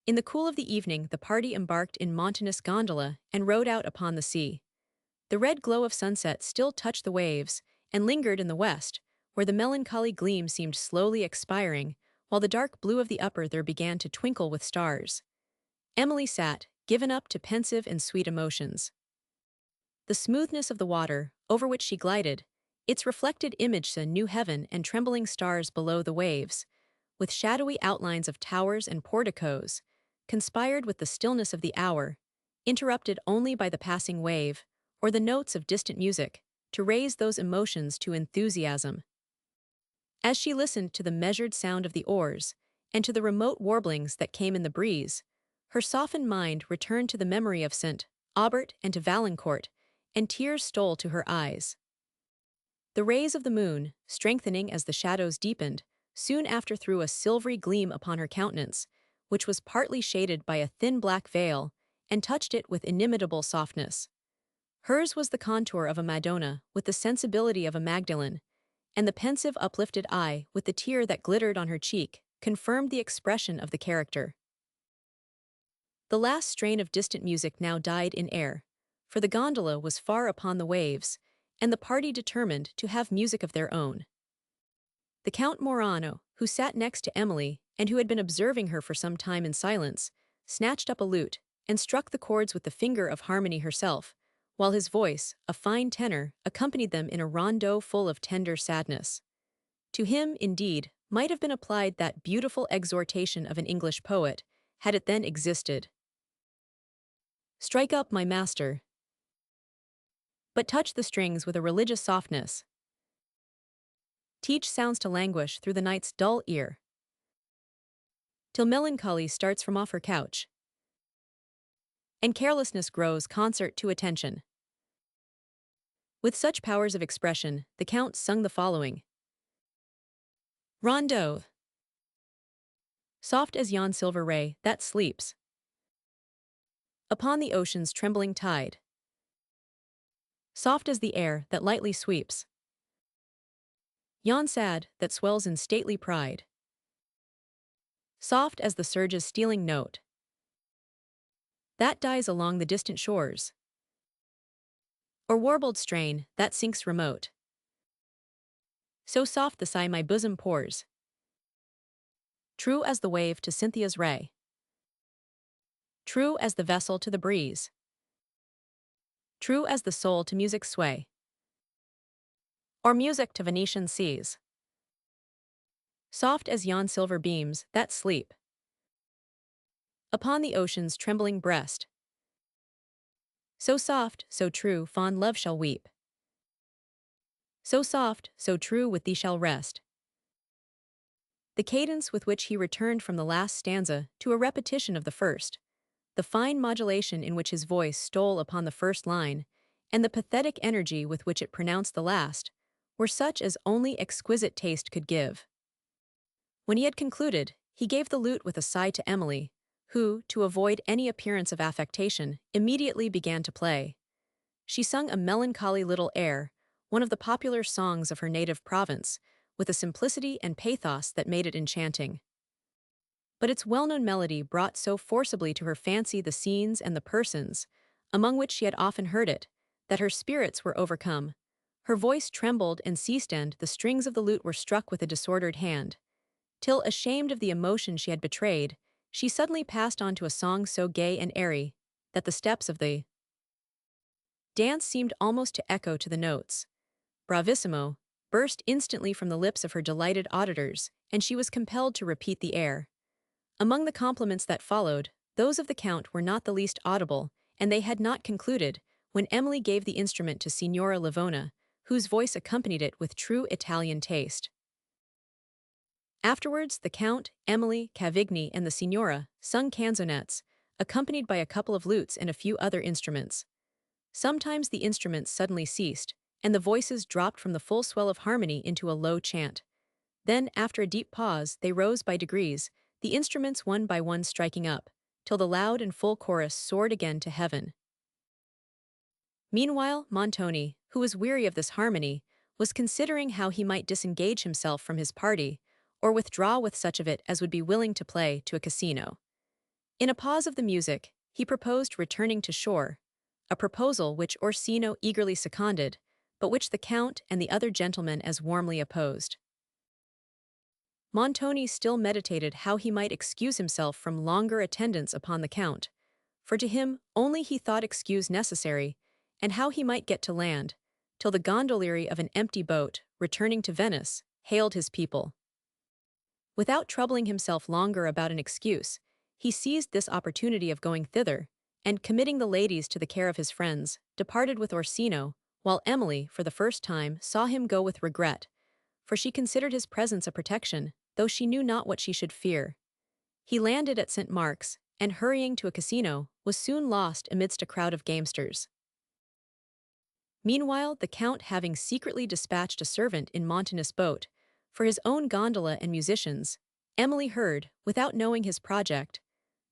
S1: In the cool of the evening the party embarked in Montoni's gondola and rowed out upon the sea. The red glow of sunset still touched the waves and lingered in the west, where the melancholy gleam seemed slowly expiring, while the dark blue of the upper there began to twinkle with stars. Emily sat, given up to pensive and sweet emotions. The smoothness of the water, over which she glided, its reflected image a new heaven and trembling stars below the waves, with shadowy outlines of towers and porticos, conspired with the stillness of the hour, interrupted only by the passing wave, or the notes of distant music, to raise those emotions to enthusiasm. As she listened to the measured sound of the oars, and to the remote warblings that came in the breeze, her softened mind returned to the memory of St. Aubert and to Valancourt, and tears stole to her eyes. The rays of the moon, strengthening as the shadows deepened, soon after threw a silvery gleam upon her countenance, which was partly shaded by a thin black veil, and touched it with inimitable softness. Hers was the contour of a Madonna, with the sensibility of a Magdalene, and the pensive uplifted eye, with the tear that glittered on her cheek, confirmed the expression of the character. The last strain of distant music now died in air, for the gondola was far upon the waves, and the party determined to have music of their own. The Count Morano, who sat next to Emily, and who had been observing her for some time in silence, snatched up a lute, and struck the chords with the finger of harmony herself, while his voice, a fine tenor, accompanied them in a rondeau full of tender sadness. To him, indeed, might have been applied that beautiful exhortation of an English poet, had it then existed. Strike up, my master, but touch the strings with a religious softness. Teach sounds to languish through the night's dull ear, till melancholy starts from off her couch, and carelessness grows concert to attention. With such powers of expression, the Count sung the following. Rondeau. Soft as yon silver ray that sleeps Upon the ocean's trembling tide. Soft as the air that lightly sweeps. Yon sad that swells in stately pride. Soft as the surge's stealing note. That dies along the distant shores. Or warbled strain that sinks remote. So soft the sigh my bosom pours. True as the wave to Cynthia's ray. True as the vessel to the breeze. True as the soul to music's sway. Or music to Venetian seas. Soft as yon silver beams that sleep. Upon the ocean's trembling breast. So soft, so true, fond love shall weep. So soft, so true with thee shall rest. The cadence with which he returned from the last stanza to a repetition of the first, the fine modulation in which his voice stole upon the first line, and the pathetic energy with which it pronounced the last, were such as only exquisite taste could give. When he had concluded, he gave the lute with a sigh to Emily, who, to avoid any appearance of affectation, immediately began to play. She sung a melancholy little air, one of the popular songs of her native province, with a simplicity and pathos that made it enchanting. But its well-known melody brought so forcibly to her fancy the scenes and the persons, among which she had often heard it, that her spirits were overcome. Her voice trembled and ceased, and the strings of the lute were struck with a disordered hand, till, ashamed of the emotion she had betrayed, she suddenly passed on to a song so gay and airy that the steps of the dance seemed almost to echo to the notes. Bravissimo burst instantly from the lips of her delighted auditors, and she was compelled to repeat the air. Among the compliments that followed, those of the Count were not the least audible, and they had not concluded, when Emily gave the instrument to Signora Livona, whose voice accompanied it with true Italian taste. Afterwards, the Count, Emily, Cavigni, and the Signora sung canzonets, accompanied by a couple of lutes and a few other instruments. Sometimes the instruments suddenly ceased, and the voices dropped from the full swell of harmony into a low chant. Then, after a deep pause, they rose by degrees, the instruments one by one striking up, till the loud and full chorus soared again to heaven. Meanwhile, Montoni, who was weary of this harmony, was considering how he might disengage himself from his party, or withdraw with such of it as would be willing to play to a casino. In a pause of the music, he proposed returning to shore, a proposal which Orsino eagerly seconded, but which the Count and the other gentlemen as warmly opposed. Montoni still meditated how he might excuse himself from longer attendance upon the Count, for to him only he thought excuse necessary, and how he might get to land, till the gondolieri of an empty boat, returning to Venice, hailed his people. Without troubling himself longer about an excuse, he seized this opportunity of going thither, and, committing the ladies to the care of his friends, departed with Orsino, while Emily, for the first time, saw him go with regret, for she considered his presence a protection, though she knew not what she should fear. He landed at St. Mark's, and hurrying to a casino, was soon lost amidst a crowd of gamesters. Meanwhile, the Count, having secretly dispatched a servant in Montoni's boat, for his own gondola and musicians, Emily heard, without knowing his project,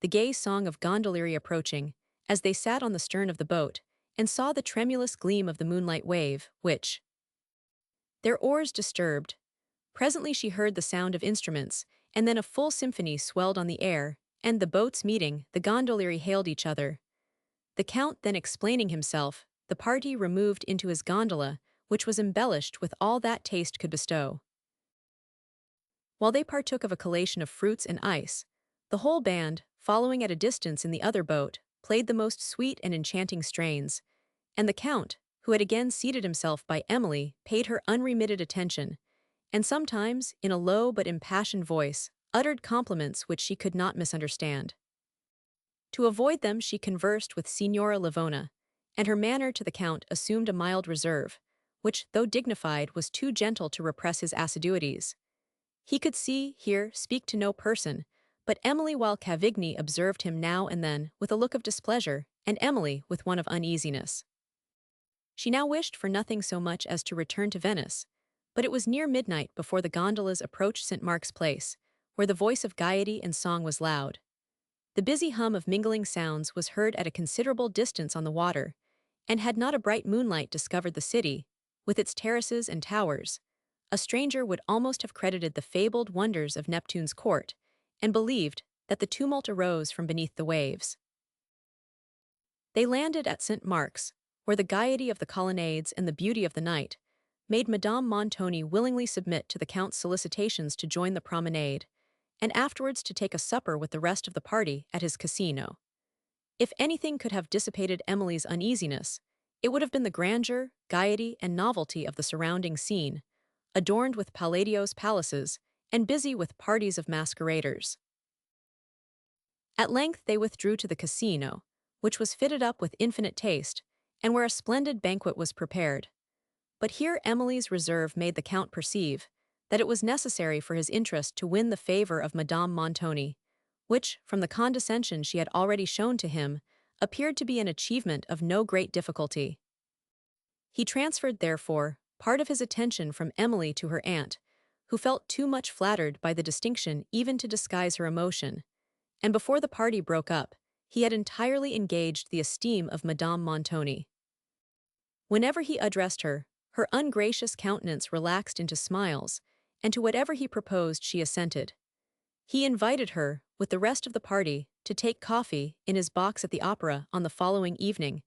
S1: the gay song of gondolieri approaching, as they sat on the stern of the boat, and saw the tremulous gleam of the moonlight wave, which their oars disturbed. Presently she heard the sound of instruments, and then a full symphony swelled on the air, and the boats meeting, the gondolieri hailed each other. The Count then explaining himself, the party removed into his gondola, which was embellished with all that taste could bestow. While they partook of a collation of fruits and ice, the whole band, following at a distance in the other boat, played the most sweet and enchanting strains, and the Count, who had again seated himself by Emily, paid her unremitted attention, and sometimes, in a low but impassioned voice, uttered compliments which she could not misunderstand. To avoid them she conversed with Signora Livona, and her manner to the Count assumed a mild reserve, which, though dignified, was too gentle to repress his assiduities. He could see, hear, speak to no person, but Emily, while Cavigni observed him now and then with a look of displeasure, and Emily with one of uneasiness. She now wished for nothing so much as to return to Venice, but it was near midnight before the gondolas approached St. Mark's Place, where the voice of gaiety and song was loud. The busy hum of mingling sounds was heard at a considerable distance on the water, and had not a bright moonlight discovered the city, with its terraces and towers, a stranger would almost have credited the fabled wonders of Neptune's court, and believed that the tumult arose from beneath the waves. They landed at St. Mark's, where the gaiety of the colonnades and the beauty of the night made Madame Montoni willingly submit to the Count's solicitations to join the promenade, and afterwards to take a supper with the rest of the party at his casino. If anything could have dissipated Emily's uneasiness, it would have been the grandeur, gaiety, and novelty of the surrounding scene, adorned with Palladio's palaces and busy with parties of masqueraders. At length they withdrew to the casino, which was fitted up with infinite taste, and where a splendid banquet was prepared. But here Emily's reserve made the Count perceive that it was necessary for his interest to win the favor of Madame Montoni, which, from the condescension she had already shown to him, appeared to be an achievement of no great difficulty. He transferred, therefore, part of his attention from Emily to her aunt, who felt too much flattered by the distinction even to disguise her emotion, and before the party broke up, he had entirely engaged the esteem of Madame Montoni. Whenever he addressed her, her ungracious countenance relaxed into smiles, and to whatever he proposed she assented. He invited her, with the rest of the party, to take coffee in his box at the opera on the following evening,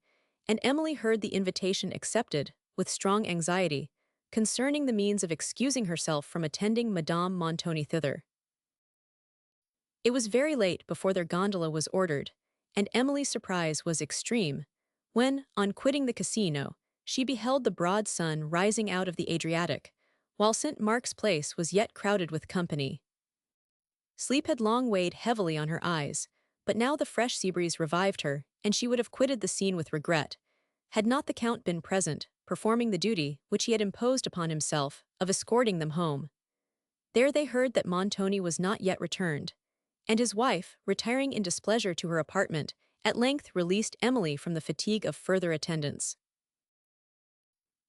S1: and Emily heard the invitation accepted with strong anxiety concerning the means of excusing herself from attending Madame Montoni thither. It was very late before their gondola was ordered, and Emily's surprise was extreme when, on quitting the casino, she beheld the broad sun rising out of the Adriatic, while St. Mark's Place was yet crowded with company. Sleep had long weighed heavily on her eyes, but now the fresh sea breeze revived her, and she would have quitted the scene with regret, had not the Count been present, performing the duty which he had imposed upon himself of escorting them home. There they heard that Montoni was not yet returned, and his wife, retiring in displeasure to her apartment, at length released Emily from the fatigue of further attendance.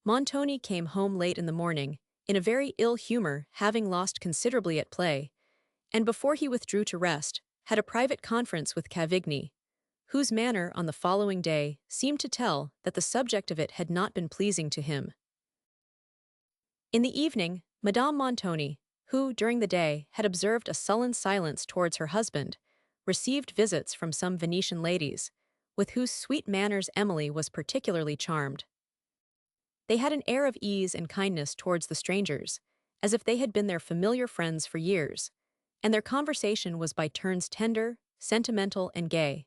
S1: Montoni came home late in the morning, in a very ill humor, having lost considerably at play, and before he withdrew to rest, had a private conference with Cavigni, whose manner on the following day seemed to tell that the subject of it had not been pleasing to him. In the evening, Madame Montoni, who, during the day, had observed a sullen silence towards her husband, received visits from some Venetian ladies, with whose sweet manners Emily was particularly charmed. They had an air of ease and kindness towards the strangers, as if they had been their familiar friends for years, and their conversation was by turns tender, sentimental, and gay.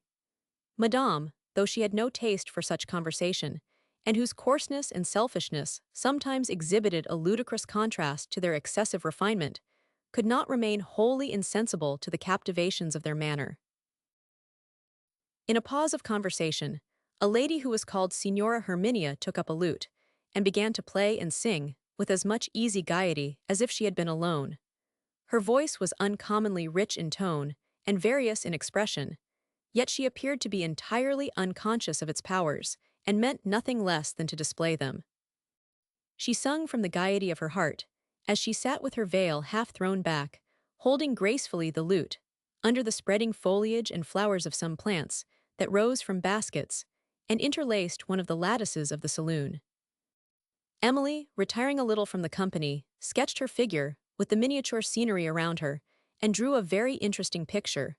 S1: Madame, though she had no taste for such conversation, and whose coarseness and selfishness sometimes exhibited a ludicrous contrast to their excessive refinement, could not remain wholly insensible to the captivations of their manner. In a pause of conversation, a lady who was called Signora Herminia took up a lute, and began to play and sing with as much easy gaiety as if she had been alone. Her voice was uncommonly rich in tone and various in expression, yet she appeared to be entirely unconscious of its powers, and meant nothing less than to display them. She sung from the gaiety of her heart, as she sat with her veil half thrown back, holding gracefully the lute, under the spreading foliage and flowers of some plants that rose from baskets, and interlaced one of the lattices of the saloon. Emily, retiring a little from the company, sketched her figure, with the miniature scenery around her, and drew a very interesting picture,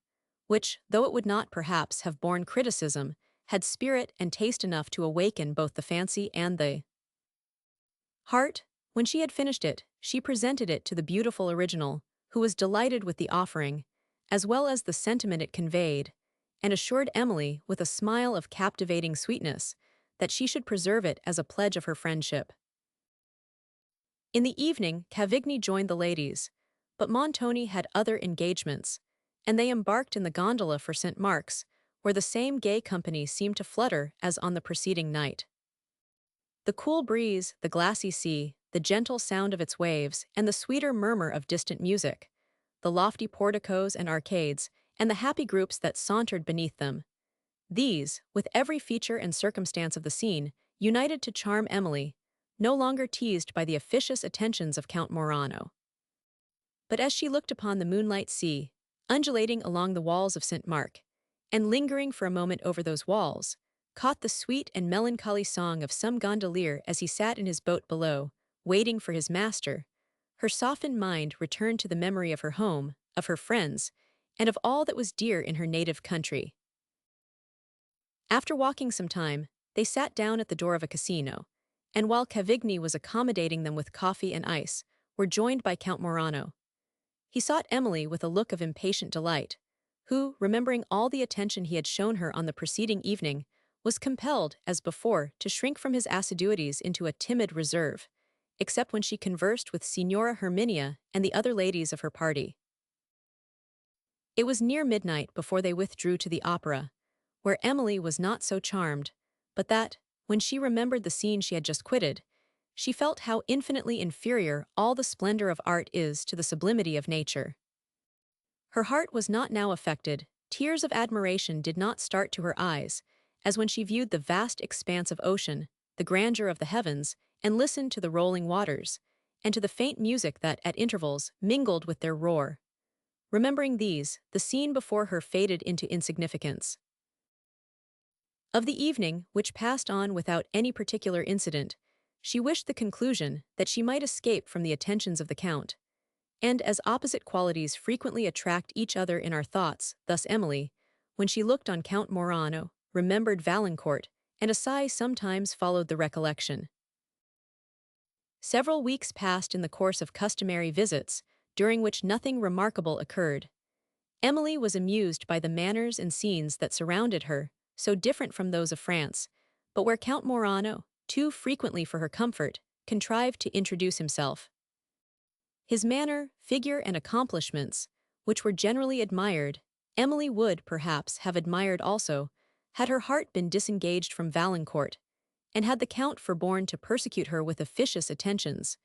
S1: which, though it would not perhaps have borne criticism, had spirit and taste enough to awaken both the fancy and the heart. When she had finished it, she presented it to the beautiful original, who was delighted with the offering, as well as the sentiment it conveyed, and assured Emily, with a smile of captivating sweetness, that she should preserve it as a pledge of her friendship. In the evening, Cavigni joined the ladies, but Montoni had other engagements, and they embarked in the gondola for St. Mark's, where the same gay company seemed to flutter as on the preceding night. The cool breeze, the glassy sea, the gentle sound of its waves, and the sweeter murmur of distant music, the lofty porticos and arcades, and the happy groups that sauntered beneath them, these, with every feature and circumstance of the scene, united to charm Emily, no longer teased by the officious attentions of Count Morano. But as she looked upon the moonlight sea, undulating along the walls of St. Mark, and lingering for a moment over those walls, caught the sweet and melancholy song of some gondolier as he sat in his boat below, waiting for his master, her softened mind returned to the memory of her home, of her friends, and of all that was dear in her native country. After walking some time, they sat down at the door of a casino, and while Cavigni was accommodating them with coffee and ice, were joined by Count Morano. He sought Emily with a look of impatient delight, who, remembering all the attention he had shown her on the preceding evening, was compelled, as before, to shrink from his assiduities into a timid reserve, except when she conversed with Signora Herminia and the other ladies of her party. It was near midnight before they withdrew to the opera, where Emily was not so charmed, but that, when she remembered the scene she had just quitted, she felt how infinitely inferior all the splendor of art is to the sublimity of nature. Her heart was not now affected, tears of admiration did not start to her eyes, as when she viewed the vast expanse of ocean, the grandeur of the heavens, and listened to the rolling waters, and to the faint music that, at intervals, mingled with their roar. Remembering these, the scene before her faded into insignificance. Of the evening, which passed on without any particular incident, she wished the conclusion that she might escape from the attentions of the Count. And as opposite qualities frequently attract each other in our thoughts, thus Emily, when she looked on Count Morano, remembered Valancourt, and a sigh sometimes followed the recollection. Several weeks passed in the course of customary visits, during which nothing remarkable occurred. Emily was amused by the manners and scenes that surrounded her, so different from those of France, but where Count Morano, too frequently for her comfort, contrived to introduce himself. His manner, figure, and accomplishments, which were generally admired, Emily would, perhaps, have admired also, had her heart been disengaged from Valancourt, and had the Count forborne to persecute her with officious attentions,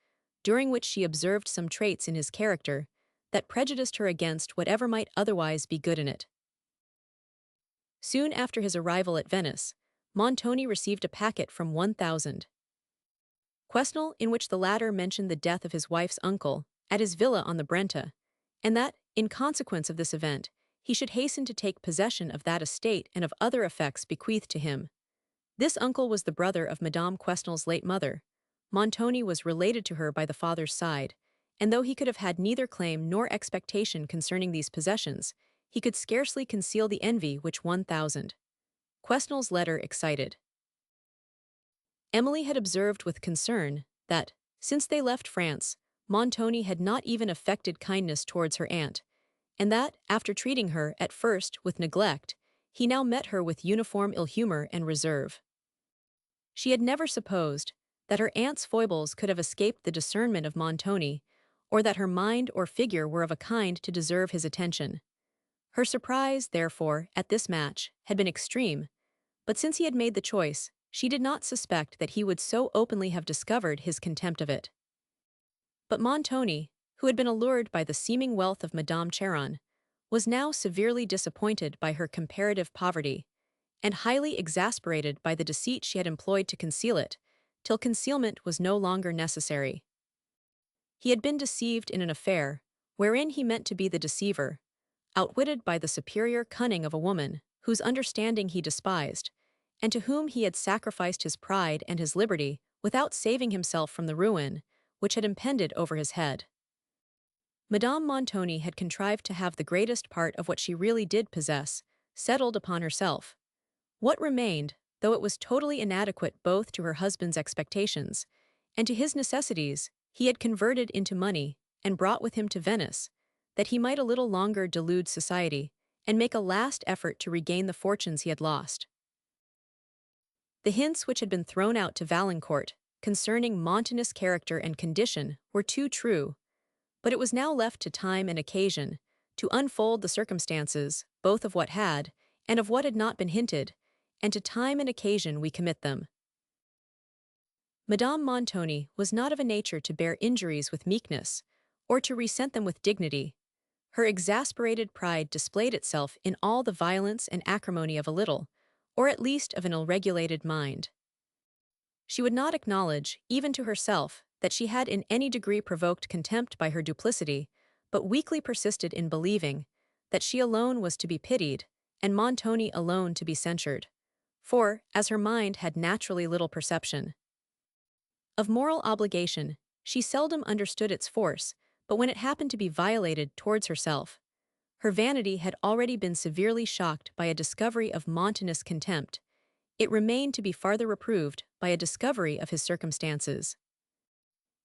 S1: during which she observed some traits in his character that prejudiced her against whatever might otherwise be good in it. Soon after his arrival at Venice, Montoni received a packet from 1000. Quesnel, in which the latter mentioned the death of his wife's uncle, at his villa on the Brenta, and that, in consequence of this event, he should hasten to take possession of that estate and of other effects bequeathed to him. This uncle was the brother of Madame Quesnel's late mother. Montoni was related to her by the father's side, and though he could have had neither claim nor expectation concerning these possessions, he could scarcely conceal the envy which 1000. Quesnel's letter excited. Emily had observed with concern that, since they left France, Montoni had not even affected kindness towards her aunt, and that, after treating her, at first, with neglect, he now met her with uniform ill-humor and reserve. She had never supposed that her aunt's foibles could have escaped the discernment of Montoni, or that her mind or figure were of a kind to deserve his attention. Her surprise, therefore, at this match, had been extreme, but since he had made the choice, she did not suspect that he would so openly have discovered his contempt of it. But Montoni, who had been allured by the seeming wealth of Madame Cheron, was now severely disappointed by her comparative poverty, and highly exasperated by the deceit she had employed to conceal it, till concealment was no longer necessary. He had been deceived in an affair, wherein he meant to be the deceiver, outwitted by the superior cunning of a woman, whose understanding he despised, and to whom he had sacrificed his pride and his liberty without saving himself from the ruin which had impended over his head. Madame Montoni had contrived to have the greatest part of what she really did possess settled upon herself. What remained, though it was totally inadequate both to her husband's expectations and to his necessities, he had converted into money and brought with him to Venice, that he might a little longer delude society and make a last effort to regain the fortunes he had lost. The hints which had been thrown out to Valancourt concerning Montoni's character and condition were too true, but it was now left to time and occasion to unfold the circumstances, both of what had and of what had not been hinted, and to time and occasion we commit them. Madame Montoni was not of a nature to bear injuries with meekness, or to resent them with dignity. Her exasperated pride displayed itself in all the violence and acrimony of a little, or at least of an ill-regulated mind. She would not acknowledge, even to herself, that she had in any degree provoked contempt by her duplicity, but weakly persisted in believing that she alone was to be pitied, and Montoni alone to be censured. For, as her mind had naturally little perception of moral obligation, she seldom understood its force, but when it happened to be violated towards herself, her vanity had already been severely shocked by a discovery of Montanist's contempt. It remained to be farther reproved by a discovery of his circumstances.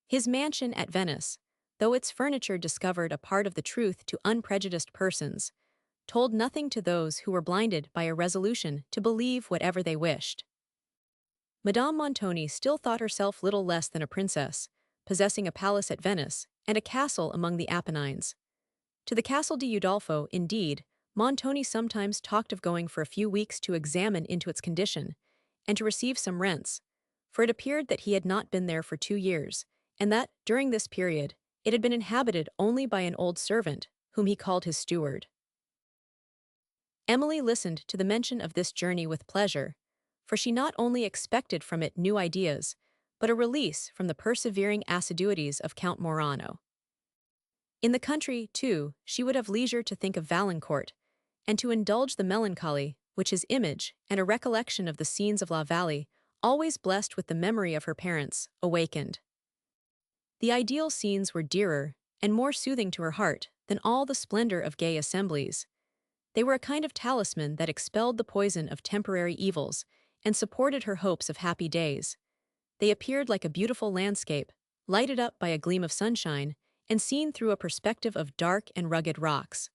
S1: His mansion at Venice, though its furniture discovered a part of the truth to unprejudiced persons, told nothing to those who were blinded by a resolution to believe whatever they wished. Madame Montoni still thought herself little less than a princess, possessing a palace at Venice and a castle among the Apennines. To the Castle Udolpho, indeed, Montoni sometimes talked of going for a few weeks to examine into its condition, and to receive some rents, for it appeared that he had not been there for 2 years, and that, during this period, it had been inhabited only by an old servant, whom he called his steward. Emily listened to the mention of this journey with pleasure, for she not only expected from it new ideas, but a release from the persevering assiduities of Count Morano. In the country, too, she would have leisure to think of Valancourt, and to indulge the melancholy which his image and a recollection of the scenes of La Vallée, always blessed with the memory of her parents, awakened. The ideal scenes were dearer and more soothing to her heart than all the splendor of gay assemblies. They were a kind of talisman that expelled the poison of temporary evils and supported her hopes of happy days. They appeared like a beautiful landscape, lighted up by a gleam of sunshine, and seen through a perspective of dark and rugged rocks.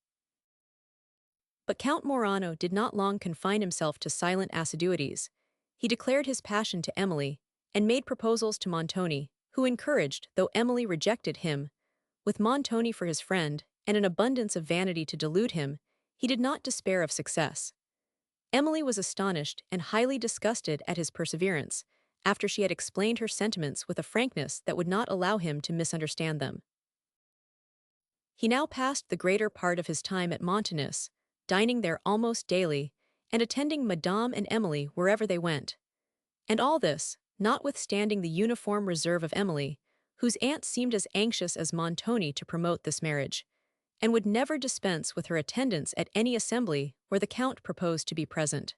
S1: But Count Morano did not long confine himself to silent assiduities. He declared his passion to Emily, and made proposals to Montoni, who encouraged, though Emily rejected him. With Montoni for his friend, and an abundance of vanity to delude him, he did not despair of success. Emily was astonished and highly disgusted at his perseverance, after she had explained her sentiments with a frankness that would not allow him to misunderstand them. He now passed the greater part of his time at Montoni's, dining there almost daily, and attending Madame and Emily wherever they went. And all this, notwithstanding the uniform reserve of Emily, whose aunt seemed as anxious as Montoni to promote this marriage, and would never dispense with her attendance at any assembly where the Count proposed to be present.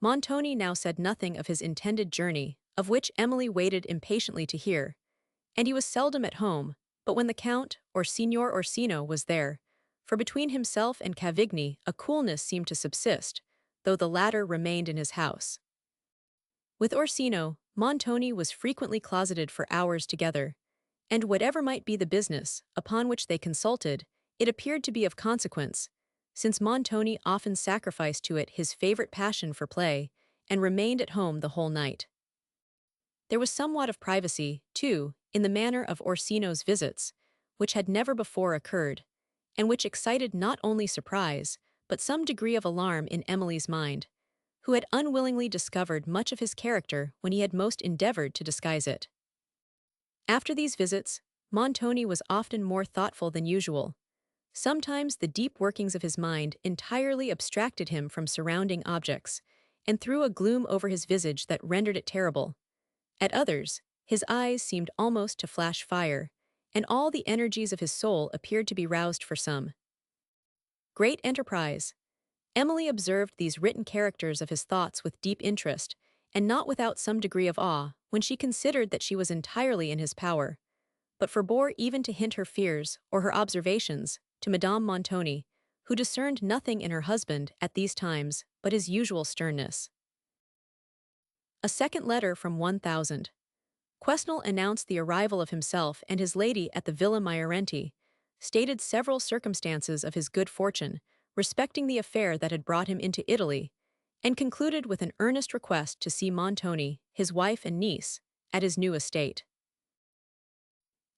S1: Montoni now said nothing of his intended journey, of which Emily waited impatiently to hear, and he was seldom at home, but when the Count, or Signor Orsino, was there, for between himself and Cavigni a coolness seemed to subsist, though the latter remained in his house. With Orsino, Montoni was frequently closeted for hours together, and whatever might be the business upon which they consulted, it appeared to be of consequence, since Montoni often sacrificed to it his favorite passion for play, and remained at home the whole night. There was somewhat of privacy, too, in the manner of Orsino's visits, which had never before occurred, and which excited not only surprise, but some degree of alarm in Emily's mind, who had unwillingly discovered much of his character when he had most endeavored to disguise it. After these visits, Montoni was often more thoughtful than usual. Sometimes the deep workings of his mind entirely abstracted him from surrounding objects, and threw a gloom over his visage that rendered it terrible. At others, his eyes seemed almost to flash fire, and all the energies of his soul appeared to be roused for some great enterprise. Emily observed these written characters of his thoughts with deep interest, and not without some degree of awe, when she considered that she was entirely in his power, but forbore even to hint her fears or her observations to Madame Montoni, who discerned nothing in her husband at these times but his usual sternness. A second letter from 1000. Quesnel announced the arrival of himself and his lady at the Villa Maiorenti, stated several circumstances of his good fortune respecting the affair that had brought him into Italy, and concluded with an earnest request to see Montoni, his wife and niece, at his new estate.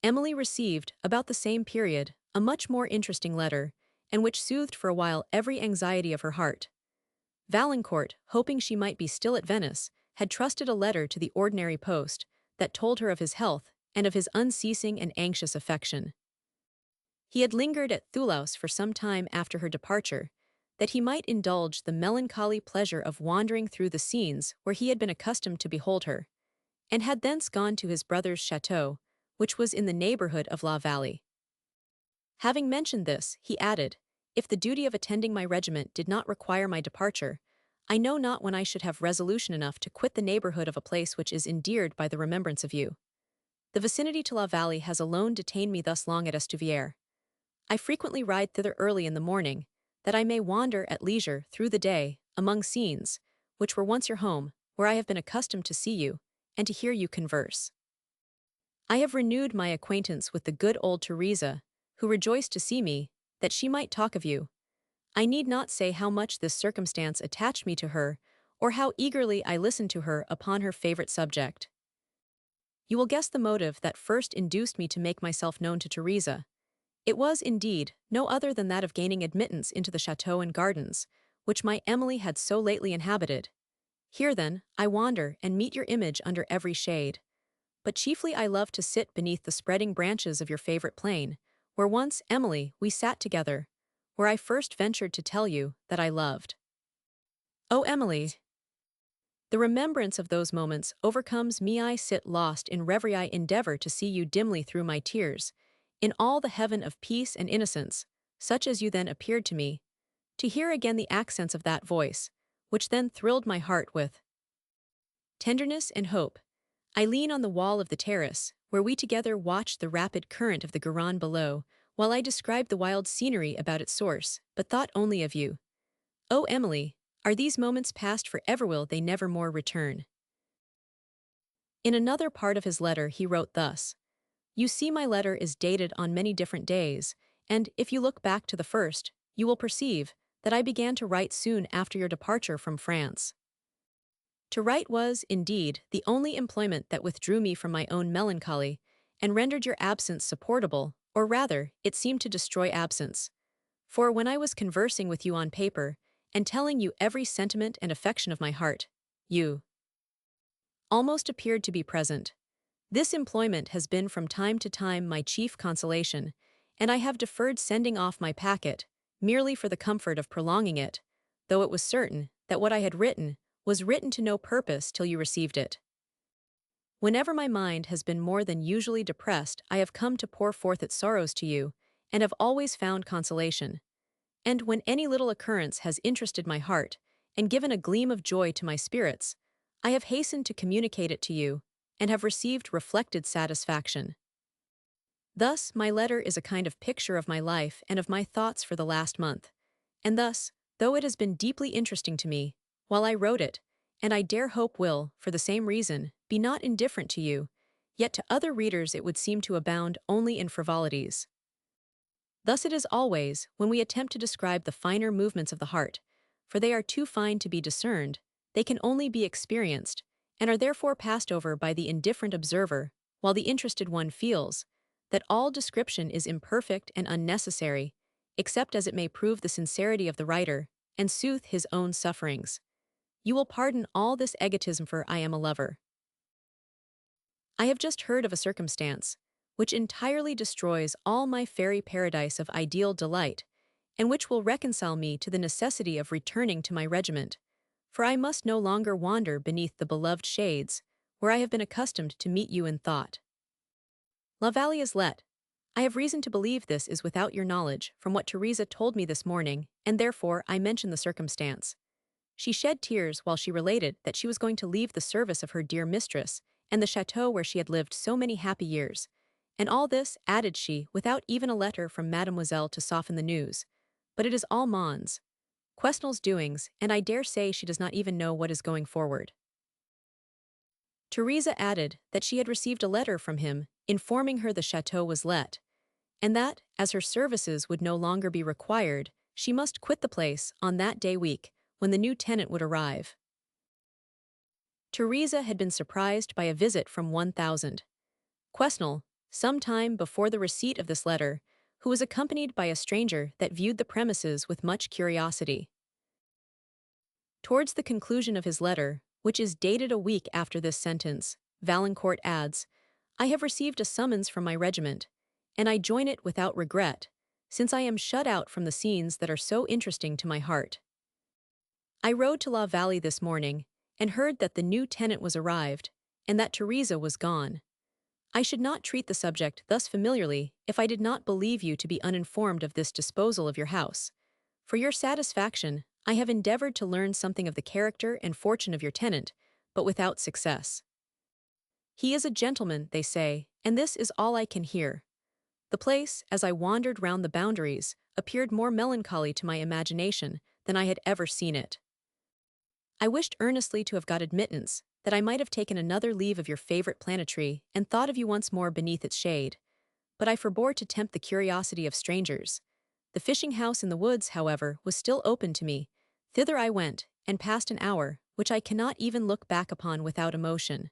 S1: Emily received, about the same period, a much more interesting letter, and which soothed for a while every anxiety of her heart. Valancourt, hoping she might be still at Venice, had trusted a letter to the ordinary post that told her of his health and of his unceasing and anxious affection. He had lingered at Thoulouse for some time after her departure, that he might indulge the melancholy pleasure of wandering through the scenes where he had been accustomed to behold her, and had thence gone to his brother's château, which was in the neighborhood of La Vallée. Having mentioned this, he added, if the duty of attending my regiment did not require my departure, I know not when I should have resolution enough to quit the neighborhood of a place which is endeared by the remembrance of you. The vicinity to La Vallée has alone detained me thus long at Estuvière. I frequently ride thither early in the morning, that I may wander at leisure through the day, among scenes, which were once your home, where I have been accustomed to see you, and to hear you converse. I have renewed my acquaintance with the good old Teresa, who rejoiced to see me, that she might talk of you. I need not say how much this circumstance attached me to her, or how eagerly I listened to her upon her favorite subject. You will guess the motive that first induced me to make myself known to Teresa. It was, indeed, no other than that of gaining admittance into the château and gardens, which my Emily had so lately inhabited. Here, then, I wander and meet your image under every shade. But chiefly I love to sit beneath the spreading branches of your favorite plane, where once, Emily, we sat together, where I first ventured to tell you that I loved. Oh, Emily! The remembrance of those moments overcomes me. I sit lost in reverie. I endeavor to see you dimly through my tears, in all the heaven of peace and innocence, such as you then appeared to me, to hear again the accents of that voice, which then thrilled my heart with tenderness and hope. I lean on the wall of the terrace, where we together watched the rapid current of the Garonne below, while I described the wild scenery about its source, but thought only of you. Oh, Emily, are these moments past for ever? Will they never more return? In another part of his letter he wrote thus: You see, my letter is dated on many different days, and if you look back to the first, you will perceive that I began to write soon after your departure from France. To write was, indeed, the only employment that withdrew me from my own melancholy, and rendered your absence supportable, or rather, it seemed to destroy absence. For when I was conversing with you on paper, and telling you every sentiment and affection of my heart, you almost appeared to be present. This employment has been from time to time my chief consolation, and I have deferred sending off my packet, merely for the comfort of prolonging it, though it was certain that what I had written was written to no purpose till you received it. Whenever my mind has been more than usually depressed, I have come to pour forth its sorrows to you, and have always found consolation. And when any little occurrence has interested my heart, and given a gleam of joy to my spirits, I have hastened to communicate it to you, and have received reflected satisfaction. Thus, my letter is a kind of picture of my life and of my thoughts for the last month, and thus, though it has been deeply interesting to me, while I wrote it, and I dare hope will, for the same reason, be not indifferent to you, yet to other readers it would seem to abound only in frivolities. Thus it is always, when we attempt to describe the finer movements of the heart, for they are too fine to be discerned, they can only be experienced, and are therefore passed over by the indifferent observer, while the interested one feels that all description is imperfect and unnecessary, except as it may prove the sincerity of the writer, and soothe his own sufferings. You will pardon all this egotism, for I am a lover. I have just heard of a circumstance which entirely destroys all my fairy paradise of ideal delight, and which will reconcile me to the necessity of returning to my regiment, for I must no longer wander beneath the beloved shades, where I have been accustomed to meet you in thought. La Vallée is let. I have reason to believe this is without your knowledge, from what Teresa told me this morning, and therefore I mention the circumstance. She shed tears while she related that she was going to leave the service of her dear mistress, and the château where she had lived so many happy years. And all this, added she, without even a letter from Mademoiselle to soften the news. But it is all Quesnel's doings, and I dare say she does not even know what is going forward. Teresa added that she had received a letter from him, informing her the château was let, and that, as her services would no longer be required, she must quit the place on that day week, when the new tenant would arrive. Teresa had been surprised by a visit from 1000. Quesnel, some time before the receipt of this letter, who was accompanied by a stranger that viewed the premises with much curiosity. Towards the conclusion of his letter, which is dated a week after this sentence, Valancourt adds, I have received a summons from my regiment, and I join it without regret, since I am shut out from the scenes that are so interesting to my heart. I rode to La Vallée this morning, and heard that the new tenant was arrived, and that Teresa was gone. I should not treat the subject thus familiarly if I did not believe you to be uninformed of this disposal of your house, For your satisfaction, I have endeavored to learn something of the character and fortune of your tenant, but without success. He is a gentleman, they say, and this is all I can hear. The place, as I wandered round the boundaries, appeared more melancholy to my imagination than I had ever seen it. I wished earnestly to have got admittance, that I might have taken another leave of your favorite planetry and thought of you once more beneath its shade. But I forbore to tempt the curiosity of strangers. The fishing house in the woods, however, was still open to me. Thither I went, and passed an hour, which I cannot even look back upon without emotion.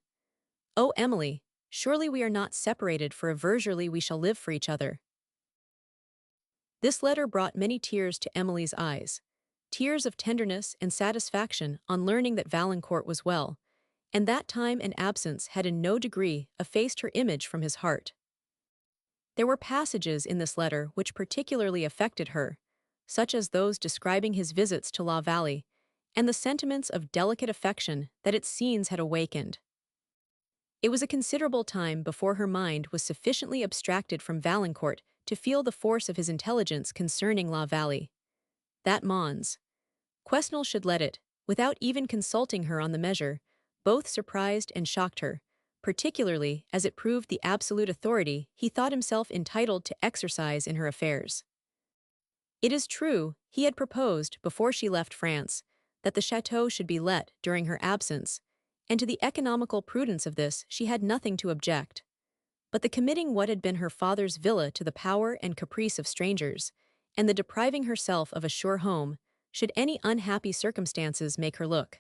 S1: Oh, Emily, surely we are not separated, for aversurely we shall live for each other. This letter brought many tears to Emily's eyes, tears of tenderness and satisfaction on learning that Valancourt was well, and that time and absence had in no degree effaced her image from his heart. There were passages in this letter which particularly affected her, such as those describing his visits to La Vallée, and the sentiments of delicate affection that its scenes had awakened. It was a considerable time before her mind was sufficiently abstracted from Valancourt to feel the force of his intelligence concerning La Vallée. That Mons. Quesnel should let it, without even consulting her on the measure, both surprised and shocked her, particularly as it proved the absolute authority he thought himself entitled to exercise in her affairs. It is true, he had proposed, before she left France, that the château should be let during her absence, and to the economical prudence of this she had nothing to object. But the committing what had been her father's villa to the power and caprice of strangers, and the depriving herself of a sure home, should any unhappy circumstances make her look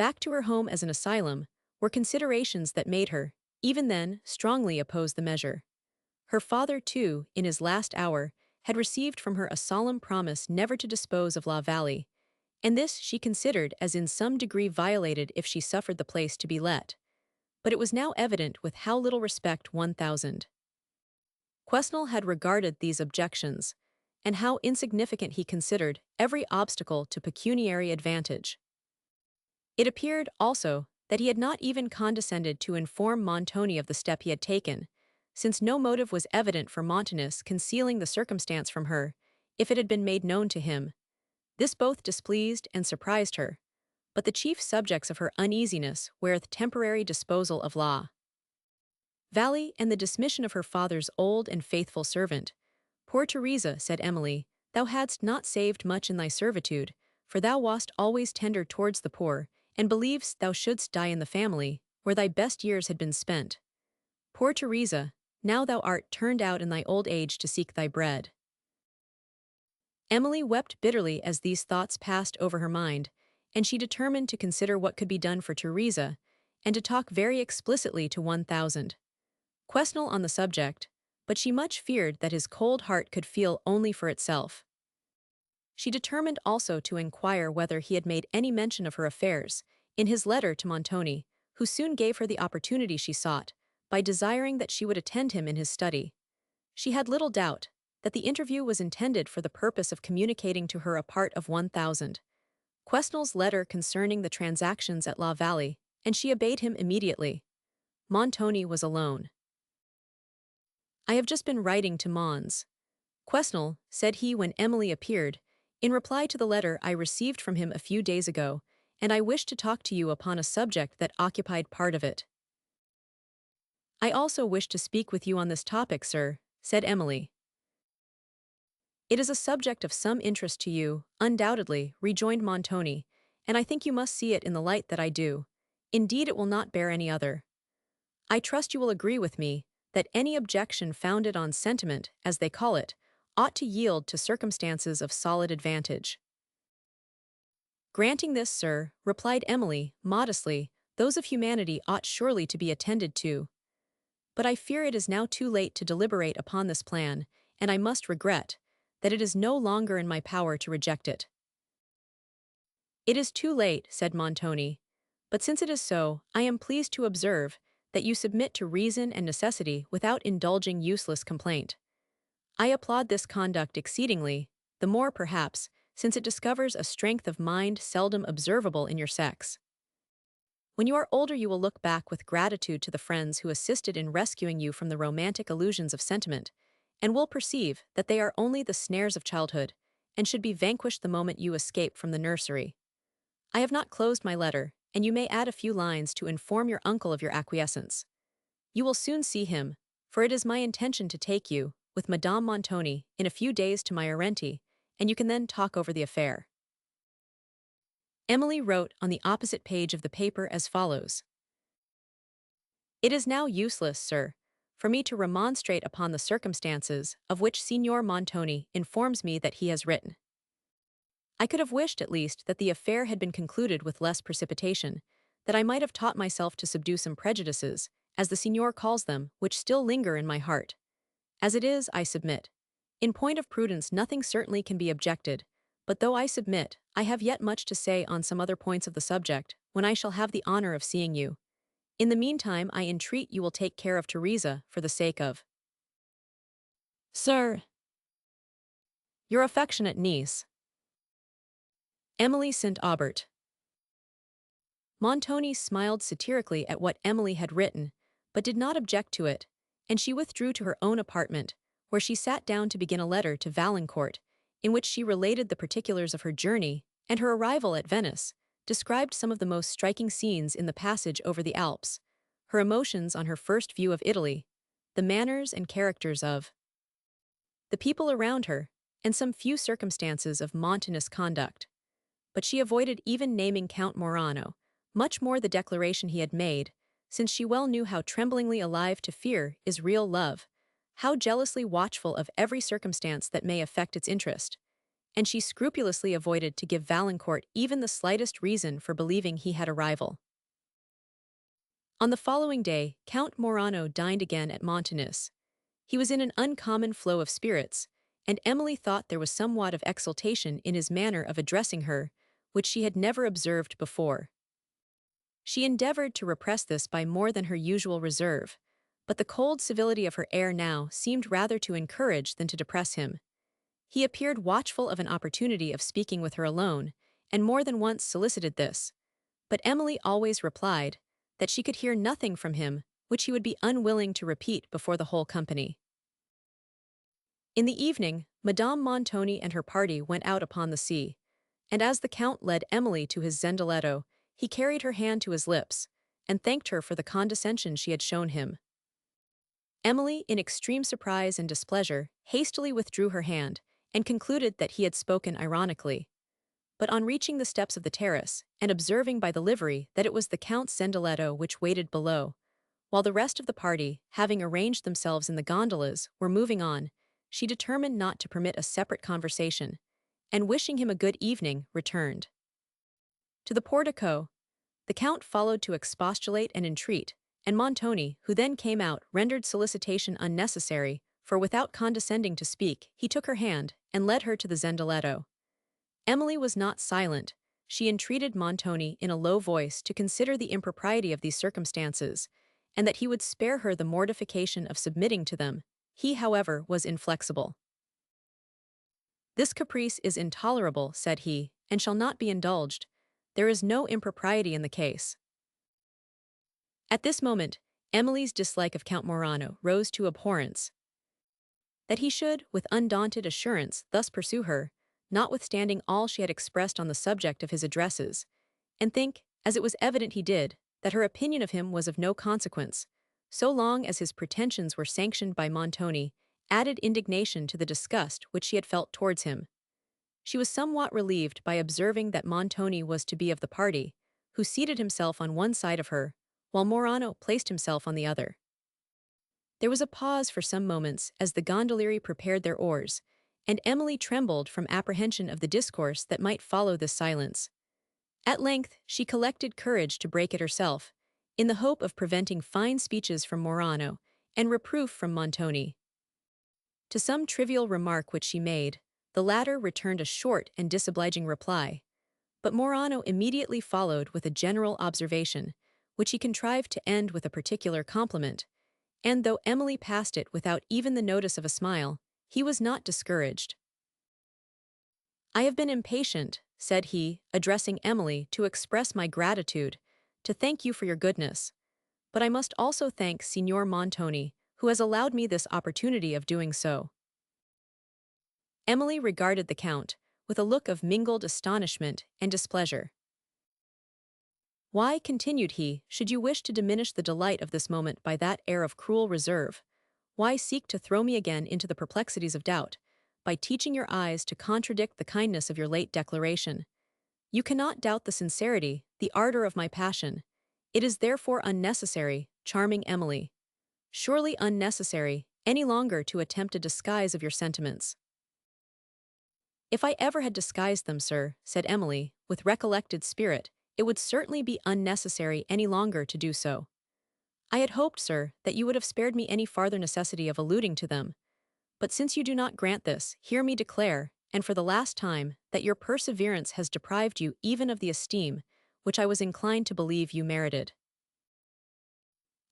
S1: back to her home as an asylum, were considerations that made her, even then, strongly oppose the measure. Her father, too, in his last hour, had received from her a solemn promise never to dispose of La Vallée, and this she considered as in some degree violated if she suffered the place to be let. But it was now evident with how little respect 1000. Quesnel had regarded these objections, and how insignificant he considered every obstacle to pecuniary advantage. It appeared, also, that he had not even condescended to inform Montoni of the step he had taken, since no motive was evident for Montanus concealing the circumstance from her, if it had been made known to him. This both displeased and surprised her, but the chief subjects of her uneasiness were the temporary disposal of La Vallée and the dismission of her father's old and faithful servant. Poor Teresa, said Emily, thou hadst not saved much in thy servitude, for thou wast always tender towards the poor, and believest thou shouldst die in the family, where thy best years had been spent. Poor Teresa, now thou art turned out in thy old age to seek thy bread. Emily wept bitterly as these thoughts passed over her mind, and she determined to consider what could be done for Teresa, and to talk very explicitly to 1000. Quesnel on the subject, but she much feared that his cold heart could feel only for itself. She determined also to inquire whether he had made any mention of her affairs, in his letter to Montoni, who soon gave her the opportunity she sought, by desiring that she would attend him in his study. She had little doubt that the interview was intended for the purpose of communicating to her a part of 1000. Quesnel's letter concerning the transactions at La Vallée, and she obeyed him immediately. Montoni was alone. I have just been writing to Mons. Quesnel, said he when Emily appeared, in reply to the letter I received from him a few days ago, and I wish to talk to you upon a subject that occupied part of it. I also wish to speak with you on this topic, sir, said Emily. It is a subject of some interest to you, undoubtedly, rejoined Montoni, and I think you must see it in the light that I do. Indeed, it will not bear any other. I trust you will agree with me that any objection founded on sentiment, as they call it, ought to yield to circumstances of solid advantage. Granting this, sir, replied Emily, modestly, those of humanity ought surely to be attended to. But I fear it is now too late to deliberate upon this plan, and I must regret that it is no longer in my power to reject it. It is too late, said Montoni, but since it is so, I am pleased to observe that you submit to reason and necessity without indulging useless complaint. I applaud this conduct exceedingly, the more perhaps, since it discovers a strength of mind seldom observable in your sex. When you are older you will look back with gratitude to the friends who assisted in rescuing you from the romantic illusions of sentiment, and will perceive that they are only the snares of childhood, and should be vanquished the moment you escape from the nursery. I have not closed my letter, and you may add a few lines to inform your uncle of your acquiescence. You will soon see him, for it is my intention to take you, with Madame Montoni, in a few days to my Arenti, and you can then talk over the affair." Emily wrote on the opposite page of the paper as follows: "It is now useless, sir, for me to remonstrate upon the circumstances of which Signor Montoni informs me that he has written. I could have wished, at least, that the affair had been concluded with less precipitation, that I might have taught myself to subdue some prejudices, as the Signor calls them, which still linger in my heart. As it is, I submit. In point of prudence nothing certainly can be objected, but though I submit, I have yet much to say on some other points of the subject, when I shall have the honor of seeing you. In the meantime I entreat you will take care of Teresa for the sake of, Sir, your affectionate niece, Emily St. Aubert." Montoni smiled satirically at what Emily had written, but did not object to it, and she withdrew to her own apartment, where she sat down to begin a letter to Valancourt, in which she related the particulars of her journey and her arrival at Venice, described some of the most striking scenes in the passage over the Alps, her emotions on her first view of Italy, the manners and characters of the people around her, and some few circumstances of Montoni's conduct. But she avoided even naming Count Morano, much more the declaration he had made, since she well knew how tremblingly alive to fear is real love, how jealously watchful of every circumstance that may affect its interest, and she scrupulously avoided to give Valancourt even the slightest reason for believing he had a rival. On the following day, Count Morano dined again at Montoni's. He was in an uncommon flow of spirits, and Emily thought there was somewhat of exultation in his manner of addressing her, which she had never observed before. She endeavored to repress this by more than her usual reserve, but the cold civility of her air now seemed rather to encourage than to depress him. He appeared watchful of an opportunity of speaking with her alone, and more than once solicited this, but Emily always replied that she could hear nothing from him which he would be unwilling to repeat before the whole company. In the evening, Madame Montoni and her party went out upon the sea, and as the Count led Emily to his zendaletto, he carried her hand to his lips, and thanked her for the condescension she had shown him. Emily, in extreme surprise and displeasure, hastily withdrew her hand, and concluded that he had spoken ironically. But on reaching the steps of the terrace, and observing by the livery that it was the Count's zendaletto which waited below, while the rest of the party, having arranged themselves in the gondolas, were moving on, she determined not to permit a separate conversation, and wishing him a good evening, returned to the portico. The Count followed to expostulate and entreat, and Montoni, who then came out, rendered solicitation unnecessary, for without condescending to speak, he took her hand, and led her to the zendaletto. Emily was not silent. She entreated Montoni in a low voice to consider the impropriety of these circumstances, and that he would spare her the mortification of submitting to them. He, however, was inflexible. "This caprice is intolerable," said he, "and shall not be indulged. There is no impropriety in the case." At this moment, Emily's dislike of Count Morano rose to abhorrence. That he should, with undaunted assurance, thus pursue her, notwithstanding all she had expressed on the subject of his addresses, and think, as it was evident he did, that her opinion of him was of no consequence, so long as his pretensions were sanctioned by Montoni, added indignation to the disgust which she had felt towards him. She was somewhat relieved by observing that Montoni was to be of the party, who seated himself on one side of her, while Morano placed himself on the other. There was a pause for some moments as the gondolieri prepared their oars, and Emily trembled from apprehension of the discourse that might follow this silence. At length she collected courage to break it herself, in the hope of preventing fine speeches from Morano and reproof from Montoni. To some trivial remark which she made, the latter returned a short and disobliging reply, but Morano immediately followed with a general observation, which he contrived to end with a particular compliment, and though Emily passed it without even the notice of a smile, he was not discouraged. "I have been impatient," said he, addressing Emily, "to express my gratitude, to thank you for your goodness, but I must also thank Signor Montoni, who has allowed me this opportunity of doing so." Emily regarded the Count, with a look of mingled astonishment and displeasure. "Why," continued he, "should you wish to diminish the delight of this moment by that air of cruel reserve? Why seek to throw me again into the perplexities of doubt, by teaching your eyes to contradict the kindness of your late declaration? You cannot doubt the sincerity, the ardor of my passion. It is therefore unnecessary, charming Emily, surely unnecessary, any longer to attempt a disguise of your sentiments." "If I ever had disguised them, sir," said Emily, with recollected spirit, "it would certainly be unnecessary any longer to do so. I had hoped, sir, that you would have spared me any farther necessity of alluding to them. But since you do not grant this, hear me declare, and for the last time, that your perseverance has deprived you even of the esteem which I was inclined to believe you merited."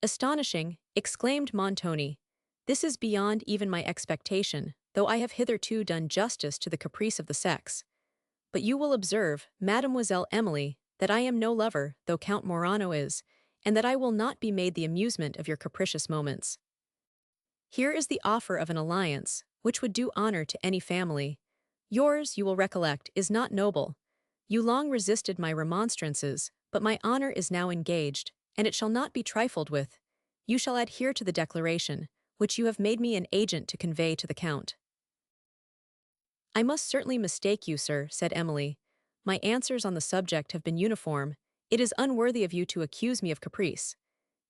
S1: "Astonishing," exclaimed Montoni. "This is beyond even my expectation, though I have hitherto done justice to the caprice of the sex. But you will observe, Mademoiselle Emily, that I am no lover, though Count Morano is, and that I will not be made the amusement of your capricious moments. Here is the offer of an alliance, which would do honor to any family. Yours, you will recollect, is not noble. You long resisted my remonstrances, but my honor is now engaged, and it shall not be trifled with. You shall adhere to the declaration, which you have made me an agent to convey to the Count." "I must certainly mistake you, sir," said Emily. "My answers on the subject have been uniform. It is unworthy of you to accuse me of caprice.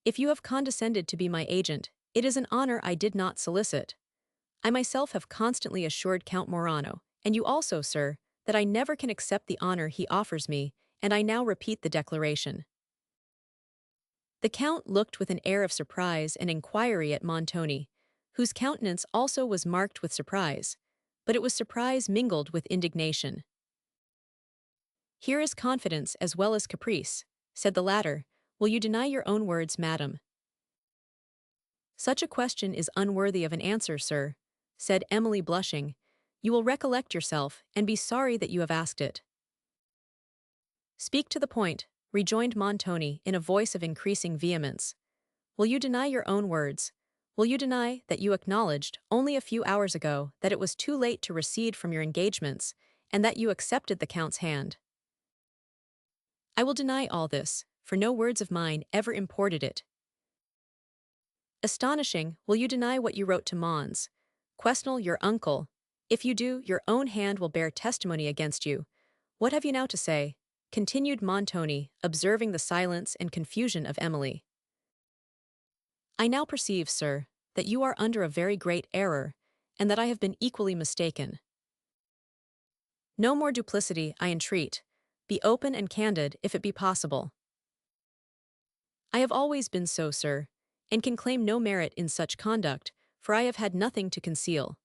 S1: If you have condescended to be my agent, it is an honor I did not solicit. I myself have constantly assured Count Morano, and you also, sir, that I never can accept the honor he offers me, and I now repeat the declaration." The Count looked with an air of surprise and inquiry at Montoni, whose countenance also was marked with surprise, but it was surprise mingled with indignation. "Here is confidence as well as caprice," said the latter. "Will you deny your own words, madam?" "Such a question is unworthy of an answer, sir," said Emily, blushing. "You will recollect yourself, and be sorry that you have asked it." "Speak to the point," rejoined Montoni in a voice of increasing vehemence. "Will you deny your own words? Will you deny that you acknowledged, only a few hours ago, that it was too late to recede from your engagements, and that you accepted the Count's hand?" "I will deny all this, for no words of mine ever imported it." "Astonishing, will you deny what you wrote to Mons? Quesnel, your uncle? If you do, your own hand will bear testimony against you. What have you now to say?" continued Montoni, observing the silence and confusion of Emily. "I now perceive, sir, that you are under a very great error, and that I have been equally mistaken. No more duplicity, I entreat. Be open and candid, if it be possible." "I have always been so, sir, and can claim no merit in such conduct, for I have had nothing to conceal."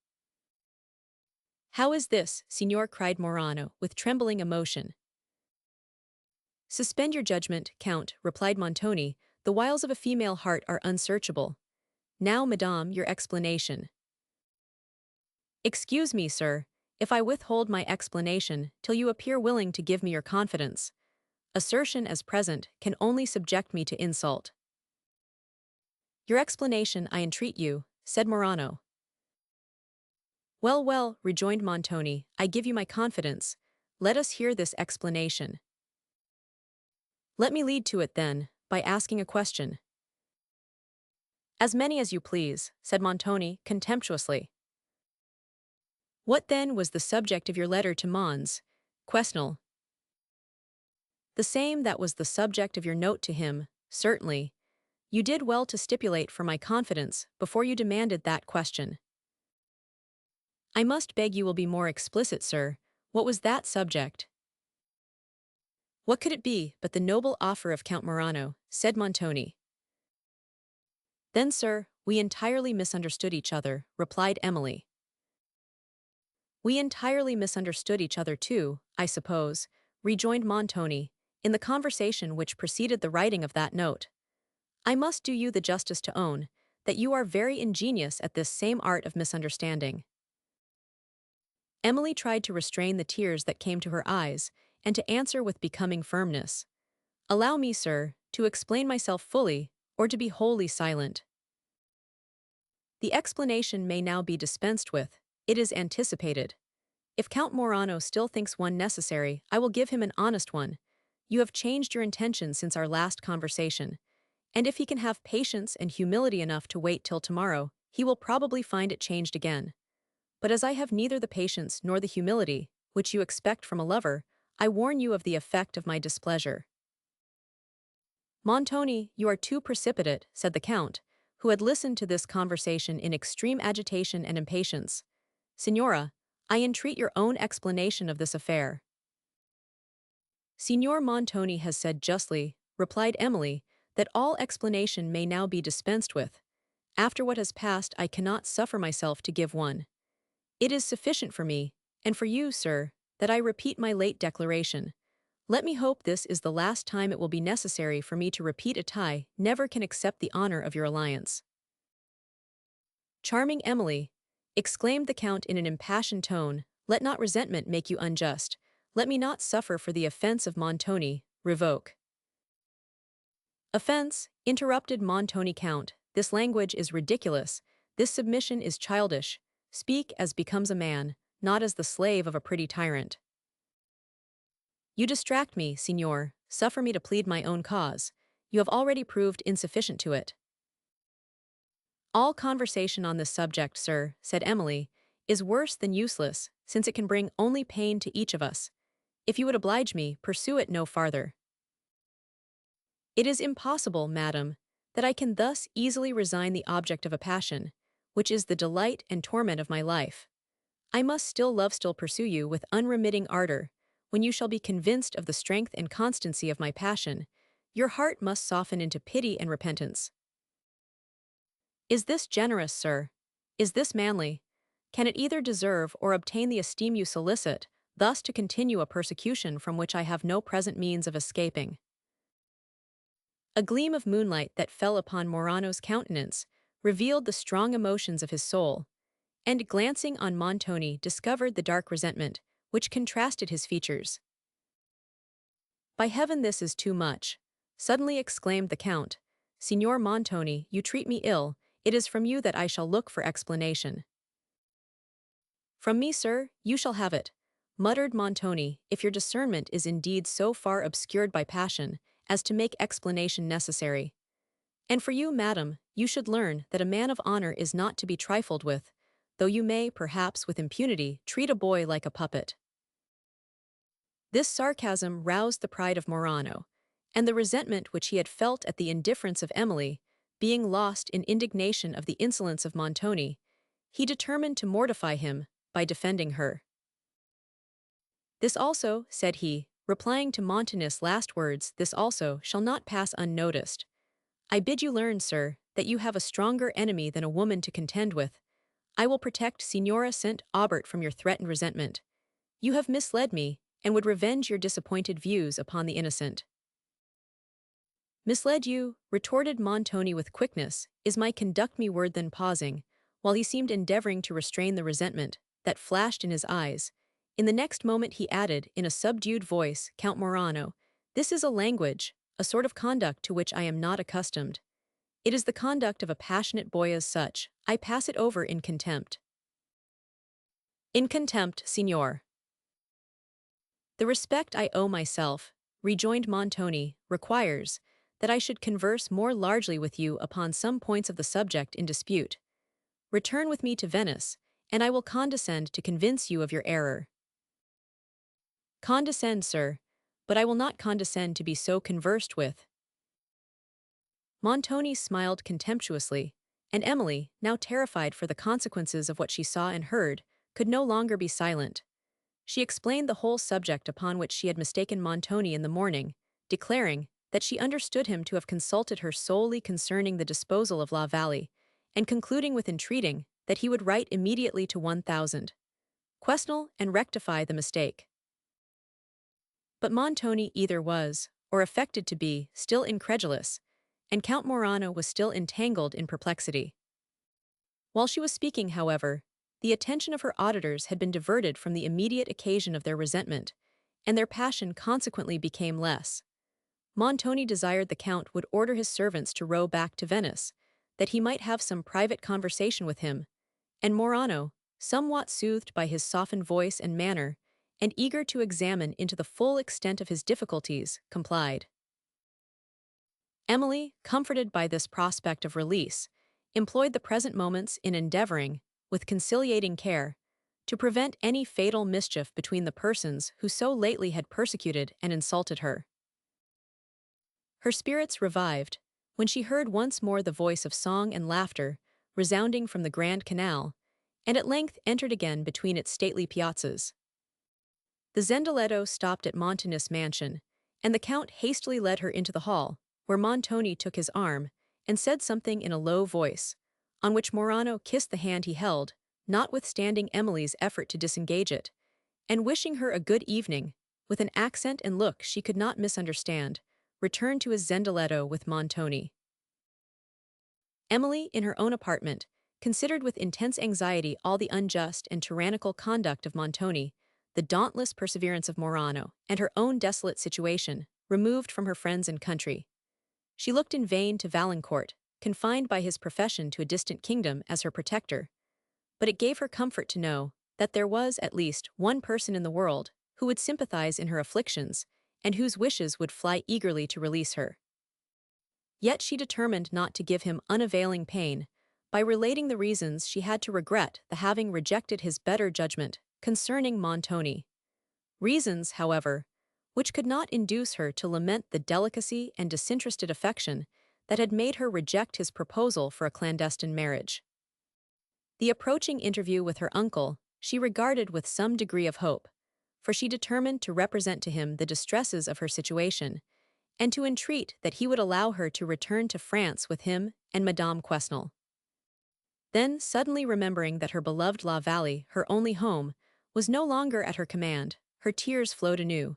S1: "How is this, signor?" cried Morano, with trembling emotion. "Suspend your judgment, Count," replied Montoni. "The wiles of a female heart are unsearchable. Now, madame, your explanation." "Excuse me, sir, if I withhold my explanation till you appear willing to give me your confidence. Assertion as present can only subject me to insult." "Your explanation, I entreat you," said Morano. "Well, well," rejoined Montoni, "I give you my confidence. Let us hear this explanation." "Let me lead to it, then, by asking a question." "As many as you please," said Montoni, contemptuously. "What, then, was the subject of your letter to Mons? Quesnel?" "The same that was the subject of your note to him, certainly. You did well to stipulate for my confidence before you demanded that question." "I must beg you will be more explicit, sir. What was that subject?" "What could it be but the noble offer of Count Morano?" said Montoni. "Then, sir, we entirely misunderstood each other," replied Emily. "We entirely misunderstood each other too, I suppose," rejoined Montoni, "in the conversation which preceded the writing of that note. I must do you the justice to own that you are very ingenious at this same art of misunderstanding." Emily tried to restrain the tears that came to her eyes, and to answer with becoming firmness. "Allow me, sir, to explain myself fully, or to be wholly silent." "The explanation may now be dispensed with. It is anticipated. If Count Morano still thinks one necessary, I will give him an honest one. You have changed your intention since our last conversation, and if he can have patience and humility enough to wait till tomorrow, he will probably find it changed again. But as I have neither the patience nor the humility, which you expect from a lover, I warn you of the effect of my displeasure. Montoni, you are too precipitate, said the Count, who had listened to this conversation in extreme agitation and impatience. Signora, I entreat your own explanation of this affair. Signor Montoni has said justly, replied Emily, that all explanation may now be dispensed with. After what has passed, I cannot suffer myself to give one. It is sufficient for me, and for you, sir, that I repeat my late declaration. Let me hope this is the last time it will be necessary for me to repeat a tie never can accept the honor of your alliance. Charming Emily, exclaimed the Count in an impassioned tone, let not resentment make you unjust. Let me not suffer for the offense of Montoni, revoke. Offense, interrupted Montoni Count, this language is ridiculous, this submission is childish. Speak as becomes a man, not as the slave of a pretty tyrant. You distract me, signor, suffer me to plead my own cause. You have already proved insufficient to it. All conversation on this subject, sir, said Emily, is worse than useless, since it can bring only pain to each of us. If you would oblige me, pursue it no farther. It is impossible, madam, that I can thus easily resign the object of a passion, which is the delight and torment of my life. I must still pursue you with unremitting ardor. When you shall be convinced of the strength and constancy of my passion, your heart must soften into pity and repentance. Is this generous, sir? Is this manly? Can it either deserve or obtain the esteem you solicit, thus to continue a persecution from which I have no present means of escaping? A gleam of moonlight that fell upon Morano's countenance revealed the strong emotions of his soul, and glancing on Montoni discovered the dark resentment, which contrasted his features. By heaven, this is too much, suddenly exclaimed the Count. Signor Montoni, you treat me ill, it is from you that I shall look for explanation. From me, sir, you shall have it, muttered Montoni, if your discernment is indeed so far obscured by passion as to make explanation necessary. And for you, madam, you should learn that a man of honor is not to be trifled with, though you may, perhaps with impunity, treat a boy like a puppet. This sarcasm roused the pride of Morano, and the resentment which he had felt at the indifference of Emily, being lost in indignation of the insolence of Montoni, he determined to mortify him by defending her. This also, said he, replying to Montoni's last words, this also shall not pass unnoticed. I bid you learn, sir, that you have a stronger enemy than a woman to contend with. I will protect Signora St. Aubert from your threatened resentment. You have misled me, and would revenge your disappointed views upon the innocent. Misled you, retorted Montoni with quickness, is my conduct me word then pausing, while he seemed endeavoring to restrain the resentment that flashed in his eyes. In the next moment he added, in a subdued voice, Count Morano, this is a language, a sort of conduct to which I am not accustomed. It is the conduct of a passionate boy as such, I pass it over in contempt. In contempt, signor. The respect I owe myself, rejoined Montoni, requires that I should converse more largely with you upon some points of the subject in dispute. Return with me to Venice, and I will condescend to convince you of your error. Condescend, sir, but I will not condescend to be so conversed with. Montoni smiled contemptuously, and Emily, now terrified for the consequences of what she saw and heard, could no longer be silent. She explained the whole subject upon which she had mistaken Montoni in the morning, declaring that she understood him to have consulted her solely concerning the disposal of La Vallée, and concluding with entreating that he would write immediately to 1000. Quesnel and rectify the mistake. But Montoni either was, or affected to be, still incredulous, and Count Morano was still entangled in perplexity. While she was speaking, however, the attention of her auditors had been diverted from the immediate occasion of their resentment, and their passion consequently became less. Montoni desired the Count would order his servants to row back to Venice, that he might have some private conversation with him, and Morano, somewhat soothed by his softened voice and manner, and eager to examine into the full extent of his difficulties, complied. Emily, comforted by this prospect of release, employed the present moments in endeavoring, with conciliating care, to prevent any fatal mischief between the persons who so lately had persecuted and insulted her. Her spirits revived when she heard once more the voice of song and laughter resounding from the Grand Canal, and at length entered again between its stately piazzas. The zendaletto stopped at Montoni's mansion, and the Count hastily led her into the hall, where Montoni took his arm and said something in a low voice, on which Morano kissed the hand he held, notwithstanding Emily's effort to disengage it, and wishing her a good evening, with an accent and look she could not misunderstand, returned to his zendaletto with Montoni. Emily, in her own apartment, considered with intense anxiety all the unjust and tyrannical conduct of Montoni, the dauntless perseverance of Morano, and her own desolate situation, removed from her friends and country. She looked in vain to Valancourt, confined by his profession to a distant kingdom, as her protector, but it gave her comfort to know that there was at least one person in the world who would sympathize in her afflictions, and whose wishes would fly eagerly to release her. Yet she determined not to give him unavailing pain by relating the reasons she had to regret the having rejected his better judgment concerning Montoni. Reasons, however, which could not induce her to lament the delicacy and disinterested affection that had made her reject his proposal for a clandestine marriage. The approaching interview with her uncle she regarded with some degree of hope, for she determined to represent to him the distresses of her situation, and to entreat that he would allow her to return to France with him and Madame Quesnel. Then, suddenly remembering that her beloved La Vallée, her only home, was no longer at her command, her tears flowed anew,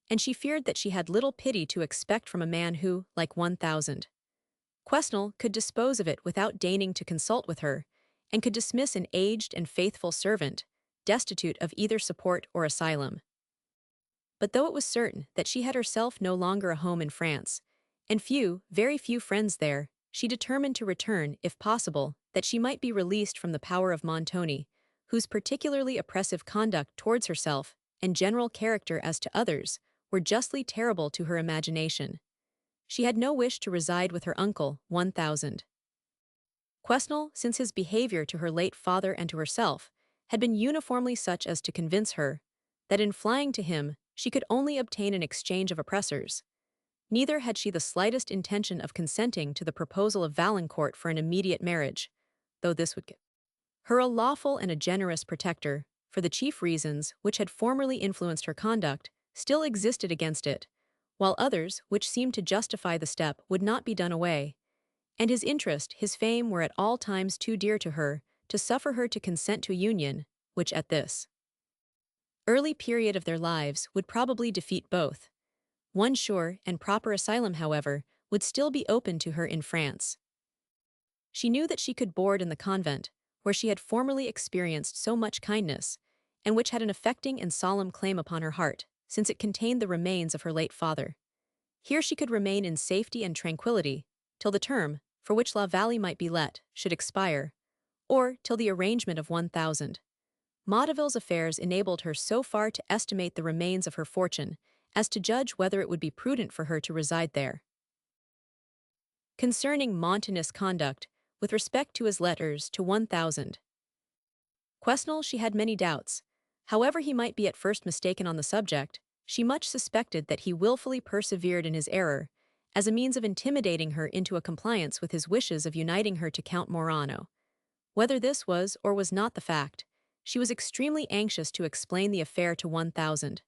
S1: and she feared that she had little pity to expect from a man who, like 1,000 Quesnel, could dispose of it without deigning to consult with her, and could dismiss an aged and faithful servant, destitute of either support or asylum. But though it was certain that she had herself no longer a home in France, and few, very few friends there, she determined to return, if possible, that she might be released from the power of Montoni, whose particularly oppressive conduct towards herself, and general character as to others, were justly terrible to her imagination. She had no wish to reside with her uncle, 1,000 Quesnel, since his behavior to her late father and to herself had been uniformly such as to convince her that in flying to him she could only obtain an exchange of oppressors. Neither had she the slightest intention of consenting to the proposal of Valancourt for an immediate marriage, though this would give her a lawful and a generous protector, for the chief reasons which had formerly influenced her conduct still existed against it, while others, which seemed to justify the step, would not be done away, and his interest, his fame were at all times too dear to her to suffer her to consent to a union, which at this early period of their lives would probably defeat both. One sure and proper asylum, however, would still be open to her in France. She knew that she could board in the convent, where she had formerly experienced so much kindness, and which had an affecting and solemn claim upon her heart, since it contained the remains of her late father. Here she could remain in safety and tranquillity, till the term, for which La Vallée might be let, should expire, or till the arrangement of 1,000 Maudeville's affairs enabled her so far to estimate the remains of her fortune as to judge whether it would be prudent for her to reside there. Concerning Montoni's conduct with respect to his letters to 1,000 Quesnel, she had many doubts. However he might be at first mistaken on the subject, she much suspected that he willfully persevered in his error, as a means of intimidating her into a compliance with his wishes of uniting her to Count Morano. Whether this was or was not the fact, she was extremely anxious to explain the affair to 1,000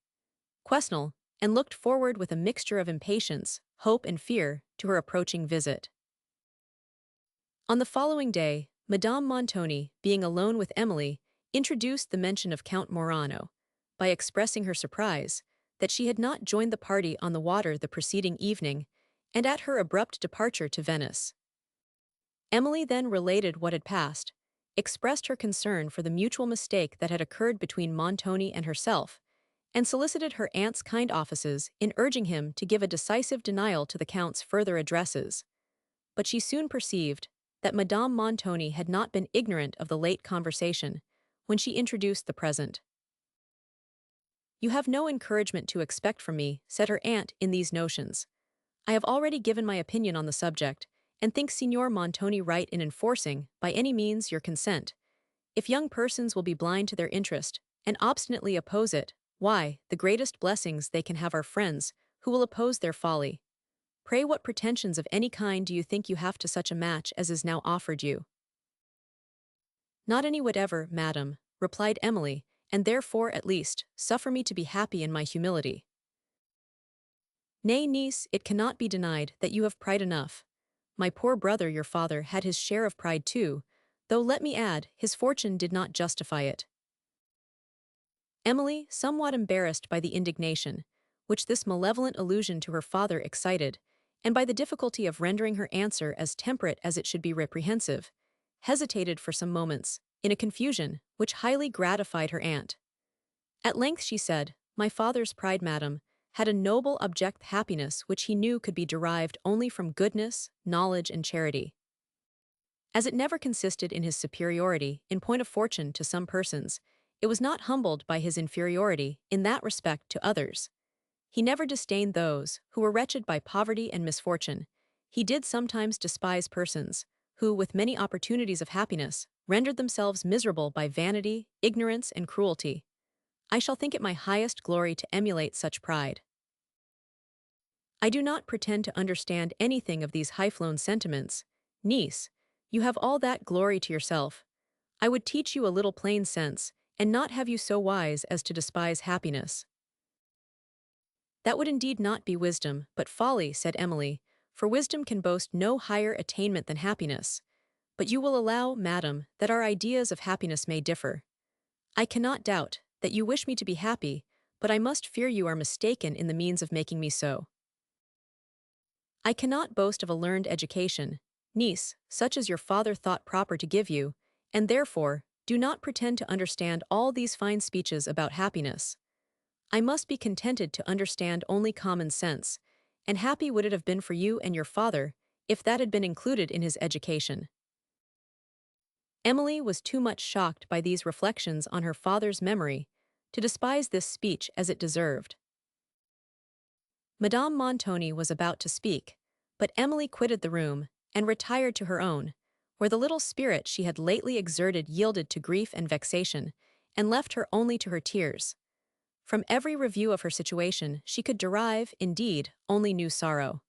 S1: Quesnel, and looked forward with a mixture of impatience, hope, and fear to her approaching visit. On the following day, Madame Montoni, being alone with Emily, introduced the mention of Count Morano, by expressing her surprise that she had not joined the party on the water the preceding evening, and at her abrupt departure to Venice. Emily then related what had passed, expressed her concern for the mutual mistake that had occurred between Montoni and herself, and solicited her aunt's kind offices in urging him to give a decisive denial to the Count's further addresses. But she soon perceived that Madame Montoni had not been ignorant of the late conversation, when she introduced the present. "You have no encouragement to expect from me," said her aunt in these notions. "I have already given my opinion on the subject, and think Signor Montoni right in enforcing, by any means, your consent. If young persons will be blind to their interest, and obstinately oppose it, why, the greatest blessings they can have are friends, who will oppose their folly. Pray what pretensions of any kind do you think you have to such a match as is now offered you?" "Not any whatever, madam," replied Emily, "and therefore, at least, suffer me to be happy in my humility." "Nay, niece, it cannot be denied that you have pride enough. My poor brother your father had his share of pride too, though let me add, his fortune did not justify it." Emily, somewhat embarrassed by the indignation which this malevolent allusion to her father excited, and by the difficulty of rendering her answer as temperate as it should be reprehensive, hesitated for some moments, in a confusion which highly gratified her aunt. At length she said, "My father's pride, madam, had a noble object happiness which he knew could be derived only from goodness, knowledge, and charity. As it never consisted in his superiority, in point of fortune, to some persons, it was not humbled by his inferiority, in that respect, to others. He never disdained those who were wretched by poverty and misfortune. He did sometimes despise persons who, with many opportunities of happiness, rendered themselves miserable by vanity, ignorance, and cruelty. I shall think it my highest glory to emulate such pride. I do not pretend to understand anything of these high-flown sentiments. Niece, you have all that glory to yourself. I would teach you a little plain sense, and not have you so wise as to despise happiness." "That would indeed not be wisdom, but folly," said Emily, "for wisdom can boast no higher attainment than happiness. But you will allow, madam, that our ideas of happiness may differ. I cannot doubt that you wish me to be happy, but I must fear you are mistaken in the means of making me so. I cannot boast of a learned education, niece, such as your father thought proper to give you, and therefore, do not pretend to understand all these fine speeches about happiness. I must be contented to understand only common sense, and happy would it have been for you and your father, if that had been included in his education." Emily was too much shocked by these reflections on her father's memory to despise this speech as it deserved. Madame Montoni was about to speak, but Emily quitted the room and retired to her own, where the little spirit she had lately exerted yielded to grief and vexation, and left her only to her tears. From every review of her situation she could derive, indeed, only new sorrow.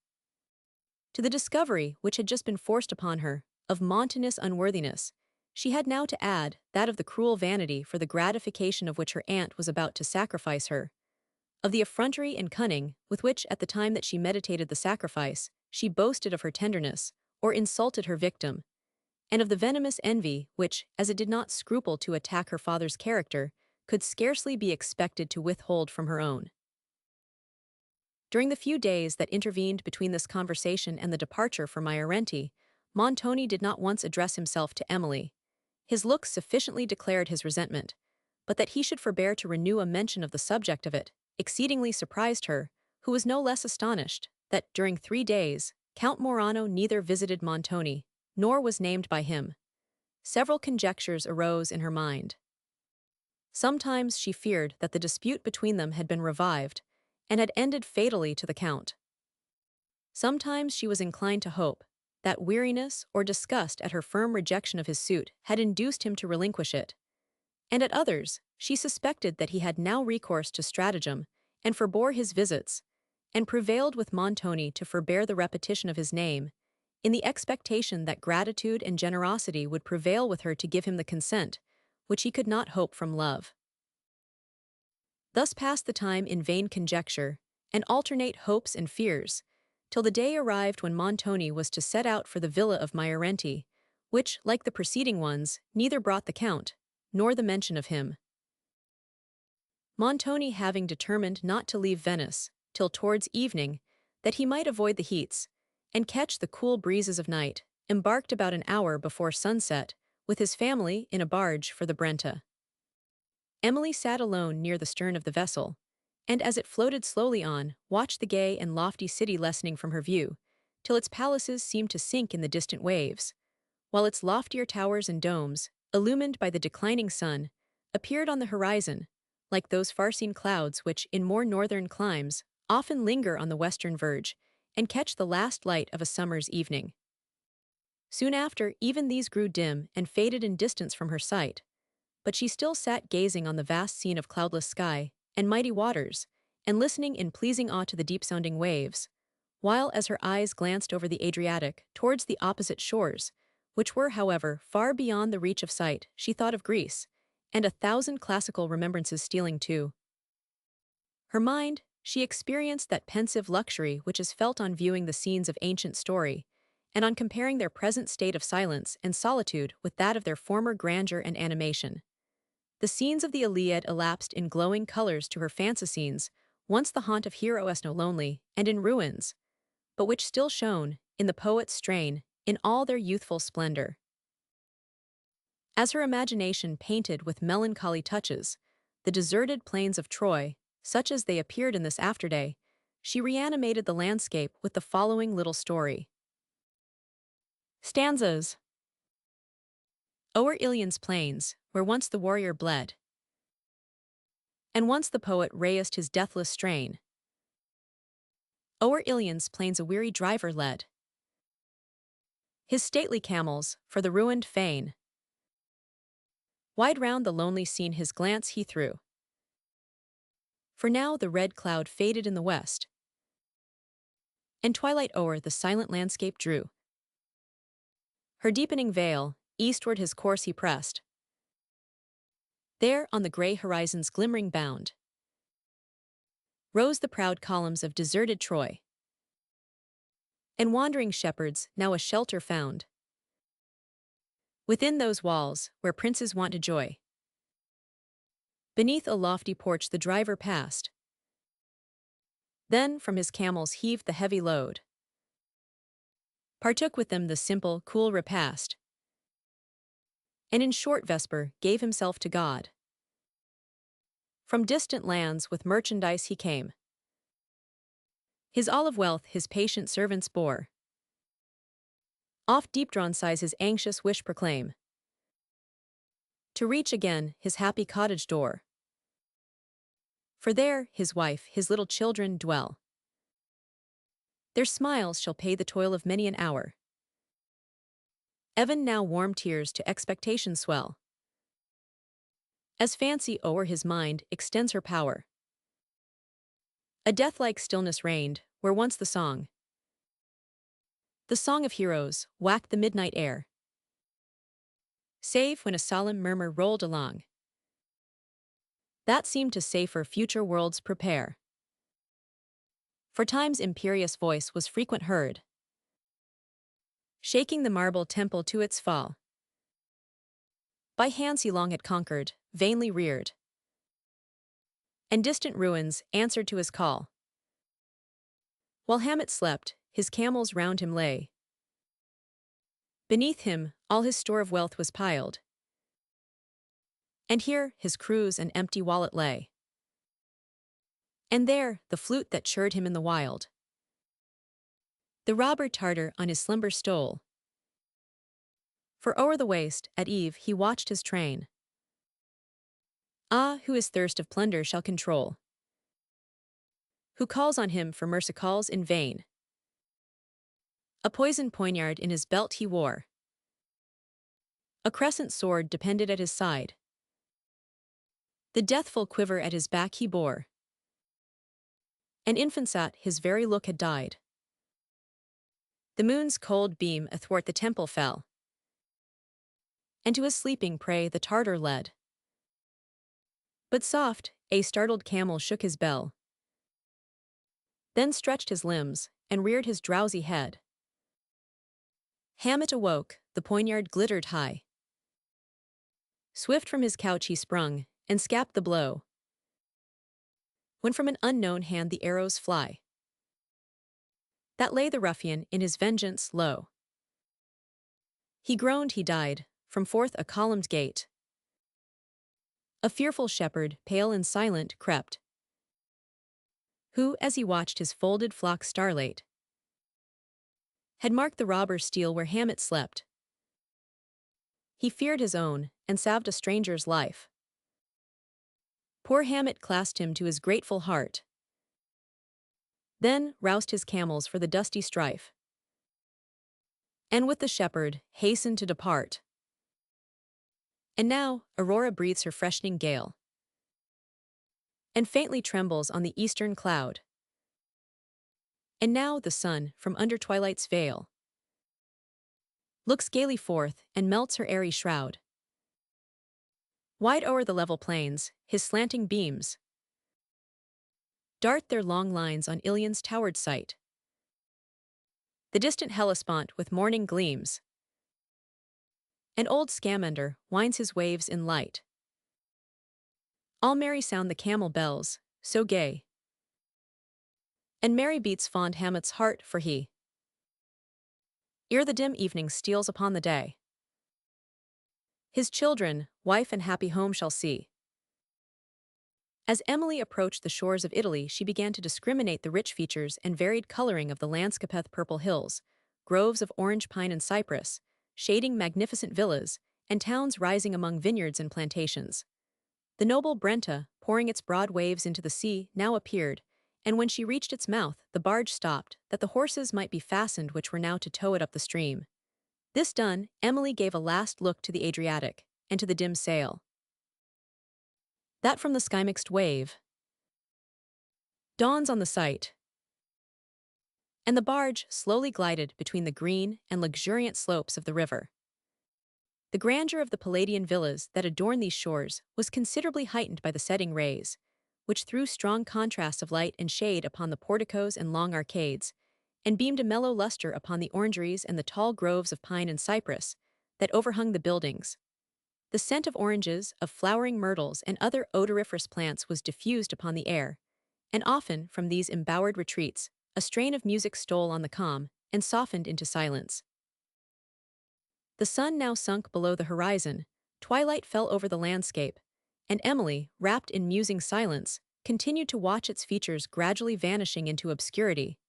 S1: To the discovery which had just been forced upon her, of Montoni's unworthiness, she had now to add that of the cruel vanity for the gratification of which her aunt was about to sacrifice her, of the effrontery and cunning with which, at the time that she meditated the sacrifice, she boasted of her tenderness, or insulted her victim, and of the venomous envy which, as it did not scruple to attack her father's character, could scarcely be expected to withhold from her own. During the few days that intervened between this conversation and the departure for Myrenty, Montoni did not once address himself to Emily. His looks sufficiently declared his resentment, but that he should forbear to renew a mention of the subject of it exceedingly surprised her, who was no less astonished that, during 3 days, Count Morano neither visited Montoni, nor was named by him. Several conjectures arose in her mind. Sometimes she feared that the dispute between them had been revived, and had ended fatally to the Count. Sometimes she was inclined to hope that weariness or disgust at her firm rejection of his suit had induced him to relinquish it, and at others she suspected that he had now recourse to stratagem, and forbore his visits, and prevailed with Montoni to forbear the repetition of his name, in the expectation that gratitude and generosity would prevail with her to give him the consent, which he could not hope from love. Thus passed the time in vain conjecture, and alternate hopes and fears, till the day arrived when Montoni was to set out for the villa of Myrenty, which, like the preceding ones, neither brought the Count, nor the mention of him. Montoni having determined not to leave Venice till towards evening, that he might avoid the heats, and catch the cool breezes of night, embarked about an hour before sunset, with his family, in a barge for the Brenta. Emily sat alone near the stern of the vessel, and as it floated slowly on, watched the gay and lofty city lessening from her view, till its palaces seemed to sink in the distant waves, while its loftier towers and domes, illumined by the declining sun, appeared on the horizon, like those far-seen clouds which, in more northern climes, often linger on the western verge and catch the last light of a summer's evening. Soon after, even these grew dim and faded in distance from her sight, but she still sat gazing on the vast scene of cloudless sky and mighty waters, and listening in pleasing awe to the deep-sounding waves, while as her eyes glanced over the Adriatic towards the opposite shores, which were, however, far beyond the reach of sight, she thought of Greece, and 1,000 classical remembrances stealing too. Her mind, she experienced that pensive luxury which is felt on viewing the scenes of ancient story, and on comparing their present state of silence and solitude with that of their former grandeur and animation. The scenes of the Iliad elapsed in glowing colors to her fancy scenes, once the haunt of heroes no lonely, and in ruins, but which still shone, in the poet's strain, in all their youthful splendor. As her imagination painted with melancholy touches the deserted plains of Troy, such as they appeared in this afterday, she reanimated the landscape with the following little story. Stanzas. O'er Ilion's plains, where once the warrior bled, and once the poet raised his deathless strain. O'er Ilion's plains a weary driver led his stately camels for the ruined fane. Wide round the lonely scene his glance he threw, for now the red cloud faded in the west, and twilight o'er the silent landscape drew. Her deepening veil, eastward his course he pressed. There, on the grey horizon's glimmering bound, rose the proud columns of deserted Troy. And wandering shepherds now a shelter found within those walls where princes wont to joy. Beneath a lofty porch the driver passed, then from his camels heaved the heavy load, partook with them the simple, cool repast, and in short vesper gave himself to God. From distant lands with merchandise he came. His olive wealth his patient servants bore. Oft deep-drawn sighs his anxious wish proclaim, to reach again his happy cottage door. For there his wife, his little children dwell. Their smiles shall pay the toil of many an hour. Even now warm tears to expectation swell, as fancy o'er his mind extends her power. A death-like stillness reigned, where once the song of heroes, whacked the midnight air. Save when a solemn murmur rolled along, that seemed to say for future worlds prepare. For time's imperious voice was frequent heard, shaking the marble temple to its fall. By hands he long had conquered, vainly reared, and distant ruins answered to his call. While Hamlet slept, his camels round him lay. Beneath him, all his store of wealth was piled, and here his cruse and empty wallet lay. And there, the flute that chirred him in the wild. The robber Tartar on his slumber stole, for o'er the waste, at eve, he watched his train. Ah, who his thirst of plunder shall control? Who calls on him for mercy calls in vain? A poisoned poignard in his belt he wore. A crescent sword depended at his side. The deathful quiver at his back he bore. An infant sat, his very look had died. The moon's cold beam athwart the temple fell, and to his sleeping prey the Tartar led. But soft, a startled camel shook his bell, then stretched his limbs, and reared his drowsy head. Hamlet awoke, the poignard glittered high. Swift from his couch he sprung, and scapt the blow, when from an unknown hand the arrows fly, that lay the ruffian in his vengeance low. He groaned, he died, from forth a columned gate. A fearful shepherd, pale and silent, crept, who, as he watched his folded flock starlate, had marked the robber's steel where Hamlet slept. He feared his own, and salved a stranger's life. Poor Hamet clasped him to his grateful heart. Then roused his camels for the dusty strife, and with the shepherd hastened to depart. And now Aurora breathes her freshening gale, and faintly trembles on the eastern cloud. And now the sun, from under twilight's veil, looks gaily forth and melts her airy shroud. Wide o'er the level plains, his slanting beams dart their long lines on Ilion's towered site. The distant Hellespont with morning gleams, and old Scamander winds his waves in light. All merry sound the camel bells, so gay, and merry beats fond Hamet's heart for he, ere the dim evening steals upon the day, his children, wife and happy home shall see. As Emily approached the shores of Italy, she began to discriminate the rich features and varied coloring of the landscapeth purple hills, groves of orange pine and cypress, shading magnificent villas, and towns rising among vineyards and plantations. The noble Brenta, pouring its broad waves into the sea, now appeared, and when she reached its mouth, the barge stopped, that the horses might be fastened which were now to tow it up the stream. This done, Emily gave a last look to the Adriatic, and to the dim sail that from the sky-mixed wave dawns on the sight, and the barge slowly glided between the green and luxuriant slopes of the river. The grandeur of the Palladian villas that adorn these shores was considerably heightened by the setting rays, which threw strong contrasts of light and shade upon the porticos and long arcades, and beamed a mellow luster upon the orangeries and the tall groves of pine and cypress that overhung the buildings. The scent of oranges, of flowering myrtles, and other odoriferous plants was diffused upon the air, and often, from these embowered retreats, a strain of music stole on the calm and softened into silence. The sun now sunk below the horizon, twilight fell over the landscape, and Emily, wrapped in musing silence, continued to watch its features gradually vanishing into obscurity.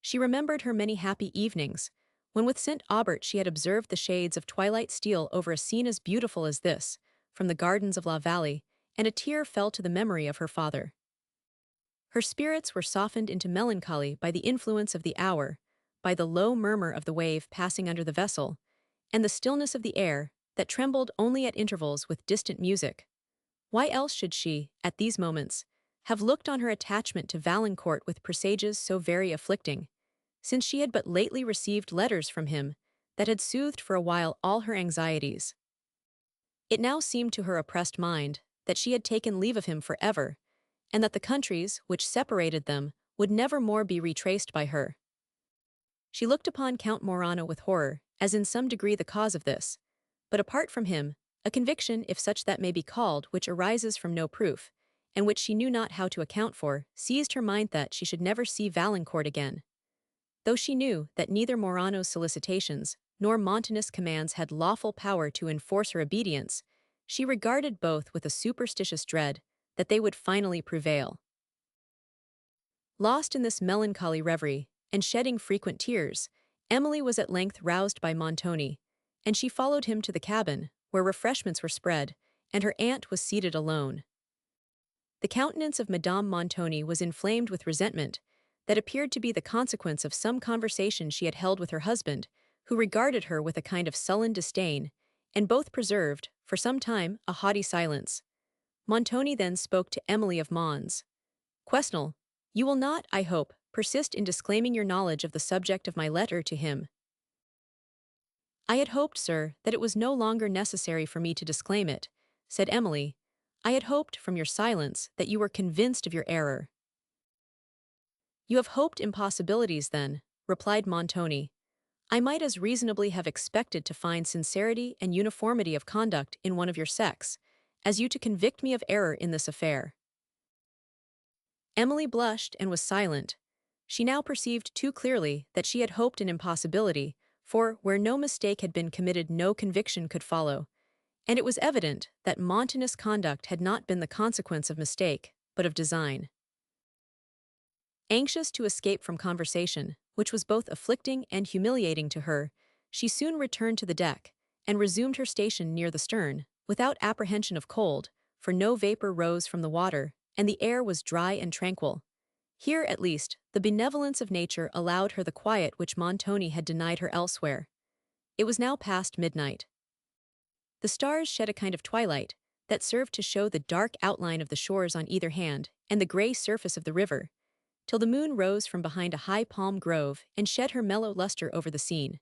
S1: She remembered her many happy evenings, when with St. Aubert she had observed the shades of twilight steal over a scene as beautiful as this, from the gardens of La Vallée, and a tear fell to the memory of her father. Her spirits were softened into melancholy by the influence of the hour, by the low murmur of the wave passing under the vessel, and the stillness of the air, that trembled only at intervals with distant music. Why else should she, at these moments, have looked on her attachment to Valancourt with presages so very afflicting, since she had but lately received letters from him that had soothed for a while all her anxieties? It now seemed to her oppressed mind that she had taken leave of him forever, and that the countries which separated them would never more be retraced by her. She looked upon Count Morano with horror, as in some degree the cause of this, but apart from him, a conviction, if such that may be called, which arises from no proof, and which she knew not how to account for, seized her mind that she should never see Valancourt again. Though she knew that neither Morano's solicitations nor Montoni's commands had lawful power to enforce her obedience, she regarded both with a superstitious dread that they would finally prevail. Lost in this melancholy reverie, and shedding frequent tears, Emily was at length roused by Montoni, and she followed him to the cabin, where refreshments were spread, and her aunt was seated alone. The countenance of Madame Montoni was inflamed with resentment, that appeared to be the consequence of some conversation she had held with her husband, who regarded her with a kind of sullen disdain, and both preserved, for some time, a haughty silence. Montoni then spoke to Emily of Mons. "Quesnel, you will not, I hope, persist in disclaiming your knowledge of the subject of my letter to him." "I had hoped, sir, that it was no longer necessary for me to disclaim it," said Emily. "I had hoped, from your silence, that you were convinced of your error." "You have hoped impossibilities, then," replied Montoni. "I might as reasonably have expected to find sincerity and uniformity of conduct in one of your sex, as you to convict me of error in this affair." Emily blushed and was silent. She now perceived too clearly that she had hoped an impossibility, for where no mistake had been committed no conviction could follow, and it was evident that Montoni's conduct had not been the consequence of mistake, but of design. Anxious to escape from conversation, which was both afflicting and humiliating to her, she soon returned to the deck, and resumed her station near the stern, without apprehension of cold, for no vapor rose from the water, and the air was dry and tranquil. Here, at least, the benevolence of nature allowed her the quiet which Montoni had denied her elsewhere. It was now past midnight. The stars shed a kind of twilight that served to show the dark outline of the shores on either hand and the gray surface of the river, till the moon rose from behind a high palm grove and shed her mellow luster over the scene.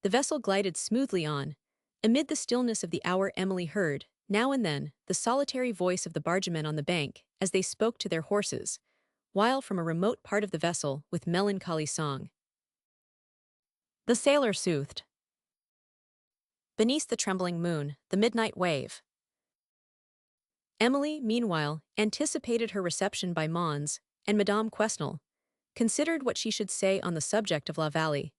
S1: The vessel glided smoothly on. Amid the stillness of the hour Emily heard, now and then, the solitary voice of the bargemen on the bank as they spoke to their horses, while from a remote part of the vessel, with melancholy song, the sailor soothed. Beneath the trembling moon, the midnight wave. Emily, meanwhile, anticipated her reception by Mons, and Madame Quesnel, considered what she should say on the subject of La Vallée,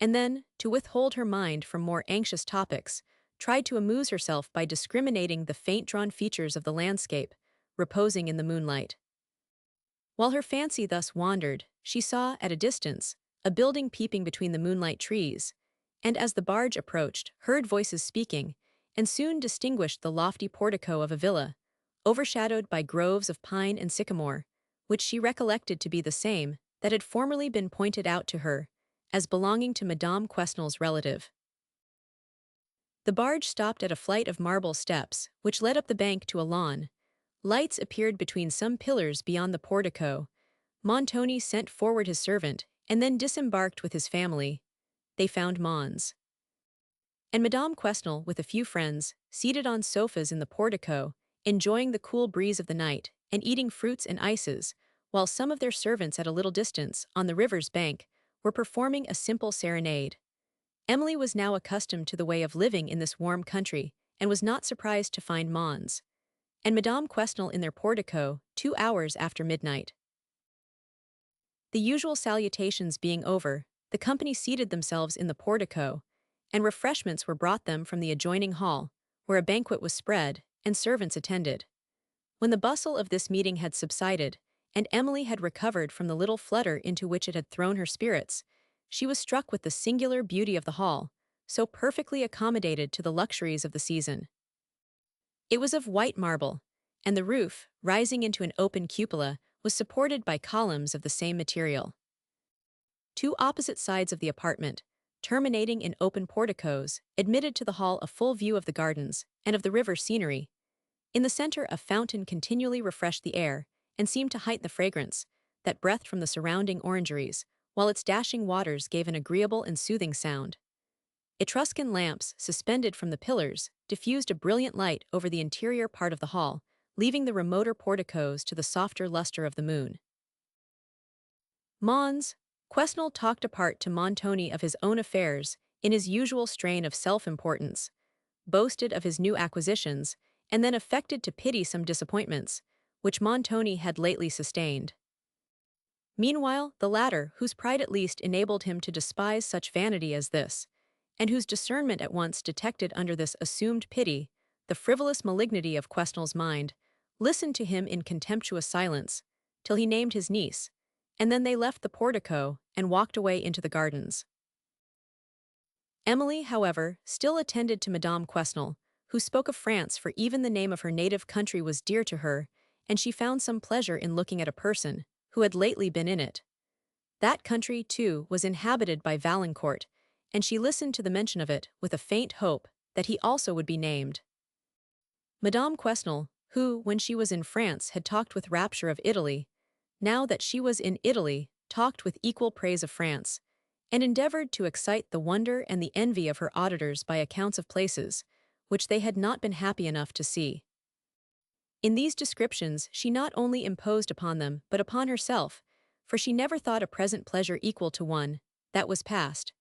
S1: and then, to withhold her mind from more anxious topics, tried to amuse herself by discriminating the faint-drawn features of the landscape, reposing in the moonlight. While her fancy thus wandered, she saw, at a distance, a building peeping between the moonlight trees, and as the barge approached, heard voices speaking, and soon distinguished the lofty portico of a villa, overshadowed by groves of pine and sycamore, which she recollected to be the same that had formerly been pointed out to her as belonging to Madame Quesnel's relative. The barge stopped at a flight of marble steps, which led up the bank to a lawn. Lights appeared between some pillars beyond the portico. Montoni sent forward his servant, and then disembarked with his family. They found Mons and Madame Quesnel with a few friends, seated on sofas in the portico, enjoying the cool breeze of the night, and eating fruits and ices, while some of their servants at a little distance, on the river's bank, were performing a simple serenade. Emily was now accustomed to the way of living in this warm country, and was not surprised to find Mons and Madame Quesnel in their portico 2 hours after midnight. The usual salutations being over, the company seated themselves in the portico, and refreshments were brought them from the adjoining hall, where a banquet was spread, and servants attended. When the bustle of this meeting had subsided, and Emily had recovered from the little flutter into which it had thrown her spirits, she was struck with the singular beauty of the hall, so perfectly accommodated to the luxuries of the season. It was of white marble, and the roof, rising into an open cupola, was supported by columns of the same material. Two opposite sides of the apartment, terminating in open porticos, admitted to the hall a full view of the gardens and of the river scenery. In the center, a fountain continually refreshed the air and seemed to heighten the fragrance that breathed from the surrounding orangeries, while its dashing waters gave an agreeable and soothing sound. Etruscan lamps, suspended from the pillars, diffused a brilliant light over the interior part of the hall, leaving the remoter porticos to the softer luster of the moon. Mons Quesnel talked apart to Montoni of his own affairs, in his usual strain of self-importance, boasted of his new acquisitions, and then affected to pity some disappointments, which Montoni had lately sustained. Meanwhile, the latter, whose pride at least enabled him to despise such vanity as this, and whose discernment at once detected under this assumed pity the frivolous malignity of Quesnel's mind, listened to him in contemptuous silence, till he named his niece, and then they left the portico and walked away into the gardens. Emily, however, still attended to Madame Quesnel, who spoke of France, for even the name of her native country was dear to her, and she found some pleasure in looking at a person who had lately been in it. That country, too, was inhabited by Valancourt, and she listened to the mention of it with a faint hope that he also would be named. Madame Quesnel, who, when she was in France, had talked with rapture of Italy, now that she was in Italy, talked with equal praise of France, and endeavored to excite the wonder and the envy of her auditors by accounts of places which they had not been happy enough to see. In these descriptions she not only imposed upon them but upon herself, for she never thought a present pleasure equal to one that was past,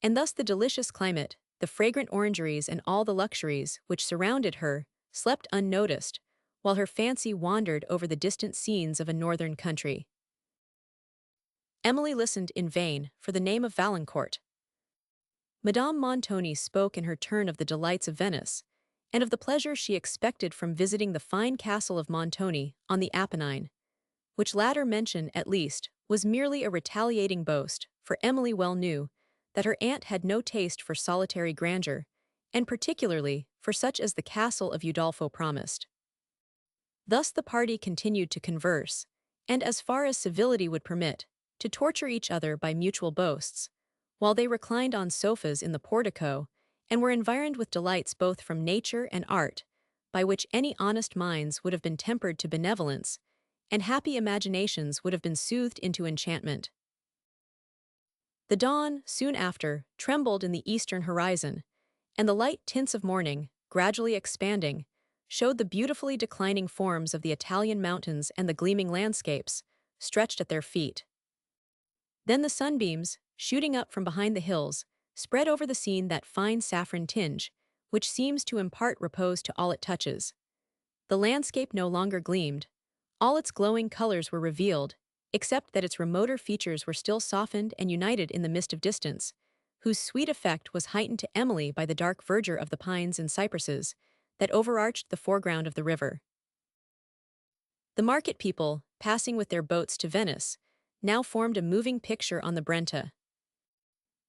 S1: and thus the delicious climate, the fragrant orangeries, and all the luxuries which surrounded her slept unnoticed, while her fancy wandered over the distant scenes of a northern country. Emily listened in vain for the name of Valancourt. Madame Montoni spoke in her turn of the delights of Venice, and of the pleasure she expected from visiting the fine castle of Montoni on the Apennine, which latter mention, at least, was merely a retaliating boast, for Emily well knew that her aunt had no taste for solitary grandeur, and particularly for such as the Castle of Udolpho promised. Thus the party continued to converse, and as far as civility would permit, to torture each other by mutual boasts, while they reclined on sofas in the portico, and were environed with delights both from nature and art, by which any honest minds would have been tempered to benevolence, and happy imaginations would have been soothed into enchantment. The dawn, soon after, trembled in the eastern horizon, and the light tints of morning, gradually expanding, showed the beautifully declining forms of the Italian mountains and the gleaming landscapes, stretched at their feet. Then the sunbeams, shooting up from behind the hills, spread over the scene that fine saffron tinge, which seems to impart repose to all it touches. The landscape no longer gleamed. All its glowing colors were revealed, except that its remoter features were still softened and united in the mist of distance, whose sweet effect was heightened to Emily by the dark verdure of the pines and cypresses that overarched the foreground of the river. The market people, passing with their boats to Venice, now formed a moving picture on the Brenta.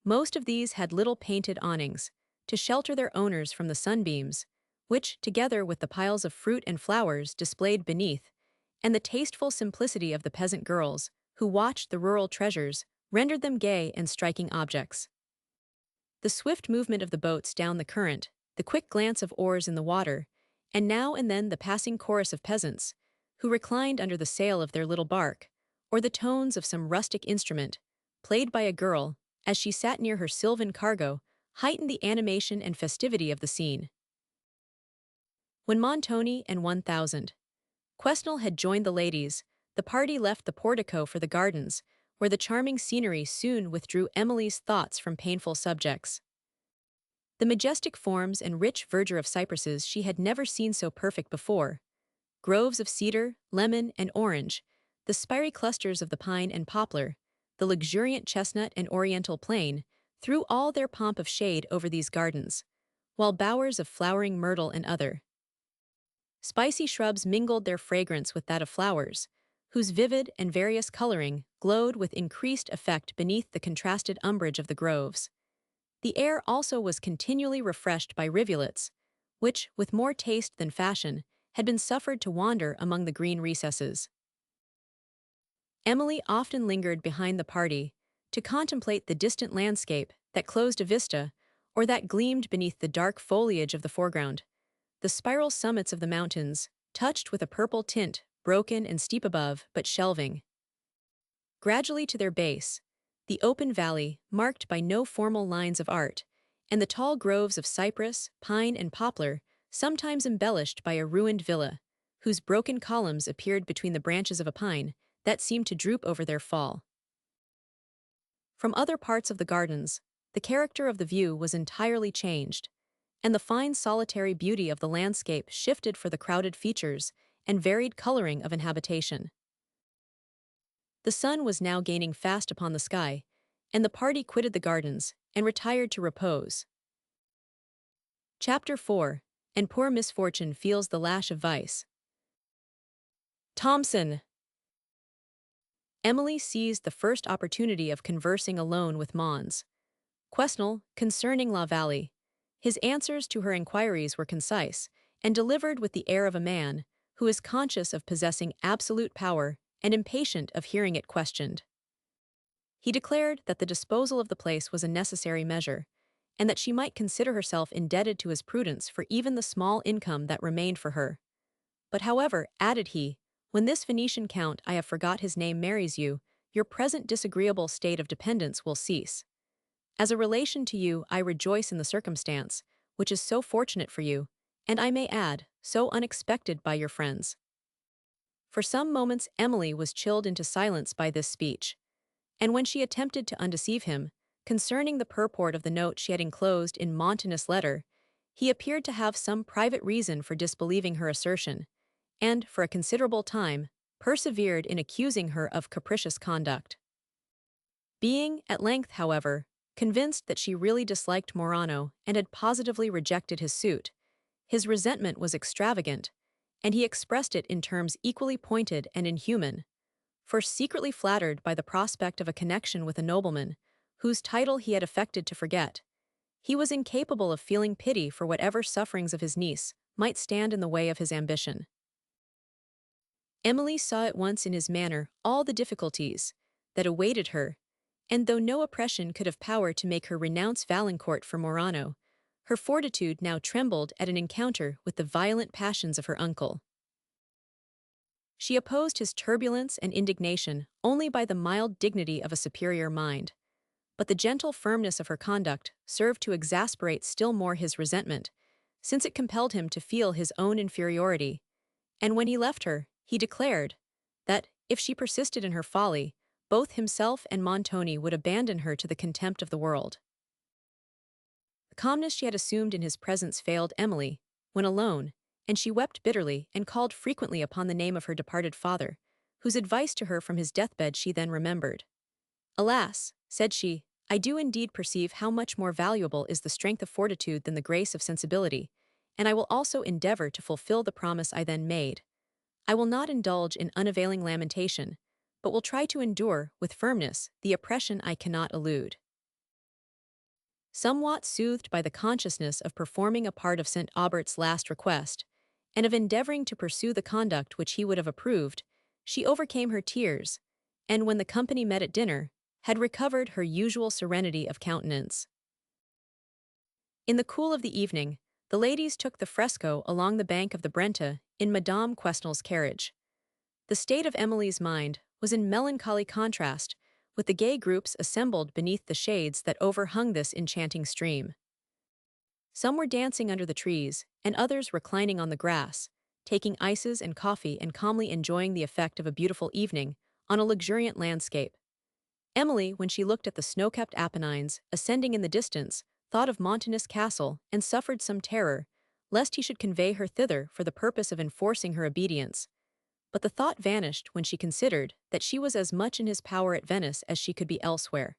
S1: Most of these had little painted awnings, to shelter their owners from the sunbeams, which, together with the piles of fruit and flowers displayed beneath, and the tasteful simplicity of the peasant girls, who watched the rural treasures, rendered them gay and striking objects. The swift movement of the boats down the current, the quick glance of oars in the water, and now and then the passing chorus of peasants, who reclined under the sail of their little bark, or the tones of some rustic instrument, played by a girl, as she sat near her sylvan cargo, heightened the animation and festivity of the scene. When Montoni and 1000 Quesnel had joined the ladies, the party left the portico for the gardens, where the charming scenery soon withdrew Emily's thoughts from painful subjects. The majestic forms and rich verdure of cypresses she had never seen so perfect before. Groves of cedar, lemon, and orange, the spiry clusters of the pine and poplar, the luxuriant chestnut and oriental plane, threw all their pomp of shade over these gardens, while bowers of flowering myrtle and other spicy shrubs mingled their fragrance with that of flowers, whose vivid and various coloring glowed with increased effect beneath the contrasted umbrage of the groves. The air also was continually refreshed by rivulets, which, with more taste than fashion, had been suffered to wander among the green recesses. Emily often lingered behind the party, to contemplate the distant landscape that closed a vista, or that gleamed beneath the dark foliage of the foreground. The spiral summits of the mountains, touched with a purple tint, broken and steep above, but shelving gradually to their base, the open valley, marked by no formal lines of art, and the tall groves of cypress, pine, and poplar, sometimes embellished by a ruined villa, whose broken columns appeared between the branches of a pine that seemed to droop over their fall. From other parts of the gardens, the character of the view was entirely changed, and the fine solitary beauty of the landscape shifted for the crowded features and varied coloring of an habitation. The sun was now gaining fast upon the sky, and the party quitted the gardens and retired to repose. Chapter 4. And Poor Misfortune Feels the Lash of Vice. Thomson. Emily seized the first opportunity of conversing alone with Mons Quesnel concerning La Vallée. His answers to her inquiries were concise, and delivered with the air of a man who is conscious of possessing absolute power and impatient of hearing it questioned. He declared that the disposal of the place was a necessary measure, and that she might consider herself indebted to his prudence for even the small income that remained for her. But however, added he, when this Venetian count I have forgot his name marries you, your present disagreeable state of dependence will cease. As a relation to you, I rejoice in the circumstance, which is so fortunate for you, and I may add, so unexpected by your friends. For some moments Emily was chilled into silence by this speech, and when she attempted to undeceive him, concerning the purport of the note she had enclosed in Montoni's letter, he appeared to have some private reason for disbelieving her assertion, and, for a considerable time, persevered in accusing her of capricious conduct. Being, at length, however, convinced that she really disliked Morano and had positively rejected his suit, his resentment was extravagant, and he expressed it in terms equally pointed and inhuman. For secretly flattered by the prospect of a connection with a nobleman, whose title he had affected to forget, he was incapable of feeling pity for whatever sufferings of his niece might stand in the way of his ambition. Emily saw at once in his manner all the difficulties that awaited her, and though no oppression could have power to make her renounce Valancourt for Morano, her fortitude now trembled at an encounter with the violent passions of her uncle. She opposed his turbulence and indignation only by the mild dignity of a superior mind, but the gentle firmness of her conduct served to exasperate still more his resentment, since it compelled him to feel his own inferiority, and when he left her, he declared that, if she persisted in her folly, both himself and Montoni would abandon her to the contempt of the world. The calmness she had assumed in his presence failed Emily, when alone, and she wept bitterly and called frequently upon the name of her departed father, whose advice to her from his deathbed she then remembered. "Alas," said she, "I do indeed perceive how much more valuable is the strength of fortitude than the grace of sensibility, and I will also endeavor to fulfill the promise I then made. I will not indulge in unavailing lamentation, but will try to endure, with firmness, the oppression I cannot elude." Somewhat soothed by the consciousness of performing a part of St. Aubert's last request, and of endeavoring to pursue the conduct which he would have approved, she overcame her tears, and when the company met at dinner, had recovered her usual serenity of countenance. In the cool of the evening, the ladies took the fresco along the bank of the Brenta in Madame Quesnel's carriage. The state of Emily's mind was in melancholy contrast with the gay groups assembled beneath the shades that overhung this enchanting stream. Some were dancing under the trees, and others reclining on the grass, taking ices and coffee and calmly enjoying the effect of a beautiful evening on a luxuriant landscape. Emily, when she looked at the snow-capped Apennines ascending in the distance, thought of Montoni's castle and suffered some terror, lest he should convey her thither for the purpose of enforcing her obedience. But the thought vanished when she considered that she was as much in his power at Venice as she could be elsewhere.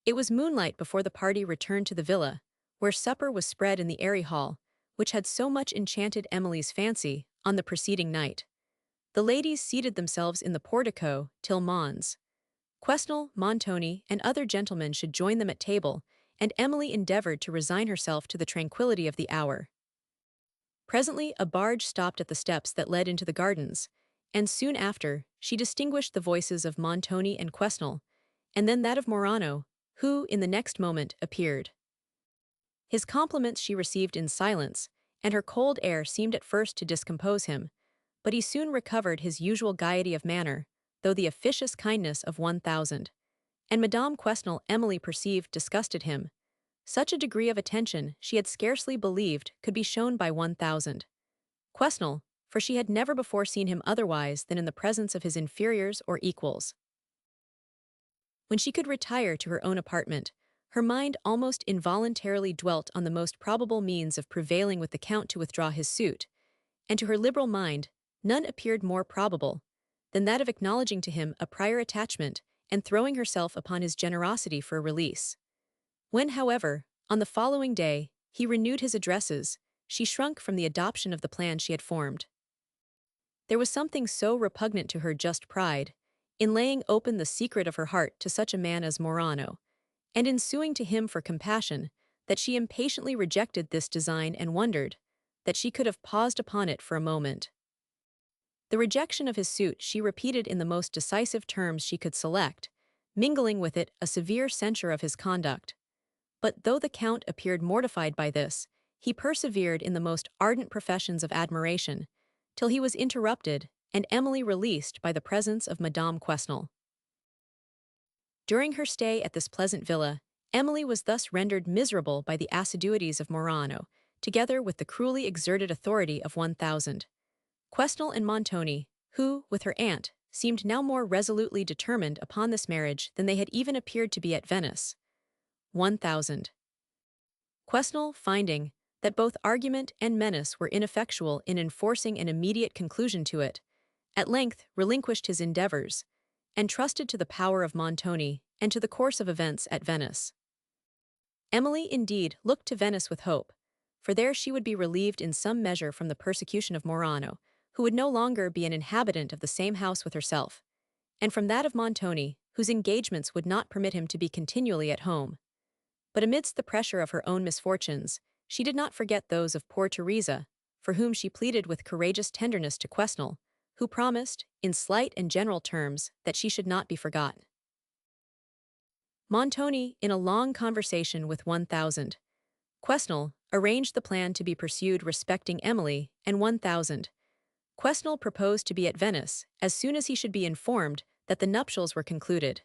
S1: It was moonlight before the party returned to the villa, where supper was spread in the airy hall, which had so much enchanted Emily's fancy on the preceding night. The ladies seated themselves in the portico till Mons, Quesnel, Montoni, and other gentlemen should join them at table, and Emily endeavored to resign herself to the tranquillity of the hour. Presently a barge stopped at the steps that led into the gardens, and soon after she distinguished the voices of Montoni and Quesnel, and then that of Morano, who, in the next moment, appeared. His compliments she received in silence, and her cold air seemed at first to discompose him, but he soon recovered his usual gaiety of manner, though the officious kindness of 1,000. And Madame Quesnel Emily perceived disgusted him. Such a degree of attention she had scarcely believed could be shown by 1,000. Quesnel, for she had never before seen him otherwise than in the presence of his inferiors or equals. When she could retire to her own apartment, her mind almost involuntarily dwelt on the most probable means of prevailing with the Count to withdraw his suit, and to her liberal mind, none appeared more probable than that of acknowledging to him a prior attachment and throwing herself upon his generosity for a release. When, however, on the following day, he renewed his addresses, she shrunk from the adoption of the plan she had formed. There was something so repugnant to her just pride, in laying open the secret of her heart to such a man as Morano, and in suing to him for compassion, that she impatiently rejected this design and wondered that she could have paused upon it for a moment. The rejection of his suit she repeated in the most decisive terms she could select, mingling with it a severe censure of his conduct. But though the Count appeared mortified by this, he persevered in the most ardent professions of admiration, till he was interrupted and Emily released by the presence of Madame Quesnel. During her stay at this pleasant villa, Emily was thus rendered miserable by the assiduities of Morano, together with the cruelly exerted authority of 1,000. Quesnel and Montoni, who, with her aunt, seemed now more resolutely determined upon this marriage than they had even appeared to be at Venice. 1,000. Quesnel, finding that both argument and menace were ineffectual in enforcing an immediate conclusion to it, at length relinquished his endeavors, and trusted to the power of Montoni and to the course of events at Venice. Emily, indeed, looked to Venice with hope, for there she would be relieved in some measure from the persecution of Morano, who would no longer be an inhabitant of the same house with herself, and from that of Montoni, whose engagements would not permit him to be continually at home. But amidst the pressure of her own misfortunes, she did not forget those of poor Teresa, for whom she pleaded with courageous tenderness to Quesnel, who promised, in slight and general terms, that she should not be forgotten. Montoni, in a long conversation with 1000, Quesnel arranged the plan to be pursued respecting Emily, and 1000. Quesnel proposed to be at Venice as soon as he should be informed that the nuptials were concluded.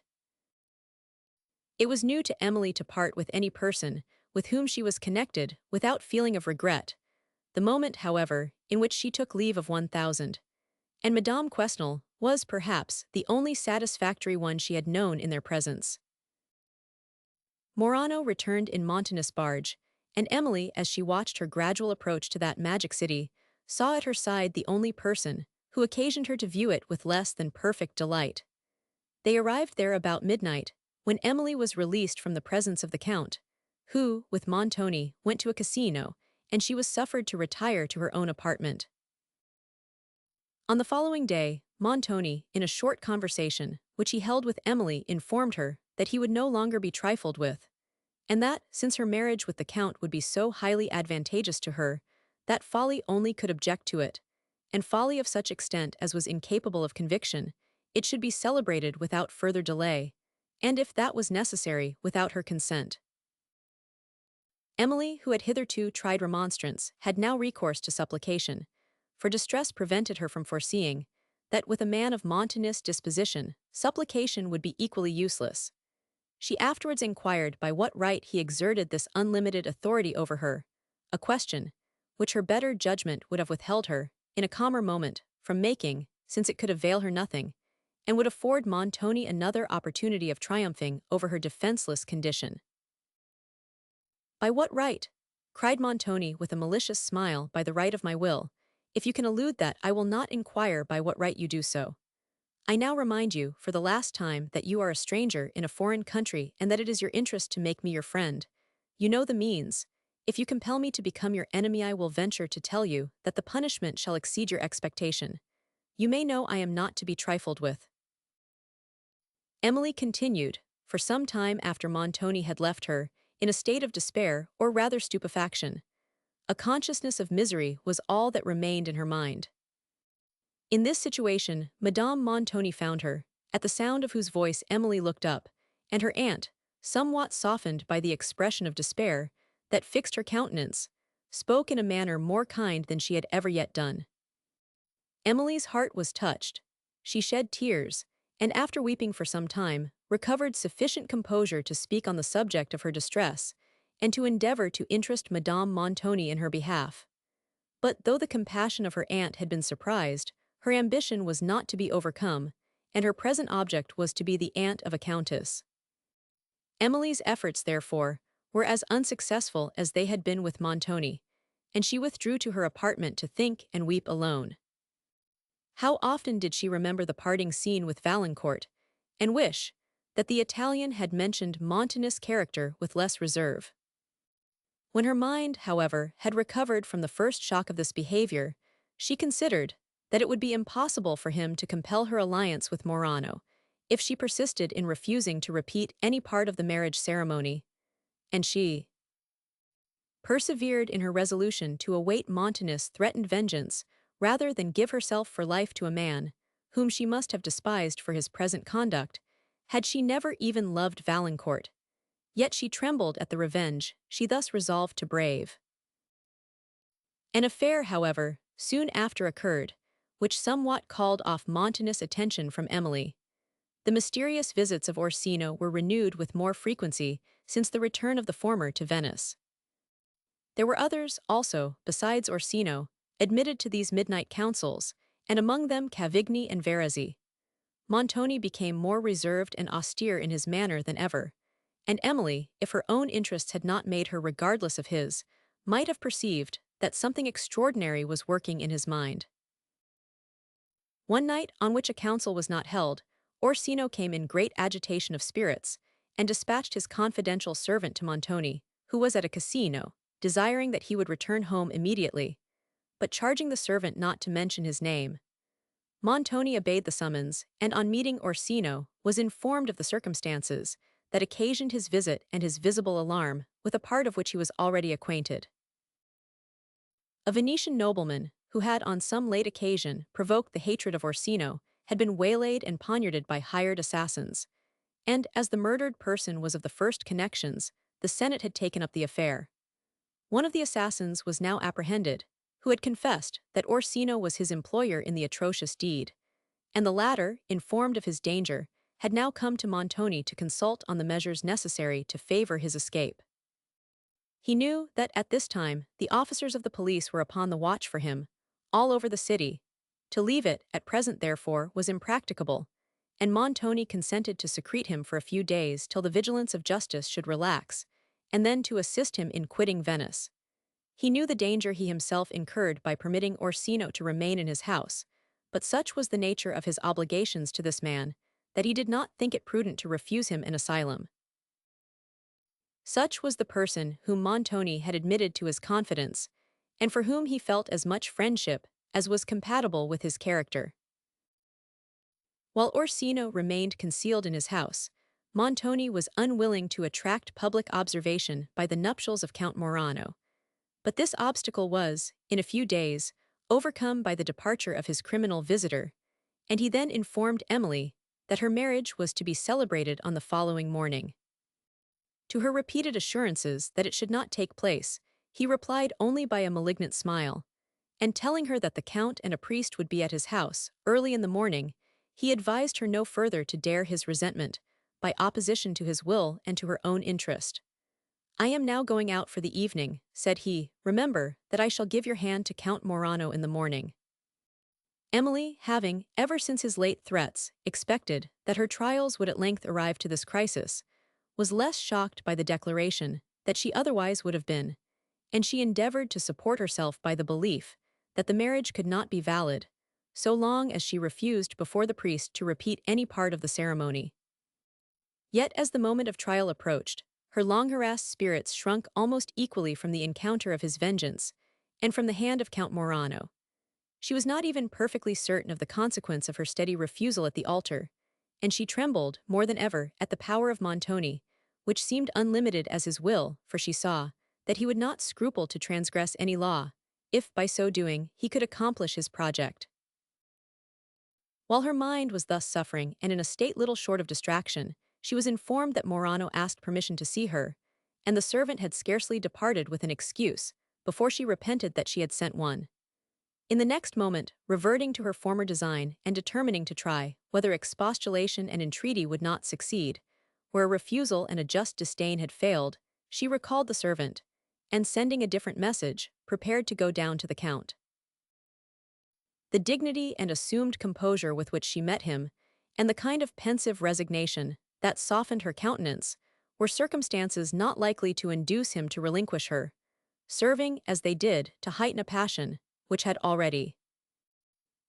S1: It was new to Emily to part with any person with whom she was connected without feeling of regret, the moment, however, in which she took leave of 1000, and Madame Quesnel was, perhaps, the only satisfactory one she had known in their presence. Morano returned in Montoni's barge, and Emily, as she watched her gradual approach to that magic city, saw at her side the only person who occasioned her to view it with less than perfect delight. They arrived there about midnight, when Emily was released from the presence of the Count, who, with Montoni, went to a casino, and she was suffered to retire to her own apartment. On the following day, Montoni, in a short conversation, which he held with Emily, informed her that he would no longer be trifled with, and that, since her marriage with the Count would be so highly advantageous to her, that folly only could object to it, and folly of such extent as was incapable of conviction, it should be celebrated without further delay, and if that was necessary, without her consent. Emily, who had hitherto tried remonstrance, had now recourse to supplication, for distress prevented her from foreseeing that with a man of Montoni's disposition, supplication would be equally useless. She afterwards inquired by what right he exerted this unlimited authority over her, a question which her better judgment would have withheld her, in a calmer moment, from making, since it could avail her nothing, and would afford Montoni another opportunity of triumphing over her defenseless condition. "By what right?" cried Montoni with a malicious smile. "By the right of my will. If you can elude that, I will not inquire by what right you do so. I now remind you, for the last time, that you are a stranger in a foreign country and that it is your interest to make me your friend. You know the means. If you compel me to become your enemy, I will venture to tell you that the punishment shall exceed your expectation. You may know I am not to be trifled with." Emily continued, for some time after Montoni had left her, in a state of despair, or rather stupefaction. A consciousness of misery was all that remained in her mind. In this situation, Madame Montoni found her, at the sound of whose voice Emily looked up, and her aunt, somewhat softened by the expression of despair that fixed her countenance, spoke in a manner more kind than she had ever yet done. Emily's heart was touched. She shed tears, and after weeping for some time, recovered sufficient composure to speak on the subject of her distress, and to endeavor to interest Madame Montoni in her behalf. But though the compassion of her aunt had been surprised, her ambition was not to be overcome, and her present object was to be the aunt of a countess. Emily's efforts, therefore, were as unsuccessful as they had been with Montoni, and she withdrew to her apartment to think and weep alone. How often did she remember the parting scene with Valancourt, and wish that the Italian had mentioned Montoni's character with less reserve. When her mind, however, had recovered from the first shock of this behavior, she considered that it would be impossible for him to compel her alliance with Morano, if she persisted in refusing to repeat any part of the marriage ceremony, and she persevered in her resolution to await Montoni's threatened vengeance rather than give herself for life to a man, whom she must have despised for his present conduct, had she never even loved Valancourt. Yet she trembled at the revenge she thus resolved to brave. An affair, however, soon after occurred, which somewhat called off Montoni's attention from Emily. The mysterious visits of Orsino were renewed with more frequency since the return of the former to Venice. There were others, also, besides Orsino, admitted to these midnight councils, and among them Cavigni and Verezzi. Montoni became more reserved and austere in his manner than ever, and Emily, if her own interests had not made her regardless of his, might have perceived that something extraordinary was working in his mind. One night, on which a council was not held, Orsino came in great agitation of spirits, and dispatched his confidential servant to Montoni, who was at a casino, desiring that he would return home immediately, but charging the servant not to mention his name. Montoni obeyed the summons, and on meeting Orsino, was informed of the circumstances that occasioned his visit and his visible alarm, with a part of which he was already acquainted. A Venetian nobleman, who had on some late occasion provoked the hatred of Orsino, had been waylaid and poniarded by hired assassins, and as the murdered person was of the first connections, the Senate had taken up the affair. One of the assassins was now apprehended, who had confessed that Orsino was his employer in the atrocious deed, and the latter, informed of his danger, had now come to Montoni to consult on the measures necessary to favor his escape. He knew that at this time the officers of the police were upon the watch for him, all over the city. To leave it, at present therefore, was impracticable, and Montoni consented to secrete him for a few days till the vigilance of justice should relax, and then to assist him in quitting Venice. He knew the danger he himself incurred by permitting Orsino to remain in his house, but such was the nature of his obligations to this man, that he did not think it prudent to refuse him an asylum. Such was the person whom Montoni had admitted to his confidence, and for whom he felt as much friendship as was compatible with his character. While Orsino remained concealed in his house, Montoni was unwilling to attract public observation by the nuptials of Count Morano. But this obstacle was, in a few days, overcome by the departure of his criminal visitor, and he then informed Emily that her marriage was to be celebrated on the following morning. To her repeated assurances that it should not take place, he replied only by a malignant smile, and telling her that the Count and a priest would be at his house early in the morning, he advised her no further to dare his resentment, by opposition to his will and to her own interest. "I am now going out for the evening," said he. "Remember that I shall give your hand to Count Morano in the morning." Emily, having, ever since his late threats, expected that her trials would at length arrive to this crisis, was less shocked by the declaration that she otherwise would have been, and she endeavored to support herself by the belief that the marriage could not be valid, so long as she refused before the priest to repeat any part of the ceremony. Yet as the moment of trial approached, her long-harassed spirits shrunk almost equally from the encounter of his vengeance, and from the hand of Count Morano. She was not even perfectly certain of the consequence of her steady refusal at the altar, and she trembled, more than ever, at the power of Montoni, which seemed unlimited as his will, for she saw that he would not scruple to transgress any law, if, by so doing, he could accomplish his project. While her mind was thus suffering and in a state little short of distraction, she was informed that Morano asked permission to see her, and the servant had scarcely departed with an excuse, before she repented that she had sent one. In the next moment, reverting to her former design and determining to try whether expostulation and entreaty would not succeed, where a refusal and a just disdain had failed, she recalled the servant, and sending a different message, prepared to go down to the Count. The dignity and assumed composure with which she met him, and the kind of pensive resignation that softened her countenance, were circumstances not likely to induce him to relinquish her, serving, as they did, to heighten a passion which had already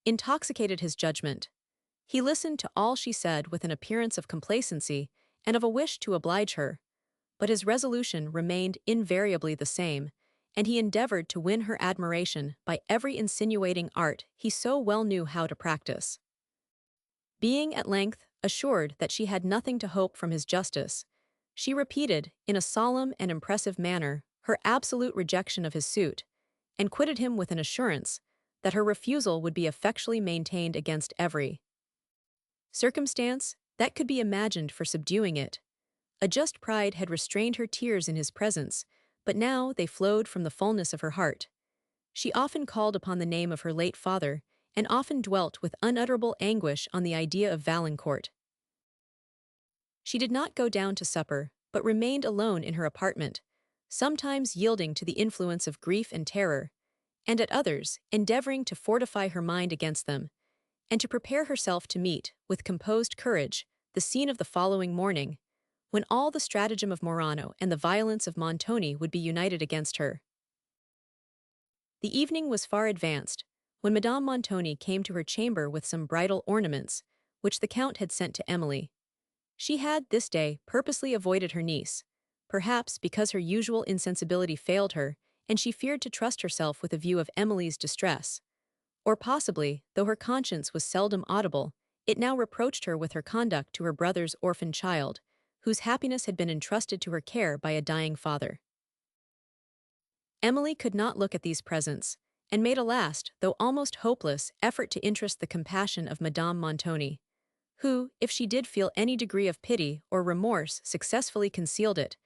S1: intoxicated his judgment. He listened to all she said with an appearance of complacency and of a wish to oblige her, but his resolution remained invariably the same, and he endeavored to win her admiration by every insinuating art he so well knew how to practice. Being at length assured that she had nothing to hope from his justice, she repeated, in a solemn and impressive manner, her absolute rejection of his suit, and quitted him with an assurance that her refusal would be effectually maintained against every circumstance that could be imagined for subduing it. A just pride had restrained her tears in his presence, but now they flowed from the fullness of her heart. She often called upon the name of her late father, and often dwelt with unutterable anguish on the idea of Valancourt. She did not go down to supper, but remained alone in her apartment, sometimes yielding to the influence of grief and terror, and at others endeavoring to fortify her mind against them, and to prepare herself to meet, with composed courage, the scene of the following morning, when all the stratagem of Morano and the violence of Montoni would be united against her. The evening was far advanced, when Madame Montoni came to her chamber with some bridal ornaments, which the Count had sent to Emily. She had, this day, purposely avoided her niece, perhaps because her usual insensibility failed her, and she feared to trust herself with a view of Emily's distress. Or possibly, though her conscience was seldom audible, it now reproached her with her conduct to her brother's orphan child, whose happiness had been entrusted to her care by a dying father. Emily could not look at these presents, and made a last, though almost hopeless, effort to interest the compassion of Madame Montoni, who, if she did feel any degree of pity or remorse, successfully concealed it,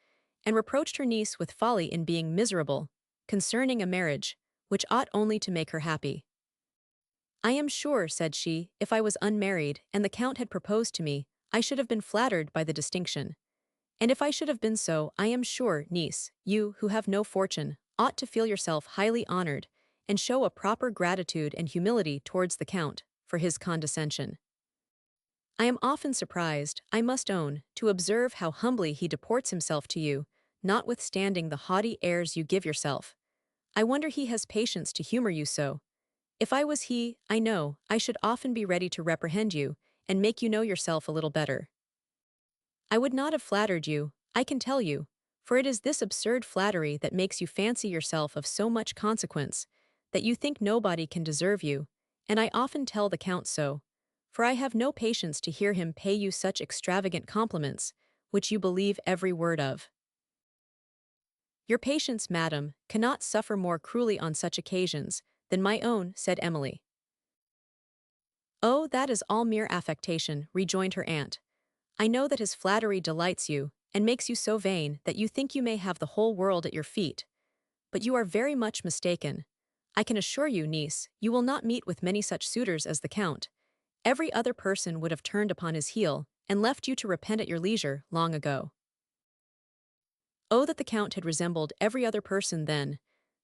S1: and reproached her niece with folly in being miserable, concerning a marriage, which ought only to make her happy. "I am sure," said she, "if I was unmarried, and the Count had proposed to me, I should have been flattered by the distinction. And if I should have been so, I am sure, niece, you, who have no fortune, ought to feel yourself highly honored, and show a proper gratitude and humility towards the Count, for his condescension. I am often surprised, I must own, to observe how humbly he deports himself to you, notwithstanding the haughty airs you give yourself. I wonder he has patience to humor you so. If I was he, I know, I should often be ready to reprehend you, and make you know yourself a little better. I would not have flattered you, I can tell you, for it is this absurd flattery that makes you fancy yourself of so much consequence, that you think nobody can deserve you, and I often tell the Count so, for I have no patience to hear him pay you such extravagant compliments, which you believe every word of. Your patience, madam, cannot suffer more cruelly on such occasions than my own," said Emily. "Oh, that is all mere affectation," rejoined her aunt. "I know that his flattery delights you, and makes you so vain that you think you may have the whole world at your feet. But you are very much mistaken. I can assure you, niece, you will not meet with many such suitors as the Count. Every other person would have turned upon his heel, and left you to repent at your leisure, long ago." "Oh, that the Count had resembled every other person then,"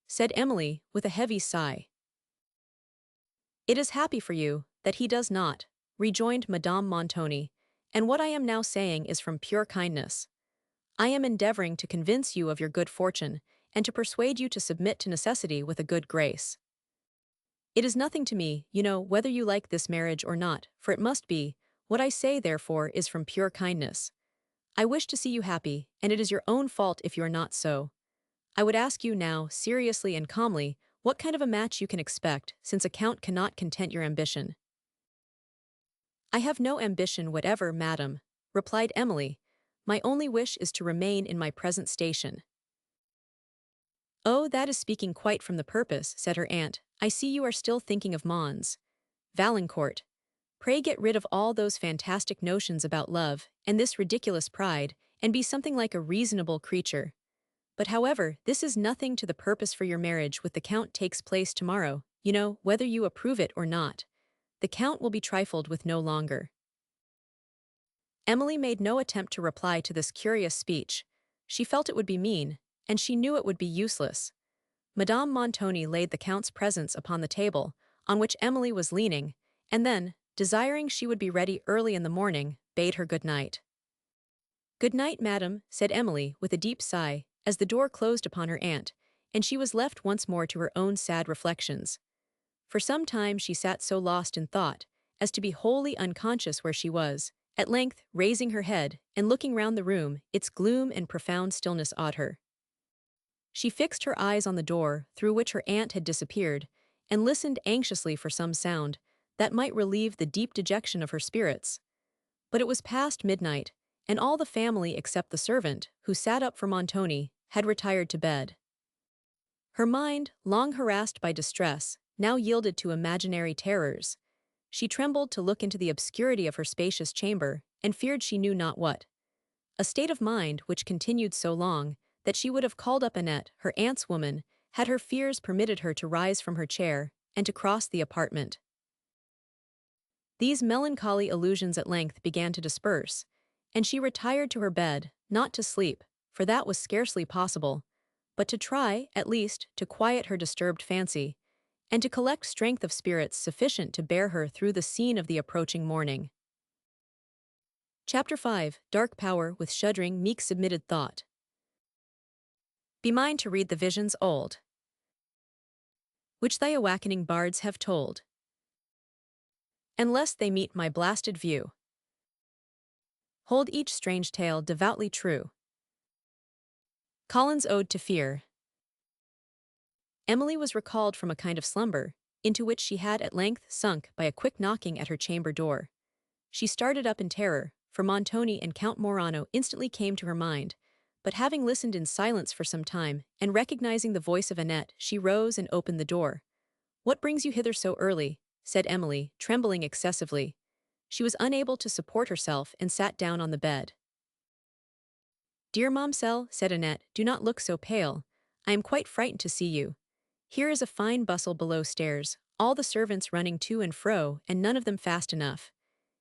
S1: said Emily, with a heavy sigh. "It is happy for you that he does not," rejoined Madame Montoni, "and what I am now saying is from pure kindness. I am endeavoring to convince you of your good fortune, and to persuade you to submit to necessity with a good grace. It is nothing to me, you know, whether you like this marriage or not, for it must be. What I say, therefore, is from pure kindness. I wish to see you happy, and it is your own fault if you are not so. I would ask you now, seriously and calmly, what kind of a match you can expect, since a Count cannot content your ambition." "I have no ambition whatever, madam," replied Emily. "My only wish is to remain in my present station." "Oh, that is speaking quite from the purpose," said her aunt. "I see you are still thinking of Mons. Valancourt, pray get rid of all those fantastic notions about love, and this ridiculous pride, and be something like a reasonable creature. But however, this is nothing to the purpose, for your marriage with the Count takes place tomorrow, you know, whether you approve it or not. The Count will be trifled with no longer." Emily made no attempt to reply to this curious speech. She felt it would be mean, and she knew it would be useless. Madame Montoni laid the Count's presents upon the table, on which Emily was leaning, and then, desiring she would be ready early in the morning, bade her good night. "Good night, madam," said Emily, with a deep sigh, as the door closed upon her aunt, and she was left once more to her own sad reflections. For some time she sat so lost in thought, as to be wholly unconscious where she was. At length, raising her head, and looking round the room, its gloom and profound stillness awed her. She fixed her eyes on the door, through which her aunt had disappeared, and listened anxiously for some sound that might relieve the deep dejection of her spirits. But it was past midnight, and all the family except the servant, who sat up for Montoni, had retired to bed. Her mind, long harassed by distress, now yielded to imaginary terrors. She trembled to look into the obscurity of her spacious chamber, and feared she knew not what. A state of mind which continued so long, that she would have called up Annette, her aunt's woman, had her fears permitted her to rise from her chair, and to cross the apartment. These melancholy illusions at length began to disperse, and she retired to her bed, not to sleep, for that was scarcely possible, but to try, at least, to quiet her disturbed fancy, and to collect strength of spirits sufficient to bear her through the scene of the approaching morning. Chapter 5. Dark Power with Shuddering Meek Submitted Thought. Be mine to read the visions old, which thy awakening bards have told, and lest they meet my blasted view, hold each strange tale devoutly true. Collin's Ode to Fear. Emily was recalled from a kind of slumber, into which she had at length sunk by a quick knocking at her chamber door. She started up in terror, for Montoni and Count Morano instantly came to her mind, but having listened in silence for some time, and recognizing the voice of Annette, she rose and opened the door. "What brings you hither so early?" said Emily, trembling excessively. She was unable to support herself and sat down on the bed. "Dear Momselle," said Annette, "do not look so pale. I am quite frightened to see you. Here is a fine bustle below stairs, all the servants running to and fro, and none of them fast enough.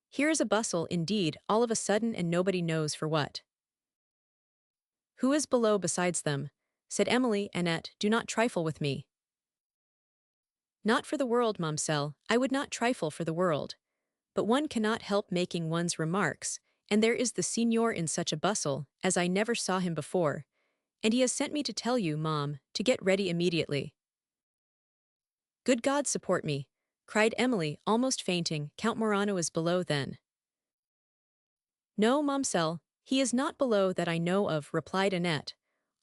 S1: Here is a bustle, indeed, all of a sudden, and nobody knows for what." "Who is below besides them?" said Emily. "Annette, do not trifle with me." "Not for the world, Momselle, I would not trifle for the world. But one cannot help making one's remarks, and there is the signor in such a bustle, as I never saw him before, and he has sent me to tell you, Mom, to get ready immediately." "Good God support me!" cried Emily, almost fainting. "Count Morano is below, then?" "No, Momselle, he is not below that I know of," replied Annette.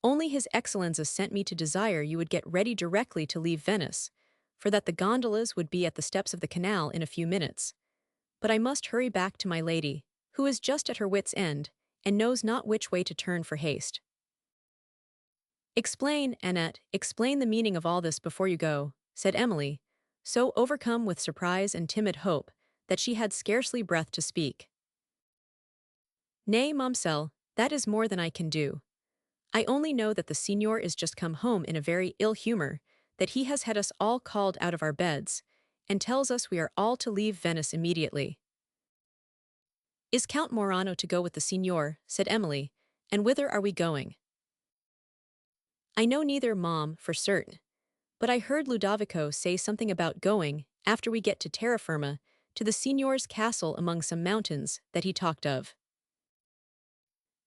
S1: "Only his Excellenza sent me to desire you would get ready directly to leave Venice, for that the gondolas would be at the steps of the canal in a few minutes. But I must hurry back to my lady, who is just at her wit's end, and knows not which way to turn for haste." "Explain, Annette, explain the meaning of all this before you go," said Emily, so overcome with surprise and timid hope that she had scarcely breath to speak. "Nay, Momselle, that is more than I can do. I only know that the signor is just come home in a very ill humor, that he has had us all called out of our beds, and tells us we are all to leave Venice immediately." "Is Count Morano to go with the signor?" said Emily, "and whither are we going?" "I know neither, Mom, for certain. But I heard Ludovico say something about going, after we get to terra firma, to the signor's castle among some mountains that he talked of."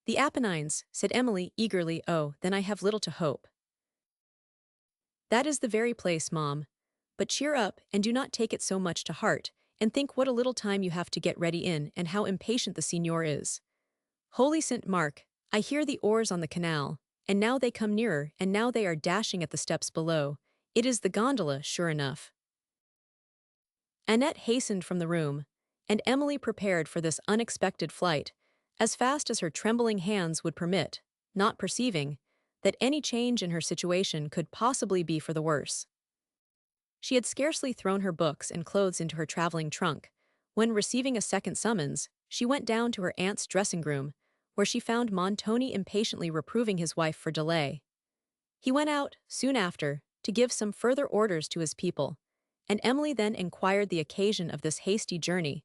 S1: "The Apennines," said Emily eagerly. "Oh, then I have little to hope." "That is the very place, Mom. But cheer up, and do not take it so much to heart, and think what a little time you have to get ready in, and how impatient the signor is. Holy St. Mark, I hear the oars on the canal, and now they come nearer, and now they are dashing at the steps below. It is the gondola, sure enough." Annette hastened from the room, and Emily prepared for this unexpected flight, as fast as her trembling hands would permit, not perceiving that any change in her situation could possibly be for the worse. She had scarcely thrown her books and clothes into her traveling trunk, when, receiving a second summons, she went down to her aunt's dressing-room, where she found Montoni impatiently reproving his wife for delay. He went out, soon after, to give some further orders to his people, and Emily then inquired the occasion of this hasty journey,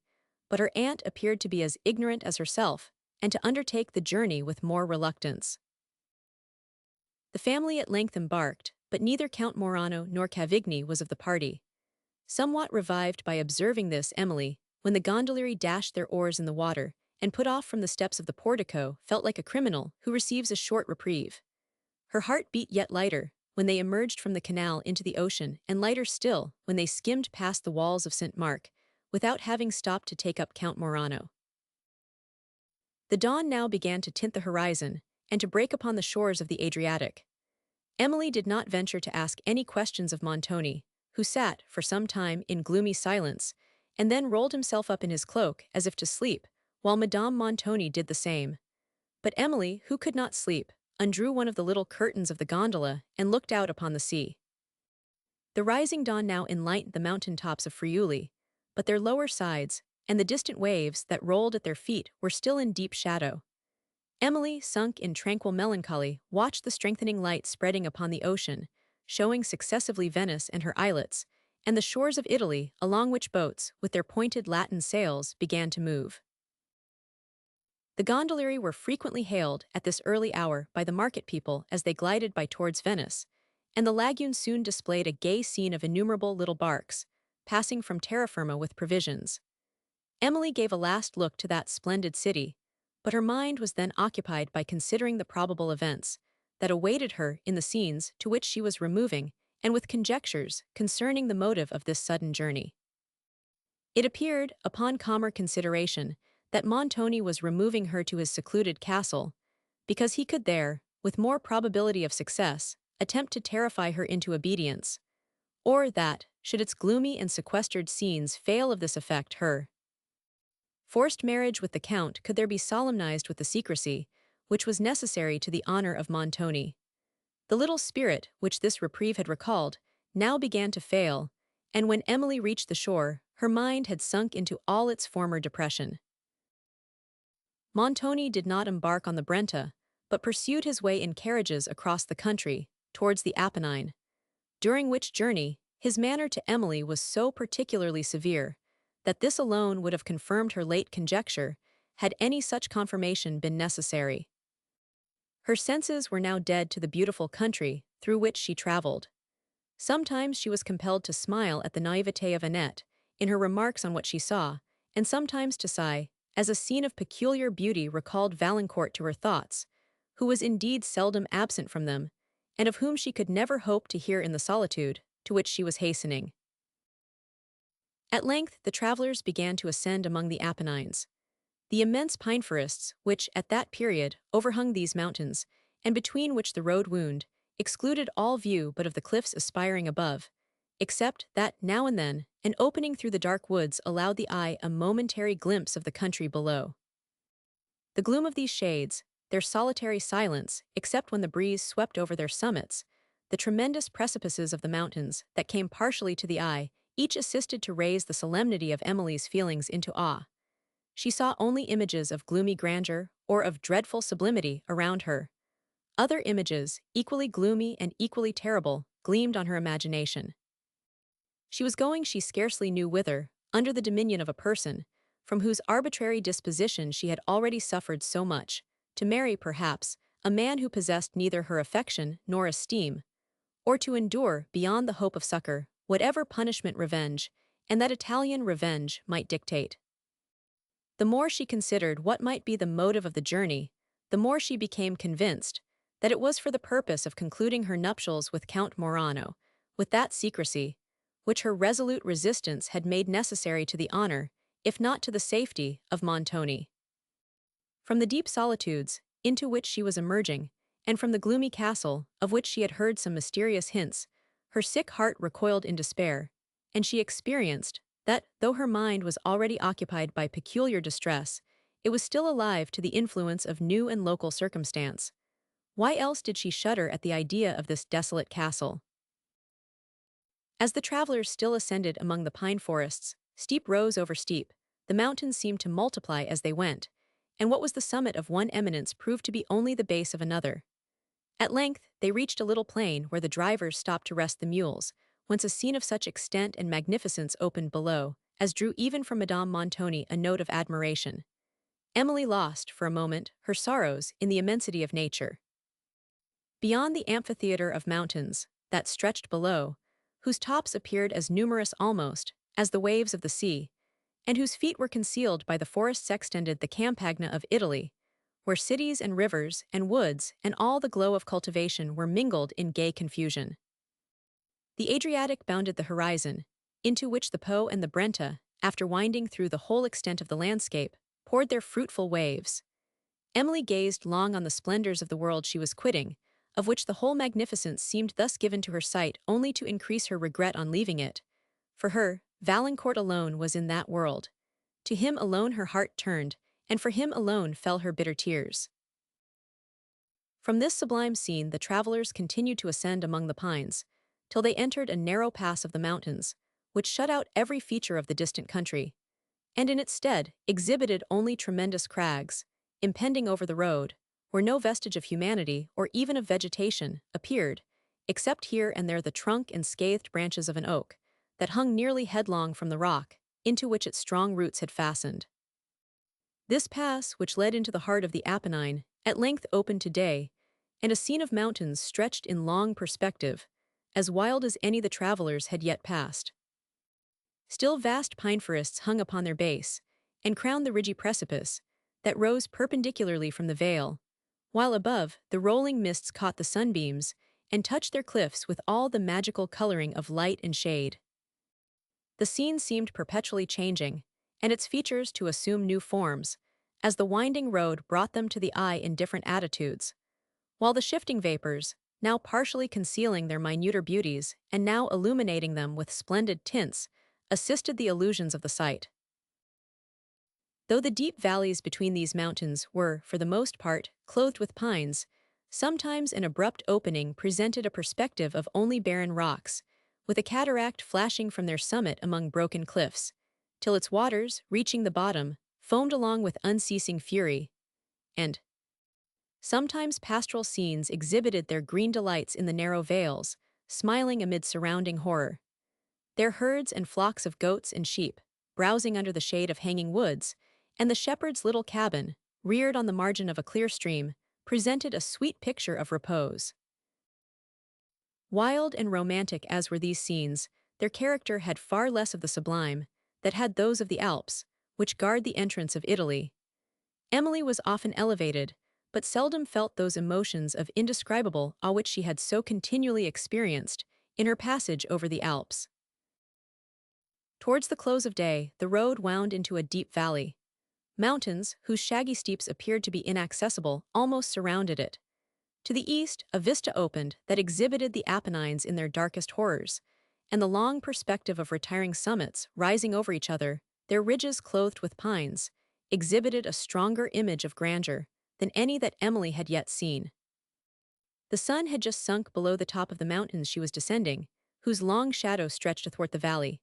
S1: but her aunt appeared to be as ignorant as herself, and to undertake the journey with more reluctance. The family at length embarked, but neither Count Morano nor Cavigni was of the party. Somewhat revived by observing this, Emily, when the gondolieri dashed their oars in the water, and put off from the steps of the portico, felt like a criminal who receives a short reprieve. Her heart beat yet lighter when they emerged from the canal into the ocean, and lighter still when they skimmed past the walls of St. Mark, without having stopped to take up Count Morano. The dawn now began to tint the horizon, and to break upon the shores of the Adriatic. Emily did not venture to ask any questions of Montoni, who sat, for some time, in gloomy silence, and then rolled himself up in his cloak as if to sleep, while Madame Montoni did the same. But Emily, who could not sleep, undrew one of the little curtains of the gondola and looked out upon the sea. The rising dawn now enlightened the mountain tops of Friuli, but their lower sides, and the distant waves that rolled at their feet, were still in deep shadow. Emily, sunk in tranquil melancholy, watched the strengthening light spreading upon the ocean, showing successively Venice and her islets, and the shores of Italy, along which boats, with their pointed lateen sails, began to move. The gondolieri were frequently hailed at this early hour by the market people as they glided by towards Venice, and the lagoon soon displayed a gay scene of innumerable little barks, passing from terra firma with provisions. Emily gave a last look to that splendid city, but her mind was then occupied by considering the probable events that awaited her in the scenes to which she was removing, and with conjectures concerning the motive of this sudden journey. It appeared, upon calmer consideration, that Montoni was removing her to his secluded castle, because he could there, with more probability of success, attempt to terrify her into obedience, or that, should its gloomy and sequestered scenes fail of this effect, her forced marriage with the Count could there be solemnized with the secrecy which was necessary to the honor of Montoni. The little spirit which this reprieve had recalled now began to fail, and when Emily reached the shore, her mind had sunk into all its former depression. Montoni did not embark on the Brenta, but pursued his way in carriages across the country, towards the Apennine, during which journey his manner to Emily was so particularly severe that this alone would have confirmed her late conjecture had any such confirmation been necessary. Her senses were now dead to the beautiful country through which she traveled. Sometimes she was compelled to smile at the naivete of Annette in her remarks on what she saw, and sometimes to sigh, as a scene of peculiar beauty recalled Valancourt to her thoughts, who was indeed seldom absent from them, and of whom she could never hope to hear in the solitude to which she was hastening. At length the travellers began to ascend among the Apennines. The immense pine forests, which, at that period, overhung these mountains, and between which the road wound, excluded all view but of the cliffs aspiring above, except that, now and then, an opening through the dark woods allowed the eye a momentary glimpse of the country below. The gloom of these shades, their solitary silence, except when the breeze swept over their summits, the tremendous precipices of the mountains that came partially to the eye, each assisted to raise the solemnity of Emily's feelings into awe. She saw only images of gloomy grandeur or of dreadful sublimity around her. Other images, equally gloomy and equally terrible, gleamed on her imagination. She was going she scarcely knew whither, under the dominion of a person, from whose arbitrary disposition she had already suffered so much, to marry, perhaps, a man who possessed neither her affection nor esteem, or to endure, beyond the hope of succor, whatever punishment revenge, and that Italian revenge, might dictate. The more she considered what might be the motive of the journey, the more she became convinced that it was for the purpose of concluding her nuptials with Count Morano, with that secrecy, which her resolute resistance had made necessary to the honor, if not to the safety, of Montoni. From the deep solitudes, into which she was emerging, and from the gloomy castle, of which she had heard some mysterious hints, her sick heart recoiled in despair, and she experienced that, though her mind was already occupied by peculiar distress, it was still alive to the influence of new and local circumstance. Why else did she shudder at the idea of this desolate castle? As the travellers still ascended among the pine forests, steep rose over steep, the mountains seemed to multiply as they went, and what was the summit of one eminence proved to be only the base of another. At length they reached a little plain where the drivers stopped to rest the mules, whence a scene of such extent and magnificence opened below, as drew even from Madame Montoni a note of admiration. Emily lost, for a moment, her sorrows in the immensity of nature. Beyond the amphitheatre of mountains, that stretched below, whose tops appeared as numerous almost as the waves of the sea, and whose feet were concealed by the forests extended the Campagna of Italy, where cities and rivers and woods and all the glow of cultivation were mingled in gay confusion. The Adriatic bounded the horizon, into which the Po and the Brenta, after winding through the whole extent of the landscape, poured their fruitful waves. Emily gazed long on the splendors of the world she was quitting, of which the whole magnificence seemed thus given to her sight only to increase her regret on leaving it. For her, Valancourt alone was in that world. To him alone her heart turned, and for him alone fell her bitter tears. From this sublime scene the travellers continued to ascend among the pines, till they entered a narrow pass of the mountains, which shut out every feature of the distant country, and in its stead exhibited only tremendous crags, impending over the road, where no vestige of humanity or even of vegetation appeared, except here and there the trunk and scathed branches of an oak, that hung nearly headlong from the rock, into which its strong roots had fastened. This pass, which led into the heart of the Apennine, at length opened to day, and a scene of mountains stretched in long perspective, as wild as any the travellers had yet passed. Still vast pine forests hung upon their base, and crowned the ridgy precipice, that rose perpendicularly from the vale, while above, the rolling mists caught the sunbeams, and touched their cliffs with all the magical coloring of light and shade. The scene seemed perpetually changing, and its features to assume new forms, as the winding road brought them to the eye in different attitudes, while the shifting vapors, now partially concealing their minuter beauties and now illuminating them with splendid tints, assisted the illusions of the sight. Though the deep valleys between these mountains were, for the most part, clothed with pines, sometimes an abrupt opening presented a perspective of only barren rocks, with a cataract flashing from their summit among broken cliffs, till its waters, reaching the bottom, foamed along with unceasing fury, and sometimes pastoral scenes exhibited their green delights in the narrow vales, smiling amid surrounding horror. Their herds and flocks of goats and sheep, browsing under the shade of hanging woods, and the shepherd's little cabin, reared on the margin of a clear stream, presented a sweet picture of repose. Wild and romantic as were these scenes, their character had far less of the sublime that had those of the Alps, which guard the entrance of Italy. Emily was often elevated, but seldom felt those emotions of indescribable awe which she had so continually experienced in her passage over the Alps. Towards the close of day, the road wound into a deep valley. Mountains, whose shaggy steeps appeared to be inaccessible, almost surrounded it. To the east, a vista opened that exhibited the Apennines in their darkest horrors, and the long perspective of retiring summits rising over each other, their ridges clothed with pines, exhibited a stronger image of grandeur than any that Emily had yet seen. The sun had just sunk below the top of the mountains she was descending, whose long shadow stretched athwart the valley,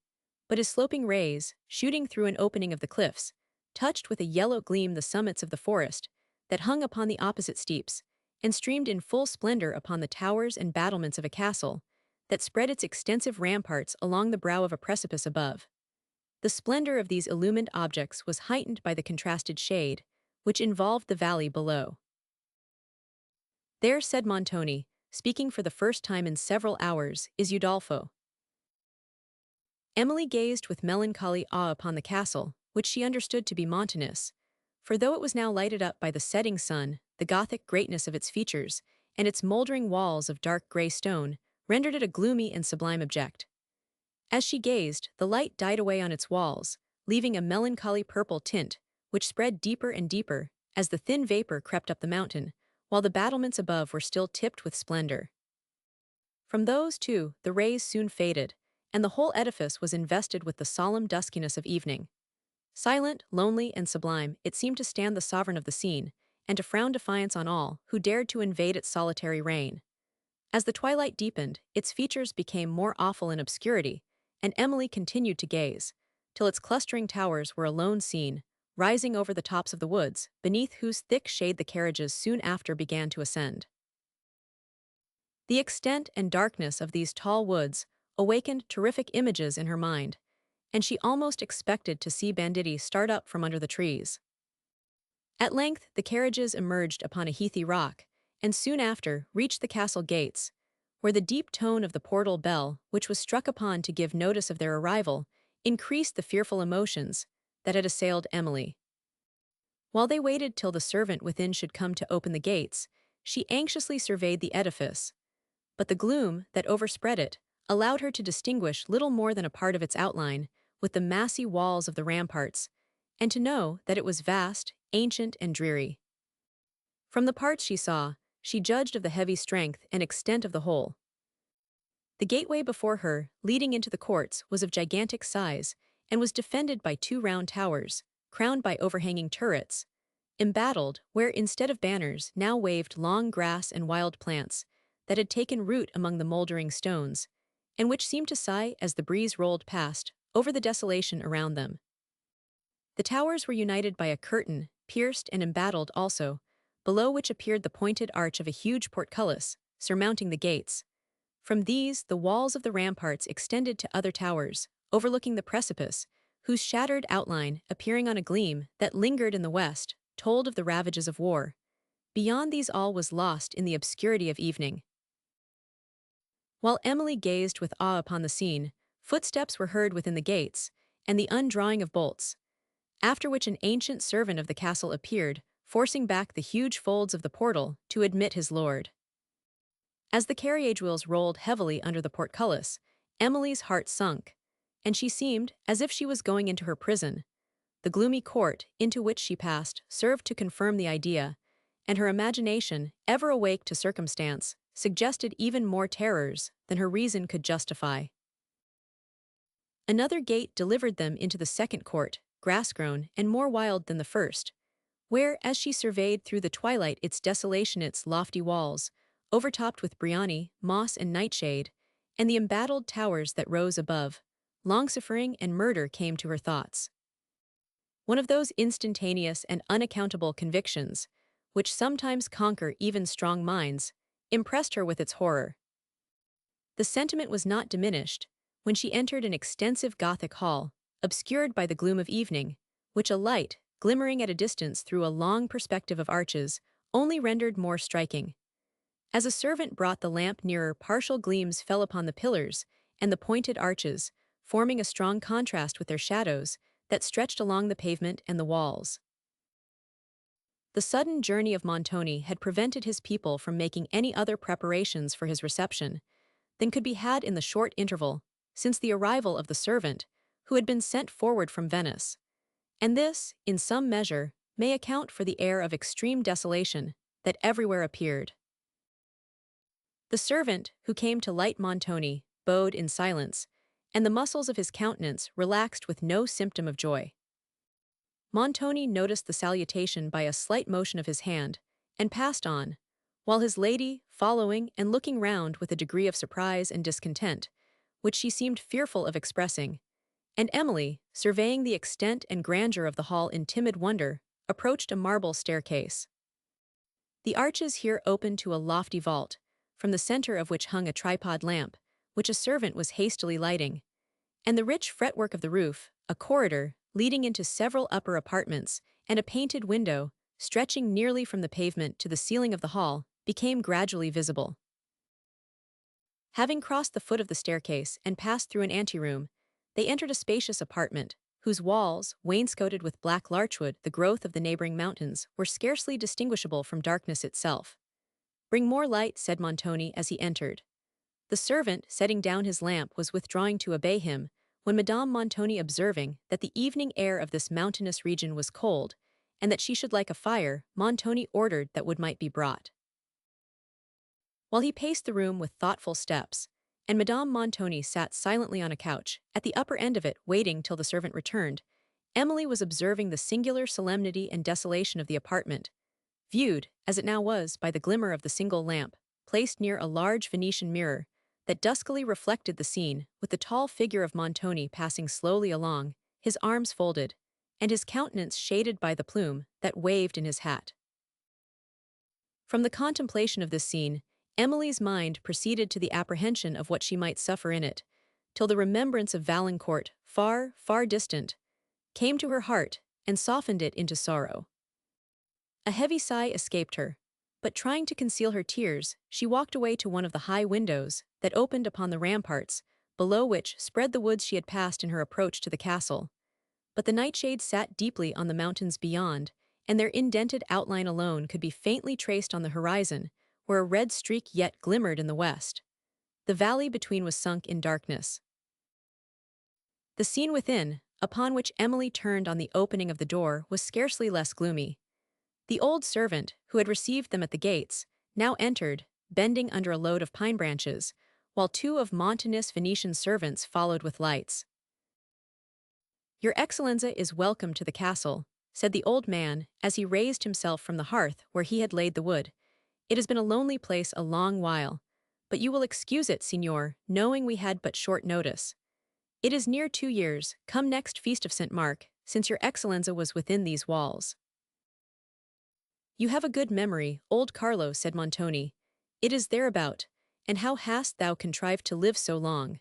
S1: but his sloping rays, shooting through an opening of the cliffs, touched with a yellow gleam the summits of the forest that hung upon the opposite steeps, and streamed in full splendor upon the towers and battlements of a castle that spread its extensive ramparts along the brow of a precipice above. The splendor of these illumined objects was heightened by the contrasted shade, which involved the valley below. "There," said Montoni, speaking for the first time in several hours, "is Udolpho." Emily gazed with melancholy awe upon the castle, which she understood to be mountainous, for though it was now lighted up by the setting sun, the gothic greatness of its features, and its mouldering walls of dark grey stone, rendered it a gloomy and sublime object. As she gazed, the light died away on its walls, leaving a melancholy purple tint, which spread deeper and deeper, as the thin vapor crept up the mountain, while the battlements above were still tipped with splendor. From those, too, the rays soon faded, and the whole edifice was invested with the solemn duskiness of evening. Silent, lonely, and sublime, it seemed to stand the sovereign of the scene, and to frown defiance on all who dared to invade its solitary reign. As the twilight deepened, its features became more awful in obscurity, and Emily continued to gaze, till its clustering towers were alone seen, rising over the tops of the woods, beneath whose thick shade the carriages soon after began to ascend. The extent and darkness of these tall woods awakened terrific images in her mind, and she almost expected to see banditti start up from under the trees. At length the carriages emerged upon a heathy rock, and soon after reached the castle gates, where the deep tone of the portal bell, which was struck upon to give notice of their arrival, increased the fearful emotions that had assailed Emily. While they waited till the servant within should come to open the gates, she anxiously surveyed the edifice, but the gloom that overspread it allowed her to distinguish little more than a part of its outline, with the massy walls of the ramparts, and to know that it was vast, ancient, and dreary. From the parts she saw, she judged of the heavy strength and extent of the whole. The gateway before her, leading into the courts, was of gigantic size, and was defended by two round towers, crowned by overhanging turrets, embattled, where instead of banners now waved long grass and wild plants that had taken root among the mouldering stones, and which seemed to sigh as the breeze rolled past, over the desolation around them. The towers were united by a curtain, pierced and embattled also, below which appeared the pointed arch of a huge portcullis, surmounting the gates. From these, the walls of the ramparts extended to other towers, overlooking the precipice, whose shattered outline, appearing on a gleam that lingered in the west, told of the ravages of war. Beyond these all was lost in the obscurity of evening. While Emily gazed with awe upon the scene, footsteps were heard within the gates, and the undrawing of bolts, after which an ancient servant of the castle appeared, forcing back the huge folds of the portal to admit his lord. As the carriage wheels rolled heavily under the portcullis, Emily's heart sunk, and she seemed as if she was going into her prison. The gloomy court into which she passed served to confirm the idea, and her imagination, ever awake to circumstance, suggested even more terrors than her reason could justify. Another gate delivered them into the second court, grass-grown and more wild than the first, where, as she surveyed through the twilight its desolation, its lofty walls, overtopped with briony, moss and nightshade, and the embattled towers that rose above. Long-suffering and murder came to her thoughts. One of those instantaneous and unaccountable convictions, which sometimes conquer even strong minds, impressed her with its horror. The sentiment was not diminished when she entered an extensive Gothic hall, obscured by the gloom of evening, which a light, glimmering at a distance through a long perspective of arches, only rendered more striking. As a servant brought the lamp nearer, partial gleams fell upon the pillars and the pointed arches, forming a strong contrast with their shadows that stretched along the pavement and the walls. The sudden journey of Montoni had prevented his people from making any other preparations for his reception than could be had in the short interval since the arrival of the servant who had been sent forward from Venice, and this, in some measure, may account for the air of extreme desolation that everywhere appeared. The servant, who came to light Montoni, bowed in silence, and the muscles of his countenance relaxed with no symptom of joy. Montoni noticed the salutation by a slight motion of his hand, and passed on, while his lady, following and looking round with a degree of surprise and discontent, which she seemed fearful of expressing, and Emily, surveying the extent and grandeur of the hall in timid wonder, approached a marble staircase. The arches here opened to a lofty vault, from the center of which hung a tripod lamp, which a servant was hastily lighting, and the rich fretwork of the roof, a corridor, leading into several upper apartments, and a painted window, stretching nearly from the pavement to the ceiling of the hall, became gradually visible. Having crossed the foot of the staircase and passed through an anteroom, they entered a spacious apartment, whose walls, wainscoted with black larchwood, the growth of the neighboring mountains, were scarcely distinguishable from darkness itself. "Bring more light," said Montoni as he entered. The servant, setting down his lamp, was withdrawing to obey him, when Madame Montoni, observing that the evening air of this mountainous region was cold, and that she should like a fire, Montoni ordered that wood might be brought. While he paced the room with thoughtful steps, and Madame Montoni sat silently on a couch, at the upper end of it, waiting till the servant returned, Emily was observing the singular solemnity and desolation of the apartment, viewed, as it now was, by the glimmer of the single lamp, placed near a large Venetian mirror, that duskily reflected the scene, with the tall figure of Montoni passing slowly along, his arms folded, and his countenance shaded by the plume that waved in his hat. From the contemplation of this scene, Emily's mind proceeded to the apprehension of what she might suffer in it, till the remembrance of Valancourt, far, far distant, came to her heart and softened it into sorrow. A heavy sigh escaped her, but trying to conceal her tears, she walked away to one of the high windows that opened upon the ramparts, below which spread the woods she had passed in her approach to the castle. But the nightshade sat deeply on the mountains beyond, and their indented outline alone could be faintly traced on the horizon, where a red streak yet glimmered in the west. The valley between was sunk in darkness. The scene within, upon which Emily turned on the opening of the door, was scarcely less gloomy. The old servant, who had received them at the gates, now entered, bending under a load of pine branches, while two of Montoni's Venetian servants followed with lights. "Your Excellenza is welcome to the castle," said the old man, as he raised himself from the hearth where he had laid the wood. "It has been a lonely place a long while, but you will excuse it, signor, knowing we had but short notice. It is near 2 years, come next feast of St. Mark, since your Excellenza was within these walls." "You have a good memory, old Carlo," said Montoni. "It is thereabout, and how hast thou contrived to live so long?"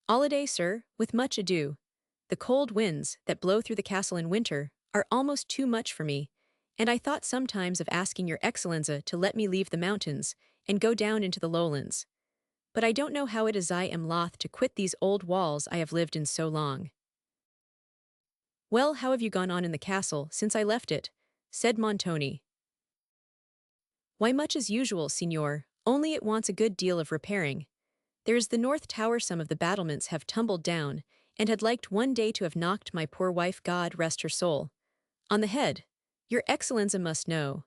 S1: "All a day, sir, with much ado. The cold winds that blow through the castle in winter are almost too much for me, and I thought sometimes of asking your Excellenza to let me leave the mountains and go down into the lowlands. But I don't know how it is I am loth to quit these old walls I have lived in so long." "Well, how have you gone on in the castle since I left it?" said Montoni. "Why, much as usual, signor, only it wants a good deal of repairing. There is the north tower, some of the battlements have tumbled down, and had liked one day to have knocked my poor wife, God rest her soul, on the head. Your Excellenza must know."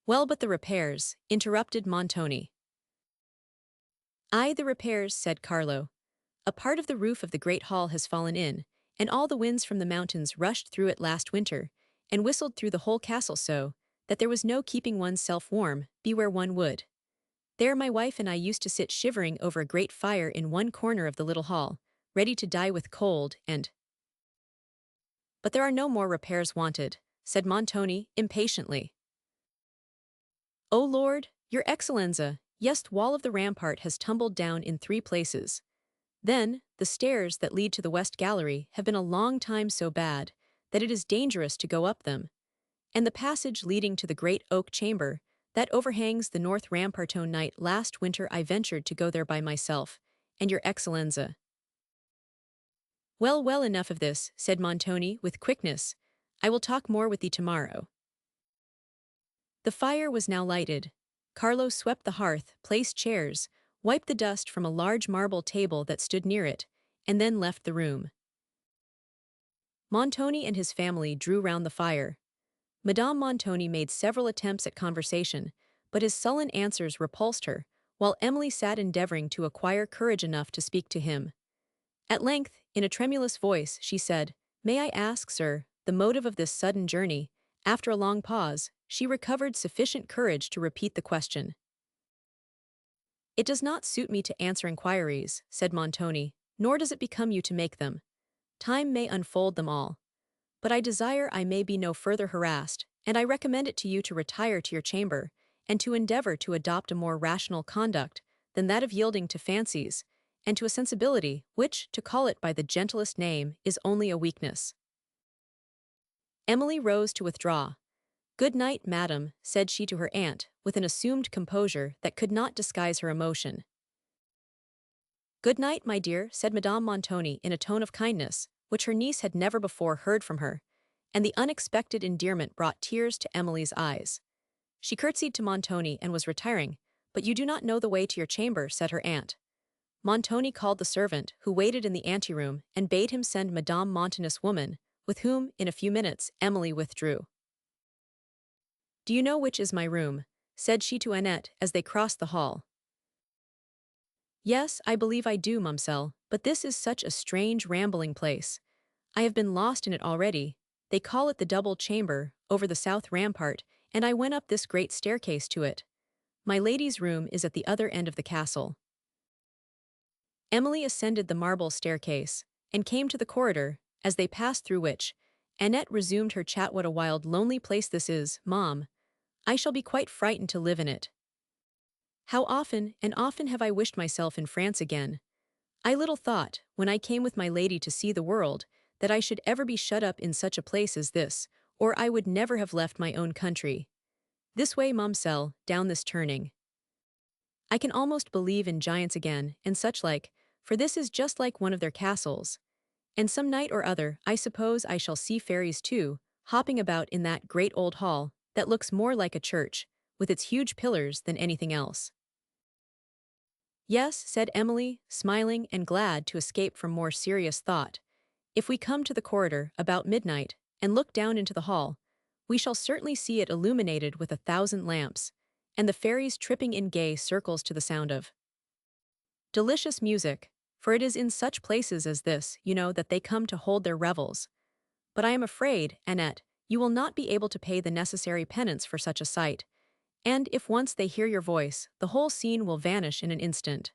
S1: "Well, but the repairs," interrupted Montoni. "Aye, the repairs," said Carlo. "A part of the roof of the great hall has fallen in, and all the winds from the mountains rushed through it last winter, and whistled through the whole castle so, that there was no keeping one's self warm, be where one would. There my wife and I used to sit shivering over a great fire in one corner of the little hall, ready to die with cold and— But there are no more repairs wanted, said Montoni, impatiently. O Lord, your Excellenza, yes, the wall of the rampart has tumbled down in 3 places. Then, the stairs that lead to the west gallery have been a long time so bad, that it is dangerous to go up them. And the passage leading to the great oak chamber, that overhangs the north ramparto night last winter I ventured to go there by myself, and your Excellenza. Well, well, enough of this, said Montoni, with quickness. I will talk more with thee tomorrow. The fire was now lighted. Carlo swept the hearth, placed chairs, wiped the dust from a large marble table that stood near it, and then left the room. Montoni and his family drew round the fire. Madame Montoni made several attempts at conversation, but his sullen answers repulsed her, while Emily sat endeavoring to acquire courage enough to speak to him. At length, in a tremulous voice, she said, "May I ask, sir, the motive of this sudden journey?" After a long pause, she recovered sufficient courage to repeat the question. "It does not suit me to answer inquiries," said Montoni, "nor does it become you to make them. Time may unfold them all. But I desire I may be no further harassed, and I recommend it to you to retire to your chamber, and to endeavor to adopt a more rational conduct than that of yielding to fancies, and to a sensibility which, to call it by the gentlest name, is only a weakness." Emily rose to withdraw. "Good night, madam," said she to her aunt, with an assumed composure that could not disguise her emotion. "Good night, my dear," said Madame Montoni in a tone of kindness, which her niece had never before heard from her, and the unexpected endearment brought tears to Emily's eyes. She curtsied to Montoni and was retiring. "But you do not know the way to your chamber," said her aunt. Montoni called the servant, who waited in the anteroom, and bade him send Madame Montanus' woman, with whom, in a few minutes, Emily withdrew. "Do you know which is my room?" said she to Annette as they crossed the hall. "Yes, I believe I do, ma'amselle, but this is such a strange, rambling place. I have been lost in it already. They call it the double chamber, over the south rampart, and I went up this great staircase to it. My lady's room is at the other end of the castle." Emily ascended the marble staircase, and came to the corridor, as they passed through which, Annette resumed her chat. "What a wild, lonely place this is, Mom. I shall be quite frightened to live in it. How often and often have I wished myself in France again. I little thought, when I came with my lady to see the world, that I should ever be shut up in such a place as this, or I would never have left my own country. This way, Momselle, down this turning. I can almost believe in giants again, and such like, for this is just like one of their castles. And some night or other, I suppose I shall see fairies too, hopping about in that great old hall, that looks more like a church, with its huge pillars, than anything else." "Yes," said Emily, smiling and glad to escape from more serious thought. "If we come to the corridor, about midnight, and look down into the hall, we shall certainly see it illuminated with 1,000 lamps, and the fairies tripping in gay circles to the sound of delicious music, for it is in such places as this, you know, that they come to hold their revels. But I am afraid, Annette, you will not be able to pay the necessary penance for such a sight, and if once they hear your voice, the whole scene will vanish in an instant."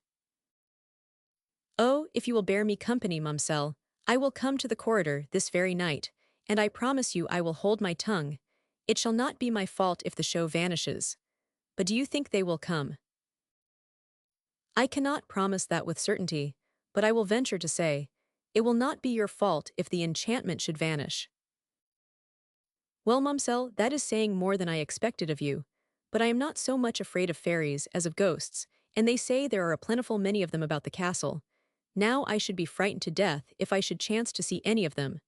S1: "Oh, if you will bear me company, ma'amselle, I will come to the corridor this very night, and I promise you I will hold my tongue. It shall not be my fault if the show vanishes. But do you think they will come?" "I cannot promise that with certainty, but I will venture to say, it will not be your fault if the enchantment should vanish." "Well, ma'amselle, that is saying more than I expected of you, but I am not so much afraid of fairies as of ghosts, and they say there are a plentiful many of them about the castle. Now I should be frightened to death if I should chance to see any of them.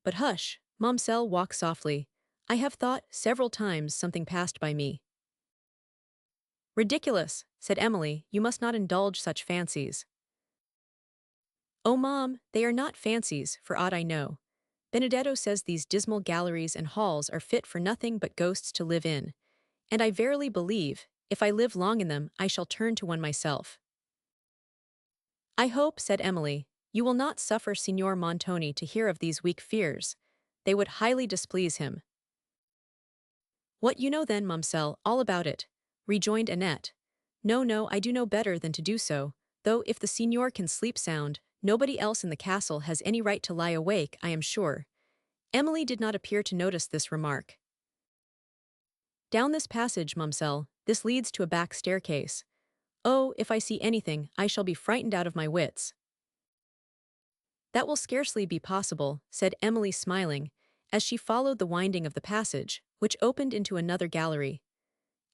S1: But hush, ma'amselle, walk softly. I have thought, several times, something passed by me." "Ridiculous," said Emily, "you must not indulge such fancies." "Oh, Mom, they are not fancies, for aught I know. Benedetto says these dismal galleries and halls are fit for nothing but ghosts to live in, and I verily believe, if I live long in them, I shall turn to one myself." "I hope," said Emily, "you will not suffer Signor Montoni to hear of these weak fears. They would highly displease him." "What you know then, ma'amselle, all about it," rejoined Annette. No, no, I do know better than to do so, though if the signor can sleep sound, nobody else in the castle has any right to lie awake, I am sure. Emily did not appear to notice this remark. Down this passage, Mumselle, this leads to a back staircase. Oh, if I see anything, I shall be frightened out of my wits. That will scarcely be possible, said Emily smiling, as she followed the winding of the passage, which opened into another gallery.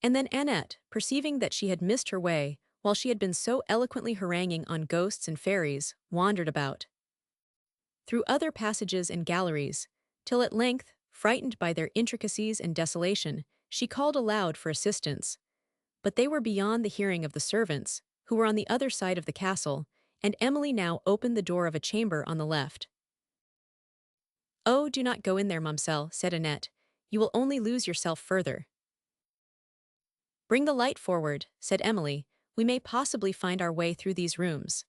S1: And then Annette, perceiving that she had missed her way, while she had been so eloquently haranguing on ghosts and fairies, wandered about, through other passages and galleries, till at length, frightened by their intricacies and desolation, she called aloud for assistance. But they were beyond the hearing of the servants, who were on the other side of the castle, and Emily now opened the door of a chamber on the left. "Oh, do not go in there, Mumselle," said Annette. "You will only lose yourself further." "Bring the light forward," said Emily. "We may possibly find our way through these rooms."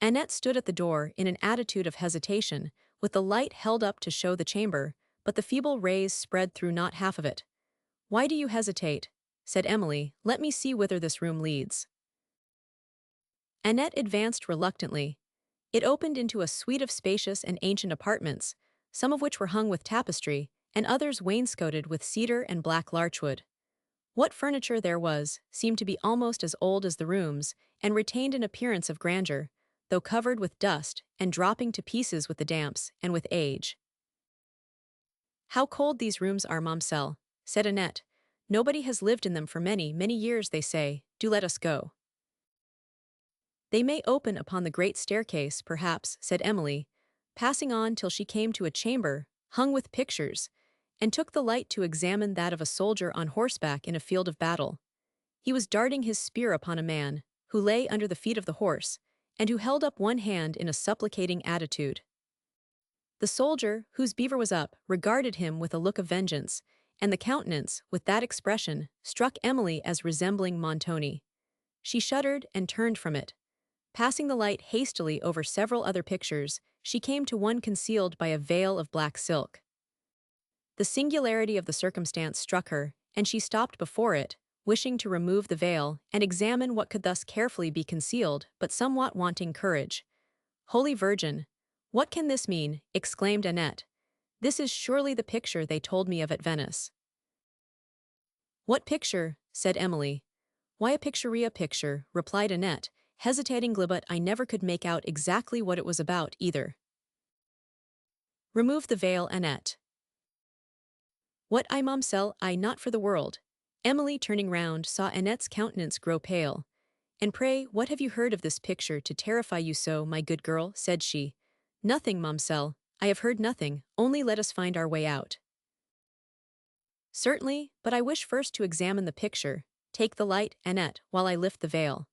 S1: Annette stood at the door in an attitude of hesitation, with the light held up to show the chamber, but the feeble rays spread through not half of it. "Why do you hesitate?" said Emily. "Let me see whither this room leads." Annette advanced reluctantly. It opened into a suite of spacious and ancient apartments, some of which were hung with tapestry, and others wainscoted with cedar and black larchwood. What furniture there was seemed to be almost as old as the rooms, and retained an appearance of grandeur, though covered with dust and dropping to pieces with the damps and with age. "How cold these rooms are, Mumselle," said Annette. "Nobody has lived in them for many, many years, they say. Do let us go." "They may open upon the great staircase, perhaps," said Emily, passing on till she came to a chamber, hung with pictures, and took the light to examine that of a soldier on horseback in a field of battle. He was darting his spear upon a man, who lay under the feet of the horse, and who held up one hand in a supplicating attitude. The soldier, whose beaver was up, regarded him with a look of vengeance, and the countenance, with that expression, struck Emily as resembling Montoni. She shuddered and turned from it. Passing the light hastily over several other pictures, she came to one concealed by a veil of black silk. The singularity of the circumstance struck her, and she stopped before it, wishing to remove the veil and examine what could thus carefully be concealed, but somewhat wanting courage. "Holy Virgin! What can this mean?" exclaimed Annette. "This is surely the picture they told me of at Venice." "What picture?" said Emily. "Why, a picture," replied Annette, hesitating but I never could make out exactly what it was about, either. "Remove the veil, Annette." "What, I, Mumselle, I not for the world." Emily, turning round, saw Annette's countenance grow pale. "And pray, what have you heard of this picture to terrify you so, my good girl?" said she. "Nothing, Mumselle, I have heard nothing, only let us find our way out." "Certainly, but I wish first to examine the picture. Take the light, Annette, while I lift the veil."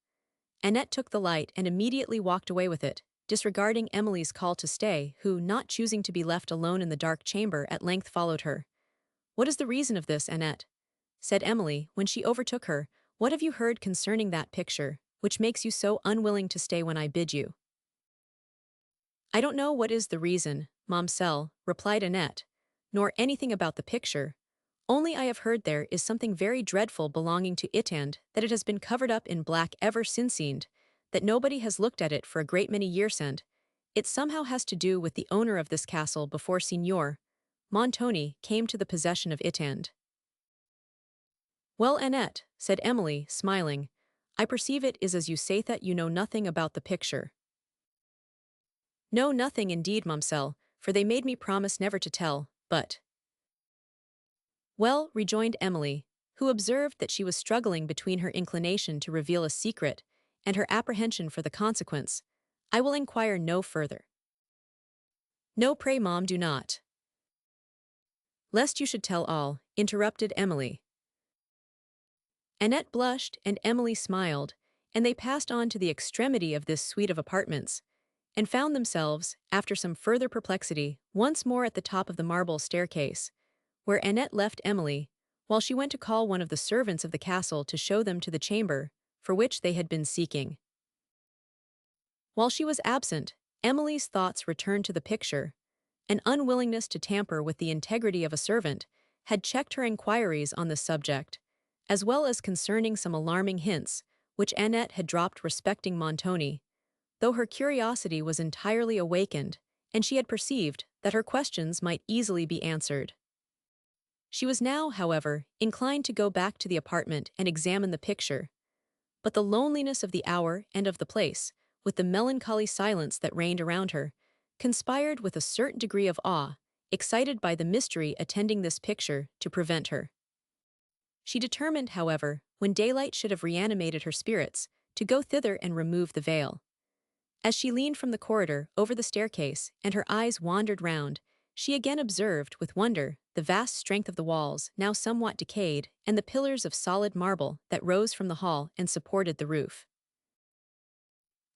S1: Annette took the light and immediately walked away with it, disregarding Emily's call to stay, who, not choosing to be left alone in the dark chamber, at length followed her. "What is the reason of this, Annette?" said Emily, when she overtook her. "What have you heard concerning that picture, which makes you so unwilling to stay when I bid you?" "I don't know what is the reason, Mumselle," replied Annette, "nor anything about the picture. Only I have heard there is something very dreadful belonging to it, and that it has been covered up in black ever since, that nobody has looked at it for a great many years, and it somehow has to do with the owner of this castle before Signor Montoni came to the possession of it, and—" "Well, Annette," said Emily, smiling, "I perceive it is as you say, that you know nothing about the picture." "No, nothing indeed, Mumselle, for they made me promise never to tell, but—" "Well," rejoined Emily, who observed that she was struggling between her inclination to reveal a secret and her apprehension for the consequence, "I will inquire no further." "No, pray, Mom, do not." "Lest you should tell all," interrupted Emily. Annette blushed and Emily smiled, and they passed on to the extremity of this suite of apartments, and found themselves, after some further perplexity, once more at the top of the marble staircase, where Annette left Emily, while she went to call one of the servants of the castle to show them to the chamber for which they had been seeking. While she was absent, Emily's thoughts returned to the picture. An unwillingness to tamper with the integrity of a servant had checked her inquiries on this subject, as well as concerning some alarming hints, which Annette had dropped respecting Montoni, though her curiosity was entirely awakened, and she had perceived that her questions might easily be answered. She was now, however, inclined to go back to the apartment and examine the picture, but the loneliness of the hour and of the place, with the melancholy silence that reigned around her, conspired with a certain degree of awe, excited by the mystery attending this picture, to prevent her. She determined, however, when daylight should have reanimated her spirits, to go thither and remove the veil. As she leaned from the corridor over the staircase and her eyes wandered round, she again observed, with wonder, the vast strength of the walls, now somewhat decayed, and the pillars of solid marble that rose from the hall and supported the roof.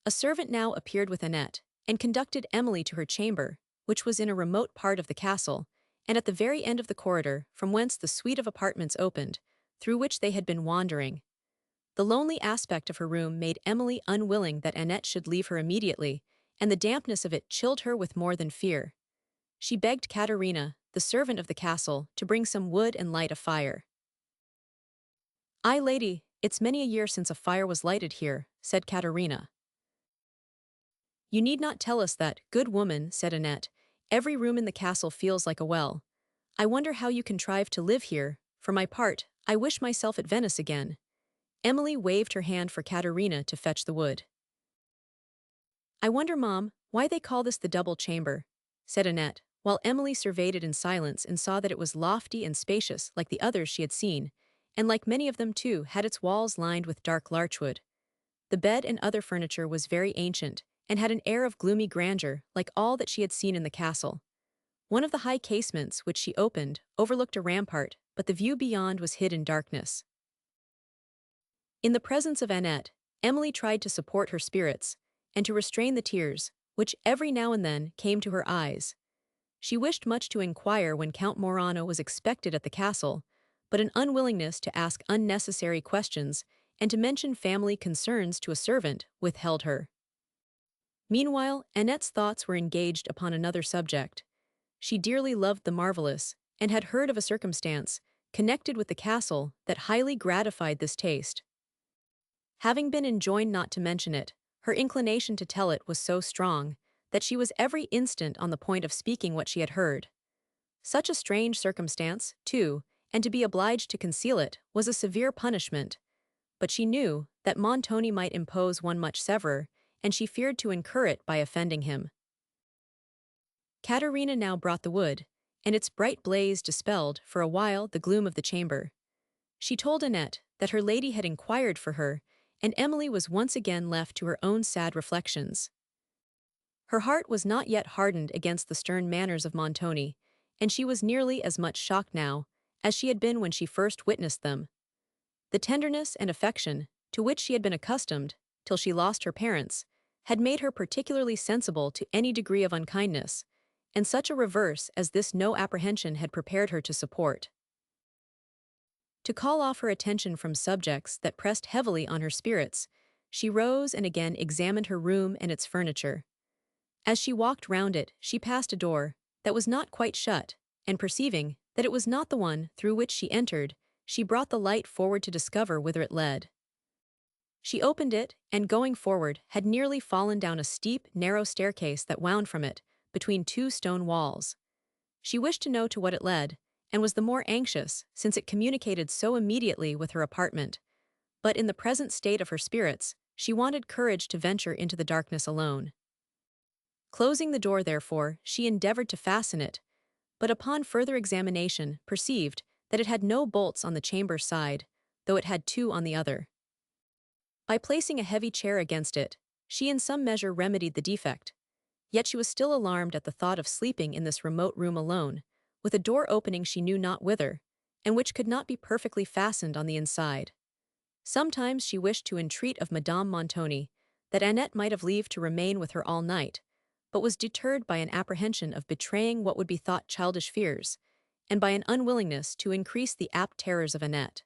S1: A servant now appeared with Annette, and conducted Emily to her chamber, which was in a remote part of the castle, and at the very end of the corridor, from whence the suite of apartments opened, through which they had been wandering. The lonely aspect of her room made Emily unwilling that Annette should leave her immediately, and the dampness of it chilled her with more than fear. She begged Caterina, the servant of the castle, to bring some wood and light a fire. "Ay, lady, it's many a year since a fire was lighted here," said Caterina. "You need not tell us that, good woman," said Annette. "Every room in the castle feels like a well. I wonder how you contrive to live here. For my part, I wish myself at Venice again." Emily waved her hand for Caterina to fetch the wood. "I wonder, Mom, why they call this the double chamber," said Annette, while Emily surveyed it in silence and saw that it was lofty and spacious like the others she had seen, and like many of them too had its walls lined with dark larchwood. The bed and other furniture was very ancient, and had an air of gloomy grandeur like all that she had seen in the castle. One of the high casements which she opened overlooked a rampart, but the view beyond was hid in darkness. In the presence of Annette, Emily tried to support her spirits, and to restrain the tears, which every now and then came to her eyes. She wished much to inquire when Count Morano was expected at the castle, but an unwillingness to ask unnecessary questions and to mention family concerns to a servant withheld her. Meanwhile, Annette's thoughts were engaged upon another subject. She dearly loved the marvelous, and had heard of a circumstance, connected with the castle, that highly gratified this taste. Having been enjoined not to mention it, her inclination to tell it was so strong, that she was every instant on the point of speaking what she had heard. Such a strange circumstance, too, and to be obliged to conceal it, was a severe punishment. But she knew that Montoni might impose one much severer, and she feared to incur it by offending him. Caterina now brought the wood, and its bright blaze dispelled, for a while, the gloom of the chamber. She told Annette that her lady had inquired for her, and Emily was once again left to her own sad reflections. Her heart was not yet hardened against the stern manners of Montoni, and she was nearly as much shocked now as she had been when she first witnessed them. The tenderness and affection, to which she had been accustomed, till she lost her parents, had made her particularly sensible to any degree of unkindness, and such a reverse as this no apprehension had prepared her to support. To call off her attention from subjects that pressed heavily on her spirits, she rose and again examined her room and its furniture. As she walked round it, she passed a door that was not quite shut, and perceiving that it was not the one through which she entered, she brought the light forward to discover whither it led. She opened it, and going forward, had nearly fallen down a steep, narrow staircase that wound from it, between two stone walls. She wished to know to what it led, and was the more anxious, since it communicated so immediately with her apartment. But in the present state of her spirits, she wanted courage to venture into the darkness alone. Closing the door, therefore, she endeavored to fasten it, but upon further examination perceived that it had no bolts on the chamber side, though it had two on the other. By placing a heavy chair against it, she in some measure remedied the defect. Yet she was still alarmed at the thought of sleeping in this remote room alone, with a door opening she knew not whither, and which could not be perfectly fastened on the inside. Sometimes she wished to entreat of Madame Montoni that Annette might have leave to remain with her all night, but was deterred by an apprehension of betraying what would be thought childish fears, and by an unwillingness to increase the apt terrors of Annette.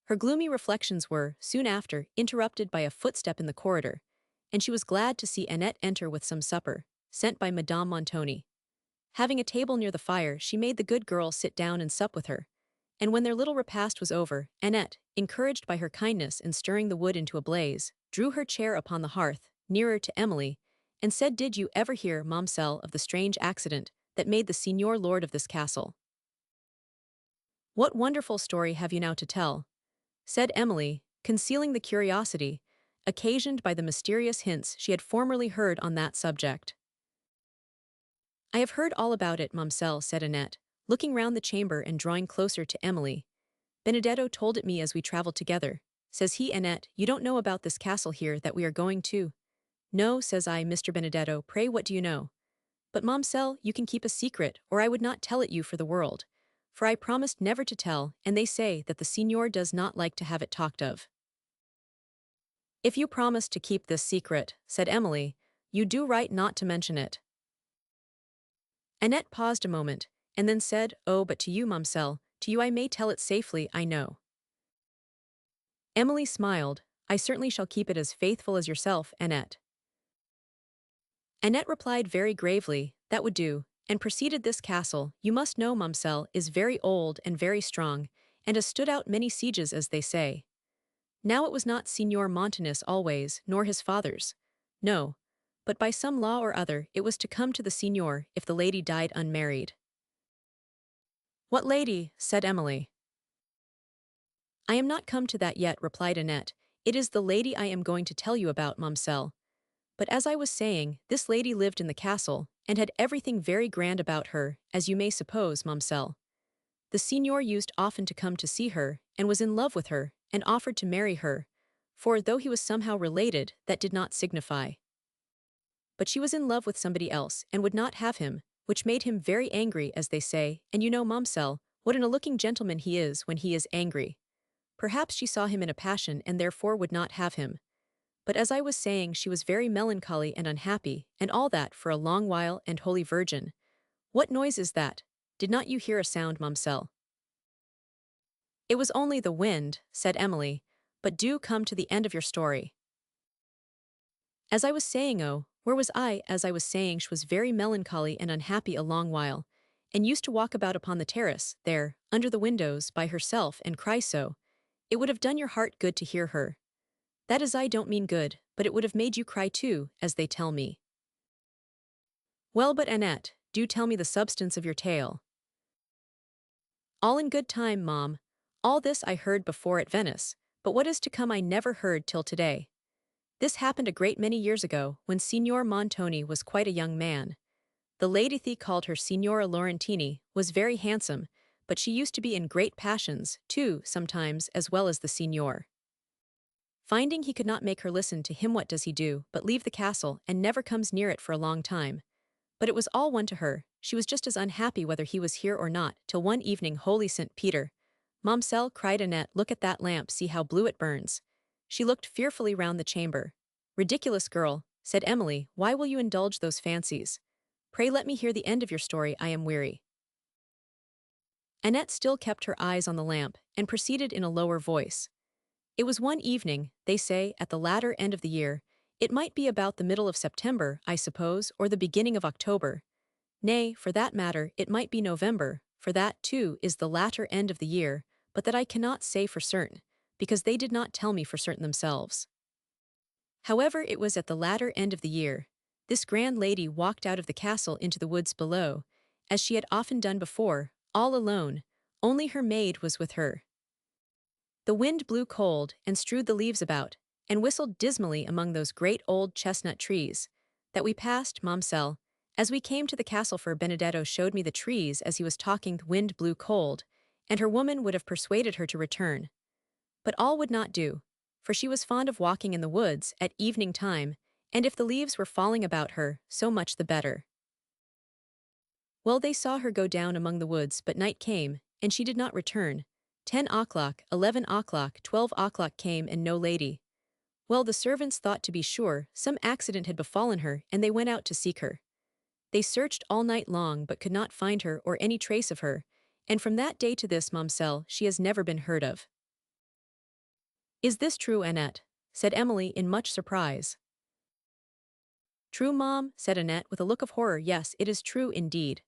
S1: Her gloomy reflections were, soon after, interrupted by a footstep in the corridor, and she was glad to see Annette enter with some supper, sent by Madame Montoni. Having a table near the fire, she made the good girl sit down and sup with her, And when their little repast was over, Annette, encouraged by her kindness in stirring the wood into a blaze, drew her chair upon the hearth, nearer to Emily, and said, "Did you ever hear, Momselle, of the strange accident that made the Signor Lord of this castle?" "What wonderful story have you now to tell?" said Emily, concealing the curiosity occasioned by the mysterious hints she had formerly heard on that subject. "I have heard all about it, Momselle," said Annette, looking round the chamber and drawing closer to Emily. "Benedetto told it me as we traveled together. Says he, Annette, you don't know about this castle here that we are going to?" "No," says I, "Mr. Benedetto, pray what do you know?" "But, Momselle, you can keep a secret, or I would not tell it you for the world. For I promised never to tell, and they say that the Signor does not like to have it talked of." "If you promise to keep this secret," said Emily, "you do right not to mention it." Annette paused a moment, and then said, "Oh, but to you, Momselle, to you I may tell it safely, I know." Emily smiled. "I certainly shall keep it as faithful as yourself, Annette." Annette replied very gravely, "That would do," and proceeded, "This castle, you must know, Momselle, is very old and very strong, and has stood out many sieges as they say. Now it was not Signor Montoni's always, nor his father's. No. But by some law or other it was to come to the Signor if the lady died unmarried." "What lady?" said Emily. "I am not come to that yet," replied Annette. "It is the lady I am going to tell you about, Momselle. But as I was saying, this lady lived in the castle, and had everything very grand about her, as you may suppose, Momselle. The Signor used often to come to see her, and was in love with her, and offered to marry her, for though he was somehow related, that did not signify. But she was in love with somebody else, and would not have him, which made him very angry, as they say, and you know, Momselle, what a looking gentleman he is when he is angry. Perhaps she saw him in a passion and therefore would not have him. But as I was saying, she was very melancholy and unhappy, and all that for a long while, and Holy Virgin. What noise is that? Did not you hear a sound, Momselle?" "It was only the wind," said Emily, "but do come to the end of your story." "As I was saying, oh, where was I? As I was saying, she was very melancholy and unhappy a long while, and used to walk about upon the terrace, there, under the windows, by herself, and cry so. It would have done your heart good to hear her. That is, I don't mean good, but it would have made you cry too, as they tell me." "Well, but Annette, do tell me the substance of your tale." "All in good time, Mom. All this I heard before at Venice, but what is to come I never heard till today. This happened a great many years ago, when Signor Montoni was quite a young man. The lady they called her Signora Laurentini was very handsome, but she used to be in great passions, too, sometimes, as well as the Signor. Finding he could not make her listen to him, what does he do but leave the castle and never comes near it for a long time. But it was all one to her, she was just as unhappy whether he was here or not, till one evening, Holy St. Peter! Momselle, cried Annette, look at that lamp, see how blue it burns." She looked fearfully round the chamber. "Ridiculous girl," said Emily, "why will you indulge those fancies? Pray let me hear the end of your story, I am weary." Annette still kept her eyes on the lamp, and proceeded in a lower voice. "It was one evening, they say, at the latter end of the year. It might be about the middle of September, I suppose, or the beginning of October. Nay, for that matter, it might be November, for that, too, is the latter end of the year, but that I cannot say for certain, because they did not tell me for certain themselves. However, it was at the latter end of the year. This grand lady walked out of the castle into the woods below, as she had often done before, all alone, only her maid was with her. The wind blew cold and strewed the leaves about, and whistled dismally among those great old chestnut trees that we passed, Momselle. As we came to the castle, for Benedetto showed me the trees as he was talking, the wind blew cold, and her woman would have persuaded her to return. But all would not do, for she was fond of walking in the woods at evening time, and if the leaves were falling about her, so much the better. Well, they saw her go down among the woods, but night came, and she did not return. 10 o'clock, 11 o'clock, 12 o'clock came, and no lady. Well, the servants thought to be sure some accident had befallen her, and they went out to seek her. They searched all night long, but could not find her or any trace of her, and from that day to this, Momselle, she has never been heard of." "Is this true, Annette?" said Emily in much surprise. "True, Mom?" said Annette with a look of horror. "Yes, it is true indeed.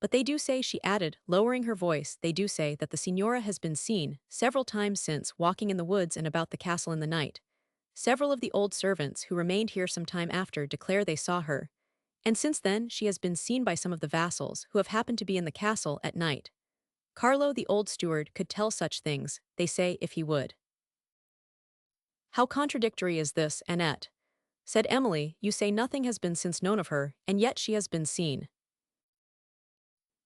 S1: But they do say," she added, lowering her voice, "they do say that the signora has been seen, several times since, walking in the woods and about the castle in the night. Several of the old servants who remained here some time after declare they saw her, and since then she has been seen by some of the vassals who have happened to be in the castle at night. Carlo, the old steward, could tell such things, they say, if he would." "How contradictory is this, Annette?" said Emily. "You say nothing has been since known of her, and yet she has been seen."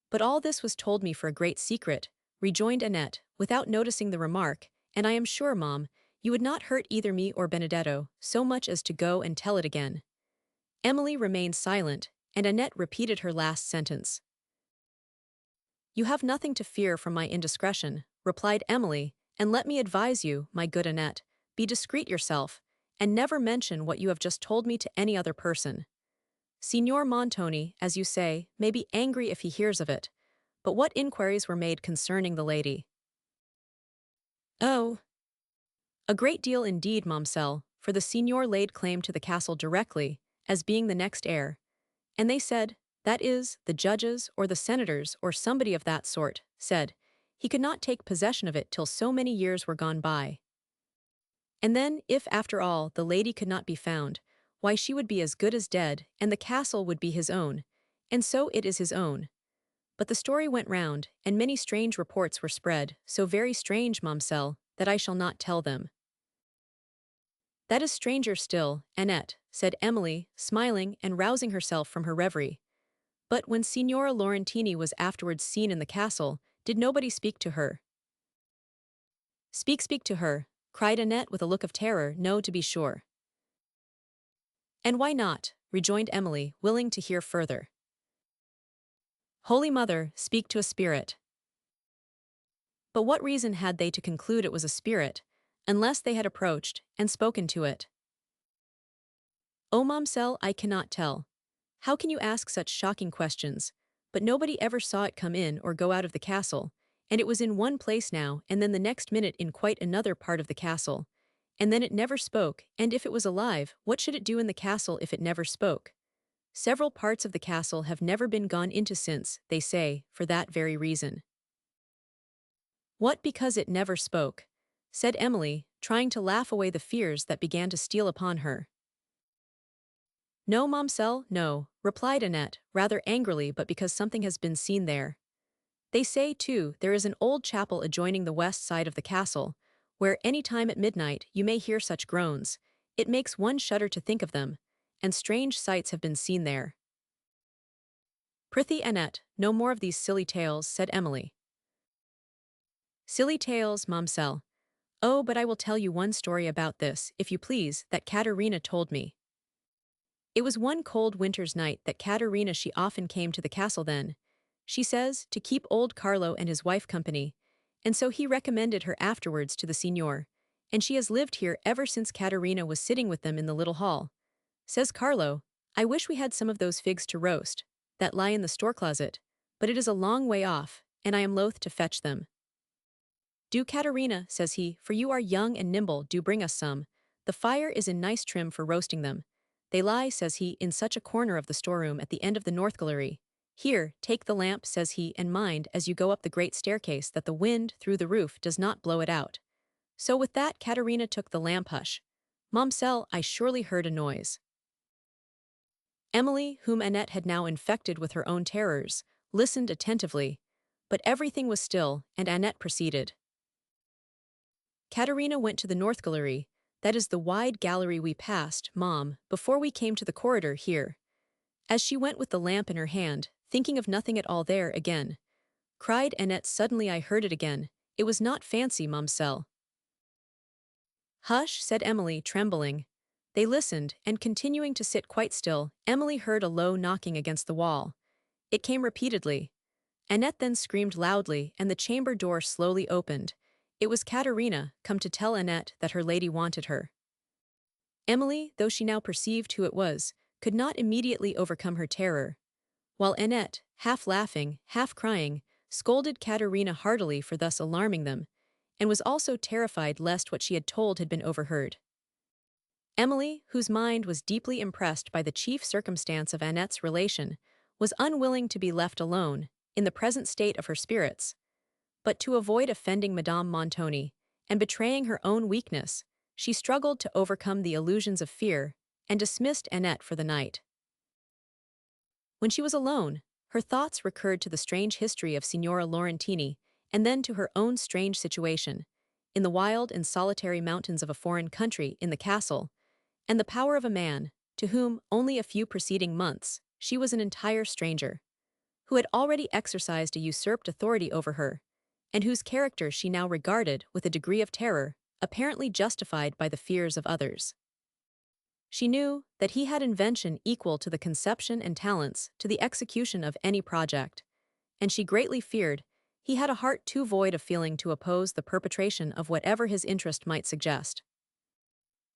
S1: "But all this was told me for a great secret," rejoined Annette, without noticing the remark, "and I am sure, Mom, you would not hurt either me or Benedetto so much as to go and tell it again." Emily remained silent, and Annette repeated her last sentence. "You have nothing to fear from my indiscretion," replied Emily, "and let me advise you, my good Annette, be discreet yourself, and never mention what you have just told me to any other person. Signor Montoni, as you say, may be angry if he hears of it, but what inquiries were made concerning the lady?" "Oh, a great deal indeed, Momselle, for the signor laid claim to the castle directly, as being the next heir, and they said, that is, the judges or the senators or somebody of that sort, said, he could not take possession of it till so many years were gone by. And then, if after all the lady could not be found, why she would be as good as dead, and the castle would be his own, and so it is his own. But the story went round, and many strange reports were spread, so very strange, Momselle, that I shall not tell them." "That is stranger still, Annette," said Emily, smiling and rousing herself from her reverie. "But when Signora Laurentini was afterwards seen in the castle, did nobody speak to her?" Speak to her," cried Annette with a look of terror. "No, to be sure." "And why not?" rejoined Emily, willing to hear further. "Holy Mother, speak to a spirit." "But what reason had they to conclude it was a spirit, unless they had approached and spoken to it?" "Oh, Momselle, I cannot tell. How can you ask such shocking questions? But nobody ever saw it come in or go out of the castle, and it was in one place now, and then the next minute in quite another part of the castle. And then it never spoke, and if it was alive, what should it do in the castle if it never spoke? Several parts of the castle have never been gone into since, they say, for that very reason." "What, because it never spoke?" said Emily, trying to laugh away the fears that began to steal upon her. "No, Momselle, no," replied Annette, rather angrily, "but because something has been seen there. They say, too, there is an old chapel adjoining the west side of the castle, where any time at midnight you may hear such groans. It makes one shudder to think of them, and strange sights have been seen there." "Prithee, Annette, no more of these silly tales," said Emily. "Silly tales, Momselle. Oh, but I will tell you one story about this, if you please, that Caterina told me. It was one cold winter's night that Caterina she often came to the castle then, she says, to keep old Carlo and his wife company, and so he recommended her afterwards to the signor, and she has lived here ever since Caterina was sitting with them in the little hall. Says Carlo, I wish we had some of those figs to roast, that lie in the store closet, but it is a long way off, and I am loath to fetch them. Do, Caterina, says he, for you are young and nimble, do bring us some. The fire is in nice trim for roasting them. They lie, says he, in such a corner of the storeroom at the end of the north gallery. Here, take the lamp, says he, and mind, as you go up the great staircase, that the wind, through the roof, does not blow it out. So with that Caterina took the lamp. Hush. Momselle, I surely heard a noise. Emily, whom Annette had now infected with her own terrors, listened attentively, but everything was still, and Annette proceeded. Caterina went to the north gallery, that is the wide gallery we passed, Mom, before we came to the corridor here. As she went with the lamp in her hand, thinking of nothing at all there again, cried Annette suddenly, I heard it again. It was not fancy, Momselle. Hush, said Emily, trembling. They listened, and continuing to sit quite still, Emily heard a low knocking against the wall. It came repeatedly. Annette then screamed loudly, and the chamber door slowly opened. It was Caterina, come to tell Annette that her lady wanted her. Emily, though she now perceived who it was, could not immediately overcome her terror, while Annette, half laughing, half crying, scolded Caterina heartily for thus alarming them, and was also terrified lest what she had told had been overheard. Emily, whose mind was deeply impressed by the chief circumstance of Annette's relation, was unwilling to be left alone, in the present state of her spirits. But to avoid offending Madame Montoni, and betraying her own weakness, she struggled to overcome the illusions of fear, and dismissed Annette for the night. When she was alone, her thoughts recurred to the strange history of Signora Laurentini, and then to her own strange situation, in the wild and solitary mountains of a foreign country in the castle, and the power of a man, to whom, only a few preceding months, she was an entire stranger, who had already exercised a usurped authority over her, and whose character she now regarded with a degree of terror, apparently justified by the fears of others. She knew that he had invention equal to the conception and talents to the execution of any project, and she greatly feared he had a heart too void of feeling to oppose the perpetration of whatever his interest might suggest.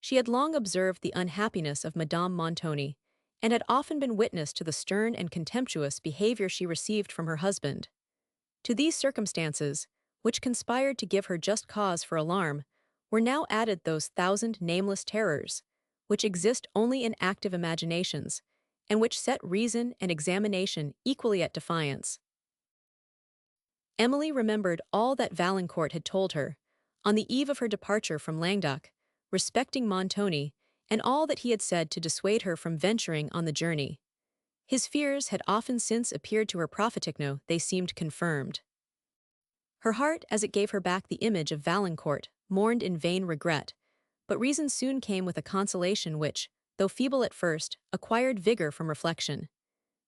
S1: She had long observed the unhappiness of Madame Montoni, and had often been witness to the stern and contemptuous behavior she received from her husband. To these circumstances, which conspired to give her just cause for alarm, were now added those thousand nameless terrors, which exist only in active imaginations, and which set reason and examination equally at defiance. Emily remembered all that Valancourt had told her, on the eve of her departure from Languedoc, respecting Montoni, and all that he had said to dissuade her from venturing on the journey. His fears had often since appeared to her propheticno, they seemed confirmed. Her heart, as it gave her back the image of Valancourt, mourned in vain regret, but reason soon came with a consolation which, though feeble at first, acquired vigor from reflection.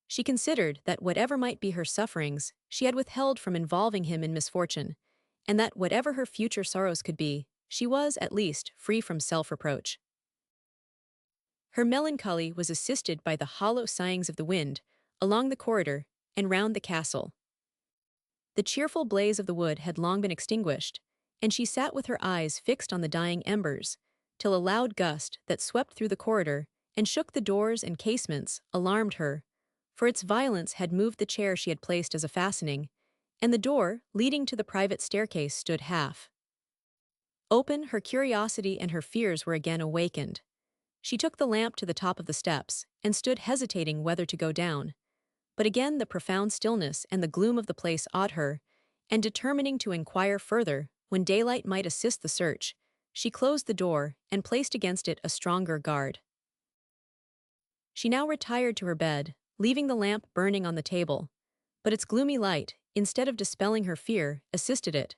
S1: She considered that whatever might be her sufferings, she had withheld from involving him in misfortune, and that whatever her future sorrows could be, she was, at least, free from self-reproach. Her melancholy was assisted by the hollow sighings of the wind, along the corridor, and round the castle. The cheerful blaze of the wood had long been extinguished, and she sat with her eyes fixed on the dying embers, till a loud gust that swept through the corridor and shook the doors and casements alarmed her, for its violence had moved the chair she had placed as a fastening, and the door, leading to the private staircase, stood half open. Her curiosity and her fears were again awakened. She took the lamp to the top of the steps, and stood hesitating whether to go down. But again the profound stillness and the gloom of the place awed her, and determining to inquire further, when daylight might assist the search, she closed the door, and placed against it a stronger guard. She now retired to her bed, leaving the lamp burning on the table, but its gloomy light, instead of dispelling her fear, assisted it,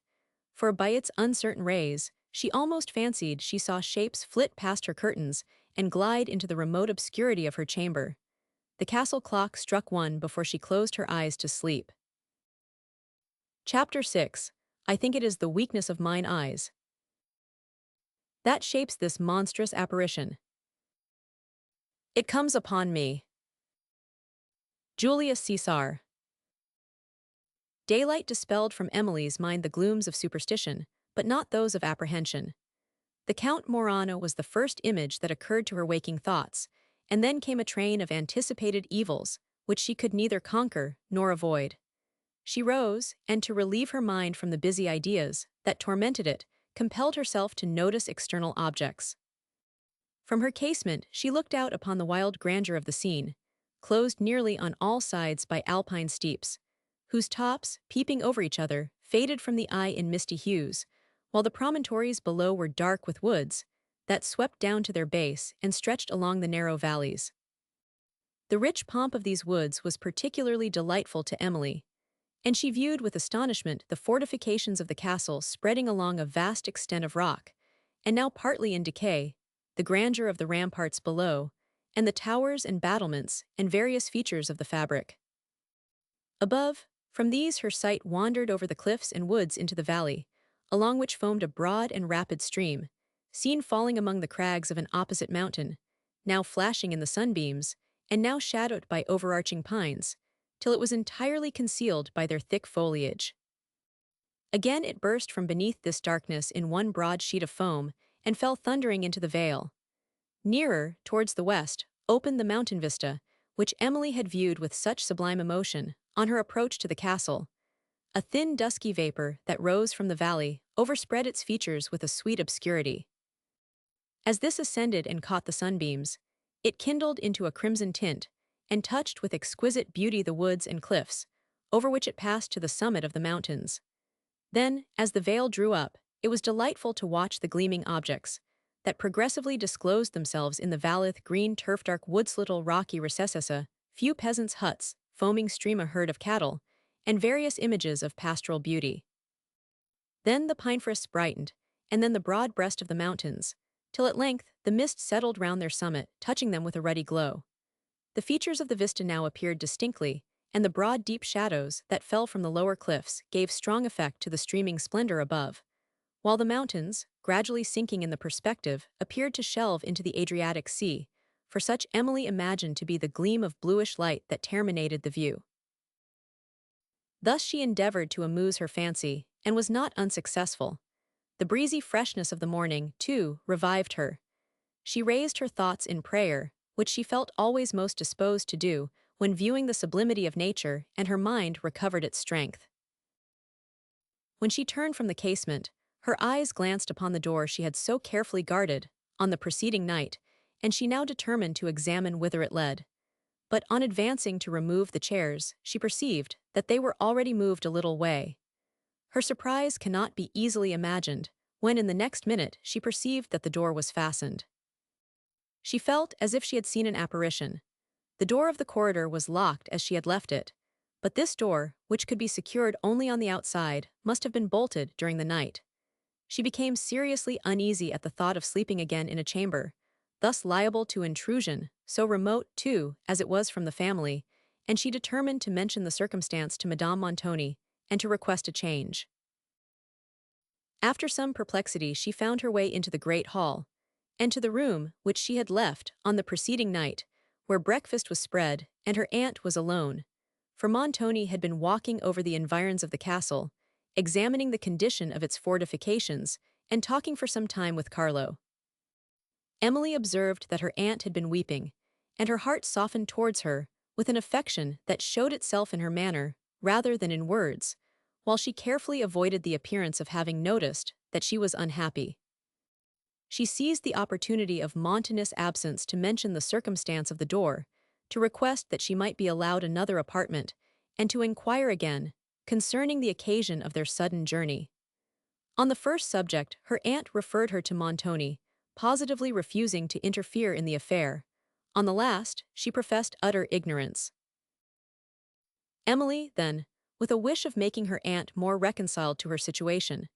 S1: for by its uncertain rays, she almost fancied she saw shapes flit past her curtains and glide into the remote obscurity of her chamber. The castle clock struck 1 before she closed her eyes to sleep. Chapter 6. I think it is the weakness of mine eyes that shapes this monstrous apparition. It comes upon me. Julius Caesar. Daylight dispelled from Emily's mind the glooms of superstition, but not those of apprehension. The Count Morano was the first image that occurred to her waking thoughts, and then came a train of anticipated evils, which she could neither conquer nor avoid. She rose, and to relieve her mind from the busy ideas that tormented it, compelled herself to notice external objects. From her casement she looked out upon the wild grandeur of the scene, closed nearly on all sides by alpine steeps, whose tops, peeping over each other, faded from the eye in misty hues, while the promontories below were dark with woods that swept down to their base and stretched along the narrow valleys. The rich pomp of these woods was particularly delightful to Emily, and she viewed with astonishment the fortifications of the castle spreading along a vast extent of rock, and now partly in decay, the grandeur of the ramparts below, and the towers and battlements and various features of the fabric. Above, from these her sight wandered over the cliffs and woods into the valley, along which foamed a broad and rapid stream, seen falling among the crags of an opposite mountain, now flashing in the sunbeams, and now shadowed by overarching pines, till it was entirely concealed by their thick foliage. Again it burst from beneath this darkness in one broad sheet of foam, and fell thundering into the vale. Nearer, towards the west, opened the mountain vista, which Emily had viewed with such sublime emotion, on her approach to the castle. A thin dusky vapor that rose from the valley overspread its features with a sweet obscurity. As this ascended and caught the sunbeams, it kindled into a crimson tint, and touched with exquisite beauty the woods and cliffs, over which it passed to the summit of the mountains. Then, as the veil drew up, it was delightful to watch the gleaming objects that progressively disclosed themselves in the valith green turf-dark woods, little rocky recesses, few peasants' huts, foaming stream, a herd of cattle, and various images of pastoral beauty. Then the pine forests brightened, and then the broad breast of the mountains, till at length the mist settled round their summit, touching them with a ruddy glow. The features of the vista now appeared distinctly, and the broad deep shadows that fell from the lower cliffs gave strong effect to the streaming splendor above, while the mountains, gradually sinking in the perspective, appeared to shelve into the Adriatic Sea, for such Emily imagined to be the gleam of bluish light that terminated the view. Thus she endeavored to amuse her fancy, and was not unsuccessful. The breezy freshness of the morning, too, revived her. She raised her thoughts in prayer, which she felt always most disposed to do when viewing the sublimity of nature, and her mind recovered its strength. When she turned from the casement, her eyes glanced upon the door she had so carefully guarded on the preceding night, and she now determined to examine whither it led. But on advancing to remove the chairs, she perceived that they were already moved a little way. Her surprise cannot be easily imagined, when in the next minute she perceived that the door was fastened. She felt as if she had seen an apparition. The door of the corridor was locked as she had left it, but this door, which could be secured only on the outside, must have been bolted during the night. She became seriously uneasy at the thought of sleeping again in a chamber, thus liable to intrusion, so remote, too, as it was from the family, and she determined to mention the circumstance to Madame Montoni, and to request a change. After some perplexity she found her way into the great hall, and to the room which she had left on the preceding night, where breakfast was spread, and her aunt was alone, for Montoni had been walking over the environs of the castle, examining the condition of its fortifications, and talking for some time with Carlo. Emily observed that her aunt had been weeping, and her heart softened towards her with an affection that showed itself in her manner rather than in words, while she carefully avoided the appearance of having noticed that she was unhappy. She seized the opportunity of Montoni's absence to mention the circumstance of the door, to request that she might be allowed another apartment, and to inquire again concerning the occasion of their sudden journey. On the first subject, her aunt referred her to Montoni, positively refusing to interfere in the affair. On the last, she professed utter ignorance. Emily, then, with a wish of making her aunt more reconciled to her situation,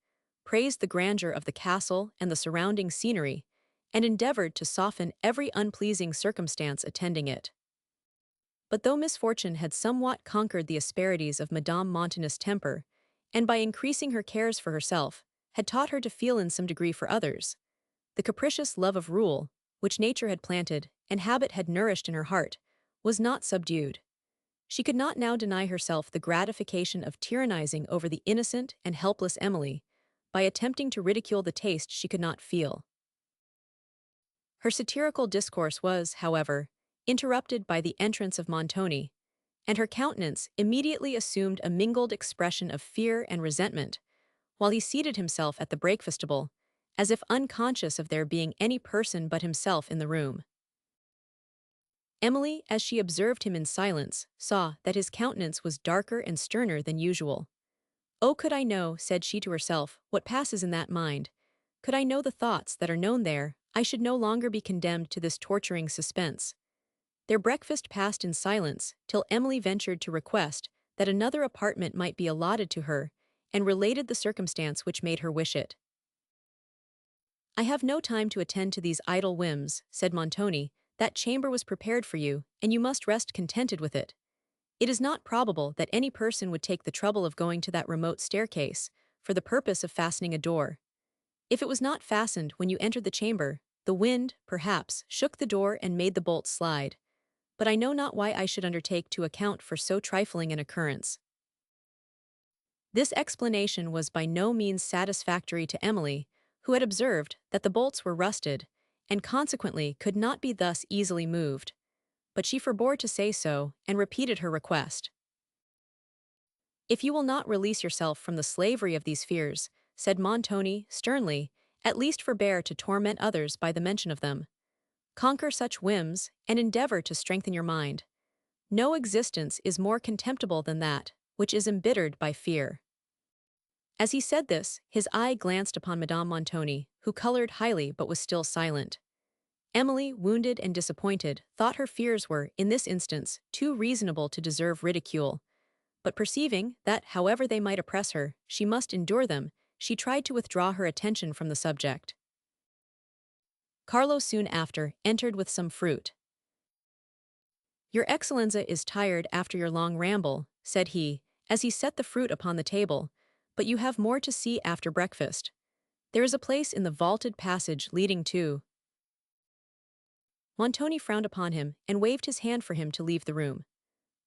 S1: praised the grandeur of the castle and the surrounding scenery, and endeavored to soften every unpleasing circumstance attending it. But though misfortune had somewhat conquered the asperities of Madame Montoni's temper, and by increasing her cares for herself, had taught her to feel in some degree for others, the capricious love of rule, which nature had planted and habit had nourished in her heart, was not subdued. She could not now deny herself the gratification of tyrannizing over the innocent and helpless Emily, by attempting to ridicule the taste she could not feel. Her satirical discourse was, however, interrupted by the entrance of Montoni, and her countenance immediately assumed a mingled expression of fear and resentment, while he seated himself at the breakfast table, as if unconscious of there being any person but himself in the room. Emily, as she observed him in silence, saw that his countenance was darker and sterner than usual. "Oh, could I know," said she to herself, "what passes in that mind, could I know the thoughts that are known there, I should no longer be condemned to this torturing suspense." Their breakfast passed in silence, till Emily ventured to request that another apartment might be allotted to her, and related the circumstance which made her wish it. "I have no time to attend to these idle whims," said Montoni. "That chamber was prepared for you, and you must rest contented with it. It is not probable that any person would take the trouble of going to that remote staircase, for the purpose of fastening a door. If it was not fastened when you entered the chamber, the wind, perhaps, shook the door and made the bolts slide. But I know not why I should undertake to account for so trifling an occurrence." This explanation was by no means satisfactory to Emily, who had observed that the bolts were rusted, and consequently could not be thus easily moved. But she forbore to say so, and repeated her request. "If you will not release yourself from the slavery of these fears," said Montoni sternly, "at least forbear to torment others by the mention of them. Conquer such whims, and endeavor to strengthen your mind. No existence is more contemptible than that which is embittered by fear." As he said this, his eye glanced upon Madame Montoni, who colored highly but was still silent. Emily, wounded and disappointed, thought her fears were, in this instance, too reasonable to deserve ridicule, but perceiving that, however they might oppress her, she must endure them, she tried to withdraw her attention from the subject. Carlo soon after entered with some fruit. "Your Excellenza is tired after your long ramble," said he, as he set the fruit upon the table, "but you have more to see after breakfast. There is a place in the vaulted passage leading to—" Montoni frowned upon him and waved his hand for him to leave the room.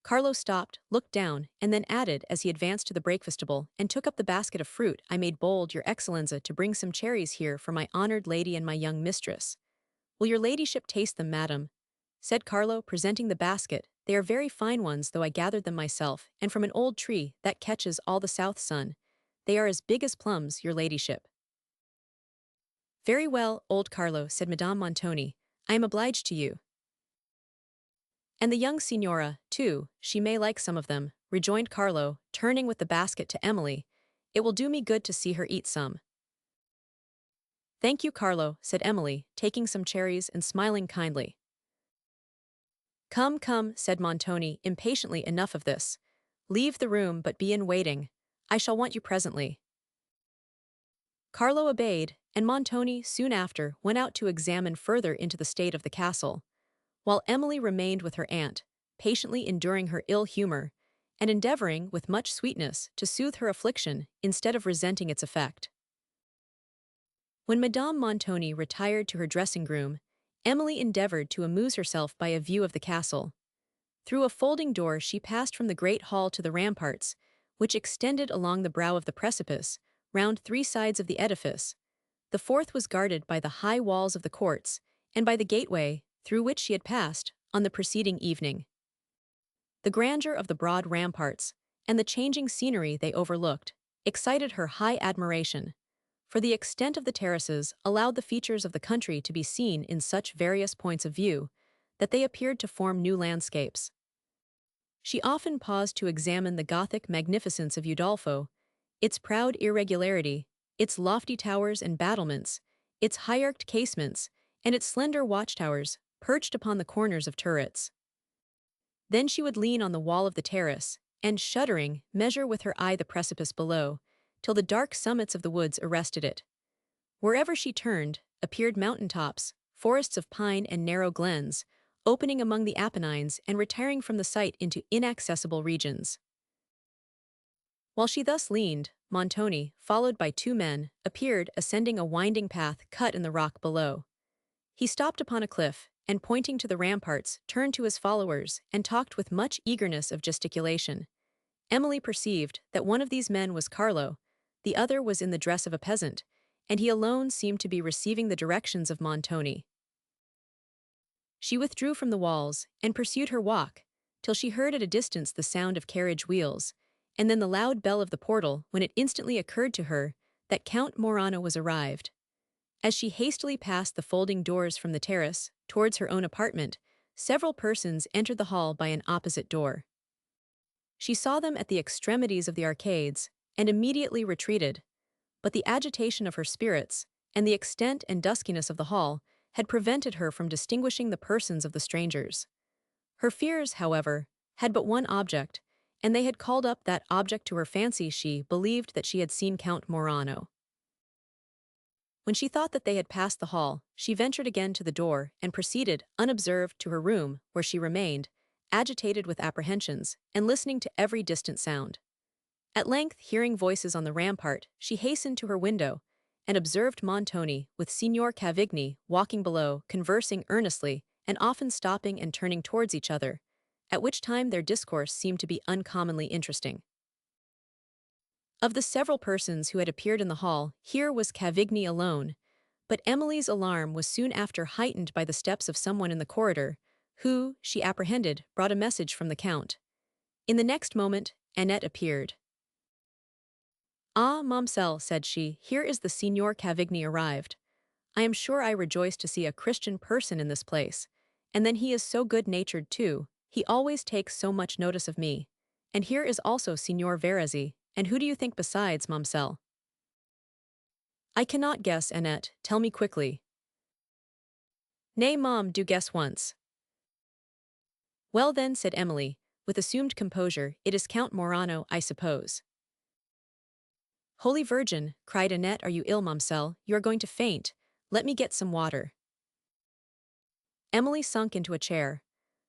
S1: Carlo stopped, looked down, and then added as he advanced to the breakfast-table and took up the basket of fruit, "I made bold, your Excellenza, to bring some cherries here for my honored lady and my young mistress. Will your ladyship taste them, madam?" said Carlo, presenting the basket. "They are very fine ones, though I gathered them myself, and from an old tree that catches all the south sun. They are as big as plums, your ladyship." "Very well, old Carlo," said Madame Montoni, "I am obliged to you." "And the young signora, too, she may like some of them," rejoined Carlo, turning with the basket to Emily. "It will do me good to see her eat some." "Thank you, Carlo," said Emily, taking some cherries and smiling kindly. "Come, come," said Montoni impatiently, "enough of this. Leave the room, but be in waiting. I shall want you presently." Carlo obeyed, and Montoni soon after went out to examine further into the state of the castle, while Emily remained with her aunt, patiently enduring her ill humor, and endeavoring, with much sweetness, to soothe her affliction instead of resenting its effect. When Madame Montoni retired to her dressing-room, Emily endeavored to amuse herself by a view of the castle. Through a folding door she passed from the great hall to the ramparts, which extended along the brow of the precipice, round 3 sides of the edifice. The fourth was guarded by the high walls of the courts, and by the gateway, through which she had passed, on the preceding evening. The grandeur of the broad ramparts, and the changing scenery they overlooked, excited her high admiration, for the extent of the terraces allowed the features of the country to be seen in such various points of view, that they appeared to form new landscapes. She often paused to examine the Gothic magnificence of Udolpho, its proud irregularity, its lofty towers and battlements, its high-arched casements, and its slender watchtowers, perched upon the corners of turrets. Then she would lean on the wall of the terrace, and, shuddering, measure with her eye the precipice below, till the dark summits of the woods arrested it. Wherever she turned, appeared mountain-tops, forests of pine and narrow glens, opening among the Apennines and retiring from the sight into inaccessible regions. While she thus leaned, Montoni, followed by 2 men, appeared ascending a winding path cut in the rock below. He stopped upon a cliff, and pointing to the ramparts, turned to his followers and talked with much eagerness of gesticulation. Emily perceived that one of these men was Carlo, the other was in the dress of a peasant, and he alone seemed to be receiving the directions of Montoni. She withdrew from the walls, and pursued her walk, till she heard at a distance the sound of carriage wheels, and then the loud bell of the portal, when it instantly occurred to her that Count Morano was arrived. As she hastily passed the folding doors from the terrace, towards her own apartment, several persons entered the hall by an opposite door. She saw them at the extremities of the arcades, and immediately retreated, but the agitation of her spirits, and the extent and duskiness of the hall, had prevented her from distinguishing the persons of the strangers. Her fears, however, had but one object, and they had called up that object to her fancy. She believed that she had seen Count Morano. When she thought that they had passed the hall, she ventured again to the door and proceeded, unobserved, to her room, where she remained, agitated with apprehensions, and listening to every distant sound. At length, hearing voices on the rampart, she hastened to her window, and observed Montoni, with Signor Cavigni, walking below, conversing earnestly, and often stopping and turning towards each other, at which time their discourse seemed to be uncommonly interesting. Of the several persons who had appeared in the hall, here was Cavigni alone, but Emily's alarm was soon after heightened by the steps of someone in the corridor, who, she apprehended, brought a message from the Count. In the next moment, Annette appeared. "Ah, Mamselle," said she, "here is the Signor Cavigni arrived. I am sure I rejoice to see a Christian person in this place, and then he is so good-natured too, he always takes so much notice of me, And here is also Signor Verezzi, and who do you think besides, Momselle? I cannot guess, Annette, tell me quickly. Nay, Mom, do guess once. Well then, said Emily, with assumed composure, it is Count Morano, I suppose. Holy Virgin, cried Annette, are you ill, Momselle? You are going to faint. Let me get some water. Emily sunk into a chair.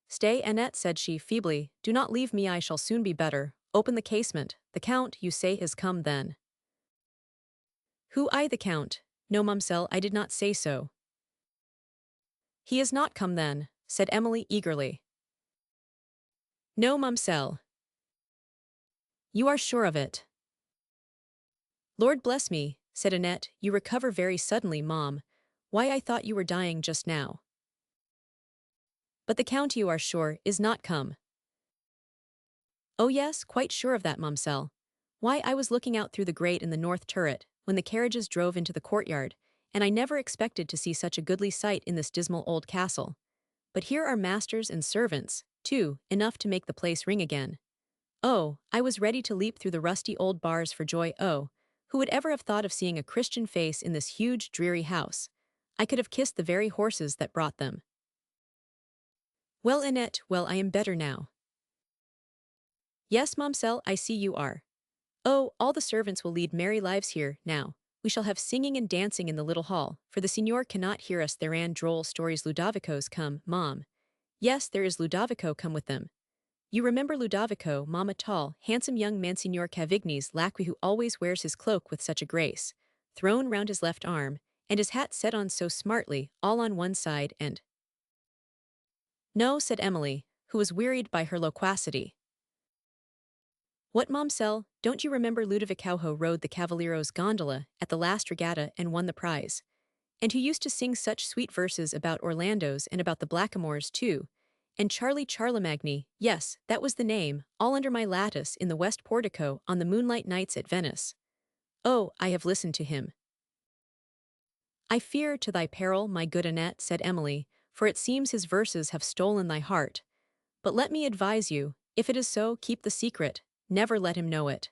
S1: Stay, Annette, said she feebly, do not leave me, I shall soon be better. Open the casement. The Count, you say, is come then. Who, I the Count? No, Momselle, I did not say so. He is not come then, said Emily eagerly. No, Momselle. You are sure of it? Lord bless me, said Annette, you recover very suddenly, Mom. Why, I thought you were dying just now. But the Count, you are sure, is not come. Oh yes, quite sure of that, Momselle. Why, I was looking out through the grate in the north turret, when the carriages drove into the courtyard, and I never expected to see such a goodly sight in this dismal old castle. But here are masters and servants, too, enough to make the place ring again. Oh, I was ready to leap through the rusty old bars for joy. Oh, who would ever have thought of seeing a Christian face in this huge, dreary house? I could have kissed the very horses that brought them. Well, Annette, well, I am better now. Yes, Momselle, I see you are. Oh, all the servants will lead merry lives here, now. We shall have singing and dancing in the little hall, for the signor cannot hear us therein droll stories. Ludovico's come, Mom. Yes, there is Ludovico come with them. You remember Ludovico, Mamma, tall, handsome young Monsignor Cavigni's lacquey who always wears his cloak with such a grace, thrown round his left arm, and his hat set on so smartly, all on one side, and— No, said Emily, who was wearied by her loquacity. What, Momselle, don't you remember Ludovico who rode the Cavaliero's gondola at the last regatta and won the prize? And who used to sing such sweet verses about Orlando's and about the blackamoors too? And Charlie Charlemagne, yes, that was the name, all under my lattice in the west portico on the moonlight nights at Venice. Oh, I have listened to him. I fear to thy peril, my good Annette, said Emily, for it seems his verses have stolen thy heart. But let me advise you, if it is so, keep the secret, never let him know it.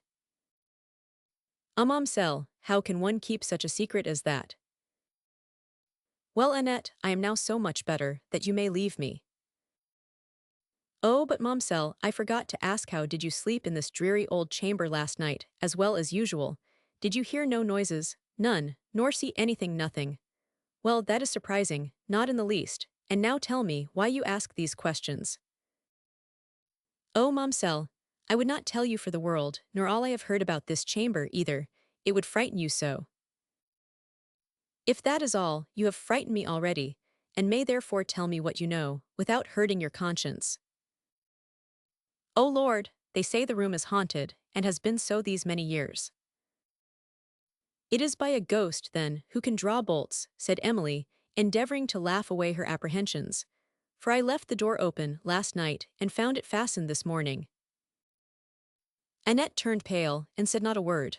S1: Mamselle, how can one keep such a secret as that? Well, Annette, I am now so much better that you may leave me. Oh, but Momselle, I forgot to ask, how did you sleep in this dreary old chamber last night, as well as usual? Did you hear no noises? None, nor see anything? Nothing. Well, that is surprising, not in the least, and now tell me why you ask these questions. Oh, Momselle, I would not tell you for the world, nor all I have heard about this chamber either, it would frighten you so. If that is all, you have frightened me already, and may therefore tell me what you know, without hurting your conscience. Oh Lord, they say the room is haunted, and has been so these many years. It is by a ghost, then, who can draw bolts, said Emily, endeavoring to laugh away her apprehensions. For I left the door open last night, and found it fastened this morning. Annette turned pale, and said not a word.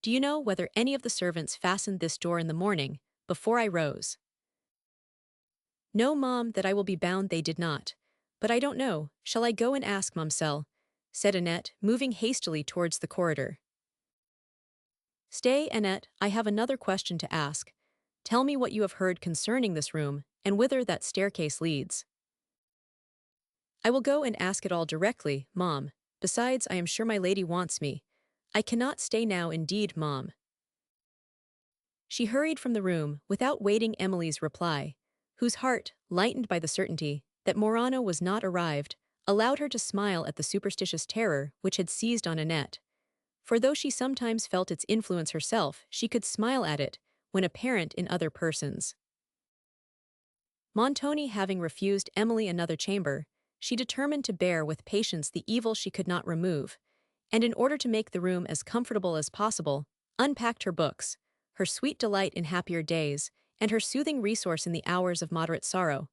S1: Do you know whether any of the servants fastened this door in the morning, before I rose? No, Mom, that I will be bound they did not. But I don't know, shall I go and ask, Momselle? Said Annette, moving hastily towards the corridor. Stay, Annette, I have another question to ask. Tell me what you have heard concerning this room, and whither that staircase leads. I will go and ask it all directly, Mom. Besides, I am sure my lady wants me. I cannot stay now, indeed, Mom. She hurried from the room, without waiting Emily's reply, whose heart, lightened by the certainty that Morano was not arrived, allowed her to smile at the superstitious terror which had seized on Annette. For though she sometimes felt its influence herself, she could smile at it, when apparent in other persons. Montoni having refused Emily another chamber, she determined to bear with patience the evil she could not remove, and in order to make the room as comfortable as possible, unpacked her books, her sweet delight in happier days, and her soothing resource in the hours of moderate sorrow.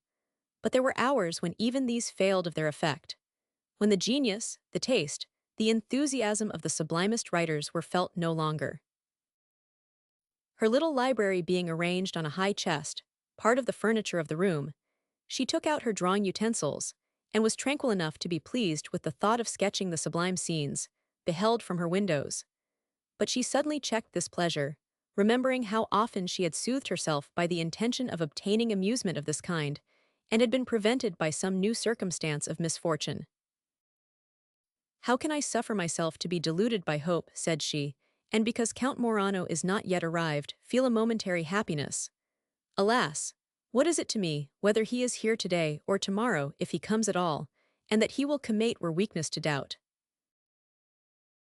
S1: But there were hours when even these failed of their effect, when the genius, the taste, the enthusiasm of the sublimest writers were felt no longer. Her little library being arranged on a high chest, part of the furniture of the room, she took out her drawing utensils, and was tranquil enough to be pleased with the thought of sketching the sublime scenes, beheld from her windows. But she suddenly checked this pleasure, remembering how often she had soothed herself by the intention of obtaining amusement of this kind, and had been prevented by some new circumstance of misfortune. "How can I suffer myself to be deluded by hope," said she, "and because Count Morano is not yet arrived, feel a momentary happiness? Alas! What is it to me, whether he is here today or tomorrow, if he comes at all, and that he will commate were weakness to doubt.